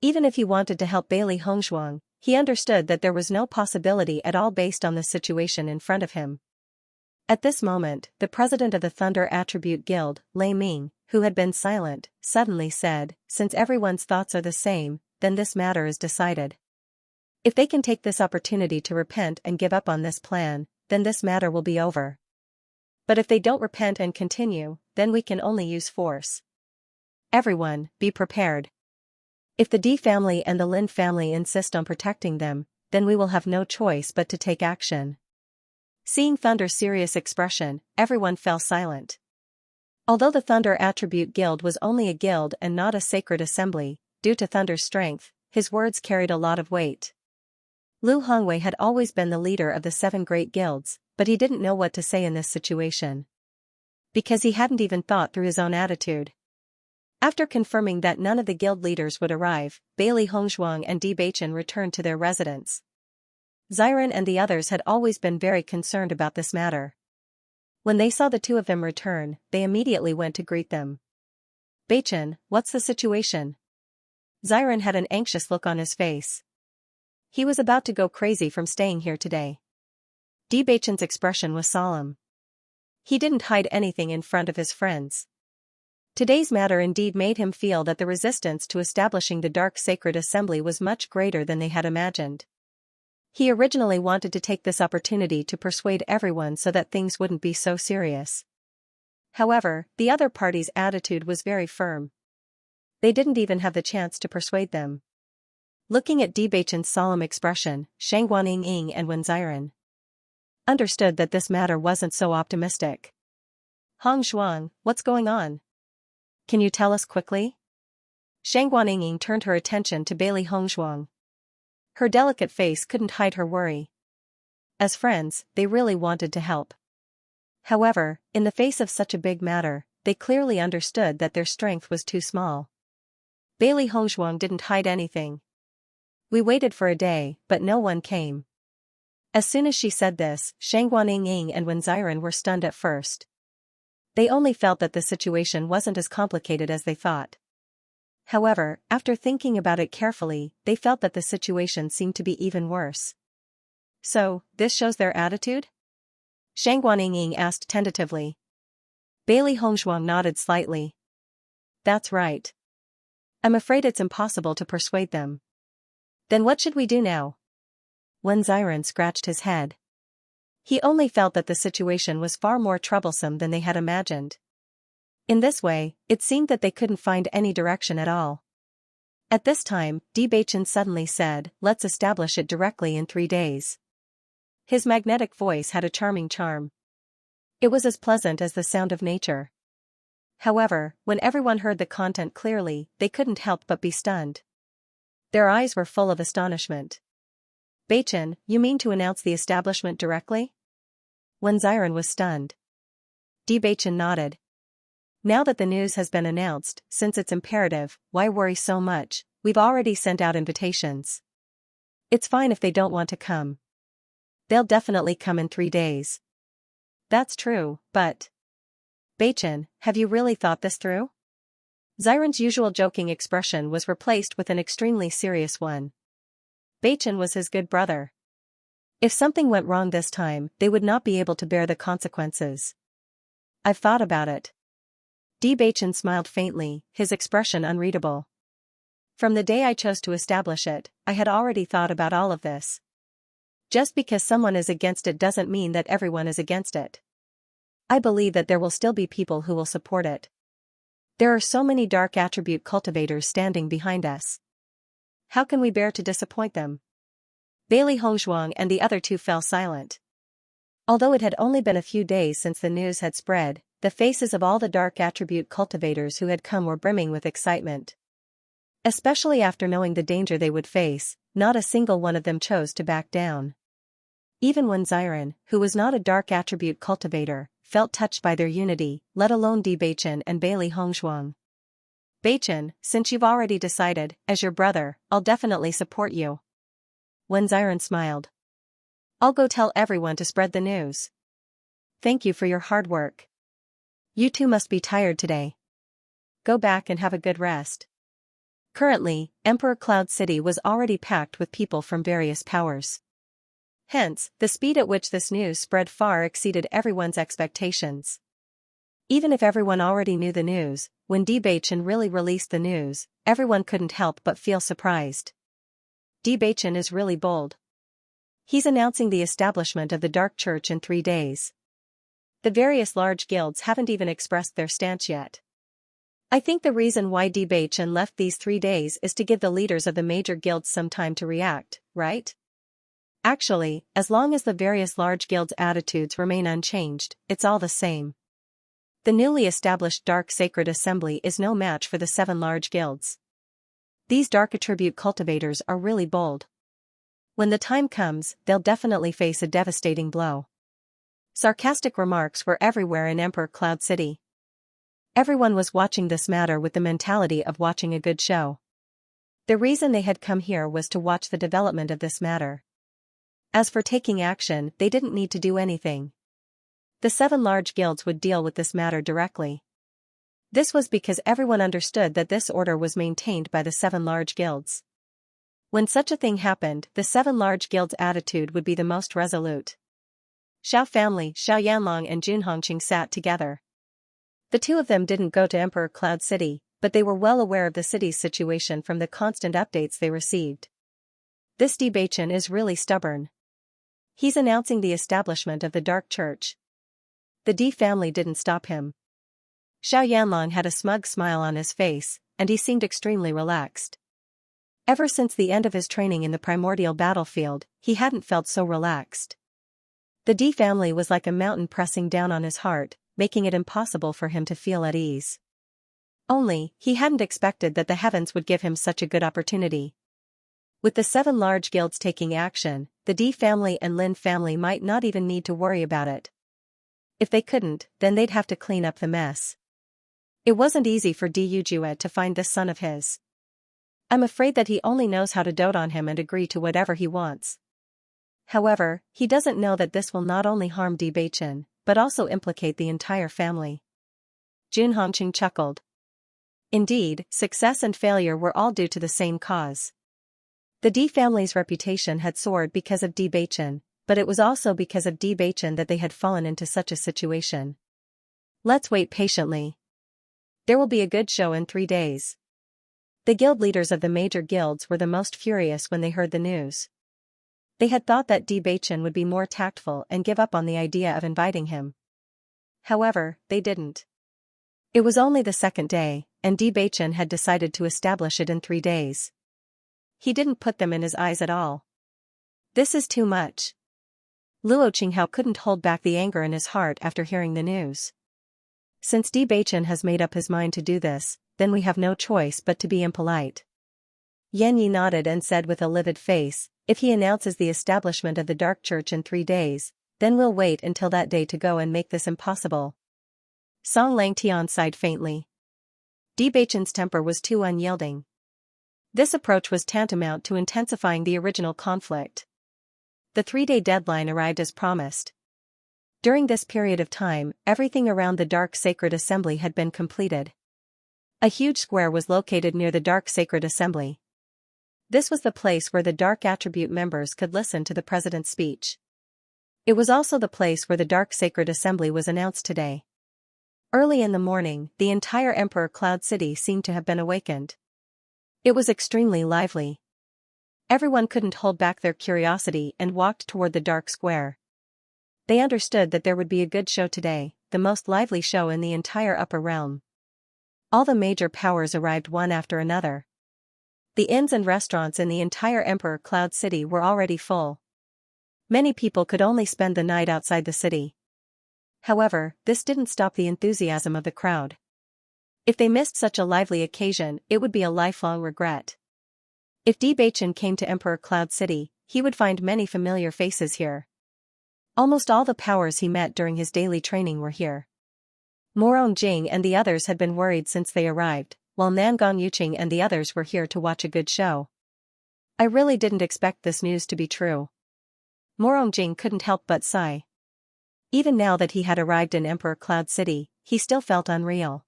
Even if he wanted to help Bailey Hongzhuang, he understood that there was no possibility at all based on the situation in front of him. At this moment, the president of the Thunder Attribute Guild, Lei Ming, who had been silent, suddenly said, Since everyone's thoughts are the same, then this matter is decided. If they can take this opportunity to repent and give up on this plan, then this matter will be over. But if they don't repent and continue, then we can only use force. Everyone, be prepared. If the D family and the Lin family insist on protecting them, then we will have no choice but to take action. Seeing Thunder's serious expression, everyone fell silent. Although the Thunder Attribute Guild was only a guild and not a sacred assembly, due to Thunder's strength, his words carried a lot of weight. Lu Hongwei had always been the leader of the 7 great guilds, but he didn't know what to say in this situation. Because he hadn't even thought through his own attitude. After confirming that none of the guild leaders would arrive, Bailey Hongzhuang and Bewitching returned to their residence. Xiran and the others had always been very concerned about this matter. When they saw the two of them return, they immediately went to greet them. Beichen, what's the situation? Xiran had an anxious look on his face. He was about to go crazy from staying here today. Beichen's expression was solemn. He didn't hide anything in front of his friends. Today's matter indeed made him feel that the resistance to establishing the Dark Sacred Assembly was much greater than they had imagined. He originally wanted to take this opportunity to persuade everyone so that things wouldn't be so serious. However, the other party's attitude was very firm. They didn't even have the chance to persuade them. Looking at Beichen's solemn expression, Shangguan Ying and Wen Xiran understood that this matter wasn't so optimistic. Hongzhuang, what's going on? Can you tell us quickly? Shangguan Ying turned her attention to Bailey Hongzhuang. Her delicate face couldn't hide her worry. As friends, they really wanted to help. However, in the face of such a big matter, they clearly understood that their strength was too small. Bailey Hongzhuang didn't hide anything. We waited for a day, but no one came. As soon as she said this, Shangguan Ying and Wen Xiran were stunned at first. They only felt that the situation wasn't as complicated as they thought. However, after thinking about it carefully, they felt that the situation seemed to be even worse. So, this shows their attitude? Shangguan Ying asked tentatively. Bailey Hongzhuang nodded slightly. That's right. I'm afraid it's impossible to persuade them. Then what should we do now? Wen Xiren scratched his head. He only felt that the situation was far more troublesome than they had imagined. In this way, it seemed that they couldn't find any direction at all. At this time, Bewitching suddenly said, "Let's establish it directly in 3 days." His magnetic voice had a charming charm. It was as pleasant as the sound of nature. However, when everyone heard the content clearly, they couldn't help but be stunned. Their eyes were full of astonishment. "Bachin, you mean to announce the establishment directly?" Wen Xiren was stunned. Bachin nodded. "Now that the news has been announced, since it's imperative, why worry so much? We've already sent out invitations. It's fine if they don't want to come. They'll definitely come in 3 days." "That's true, but..." "Bachin, have you really thought this through?" Xiren's usual joking expression was replaced with an extremely serious one. Bachin was his good brother. If something went wrong this time, they would not be able to bear the consequences. "I've thought about it." Bachin smiled faintly, his expression unreadable. "From the day I chose to establish it, I had already thought about all of this. Just because someone is against it doesn't mean that everyone is against it. I believe that there will still be people who will support it. There are so many dark attribute cultivators standing behind us. How can we bear to disappoint them?" Bailey Hongzhuang and the other two fell silent. Although it had only been a few days since the news had spread, the faces of all the dark attribute cultivators who had come were brimming with excitement. Especially after knowing the danger they would face, not a single one of them chose to back down. Even Wen Xiren, who was not a dark attribute cultivator, felt touched by their unity, let alone Bachin and Bailey Hongzhuang. "Bachin, since you've already decided, as your brother, I'll definitely support you." Wen Xiren smiled. "I'll go tell everyone to spread the news. Thank you for your hard work. You two must be tired today. Go back and have a good rest." Currently, Emperor Cloud City was already packed with people from various powers. Hence, the speed at which this news spread far exceeded everyone's expectations. Even if everyone already knew the news, when Bachin really released the news, everyone couldn't help but feel surprised. Bachin is really bold. He's announcing the establishment of the Dark Church in 3 days. The various large guilds haven't even expressed their stance yet. I think the reason why Bachin left these 3 days is to give the leaders of the major guilds some time to react, right? Actually, as long as the various large guilds' attitudes remain unchanged, it's all the same. The newly established Dark Sacred Assembly is no match for the 7 large guilds. These dark attribute cultivators are really bold. When the time comes, they'll definitely face a devastating blow. Sarcastic remarks were everywhere in Emperor Cloud City. Everyone was watching this matter with the mentality of watching a good show. The reason they had come here was to watch the development of this matter. As for taking action, they didn't need to do anything. The 7 large guilds would deal with this matter directly. This was because everyone understood that this order was maintained by the 7 large guilds. When such a thing happened, the 7 large guilds' attitude would be the most resolute. Xiao family, Xiao Yanlong and Junhongqing sat together. The two of them didn't go to Emperor Cloud City, but they were well aware of the city's situation from the constant updates they received. This Bachin is really stubborn. He's announcing the establishment of the Dark Church. The D family didn't stop him. Xiao Yanlong had a smug smile on his face, and he seemed extremely relaxed. Ever since the end of his training in the primordial battlefield, he hadn't felt so relaxed. The D family was like a mountain pressing down on his heart, making it impossible for him to feel at ease. Only, he hadn't expected that the heavens would give him such a good opportunity. With the 7 large guilds taking action, the D family and Lin family might not even need to worry about it. If they couldn't, then they'd have to clean up the mess. It wasn't easy for Yujue to find this son of his. I'm afraid that he only knows how to dote on him and agree to whatever he wants. However, he doesn't know that this will not only harm Bachin, but also implicate the entire family. Junhongqing chuckled. Indeed, success and failure were all due to the same cause. The D family's reputation had soared because of Bachin, but it was also because of Bachin that they had fallen into such a situation. Let's wait patiently. There will be a good show in 3 days. The guild leaders of the major guilds were the most furious when they heard the news. They had thought that Bewitching would be more tactful and give up on the idea of inviting him. However, they didn't. It was only the second day, and Bewitching had decided to establish it in 3 days. He didn't put them in his eyes at all. This is too much. Luo Qinghao couldn't hold back the anger in his heart after hearing the news. Since Bewitching has made up his mind to do this, then we have no choice but to be impolite. Yan Yi nodded and said with a livid face, if he announces the establishment of the Dark Church in 3 days, then we'll wait until that day to go and make this impossible. Song Langtian sighed faintly. Bewitching's temper was too unyielding. This approach was tantamount to intensifying the original conflict. The 3-day deadline arrived as promised. During this period of time, everything around the Dark Sacred Assembly had been completed. A huge square was located near the Dark Sacred Assembly. This was the place where the Dark Attribute members could listen to the president's speech. It was also the place where the Dark Sacred Assembly was announced today. Early in the morning, the entire Emperor Cloud City seemed to have been awakened. It was extremely lively. Everyone couldn't hold back their curiosity and walked toward the dark square. They understood that there would be a good show today, the most lively show in the entire upper realm. All the major powers arrived one after another. The inns and restaurants in the entire Emperor Cloud City were already full. Many people could only spend the night outside the city. However, this didn't stop the enthusiasm of the crowd. If they missed such a lively occasion, it would be a lifelong regret. If Bewitching came to Emperor Cloud City, he would find many familiar faces here. Almost all the powers he met during his daily training were here. Morong Jing and the others had been worried since they arrived, while Nangong Yuqing and the others were here to watch a good show. I really didn't expect this news to be true. Morong Jing couldn't help but sigh. Even now that he had arrived in Emperor Cloud City, he still felt unreal.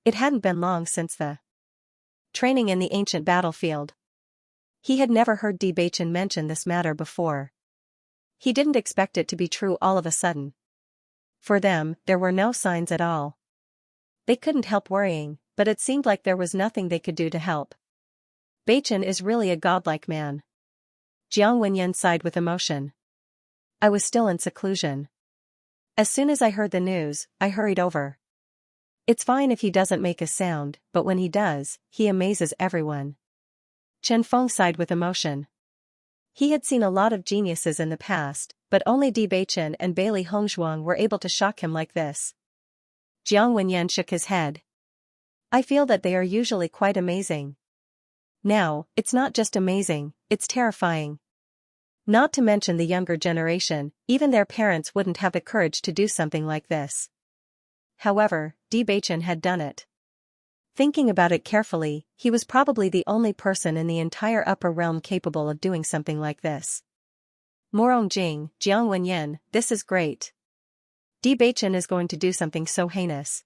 It hadn't been long since the training in the ancient battlefield. He had never heard Bewitching mention this matter before. He didn't expect it to be true all of a sudden. For them, there were no signs at all. They couldn't help worrying, but it seemed like there was nothing they could do to help. Bewitching is really a godlike man. Jiang Wenyan sighed with emotion. I was still in seclusion. As soon as I heard the news, I hurried over. It's fine if he doesn't make a sound, but when he does, he amazes everyone. Chen Feng sighed with emotion. He had seen a lot of geniuses in the past, but only Bewitching and Bailey Hongzhuang were able to shock him like this. Jiang Wenyan shook his head. I feel that they are usually quite amazing. Now, it's not just amazing, it's terrifying. Not to mention the younger generation, even their parents wouldn't have the courage to do something like this. However, Bewitching had done it. Thinking about it carefully, he was probably the only person in the entire upper realm capable of doing something like this. Morong Jing, Jiang Wenyan, this is great. Bewitching is going to do something so heinous.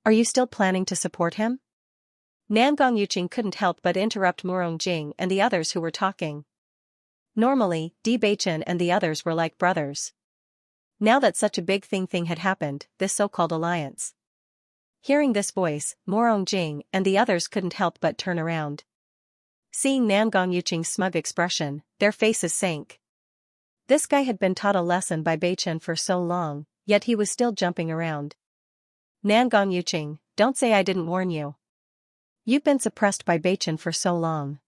Are you still planning to support him? Nangong Yuqing couldn't help but interrupt Morong Jing and the others who were talking. Normally, Bewitching and the others were like brothers. Now that such a big thing had happened, this so-called alliance. Hearing this voice, Morong Jing and the others couldn't help but turn around. Seeing Nangong Yuqing's smug expression, their faces sank. This guy had been taught a lesson by Bewitching for so long, yet he was still jumping around. Nangong Yuqing, don't say I didn't warn you. You've been suppressed by Bewitching for so long.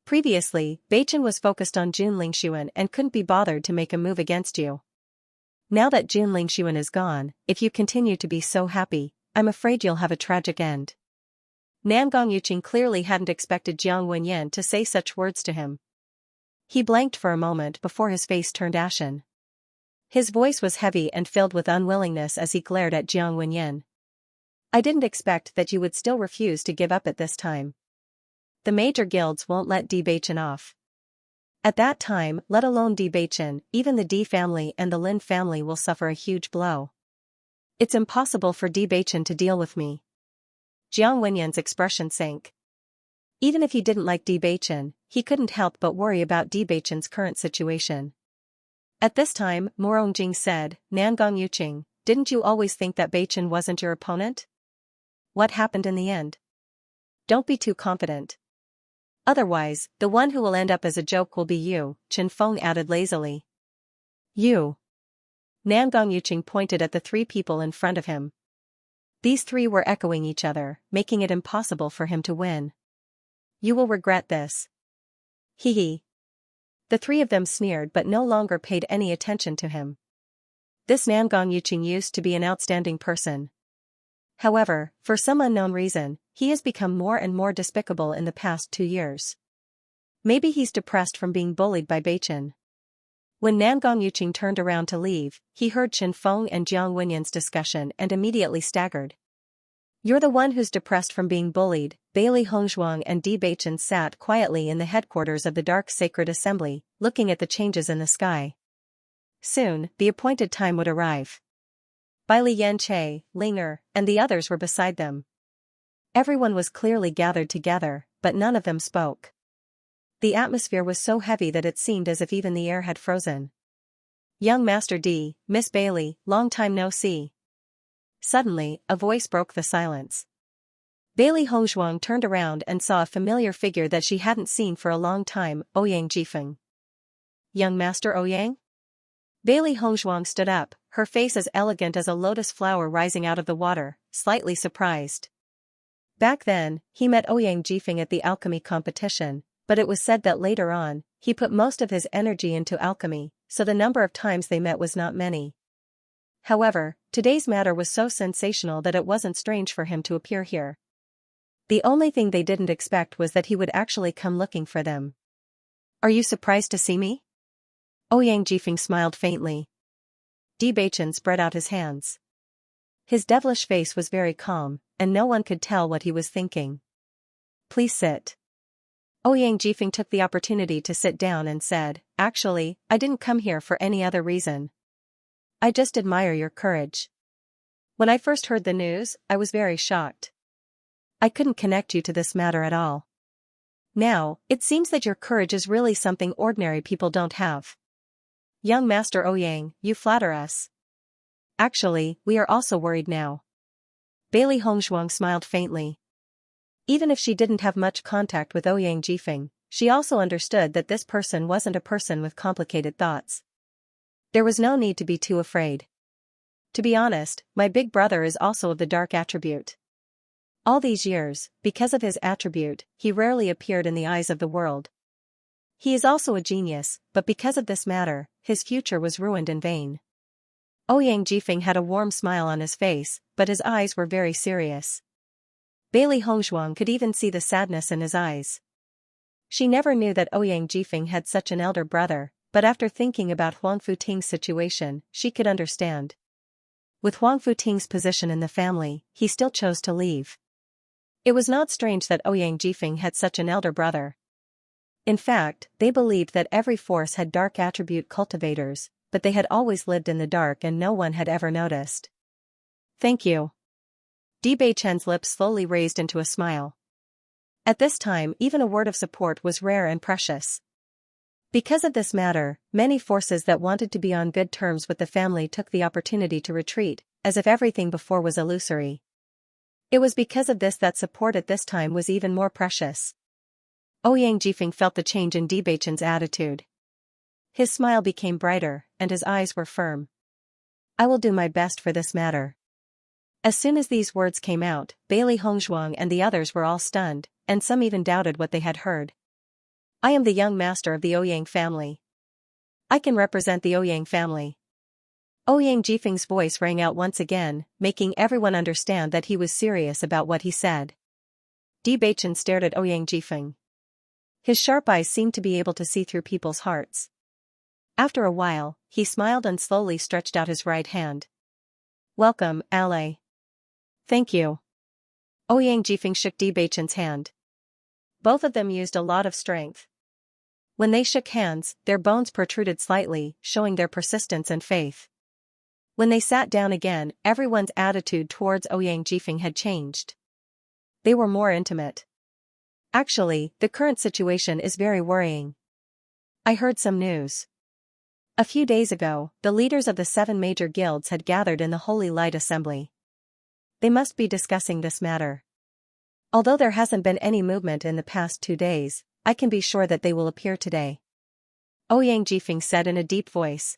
Previously, Bewitching was focused on Jun Lingxuan and couldn't be bothered to make a move against you. Now that Jun Lingxuan is gone, if you continue to be so happy, I'm afraid you'll have a tragic end. Nangong Yuqing clearly hadn't expected Jiang Wenyan to say such words to him. He blanked for a moment before his face turned ashen. His voice was heavy and filled with unwillingness as he glared at Jiang Wenyan. I didn't expect that you would still refuse to give up at this time. The major guilds won't let Bewitching off. At that time, let alone Bewitching, even the D family and the Lin family will suffer a huge blow. It's impossible for Bewitching to deal with me. Jiang Wenyan's expression sank. Even if he didn't like Bewitching, he couldn't help but worry about Bewitching's current situation. At this time, Morong Jing said, Nangong Yuqing, didn't you always think that Bewitching wasn't your opponent? what happened in the end? Don't be too confident. Otherwise, the one who will end up as a joke will be you, Chen Feng added lazily. You. Nangong Yuqing pointed at the three people in front of him. These three were echoing each other, making it impossible for him to win. You will regret this. Hee hee. The three of them sneered but no longer paid any attention to him. This Nangong Yuqing used to be an outstanding person. However, for some unknown reason, he has become more and more despicable in the past 2 years. Maybe he's depressed from being bullied by Beichen. When Nangong Yuqing turned around to leave, he heard Chen Feng and Jiang Wenyan's discussion and immediately staggered. You're the one who's depressed from being bullied. Bailey Hongzhuang and Di Beichen sat quietly in the headquarters of the Dark Sacred Assembly, looking at the changes in the sky. Soon, the appointed time would arrive. Bai Li Yanche, Linger, and the others were beside them. Everyone was clearly gathered together, but none of them spoke. The atmosphere was so heavy that it seemed as if even the air had frozen. Young Master D, Miss Bailey, long time no see. Suddenly, a voice broke the silence. Bailey Hongzhuang turned around and saw a familiar figure that she hadn't seen for a long time, Ouyang Jifeng. Young Master Ouyang? Bailey Hongzhuang stood up, her face as elegant as a lotus flower rising out of the water, slightly surprised. Back then, he met Ouyang Jifeng at the alchemy competition, but it was said that later on, he put most of his energy into alchemy, so the number of times they met was not many. However, today's matter was so sensational that it wasn't strange for him to appear here. The only thing they didn't expect was that he would actually come looking for them. Are you surprised to see me? Ouyang Jifeng smiled faintly. Di Beichen spread out his hands. His devilish face was very calm, and no one could tell what he was thinking. Please sit. Ouyang Jifeng took the opportunity to sit down and said, Actually, I didn't come here for any other reason. I just admire your courage. When I first heard the news, I was very shocked. I couldn't connect you to this matter at all. Now, it seems that your courage is really something ordinary people don't have. Young Master Ouyang, you flatter us. Actually, we are also worried now. Bailey Hongzhuang smiled faintly. Even if she didn't have much contact with Ouyang Jifeng, she also understood that this person wasn't a person with complicated thoughts. There was no need to be too afraid. To be honest, my big brother is also of the dark attribute. All these years, because of his attribute, he rarely appeared in the eyes of the world. He is also a genius, but because of this matter, his future was ruined in vain. Ouyang Jifeng had a warm smile on his face, but his eyes were very serious. Bailey Hongzhuang could even see the sadness in his eyes. She never knew that Ouyang Jifeng had such an elder brother, but after thinking about Huang Futing's situation, she could understand. With Huang Futing's position in the family, he still chose to leave. It was not strange that Ouyang Jifeng had such an elder brother. In fact, they believed that every force had dark attribute cultivators, but they had always lived in the dark and no one had ever noticed. Thank you. Di Beichen's lips slowly raised into a smile. At this time, even a word of support was rare and precious. Because of this matter, many forces that wanted to be on good terms with the family took the opportunity to retreat, as if everything before was illusory. It was because of this that support at this time was even more precious. Ouyang Jifeng felt the change in Di Beichen's attitude. His smile became brighter, and his eyes were firm. I will do my best for this matter. As soon as these words came out, Bailey Hongzhuang and the others were all stunned, and some even doubted what they had heard. I am the young master of the Ouyang family. I can represent the Ouyang family. Ouyang Jifeng's voice rang out once again, making everyone understand that he was serious about what he said. Di Beichen stared at Ouyang Jifeng. His sharp eyes seemed to be able to see through people's hearts. After a while, he smiled and slowly stretched out his right hand. Welcome, ally. Thank you. Ouyang Jifeng shook Di Beichen's hand. Both of them used a lot of strength. When they shook hands, their bones protruded slightly, showing their persistence and faith. When they sat down again, everyone's attitude towards Ouyang Jifeng had changed. They were more intimate. Actually, the current situation is very worrying. I heard some news. A few days ago, the leaders of the 7 major guilds had gathered in the Holy Light Assembly. They must be discussing this matter. Although there hasn't been any movement in the past 2 days, I can be sure that they will appear today. Ouyang Jifeng said in a deep voice.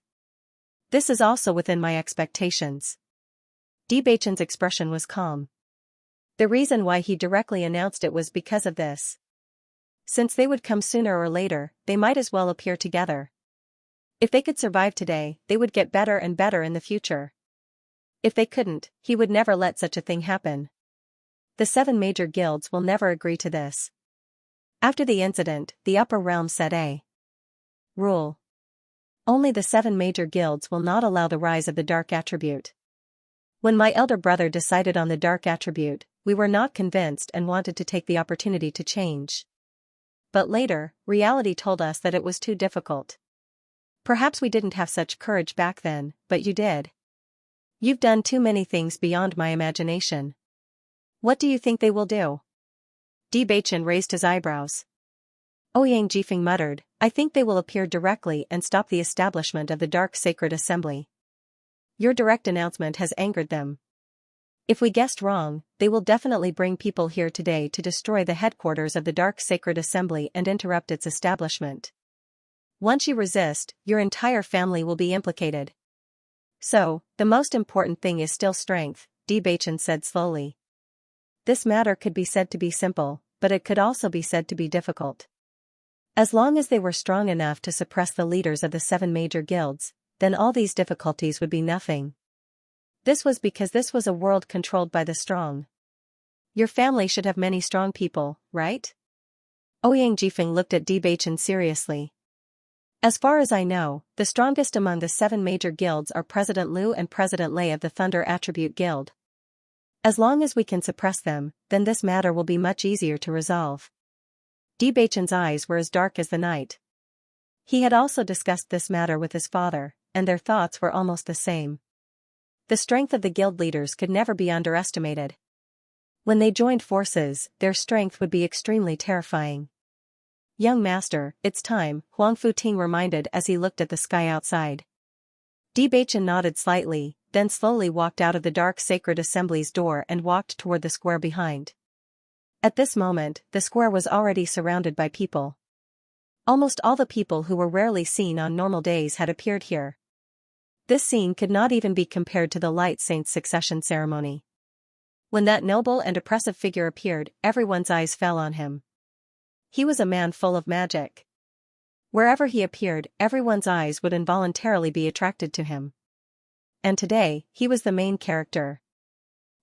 This is also within my expectations. Di Beichen's expression was calm. The reason why he directly announced it was because of this. Since they would come sooner or later, they might as well appear together. If they could survive today, they would get better and better in the future. If they couldn't, he would never let such a thing happen. The 7 major guilds will never agree to this. After the incident, the upper realm set a rule. Only the 7 major guilds will not allow the rise of the dark attribute. When my elder brother decided on the dark attribute, we were not convinced and wanted to take the opportunity to change. But later, reality told us that it was too difficult. Perhaps we didn't have such courage back then, but you did. You've done too many things beyond my imagination. What do you think they will do? Di Beichen raised his eyebrows. Ouyang Jifeng muttered, I think they will appear directly and stop the establishment of the Dark Sacred Assembly. Your direct announcement has angered them. If we guessed wrong, they will definitely bring people here today to destroy the headquarters of the Dark Sacred Assembly and interrupt its establishment. Once you resist, your entire family will be implicated. So, the most important thing is still strength, Di Beichen said slowly. This matter could be said to be simple, but it could also be said to be difficult. As long as they were strong enough to suppress the leaders of the 7 major guilds, then all these difficulties would be nothing. This was because this was a world controlled by the strong. Your family should have many strong people, right? Ouyang Jifeng looked at Di Beichen seriously. As far as I know, the strongest among the 7 major guilds are President Liu and President Lei of the Thunder Attribute Guild. As long as we can suppress them, then this matter will be much easier to resolve. Di Beichen's eyes were as dark as the night. He had also discussed this matter with his father, and their thoughts were almost the same. The strength of the guild leaders could never be underestimated. When they joined forces, their strength would be extremely terrifying. Young master, it's time, Huang Futing reminded as he looked at the sky outside. Di Beichen nodded slightly, then slowly walked out of the Dark Sacred Assembly's door and walked toward the square behind. At this moment, the square was already surrounded by people. Almost all the people who were rarely seen on normal days had appeared here. This scene could not even be compared to the Light Saint's succession ceremony. When that noble and oppressive figure appeared, everyone's eyes fell on him. He was a man full of magic. Wherever he appeared, everyone's eyes would involuntarily be attracted to him. And today, he was the main character.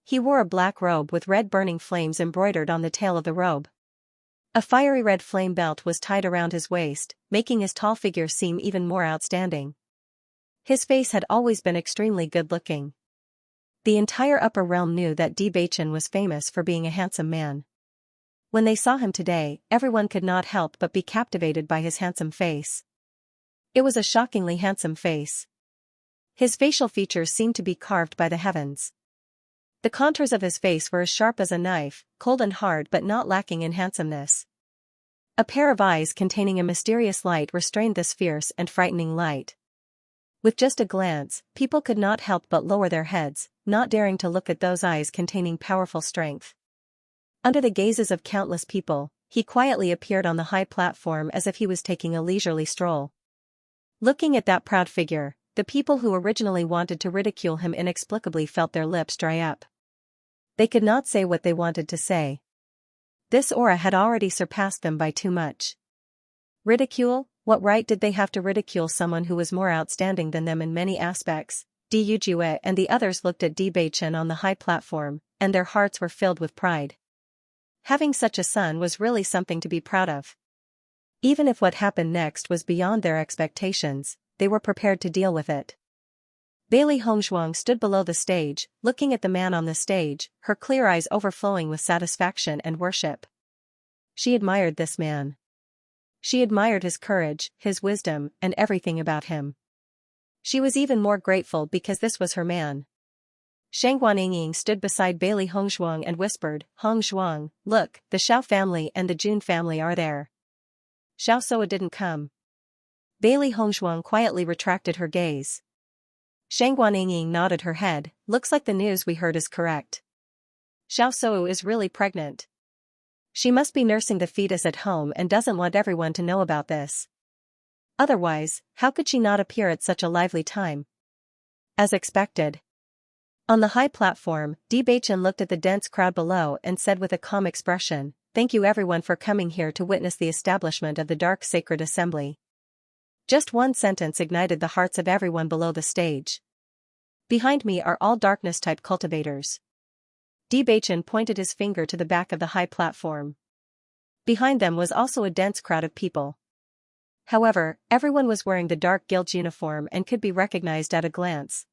He wore a black robe with red burning flames embroidered on the tail of the robe. A fiery red flame belt was tied around his waist, making his tall figure seem even more outstanding. His face had always been extremely good-looking. The entire upper realm knew that Di Beichen was famous for being a handsome man. When they saw him today, everyone could not help but be captivated by his handsome face. It was a shockingly handsome face. His facial features seemed to be carved by the heavens. The contours of his face were as sharp as a knife, cold and hard but not lacking in handsomeness. A pair of eyes containing a mysterious light restrained this fierce and frightening light. With just a glance, people could not help but lower their heads, not daring to look at those eyes containing powerful strength. Under the gazes of countless people, he quietly appeared on the high platform as if he was taking a leisurely stroll. Looking at that proud figure, the people who originally wanted to ridicule him inexplicably felt their lips dry up. They could not say what they wanted to say. This aura had already surpassed them by too much. Ridicule? What right did they have to ridicule someone who was more outstanding than them in many aspects? Di Yujue and the others looked at Di Beichen on the high platform, and their hearts were filled with pride. Having such a son was really something to be proud of. Even if what happened next was beyond their expectations, they were prepared to deal with it. Bailey Hongzhuang stood below the stage, looking at the man on the stage, her clear eyes overflowing with satisfaction and worship. She admired this man. She admired his courage, his wisdom, and everything about him. She was even more grateful because this was her man. Shang Guanying stood beside Bailey Hongzhuang and whispered, Hongzhuang, look, the Xiao family and the Jun family are there. Xiao Soa didn't come. Bailey Hongzhuang quietly retracted her gaze. Shang Guanying nodded her head, looks like the news we heard is correct. Xiao is really pregnant. She must be nursing the fetus at home and doesn't want everyone to know about this. Otherwise, how could she not appear at such a lively time? As expected. On the high platform, Bewitching looked at the dense crowd below and said with a calm expression, "Thank you everyone for coming here to witness the establishment of the Dark Sacred Assembly." Just one sentence ignited the hearts of everyone below the stage. "Behind me are all darkness-type cultivators." Bewitching pointed his finger to the back of the high platform. Behind them was also a dense crowd of people. However, everyone was wearing the Dark Guild's uniform and could be recognized at a glance.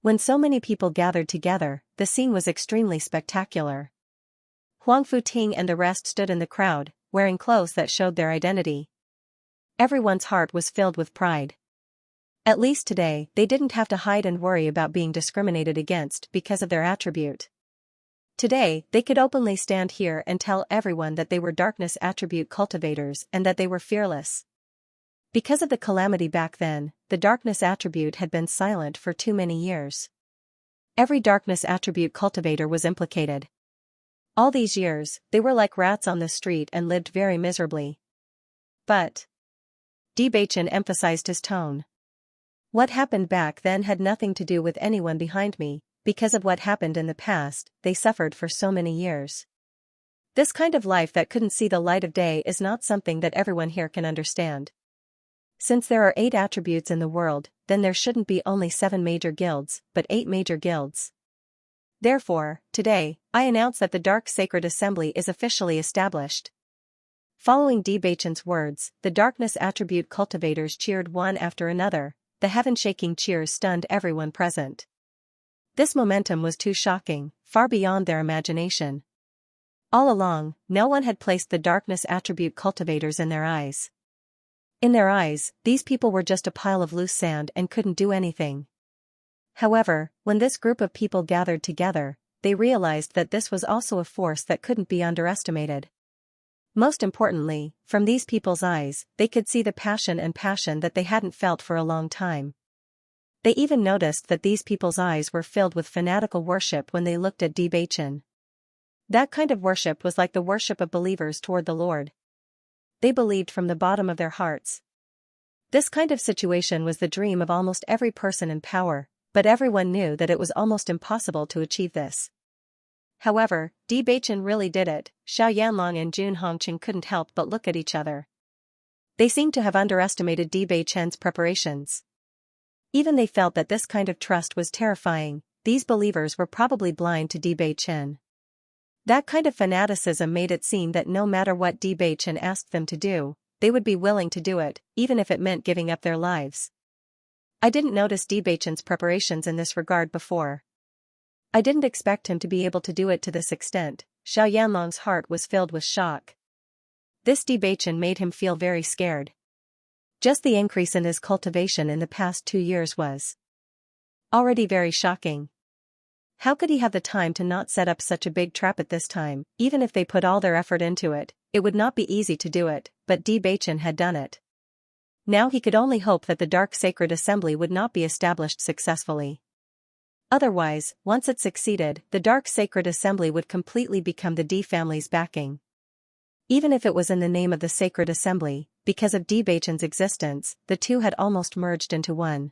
When so many people gathered together, the scene was extremely spectacular. Huang Futing and the rest stood in the crowd, wearing clothes that showed their identity. Everyone's heart was filled with pride. At least today, they didn't have to hide and worry about being discriminated against because of their attribute. Today, they could openly stand here and tell everyone that they were darkness attribute cultivators and that they were fearless. Because of the calamity back then, the darkness attribute had been silent for too many years. Every darkness attribute cultivator was implicated. All these years, they were like rats on the street and lived very miserably. But Bewitching emphasized his tone. "What happened back then had nothing to do with anyone behind me. Because of what happened in the past, they suffered for so many years. This kind of life that couldn't see the light of day is not something that everyone here can understand. Since there are 8 attributes in the world, then there shouldn't be only 7 major guilds, but 8 major guilds. Therefore, today, I announce that the Dark Sacred Assembly is officially established." Following Bewitching's words, the darkness attribute cultivators cheered one after another. The heaven-shaking cheers stunned everyone present. This momentum was too shocking, far beyond their imagination. All along, no one had placed the darkness attribute cultivators in their eyes. In their eyes, these people were just a pile of loose sand and couldn't do anything. However, when this group of people gathered together, they realized that this was also a force that couldn't be underestimated. Most importantly, from these people's eyes, they could see the passion that they hadn't felt for a long time. They even noticed that these people's eyes were filled with fanatical worship when they looked at Bewitching. That kind of worship was like the worship of believers toward the Lord. They believed from the bottom of their hearts. This kind of situation was the dream of almost every person in power, but everyone knew that it was almost impossible to achieve this. However, Bewitching really did it. Xianxia and Jun Hongqing couldn't help but look at each other. They seemed to have underestimated Bewitching's preparations. Even they felt that this kind of trust was terrifying. These believers were probably blind to Bewitching. That kind of fanaticism made it seem that no matter what Bewitching asked them to do, they would be willing to do it, even if it meant giving up their lives. I didn't notice Bewitching's preparations in this regard before. I didn't expect him to be able to do it to this extent. Xiaoyanlong's heart was filled with shock. This Bewitching made him feel very scared. Just the increase in his cultivation in the past 2 years was already very shocking. How could he have the time to not set up such a big trap at this time? Even if they put all their effort into it, it would not be easy to do it, but Bewitching had done it. Now he could only hope that the Dark Sacred Assembly would not be established successfully. Otherwise, once it succeeded, the Dark Sacred Assembly would completely become the D family's backing. Even if it was in the name of the Sacred Assembly, because of Bewitching's existence, the two had almost merged into one.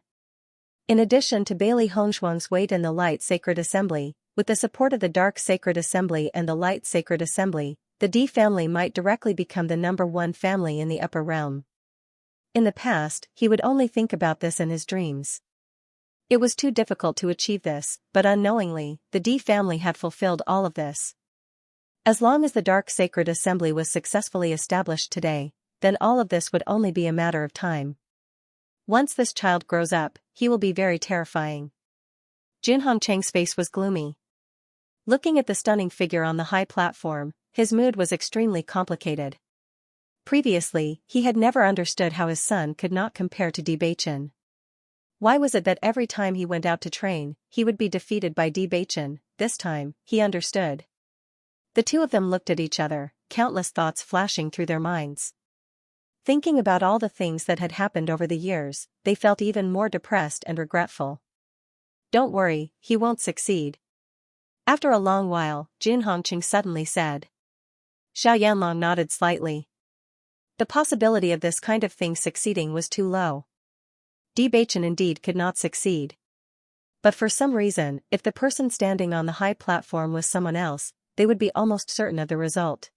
In addition to Bailey Hongshuang's weight in the Light Sacred Assembly, with the support of the Dark Sacred Assembly and the Light Sacred Assembly, the D family might directly become the #1 family in the upper realm. In the past, he would only think about this in his dreams. It was too difficult to achieve this, but unknowingly, the D family had fulfilled all of this. As long as the Dark Sacred Assembly was successfully established today, then all of this would only be a matter of time. Once this child grows up, he will be very terrifying. Jun Hongqing's face was gloomy. Looking at the stunning figure on the high platform, his mood was extremely complicated. Previously, he had never understood how his son could not compare to Bewitching. Why was it that every time he went out to train, he would be defeated by Bewitching? This time, he understood. The two of them looked at each other, countless thoughts flashing through their minds. Thinking about all the things that had happened over the years, they felt even more depressed and regretful. Don't worry, he won't succeed. After a long while, Jin Hongqing suddenly said. Xiao Yanlong nodded slightly. The possibility of this kind of thing succeeding was too low. Bewitching indeed could not succeed. But for some reason, if the person standing on the high platform was someone else, they would be almost certain of the result.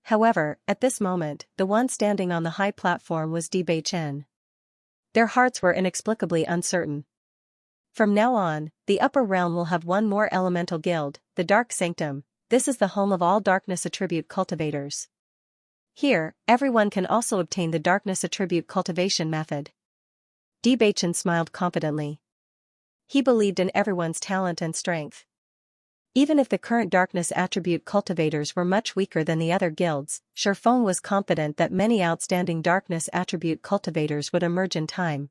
However, at this moment, the one standing on the high platform was Bewitching. Their hearts were inexplicably uncertain. From now on, the upper realm will have one more elemental guild, the Dark Sanctum. This is the home of all darkness attribute cultivators. Here, everyone can also obtain the darkness attribute cultivation method. Bewitching smiled confidently. He believed in everyone's talent and strength. Even if the current darkness attribute cultivators were much weaker than the other guilds, Shifeng was confident that many outstanding darkness attribute cultivators would emerge in time.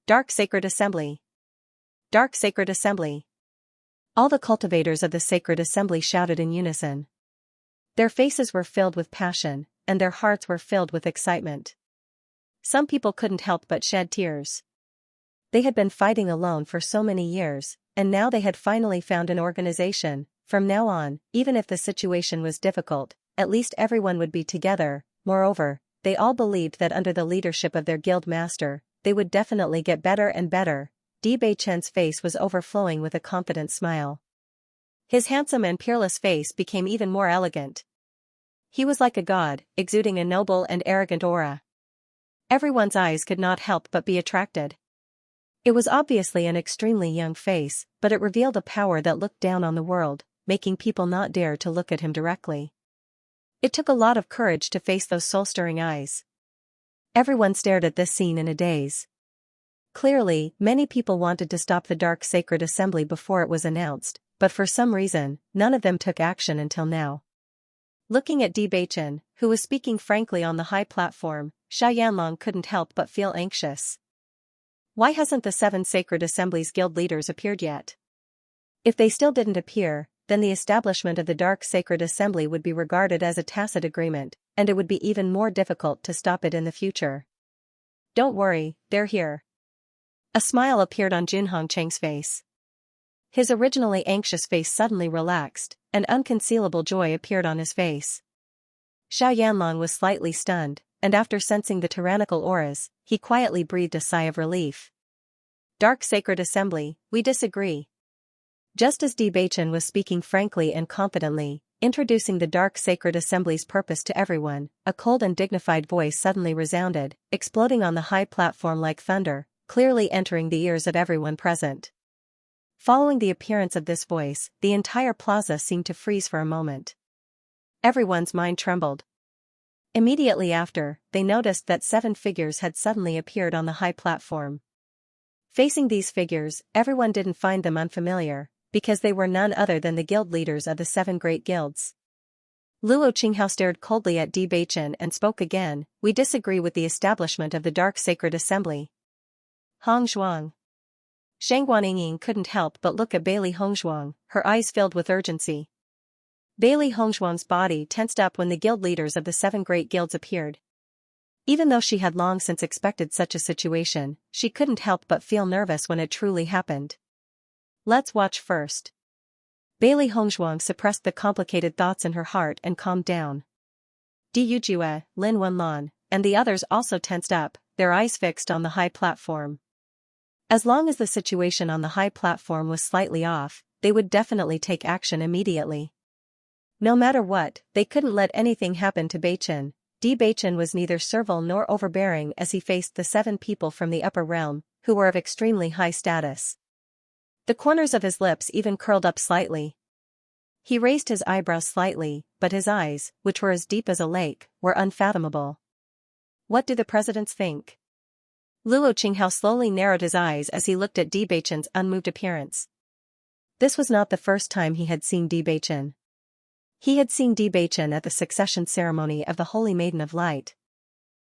Dark Sacred Assembly. Dark Sacred Assembly. All the cultivators of the Sacred Assembly shouted in unison. Their faces were filled with passion, and their hearts were filled with excitement. Some people couldn't help but shed tears. They had been fighting alone for so many years, and now they had finally found an organization. From now on, even if the situation was difficult, at least everyone would be together. Moreover, they all believed that under the leadership of their guild master, they would definitely get better and better. Bewitching's face was overflowing with a confident smile. His handsome and peerless face became even more elegant. He was like a god, exuding a noble and arrogant aura. Everyone's eyes could not help but be attracted. It was obviously an extremely young face, but it revealed a power that looked down on the world, making people not dare to look at him directly. It took a lot of courage to face those soul-stirring eyes. Everyone stared at this scene in a daze. Clearly, many people wanted to stop the Dark Sacred Assembly before it was announced, but for some reason, none of them took action until now. Looking at Bewitching, who was speaking frankly on the high platform, Xiao Yanlong couldn't help but feel anxious. Why hasn't the 7 Sacred Assemblies guild leaders appeared yet? If they still didn't appear, then the establishment of the Dark Sacred Assembly would be regarded as a tacit agreement, and it would be even more difficult to stop it in the future. Don't worry, they're here. A smile appeared on Jin Hongqing's face. His originally anxious face suddenly relaxed, and unconcealable joy appeared on his face. Xiao Yanlong was slightly stunned, and after sensing the tyrannical auras, he quietly breathed a sigh of relief. Dark Sacred Assembly, we disagree. Just as Bewitching was speaking frankly and confidently, introducing the Dark Sacred Assembly's purpose to everyone, a cold and dignified voice suddenly resounded, exploding on the high platform like thunder, clearly entering the ears of everyone present. Following the appearance of this voice, the entire plaza seemed to freeze for a moment. Everyone's mind trembled. Immediately after, they noticed that 7 figures had suddenly appeared on the high platform. Facing these figures, everyone didn't find them unfamiliar, because they were none other than the guild leaders of the 7 great guilds. Luo Qinghao stared coldly at Bewitching and spoke again, we disagree with the establishment of the Dark Sacred Assembly. Hong Zhuang. Shang Guanying couldn't help but look at Bailey Hongzhuang, her eyes filled with urgency. Bailey Hongzhuang's body tensed up when the guild leaders of the 7 great guilds appeared. Even though she had long since expected such a situation, she couldn't help but feel nervous when it truly happened. Let's watch first. Bailey Hongzhuang suppressed the complicated thoughts in her heart and calmed down. Di Yujue, Lin Wenlan, and the others also tensed up, their eyes fixed on the high platform. As long as the situation on the high platform was slightly off, they would definitely take action immediately. No matter what, they couldn't let anything happen to Bewitching. Bewitching was neither servile nor overbearing as he faced the 7 people from the upper realm, who were of extremely high status. The corners of his lips even curled up slightly. He raised his eyebrows slightly, but his eyes, which were as deep as a lake, were unfathomable. What do the presidents think? Luo Qinghao slowly narrowed his eyes as he looked at Bewitching's unmoved appearance. This was not the first time he had seen Bewitching. He had seen Bewitching at the succession ceremony of the Holy Maiden of Light.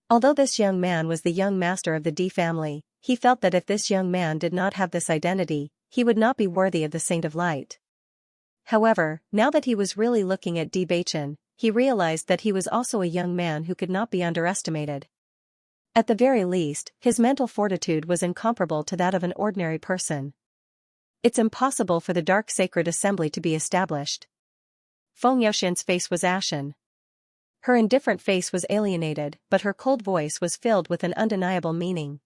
Although this young man was the young master of the D family, he felt that if this young man did not have this identity, he would not be worthy of the Saint of Light. However, now that he was really looking at Bewitching, he realized that he was also a young man who could not be underestimated. At the very least, his mental fortitude was incomparable to that of an ordinary person. It's impossible for the dark sacred assembly to be established. Feng Youxian's face was ashen. Her indifferent face was alienated, but her cold voice was filled with an undeniable meaning.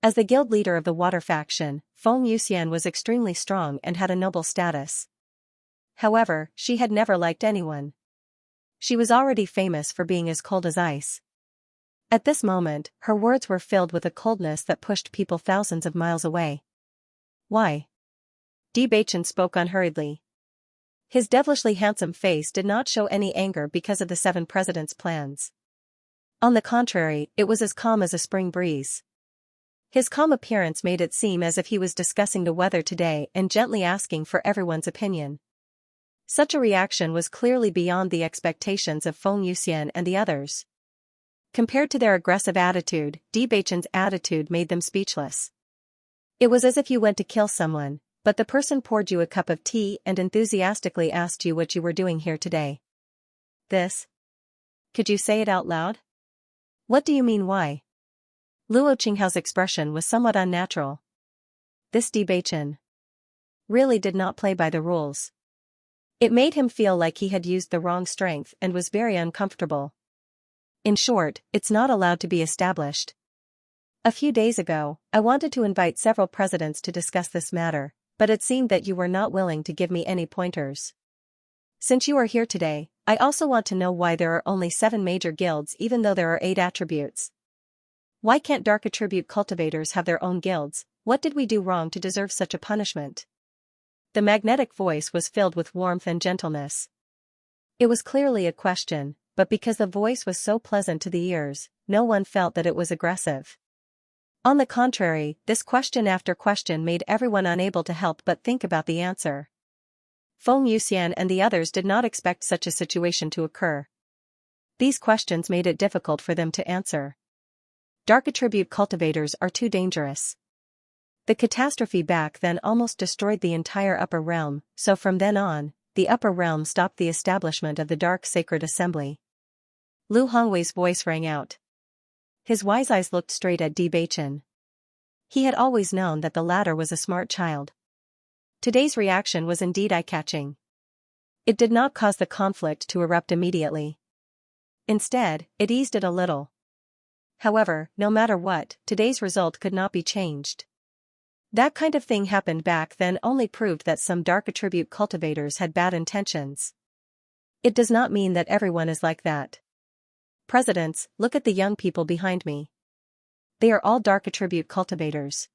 As the guild leader of the water faction, Feng Youxian was extremely strong and had a noble status. However, she had never liked anyone. She was already famous for being as cold as ice. At this moment, her words were filled with a coldness that pushed people thousands of miles away. Why? Bewitching spoke unhurriedly. His devilishly handsome face did not show any anger because of the 7 presidents' plans. On the contrary, it was as calm as a spring breeze. His calm appearance made it seem as if he was discussing the weather today and gently asking for everyone's opinion. Such a reaction was clearly beyond the expectations of Feng Youxian and the others. Compared to their aggressive attitude, Bewitching's attitude made them speechless. It was as if you went to kill someone, but the person poured you a cup of tea and enthusiastically asked you what you were doing here today. This? Could you say it out loud? What do you mean why? Luo Qinghao's expression was somewhat unnatural. This Bewitching really did not play by the rules. It made him feel like he had used the wrong strength and was very uncomfortable. In short, it's not allowed to be established. A few days ago, I wanted to invite several presidents to discuss this matter, but it seemed that you were not willing to give me any pointers. Since you are here today, I also want to know why there are only 7 major guilds even though there are 8 attributes. Why can't dark attribute cultivators have their own guilds? What did we do wrong to deserve such a punishment? The magnetic voice was filled with warmth and gentleness. It was clearly a question, but because the voice was so pleasant to the ears, no one felt that it was aggressive. On the contrary, this question after question made everyone unable to help but think about the answer. Feng Youxian and the others did not expect such a situation to occur. These questions made it difficult for them to answer. Dark attribute cultivators are too dangerous. The catastrophe back then almost destroyed the entire upper realm, so from then on, the upper realm stopped the establishment of the dark sacred assembly. Lu Hongwei's voice rang out. His wise eyes looked straight at Bewitching. He had always known that the latter was a smart child. Today's reaction was indeed eye-catching. It did not cause the conflict to erupt immediately. Instead, it eased it a little. However, no matter what, today's result could not be changed. That kind of thing happened back then only proved that some dark attribute cultivators had bad intentions. It does not mean that everyone is like that. Presidents, look at the young people behind me. They are all dark attribute cultivators.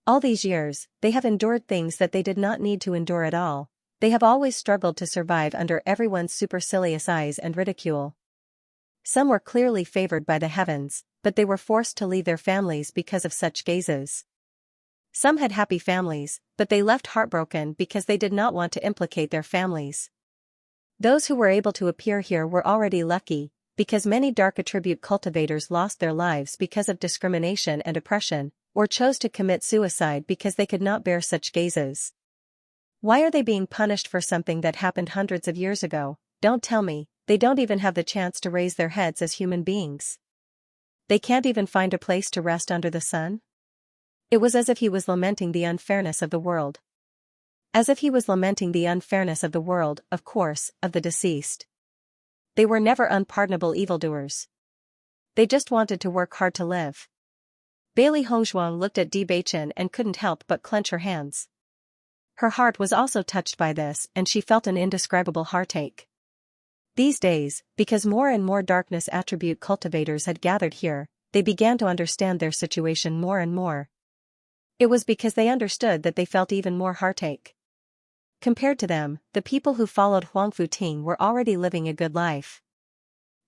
All these years, they have endured things that they did not need to endure at all. They have always struggled to survive under everyone's supercilious eyes and ridicule. Some were clearly favored by the heavens, but they were forced to leave their families because of such gazes. Some had happy families, but they left heartbroken because they did not want to implicate their families. Those who were able to appear here were already lucky, because many dark attribute cultivators lost their lives because of discrimination and oppression, or chose to commit suicide because they could not bear such gazes. Why are they being punished for something that happened hundreds of years ago? Don't tell me, they don't even have the chance to raise their heads as human beings. They can't even find a place to rest under the sun? It was as if he was lamenting the unfairness of the world. As if he was lamenting the unfairness of the world, of course, of the deceased. They were never unpardonable evildoers. They just wanted to work hard to live. Bailey Hongzhuang looked at Bewitching and couldn't help but clench her hands. Her heart was also touched by this and she felt an indescribable heartache. These days, because more and more darkness attribute cultivators had gathered here, they began to understand their situation more and more. It was because they understood that they felt even more heartache. Compared to them, the people who followed Huang Futing were already living a good life.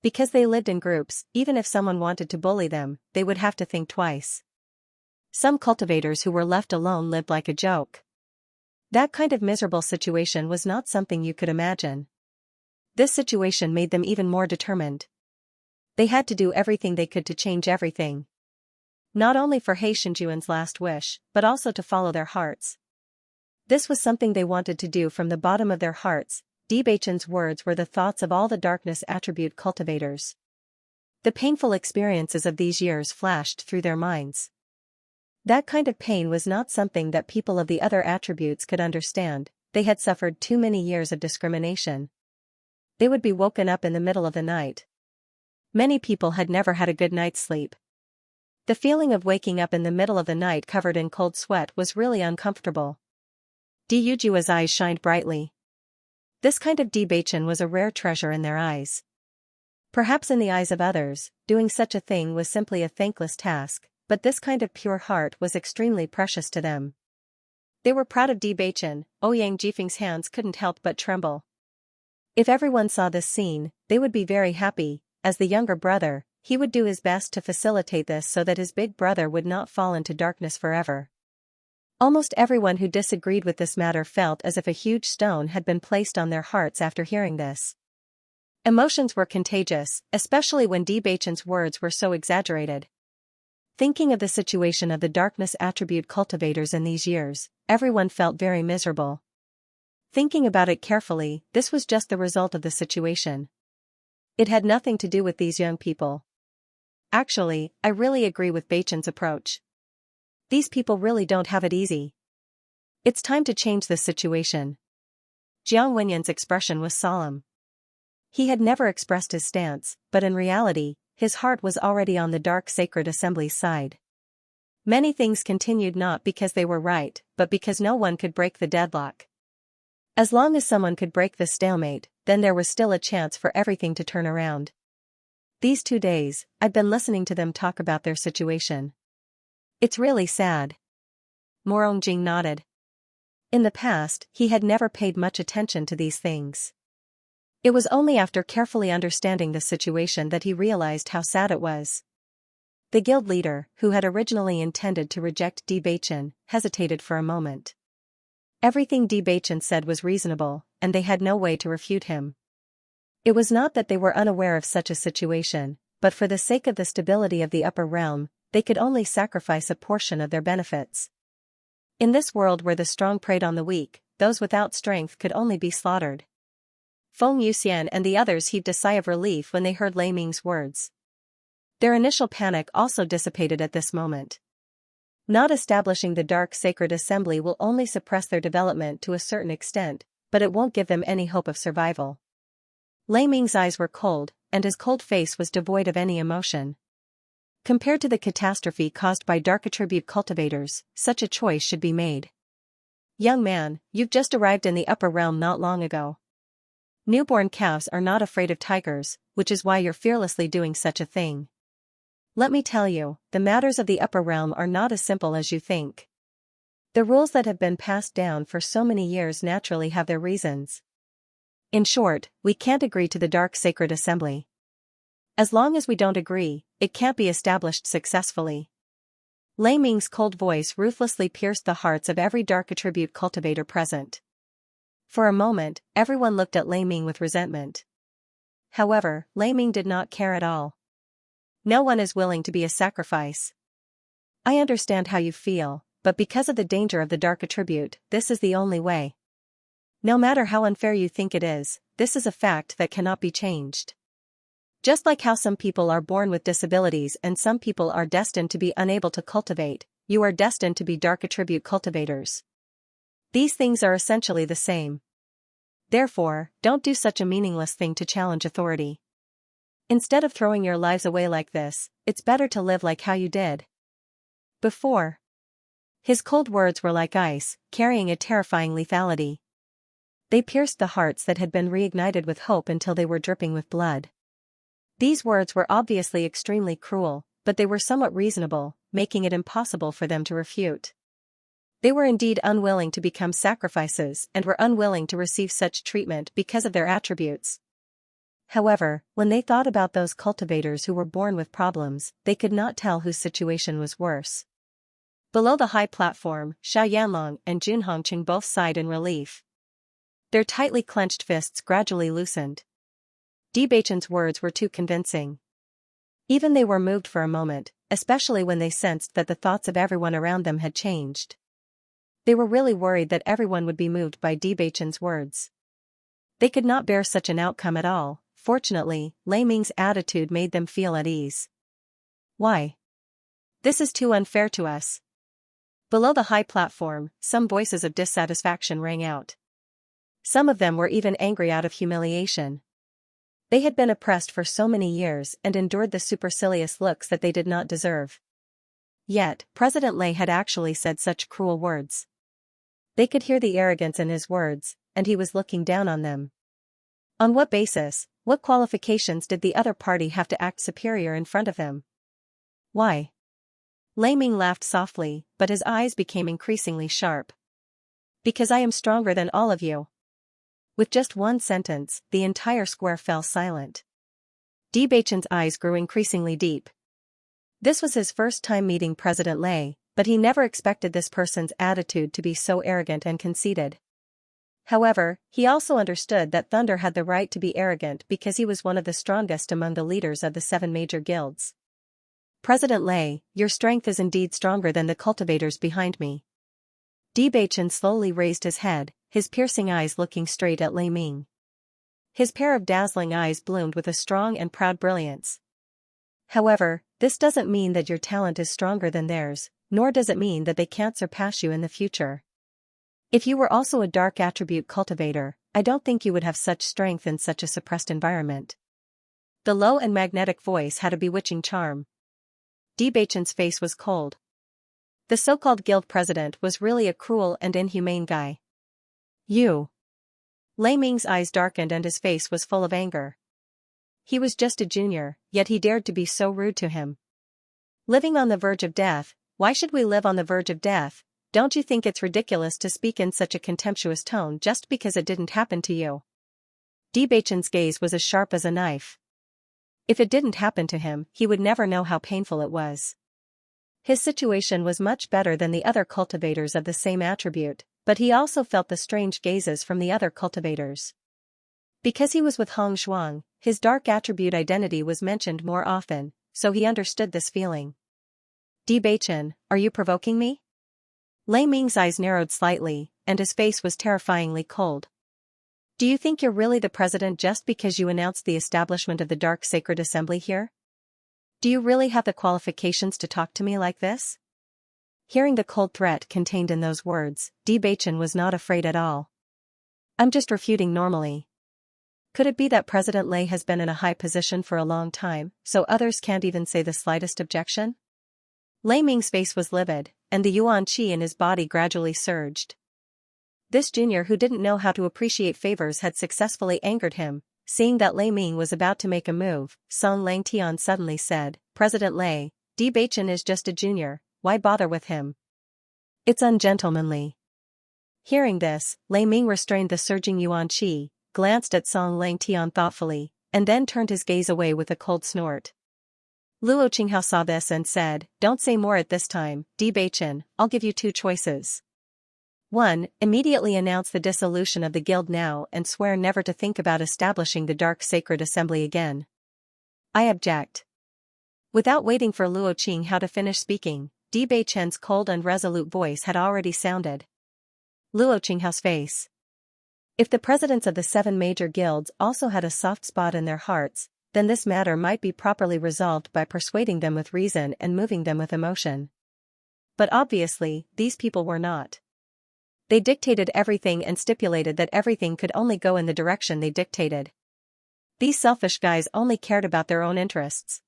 Because they lived in groups, even if someone wanted to bully them, they would have to think twice. Some cultivators who were left alone lived like a joke. That kind of miserable situation was not something you could imagine. This situation made them even more determined. They had to do everything they could to change everything. Not only for He Shenjuan's last wish, but also to follow their hearts. This was something they wanted to do from the bottom of their hearts. Bewitching's words were the thoughts of all the darkness attribute cultivators. The painful experiences of these years flashed through their minds. That kind of pain was not something that people of the other attributes could understand. They had suffered too many years of discrimination. They would be woken up in the middle of the night. Many people had never had a good night's sleep. The feeling of waking up in the middle of the night covered in cold sweat was really uncomfortable. Yujua's eyes shined brightly. This kind of Bewitching was a rare treasure in their eyes. Perhaps in the eyes of others, doing such a thing was simply a thankless task, but this kind of pure heart was extremely precious to them. They were proud of Bewitching. Ouyang Jifeng's hands couldn't help but tremble. If everyone saw this scene, they would be very happy. As the younger brother, he would do his best to facilitate this so that his big brother would not fall into darkness forever. Almost everyone who disagreed with this matter felt as if a huge stone had been placed on their hearts after hearing this. Emotions were contagious, especially when Bewitching's words were so exaggerated. Thinking of the situation of the darkness attribute cultivators in these years, everyone felt very miserable. Thinking about it carefully, this was just the result of the situation. It had nothing to do with these young people. Actually, I really agree with Bewitching's approach. These people really don't have it easy. It's time to change this situation. Jiang Wenyan's expression was solemn. He had never expressed his stance, but in reality, his heart was already on the dark sacred assembly's side. Many things continued not because they were right, but because no one could break the deadlock. As long as someone could break the stalemate, then there was still a chance for everything to turn around. These 2 days, I've been listening to them talk about their situation. It's really sad. Morongjing nodded. In the past, he had never paid much attention to these things. It was only after carefully understanding the situation that he realized how sad it was. The guild leader, who had originally intended to reject Bewitching, hesitated for a moment. Everything Bewitching said was reasonable, and they had no way to refute him. It was not that they were unaware of such a situation, but for the sake of the stability of the upper realm, they could only sacrifice a portion of their benefits. In this world where the strong preyed on the weak, those without strength could only be slaughtered. Feng Yuxian and the others heaved a sigh of relief when they heard Lei Ming's words. Their initial panic also dissipated at this moment. Not establishing the dark sacred assembly will only suppress their development to a certain extent, but it won't give them any hope of survival. Lei Ming's eyes were cold, and his cold face was devoid of any emotion. Compared to the catastrophe caused by dark attribute cultivators, such a choice should be made. Young man, you've just arrived in the upper realm not long ago. Newborn calves are not afraid of tigers, which is why you're fearlessly doing such a thing. Let me tell you, the matters of the upper realm are not as simple as you think. The rules that have been passed down for so many years naturally have their reasons. In short, we can't agree to the dark sacred assembly. As long as we don't agree, it can't be established successfully. Lei Ming's cold voice ruthlessly pierced the hearts of every dark attribute cultivator present. For a moment, everyone looked at Lei Ming with resentment. However, Lei Ming did not care at all. No one is willing to be a sacrifice. I understand how you feel, but because of the danger of the dark attribute, this is the only way. No matter how unfair you think it is, this is a fact that cannot be changed. Just like how some people are born with disabilities and some people are destined to be unable to cultivate, you are destined to be dark attribute cultivators. These things are essentially the same. Therefore, don't do such a meaningless thing to challenge authority. Instead of throwing your lives away like this, it's better to live like how you did before. His cold words were like ice, carrying a terrifying lethality. They pierced the hearts that had been reignited with hope until they were dripping with blood. These words were obviously extremely cruel, but they were somewhat reasonable, making it impossible for them to refute. They were indeed unwilling to become sacrifices and were unwilling to receive such treatment because of their attributes. However, when they thought about those cultivators who were born with problems, they could not tell whose situation was worse. Below the high platform, Xiao Yanlong and Jun Hongqing both sighed in relief. Their tightly clenched fists gradually loosened. Bewitching's words were too convincing. Even they were moved for a moment, especially when they sensed that the thoughts of everyone around them had changed. They were really worried that everyone would be moved by Bewitching's words. They could not bear such an outcome at all. Fortunately, Lei Ming's attitude made them feel at ease. Why? This is too unfair to us. Below the high platform, some voices of dissatisfaction rang out. Some of them were even angry out of humiliation. They had been oppressed for so many years and endured the supercilious looks that they did not deserve. Yet, President Lei had actually said such cruel words. They could hear the arrogance in his words, and he was looking down on them. On what basis, what qualifications did the other party have to act superior in front of him? Why? Lei Ming laughed softly, but his eyes became increasingly sharp. Because I am stronger than all of you. With just one sentence, the entire square fell silent. Bewitching's eyes grew increasingly deep. This was his first time meeting President Lei, but he never expected this person's attitude to be so arrogant and conceited. However, he also understood that Thunder had the right to be arrogant because he was one of the strongest among the leaders of the 7 major guilds. President Lei, your strength is indeed stronger than the cultivators behind me. Bewitching slowly raised his head, his piercing eyes looking straight at Lei Ming. His pair of dazzling eyes bloomed with a strong and proud brilliance. However, this doesn't mean that your talent is stronger than theirs, nor does it mean that they can't surpass you in the future. If you were also a dark attribute cultivator, I don't think you would have such strength in such a suppressed environment. The low and magnetic voice had a bewitching charm. Bewitching's face was cold. The so-called guild president was really a cruel and inhumane guy. You. Lei Ming's eyes darkened and his face was full of anger. He was just a junior, yet he dared to be so rude to him. Living on the verge of death, why should we live on the verge of death? Don't you think it's ridiculous to speak in such a contemptuous tone just because it didn't happen to you? Bewitching's gaze was as sharp as a knife. If it didn't happen to him, he would never know how painful it was. His situation was much better than the other cultivators of the same attribute, but he also felt the strange gazes from the other cultivators. Because he was with Hong Zhuang, his dark attribute identity was mentioned more often, so he understood this feeling. Bewitching, are you provoking me? Lei Ming's eyes narrowed slightly, and his face was terrifyingly cold. Do you think you're really the president just because you announced the establishment of the Dark Sacred Assembly here? Do you really have the qualifications to talk to me like this? Hearing the cold threat contained in those words, Bewitching was not afraid at all. I'm just refuting normally. Could it be that President Lei has been in a high position for a long time, so others can't even say the slightest objection? Lei Ming's face was livid, and the yuan qi in his body gradually surged. This junior who didn't know how to appreciate favors had successfully angered him. Seeing that Lei Ming was about to make a move, Song Langtian suddenly said, President Lei, Bewitching is just a junior, why bother with him? It's ungentlemanly. Hearing this, Lei Ming restrained the surging yuan qi, glanced at Song Langtian thoughtfully, and then turned his gaze away with a cold snort. Luo Qinghao saw this and said, Don't say more at this time, Bewitching, I'll give you 2 choices. 1. Immediately announce the dissolution of the guild now and swear never to think about establishing the Dark Sacred Assembly again. I object. Without waiting for Luo Qinghao to finish speaking, Bewitching's cold and resolute voice had already sounded. Luo Qinghao's face. If the presidents of the 7 major guilds also had a soft spot in their hearts, then this matter might be properly resolved by persuading them with reason and moving them with emotion. But obviously, these people were not. They dictated everything and stipulated that everything could only go in the direction they dictated. These selfish guys only cared about their own interests.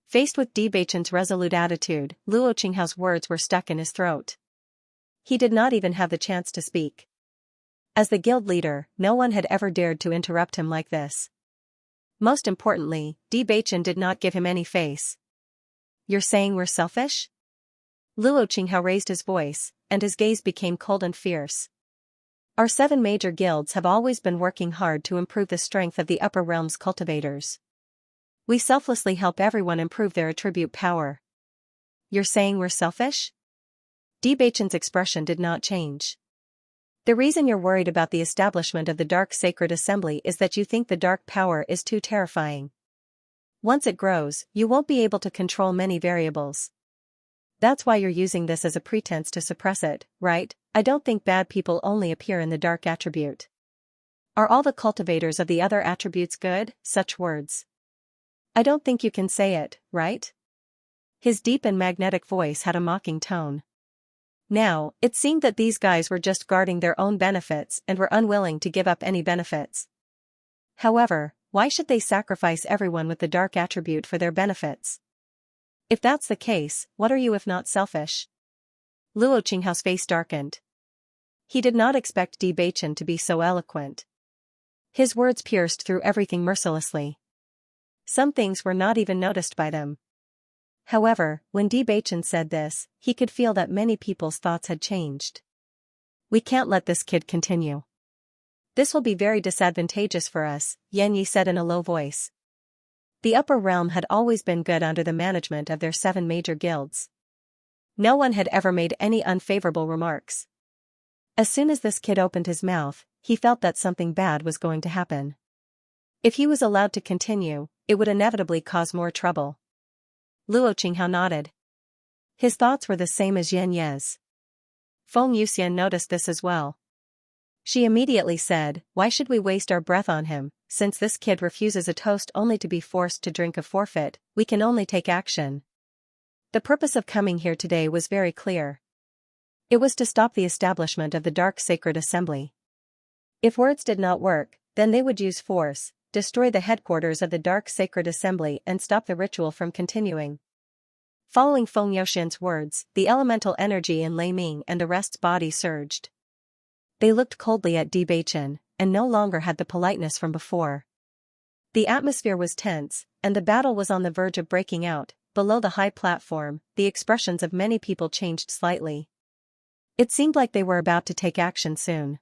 Faced with Bewitching's resolute attitude, Luo Qinghao's words were stuck in his throat. He did not even have the chance to speak. As the guild leader, no one had ever dared to interrupt him like this. Most importantly, Bewitching did not give him any face. You're saying we're selfish? Luo Qinghao raised his voice, and his gaze became cold and fierce. Our 7 major guilds have always been working hard to improve the strength of the upper realms cultivators. We selflessly help everyone improve their attribute power. You're saying we're selfish? Bewitching's expression did not change. The reason you're worried about the establishment of the Dark Sacred Assembly is that you think the dark power is too terrifying. Once it grows, you won't be able to control many variables. That's why you're using this as a pretense to suppress it, right? I don't think bad people only appear in the dark attribute. Are all the cultivators of the other attributes good? Such words. I don't think you can say it, right? His deep and magnetic voice had a mocking tone. Now, it seemed that these guys were just guarding their own benefits and were unwilling to give up any benefits. However, why should they sacrifice everyone with the dark attribute for their benefits? If that's the case, what are you if not selfish? Luo Qinghao's face darkened. He did not expect Bewitching to be so eloquent. His words pierced through everything mercilessly. Some things were not even noticed by them. However, when Bewitching said this, he could feel that many people's thoughts had changed. We can't let this kid continue. This will be very disadvantageous for us, Xianxia said in a low voice. The upper realm had always been good under the management of their 7 major guilds. No one had ever made any unfavorable remarks. As soon as this kid opened his mouth, he felt that something bad was going to happen. If he was allowed to continue, it would inevitably cause more trouble. Luo Qinghao nodded. His thoughts were the same as Xianxia's. Feng Yuxian noticed this as well. She immediately said, "Why should we waste our breath on him? Since this kid refuses a toast only to be forced to drink a forfeit, we can only take action." The purpose of coming here today was very clear. It was to stop the establishment of the Dark Sacred Assembly. If words did not work, then they would use force, destroy the headquarters of the Dark Sacred Assembly and stop the ritual from continuing. Following Feng Yuxian's words, the elemental energy in Lei Ming and the rest's body surged. They looked coldly at Bewitching, and no longer had the politeness from before. The atmosphere was tense, and the battle was on the verge of breaking out. Below the high platform, the expressions of many people changed slightly. It seemed like they were about to take action soon.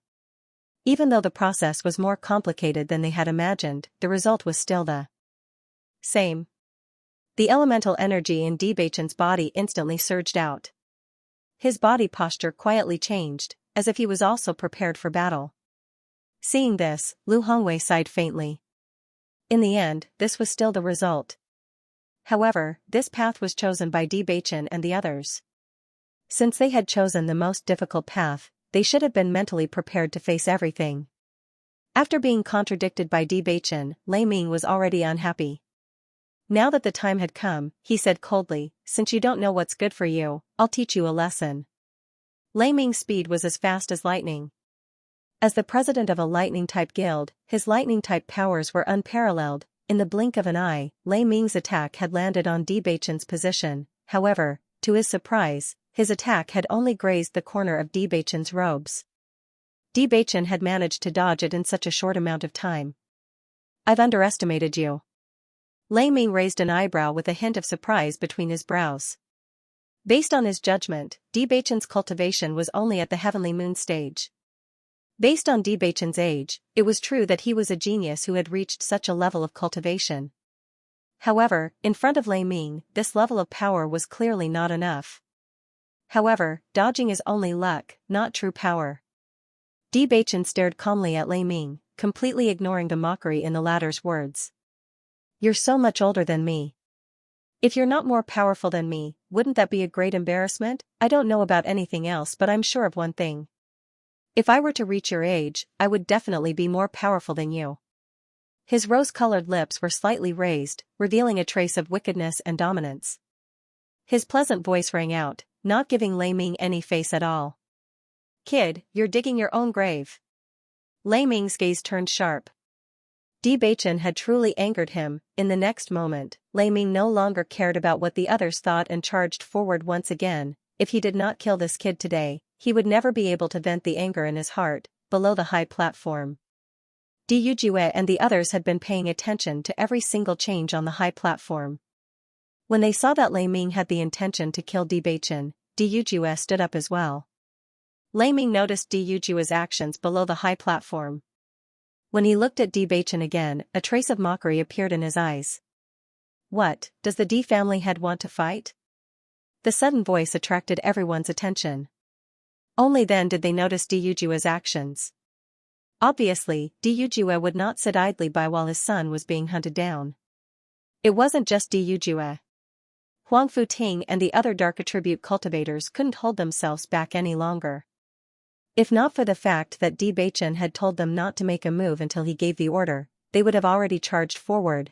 Even though the process was more complicated than they had imagined, the result was still the same. The elemental energy in Bewitching's body instantly surged out. His body posture quietly changed, as if he was also prepared for battle. Seeing this, Lu Hongwei sighed faintly. In the end, this was still the result. However, this path was chosen by Bewitching and the others. Since they had chosen the most difficult path, they should have been mentally prepared to face everything. After being contradicted by Bewitching, Lei Ming was already unhappy. Now that the time had come, he said coldly, "Since you don't know what's good for you, I'll teach you a lesson." Lei Ming's speed was as fast as lightning. As the president of a lightning-type guild, his lightning-type powers were unparalleled. In the blink of an eye, Lei Ming's attack had landed on Bewitching's position. However, to his surprise, his attack had only grazed the corner of Bewitching's robes. Bewitching had managed to dodge it in such a short amount of time. "I've underestimated you." Lei Ming raised an eyebrow with a hint of surprise between his brows. Based on his judgment, Bewitching's cultivation was only at the Heavenly Moon stage. Based on Bewitching's age, it was true that he was a genius who had reached such a level of cultivation. However, in front of Lei Ming, this level of power was clearly not enough. However, dodging is only luck, not true power. Bewitching stared calmly at Lei Ming, completely ignoring the mockery in the latter's words. "You're so much older than me. If you're not more powerful than me, wouldn't that be a great embarrassment? I don't know about anything else, but I'm sure of one thing. If I were to reach your age, I would definitely be more powerful than you." His rose-colored lips were slightly raised, revealing a trace of wickedness and dominance. His pleasant voice rang out, not giving Lei Ming any face at all. "Kid, you're digging your own grave." Lei Ming's gaze turned sharp. Bewitching had truly angered him. In the next moment, Lei Ming no longer cared about what the others thought and charged forward once again. If he did not kill this kid today, he would never be able to vent the anger in his heart. Below the high platform, Diyujue and the others had been paying attention to every single change on the high platform. When they saw that Lei Ming had the intention to kill Bewitching, Diyujue stood up as well. Lei Ming noticed Dijujue's actions below the high platform. When he looked at Bewitching again, a trace of mockery appeared in his eyes. "What, does the D family head want to fight?" The sudden voice attracted everyone's attention. Only then did they notice Dijujue's actions. Obviously, Diyujue would not sit idly by while his son was being hunted down. It wasn't just Diyujue. Huang Futing and the other dark attribute cultivators couldn't hold themselves back any longer. If not for the fact that Bewitching had told them not to make a move until he gave the order, they would have already charged forward.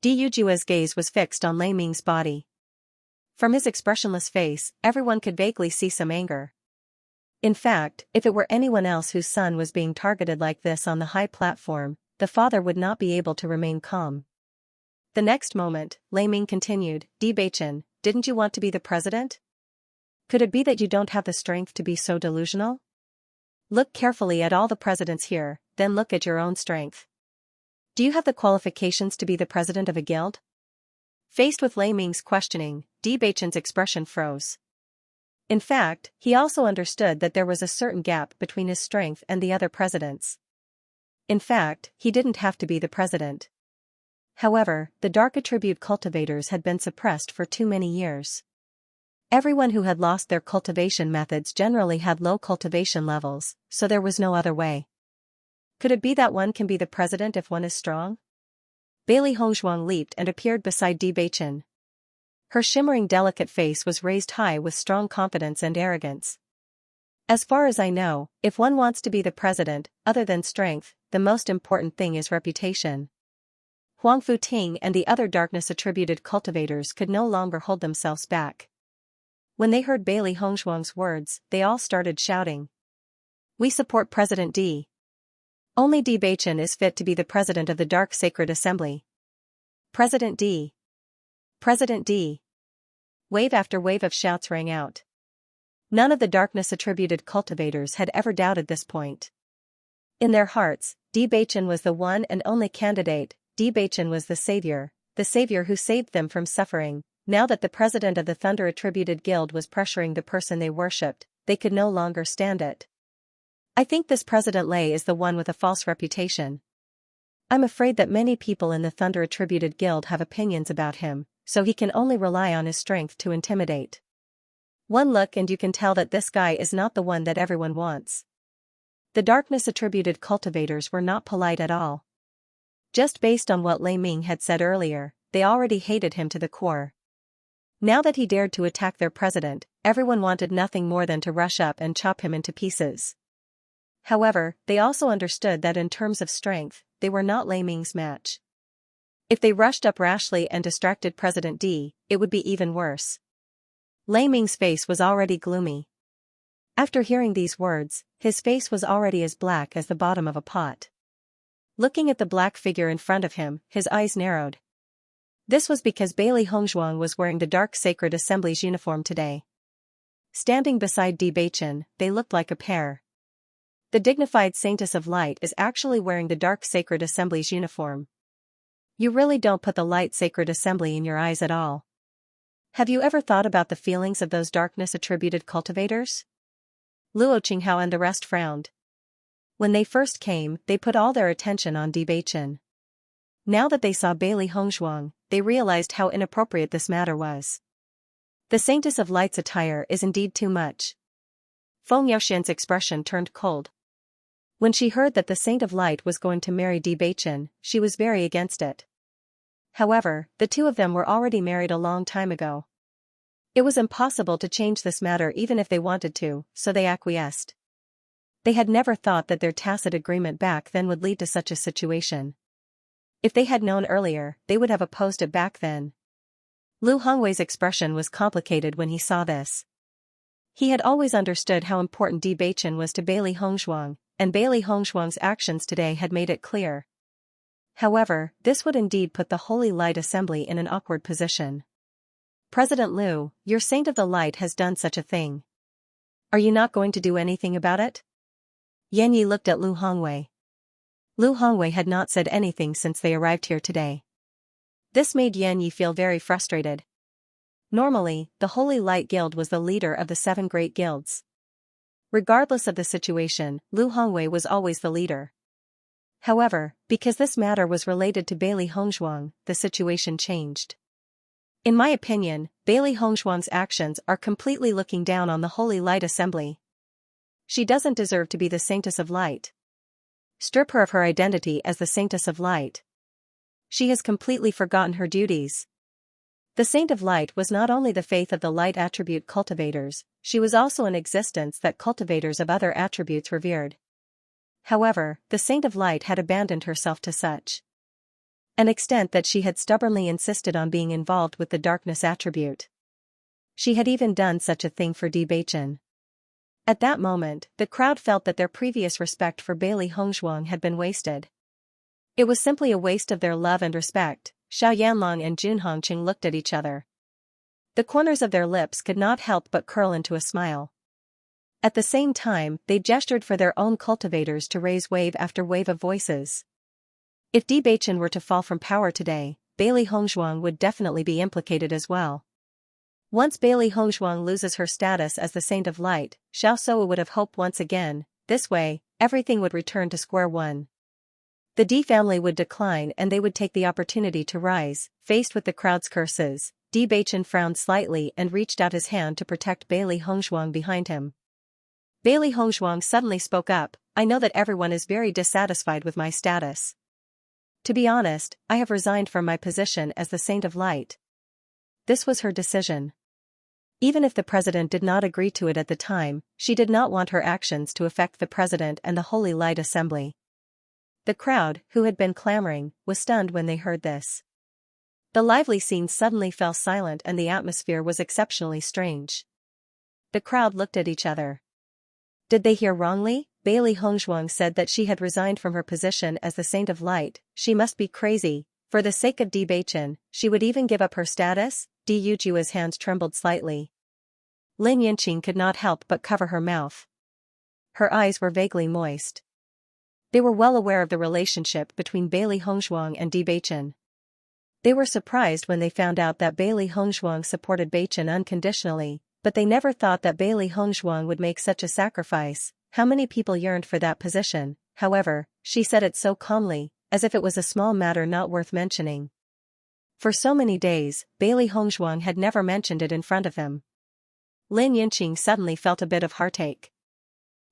Dijujue's gaze was fixed on Lei Ming's body. From his expressionless face, everyone could vaguely see some anger. In fact, if it were anyone else whose son was being targeted like this on the high platform, the father would not be able to remain calm. The next moment, Lei Ming continued, Bewitching, didn't you want to be the president? Could it be that you don't have the strength to be so delusional? Look carefully at all the presidents here, then look at your own strength. Do you have the qualifications to be the president of a guild? Faced with Lei Ming's questioning, Bewitching's expression froze. In fact, he also understood that there was a certain gap between his strength and the other presidents. In fact, he didn't have to be the president. However, the dark attribute cultivators had been suppressed for too many years. Everyone who had lost their cultivation methods generally had low cultivation levels, so there was no other way. Could it be that one can be the president if one is strong? Bailey Hongzhuang leaped and appeared beside Bewitching. Her shimmering delicate face was raised high with strong confidence and arrogance. As far as I know, if one wants to be the president, other than strength, the most important thing is reputation. Huang Futing and the other darkness-attributed cultivators could no longer hold themselves back. When they heard Bailey Hongzhuang's words, they all started shouting. We support President D. Only Bewitching is fit to be the president of the Dark Sacred Assembly. President D. President D. Wave after wave of shouts rang out. None of the darkness-attributed cultivators had ever doubted this point. In their hearts, Bewitching was the one and only candidate. Bewitching was the savior who saved them from suffering. Now that the president of the Thunder-attributed guild was pressuring the person they worshipped, they could no longer stand it. I think this President Lei is the one with a false reputation. I'm afraid that many people in the Thunder-attributed guild have opinions about him, so he can only rely on his strength to intimidate. One look and you can tell that this guy is not the one that everyone wants. The darkness-attributed cultivators were not polite at all. Just based on what Lei Ming had said earlier, they already hated him to the core. Now that he dared to attack their president, everyone wanted nothing more than to rush up and chop him into pieces. However, they also understood that in terms of strength, they were not Lei Ming's match. If they rushed up rashly and distracted President D, it would be even worse. Lei Ming's face was already gloomy. After hearing these words, his face was already as black as the bottom of a pot. Looking at the black figure in front of him, his eyes narrowed. This was because Bailey Hongzhuang was wearing the Dark Sacred Assembly's uniform today. Standing beside Bewitching, they looked like a pair. The dignified Saintess of Light is actually wearing the Dark Sacred Assembly's uniform. You really don't put the Light Sacred Assembly in your eyes at all. Have you ever thought about the feelings of those darkness-attributed cultivators? Luo Qinghao and the rest frowned. When they first came, they put all their attention on Bewitching. Now that they saw Bailey Hongzhuang, they realized how inappropriate this matter was. The Saintess of Light's attire is indeed too much. Feng Yaoxian's expression turned cold. When she heard that the Saint of Light was going to marry Bewitching, she was very against it. However, the two of them were already married a long time ago. It was impossible to change this matter even if they wanted to, so they acquiesced. They had never thought that their tacit agreement back then would lead to such a situation. If they had known earlier, they would have opposed it back then. Lu Hongwei's expression was complicated when he saw this. He had always understood how important Bewitching was to Bailey Hongzhuang, and Bailey Hongzhuang's actions today had made it clear. However, this would indeed put the Holy Light Assembly in an awkward position. President Lu, your Saint of the Light has done such a thing. Are you not going to do anything about it? Yan Yi looked at Lu Hongwei. Lu Hongwei had not said anything since they arrived here today. This made Yan Yi feel very frustrated. Normally, the Holy Light Guild was the leader of the 7 great guilds. Regardless of the situation, Lu Hongwei was always the leader. However, because this matter was related to Bailey Hongzhuang, the situation changed. In my opinion, Bailey Hongzhuang's actions are completely looking down on the Holy Light Assembly. She doesn't deserve to be the Saintess of Light. Strip her of her identity as the Saintess of Light. She has completely forgotten her duties. The Saint of Light was not only the faith of the light attribute cultivators, she was also an existence that cultivators of other attributes revered. However, the Saint of Light had abandoned herself to such an extent that she had stubbornly insisted on being involved with the darkness attribute. She had even done such a thing for Bewitching. At that moment, the crowd felt that their previous respect for Bailey Hongzhuang had been wasted. It was simply a waste of their love and respect. Xiao Yanlong and Jun Hongqing looked at each other. The corners of their lips could not help but curl into a smile. At the same time, they gestured for their own cultivators to raise wave after wave of voices. If Bewitching were to fall from power today, Bailey Hongzhuang would definitely be implicated as well. Once Bailey Hongzhuang loses her status as the Saint of Light, Xiaosuo would have hoped once again. This way, everything would return to square one. The D family would decline and they would take the opportunity to rise. Faced with the crowd's curses, Bewitching frowned slightly and reached out his hand to protect Bailey Hongzhuang behind him. Bailey Hongzhuang suddenly spoke up, "I know that everyone is very dissatisfied with my status. To be honest, I have resigned from my position as the Saint of Light." This was her decision. Even if the president did not agree to it at the time, she did not want her actions to affect the president and the Holy Light Assembly. The crowd, who had been clamoring, was stunned when they heard this. The lively scene suddenly fell silent and the atmosphere was exceptionally strange. The crowd looked at each other. Did they hear wrongly? Bailey Hongzhuang said that she had resigned from her position as the Saint of Light. She must be crazy. For the sake of Bewitching, she would even give up her status? Di Yujua's hands trembled slightly. Lin Yinqing could not help but cover her mouth. Her eyes were vaguely moist. They were well aware of the relationship between Bailey Hongzhuang and Bewitching. They were surprised when they found out that Bailey Hongzhuang supported Bewitching unconditionally, but they never thought that Bailey Hongzhuang would make such a sacrifice. How many people yearned for that position? However, she said it so calmly, as if it was a small matter not worth mentioning. For so many days, Bailey Hongzhuang had never mentioned it in front of him. Lin Yinqing suddenly felt a bit of heartache.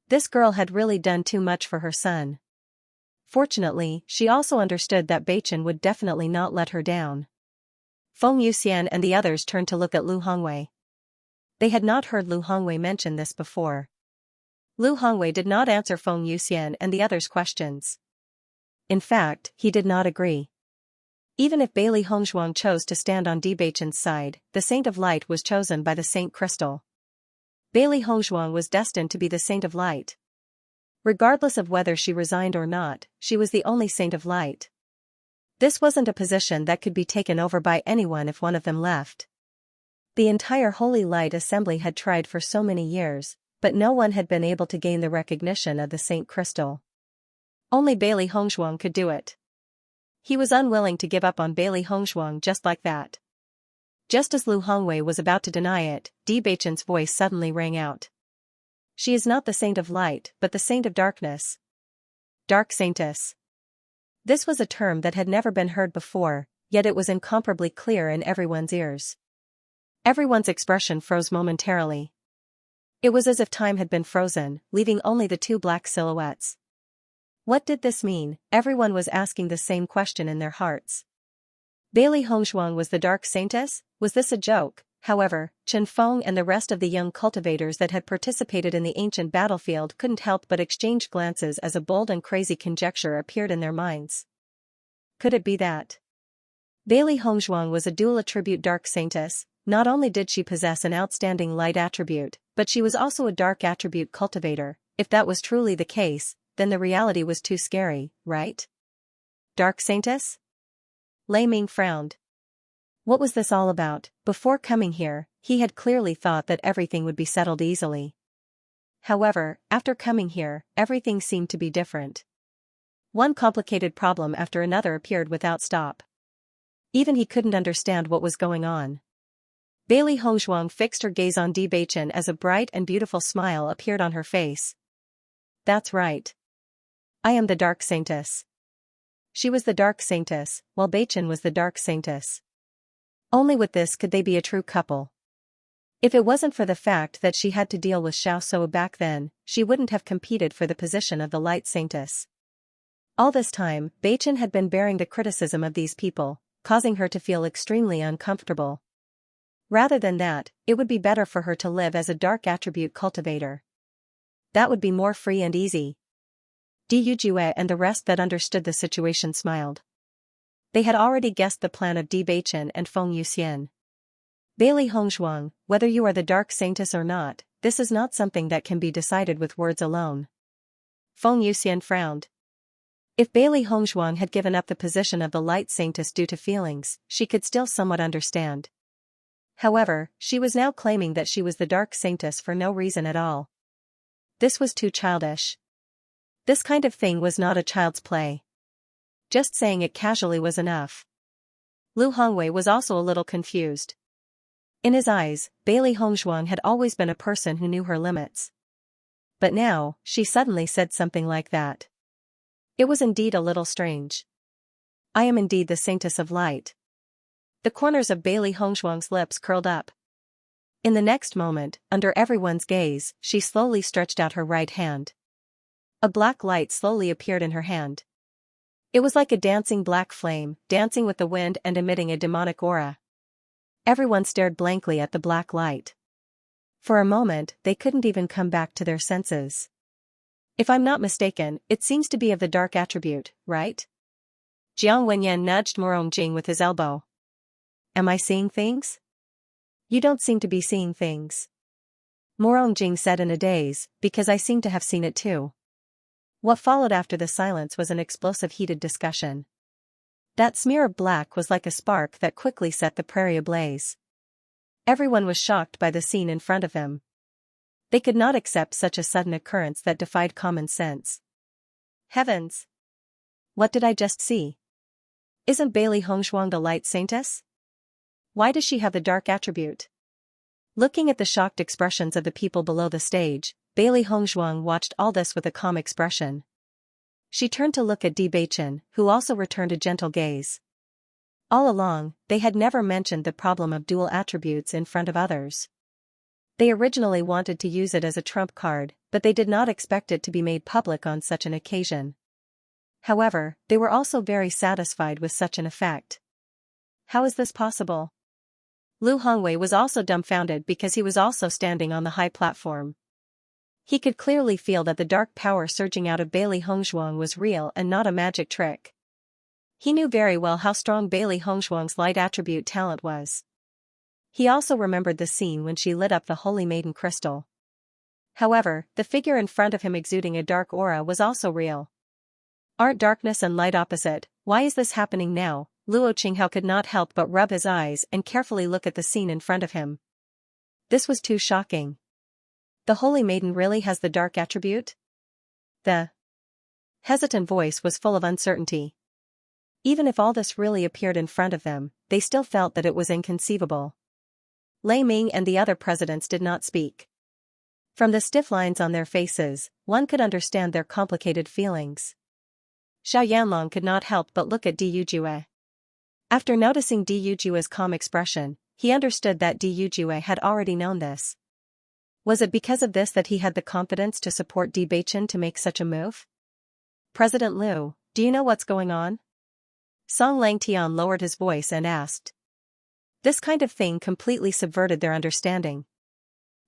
This girl had really done too much for her son. Fortunately, she also understood that Bewitching would definitely not let her down. Feng Yuxian and the others turned to look at Lu Hongwei. They had not heard Lu Hongwei mention this before. Lu Hongwei did not answer Feng Yuxian and the others' questions. In fact, he did not agree. Even if Bailey Hongzhuang chose to stand on Bewitching's side, the Saint of Light was chosen by the Saint Crystal. Bailey Hongzhuang was destined to be the Saint of Light. Regardless of whether she resigned or not, she was the only Saint of Light. This wasn't a position that could be taken over by anyone if one of them left. The entire Holy Light Assembly had tried for so many years, but no one had been able to gain the recognition of the Saint Crystal. Only Bailey Hongzhuang could do it. He was unwilling to give up on Bailey Hongzhuang just like that. Just as Lu Hongwei was about to deny it, Bewitching's voice suddenly rang out. "She is not the Saint of Light, but the Saint of Darkness. Dark Saintess." This was a term that had never been heard before, yet it was incomparably clear in everyone's ears. Everyone's expression froze momentarily. It was as if time had been frozen, leaving only the two black silhouettes. What did this mean? Everyone was asking the same question in their hearts. Bailey Hongzhuang was the Dark Saintess? Was this a joke? However, Chen Feng and the rest of the young cultivators that had participated in the ancient battlefield couldn't help but exchange glances as a bold and crazy conjecture appeared in their minds. Could it be that Bailey Hongzhuang was a dual attribute Dark Saintess? Not only did she possess an outstanding light attribute, but she was also a dark attribute cultivator. If that was truly the case, then the reality was too scary, right? Dark Saintess? Lei Ming frowned. What was this all about? Before coming here, he had clearly thought that everything would be settled easily. However, after coming here, everything seemed to be different. One complicated problem after another appeared without stop. Even he couldn't understand what was going on. Bailey Hongzhuang fixed her gaze on Bewitching as a bright and beautiful smile appeared on her face. That's right. I am the Dark Saintess. She was the Dark Saintess, while Bewitching was the Dark Saintess. Only with this could they be a true couple. If it wasn't for the fact that she had to deal with Xiaosuo back then, she wouldn't have competed for the position of the Light Saintess. All this time, Bewitching had been bearing the criticism of these people, causing her to feel extremely uncomfortable. Rather than that, it would be better for her to live as a dark attribute cultivator. That would be more free and easy. Di Yujue and the rest that understood the situation smiled. They had already guessed the plan of Bewitching and Feng Yuxian. Bailey Hongzhuang, whether you are the Dark Saintess or not, this is not something that can be decided with words alone. Feng Yuxian frowned. If Bailey Hongzhuang had given up the position of the Light Saintess due to feelings, she could still somewhat understand. However, she was now claiming that she was the Dark Saintess for no reason at all. This was too childish. This kind of thing was not a child's play. Just saying it casually was enough. Lu Hongwei was also a little confused. In his eyes, Bailey Hongzhuang had always been a person who knew her limits. But now, she suddenly said something like that. It was indeed a little strange. I am indeed the Saintess of Light. The corners of Bailey Hongzhuang's lips curled up. In the next moment, under everyone's gaze, she slowly stretched out her right hand. A black light slowly appeared in her hand. It was like a dancing black flame, dancing with the wind and emitting a demonic aura. Everyone stared blankly at the black light. For a moment, they couldn't even come back to their senses. If I'm not mistaken, it seems to be of the dark attribute, right? Jiang Wenyan nudged Morong Jing with his elbow. Am I seeing things? You don't seem to be seeing things. Morong Jing said in a daze, because I seem to have seen it too. What followed after the silence was an explosive heated discussion. That smear of black was like a spark that quickly set the prairie ablaze. Everyone was shocked by the scene in front of them. They could not accept such a sudden occurrence that defied common sense. Heavens! What did I just see? Isn't Bailey Hongzhuang the Light Saintess? Why does she have the dark attribute? Looking at the shocked expressions of the people below the stage, Bailey Hongzhuang watched all this with a calm expression. She turned to look at Bewitching, who also returned a gentle gaze. All along, they had never mentioned the problem of dual attributes in front of others. They originally wanted to use it as a trump card, but they did not expect it to be made public on such an occasion. However, they were also very satisfied with such an effect. How is this possible? Lu Hongwei was also dumbfounded because he was also standing on the high platform. He could clearly feel that the dark power surging out of Bailey Hongzhuang was real and not a magic trick. He knew very well how strong Bailey Hongzhuang's light attribute talent was. He also remembered the scene when she lit up the Holy Maiden crystal. However, the figure in front of him exuding a dark aura was also real. Aren't darkness and light opposite? Why is this happening now? Luo Qinghao could not help but rub his eyes and carefully look at the scene in front of him. This was too shocking. The Holy Maiden really has the dark attribute? The hesitant voice was full of uncertainty. Even if all this really appeared in front of them, they still felt that it was inconceivable. Lei Ming and the other presidents did not speak. From the stiff lines on their faces, one could understand their complicated feelings. Xiao Yanlong could not help but look at Di Yujue. After noticing Di Yujue's calm expression, he understood that Di Yujue had already known this. Was it because of this that he had the confidence to support Bewitching to make such a move? President Liu, do you know what's going on? Song Langtian lowered his voice and asked. This kind of thing completely subverted their understanding.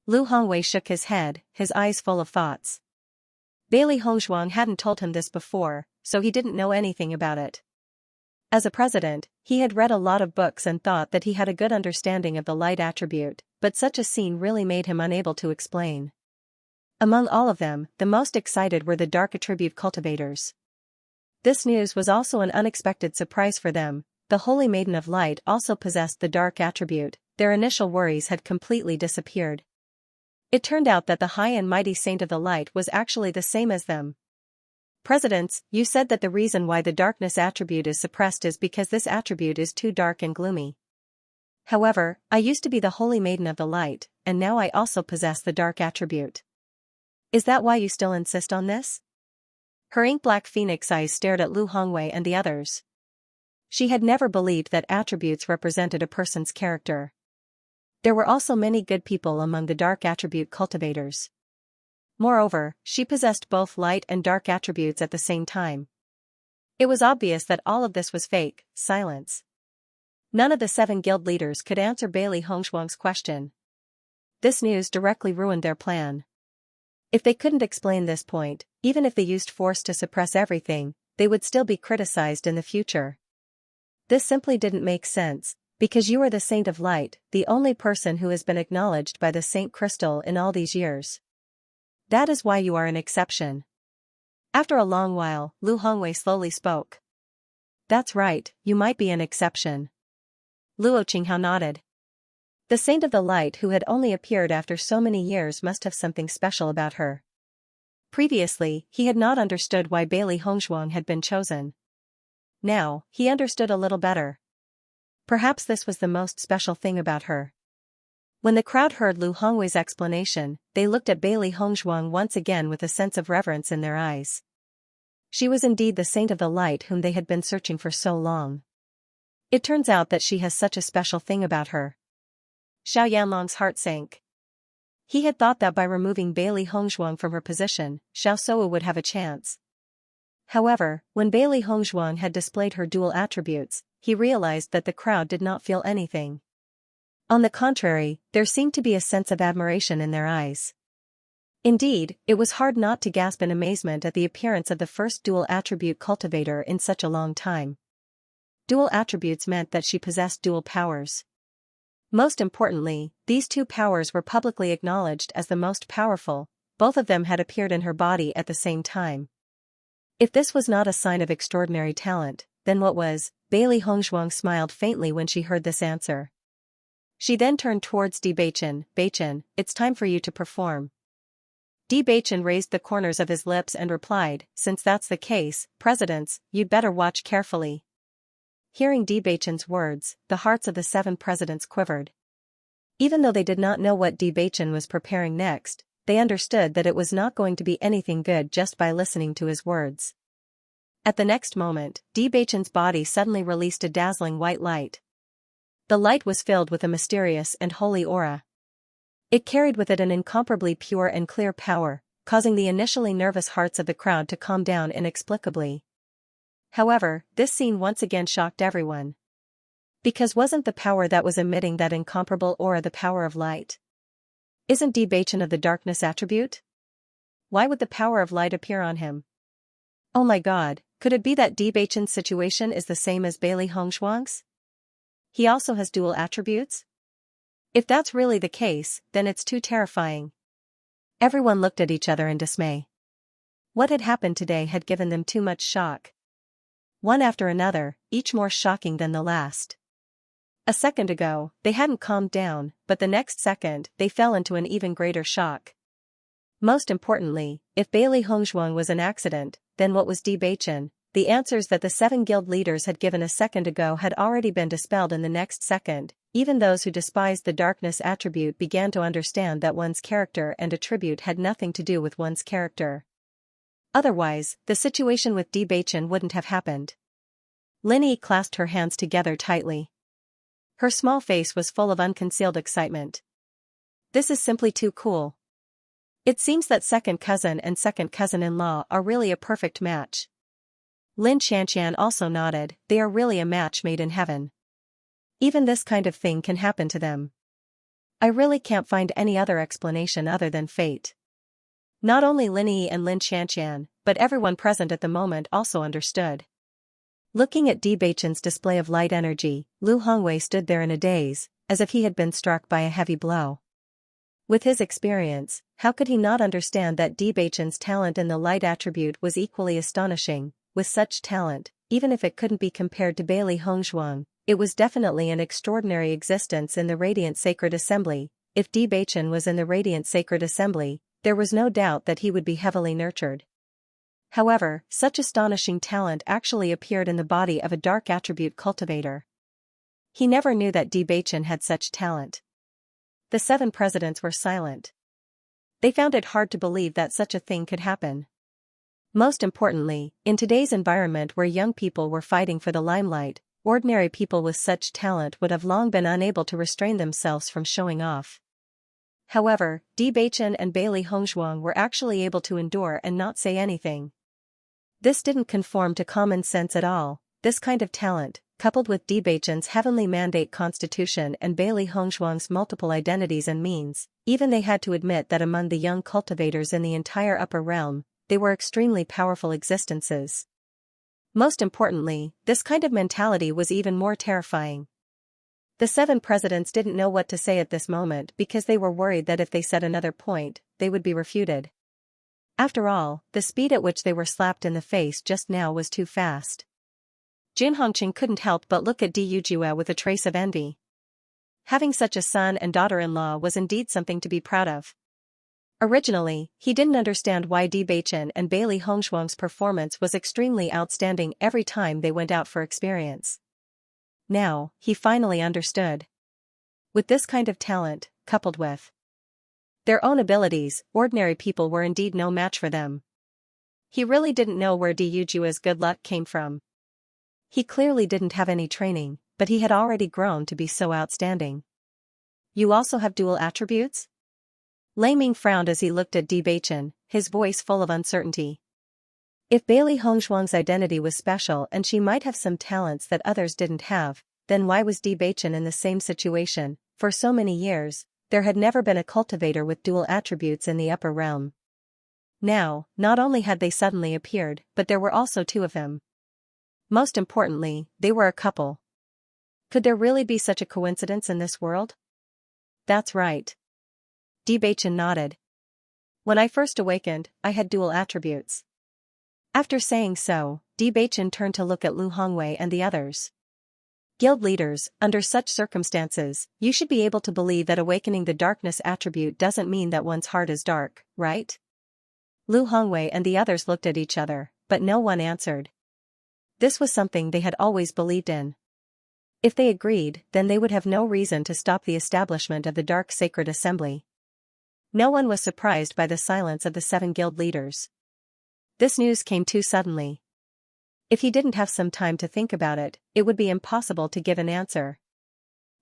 Lu Hongwei shook his head, his eyes full of thoughts. Bailey Hongzhuang hadn't told him this before, so he didn't know anything about it. As a president, he had read a lot of books and thought that he had a good understanding of the light attribute, but such a scene really made him unable to explain. Among all of them, the most excited were the dark attribute cultivators. This news was also an unexpected surprise for them. The Holy Maiden of Light also possessed the dark attribute. Their initial worries had completely disappeared. It turned out that the high and mighty Saint of the Light was actually the same as them. Presidents, you said that the reason why the darkness attribute is suppressed is because this attribute is too dark and gloomy. However, I used to be the Holy Maiden of the Light, and now I also possess the dark attribute. Is that why you still insist on this? Her ink-black phoenix eyes stared at Lu Hongwei and the others. She had never believed that attributes represented a person's character. There were also many good people among the dark attribute cultivators. Moreover, she possessed both light and dark attributes at the same time. It was obvious that all of this was fake. Silence. None of the 7 guild leaders could answer Bailey Hongzhuang's question. This news directly ruined their plan. If they couldn't explain this point, even if they used force to suppress everything, they would still be criticized in the future. This simply didn't make sense. Because you are the saint of light, the only person who has been acknowledged by the saint crystal in all these years. That is why you are an exception. After a long while, Lu Hongwei slowly spoke. That's right, you might be an exception. Luo Qinghao nodded. The saint of the light who had only appeared after so many years must have something special about her. Previously, he had not understood why Bailey Hongzhuang had been chosen. Now, he understood a little better. Perhaps this was the most special thing about her. When the crowd heard Lu Hongwei's explanation, they looked at Bailey Hongzhuang once again with a sense of reverence in their eyes. She was indeed the saint of the light whom they had been searching for so long. It turns out that she has such a special thing about her. Xiao Yanlong's heart sank. He had thought that by removing Bailey Hongzhuang from her position, Xiao Sowu would have a chance. However, when Bailey Hongzhuang had displayed her dual attributes, he realized that the crowd did not feel anything. On the contrary, there seemed to be a sense of admiration in their eyes. Indeed, it was hard not to gasp in amazement at the appearance of the first dual attribute cultivator in such a long time. Dual attributes meant that she possessed dual powers. Most importantly, these two powers were publicly acknowledged as the most powerful. Both of them had appeared in her body at the same time. If this was not a sign of extraordinary talent, then what was? Bailey Hongzhuang smiled faintly when she heard this answer. She then turned towards Bewitching. Bewitching, it's time for you to perform. Bewitching raised the corners of his lips and replied, since that's the case, presidents, you'd better watch carefully. Hearing Bewitching's words, the hearts of the 7 presidents quivered. Even though they did not know what Bewitching was preparing next, they understood that it was not going to be anything good just by listening to his words. At the next moment, Bewitching's body suddenly released a dazzling white light. The light was filled with a mysterious and holy aura. It carried with it an incomparably pure and clear power, causing the initially nervous hearts of the crowd to calm down inexplicably. However, this scene once again shocked everyone. Because wasn't the power that was emitting that incomparable aura the power of light? Isn't Bewitching of the darkness attribute? Why would the power of light appear on him? Oh my god, could it be that Bewitching's situation is the same as Bailey Hongzhuang's? He also has dual attributes? If that's really the case, then it's too terrifying. Everyone looked at each other in dismay. What had happened today had given them too much shock. One after another, each more shocking than the last. A second ago, they hadn't calmed down, but the next second, they fell into an even greater shock. Most importantly, if Bailey Hongzhuang was an accident, then what was Bewitching? The answers that the 7 guild leaders had given a second ago had already been dispelled in the next second. Even those who despised the darkness attribute began to understand that one's character and attribute had nothing to do with one's character. Otherwise, the situation with Bewitching wouldn't have happened. Lin Yi clasped her hands together tightly. Her small face was full of unconcealed excitement. This is simply too cool. It seems that second cousin and second cousin-in-law are really a perfect match. Lin Xianxia also nodded, they are really a match made in heaven. Even this kind of thing can happen to them. I really can't find any other explanation other than fate. Not only Lin Yi and Lin Xianxia, but everyone present at the moment also understood. Looking at Bewitching's display of light energy, Lu Hongwei stood there in a daze, as if he had been struck by a heavy blow. With his experience, how could he not understand that Bewitching's talent in the light attribute was equally astonishing? With such talent, even if it couldn't be compared to Bailey Hongzhuang, it was definitely an extraordinary existence in the Radiant Sacred Assembly. If Bewitching was in the Radiant Sacred Assembly, there was no doubt that he would be heavily nurtured. However, such astonishing talent actually appeared in the body of a dark attribute cultivator. He never knew that Bewitching had such talent. The 7 presidents were silent. They found it hard to believe that such a thing could happen. Most importantly, in today's environment where young people were fighting for the limelight, ordinary people with such talent would have long been unable to restrain themselves from showing off. However, Bewitching and Bailey Hongzhuang were actually able to endure and not say anything. This didn't conform to common sense at all. This kind of talent, coupled with Bewitching's heavenly mandate constitution and Bailey Hongzhuang's multiple identities and means, even they had to admit that among the young cultivators in the entire upper realm, they were extremely powerful existences. Most importantly, this kind of mentality was even more terrifying. The 7 presidents didn't know what to say at this moment because they were worried that if they said another point, they would be refuted. After all, the speed at which they were slapped in the face just now was too fast. Jin Hongqing couldn't help but look at Di Yujue with a trace of envy. Having such a son and daughter-in-law was indeed something to be proud of. Originally, he didn't understand why Bewitching and Bailey Hongshuang's performance was extremely outstanding every time they went out for experience. Now, he finally understood. With this kind of talent, coupled with their own abilities, ordinary people were indeed no match for them. He really didn't know where Di Yujue's good luck came from. He clearly didn't have any training, but he had already grown to be so outstanding. You also have dual attributes? Lei Ming frowned as he looked at Di Beichen, his voice full of uncertainty. If Bailey Hongshuang's identity was special and she might have some talents that others didn't have, then why was Di Beichen in the same situation? For so many years, there had never been a cultivator with dual attributes in the upper realm. Now, not only had they suddenly appeared, but there were also 2 of them. Most importantly, they were a couple. Could there really be such a coincidence in this world? That's right. Di Beichen nodded. When I first awakened, I had dual attributes. After saying so, Di Beichen turned to look at Lu Hongwei and the others. Guild leaders, under such circumstances, you should be able to believe that awakening the darkness attribute doesn't mean that one's heart is dark, right? Lu Hongwei and the others looked at each other, but no one answered. This was something they had always believed in. If they agreed, then they would have no reason to stop the establishment of the Dark Sacred Assembly. No one was surprised by the silence of the 7 guild leaders. This news came too suddenly. If he didn't have some time to think about it, it would be impossible to give an answer.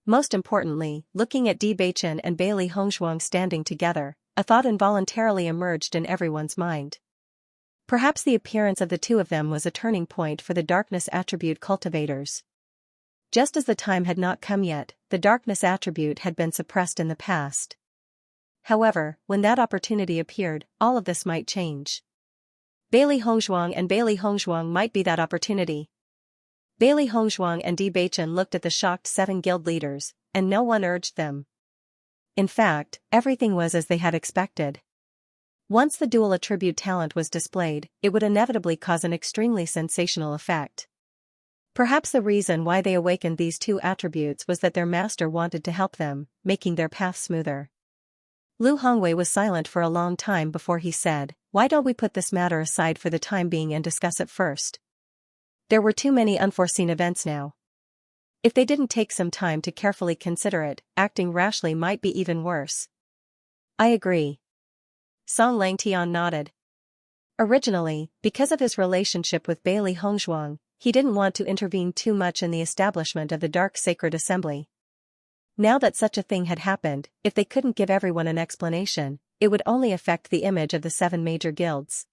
Most importantly, looking at Di Beichen and Bailey Hongshuang standing together, a thought involuntarily emerged in everyone's mind. Perhaps the appearance of the 2 of them was a turning point for the darkness attribute cultivators. Just as the time had not come yet, the darkness attribute had been suppressed in the past. However, when that opportunity appeared, all of this might change. Bailey Hongshuang might be that opportunity. Bailey Hongshuang and Di Beichen looked at the shocked 7 guild leaders, and no one urged them. In fact, everything was as they had expected. Once the dual attribute talent was displayed, it would inevitably cause an extremely sensational effect. Perhaps the reason why they awakened these 2 attributes was that their master wanted to help them, making their path smoother. Lu Hongwei was silent for a long time before he said, "Why don't we put this matter aside for the time being and discuss it first?" There were too many unforeseen events now. If they didn't take some time to carefully consider it, acting rashly might be even worse. I agree. Song Langtian nodded. Originally, because of his relationship with Bailey Hongshuang, he didn't want to intervene too much in the establishment of the Dark Sacred Assembly. Now that such a thing had happened, if they couldn't give everyone an explanation, it would only affect the image of the 7 major guilds.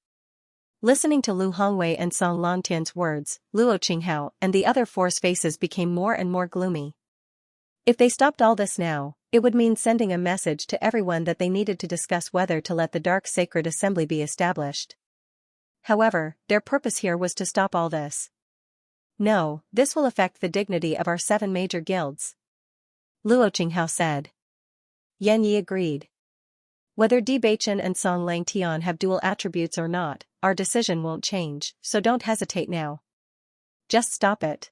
Listening to Lu Hongwei and Song Longtian's words, Luo Qinghao and the other 4's faces became more and more gloomy. If they stopped all this now, it would mean sending a message to everyone that they needed to discuss whether to let the Dark Sacred Assembly be established. However, their purpose here was to stop all this. No, this will affect the dignity of our 7 major guilds. Luo Qinghao said. Yan Yi agreed. Whether Di Beichen and Song Langtian have dual attributes or not, our decision won't change, so don't hesitate now. Just stop it.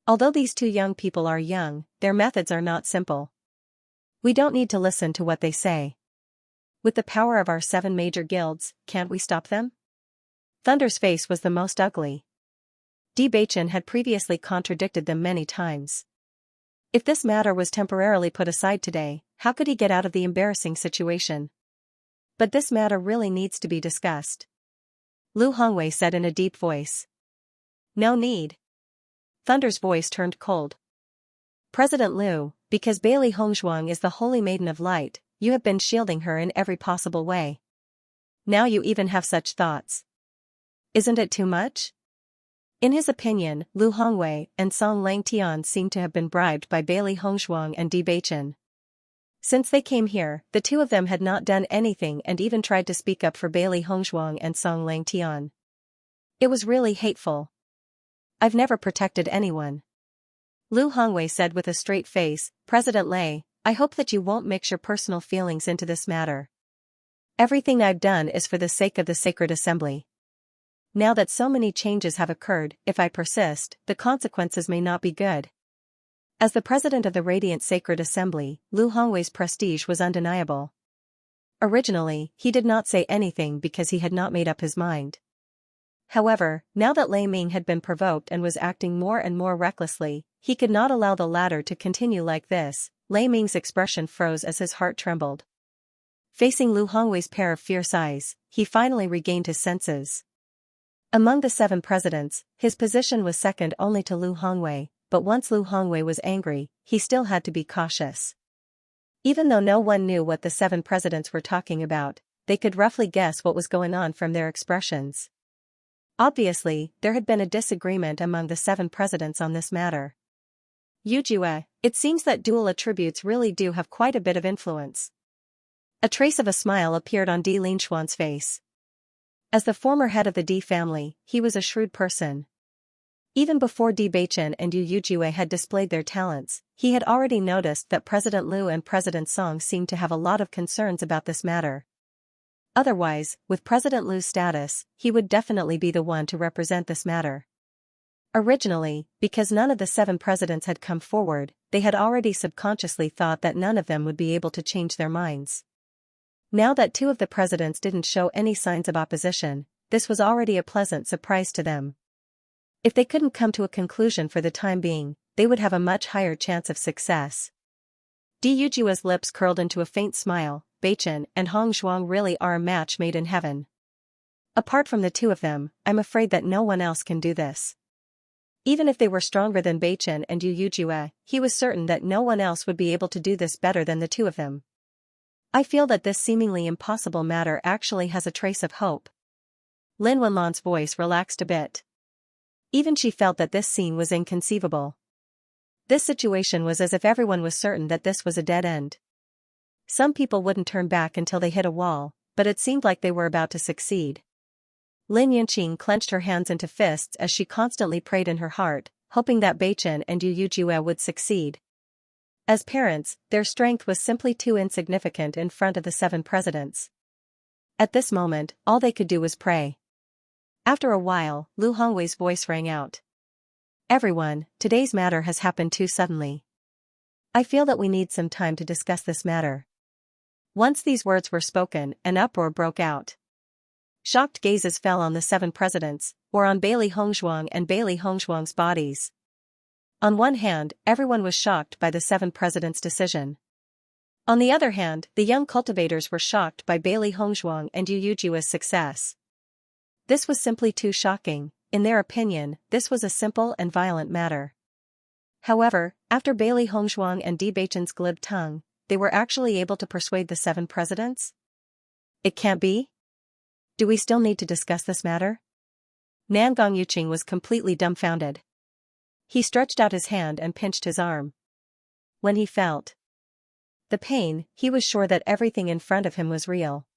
Although these 2 young people are young, their methods are not simple. We don't need to listen to what they say. With the power of our 7 major guilds, can't we stop them? Thunder's face was the most ugly. Di Beichen had previously contradicted them many times. If this matter was temporarily put aside today, how could he get out of the embarrassing situation? But this matter really needs to be discussed. Lu Hongwei said in a deep voice. No need. Thunder's voice turned cold. President Liu, because Bailey Hongshuang is the Holy Maiden of Light, you have been shielding her in every possible way. Now you even have such thoughts. Isn't it too much? In his opinion, Lu Hongwei and Song Langtian seemed to have been bribed by Bailey Hongshuang and Di Beichen. Since they came here, the 2 of them had not done anything and even tried to speak up for Bailey Hongshuang and Song Langtian. It was really hateful. I've never protected anyone. Lu Hongwei said with a straight face, President Lei, I hope that you won't mix your personal feelings into this matter. Everything I've done is for the sake of the sacred assembly. Now that so many changes have occurred, if I persist, the consequences may not be good. As the president of the Radiant Sacred Assembly, Lu Hongwei's prestige was undeniable. Originally, he did not say anything because he had not made up his mind. However, now that Lei Ming had been provoked and was acting more and more recklessly, he could not allow the latter to continue like this. Lei Ming's expression froze as his heart trembled. Facing Lu Hongwei's pair of fierce eyes, he finally regained his senses. Among the 7 presidents, his position was second only to Lu Hongwei, but once Lu Hongwei was angry, he still had to be cautious. Even though no one knew what the 7 presidents were talking about, they could roughly guess what was going on from their expressions. Obviously, there had been a disagreement among the 7 presidents on this matter. Yujue, it seems that dual attributes really do have quite a bit of influence. A trace of a smile appeared on Di Linshuan's face. As the former head of the Di family, he was a shrewd person. Even before Bewitching and Yujue had displayed their talents, he had already noticed that President Liu and President Song seemed to have a lot of concerns about this matter. Otherwise, with President Liu's status, he would definitely be the one to represent this matter. Originally, because none of the 7 presidents had come forward, they had already subconsciously thought that none of them would be able to change their minds. Now that 2 of the presidents didn't show any signs of opposition, this was already a pleasant surprise to them. If they couldn't come to a conclusion for the time being, they would have a much higher chance of success. Di Yujue's lips curled into a faint smile. Beichen and Hong Zhuang really are a match made in heaven. Apart from the 2 of them, I'm afraid that no one else can do this. Even if they were stronger than Beichen and Yujue, he was certain that no one else would be able to do this better than the 2 of them. I feel that this seemingly impossible matter actually has a trace of hope. Lin Wenlan's voice relaxed a bit. Even she felt that this scene was inconceivable. This situation was as if everyone was certain that this was a dead end. Some people wouldn't turn back until they hit a wall, but it seemed like they were about to succeed. Lin Yunqing clenched her hands into fists as she constantly prayed in her heart, hoping that Beichen and Yujue would succeed. As parents, their strength was simply too insignificant in front of the 7 presidents. At this moment, all they could do was pray. After a while, Lu Hongwei's voice rang out. Everyone, today's matter has happened too suddenly. I feel that we need some time to discuss this matter. Once these words were spoken, an uproar broke out. Shocked gazes fell on the 7 presidents, or on Bailey Hongzhuang and Bailey Hongzhuang's bodies. On one hand, everyone was shocked by the 7 presidents' decision. On the other hand, the young cultivators were shocked by Bailey Hongzhuang and Yujue's success. This was simply too shocking. In their opinion, this was a simple and violent matter. However, after Bailey Hongzhuang and Di Beichen's glib tongue, they were actually able to persuade the 7 presidents? It can't be? Do we still need to discuss this matter? Nangong Yuqing was completely dumbfounded. He stretched out his hand and pinched his arm. When he felt the pain, he was sure that everything in front of him was real.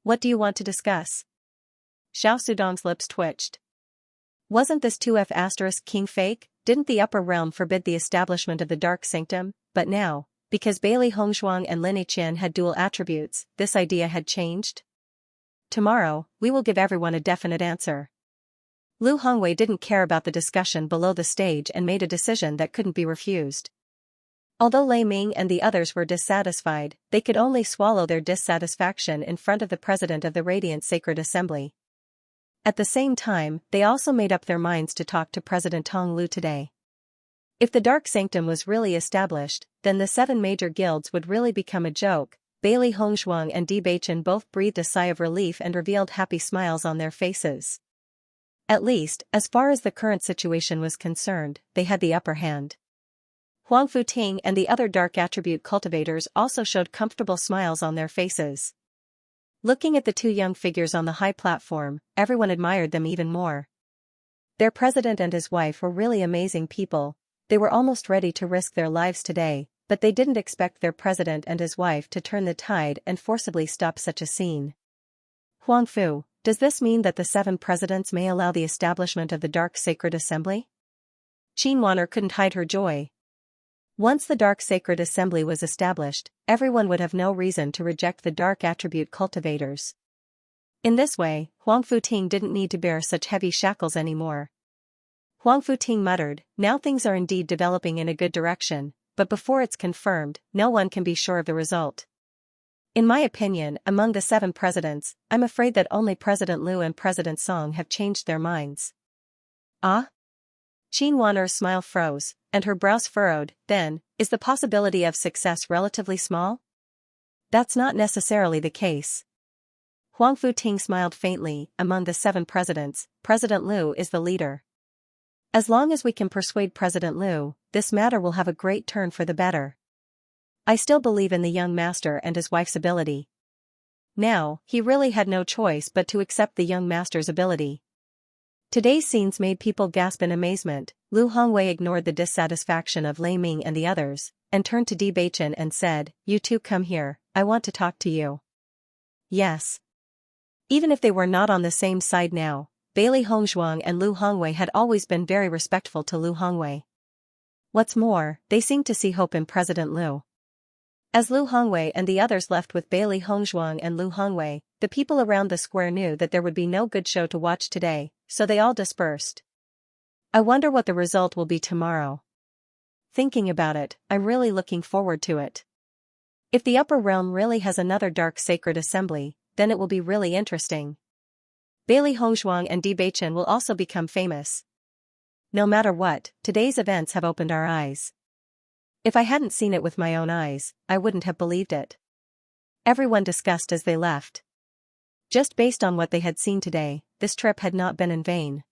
What do you want to discuss? Xiao Sudong's lips twitched. Wasn't this 2F** king fake? Didn't the upper realm forbid the establishment of the dark sanctum? But now, because Bailey Hongzhuang and Lin Yiqian had dual attributes, this idea had changed? Tomorrow, we will give everyone a definite answer. Lu Hongwei didn't care about the discussion below the stage and made a decision that couldn't be refused. Although Lei Ming and the others were dissatisfied, they could only swallow their dissatisfaction in front of the president of the Radiant Sacred Assembly. At the same time, they also made up their minds to talk to President Tong Lu today. If the Dark Sanctum was really established, then the 7 major guilds would really become a joke. Bailey Hongzhuang and Di Beichen both breathed a sigh of relief and revealed happy smiles on their faces. At least, as far as the current situation was concerned, they had the upper hand. Huang Futing and the other dark attribute cultivators also showed comfortable smiles on their faces. Looking at the 2 young figures on the high platform, everyone admired them even more. Their president and his wife were really amazing people. They were almost ready to risk their lives today, but they didn't expect their president and his wife to turn the tide and forcibly stop such a scene. Huang Fu, does this mean that the 7 presidents may allow the establishment of the Dark Sacred Assembly? Xianxia couldn't hide her joy. Once the dark sacred assembly was established, everyone would have no reason to reject the dark attribute cultivators. In this way, Huang Futing didn't need to bear such heavy shackles anymore. Huang Futing muttered, now things are indeed developing in a good direction, but before it's confirmed, no one can be sure of the result. In my opinion, among the 7 presidents, I'm afraid that only President Liu and President Song have changed their minds. Ah? Xianxia's smile froze, and her brows furrowed. Then, is the possibility of success relatively small? That's not necessarily the case. Huang Futing smiled faintly. Among the 7 presidents, President Liu is the leader. As long as we can persuade President Liu, this matter will have a great turn for the better. I still believe in the young master and his wife's ability. Now, he really had no choice but to accept the young master's ability. Today's scenes made people gasp in amazement. Lu Hongwei ignored the dissatisfaction of Lei Ming and the others, and turned to Bewitching and said, "You two come here, I want to talk to you." Yes. Even if they were not on the same side now, Bailey Hongzhuang and Lu Hongwei had always been very respectful to Lu Hongwei. What's more, they seemed to see hope in President Liu. As Lu Hongwei and the others left with Bailey Hongzhuang and Lu Hongwei, the people around the square knew that there would be no good show to watch today, so they all dispersed. I wonder what the result will be tomorrow. Thinking about it, I'm really looking forward to it. If the upper realm really has another dark sacred assembly, then it will be really interesting. Bailey Hongzhuang and Bewitching will also become famous. No matter what, today's events have opened our eyes. If I hadn't seen it with my own eyes, I wouldn't have believed it. Everyone discussed as they left. Just based on what they had seen today, this trip had not been in vain.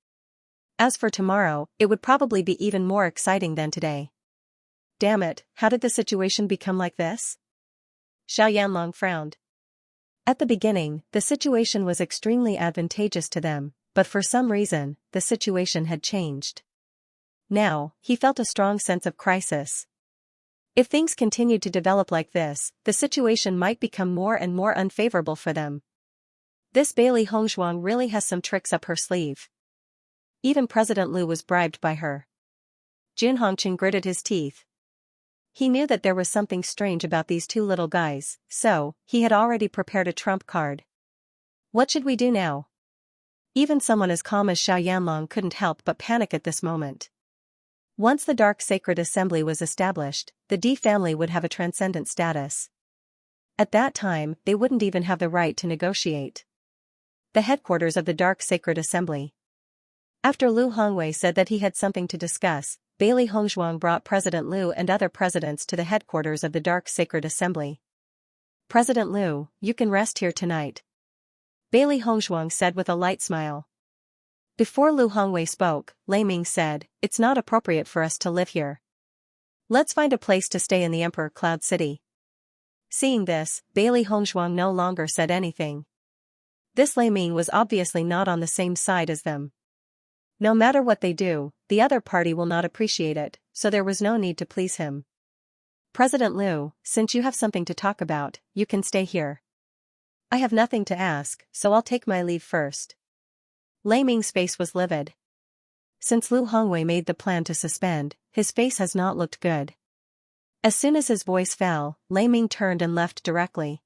As for tomorrow, it would probably be even more exciting than today. Damn it, how did the situation become like this? Xiaoyanlong frowned. At the beginning, the situation was extremely advantageous to them, but for some reason, the situation had changed. Now, he felt a strong sense of crisis. If things continued to develop like this, the situation might become more and more unfavorable for them. This Bailey Hongzhuang really has some tricks up her sleeve. Even President Liu was bribed by her. Jun Hongqing gritted his teeth. He knew that there was something strange about these 2 little guys, so, he had already prepared a trump card. What should we do now? Even someone as calm as Xiaoyanlong couldn't help but panic at this moment. Once the Dark Sacred Assembly was established, the D family would have a transcendent status. At that time, they wouldn't even have the right to negotiate. The headquarters of the Dark Sacred Assembly. After Lu Hongwei said that he had something to discuss, Bailey Hongzhuang brought President Liu and other presidents to the headquarters of the Dark Sacred Assembly. President Liu, you can rest here tonight. Bailey Hongzhuang said with a light smile. Before Lu Hongwei spoke, Lei Ming said, "It's not appropriate for us to live here. Let's find a place to stay in the Emperor Cloud City." Seeing this, Bailey Hongzhuang no longer said anything. This Lei Ming was obviously not on the same side as them. No matter what they do, the other party will not appreciate it, so there was no need to please him. President Liu, since you have something to talk about, you can stay here. I have nothing to ask, so I'll take my leave first. Lei Ming's face was livid. Since Lu Hongwei made the plan to suspend, his face has not looked good. As soon as his voice fell, Lei Ming turned and left directly.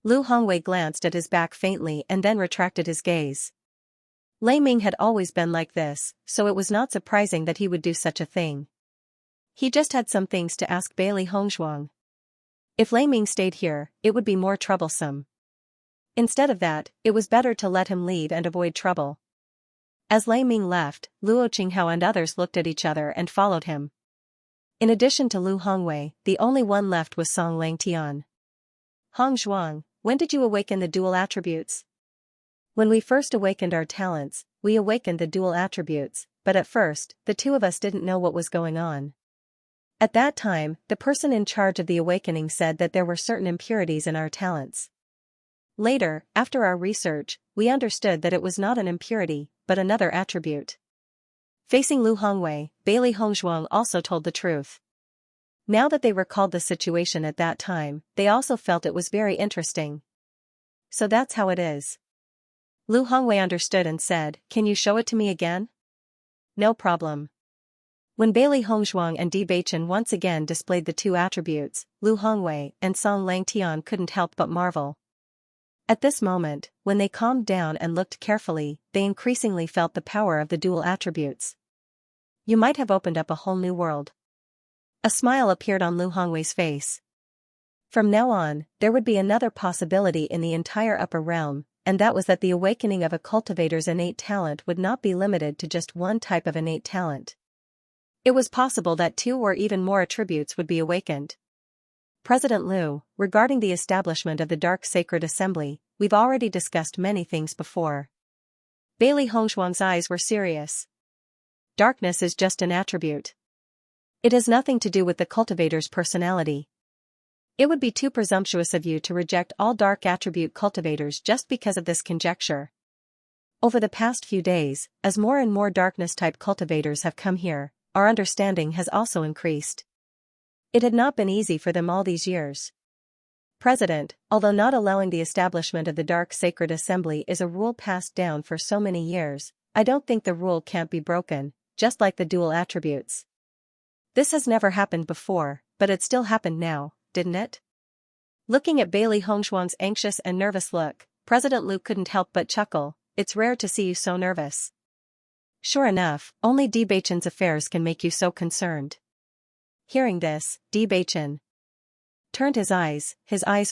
Lu Hongwei glanced at his back faintly and then retracted his gaze. Lei Ming had always been like this, so it was not surprising that he would do such a thing. He just had some things to ask Bailey Hongzhuang. If Lei Ming stayed here, it would be more troublesome. Instead of that, it was better to let him leave and avoid trouble. As Lei Ming left, Luo Qinghao and others looked at each other and followed him. In addition to Lu Hongwei, the only one left was Song Langtian. Hongzhuang, when did you awaken the dual attributes? When we first awakened our talents, we awakened the dual attributes, but at first, the 2 of us didn't know what was going on. At that time, the person in charge of the awakening said that there were certain impurities in our talents. Later, after our research, we understood that it was not an impurity, but another attribute. Facing Lu Hongwei, Bailey Hongzhuang also told the truth. Now that they recalled the situation at that time, they also felt it was very interesting. So that's how it is. Lu Hongwei understood and said, "Can you show it to me again?" "No problem." When Bailey Hongzhuang and Di Beichen once again displayed the two attributes, Lu Hongwei and Song Langtian couldn't help but marvel. At this moment, when they calmed down and looked carefully, they increasingly felt the power of the dual attributes. You might have opened up a whole new world. A smile appeared on Lu Hongwei's face. From now on, there would be another possibility in the entire upper realm, and that was that the awakening of a cultivator's innate talent would not be limited to just one type of innate talent. It was possible that two or even more attributes would be awakened. President Liu, regarding the establishment of the Dark Sacred Assembly, we've already discussed many things before. Bailey Hongzhuang's eyes were serious. Darkness is just an attribute. It has nothing to do with the cultivator's personality. It would be too presumptuous of you to reject all dark attribute cultivators just because of this conjecture. Over the past few days, as more and more darkness-type cultivators have come here, our understanding has also increased. It had not been easy for them all these years. President, although not allowing the establishment of the Dark Sacred Assembly is a rule passed down for so many years, I don't think the rule can't be broken, just like the dual attributes. This has never happened before, but it still happened now, didn't it? Looking at Bailey Hongzhuang's anxious and nervous look, President Liu couldn't help but chuckle. It's rare to see you so nervous. Sure enough, only Di Beichen's affairs can make you so concerned. Hearing this, Di Beichen turned his eyes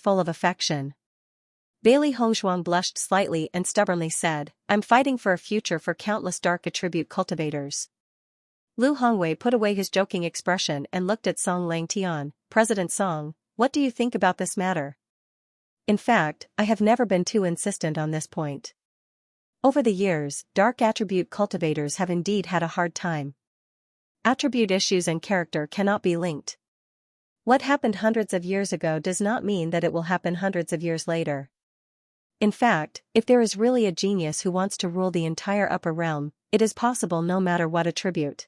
full of affection. Bailey Hongzhuang blushed slightly and stubbornly said, I'm fighting for a future for countless dark attribute cultivators. Lu Hongwei put away his joking expression and looked at Song Langtian. President Song, what do you think about this matter? In fact, I have never been too insistent on this point. Over the years, dark attribute cultivators have indeed had a hard time. Attribute issues and character cannot be linked. What happened hundreds of years ago does not mean that it will happen hundreds of years later. In fact, if there is really a genius who wants to rule the entire upper realm, it is possible no matter what attribute.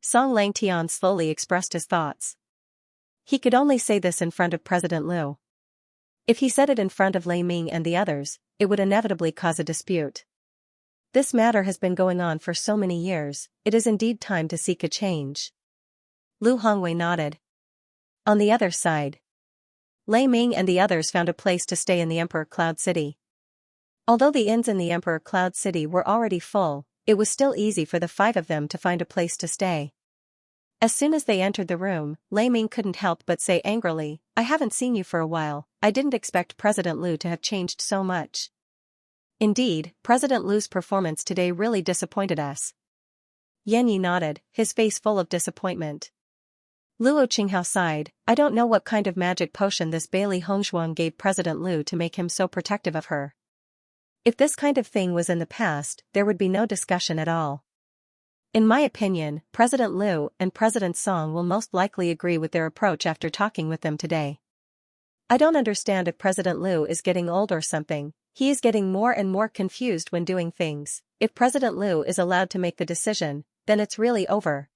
Song Langtian slowly expressed his thoughts. He could only say this in front of President Liu. If he said it in front of Lei Ming and the others, it would inevitably cause a dispute. This matter has been going on for so many years, it is indeed time to seek a change. Lu Hongwei nodded. On the other side, Lei Ming and the others found a place to stay in the Emperor Cloud City. Although the inns in the Emperor Cloud City were already full, it was still easy for the five of them to find a place to stay. As soon as they entered the room, Lei Ming couldn't help but say angrily, I haven't seen you for a while. I didn't expect President Liu to have changed so much. Indeed, President Liu's performance today really disappointed us. Yan Yi nodded, his face full of disappointment. Luo Qinghao sighed, I don't know what kind of magic potion this Bailey Hongzhuang gave President Liu to make him so protective of her. If this kind of thing was in the past, there would be no discussion at all. In my opinion, President Liu and President Song will most likely agree with their approach after talking with them today. I don't understand if President Liu is getting old or something. He is getting more and more confused when doing things. If President Liu is allowed to make the decision, then it's really over.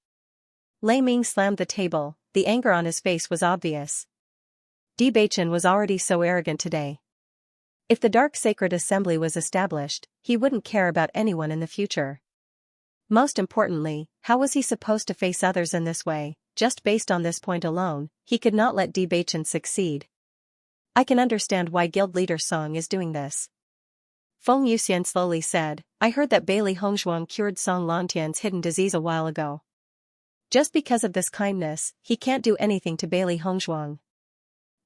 Lei Ming slammed the table, the anger on his face was obvious. Di Beichen was already so arrogant today. If the Dark Sacred Assembly was established, he wouldn't care about anyone in the future. Most importantly, how was he supposed to face others in this way? Just based on this point alone, he could not let Di Beichen succeed. I can understand why Guild Leader Song is doing this. Feng Yuxian slowly said, I heard that Bailey Hongzhuang cured Song Langtian's hidden disease a while ago. Just because of this kindness, he can't do anything to Bailey Hongzhuang.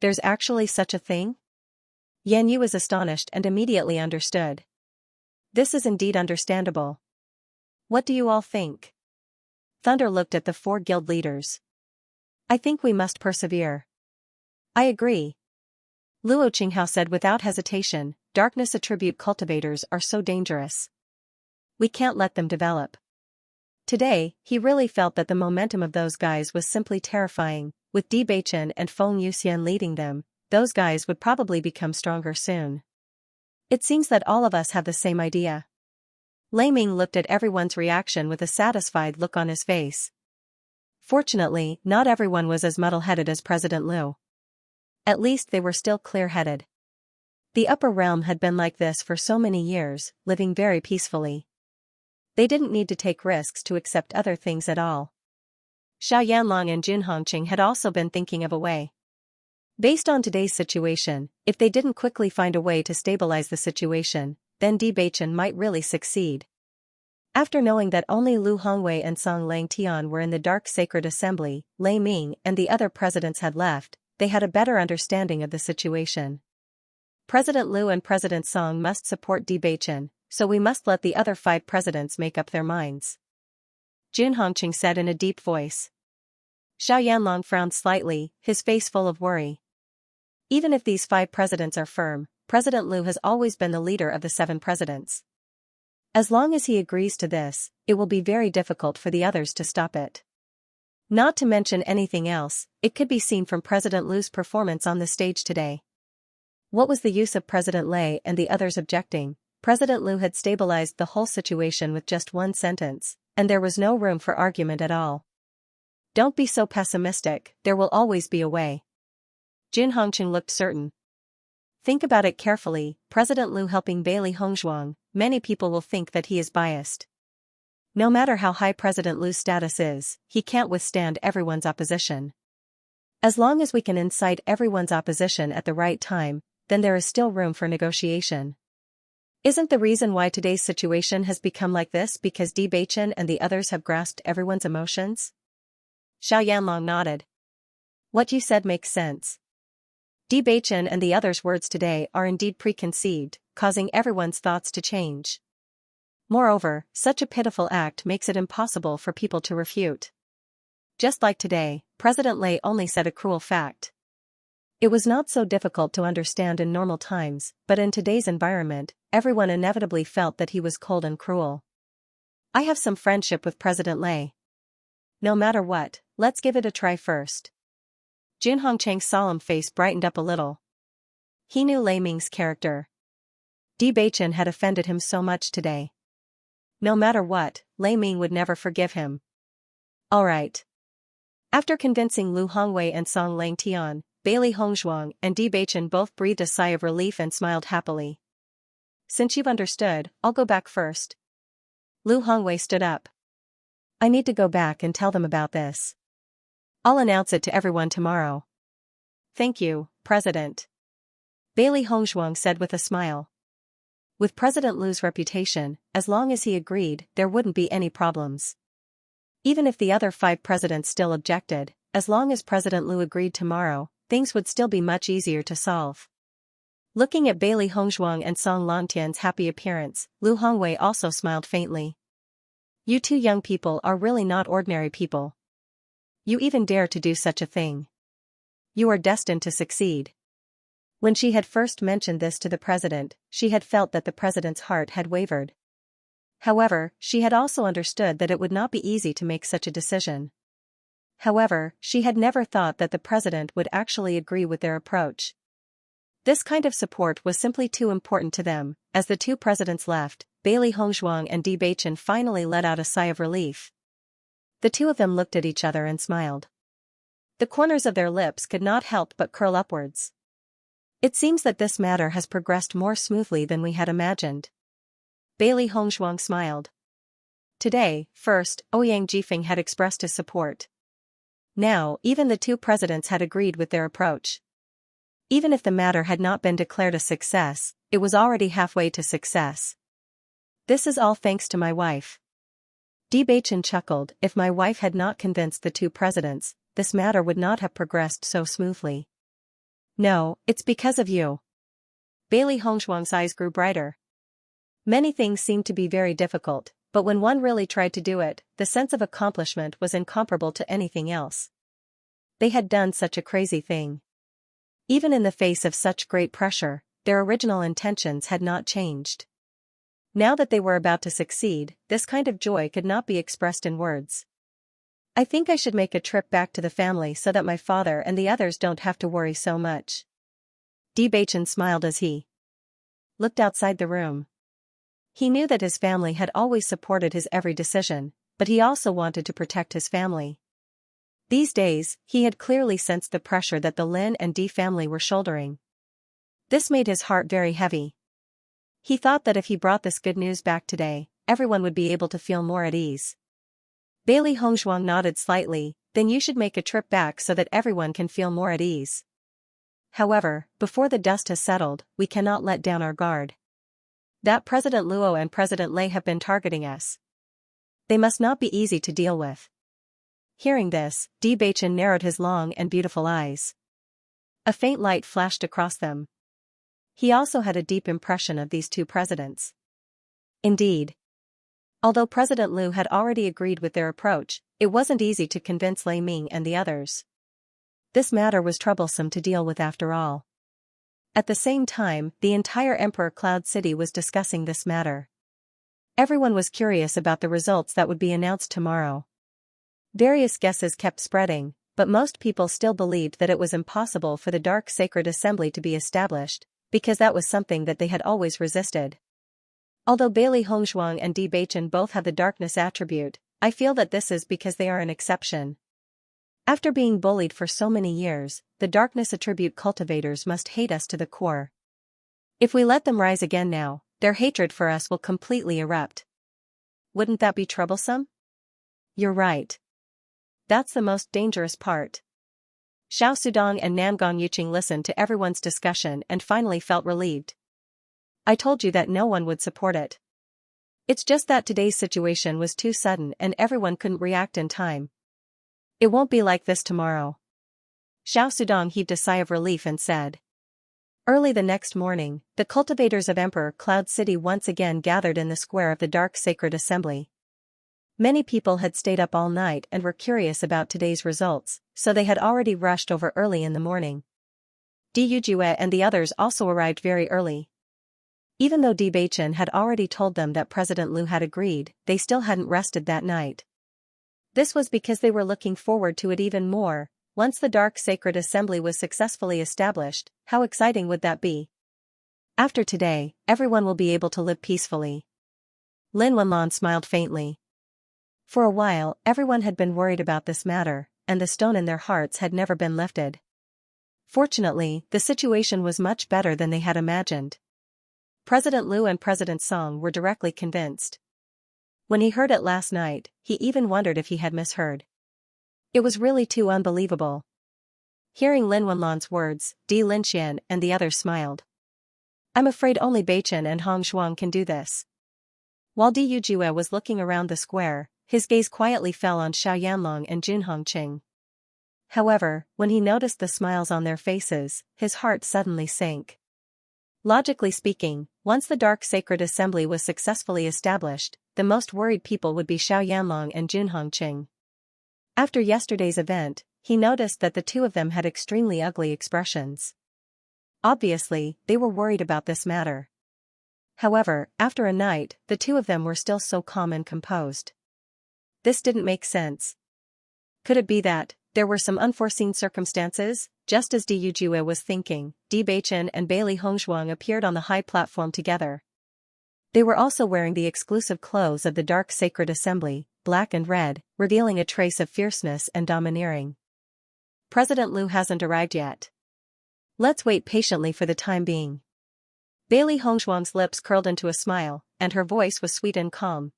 There's actually such a thing? Yan Yu was astonished and immediately understood. This is indeed understandable. What do you all think? Thunder looked at the four guild leaders. I think we must persevere. I agree. Luo Qinghao said without hesitation, darkness attribute cultivators are so dangerous. We can't let them develop. Today, he really felt that the momentum of those guys was simply terrifying. With Di Beichen and Feng Yuxian leading them, those guys would probably become stronger soon. It seems that all of us have the same idea. Lei Ming looked at everyone's reaction with a satisfied look on his face. Fortunately, not everyone was as muddle-headed as President Liu. At least they were still clear-headed. The upper realm had been like this for so many years, living very peacefully. They didn't need to take risks to accept other things at all. Xiao Yanlong and Jin Hongqing had also been thinking of a way. Based on today's situation, if they didn't quickly find a way to stabilize the situation, then Bewitching might really succeed. After knowing that only Lu Hongwei and Song Langtian were in the Dark Sacred Assembly, Lei Ming and the other presidents had left, they had a better understanding of the situation. President Lu and President Song must support Bewitching, so we must let the other 5 presidents make up their minds. Jin Hongqing said in a deep voice. Xiao Yanlong frowned slightly, his face full of worry. Even if these 5 presidents are firm, President Lu has always been the leader of the 7 presidents. As long as he agrees to this, it will be very difficult for the others to stop it. Not to mention anything else, it could be seen from President Lu's performance on the stage today. What was the use of President Lei and the others objecting? President Lu had stabilized the whole situation with just one sentence, and there was no room for argument at all. Don't be so pessimistic, there will always be a way. Jin Hongqing looked certain. Think about it carefully, President Lu helping Bailey Hongzhuang, many people will think that he is biased. No matter how high President Lu's status is, he can't withstand everyone's opposition. As long as we can incite everyone's opposition at the right time, then there is still room for negotiation. Isn't the reason why today's situation has become like this because Bewitching and the others have grasped everyone's emotions? Xiao Yanlong nodded. What you said makes sense. Bewitching and the others' words today are indeed preconceived, causing everyone's thoughts to change. Moreover, such a pitiful act makes it impossible for people to refute. Just like today, President Lei only said a cruel fact. It was not so difficult to understand in normal times, but in today's environment, everyone inevitably felt that he was cold and cruel. I have some friendship with President Lei. No matter what, let's give it a try first. Jin Hongqing's solemn face brightened up a little. He knew Lei Ming's character. Bewitching had offended him so much today. No matter what, Lei Ming would never forgive him. All right. After convincing Lu Hongwei and Song Langtian, Bailey Hongzhuang and Bewitching both breathed a sigh of relief and smiled happily. Since you've understood, I'll go back first. Lu Hongwei stood up. I need to go back and tell them about this. I'll announce it to everyone tomorrow. Thank you, President. Bailey Hongzhuang said with a smile. With President Lu's reputation, as long as he agreed, there wouldn't be any problems. Even if the other 5 presidents still objected, as long as President Lu agreed tomorrow, things would still be much easier to solve. Looking at Bailey Hongzhuang and Song Langtian's happy appearance, Lu Hongwei also smiled faintly. You 2 young people are really not ordinary people. You even dare to do such a thing. You are destined to succeed. When she had first mentioned this to the president, she had felt that the president's heart had wavered. However, she had also understood that it would not be easy to make such a decision. However, she had never thought that the president would actually agree with their approach. This kind of support was simply too important to them. As the 2 presidents left, Bailey Hongzhuang and Bewitching finally let out a sigh of relief. The 2 of them looked at each other and smiled. The corners of their lips could not help but curl upwards. It seems that this matter has progressed more smoothly than we had imagined. Bailey Hongzhuang smiled. Today, first, Ouyang Jifeng had expressed his support. Now, even the 2 presidents had agreed with their approach. Even if the matter had not been declared a success, it was already halfway to success. This is all thanks to my wife. Bewitching chuckled. If my wife had not convinced the 2 presidents, this matter would not have progressed so smoothly. No, it's because of you. Bailey Hongzhuang's eyes grew brighter. Many things seemed to be very difficult, but when one really tried to do it, the sense of accomplishment was incomparable to anything else. They had done such a crazy thing. Even in the face of such great pressure, their original intentions had not changed. Now that they were about to succeed, this kind of joy could not be expressed in words. I think I should make a trip back to the family so that my father and the others don't have to worry so much. Bewitching smiled as he looked outside the room. He knew that his family had always supported his every decision, but he also wanted to protect his family. These days, he had clearly sensed the pressure that the Lin and Di family were shouldering. This made his heart very heavy. He thought that if he brought this good news back today, everyone would be able to feel more at ease. Bailey Hongzhuang nodded slightly. then you should make a trip back so that everyone can feel more at ease. However, before the dust has settled, we cannot let down our guard. That President Luo and President Lei have been targeting us. They must not be easy to deal with." Hearing this, Bewitching narrowed his long and beautiful eyes. A faint light flashed across them. He also had a deep impression of these two presidents. Indeed. Although President Liu had already agreed with their approach, it wasn't easy to convince Lei Ming and the others. This matter was troublesome to deal with after all. At the same time, the entire Emperor Cloud City was discussing this matter. Everyone was curious about the results that would be announced tomorrow. Various guesses kept spreading, but most people still believed that it was impossible for the Dark Sacred Assembly to be established, because that was something that they had always resisted. Although Bailey Hongzhuang and Bewitching both have the darkness attribute, I feel that this is because they are an exception. After being bullied for so many years, the darkness attribute cultivators must hate us to the core. If we let them rise again now, their hatred for us will completely erupt. Wouldn't that be troublesome? You're right. That's the most dangerous part. Xiao Sudong and Namgong Yuqing listened to everyone's discussion and finally felt relieved. I told you that no one would support it. It's just that today's situation was too sudden and everyone couldn't react in time. It won't be like this tomorrow. Xiao Sudong heaved a sigh of relief and said. Early the next morning, the cultivators of Emperor Cloud City once again gathered in the square of the Dark Sacred Assembly. Many people had stayed up all night and were curious about today's results, so they had already rushed over early in the morning. Di Yujue and the others also arrived very early. Even though Di Beichen had already told them that President Liu had agreed, they still hadn't rested that night. This was because they were looking forward to it even more. Once the Dark Sacred Assembly was successfully established, how exciting would that be? After today, everyone will be able to live peacefully. Lin Wenlan smiled faintly. For a while, everyone had been worried about this matter, and the stone in their hearts had never been lifted. Fortunately, the situation was much better than they had imagined. President Liu and President Song were directly convinced. When he heard it last night, he even wondered if he had misheard. It was really too unbelievable. Hearing Lin Wenlan's words, Di Linxian and the others smiled. I'm afraid only Beichen and Hong Shuang can do this. While Di Yujue was looking around the square, his gaze quietly fell on Xiao Yanlong and Jun Hongqing. However, when he noticed the smiles on their faces, his heart suddenly sank. Logically speaking, once the Dark Sacred Assembly was successfully established, the most worried people would be Xiao Yanlong and Jun Hongqing. After yesterday's event, he noticed that the two of them had extremely ugly expressions. Obviously, they were worried about this matter. However, after a night, the two of them were still so calm and composed. This didn't make sense. Could it be that there were some unforeseen circumstances? Just as Di Yujue was thinking, Di Beichen and Bailey Hongzhuang appeared on the high platform together. They were also wearing the exclusive clothes of the Dark Sacred Assembly, black and red, revealing a trace of fierceness and domineering. President Liu hasn't arrived yet. Let's wait patiently for the time being. Bailey Hongzhuang's lips curled into a smile, and her voice was sweet and calm.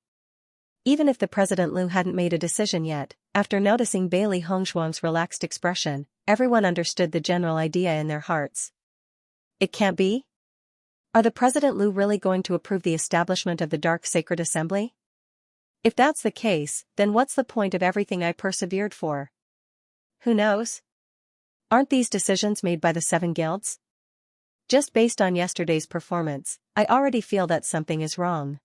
Even if the President Liu hadn't made a decision yet, after noticing Bailey Hongzhuang's relaxed expression, everyone understood the general idea in their hearts. It can't be? Are the President Liu really going to approve the establishment of the Dark Sacred Assembly? If that's the case, then what's the point of everything I persevered for? Who knows? Aren't these decisions made by the 7 guilds? Just based on yesterday's performance, I already feel that something is wrong.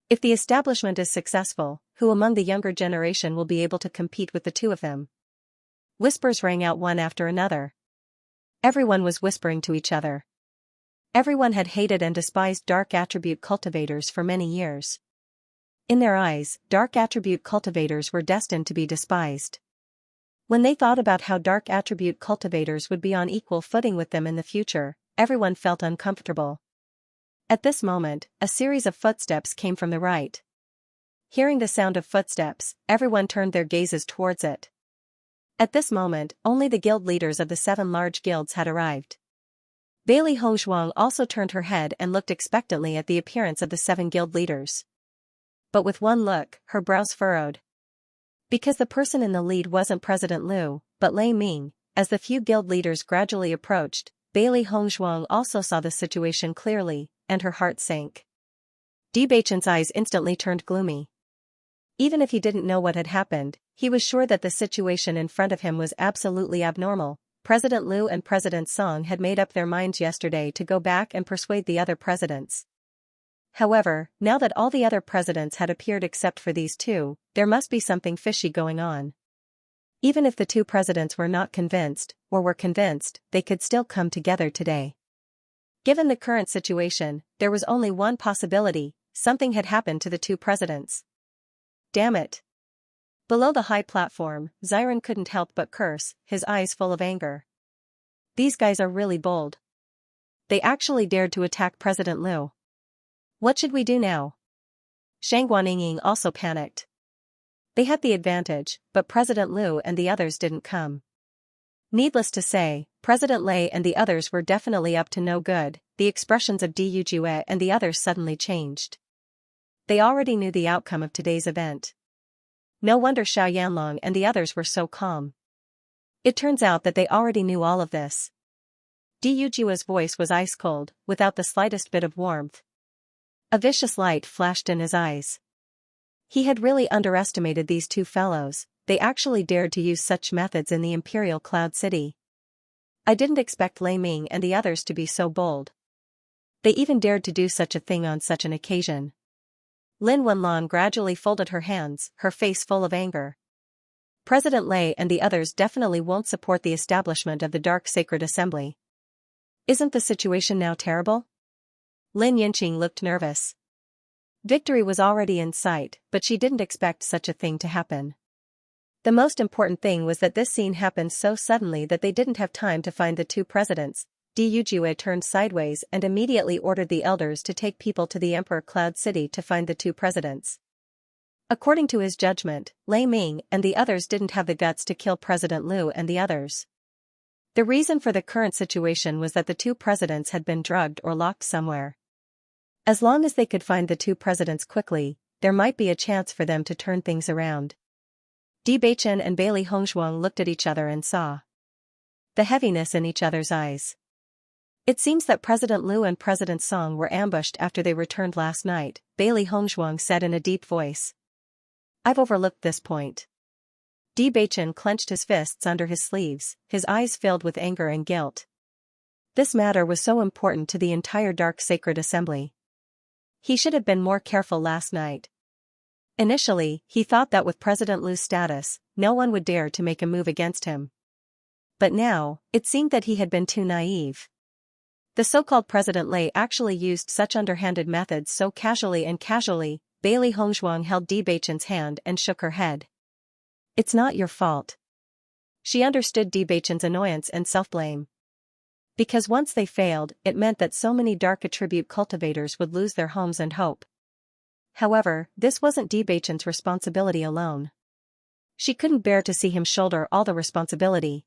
If the establishment is successful, who among the younger generation will be able to compete with the two of them? Whispers rang out one after another. Everyone was whispering to each other. Everyone had hated and despised dark attribute cultivators for many years. In their eyes, dark attribute cultivators were destined to be despised. When they thought about how dark attribute cultivators would be on equal footing with them in the future, everyone felt uncomfortable. At this moment, a series of footsteps came from the right. Hearing the sound of footsteps, everyone turned their gazes towards it. At this moment, only the guild leaders of the 7 large guilds had arrived. Bailey Hongzhuang also turned her head and looked expectantly at the appearance of the 7 guild leaders. But with one look, her brows furrowed. Because the person in the lead wasn't President Liu, but Lei Ming. As the few guild leaders gradually approached, Bailey Hongzhuang also saw the situation clearly, and her heart sank. Debachen's eyes instantly turned gloomy. Even if he didn't know what had happened, he was sure that the situation in front of him was absolutely abnormal. President Liu and President Song had made up their minds yesterday to go back and persuade the other presidents. However, now that all the other presidents had appeared except for these two, there must be something fishy going on. Even if the two presidents were not convinced, or were convinced, they could still come together today. Given the current situation, there was only one possibility: something had happened to the two presidents. Damn it. Below the high platform, Xiran couldn't help but curse, his eyes full of anger. These guys are really bold. They actually dared to attack President Liu. What should we do now? Shang Guaniying also panicked. They had the advantage, but President Liu and the others didn't come. Needless to say, President Lei and the others were definitely up to no good. The expressions of Du Yujue and the others suddenly changed. They already knew the outcome of today's event. No wonder Xiao Yanlong and the others were so calm. It turns out that they already knew all of this. Du Yujue's voice was ice cold, without the slightest bit of warmth. A vicious light flashed in his eyes. He had really underestimated these two fellows. They actually dared to use such methods in the Imperial Cloud City. I didn't expect Lei Ming and the others to be so bold. They even dared to do such a thing on such an occasion. Lin Wenlan gradually folded her hands, her face full of anger. President Lei and the others definitely won't support the establishment of the Dark Sacred Assembly. Isn't the situation now terrible? Lin Yinqing looked nervous. Victory was already in sight, but she didn't expect such a thing to happen. The most important thing was that this scene happened so suddenly that they didn't have time to find the two presidents. Du Yujue turned sideways and immediately ordered the elders to take people to the Emperor Cloud City to find the two presidents. According to his judgment, Lei Ming and the others didn't have the guts to kill President Liu and the others. The reason for the current situation was that the two presidents had been drugged or locked somewhere. As long as they could find the two presidents quickly, there might be a chance for them to turn things around. Debacchen and Bailey Hongzhuang looked at each other and saw the heaviness in each other's eyes. It seems that President Liu and President Song were ambushed after they returned last night, Bailey Hongzhuang said in a deep voice. I've overlooked this point. Debacchen clenched his fists under his sleeves, his eyes filled with anger and guilt. This matter was so important to the entire Dark Sacred Assembly. He should have been more careful last night. Initially, he thought that with President Liu's status, no one would dare to make a move against him. But now, it seemed that he had been too naive. The so-called President Lei actually used such underhanded methods so casually. Bailey Hongzhuang held Debachen's hand and shook her head. It's not your fault. She understood Debachen's annoyance and self-blame. Because once they failed, it meant that so many dark attribute cultivators would lose their homes and hope. However, this wasn't Debachen's responsibility alone. She couldn't bear to see him shoulder all the responsibility.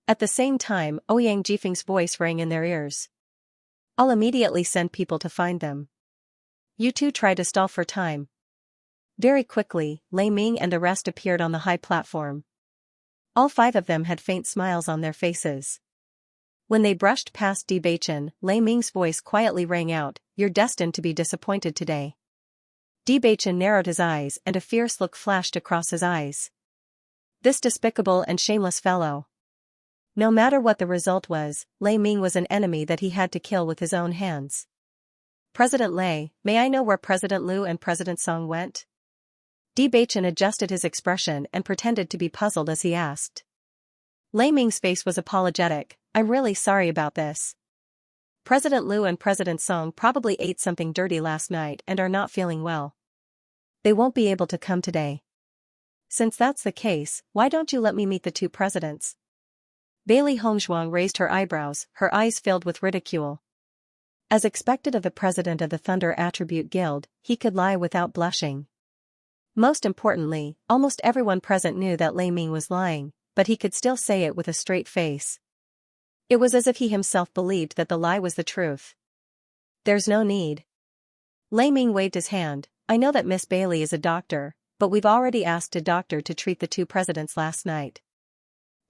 At the same time, Ouyang Jifeng's voice rang in their ears. I'll immediately send people to find them. You two try to stall for time. Very quickly, Lei Ming and the rest appeared on the high platform. All five of them had faint smiles on their faces. When they brushed past Debacchen, Lei Ming's voice quietly rang out, You're destined to be disappointed today. Debacchen narrowed his eyes and a fierce look flashed across his eyes. This despicable and shameless fellow. No matter what the result was, Lei Ming was an enemy that he had to kill with his own hands. President Lei, may I know where President Liu and President Song went? Debacchen adjusted his expression and pretended to be puzzled as he asked. Lei Ming's face was apologetic. I'm really sorry about this. President Liu and President Song probably ate something dirty last night and are not feeling well. They won't be able to come today. Since that's the case, why don't you let me meet the two presidents? Bailey Hongzhuang raised her eyebrows, her eyes filled with ridicule. As expected of the president of the Thunder Attribute Guild, he could lie without blushing. Most importantly, almost everyone present knew that Lei Ming was lying, but he could still say it with a straight face. It was as if he himself believed that the lie was the truth. There's no need. Lei Ming waved his hand. I know that Miss Bailey is a doctor, but we've already asked a doctor to treat the two presidents last night.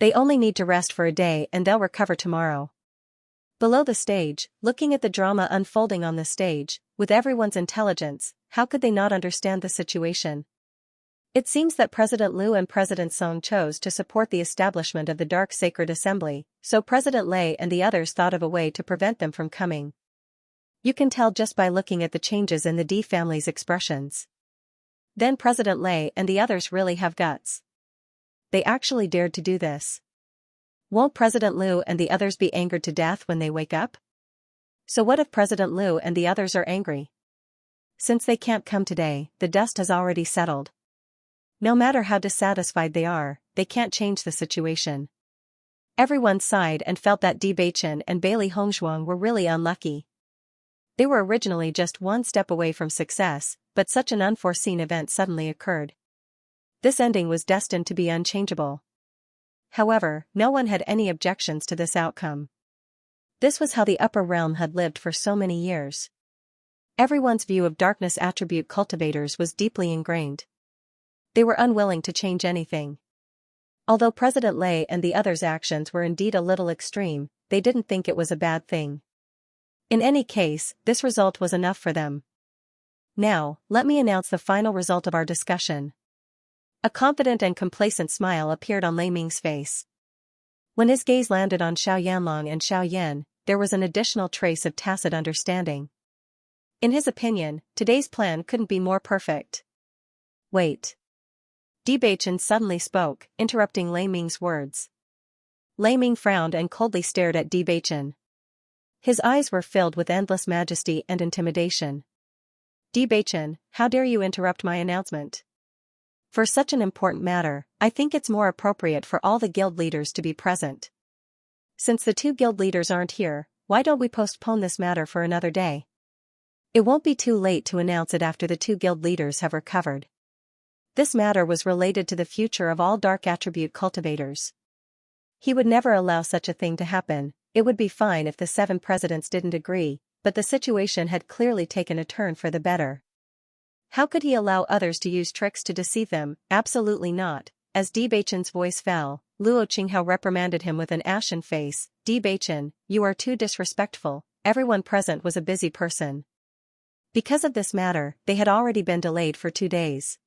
They only need to rest for a day and they'll recover tomorrow. Below the stage, looking at the drama unfolding on the stage, with everyone's intelligence, how could they not understand the situation? It seems that President Liu and President Song chose to support the establishment of the Dark Sacred Assembly, so President Lei and the others thought of a way to prevent them from coming. You can tell just by looking at the changes in the D family's expressions. Then President Lei and the others really have guts. They actually dared to do this. Won't President Liu and the others be angered to death when they wake up? So what if President Liu and the others are angry? Since they can't come today, the dust has already settled. No matter how dissatisfied they are, they can't change the situation. Everyone sighed and felt that Bewitching and Bailey Hongzhuang were really unlucky. They were originally just one step away from success, but such an unforeseen event suddenly occurred. This ending was destined to be unchangeable. However, no one had any objections to this outcome. This was how the upper realm had lived for so many years. Everyone's view of darkness attribute cultivators was deeply ingrained. They were unwilling to change anything. Although President Lei and the others' actions were indeed a little extreme, they didn't think it was a bad thing. In any case, this result was enough for them. Now, let me announce the final result of our discussion. A confident and complacent smile appeared on Lei Ming's face. When his gaze landed on Xiao Yanlong and Xiao Yan, there was an additional trace of tacit understanding. In his opinion, today's plan couldn't be more perfect. Wait. Bewitching suddenly spoke, interrupting Lei Ming's words. Lei Ming frowned and coldly stared at Bewitching. His eyes were filled with endless majesty and intimidation. Bewitching, how dare you interrupt my announcement? For such an important matter, I think it's more appropriate for all the guild leaders to be present. Since the two guild leaders aren't here, why don't we postpone this matter for another day? It won't be too late to announce it after the two guild leaders have recovered. This matter was related to the future of all dark attribute cultivators. He would never allow such a thing to happen. It would be fine if the 7 presidents didn't agree, but the situation had clearly taken a turn for the better. How could he allow others to use tricks to deceive them? Absolutely not. As Bewitching's voice fell, Luo Qinghao reprimanded him with an ashen face. Bewitching, you are too disrespectful. Everyone present was a busy person. Because of this matter, they had already been delayed for 2 days.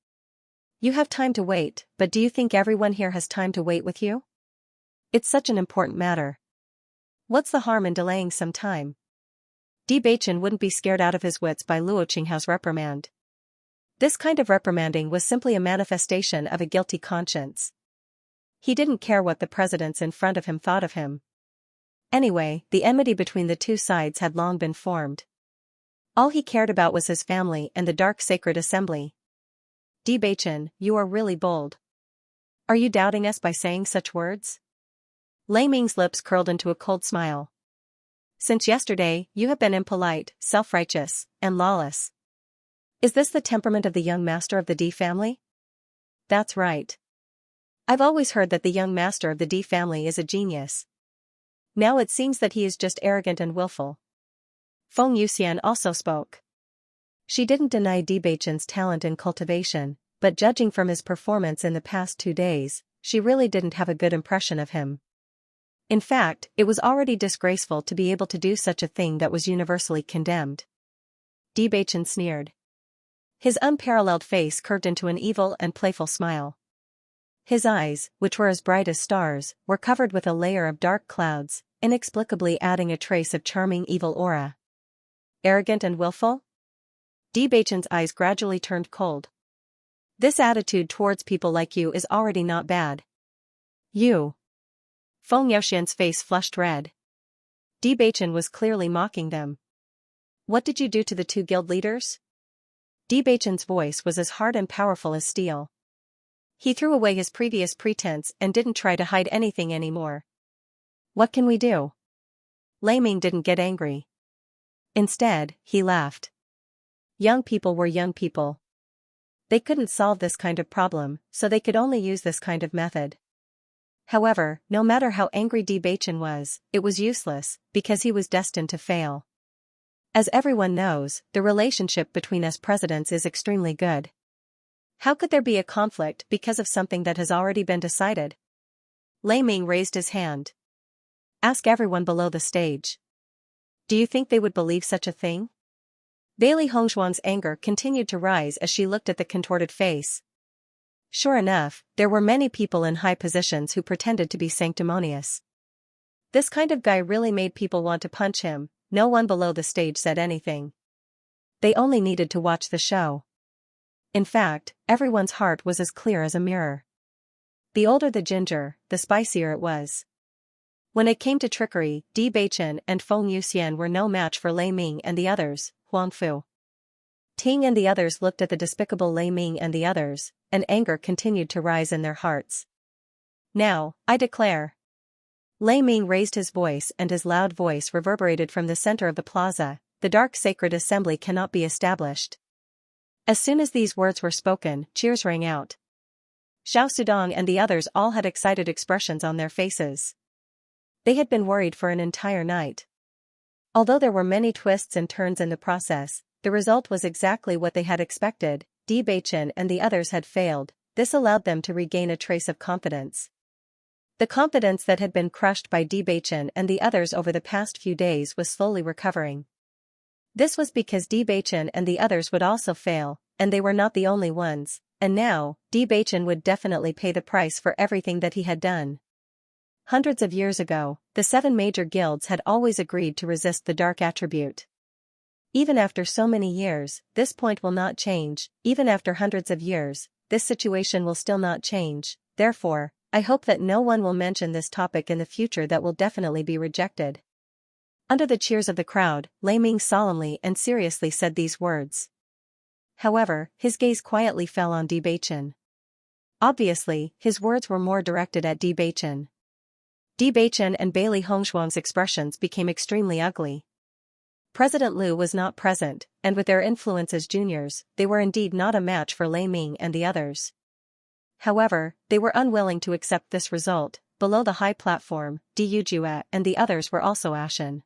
You have time to wait, but do you think everyone here has time to wait with you? It's such an important matter. What's the harm in delaying some time? Bewitching wouldn't be scared out of his wits by Luo Qinghao's reprimand. This kind of reprimanding was simply a manifestation of a guilty conscience. He didn't care what the presidents in front of him thought of him. Anyway, the enmity between the two sides had long been formed. All he cared about was his family and the Dark Sacred Assembly. Bewitching, you are really bold. Are you doubting us by saying such words? Lei Ming's lips curled into a cold smile. Since yesterday, you have been impolite, self-righteous, and lawless. Is this the temperament of the young master of the D family? That's right. I've always heard that the young master of the D family is a genius. Now it seems that he is just arrogant and willful. Feng Yuxian also spoke. She didn't deny Bewitching's talent in cultivation, but judging from his performance in the past 2 days, she really didn't have a good impression of him. In fact, it was already disgraceful to be able to do such a thing that was universally condemned. Bewitching sneered. His unparalleled face curved into an evil and playful smile. His eyes, which were as bright as stars, were covered with a layer of dark clouds, inexplicably adding a trace of charming evil aura. Arrogant and willful? Bewitching's eyes gradually turned cold. This attitude towards people like you is already not bad. You. Feng Yuxian's face flushed red. Bewitching was clearly mocking them. What did you do to the 2 guild leaders? Bewitching's voice was as hard and powerful as steel. He threw away his previous pretense and didn't try to hide anything anymore. What can we do? Lei Ming didn't get angry. Instead, he laughed. Young people were young people. They couldn't solve this kind of problem, so they could only use this kind of method. However, no matter how angry Bewitching was, it was useless, because he was destined to fail. As everyone knows, the relationship between us presidents is extremely good. How could there be a conflict because of something that has already been decided? Lei Ming raised his hand. Ask everyone below the stage. Do you think they would believe such a thing? Bailey Hongzhuang's anger continued to rise as she looked at the contorted face. Sure enough, there were many people in high positions who pretended to be sanctimonious. This kind of guy really made people want to punch him. No one below the stage said anything. They only needed to watch the show. In fact, everyone's heart was as clear as a mirror. The older the ginger, the spicier it was. When it came to trickery, Bewitching and Feng Yuxian were no match for Lei Ming and the others, Huang Fu. Ting and the others looked at the despicable Lei Ming and the others, and anger continued to rise in their hearts. Now, I declare. Lei Ming raised his voice and his loud voice reverberated from the center of the plaza. The dark sacred assembly cannot be established. As soon as these words were spoken, cheers rang out. Xiao Sudong and the others all had excited expressions on their faces. They had been worried for an entire night. Although there were many twists and turns in the process, the result was exactly what they had expected. Bewitching and the others had failed. This allowed them to regain a trace of confidence. The confidence that had been crushed by Bewitching and the others over the past few days was slowly recovering. This was because Bewitching and the others would also fail, and they were not the only ones, and now, Bewitching would definitely pay the price for everything that he had done. Hundreds of years ago, the 7 major guilds had always agreed to resist the dark attribute. Even after so many years, this point will not change. Even after hundreds of years, this situation will still not change. Therefore, I hope that no one will mention this topic in the future. That will definitely be rejected. Under the cheers of the crowd, Lei Ming solemnly and seriously said these words. However, his gaze quietly fell on Bewitching. Obviously, his words were more directed at Bewitching. Bewitching and Bailey Hongzhuang's expressions became extremely ugly. President Liu was not present, and with their influence as juniors, they were indeed not a match for Lei Ming and the others. However, they were unwilling to accept this result. Below the high platform, Yujue and the others were also ashen.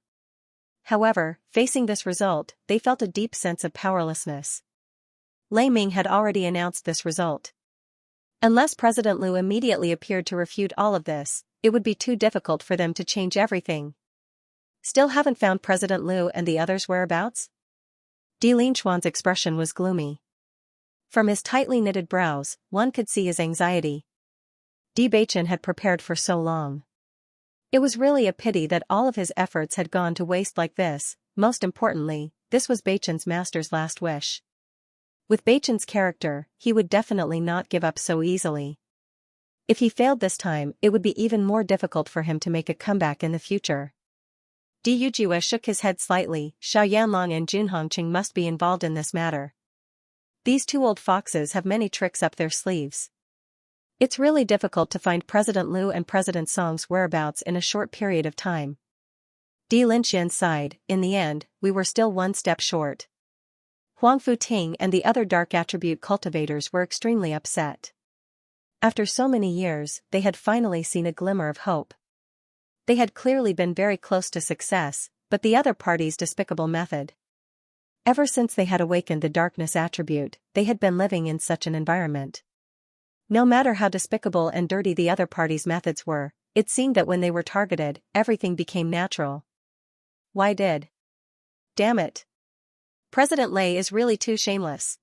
However, facing this result, they felt a deep sense of powerlessness. Lei Ming had already announced this result. Unless President Liu immediately appeared to refute all of this, it would be too difficult for them to change everything. Still haven't found President Liu and the others' whereabouts? Di Linchuan's expression was gloomy. From his tightly knitted brows, one could see his anxiety. Bewitching had prepared for so long. It was really a pity that all of his efforts had gone to waste like this. Most importantly, this was Beicheng's master's last wish. With Beicheng's character, he would definitely not give up so easily. If he failed this time, it would be even more difficult for him to make a comeback in the future. Yujue shook his head slightly. Xiao Yanlong and Jun Hongqing must be involved in this matter. These 2 old foxes have many tricks up their sleeves. It's really difficult to find President Liu and President Song's whereabouts in a short period of time. Di Linxian sighed. In the end, we were still one step short. Huang Fu Ting and the other dark attribute cultivators were extremely upset. After so many years, they had finally seen a glimmer of hope. They had clearly been very close to success, but the other party's despicable method. Ever since they had awakened the darkness attribute, they had been living in such an environment. No matter how despicable and dirty the other party's methods were, it seemed that when they were targeted, everything became natural. Why did? Damn it. President Lei is really too shameless.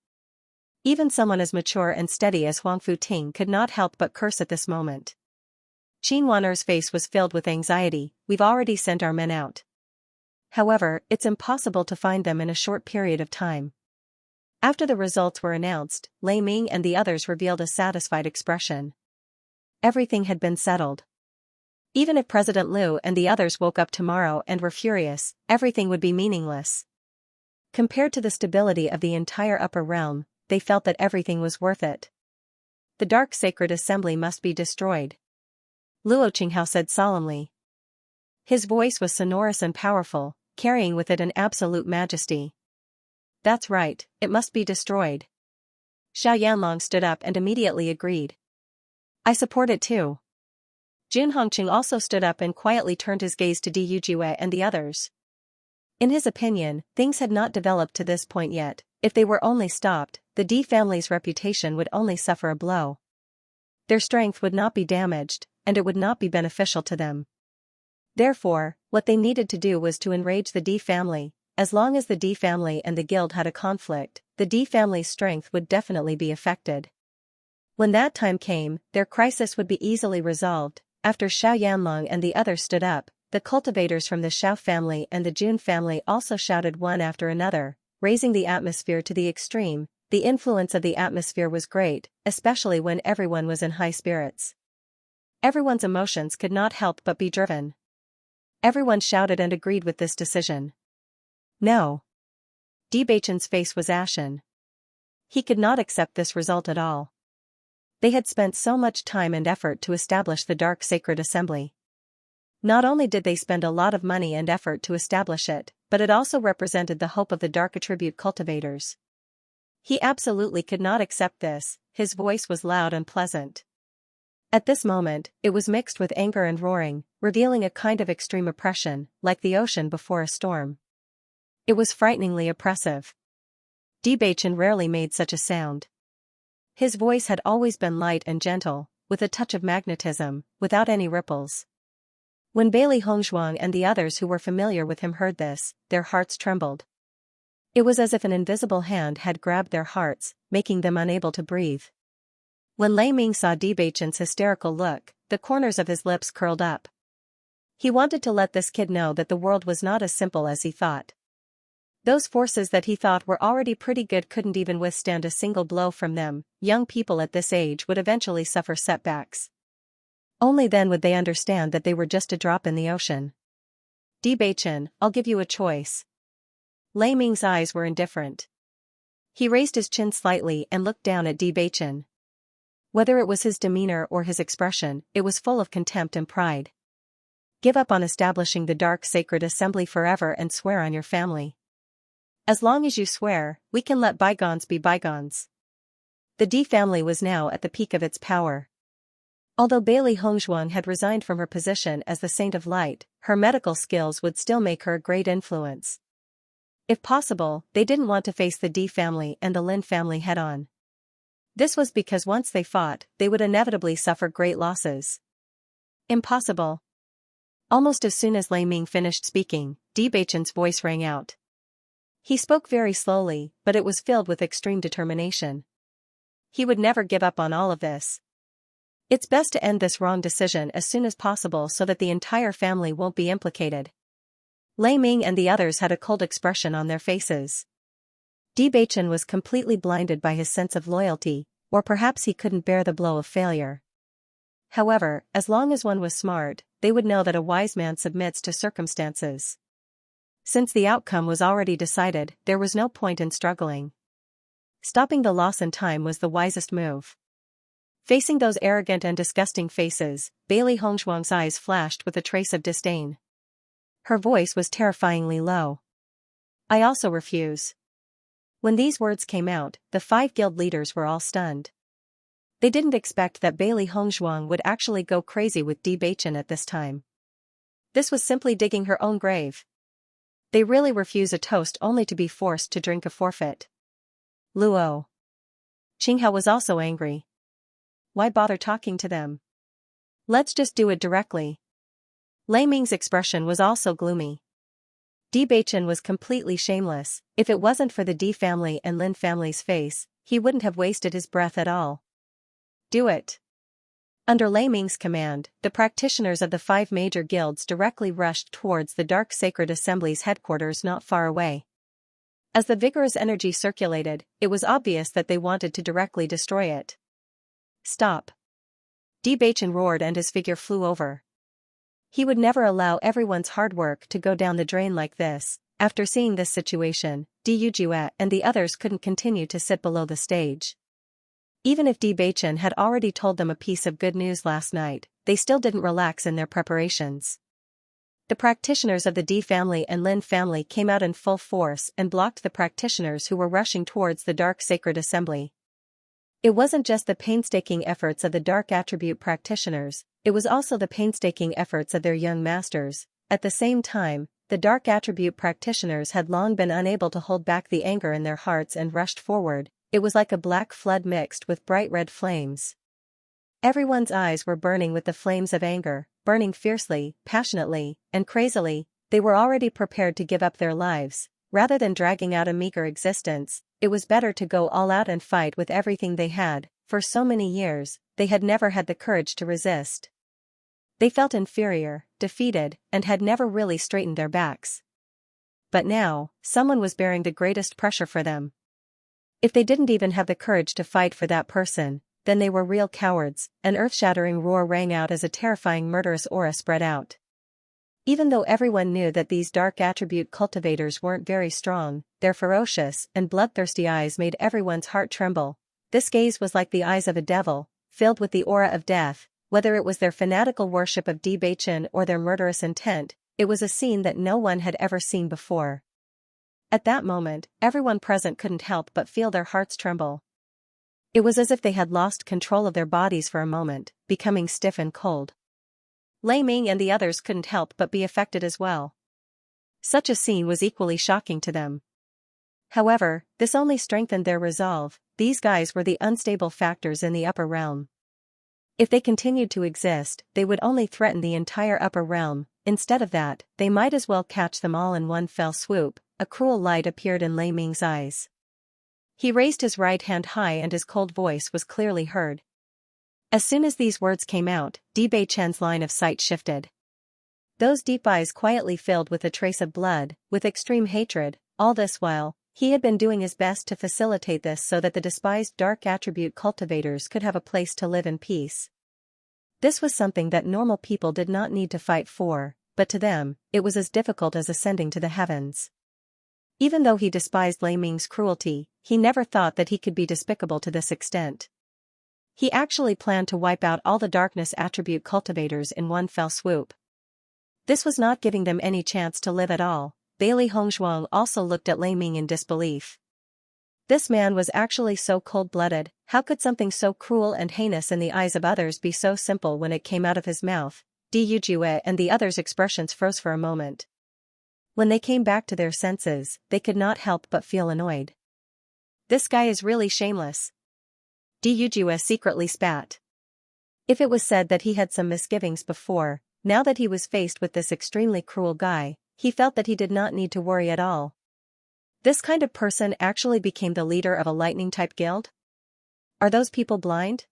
Even someone as mature and steady as Huang Fu Ting could not help but curse at this moment. Qin Waner's face was filled with anxiety. We've already sent our men out. However, it's impossible to find them in a short period of time. After the results were announced, Lei Ming and the others revealed a satisfied expression. Everything had been settled. Even if President Liu and the others woke up tomorrow and were furious, everything would be meaningless. Compared to the stability of the entire upper realm, they felt that everything was worth it. The dark sacred assembly must be destroyed. Luo Qinghao said solemnly. His voice was sonorous and powerful, carrying with it an absolute majesty. That's right, it must be destroyed. Xiao Yanlong stood up and immediately agreed. I support it too. Jun Hongqing also stood up and quietly turned his gaze to Yujue and the others. In his opinion, things had not developed to this point yet, If they were only stopped, the D family's reputation would only suffer a blow. Their strength would not be damaged, and it would not be beneficial to them. Therefore, what they needed to do was to enrage the D family. As long as the D family and the guild had a conflict, the D family's strength would definitely be affected. When that time came, their crisis would be easily resolved. After Xiao Yanlong and the others stood up, the cultivators from the Xiao family and the Jun family also shouted one after another, raising the atmosphere to the extreme. The influence of the atmosphere was great, especially when everyone was in high spirits. Everyone's emotions could not help but be driven. Everyone shouted and agreed with this decision. No. Debachen's face was ashen. He could not accept this result at all. They had spent so much time and effort to establish the Dark Sacred Assembly. Not only did they spend a lot of money and effort to establish it, but it also represented the hope of the Dark Attribute cultivators. He absolutely could not accept this. His voice was loud and pleasant. At this moment, it was mixed with anger and roaring, revealing a kind of extreme oppression, like the ocean before a storm. It was frighteningly oppressive. Debachen rarely made such a sound. His voice had always been light and gentle, with a touch of magnetism, without any ripples. When Bailey Hongzhuang and the others who were familiar with him heard this, their hearts trembled. It was as if an invisible hand had grabbed their hearts, making them unable to breathe. When Lei Ming saw Debachen's hysterical look, the corners of his lips curled up. He wanted to let this kid know that the world was not as simple as he thought. Those forces that he thought were already pretty good couldn't even withstand a single blow from them. Young people at this age would eventually suffer setbacks. Only then would they understand that they were just a drop in the ocean. Debachen, I'll give you a choice. Lei Ming's eyes were indifferent. He raised his chin slightly and looked down at Debachen. Whether it was his demeanor or his expression, it was full of contempt and pride. Give up on establishing the Dark Sacred Assembly forever and swear on your family. As long as you swear, we can let bygones be bygones. The D family was now at the peak of its power. Although Bailey Hongzhuang had resigned from her position as the Saint of Light, her medical skills would still make her a great influence. If possible, they didn't want to face the D family and the Lin family head-on. This was because once they fought, they would inevitably suffer great losses. Impossible. Almost as soon as Lei Ming finished speaking, Debachen's voice rang out. He spoke very slowly, but it was filled with extreme determination. He would never give up on all of this. It's best to end this wrong decision as soon as possible so that the entire family won't be implicated. Lei Ming and the others had a cold expression on their faces. Debachen was completely blinded by his sense of loyalty, or perhaps he couldn't bear the blow of failure. However, as long as one was smart, they would know that a wise man submits to circumstances. Since the outcome was already decided, there was no point in struggling. Stopping the loss in time was the wisest move. Facing those arrogant and disgusting faces, Bailey Hongzhuang's eyes flashed with a trace of disdain. Her voice was terrifyingly low. I also refuse. When these words came out, the 5 guild leaders were all stunned. They didn't expect that Bailey Hongzhuang would actually go crazy with Debachen at this time. This was simply digging her own grave. They really refuse a toast only to be forced to drink a forfeit. Luo. Qinghao was also angry. Why bother talking to them? Let's just do it directly. Lei Ming's expression was also gloomy. Debachen was completely shameless. If it wasn't for the D family and Lin family's face, he wouldn't have wasted his breath at all. Do it. Under Lei Ming's command, the practitioners of the 5 major guilds directly rushed towards the Dark Sacred Assembly's headquarters not far away. As the vigorous energy circulated, it was obvious that they wanted to directly destroy it. Stop. Debachen roared and his figure flew over. He would never allow everyone's hard work to go down the drain like this. After seeing this situation, Yujue and the others couldn't continue to sit below the stage. Even if Debachen had already told them a piece of good news last night, they still didn't relax in their preparations. The practitioners of the D family and Lin family came out in full force and blocked the practitioners who were rushing towards the Dark Sacred Assembly. It wasn't just the painstaking efforts of the Dark Attribute practitioners, it was also the painstaking efforts of their young masters. At the same time, the dark attribute practitioners had long been unable to hold back the anger in their hearts and rushed forward. It was like a black flood mixed with bright red flames. Everyone's eyes were burning with the flames of anger, burning fiercely, passionately, and crazily. They were already prepared to give up their lives. Rather than dragging out a meager existence, it was better to go all out and fight with everything they had. For so many years, they had never had the courage to resist. They felt inferior, defeated, and had never really straightened their backs. But now, someone was bearing the greatest pressure for them. If they didn't even have the courage to fight for that person, then they were real cowards. An earth-shattering roar rang out as a terrifying murderous aura spread out. Even though everyone knew that these dark attribute cultivators weren't very strong, their ferocious and bloodthirsty eyes made everyone's heart tremble. This gaze was like the eyes of a devil, filled with the aura of death. Whether it was their fanatical worship of Bewitching or their murderous intent, it was a scene that no one had ever seen before. At that moment, everyone present couldn't help but feel their hearts tremble. It was as if they had lost control of their bodies for a moment, becoming stiff and cold. Lei Ming and the others couldn't help but be affected as well. Such a scene was equally shocking to them. However, this only strengthened their resolve. These guys were the unstable factors in the upper realm. If they continued to exist, they would only threaten the entire upper realm. Instead of that, they might as well catch them all in one fell swoop. A cruel light appeared in Lei Ming's eyes. He raised his right hand high and his cold voice was clearly heard. As soon as these words came out, Di Beichen's line of sight shifted. Those deep eyes quietly filled with a trace of blood, with extreme hatred. All this while, he had been doing his best to facilitate this so that the despised dark attribute cultivators could have a place to live in peace. This was something that normal people did not need to fight for, but to them, it was as difficult as ascending to the heavens. Even though he despised Lei Ming's cruelty, he never thought that he could be despicable to this extent. He actually planned to wipe out all the darkness attribute cultivators in one fell swoop. This was not giving them any chance to live at all. Bailey Hongzhuang also looked at Lei Ming in disbelief. This man was actually so cold-blooded. How could something so cruel and heinous in the eyes of others be so simple when it came out of his mouth? Di Yujue and the others' expressions froze for a moment. When they came back to their senses, they could not help but feel annoyed. This guy is really shameless. Di Yujue secretly spat. If it was said that he had some misgivings before, now that he was faced with this extremely cruel guy, he felt that he did not need to worry at all. This kind of person actually became the leader of a lightning-type guild? Are those people blind?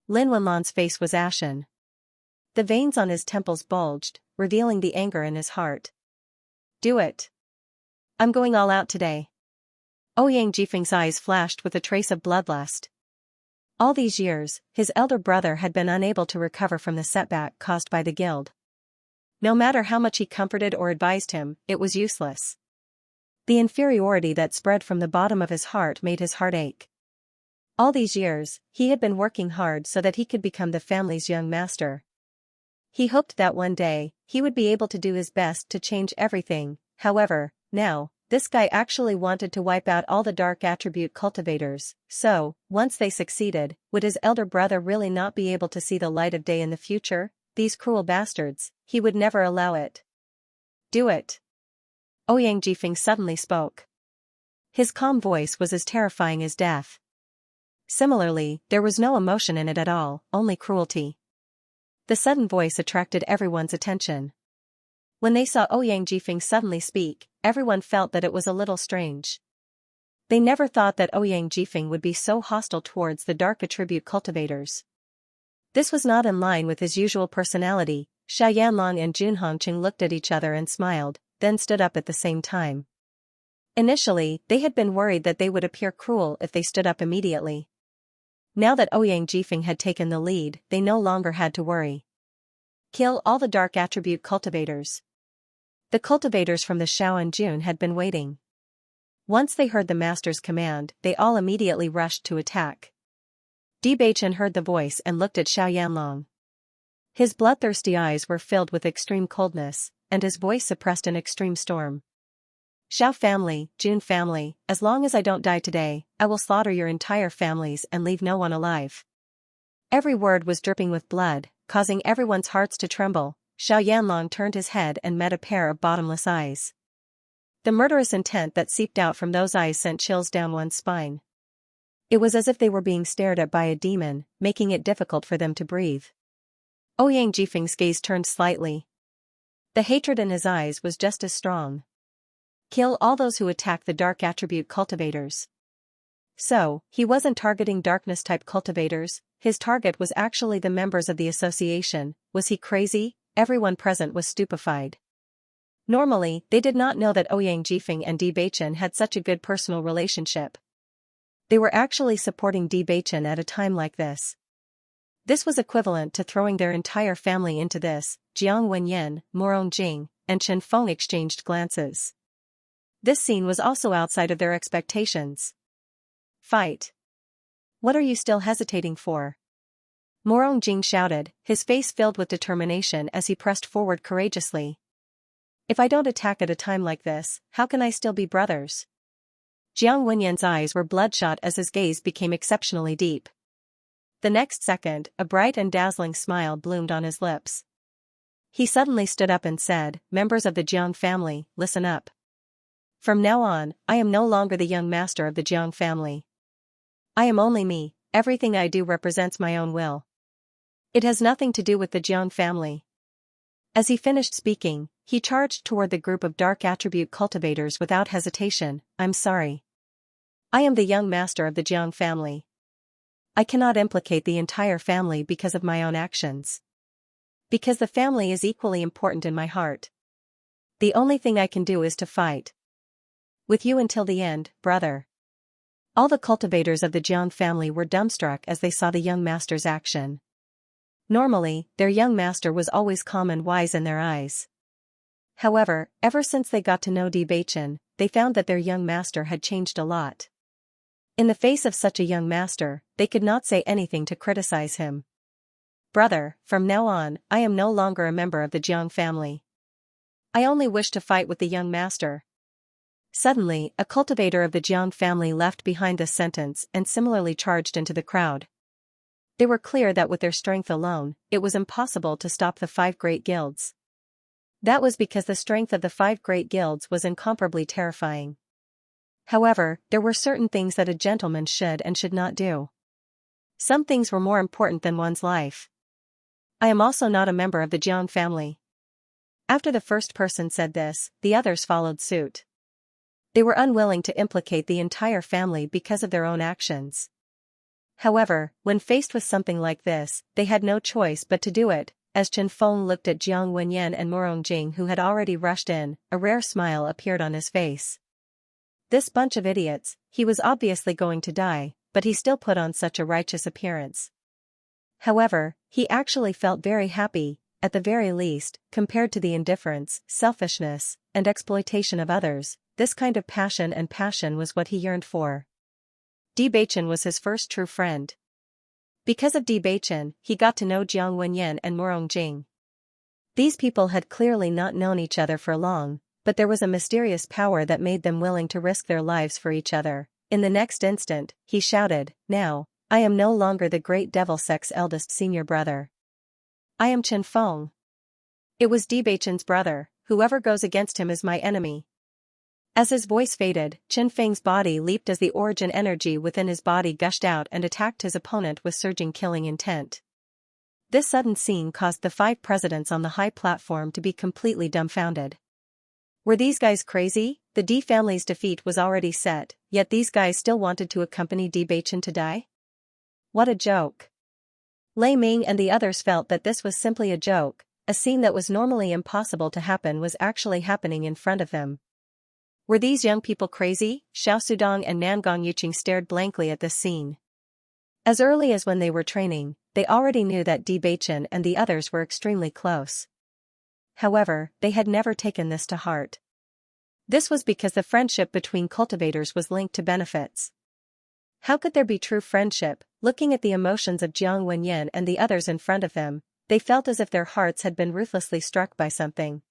Lin Wenlan's face was ashen. The veins on his temples bulged, revealing the anger in his heart. Do it. I'm going all out today. Ouyang Jifeng's eyes flashed with a trace of bloodlust. All these years, his elder brother had been unable to recover from the setback caused by the guild. No matter how much he comforted or advised him, it was useless. The inferiority that spread from the bottom of his heart made his heart ache. All these years, he had been working hard so that he could become the family's young master. He hoped that one day, he would be able to do his best to change everything. However, now, this guy actually wanted to wipe out all the dark attribute cultivators. So, once they succeeded, would his elder brother really not be able to see the light of day in the future? These cruel bastards, he would never allow it. Do it. Ouyang Jifeng suddenly spoke. His calm voice was as terrifying as death. Similarly, there was no emotion in it at all, only cruelty. The sudden voice attracted everyone's attention. When they saw Ouyang Jifeng suddenly speak, everyone felt that it was a little strange. They never thought that Ouyang Jifeng would be so hostile towards the dark attribute cultivators. This was not in line with his usual personality. Xia Yanlong and Jun Hongqing looked at each other and smiled, then stood up at the same time. Initially, they had been worried that they would appear cruel if they stood up immediately. Now that Ouyang Jifeng had taken the lead, they no longer had to worry. Kill all the dark attribute cultivators. The cultivators from the Shao and Jun had been waiting. Once they heard the master's command, they all immediately rushed to attack. Di Beichen heard the voice and looked at Xiao Yanlong. His bloodthirsty eyes were filled with extreme coldness, and his voice suppressed an extreme storm. Xiao family, Jun family, as long as I don't die today, I will slaughter your entire families and leave no one alive. Every word was dripping with blood, causing everyone's hearts to tremble. Xiao Yanlong turned his head and met a pair of bottomless eyes. The murderous intent that seeped out from those eyes sent chills down one's spine. It was as if they were being stared at by a demon, making it difficult for them to breathe. Ouyang Jifeng's gaze turned slightly. The hatred in his eyes was just as strong. Kill all those who attack the dark attribute cultivators. So, he wasn't targeting darkness-type cultivators, his target was actually the members of the association. Was he crazy? Everyone present was stupefied. Normally, they did not know that Ouyang Jifeng and Bewitching had such a good personal relationship. They were actually supporting Bewitching at a time like this. This was equivalent to throwing their entire family into this. Jiang Wenyan, Morong Jing, and Chen Feng exchanged glances. This scene was also outside of their expectations. Fight. What are you still hesitating for? Morong Jing shouted, his face filled with determination as he pressed forward courageously. If I don't attack at a time like this, how can I still be brothers? Jiang Wenyan's eyes were bloodshot as his gaze became exceptionally deep. The next second, a bright and dazzling smile bloomed on his lips. He suddenly stood up and said, members of the Jiang family, listen up. From now on, I am no longer the young master of the Jiang family. I am only me, everything I do represents my own will. It has nothing to do with the Jiang family. As he finished speaking, he charged toward the group of dark attribute cultivators without hesitation. I'm sorry. I am the young master of the Jiang family. I cannot implicate the entire family because of my own actions. Because the family is equally important in my heart. The only thing I can do is to fight with you until the end, brother. All the cultivators of the Jiang family were dumbstruck as they saw the young master's action. Normally, their young master was always calm and wise in their eyes. However, ever since they got to know Bewitching, they found that their young master had changed a lot. In the face of such a young master, they could not say anything to criticize him. Brother, from now on, I am no longer a member of the Jiang family. I only wish to fight with the young master. Suddenly, a cultivator of the Jiang family left behind this sentence and similarly charged into the crowd. They were clear that with their strength alone, it was impossible to stop the 5 great guilds. That was because the strength of the 5 great guilds was incomparably terrifying. However, there were certain things that a gentleman should and should not do. Some things were more important than one's life. I am also not a member of the Jiang family. After the first person said this, the others followed suit. They were unwilling to implicate the entire family because of their own actions. However, when faced with something like this, they had no choice but to do it. As Chen Feng looked at Jiang Wenyan and Morong Jing who had already rushed in, a rare smile appeared on his face. This bunch of idiots, he was obviously going to die, but he still put on such a righteous appearance. However, he actually felt very happy, at the very least, compared to the indifference, selfishness, and exploitation of others. This kind of passion was what he yearned for. Bewitching was his first true friend. Because of Bewitching, he got to know Jiang Wenyan and Morong Jing. These people had clearly not known each other for long, but there was a mysterious power that made them willing to risk their lives for each other. In the next instant, he shouted, now, I am no longer the great devil sect's eldest senior brother. I am Chen Feng. It was Bewitching's brother, whoever goes against him is my enemy. As his voice faded, Chen Feng's body leaped as the origin energy within his body gushed out and attacked his opponent with surging killing intent. This sudden scene caused the 5 presidents on the high platform to be completely dumbfounded. Were these guys crazy? The D family's defeat was already set, yet these guys still wanted to accompany Bewitching to die? What a joke. Lei Ming and the others felt that this was simply a joke. A scene that was normally impossible to happen was actually happening in front of them. Were these young people crazy? Xiao Sudong and Nangong Yuqing stared blankly at this scene. As early as when they were training, they already knew that Bewitching and the others were extremely close. However, they had never taken this to heart. This was because the friendship between cultivators was linked to benefits. How could there be true friendship? Looking at the emotions of Jiang Wenyan and the others in front of them, they felt as if their hearts had been ruthlessly struck by something.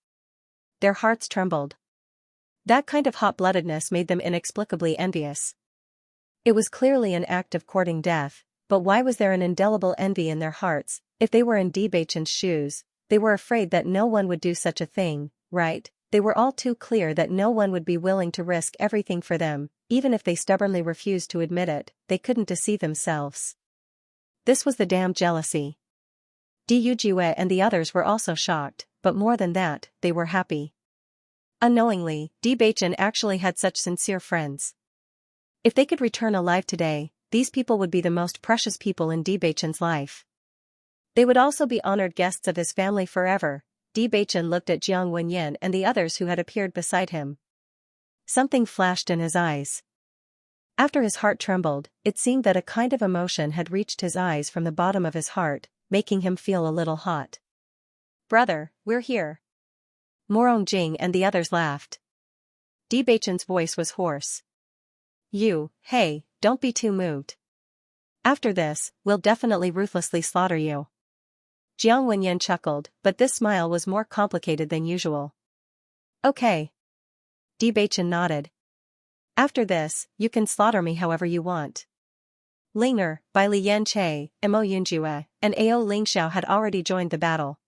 Their hearts trembled. That kind of hot-bloodedness made them inexplicably envious. It was clearly an act of courting death, but why was there an indelible envy in their hearts? If they were in Bewitching's shoes, They were afraid that no one would do such a thing, right? They were all too clear that no one would be willing to risk everything for them, even if they stubbornly refused to admit it. They couldn't deceive themselves. This was the damn jealousy. Du Jue and the others were also shocked, but more than that, they were happy. Unknowingly, Bewitching actually had such sincere friends. If they could return alive today, these people would be the most precious people in Bewitching's life. They would also be honored guests of his family forever. Bewitching looked at Jiang Wenyan and the others who had appeared beside him. Something flashed in his eyes. After his heart trembled, it seemed that a kind of emotion had reached his eyes from the bottom of his heart, making him feel a little hot. "Brother, we're here." Morong Jing and the others laughed. Bewitching's voice was hoarse. Hey, don't be too moved. After this, we'll definitely ruthlessly slaughter you." Jiang Wenyan chuckled, but this smile was more complicated than usual. "Okay." Bewitching nodded. "After this, you can slaughter me however you want." Linger, Bai Liyan Che, Mo Yunjue, and Ao Lingxiao had already joined the battle.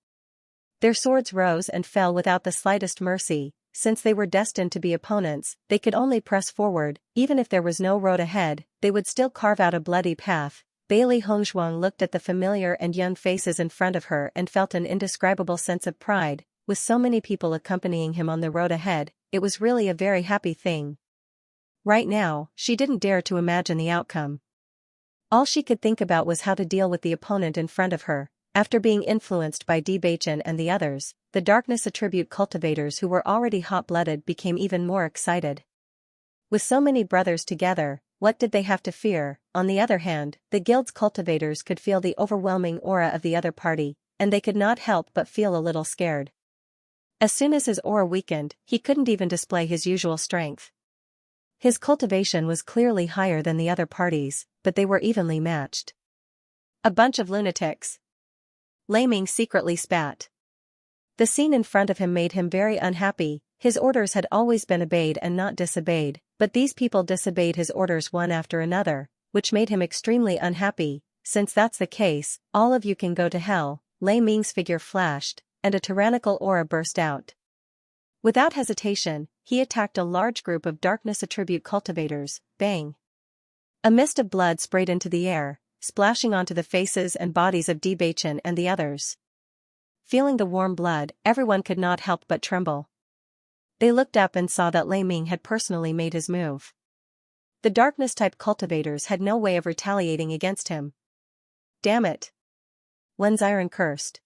Their swords rose and fell without the slightest mercy. Since they were destined to be opponents, they could only press forward. Even if there was no road ahead, they would still carve out a bloody path. Bailey Hongzhuang looked at the familiar and young faces in front of her and felt an indescribable sense of pride. With so many people accompanying him on the road ahead, it was really a very happy thing. Right now, she didn't dare to imagine the outcome. All she could think about was how to deal with the opponent in front of her. After being influenced by Bewitching and the others, the darkness attribute cultivators who were already hot-blooded became even more excited. With so many brothers together, what did they have to fear? On the other hand, the guild's cultivators could feel the overwhelming aura of the other party, and they could not help but feel a little scared. As soon as his aura weakened, he couldn't even display his usual strength. His cultivation was clearly higher than the other parties, but they were evenly matched. "A bunch of lunatics." Lei Ming secretly spat. The scene in front of him made him very unhappy. His orders had always been obeyed and not disobeyed, but these people disobeyed his orders one after another, which made him extremely unhappy. "Since that's the case, all of you can go to hell." Lei Ming's figure flashed, and a tyrannical aura burst out. Without hesitation, he attacked a large group of darkness attribute cultivators. Bang! A mist of blood sprayed into the air, splashing onto the faces and bodies of Bewitching and the others. Feeling the warm blood, everyone could not help but tremble. They looked up and saw that Lei Ming had personally made his move. The darkness-type cultivators had no way of retaliating against him. "Damn it!" Wen Ziren cursed.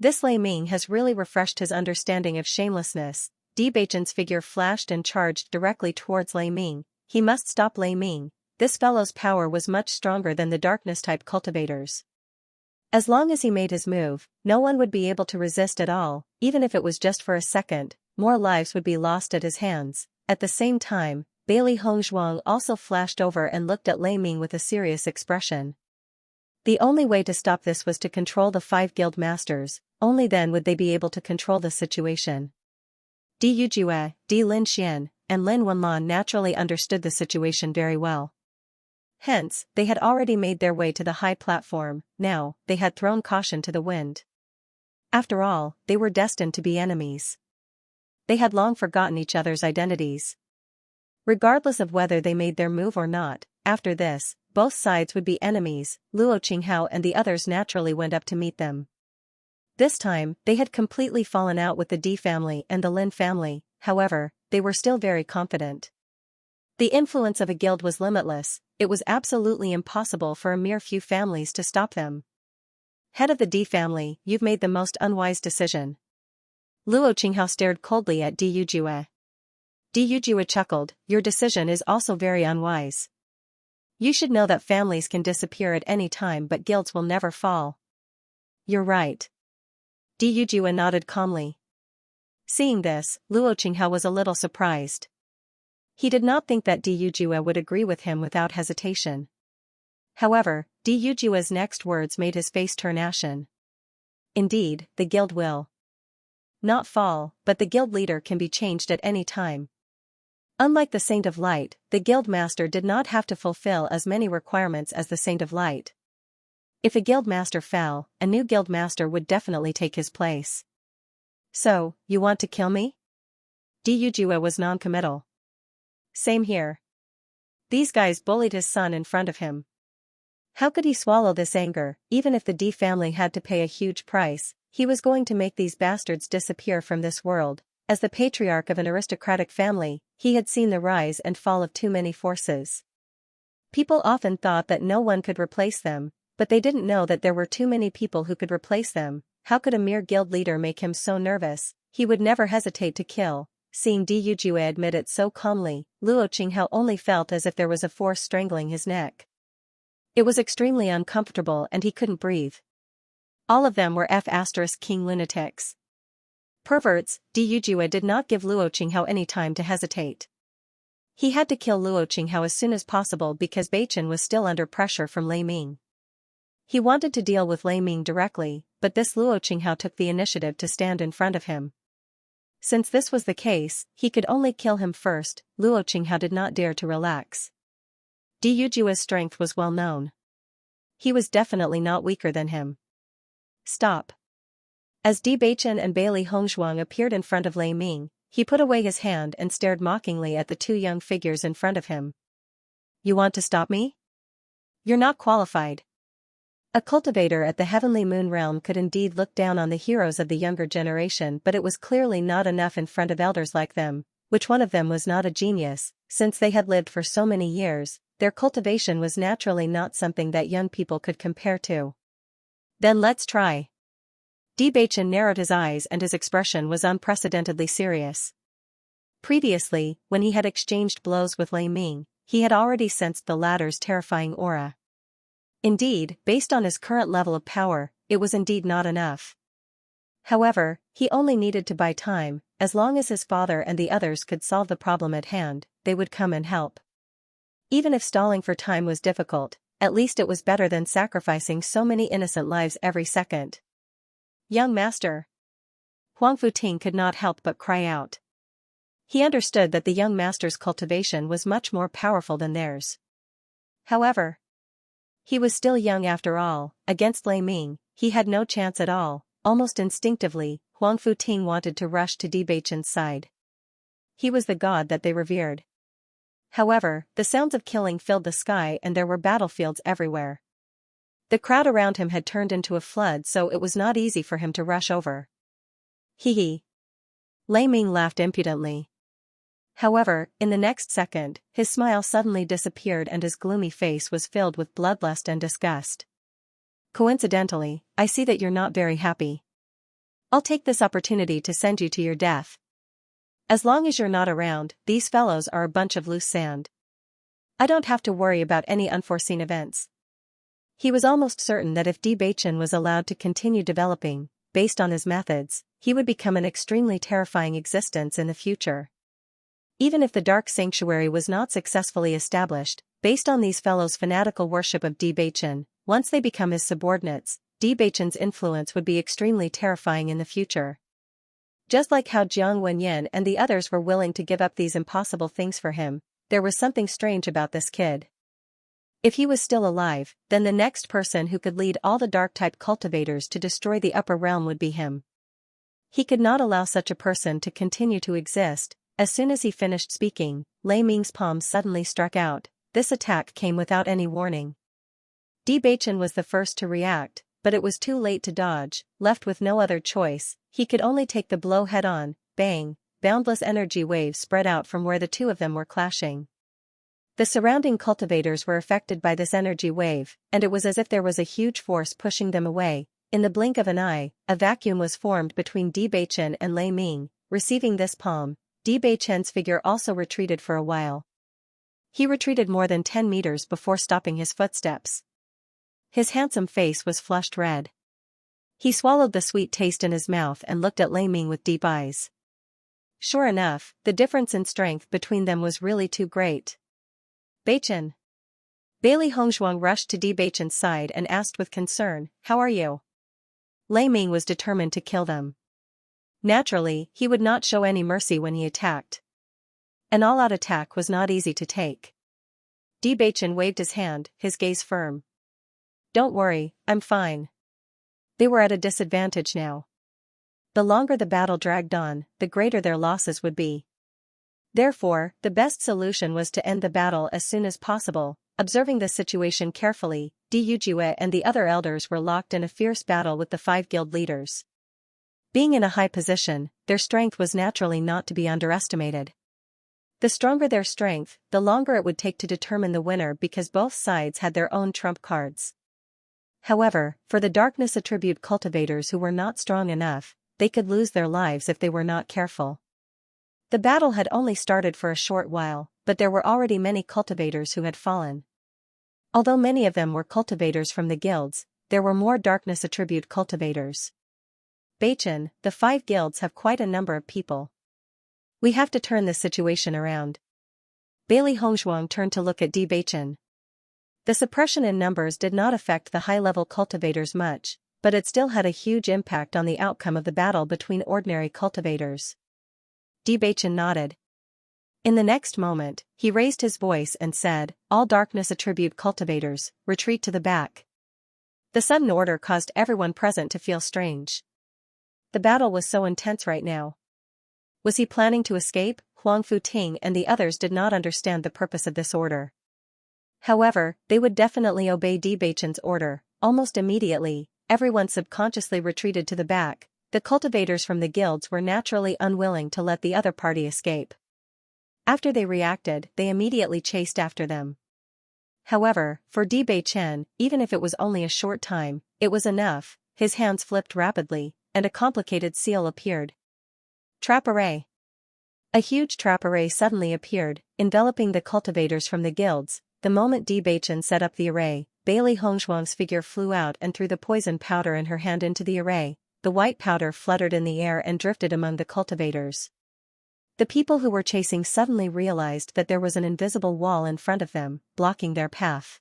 "This Lei Ming has really refreshed his understanding of shamelessness." Bewitching's figure flashed and charged directly towards Lei Ming. He must stop Lei Ming. This fellow's power was much stronger than the darkness-type cultivators. As long as he made his move, no one would be able to resist at all. Even if it was just for a second, more lives would be lost at his hands. At the same time, Bailey Hongzhuang also flashed over and looked at Lei Ming with a serious expression. The only way to stop this was to control the 5 guild masters. Only then would they be able to control the situation. Du Jue, Lin Xian, and Lin Wenlan naturally understood the situation very well. Hence, they had already made their way to the high platform. Now, they had thrown caution to the wind. After all, they were destined to be enemies. They had long forgotten each other's identities. Regardless of whether they made their move or not, after this, both sides would be enemies. Luo Qinghao and the others naturally went up to meet them. This time, they had completely fallen out with the D family and the Lin family. However, they were still very confident. The influence of a guild was limitless. It was absolutely impossible for a mere few families to stop them. "Head of the D family, you've made the most unwise decision." Luo Qinghao stared coldly at Du Jue. Du Jue chuckled. "Your decision is also very unwise. You should know that families can disappear at any time but guilds will never fall." "You're right." Du Jue nodded calmly. Seeing this, Luo Qinghao was a little surprised. He did not think that Du Jue would agree with him without hesitation. However, Du Jue's next words made his face turn ashen. "Indeed, the guild will not fall, but the guild leader can be changed at any time." Unlike the Saint of Light, the guild master did not have to fulfill as many requirements as the Saint of Light. If a guild master fell, a new guild master would definitely take his place. So, you want to kill me? Diyujue was non-committal. Same here. These guys bullied his son in front of him. How could he swallow this anger? Even if the D family had to pay a huge price, he was going to make these bastards disappear from this world. As the patriarch of an aristocratic family, he had seen the rise and fall of too many forces. People often thought that no one could replace them, but they didn't know that there were too many people who could replace them. How could a mere guild leader make him so nervous? He would never hesitate to kill. Seeing Diyujue admit it so calmly, Luo Qinghao only felt as if there was a force strangling his neck. It was extremely uncomfortable and he couldn't breathe. All of them were F*King lunatics. Perverts. Diyujue did not give Luo Qinghao any time to hesitate. He had to kill Luo Qinghao as soon as possible because Beichen was still under pressure from Lei Ming. He wanted to deal with Lei Ming directly, but this Luo Qinghao took the initiative to stand in front of him. Since this was the case, he could only kill him first. Luo Qinghao did not dare to relax. Dijujue's strength was well known. He was definitely not weaker than him. Stop. As Di Beichen and Bailey Hongzhuang appeared in front of Lei Ming, he put away his hand and stared mockingly at the two young figures in front of him. You want to stop me? You're not qualified. A cultivator at the Heavenly Moon Realm could indeed look down on the heroes of the younger generation, but it was clearly not enough in front of elders like them. Which one of them was not a genius? Since they had lived for so many years, their cultivation was naturally not something that young people could compare to. Then let's try. Di Beichen narrowed his eyes and his expression was unprecedentedly serious. Previously, when he had exchanged blows with Lei Ming, he had already sensed the latter's terrifying aura. Indeed, based on his current level of power, it was indeed not enough. However, he only needed to buy time. As long as his father and the others could solve the problem at hand, they would come and help. Even if stalling for time was difficult, at least it was better than sacrificing so many innocent lives every second. Young master. Huang Futing could not help but cry out. He understood that the young master's cultivation was much more powerful than theirs. However, he was still young after all. Against Lei Ming, he had no chance at all. Almost instinctively, Huang Futing wanted to rush to Di Beichen's side. He was the god that they revered. However, the sounds of killing filled the sky and there were battlefields everywhere. The crowd around him had turned into a flood, so it was not easy for him to rush over. Hee hee. Lei Ming laughed impudently. However, in the next second, his smile suddenly disappeared and his gloomy face was filled with bloodlust and disgust. Coincidentally, I see that you're not very happy. I'll take this opportunity to send you to your death. As long as you're not around, these fellows are a bunch of loose sand. I don't have to worry about any unforeseen events. He was almost certain that if Di Beichen was allowed to continue developing, based on his methods, he would become an extremely terrifying existence in the future. Even if the Dark Sanctuary was not successfully established, based on these fellows' fanatical worship of Di Beichen, once they become his subordinates, Di Beichen's influence would be extremely terrifying in the future. Just like how Jiang Wenyan and the others were willing to give up these impossible things for him, there was something strange about this kid. If he was still alive, then the next person who could lead all the Dark-type cultivators to destroy the upper realm would be him. He could not allow such a person to continue to exist. As soon as he finished speaking, Lei Ming's palm suddenly struck out. This attack came without any warning. Di Beichen was the first to react, but it was too late to dodge. Left with no other choice, he could only take the blow head-on. Bang! Boundless energy waves spread out from where the two of them were clashing. The surrounding cultivators were affected by this energy wave, and it was as if there was a huge force pushing them away. In the blink of an eye, a vacuum was formed between Di Beichen and Lei Ming. Receiving this palm, Di Beichen's figure also retreated for a while. He retreated more than 10 meters before stopping his footsteps. His handsome face was flushed red. He swallowed the sweet taste in his mouth and looked at Lei Ming with deep eyes. Sure enough, the difference in strength between them was really too great. Beichen. Bailey Hongzhuang rushed to Di Beichen's side and asked with concern, "How are you?" Lei Ming was determined to kill them. Naturally, he would not show any mercy when he attacked. An all-out attack was not easy to take. Di Beichen waved his hand, his gaze firm. Don't worry, I'm fine. They were at a disadvantage now. The longer the battle dragged on, the greater their losses would be. Therefore, the best solution was to end the battle as soon as possible. Observing the situation carefully, Yujue and the other elders were locked in a fierce battle with the 5 guild leaders. Being in a high position, their strength was naturally not to be underestimated. The stronger their strength, the longer it would take to determine the winner because both sides had their own trump cards. However, for the darkness attribute cultivators who were not strong enough, they could lose their lives if they were not careful. The battle had only started for a short while, but there were already many cultivators who had fallen. Although many of them were cultivators from the guilds, there were more darkness attribute cultivators. Bewitching, the 5 guilds have quite a number of people. We have to turn this situation around. Bailey Hongzhuang turned to look at Bewitching. The suppression in numbers did not affect the high-level cultivators much, but it still had a huge impact on the outcome of the battle between ordinary cultivators. Bewitching nodded. In the next moment, he raised his voice and said, "All darkness attribute cultivators, retreat to the back." The sudden order caused everyone present to feel strange. The battle was so intense right now. Was he planning to escape? Huang Futing and the others did not understand the purpose of this order. However, they would definitely obey Bewitching's order. Almost immediately, everyone subconsciously retreated to the back. The cultivators from the guilds were naturally unwilling to let the other party escape. After they reacted, they immediately chased after them. However, for Bewitching, even if it was only a short time, it was enough. His hands flipped rapidly, and a complicated seal appeared. Trap array. A huge trap array suddenly appeared, enveloping the cultivators from the guilds. The moment Bewitching set up the array, Bailey Hongzhuang's figure flew out and threw the poison powder in her hand into the array. The white powder fluttered in the air and drifted among the cultivators. The people who were chasing suddenly realized that there was an invisible wall in front of them, blocking their path.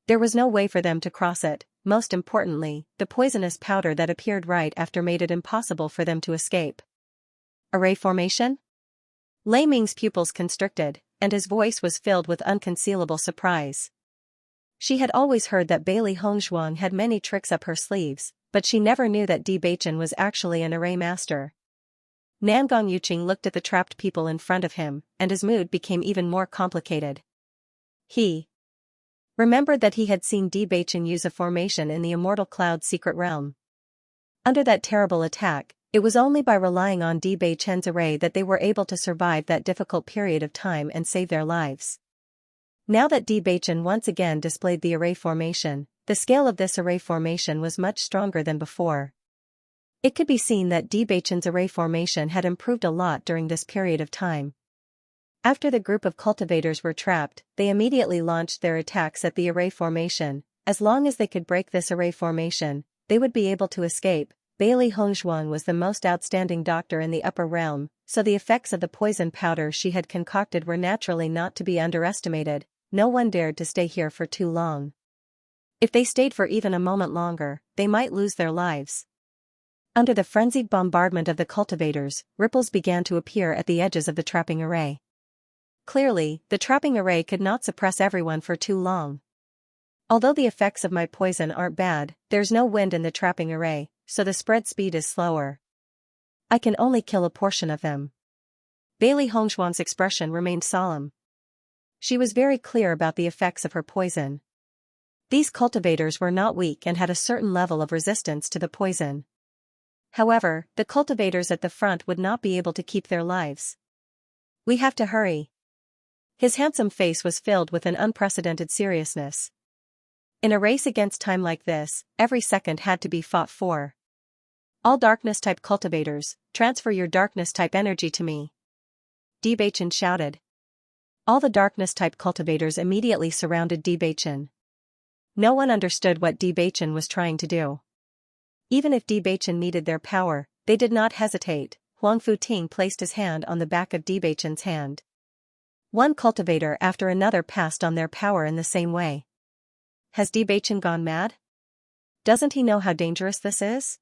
There was no way for them to cross it. Most importantly, the poisonous powder that appeared right after made it impossible for them to escape. Array formation? Lei Ming's pupils constricted, and his voice was filled with unconcealable surprise. She had always heard that Bailey Hongzhuang had many tricks up her sleeves, but she never knew that Bewitching was actually an array master. Nangong Yuqing looked at the trapped people in front of him, and his mood became even more complicated. He remembered that he had seen Bewitching use a formation in the Immortal Cloud's secret realm. Under that terrible attack, it was only by relying on Bewitching's array that they were able to survive that difficult period of time and save their lives. Now that Bewitching once again displayed the array formation, the scale of this array formation was much stronger than before. It could be seen that Bewitching's array formation had improved a lot during this period of time. After the group of cultivators were trapped, they immediately launched their attacks at the array formation. As long as they could break this array formation, they would be able to escape. Bailey Hongzhuang was the most outstanding doctor in the upper realm, so the effects of the poison powder she had concocted were naturally not to be underestimated. No one dared to stay here for too long. If they stayed for even a moment longer, they might lose their lives. Under the frenzied bombardment of the cultivators, ripples began to appear at the edges of the trapping array. Clearly, the trapping array could not suppress everyone for too long. Although the effects of my poison aren't bad, there's no wind in the trapping array, so the spread speed is slower. I can only kill a portion of them. Bailey Hongzhuang's expression remained solemn. She was very clear about the effects of her poison. These cultivators were not weak and had a certain level of resistance to the poison. However, the cultivators at the front would not be able to keep their lives. We have to hurry. His handsome face was filled with an unprecedented seriousness. In a race against time like this, every second had to be fought for. All darkness-type cultivators, transfer your darkness-type energy to me. Bewitching shouted. All the darkness-type cultivators immediately surrounded Bewitching. No one understood what Bewitching was trying to do. Even if Bewitching needed their power, they did not hesitate. Huang Futing placed his hand on the back of Bewitching's hand. One cultivator after another passed on their power in the same way. Has Bewitching gone mad? Doesn't he know how dangerous this is?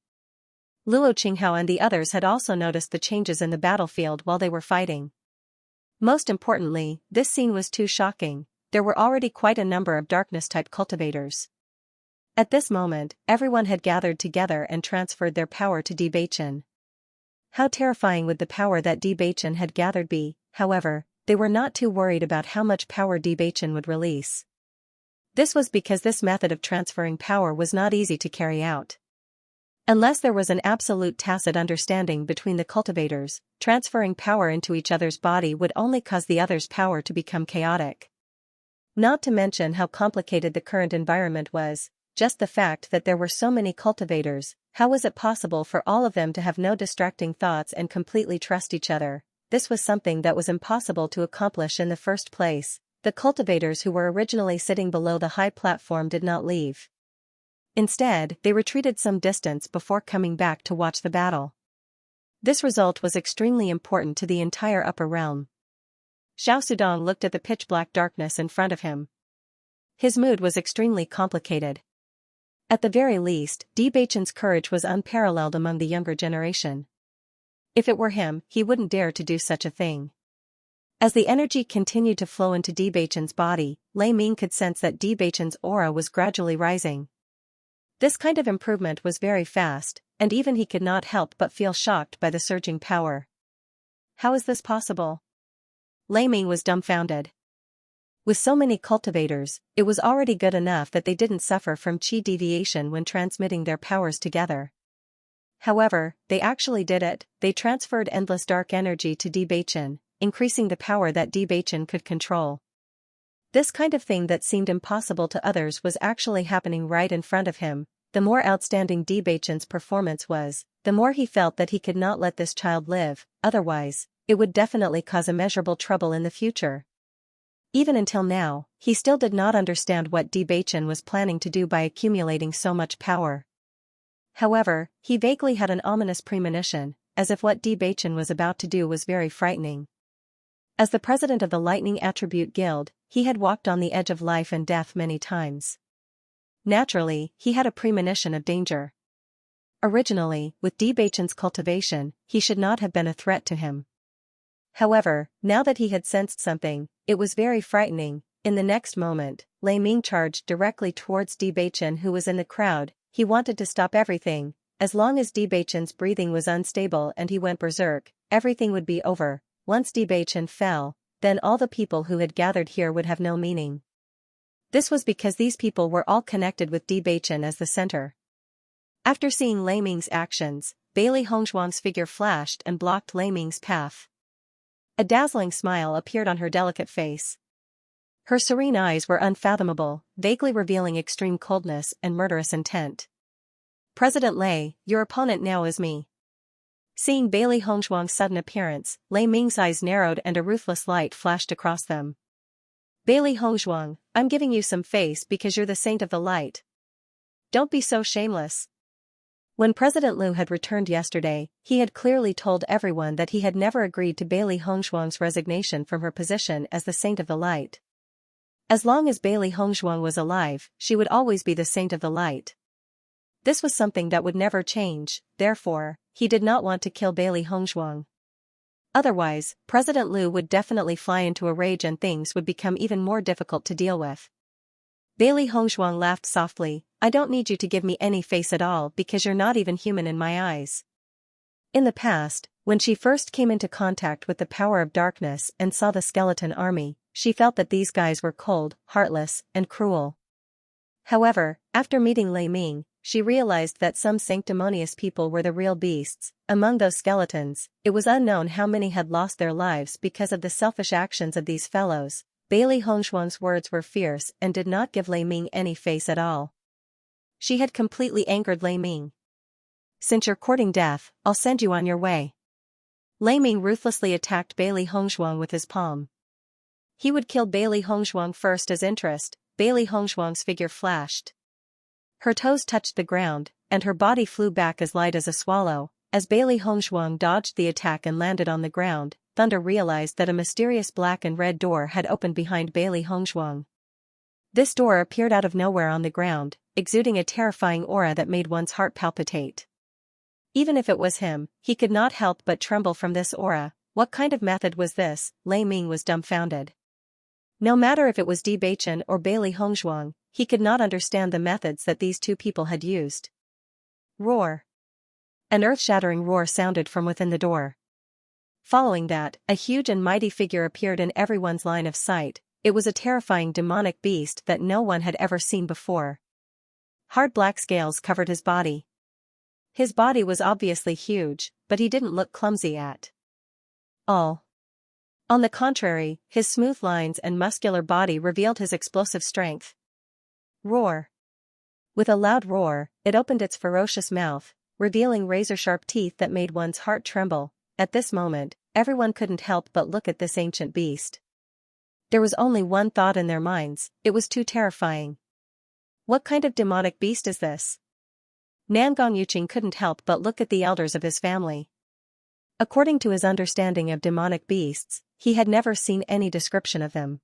Luo Qinghao and the others had also noticed the changes in the battlefield while they were fighting. Most importantly, this scene was too shocking. There were already quite a number of darkness-type cultivators. At this moment, everyone had gathered together and transferred their power to Bewitching. How terrifying would the power that Bewitching had gathered be? However, they were not too worried about how much power Bewitching would release. This was because this method of transferring power was not easy to carry out. Unless there was an absolute tacit understanding between the cultivators, transferring power into each other's body would only cause the other's power to become chaotic. Not to mention how complicated the current environment was, just the fact that there were so many cultivators, how was it possible for all of them to have no distracting thoughts and completely trust each other? This was something that was impossible to accomplish in the first place. The cultivators who were originally sitting below the high platform did not leave. Instead, they retreated some distance before coming back to watch the battle. This result was extremely important to the entire upper realm. Xiao Sudong looked at the pitch-black darkness in front of him. His mood was extremely complicated. At the very least, Bewitching's courage was unparalleled among the younger generation. If it were him, he wouldn't dare to do such a thing. As the energy continued to flow into Bewitching's body, Lei Ming could sense that Bewitching's aura was gradually rising. This kind of improvement was very fast, and even he could not help but feel shocked by the surging power. How is this possible? Lei Ming was dumbfounded. With so many cultivators, it was already good enough that they didn't suffer from qi deviation when transmitting their powers together. However, they actually did it. They transferred endless dark energy to Bewitching, increasing the power that Bewitching could control. This kind of thing that seemed impossible to others was actually happening right in front of him. The more outstanding Bewitching's performance was, the more he felt that he could not let this child live, otherwise, it would definitely cause immeasurable trouble in the future. Even until now, he still did not understand what Bewitching was planning to do by accumulating so much power. However, he vaguely had an ominous premonition, as if what Bewitching was about to do was very frightening. As the president of the Lightning Attribute Guild, he had walked on the edge of life and death many times. Naturally, he had a premonition of danger. Originally, with Bewitching's cultivation, he should not have been a threat to him. However, now that he had sensed something, it was very frightening. In the next moment, Lei Ming charged directly towards Bewitching, who was in the crowd. He wanted to stop everything. As long as Bewitching's breathing was unstable and he went berserk, everything would be over. Once Bewitching fell, then all the people who had gathered here would have no meaning. This was because these people were all connected with Bewitching as the center. After seeing Lei Ming's actions, Bailey Hongzhuang's figure flashed and blocked Lei Ming's path. A dazzling smile appeared on her delicate face. Her serene eyes were unfathomable, vaguely revealing extreme coldness and murderous intent. President Lei, your opponent now is me. Seeing Bailey Hongzhuang's sudden appearance, Lei Ming's eyes narrowed and a ruthless light flashed across them. Bailey Hongzhuang, I'm giving you some face because you're the saint of the light. Don't be so shameless. When President Liu had returned yesterday, he had clearly told everyone that he had never agreed to Bailey Hongzhuang's resignation from her position as the Saint of the Light. As long as Bailey Hongzhuang was alive, she would always be the Saint of the Light. This was something that would never change, therefore, he did not want to kill Bailey Hongzhuang. Otherwise, President Liu would definitely fly into a rage and things would become even more difficult to deal with. Bailey Hongzhuang laughed softly, I don't need you to give me any face at all because you're not even human in my eyes. In the past, when she first came into contact with the power of darkness and saw the skeleton army, she felt that these guys were cold, heartless, and cruel. However, after meeting Lei Ming, she realized that some sanctimonious people were the real beasts. Among those skeletons, it was unknown how many had lost their lives because of the selfish actions of these fellows. Bailey Hongzhuang's words were fierce and did not give Lei Ming any face at all. She had completely angered Lei Ming. Since you're courting death, I'll send you on your way. Lei Ming ruthlessly attacked Bailey Hongzhuang with his palm. He would kill Bailey Hongzhuang first as interest. Bailey Hongzhuang's figure flashed. Her toes touched the ground, and her body flew back as light as a swallow. As Bailey Hongzhuang dodged the attack and landed on the ground, Thunder realized that a mysterious black and red door had opened behind Bailey Hongzhuang. This door appeared out of nowhere on the ground, exuding a terrifying aura that made one's heart palpitate. Even if it was him, he could not help but tremble from this aura. What kind of method was this? Lei Ming was dumbfounded. No matter if it was Bewitching or Bailey Hongzhuang, he could not understand the methods that these two people had used. Roar. An earth-shattering roar sounded from within the door. Following that, a huge and mighty figure appeared in everyone's line of sight. It was a terrifying demonic beast that no one had ever seen before. Hard black scales covered his body. His body was obviously huge, but he didn't look clumsy at all. On the contrary, his smooth lines and muscular body revealed his explosive strength. Roar. With a loud roar, it opened its ferocious mouth, revealing razor-sharp teeth that made one's heart tremble. At this moment, everyone couldn't help but look at this ancient beast. There was only one thought in their minds: it was too terrifying. What kind of demonic beast is this? Yuqing couldn't help but look at the elders of his family. According to his understanding of demonic beasts, he had never seen any description of them.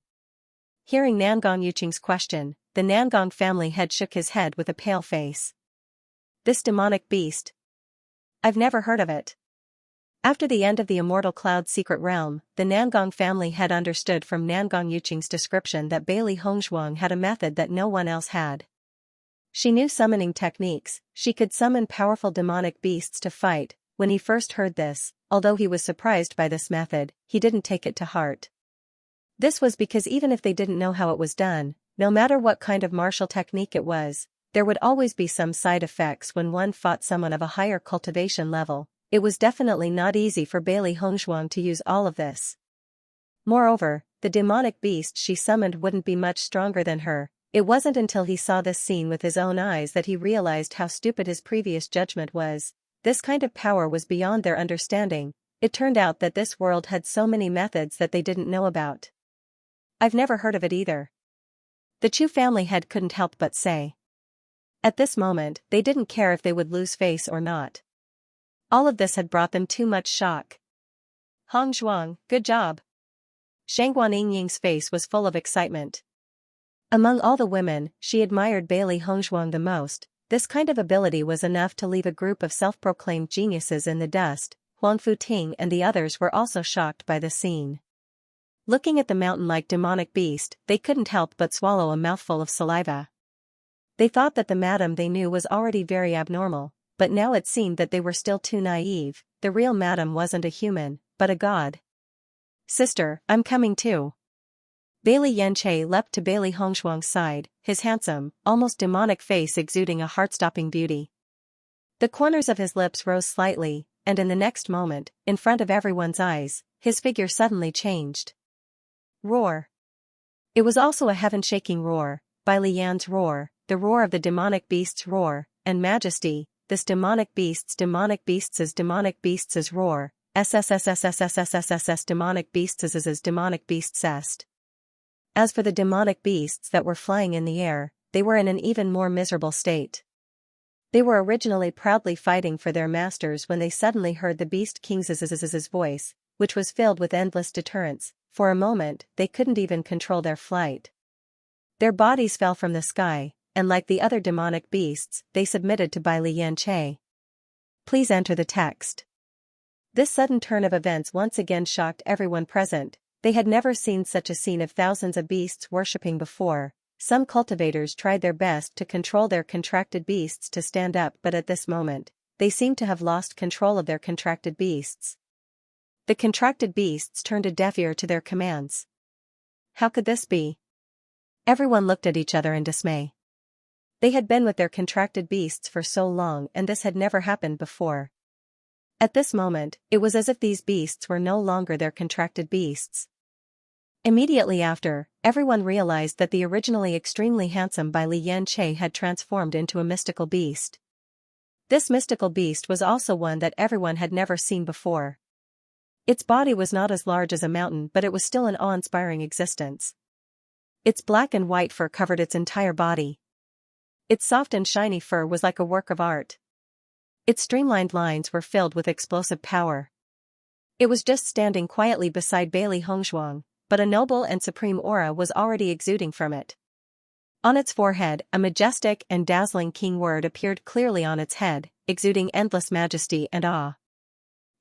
Hearing Yuqing's question, the Nangong family head shook his head with a pale face. This demonic beast? I've never heard of it. After the end of the Immortal Cloud secret realm, the Nangong family had understood from Yuqing's description that Bailey Hongzhuang had a method that no one else had. She knew summoning techniques. She could summon powerful demonic beasts to fight. When he first heard this, although he was surprised by this method, he didn't take it to heart. This was because even if they didn't know how it was done, no matter what kind of martial technique it was, there would always be some side effects when one fought someone of a higher cultivation level. It was definitely not easy for Bailey Hongzhuang to use all of this. Moreover, the demonic beast she summoned wouldn't be much stronger than her. It wasn't until he saw this scene with his own eyes that he realized how stupid his previous judgment was. This kind of power was beyond their understanding. It turned out that this world had so many methods that they didn't know about. I've never heard of it either. The Chu family head couldn't help but say. At this moment, they didn't care if they would lose face or not. All of this had brought them too much shock. Hongzhuang, good job. Shangguan Yingying's face was full of excitement. Among all the women, she admired Bailey Hongzhuang the most. This kind of ability was enough to leave a group of self-proclaimed geniuses in the dust. Huang Futing and the others were also shocked by the scene. Looking at the mountain-like demonic beast, they couldn't help but swallow a mouthful of saliva. They thought that the madam they knew was already very abnormal, but now it seemed that they were still too naive. The real madam wasn't a human, but a god. Sister, I'm coming too. Bailey Yanche leapt to Bailey Hongzhuang's side, his handsome, almost demonic face exuding a heart-stopping beauty. The corners of his lips rose slightly, and in the next moment, in front of everyone's eyes, his figure suddenly changed. Roar. It was also a heaven-shaking roar, Bai Lian's roar, the roar of the demonic beast's roar, and majesty, this demonic beast's demonic roar, SSSSSSSSSS demonic beasts's demonic beastsest. As for the demonic beasts that were flying in the air, they were in an even more miserable state. They were originally proudly fighting for their masters when they suddenly heard the Beast King's voice, which was filled with endless deterrence. For a moment, they couldn't even control their flight. Their bodies fell from the sky, and like the other demonic beasts, they submitted to Bai Lianche. Please enter the text. This sudden turn of events once again shocked everyone present. They had never seen such a scene of thousands of beasts worshipping before. Some cultivators tried their best to control their contracted beasts to stand up, but at this moment, they seemed to have lost control of their contracted beasts. The contracted beasts turned a deaf ear to their commands. How could this be? Everyone looked at each other in dismay. They had been with their contracted beasts for so long and this had never happened before. At this moment, it was as if these beasts were no longer their contracted beasts. Immediately after, everyone realized that the originally extremely handsome Bai Lianche had transformed into a mystical beast. This mystical beast was also one that everyone had never seen before. Its body was not as large as a mountain, but it was still an awe-inspiring existence. Its black and white fur covered its entire body. Its soft and shiny fur was like a work of art. Its streamlined lines were filled with explosive power. It was just standing quietly beside Bailey Hongzhuang, but a noble and supreme aura was already exuding from it. On its forehead, a majestic and dazzling king word appeared clearly on its head, exuding endless majesty and awe.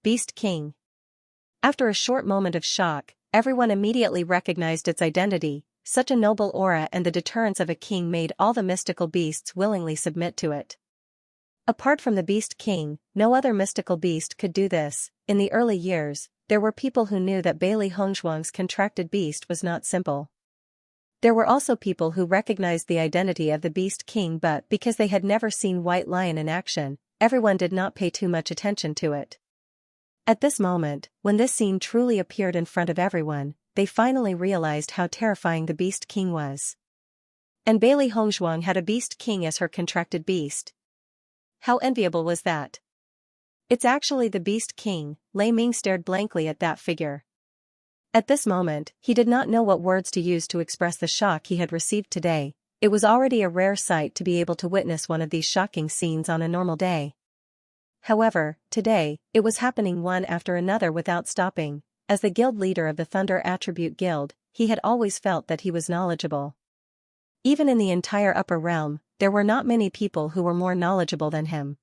Beast King. After a short moment of shock, everyone immediately recognized its identity. such a noble aura and the deterrence of a king made all the mystical beasts willingly submit to it. Apart from the Beast King, no other mystical beast could do this. In the early years, there were people who knew that Bailey Hongzhuang's contracted beast was not simple. There were also people who recognized the identity of the Beast King, but because they had never seen White Lion in action, everyone did not pay too much attention to it. At this moment, when this scene truly appeared in front of everyone, they finally realized how terrifying the Beast King was. And Bailey Hongzhuang had a Beast King as her contracted beast. How enviable was that? It's actually the Beast King. Lei Ming stared blankly at that figure. At this moment, he did not know what words to use to express the shock he had received today. It was already a rare sight to be able to witness one of these shocking scenes on a normal day. However, today, it was happening one after another without stopping. As the guild leader of the Thunder Attribute Guild, he had always felt that he was knowledgeable. Even in the entire upper realm, there were not many people who were more knowledgeable than him.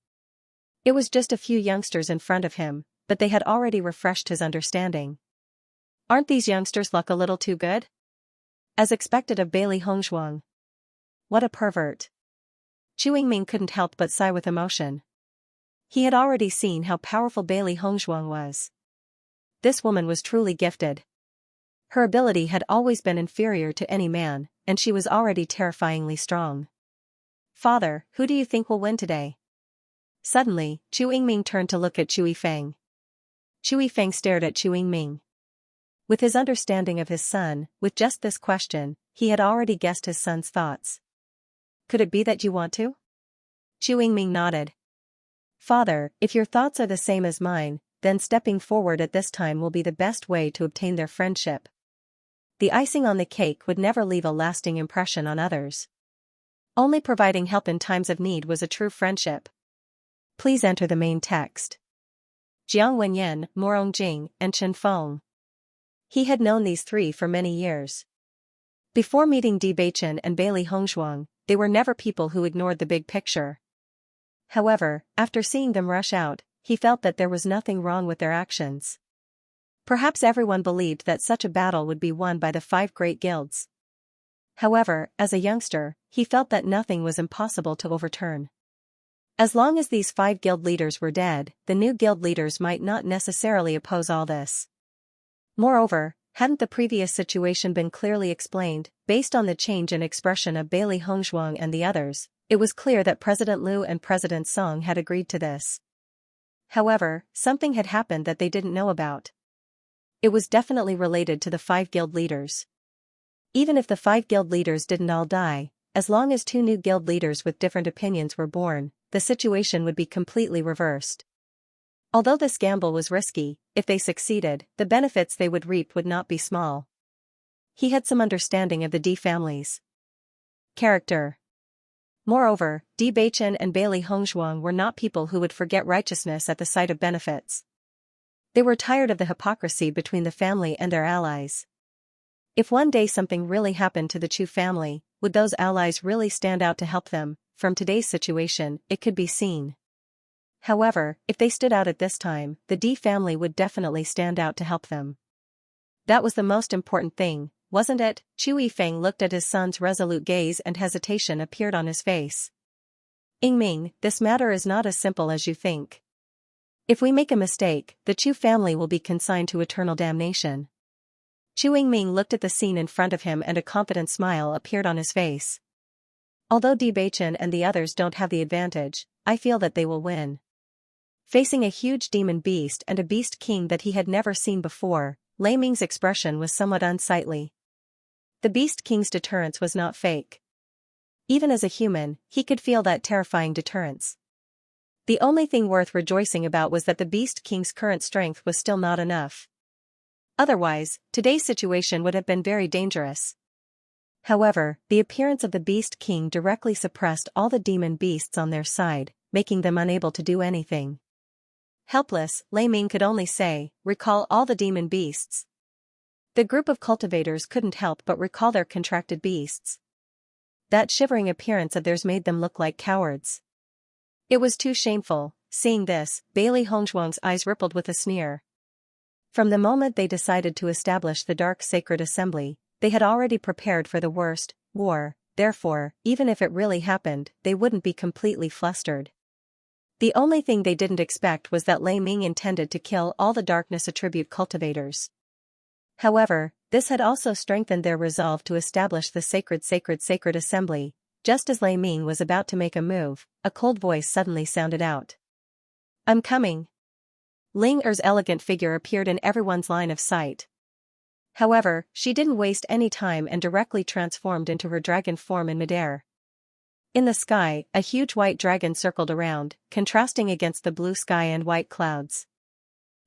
It was just a few youngsters in front of him, but they had already refreshed his understanding. Aren't these youngsters' luck a little too good? As expected of Bailey Hongzhuang. What a pervert. Chu Yingming couldn't help but sigh with emotion. He had already seen how powerful Bailey Hongzhuang was. This woman was truly gifted. Her ability had always been inferior to any man, and she was already terrifyingly strong. Father, who do you think will win today? Suddenly, Chu Yingming turned to look at Chu Yifeng. Chu Yifeng stared at Chu Yingming. With his understanding of his son, with just this question, he had already guessed his son's thoughts. Could it be that you want to? Chu Yingming nodded. Father, if your thoughts are the same as mine, then stepping forward at this time will be the best way to obtain their friendship. The icing on the cake would never leave a lasting impression on others. Only providing help in times of need was a true friendship. Please enter the main text. Jiang Wenyan, Morong Jing, and Chen Feng. He had known these three for many years. Before meeting Bewitching and Bailey Hongzhuang, they were never people who ignored the big picture. However, after seeing them rush out, he felt that there was nothing wrong with their actions. Perhaps everyone believed that such a battle would be won by the 5 great guilds. However, as a youngster, he felt that nothing was impossible to overturn. As long as these 5 guild leaders were dead, the new guild leaders might not necessarily oppose all this. Moreover, hadn't the previous situation been clearly explained, based on the change in expression of Bailey Hongzhuang and the others, it was clear that President Liu and President Song had agreed to this. However, something had happened that they didn't know about. It was definitely related to the 5 guild leaders. Even if the 5 guild leaders didn't all die, as long as 2 new guild leaders with different opinions were born, the situation would be completely reversed. Although this gamble was risky, if they succeeded, the benefits they would reap would not be small. He had some understanding of the D family's character. Moreover, Di Beichen and Bailey Hongzhuang were not people who would forget righteousness at the sight of benefits. They were tired of the hypocrisy between the family and their allies. If one day something really happened to the Chu family, would those allies really stand out to help them? From today's situation, it could be seen. However, if they stood out at this time, the D family would definitely stand out to help them. That was the most important thing, wasn't it? Chu Yifeng looked at his son's resolute gaze and hesitation appeared on his face. Yingming, this matter is not as simple as you think. If we make a mistake, the Chu family will be consigned to eternal damnation. Chu Yingming looked at the scene in front of him and a confident smile appeared on his face. Although Di Beichen and the others don't have the advantage, I feel that they will win. Facing a huge demon beast and a beast king that he had never seen before, Lei Ming's expression was somewhat unsightly. The beast king's deterrence was not fake. Even as a human, he could feel that terrifying deterrence. The only thing worth rejoicing about was that the beast king's current strength was still not enough. Otherwise, today's situation would have been very dangerous. However, the appearance of the beast king directly suppressed all the demon beasts on their side, making them unable to do anything. Helpless, Lei Ming could only say, recall all the demon beasts. The group of cultivators couldn't help but recall their contracted beasts. That shivering appearance of theirs made them look like cowards. It was too shameful. Seeing this, Bailey Hongzhuang's eyes rippled with a sneer. From the moment they decided to establish the Dark Sacred Assembly, They had already prepared for the worst, war, therefore, even if it really happened, they wouldn't be completely flustered. The only thing they didn't expect was that Lei Ming intended to kill all the darkness attribute cultivators. However, this had also strengthened their resolve to establish the sacred assembly. Just as Lei Ming was about to make a move, a cold voice suddenly sounded out. "I'm coming." Ling Er's elegant figure appeared in everyone's line of sight. However, she didn't waste any time and directly transformed into her dragon form in midair. In the sky, a huge white dragon circled around, contrasting against the blue sky and white clouds.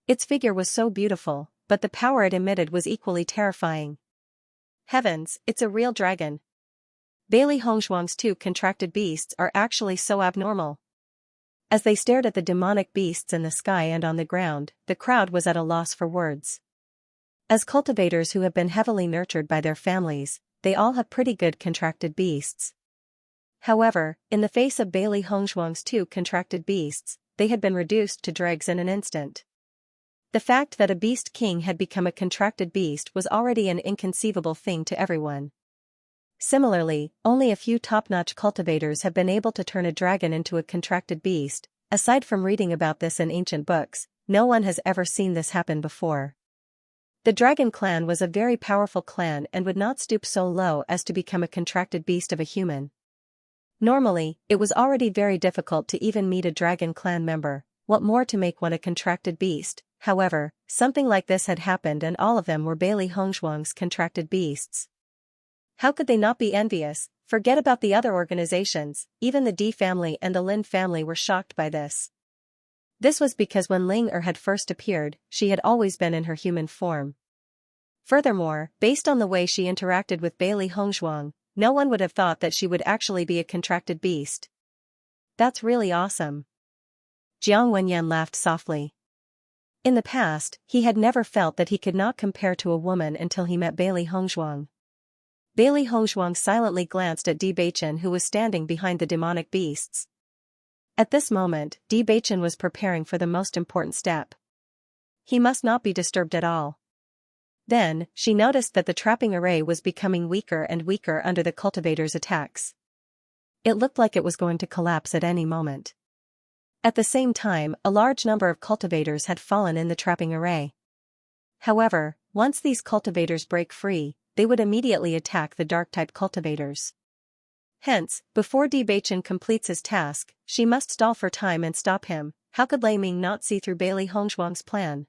Its figure was so beautiful, but the power it emitted was equally terrifying. Heavens, it's a real dragon. Bailey Hongzhuang's two contracted beasts are actually so abnormal. As they stared at the demonic beasts in the sky and on the ground, the crowd was at a loss for words. As cultivators who have been heavily nurtured by their families, they all have pretty good contracted beasts. However, in the face of Bailey Hongzhuang's two contracted beasts, they had been reduced to dregs in an instant. The fact that a beast king had become a contracted beast was already an inconceivable thing to everyone. Similarly, only a few top-notch cultivators have been able to turn a dragon into a contracted beast. Aside from reading about this in ancient books, no one has ever seen this happen before. The dragon clan was a very powerful clan and would not stoop so low as to become a contracted beast of a human. Normally, it was already very difficult to even meet a dragon clan member, what more to make one a contracted beast. However, something like this had happened and all of them were Bailey Hongzhuang's contracted beasts. How could they not be envious? Forget about the other organizations, even the D family and the Lin family were shocked by this. This was because when Ling Er had first appeared, she had always been in her human form. Furthermore, based on the way she interacted with Bailey Hongzhuang, no one would have thought that she would actually be a contracted beast. That's really awesome. Jiang Wenyan laughed softly. In the past, he had never felt that he could not compare to a woman until he met Bailey Hongzhuang. Bailey Hongzhuang silently glanced at Di Beichen, who was standing behind the demonic beasts. At this moment, Di Beichen was preparing for the most important step. He must not be disturbed at all. Then, she noticed that the trapping array was becoming weaker and weaker under the cultivators' attacks. It looked like it was going to collapse at any moment. At the same time, a large number of cultivators had fallen in the trapping array. However, once these cultivators break free, they would immediately attack the dark-type cultivators. Hence, before Di Beichen completes his task, she must stall for time and stop him. How could Lei Ming not see through Bailey Hongzhuang's plan?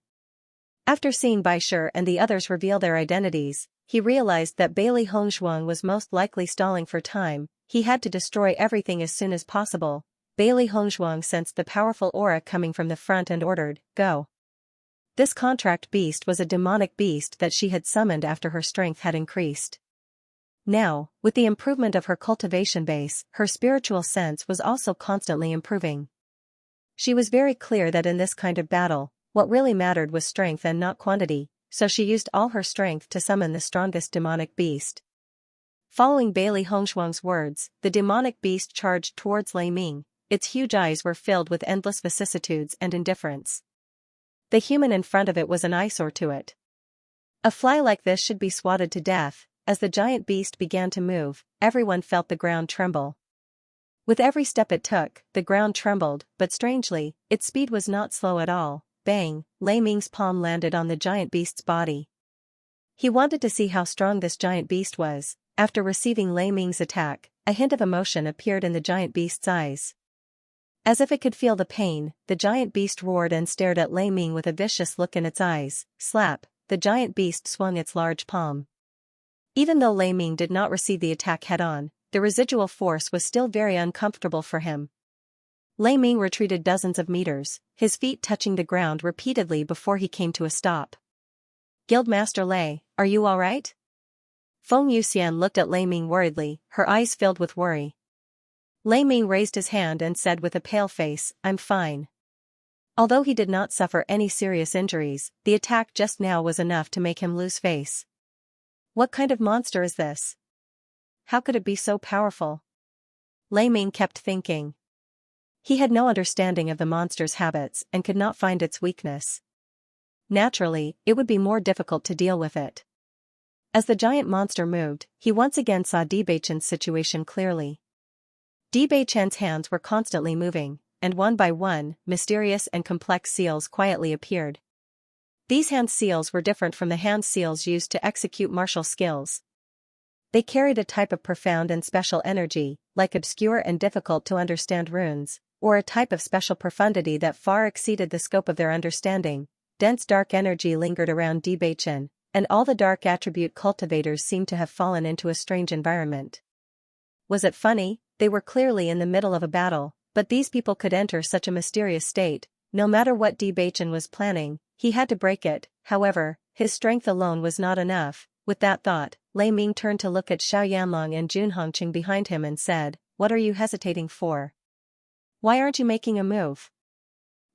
After seeing Bai Shi and the others reveal their identities, he realized that Bailey Hongzhuang was most likely stalling for time. He had to destroy everything as soon as possible. Bailey Hongzhuang sensed the powerful aura coming from the front and ordered, "Go." This contract beast was a demonic beast that she had summoned after her strength had increased. Now, with the improvement of her cultivation base, her spiritual sense was also constantly improving. She was very clear that in this kind of battle, what really mattered was strength and not quantity, so she used all her strength to summon the strongest demonic beast. Following Bailey Hongzhuang's words, the demonic beast charged towards Lei Ming. Its huge eyes were filled with endless vicissitudes and indifference. The human in front of it was an eyesore to it. A fly like this should be swatted to death. As the giant beast began to move, everyone felt the ground tremble. With every step it took, the ground trembled, but strangely, its speed was not slow at all. Bang! Lei Ming's palm landed on the giant beast's body. He wanted to see how strong this giant beast was. After receiving Lei Ming's attack, a hint of emotion appeared in the giant beast's eyes. As if it could feel the pain, the giant beast roared and stared at Lei Ming with a vicious look in its eyes. Slap! The giant beast swung its large palm. Even though Lei Ming did not receive the attack head-on, the residual force was still very uncomfortable for him. Lei Ming retreated dozens of meters, his feet touching the ground repeatedly before he came to a stop. "Guildmaster Lei, are you all right?" Feng Yuxian looked at Lei Ming worriedly, her eyes filled with worry. Lei Ming raised his hand and said with a pale face, "I'm fine." Although he did not suffer any serious injuries, the attack just now was enough to make him lose face. What kind of monster is this? How could it be so powerful? Lei Ming kept thinking. He had no understanding of the monster's habits and could not find its weakness. Naturally, it would be more difficult to deal with it. As the giant monster moved, he once again saw Bewitching's situation clearly. Bewitching's hands were constantly moving, and one by one, mysterious and complex seals quietly appeared. These hand seals were different from the hand seals used to execute martial skills. They carried a type of profound and special energy, like obscure and difficult to understand runes, or a type of special profundity that far exceeded the scope of their understanding. Dense dark energy lingered around Bewitching, and all the dark attribute cultivators seemed to have fallen into a strange environment. Was it funny? They were clearly in the middle of a battle, but these people could enter such a mysterious state. No matter what Bewitching was planning, he had to break it. However, his strength alone was not enough. With that thought, Lei Ming turned to look at Xianxia and Junhongqing behind him and said, "What are you hesitating for? Why aren't you making a move?"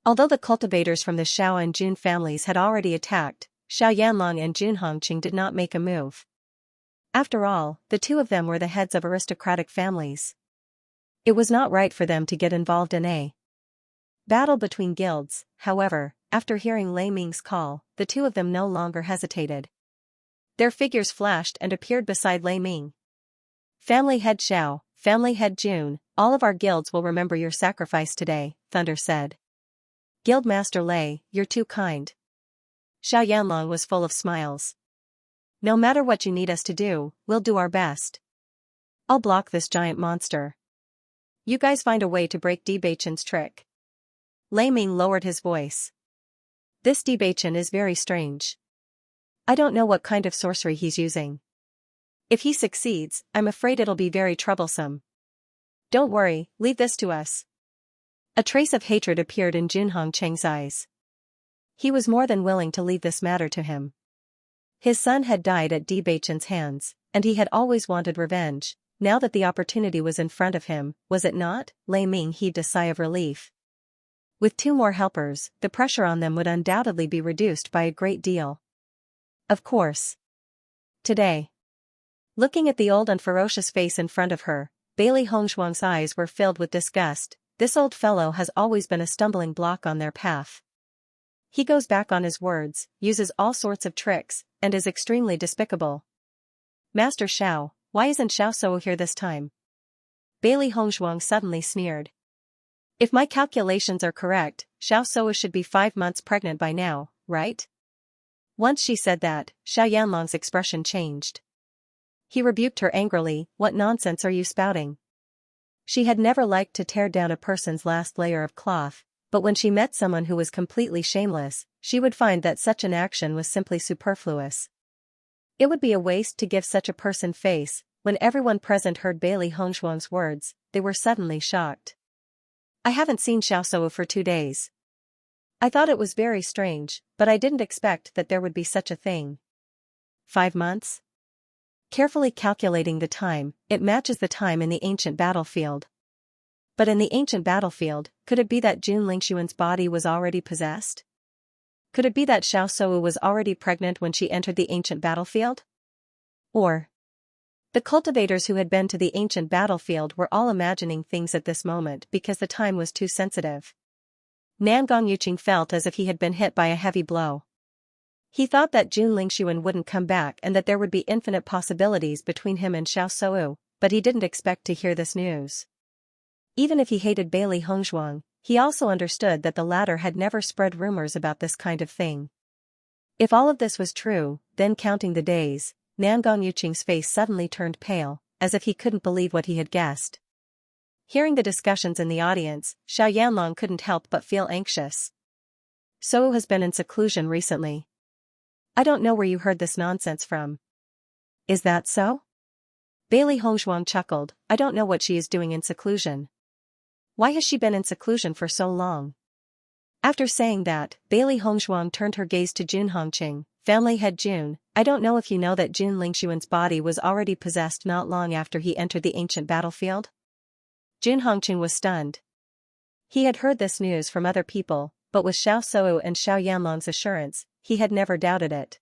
Although the cultivators from the Xiao and Jun families had already attacked, Xianxia and Junhongqing did not make a move. After all, the two of them were the heads of aristocratic families. It was not right for them to get involved in a battle between guilds. However, after hearing Lei Ming's call, the two of them no longer hesitated. Their figures flashed and appeared beside Lei Ming. "Family head Xiao, family head Jun, all of our guilds will remember your sacrifice today," Thunder said. "Guildmaster Lei, you're too kind." Xiaoyanlong was full of smiles. "No matter what you need us to do, we'll do our best. I'll block this giant monster. You guys find a way to break Bewitching's trick." Lei Ming lowered his voice. "This Bewitching is very strange. I don't know what kind of sorcery he's using. If he succeeds, I'm afraid it'll be very troublesome. Don't worry, leave this to us." A trace of hatred appeared in Junhongqing's eyes. He was more than willing to leave this matter to him. His son had died at Bewitching's hands, and he had always wanted revenge. Now that the opportunity was in front of him, was it not? Lei Ming heaved a sigh of relief. With two more helpers, the pressure on them would undoubtedly be reduced by a great deal. Of course. Today. Looking at the old and ferocious face in front of her, Bailey Hongshuang's eyes were filled with disgust. This old fellow has always been a stumbling block on their path. He goes back on his words, uses all sorts of tricks, and is extremely despicable. "Master Xiao, why isn't Xiao Shou here this time?" Bailey Hongshuang suddenly sneered. "If my calculations are correct, Xiao Shou should be 5 months pregnant by now, right?" Once she said that, Xiaoyanlong's expression changed. He rebuked her angrily. "What nonsense are you spouting?" She had never liked to tear down a person's last layer of cloth, but when she met someone who was completely shameless, she would find that such an action was simply superfluous. It would be a waste to give such a person face. When everyone present heard Bailey Hongshuang's words, they were suddenly shocked. "I haven't seen Xiao Shou for 2 days. I thought it was very strange, but I didn't expect that there would be such a thing. 5 months? Carefully calculating the time, it matches the time in the ancient battlefield. But in the ancient battlefield, could it be that Jun Lingxuan's body was already possessed? Could it be that Xiao Shou was already pregnant when she entered the ancient battlefield? Or the cultivators who had been to the ancient battlefield were all imagining things at this moment because the time was too sensitive. Nangong Yuqing felt as if he had been hit by a heavy blow. He thought that Jun Lingxuan wouldn't come back and that there would be infinite possibilities between him and Xiao Shou, but he didn't expect to hear this news. Even if he hated Bailey Hongshuang, he also understood that the latter had never spread rumors about this kind of thing. If all of this was true, then counting the days, Nangong Yuqing's face suddenly turned pale, as if he couldn't believe what he had guessed. Hearing the discussions in the audience, Xiaoyanlong couldn't help but feel anxious. "Shou has been in seclusion recently. I don't know where you heard this nonsense from." "Is that so?" Bailey Hongshuang chuckled. "I don't know what she is doing in seclusion. Why has she been in seclusion for so long?" After saying that, Bailey Hongshuang turned her gaze to Junhongqing. "Family head Jun, I don't know if you know that Jun Lingxuan's body was already possessed not long after he entered the ancient battlefield?" Junhongqing was stunned. He had heard this news from other people, but with Xiao Shou and Xiaoyanlong's assurance, he had never doubted it.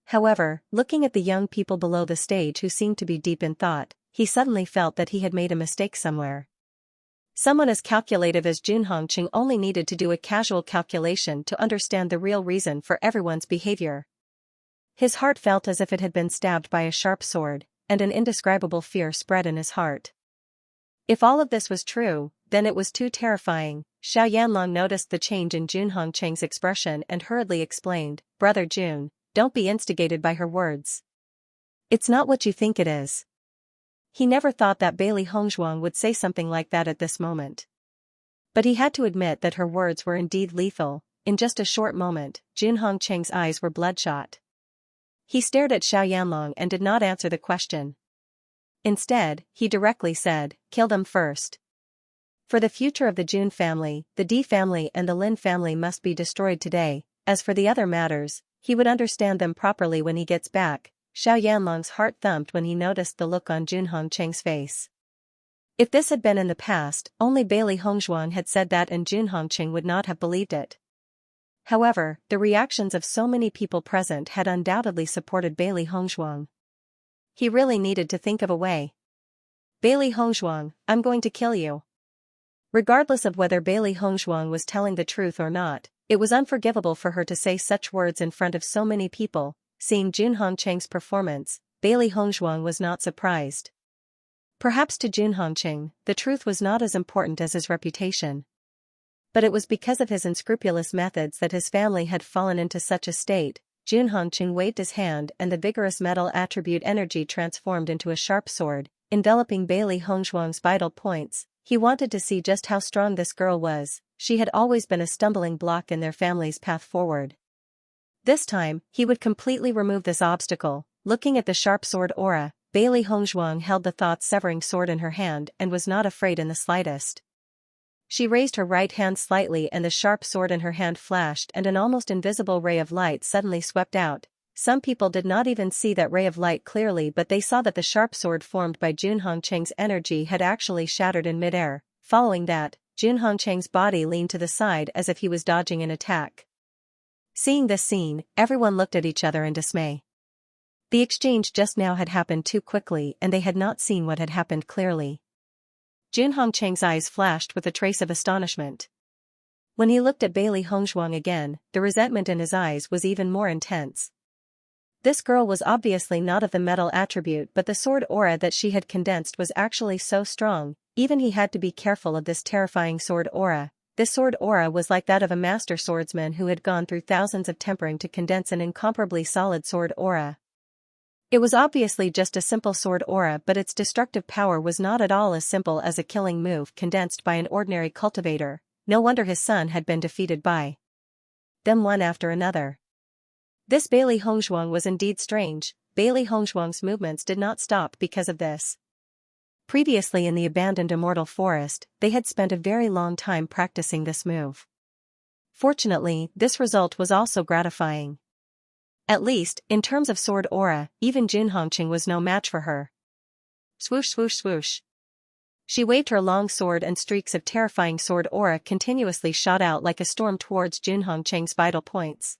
However, looking at the young people below the stage who seemed to be deep in thought, he suddenly felt that he had made a mistake somewhere. Someone as calculative as Junhongqing only needed to do a casual calculation to understand the real reason for everyone's behavior. His heart felt as if it had been stabbed by a sharp sword, and an indescribable fear spread in his heart. If all of this was true, then it was too terrifying. Xiao Yanlong noticed the change in Jun Hongqing's expression and hurriedly explained, "Brother Jun, don't be instigated by her words. It's not what you think it is." He never thought that Bailey Hongzhuang would say something like that at this moment. But he had to admit that her words were indeed lethal. In just a short moment, Jun Hongqing's eyes were bloodshot. He stared at Xiao Yanlong and did not answer the question. Instead, he directly said, "Kill them first. For the future of the Jun family, the Di family and the Lin family must be destroyed today. As for the other matters, he would understand them properly when he gets back." Xiao Yanlong's heart thumped when he noticed the look on Jun Hongqing's face. If this had been in the past, only Bailey Hongzhuang had said that and Jun Hongqing would not have believed it. However, the reactions of so many people present had undoubtedly supported Bailey Hongzhuang. He really needed to think of a way. "Bailey Hongzhuang, I'm going to kill you." Regardless of whether Bailey Hongzhuang was telling the truth or not, it was unforgivable for her to say such words in front of so many people. Seeing Jun Hongqing's performance, Bailey Hongzhuang was not surprised. Perhaps to Jun Hongqing, the truth was not as important as his reputation. But it was because of his unscrupulous methods that his family had fallen into such a state. Jun Hongqing waved his hand and the vigorous metal attribute energy transformed into a sharp sword, enveloping Bailey Hongzhuang's vital points. He wanted to see just how strong this girl was. She had always been a stumbling block in their family's path forward. This time, he would completely remove this obstacle. Looking at the sharp sword aura, Bailey Hongzhuang held the thought-severing sword in her hand and was not afraid in the slightest. She raised her right hand slightly and the sharp sword in her hand flashed and an almost invisible ray of light suddenly swept out. Some people did not even see that ray of light clearly, but they saw that the sharp sword formed by Jun Hongqing's energy had actually shattered in midair. Following that, Jun Hongqing's body leaned to the side as if he was dodging an attack. Seeing this scene, everyone looked at each other in dismay. The exchange just now had happened too quickly and they had not seen what had happened clearly. Jun Hongqing's eyes flashed with a trace of astonishment. When he looked at Bailey Hongzhuang again, the resentment in his eyes was even more intense. This girl was obviously not of the metal attribute, but the sword aura that she had condensed was actually so strong. Even he had to be careful of this terrifying sword aura. This sword aura was like that of a master swordsman who had gone through thousands of tempering to condense an incomparably solid sword aura. It was obviously just a simple sword aura, but its destructive power was not at all as simple as a killing move condensed by an ordinary cultivator. No wonder his son had been defeated by them one after another. This Bailey Hongzhuang was indeed strange. Bailey Hongzhuang's movements did not stop because of this. Previously in the abandoned immortal forest, they had spent a very long time practicing this move. Fortunately, this result was also gratifying. At least, in terms of sword aura, even Jun Hongqing was no match for her. Swoosh swoosh swoosh. She waved her long sword and streaks of terrifying sword aura continuously shot out like a storm towards Jun Hongqing's vital points.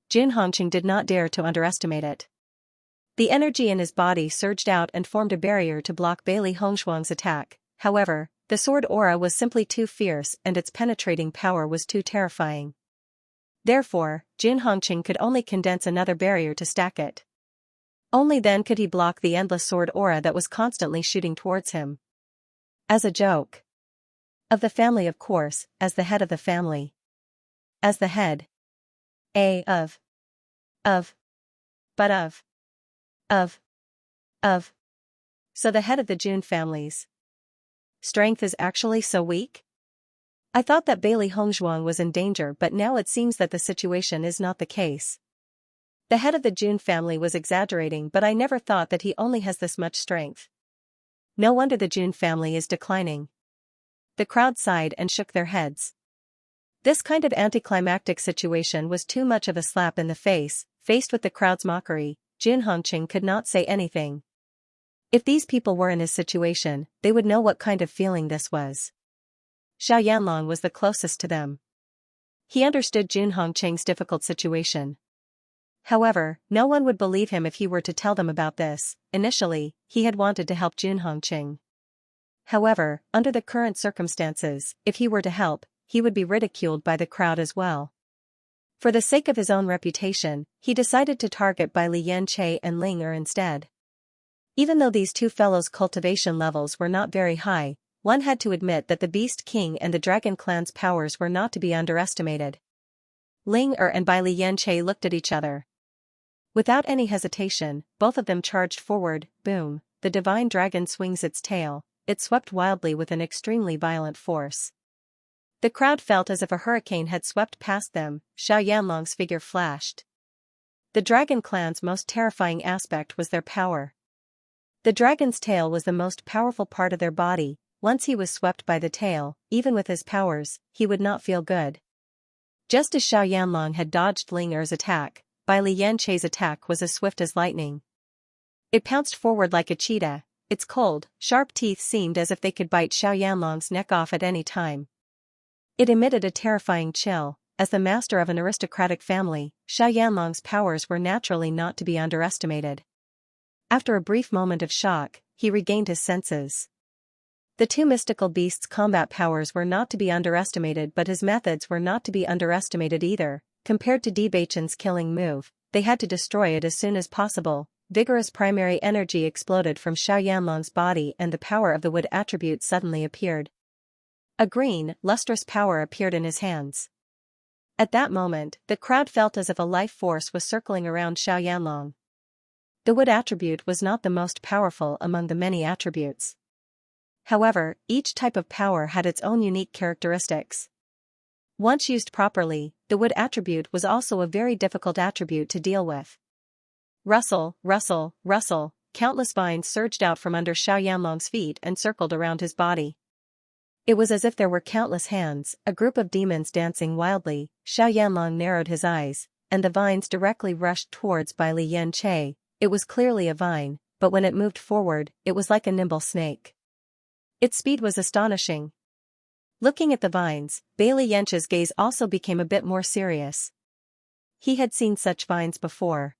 Jun Hongqing did not dare to underestimate it. The energy in his body surged out and formed a barrier to block Bailey Hongzhuang's attack. However, the sword aura was simply too fierce and its penetrating power was too terrifying. Therefore, Jun Hongqing could only condense another barrier to stack it. Only then could he block the endless sword aura that was constantly shooting towards him. As a joke. Of the family, of course, as the head of the family. As the head. Of. But of. So the head of the Jun families. Strength is actually so weak? I thought that Bailey Hongzhuang was in danger, but now it seems that the situation is not the case. The head of the Jun family was exaggerating, but I never thought that he only has this much strength. No wonder the Jun family is declining. The crowd sighed and shook their heads. This kind of anticlimactic situation was too much of a slap in the face. Faced with the crowd's mockery, Jun Hongqing could not say anything. If these people were in his situation, they would know what kind of feeling this was. Xiao Yanlong was the closest to them. He understood Jun Hongqing's difficult situation. However, no one would believe him if he were to tell them about this. Initially, he had wanted to help Jun Hongqing. However, under the current circumstances, if he were to help, he would be ridiculed by the crowd as well. For the sake of his own reputation, he decided to target Bai Xianxia and Ling Er instead. Even though these two fellows' cultivation levels were not very high, one had to admit that the Beast King and the Dragon Clan's powers were not to be underestimated. Ling Er and Bai Xianxia looked at each other. Without any hesitation, both of them charged forward. Boom, the divine dragon swings its tail, it swept wildly with an extremely violent force. The crowd felt as if a hurricane had swept past them. Xiaoyanlong's figure flashed. The Dragon Clan's most terrifying aspect was their power. The dragon's tail was the most powerful part of their body. Once he was swept by the tail, even with his powers, he would not feel good. Just as Xiaoyanlong had dodged Ling Er's attack, Bai Xianxia's attack was as swift as lightning. It pounced forward like a cheetah. Its cold, sharp teeth seemed as if they could bite Xiaoyanlong's neck off at any time. It emitted a terrifying chill. As the master of an aristocratic family, Xiaoyanlong's powers were naturally not to be underestimated. After a brief moment of shock, he regained his senses. The two mystical beasts' combat powers were not to be underestimated, but his methods were not to be underestimated either. Compared to Bewitching's killing move, they had to destroy it as soon as possible. Vigorous primary energy exploded from Xiaoyanlong's body and the power of the wood attribute suddenly appeared. A green, lustrous power appeared in his hands. At that moment, the crowd felt as if a life force was circling around Xiaoyanlong. The wood attribute was not the most powerful among the many attributes. However, each type of power had its own unique characteristics. Once used properly, the wood attribute was also a very difficult attribute to deal with. Rustle, rustle, rustle, countless vines surged out from under Xiaoyanlong's feet and circled around his body. It was as if there were countless hands, a group of demons dancing wildly. Xiaoyanlong narrowed his eyes, and the vines directly rushed towards Bai Xianxia. It was clearly a vine, but when it moved forward, it was like a nimble snake. Its speed was astonishing. Looking at the vines, Bai Xianxia's gaze also became a bit more serious. He had seen such vines before.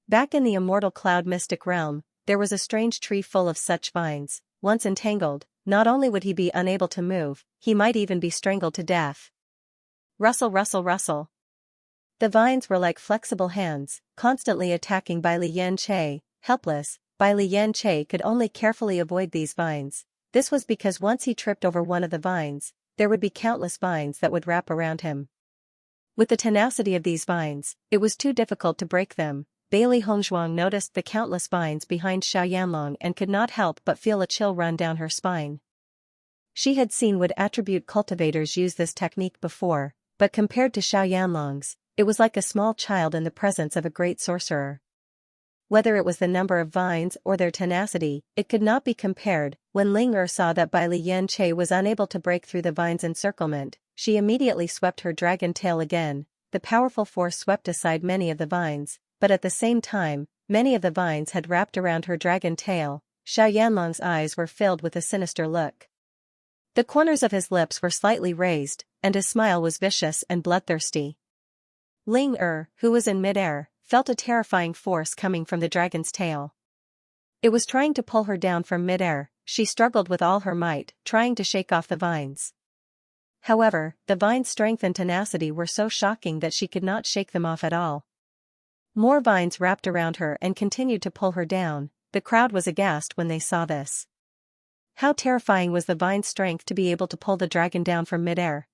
Back in the immortal cloud mystic realm, there was a strange tree full of such vines. Once entangled, not only would he be unable to move, he might even be strangled to death. Rustle, rustle, rustle. The vines were like flexible hands, constantly attacking Bai Xianxia. Helpless, Bai Xianxia could only carefully avoid these vines. This was because once he tripped over one of the vines, there would be countless vines that would wrap around him. With the tenacity of these vines, it was too difficult to break them. Bai Hongzhuang noticed the countless vines behind Xiaoyanlong and could not help but feel a chill run down her spine. She had seen wood attribute cultivators use this technique before, but compared to Xiaoyanlong's, it was like a small child in the presence of a great sorcerer. Whether it was the number of vines or their tenacity, it could not be compared. When Ling Er saw that Bai Xianxia was unable to break through the vine's encirclement, she immediately swept her dragon tail again. The powerful force swept aside many of the vines, but at the same time, many of the vines had wrapped around her dragon tail. Xiaoyanlong's eyes were filled with a sinister look. The corners of his lips were slightly raised, and his smile was vicious and bloodthirsty. Ling Er, who was in midair, felt a terrifying force coming from the dragon's tail. It was trying to pull her down from midair. She struggled with all her might, trying to shake off the vines. However, the vine's strength and tenacity were so shocking that she could not shake them off at all. More vines wrapped around her and continued to pull her down. The crowd was aghast when they saw this. How terrifying was the vine's strength to be able to pull the dragon down from midair.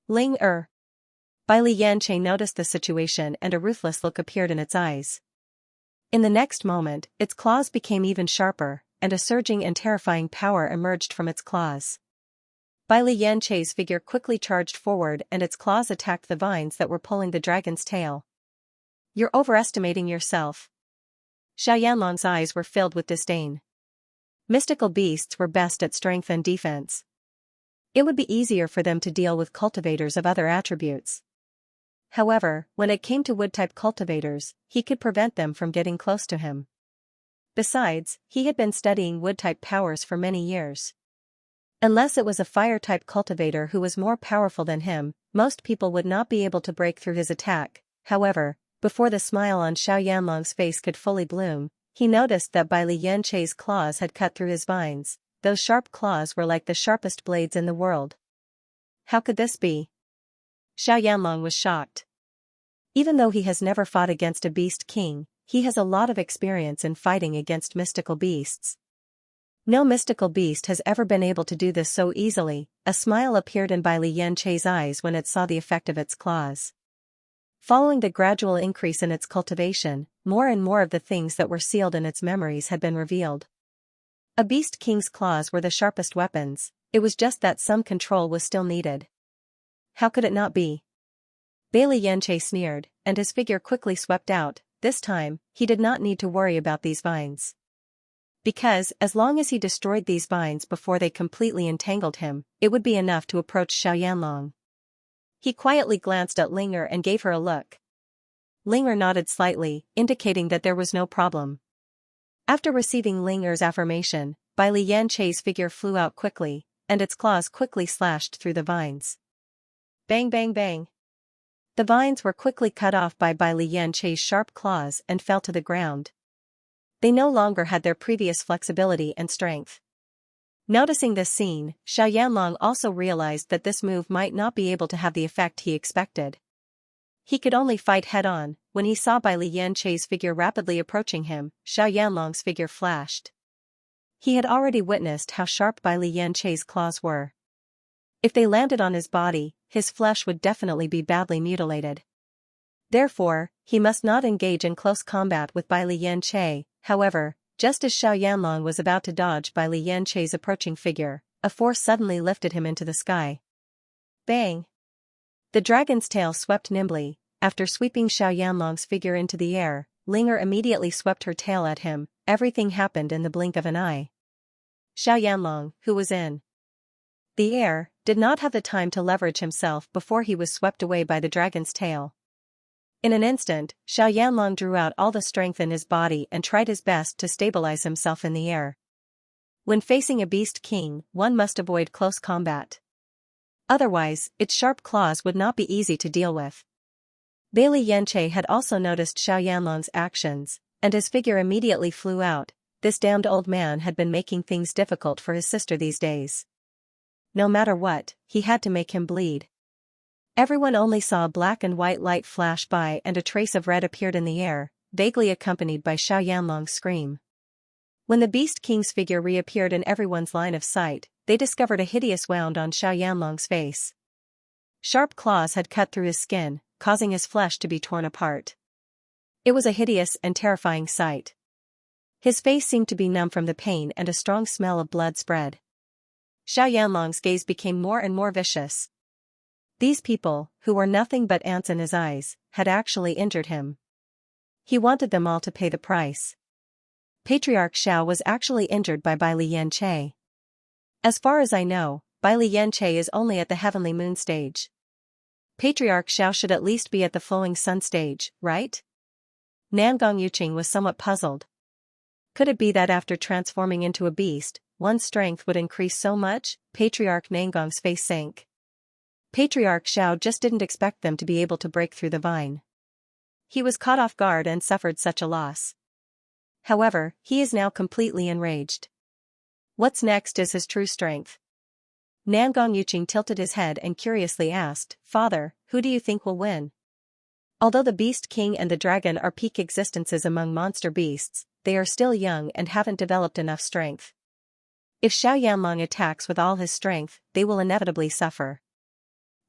Ling Er. Bai Xianxia noticed the situation and a ruthless look appeared in its eyes. In the next moment, its claws became even sharper, and a surging and terrifying power emerged from its claws. Bai Xianxia's figure quickly charged forward and its claws attacked the vines that were pulling the dragon's tail. You're overestimating yourself. Xiaoyanlong's eyes were filled with disdain. Mystical beasts were best at strength and defense. It would be easier for them to deal with cultivators of other attributes. However, when it came to wood-type cultivators, he could prevent them from getting close to him. Besides, he had been studying wood-type powers for many years. Unless it was a fire-type cultivator who was more powerful than him, most people would not be able to break through his attack. However, before the smile on Xiaoyanlong's face could fully bloom, he noticed that Bai Xianxia's claws had cut through his vines. Those sharp claws were like the sharpest blades in the world. How could this be? Xiaoyanlong was shocked. Even though he has never fought against a beast king, he has a lot of experience in fighting against mystical beasts. No mystical beast has ever been able to do this so easily. A smile appeared in Bai Liyanche's eyes when it saw the effect of its claws. Following the gradual increase in its cultivation, more and more of the things that were sealed in its memories had been revealed. A beast king's claws were the sharpest weapons, it was just that some control was still needed. How could it not be? Bai Liyanche sneered, and his figure quickly swept out. This time, he did not need to worry about these vines. Because, as long as he destroyed these vines before they completely entangled him, it would be enough to approach Xiaoyanlong. He quietly glanced at Linger and gave her a look. Linger nodded slightly, indicating that there was no problem. After receiving Linger's affirmation, Bai Liyanche's figure flew out quickly, and its claws quickly slashed through the vines. Bang bang bang. The vines were quickly cut off by Bai Liyanche's sharp claws and fell to the ground. They no longer had their previous flexibility and strength. Noticing this scene, Xiaoyanlong also realized that this move might not be able to have the effect he expected. He could only fight head-on. When he saw Bai Liyanche's figure rapidly approaching him, Xiaoyanlong's figure flashed. He had already witnessed how sharp Bai Liyanche's claws were. If they landed on his body, his flesh would definitely be badly mutilated. Therefore, he must not engage in close combat with Bai Liyanche. However, just as Xiaoyanlong was about to dodge Bai Liyanche's approaching figure, a force suddenly lifted him into the sky. Bang! The dragon's tail swept nimbly. After sweeping Xiaoyanlong's figure into the air, Linger immediately swept her tail at him. Everything happened in the blink of an eye. Xiaoyanlong, who was in the air, did not have the time to leverage himself before he was swept away by the dragon's tail. In an instant, Xiaoyanlong drew out all the strength in his body and tried his best to stabilize himself in the air. When facing a beast king, one must avoid close combat. Otherwise, its sharp claws would not be easy to deal with. Bai Liyanche had also noticed Xiaoyanlong's actions, and his figure immediately flew out. This damned old man had been making things difficult for his sister these days. No matter what, he had to make him bleed. Everyone only saw a black and white light flash by and a trace of red appeared in the air, vaguely accompanied by Xiaoyanlong's scream. When the Beast King's figure reappeared in everyone's line of sight, they discovered a hideous wound on Xiaoyanlong's face. Sharp claws had cut through his skin, causing his flesh to be torn apart. It was a hideous and terrifying sight. His face seemed to be numb from the pain and a strong smell of blood spread. Xiaoyanlong's gaze became more and more vicious. These people, who were nothing but ants in his eyes, had actually injured him. He wanted them all to pay the price. Patriarch Xiao was actually injured by Bai Liyanche. As far as I know, Bai Liyanche is only at the Heavenly Moon stage. Patriarch Xiao should at least be at the Flowing Sun stage, right? Nangong Yuqing was somewhat puzzled. Could it be that after transforming into a beast, one's strength would increase so much? Patriarch Nangong's face sank. Patriarch Xiao just didn't expect them to be able to break through the vine. He was caught off guard and suffered such a loss. However, he is now completely enraged. What's next is his true strength. Nangong Yuqing tilted his head and curiously asked, "Father, who do you think will win?" Although the Beast King and the dragon are peak existences among monster beasts, they are still young and haven't developed enough strength. If Xiaoyanlong attacks with all his strength, they will inevitably suffer.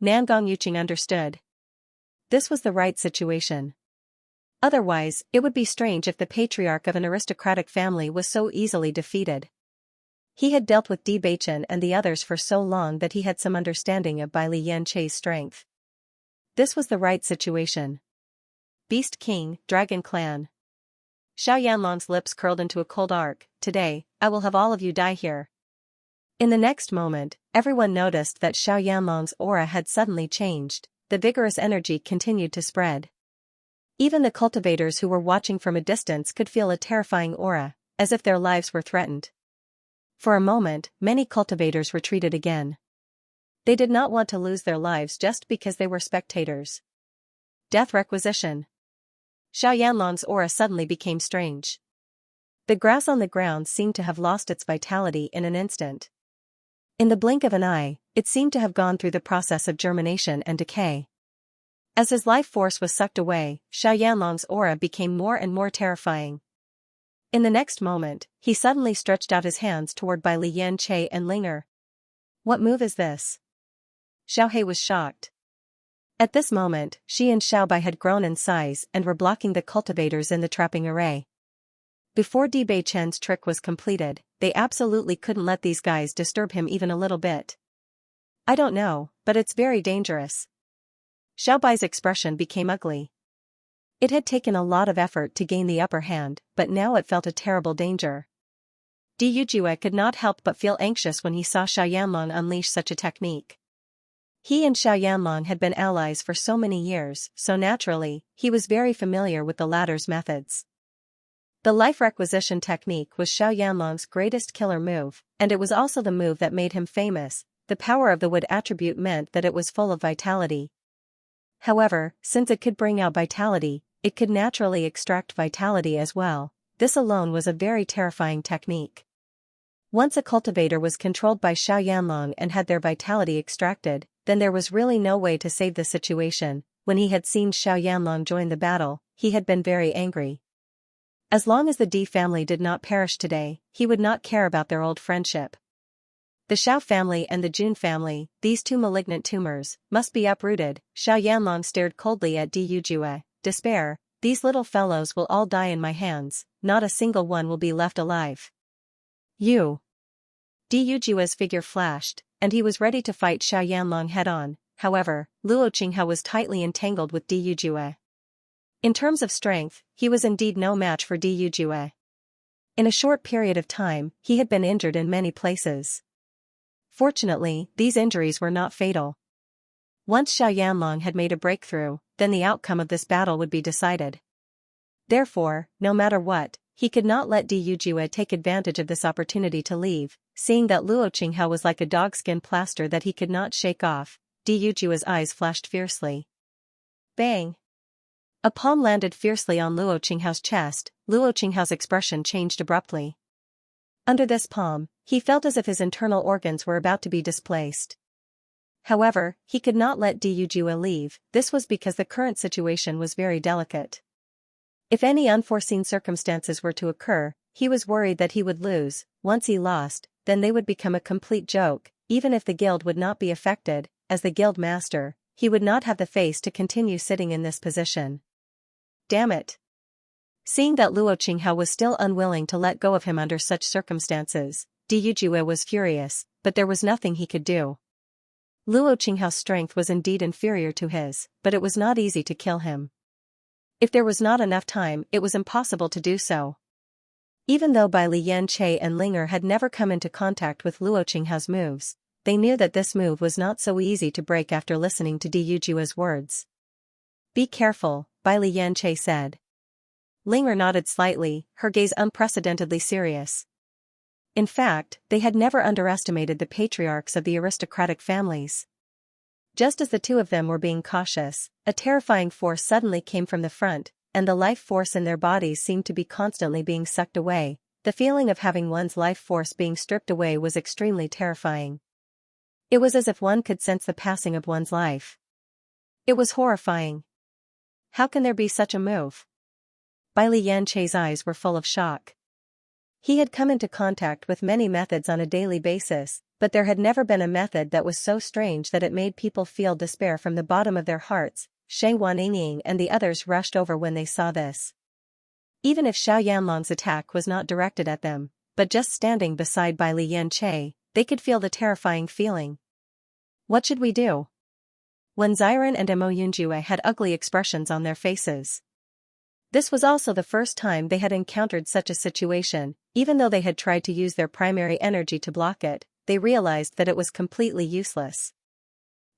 Nangong Yuqing understood. This was the right situation. Otherwise, it would be strange if the patriarch of an aristocratic family was so easily defeated. He had dealt with Bewitching and the others for so long that he had some understanding of Bai Liyanche's strength. This was the right situation. Beast King, Dragon Clan. Xiaoyanlong's lips curled into a cold arc. Today, I will have all of you die here. In the next moment, everyone noticed that Xiaoyanlong's aura had suddenly changed. The vigorous energy continued to spread. Even the cultivators who were watching from a distance could feel a terrifying aura, as if their lives were threatened. For a moment, many cultivators retreated again. They did not want to lose their lives just because they were spectators. Death requisition. Xiaoyanlong's aura suddenly became strange. The grass on the ground seemed to have lost its vitality in an instant. In the blink of an eye, it seemed to have gone through the process of germination and decay. As his life force was sucked away, Xianlong's aura became more and more terrifying. In the next moment, he suddenly stretched out his hands toward Bai Liyan-che and Linger. What move is this? Xiaohe was shocked. At this moment, she and Xiaobai had grown in size and were blocking the cultivators in the trapping array. Before Bei Chen's trick was completed, they absolutely couldn't let these guys disturb him even a little bit. I don't know, but it's very dangerous. Xiaobai's expression became ugly. It had taken a lot of effort to gain the upper hand, but now it felt a terrible danger. Di Yujue could not help but feel anxious when he saw Xiaoyanlong unleash such a technique. He and Xiaoyanlong had been allies for so many years, so naturally, he was very familiar with the latter's methods. The life requisition technique was Xiaoyanlong's greatest killer move, and it was also the move that made him famous. The power of the wood attribute meant that it was full of vitality. However, since it could bring out vitality, it could naturally extract vitality as well. This alone was a very terrifying technique. Once a cultivator was controlled by Xiaoyanlong and had their vitality extracted, then there was really no way to save the situation. When he had seen Xiaoyanlong join the battle, he had been very angry. As long as the Di family did not perish today, he would not care about their old friendship. The Xiao family and the Jun family, these two malignant tumors, must be uprooted. Xiaoyanlong stared coldly at Di Yujue. Despair, these little fellows will all die in my hands, not a single one will be left alive. You. Di Yujue's figure flashed, and he was ready to fight Xiaoyanlong head-on. However, Luo Qinghao was tightly entangled with Di Yujue. In terms of strength, he was indeed no match for Di Yujue. In a short period of time, he had been injured in many places. Fortunately, these injuries were not fatal. Once Xiaoyanlong had made a breakthrough, then the outcome of this battle would be decided. Therefore, no matter what, he could not let Di Yujue take advantage of this opportunity to leave. Seeing that Luo Qinghao was like a dogskin plaster that he could not shake off, Di Yujue's eyes flashed fiercely. Bang! A palm landed fiercely on Luo Qinghao's chest. Luo Qinghao's expression changed abruptly. Under this palm, he felt as if his internal organs were about to be displaced. However, he could not let Di Yujue leave. This was because the current situation was very delicate. If any unforeseen circumstances were to occur, he was worried that he would lose. Once he lost, then they would become a complete joke. Even if the guild would not be affected, as the guild master, he would not have the face to continue sitting in this position. Damn it! Seeing that Luo Qinghao was still unwilling to let go of him under such circumstances, Di Yujue was furious, but there was nothing he could do. Luo Qinghao's strength was indeed inferior to his, but it was not easy to kill him. If there was not enough time, it was impossible to do so. Even though Bai Liyan-che and Linger had never come into contact with Luo Qinghao's moves, they knew that this move was not so easy to break after listening to Di Yujue's words. Be careful, Bai Liyan-che said. Linger nodded slightly, her gaze unprecedentedly serious. In fact, they had never underestimated the patriarchs of the aristocratic families. Just as the two of them were being cautious, a terrifying force suddenly came from the front, and the life force in their bodies seemed to be constantly being sucked away. The feeling of having one's life force being stripped away was extremely terrifying. It was as if one could sense the passing of one's life. It was horrifying. How can there be such a move? Bai Liyan-che's eyes were full of shock. He had come into contact with many methods on a daily basis, but there had never been a method that was so strange that it made people feel despair from the bottom of their hearts. Sheng Waningying and the others rushed over when they saw this. Even if Xiaoyanlong's attack was not directed at them, but just standing beside Bai Liyan-che, they could feel the terrifying feeling. What should we do? Wen Ziren and Mo Yunjue had ugly expressions on their faces. This was also the first time they had encountered such a situation. Even though they had tried to use their primary energy to block it, they realized that it was completely useless.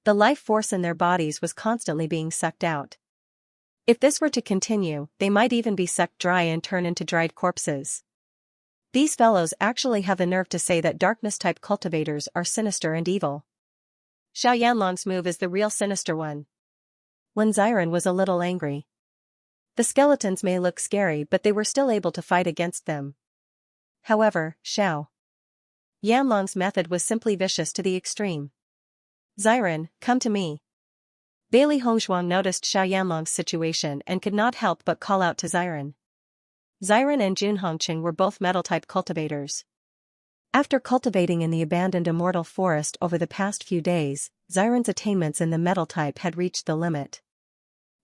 The life force in their bodies was constantly being sucked out. If this were to continue, they might even be sucked dry and turn into dried corpses. These fellows actually have the nerve to say that darkness-type cultivators are sinister and evil. Xiaoyanlong's move is the real sinister one. Wen Ziren was a little angry. The skeletons may look scary, but they were still able to fight against them. However, Xiaoyanlong's method was simply vicious to the extreme. Ziren, come to me. Bailey Hongzhuang noticed Xiao Yanlong's situation and could not help but call out to Xiren. Xiren and Jun Hongqing were both metal-type cultivators. After cultivating in the abandoned immortal forest over the past few days, Xiren's attainments in the metal type had reached the limit.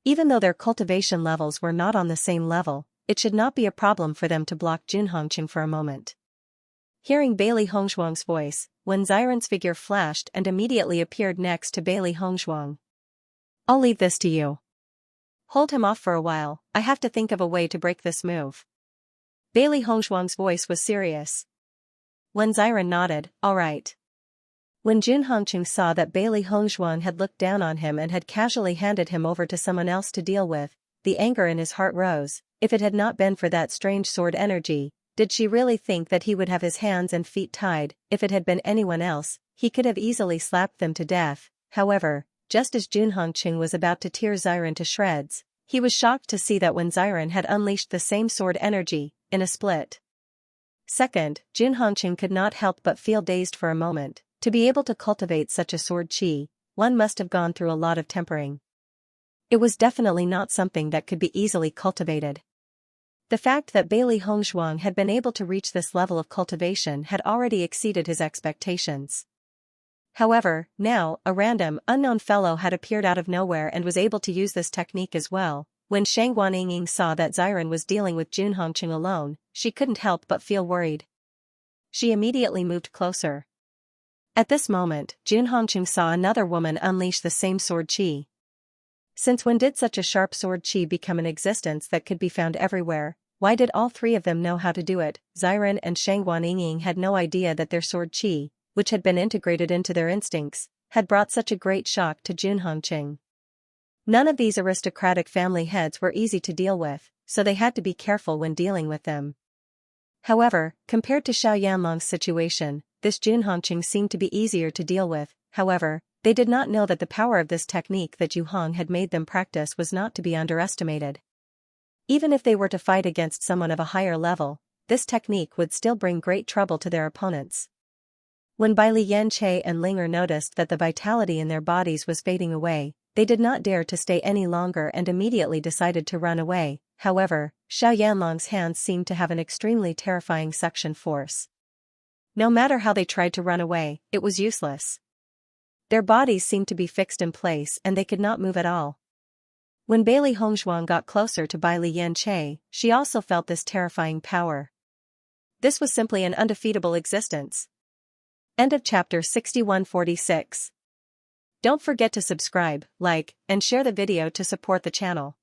Even though their cultivation levels were not on the same level, it should not be a problem for them to block Jun Hongqing for a moment. Hearing Bailey Hongzhuang's voice, when Xiren's figure flashed and immediately appeared next to Bailey Hongzhuang. "I'll leave this to you. Hold him off for a while, I have to think of a way to break this move." Bailey Hongzhuang's voice was serious. When Xiren nodded, "All right." When Jun Hongqing saw that Bailey Hongzhuang had looked down on him and had casually handed him over to someone else to deal with, the anger in his heart rose. If it had not been for that strange sword energy, did she really think that he would have his hands and feet tied? If it had been anyone else, he could have easily slapped them to death. However, just as Jun Hongqing was about to tear Xiren to shreds, he was shocked to see that when Xiren had unleashed the same sword energy, in a split second, Jun Hongqing could not help but feel dazed for a moment. To be able to cultivate such a sword chi, one must have gone through a lot of tempering. It was definitely not something that could be easily cultivated. The fact that Bailey Hongzhuang had been able to reach this level of cultivation had already exceeded his expectations. However, now, a random, unknown fellow had appeared out of nowhere and was able to use this technique as well. When Shang Guanying saw that Xiren was dealing with Jun Hongqing alone, she couldn't help but feel worried. She immediately moved closer. At this moment, Jun Hongqing saw another woman unleash the same sword chi. Since when did such a sharp sword chi become an existence that could be found everywhere? Why did all three of them know how to do it? Xiren and Shang Guanying had no idea that their sword chi, which had been integrated into their instincts, had brought such a great shock to Jun Hongqing. None of these aristocratic family heads were easy to deal with, so they had to be careful when dealing with them. However, compared to Xiao Yanlong's situation, this Jun Hongqing seemed to be easier to deal with. However, they did not know that the power of this technique that Yu Hong had made them practice was not to be underestimated. Even if they were to fight against someone of a higher level, this technique would still bring great trouble to their opponents. When Bai Lianche and Linger noticed that the vitality in their bodies was fading away, they did not dare to stay any longer and immediately decided to run away. However, Xiao Yanlong's hands seemed to have an extremely terrifying suction force. No matter how they tried to run away, it was useless. Their bodies seemed to be fixed in place and they could not move at all. When Bailey Hongzhuang got closer to Bai Lianche, she also felt this terrifying power. This was simply an undefeatable existence. End of chapter 6146. Don't forget to subscribe, like, and share the video to support the channel.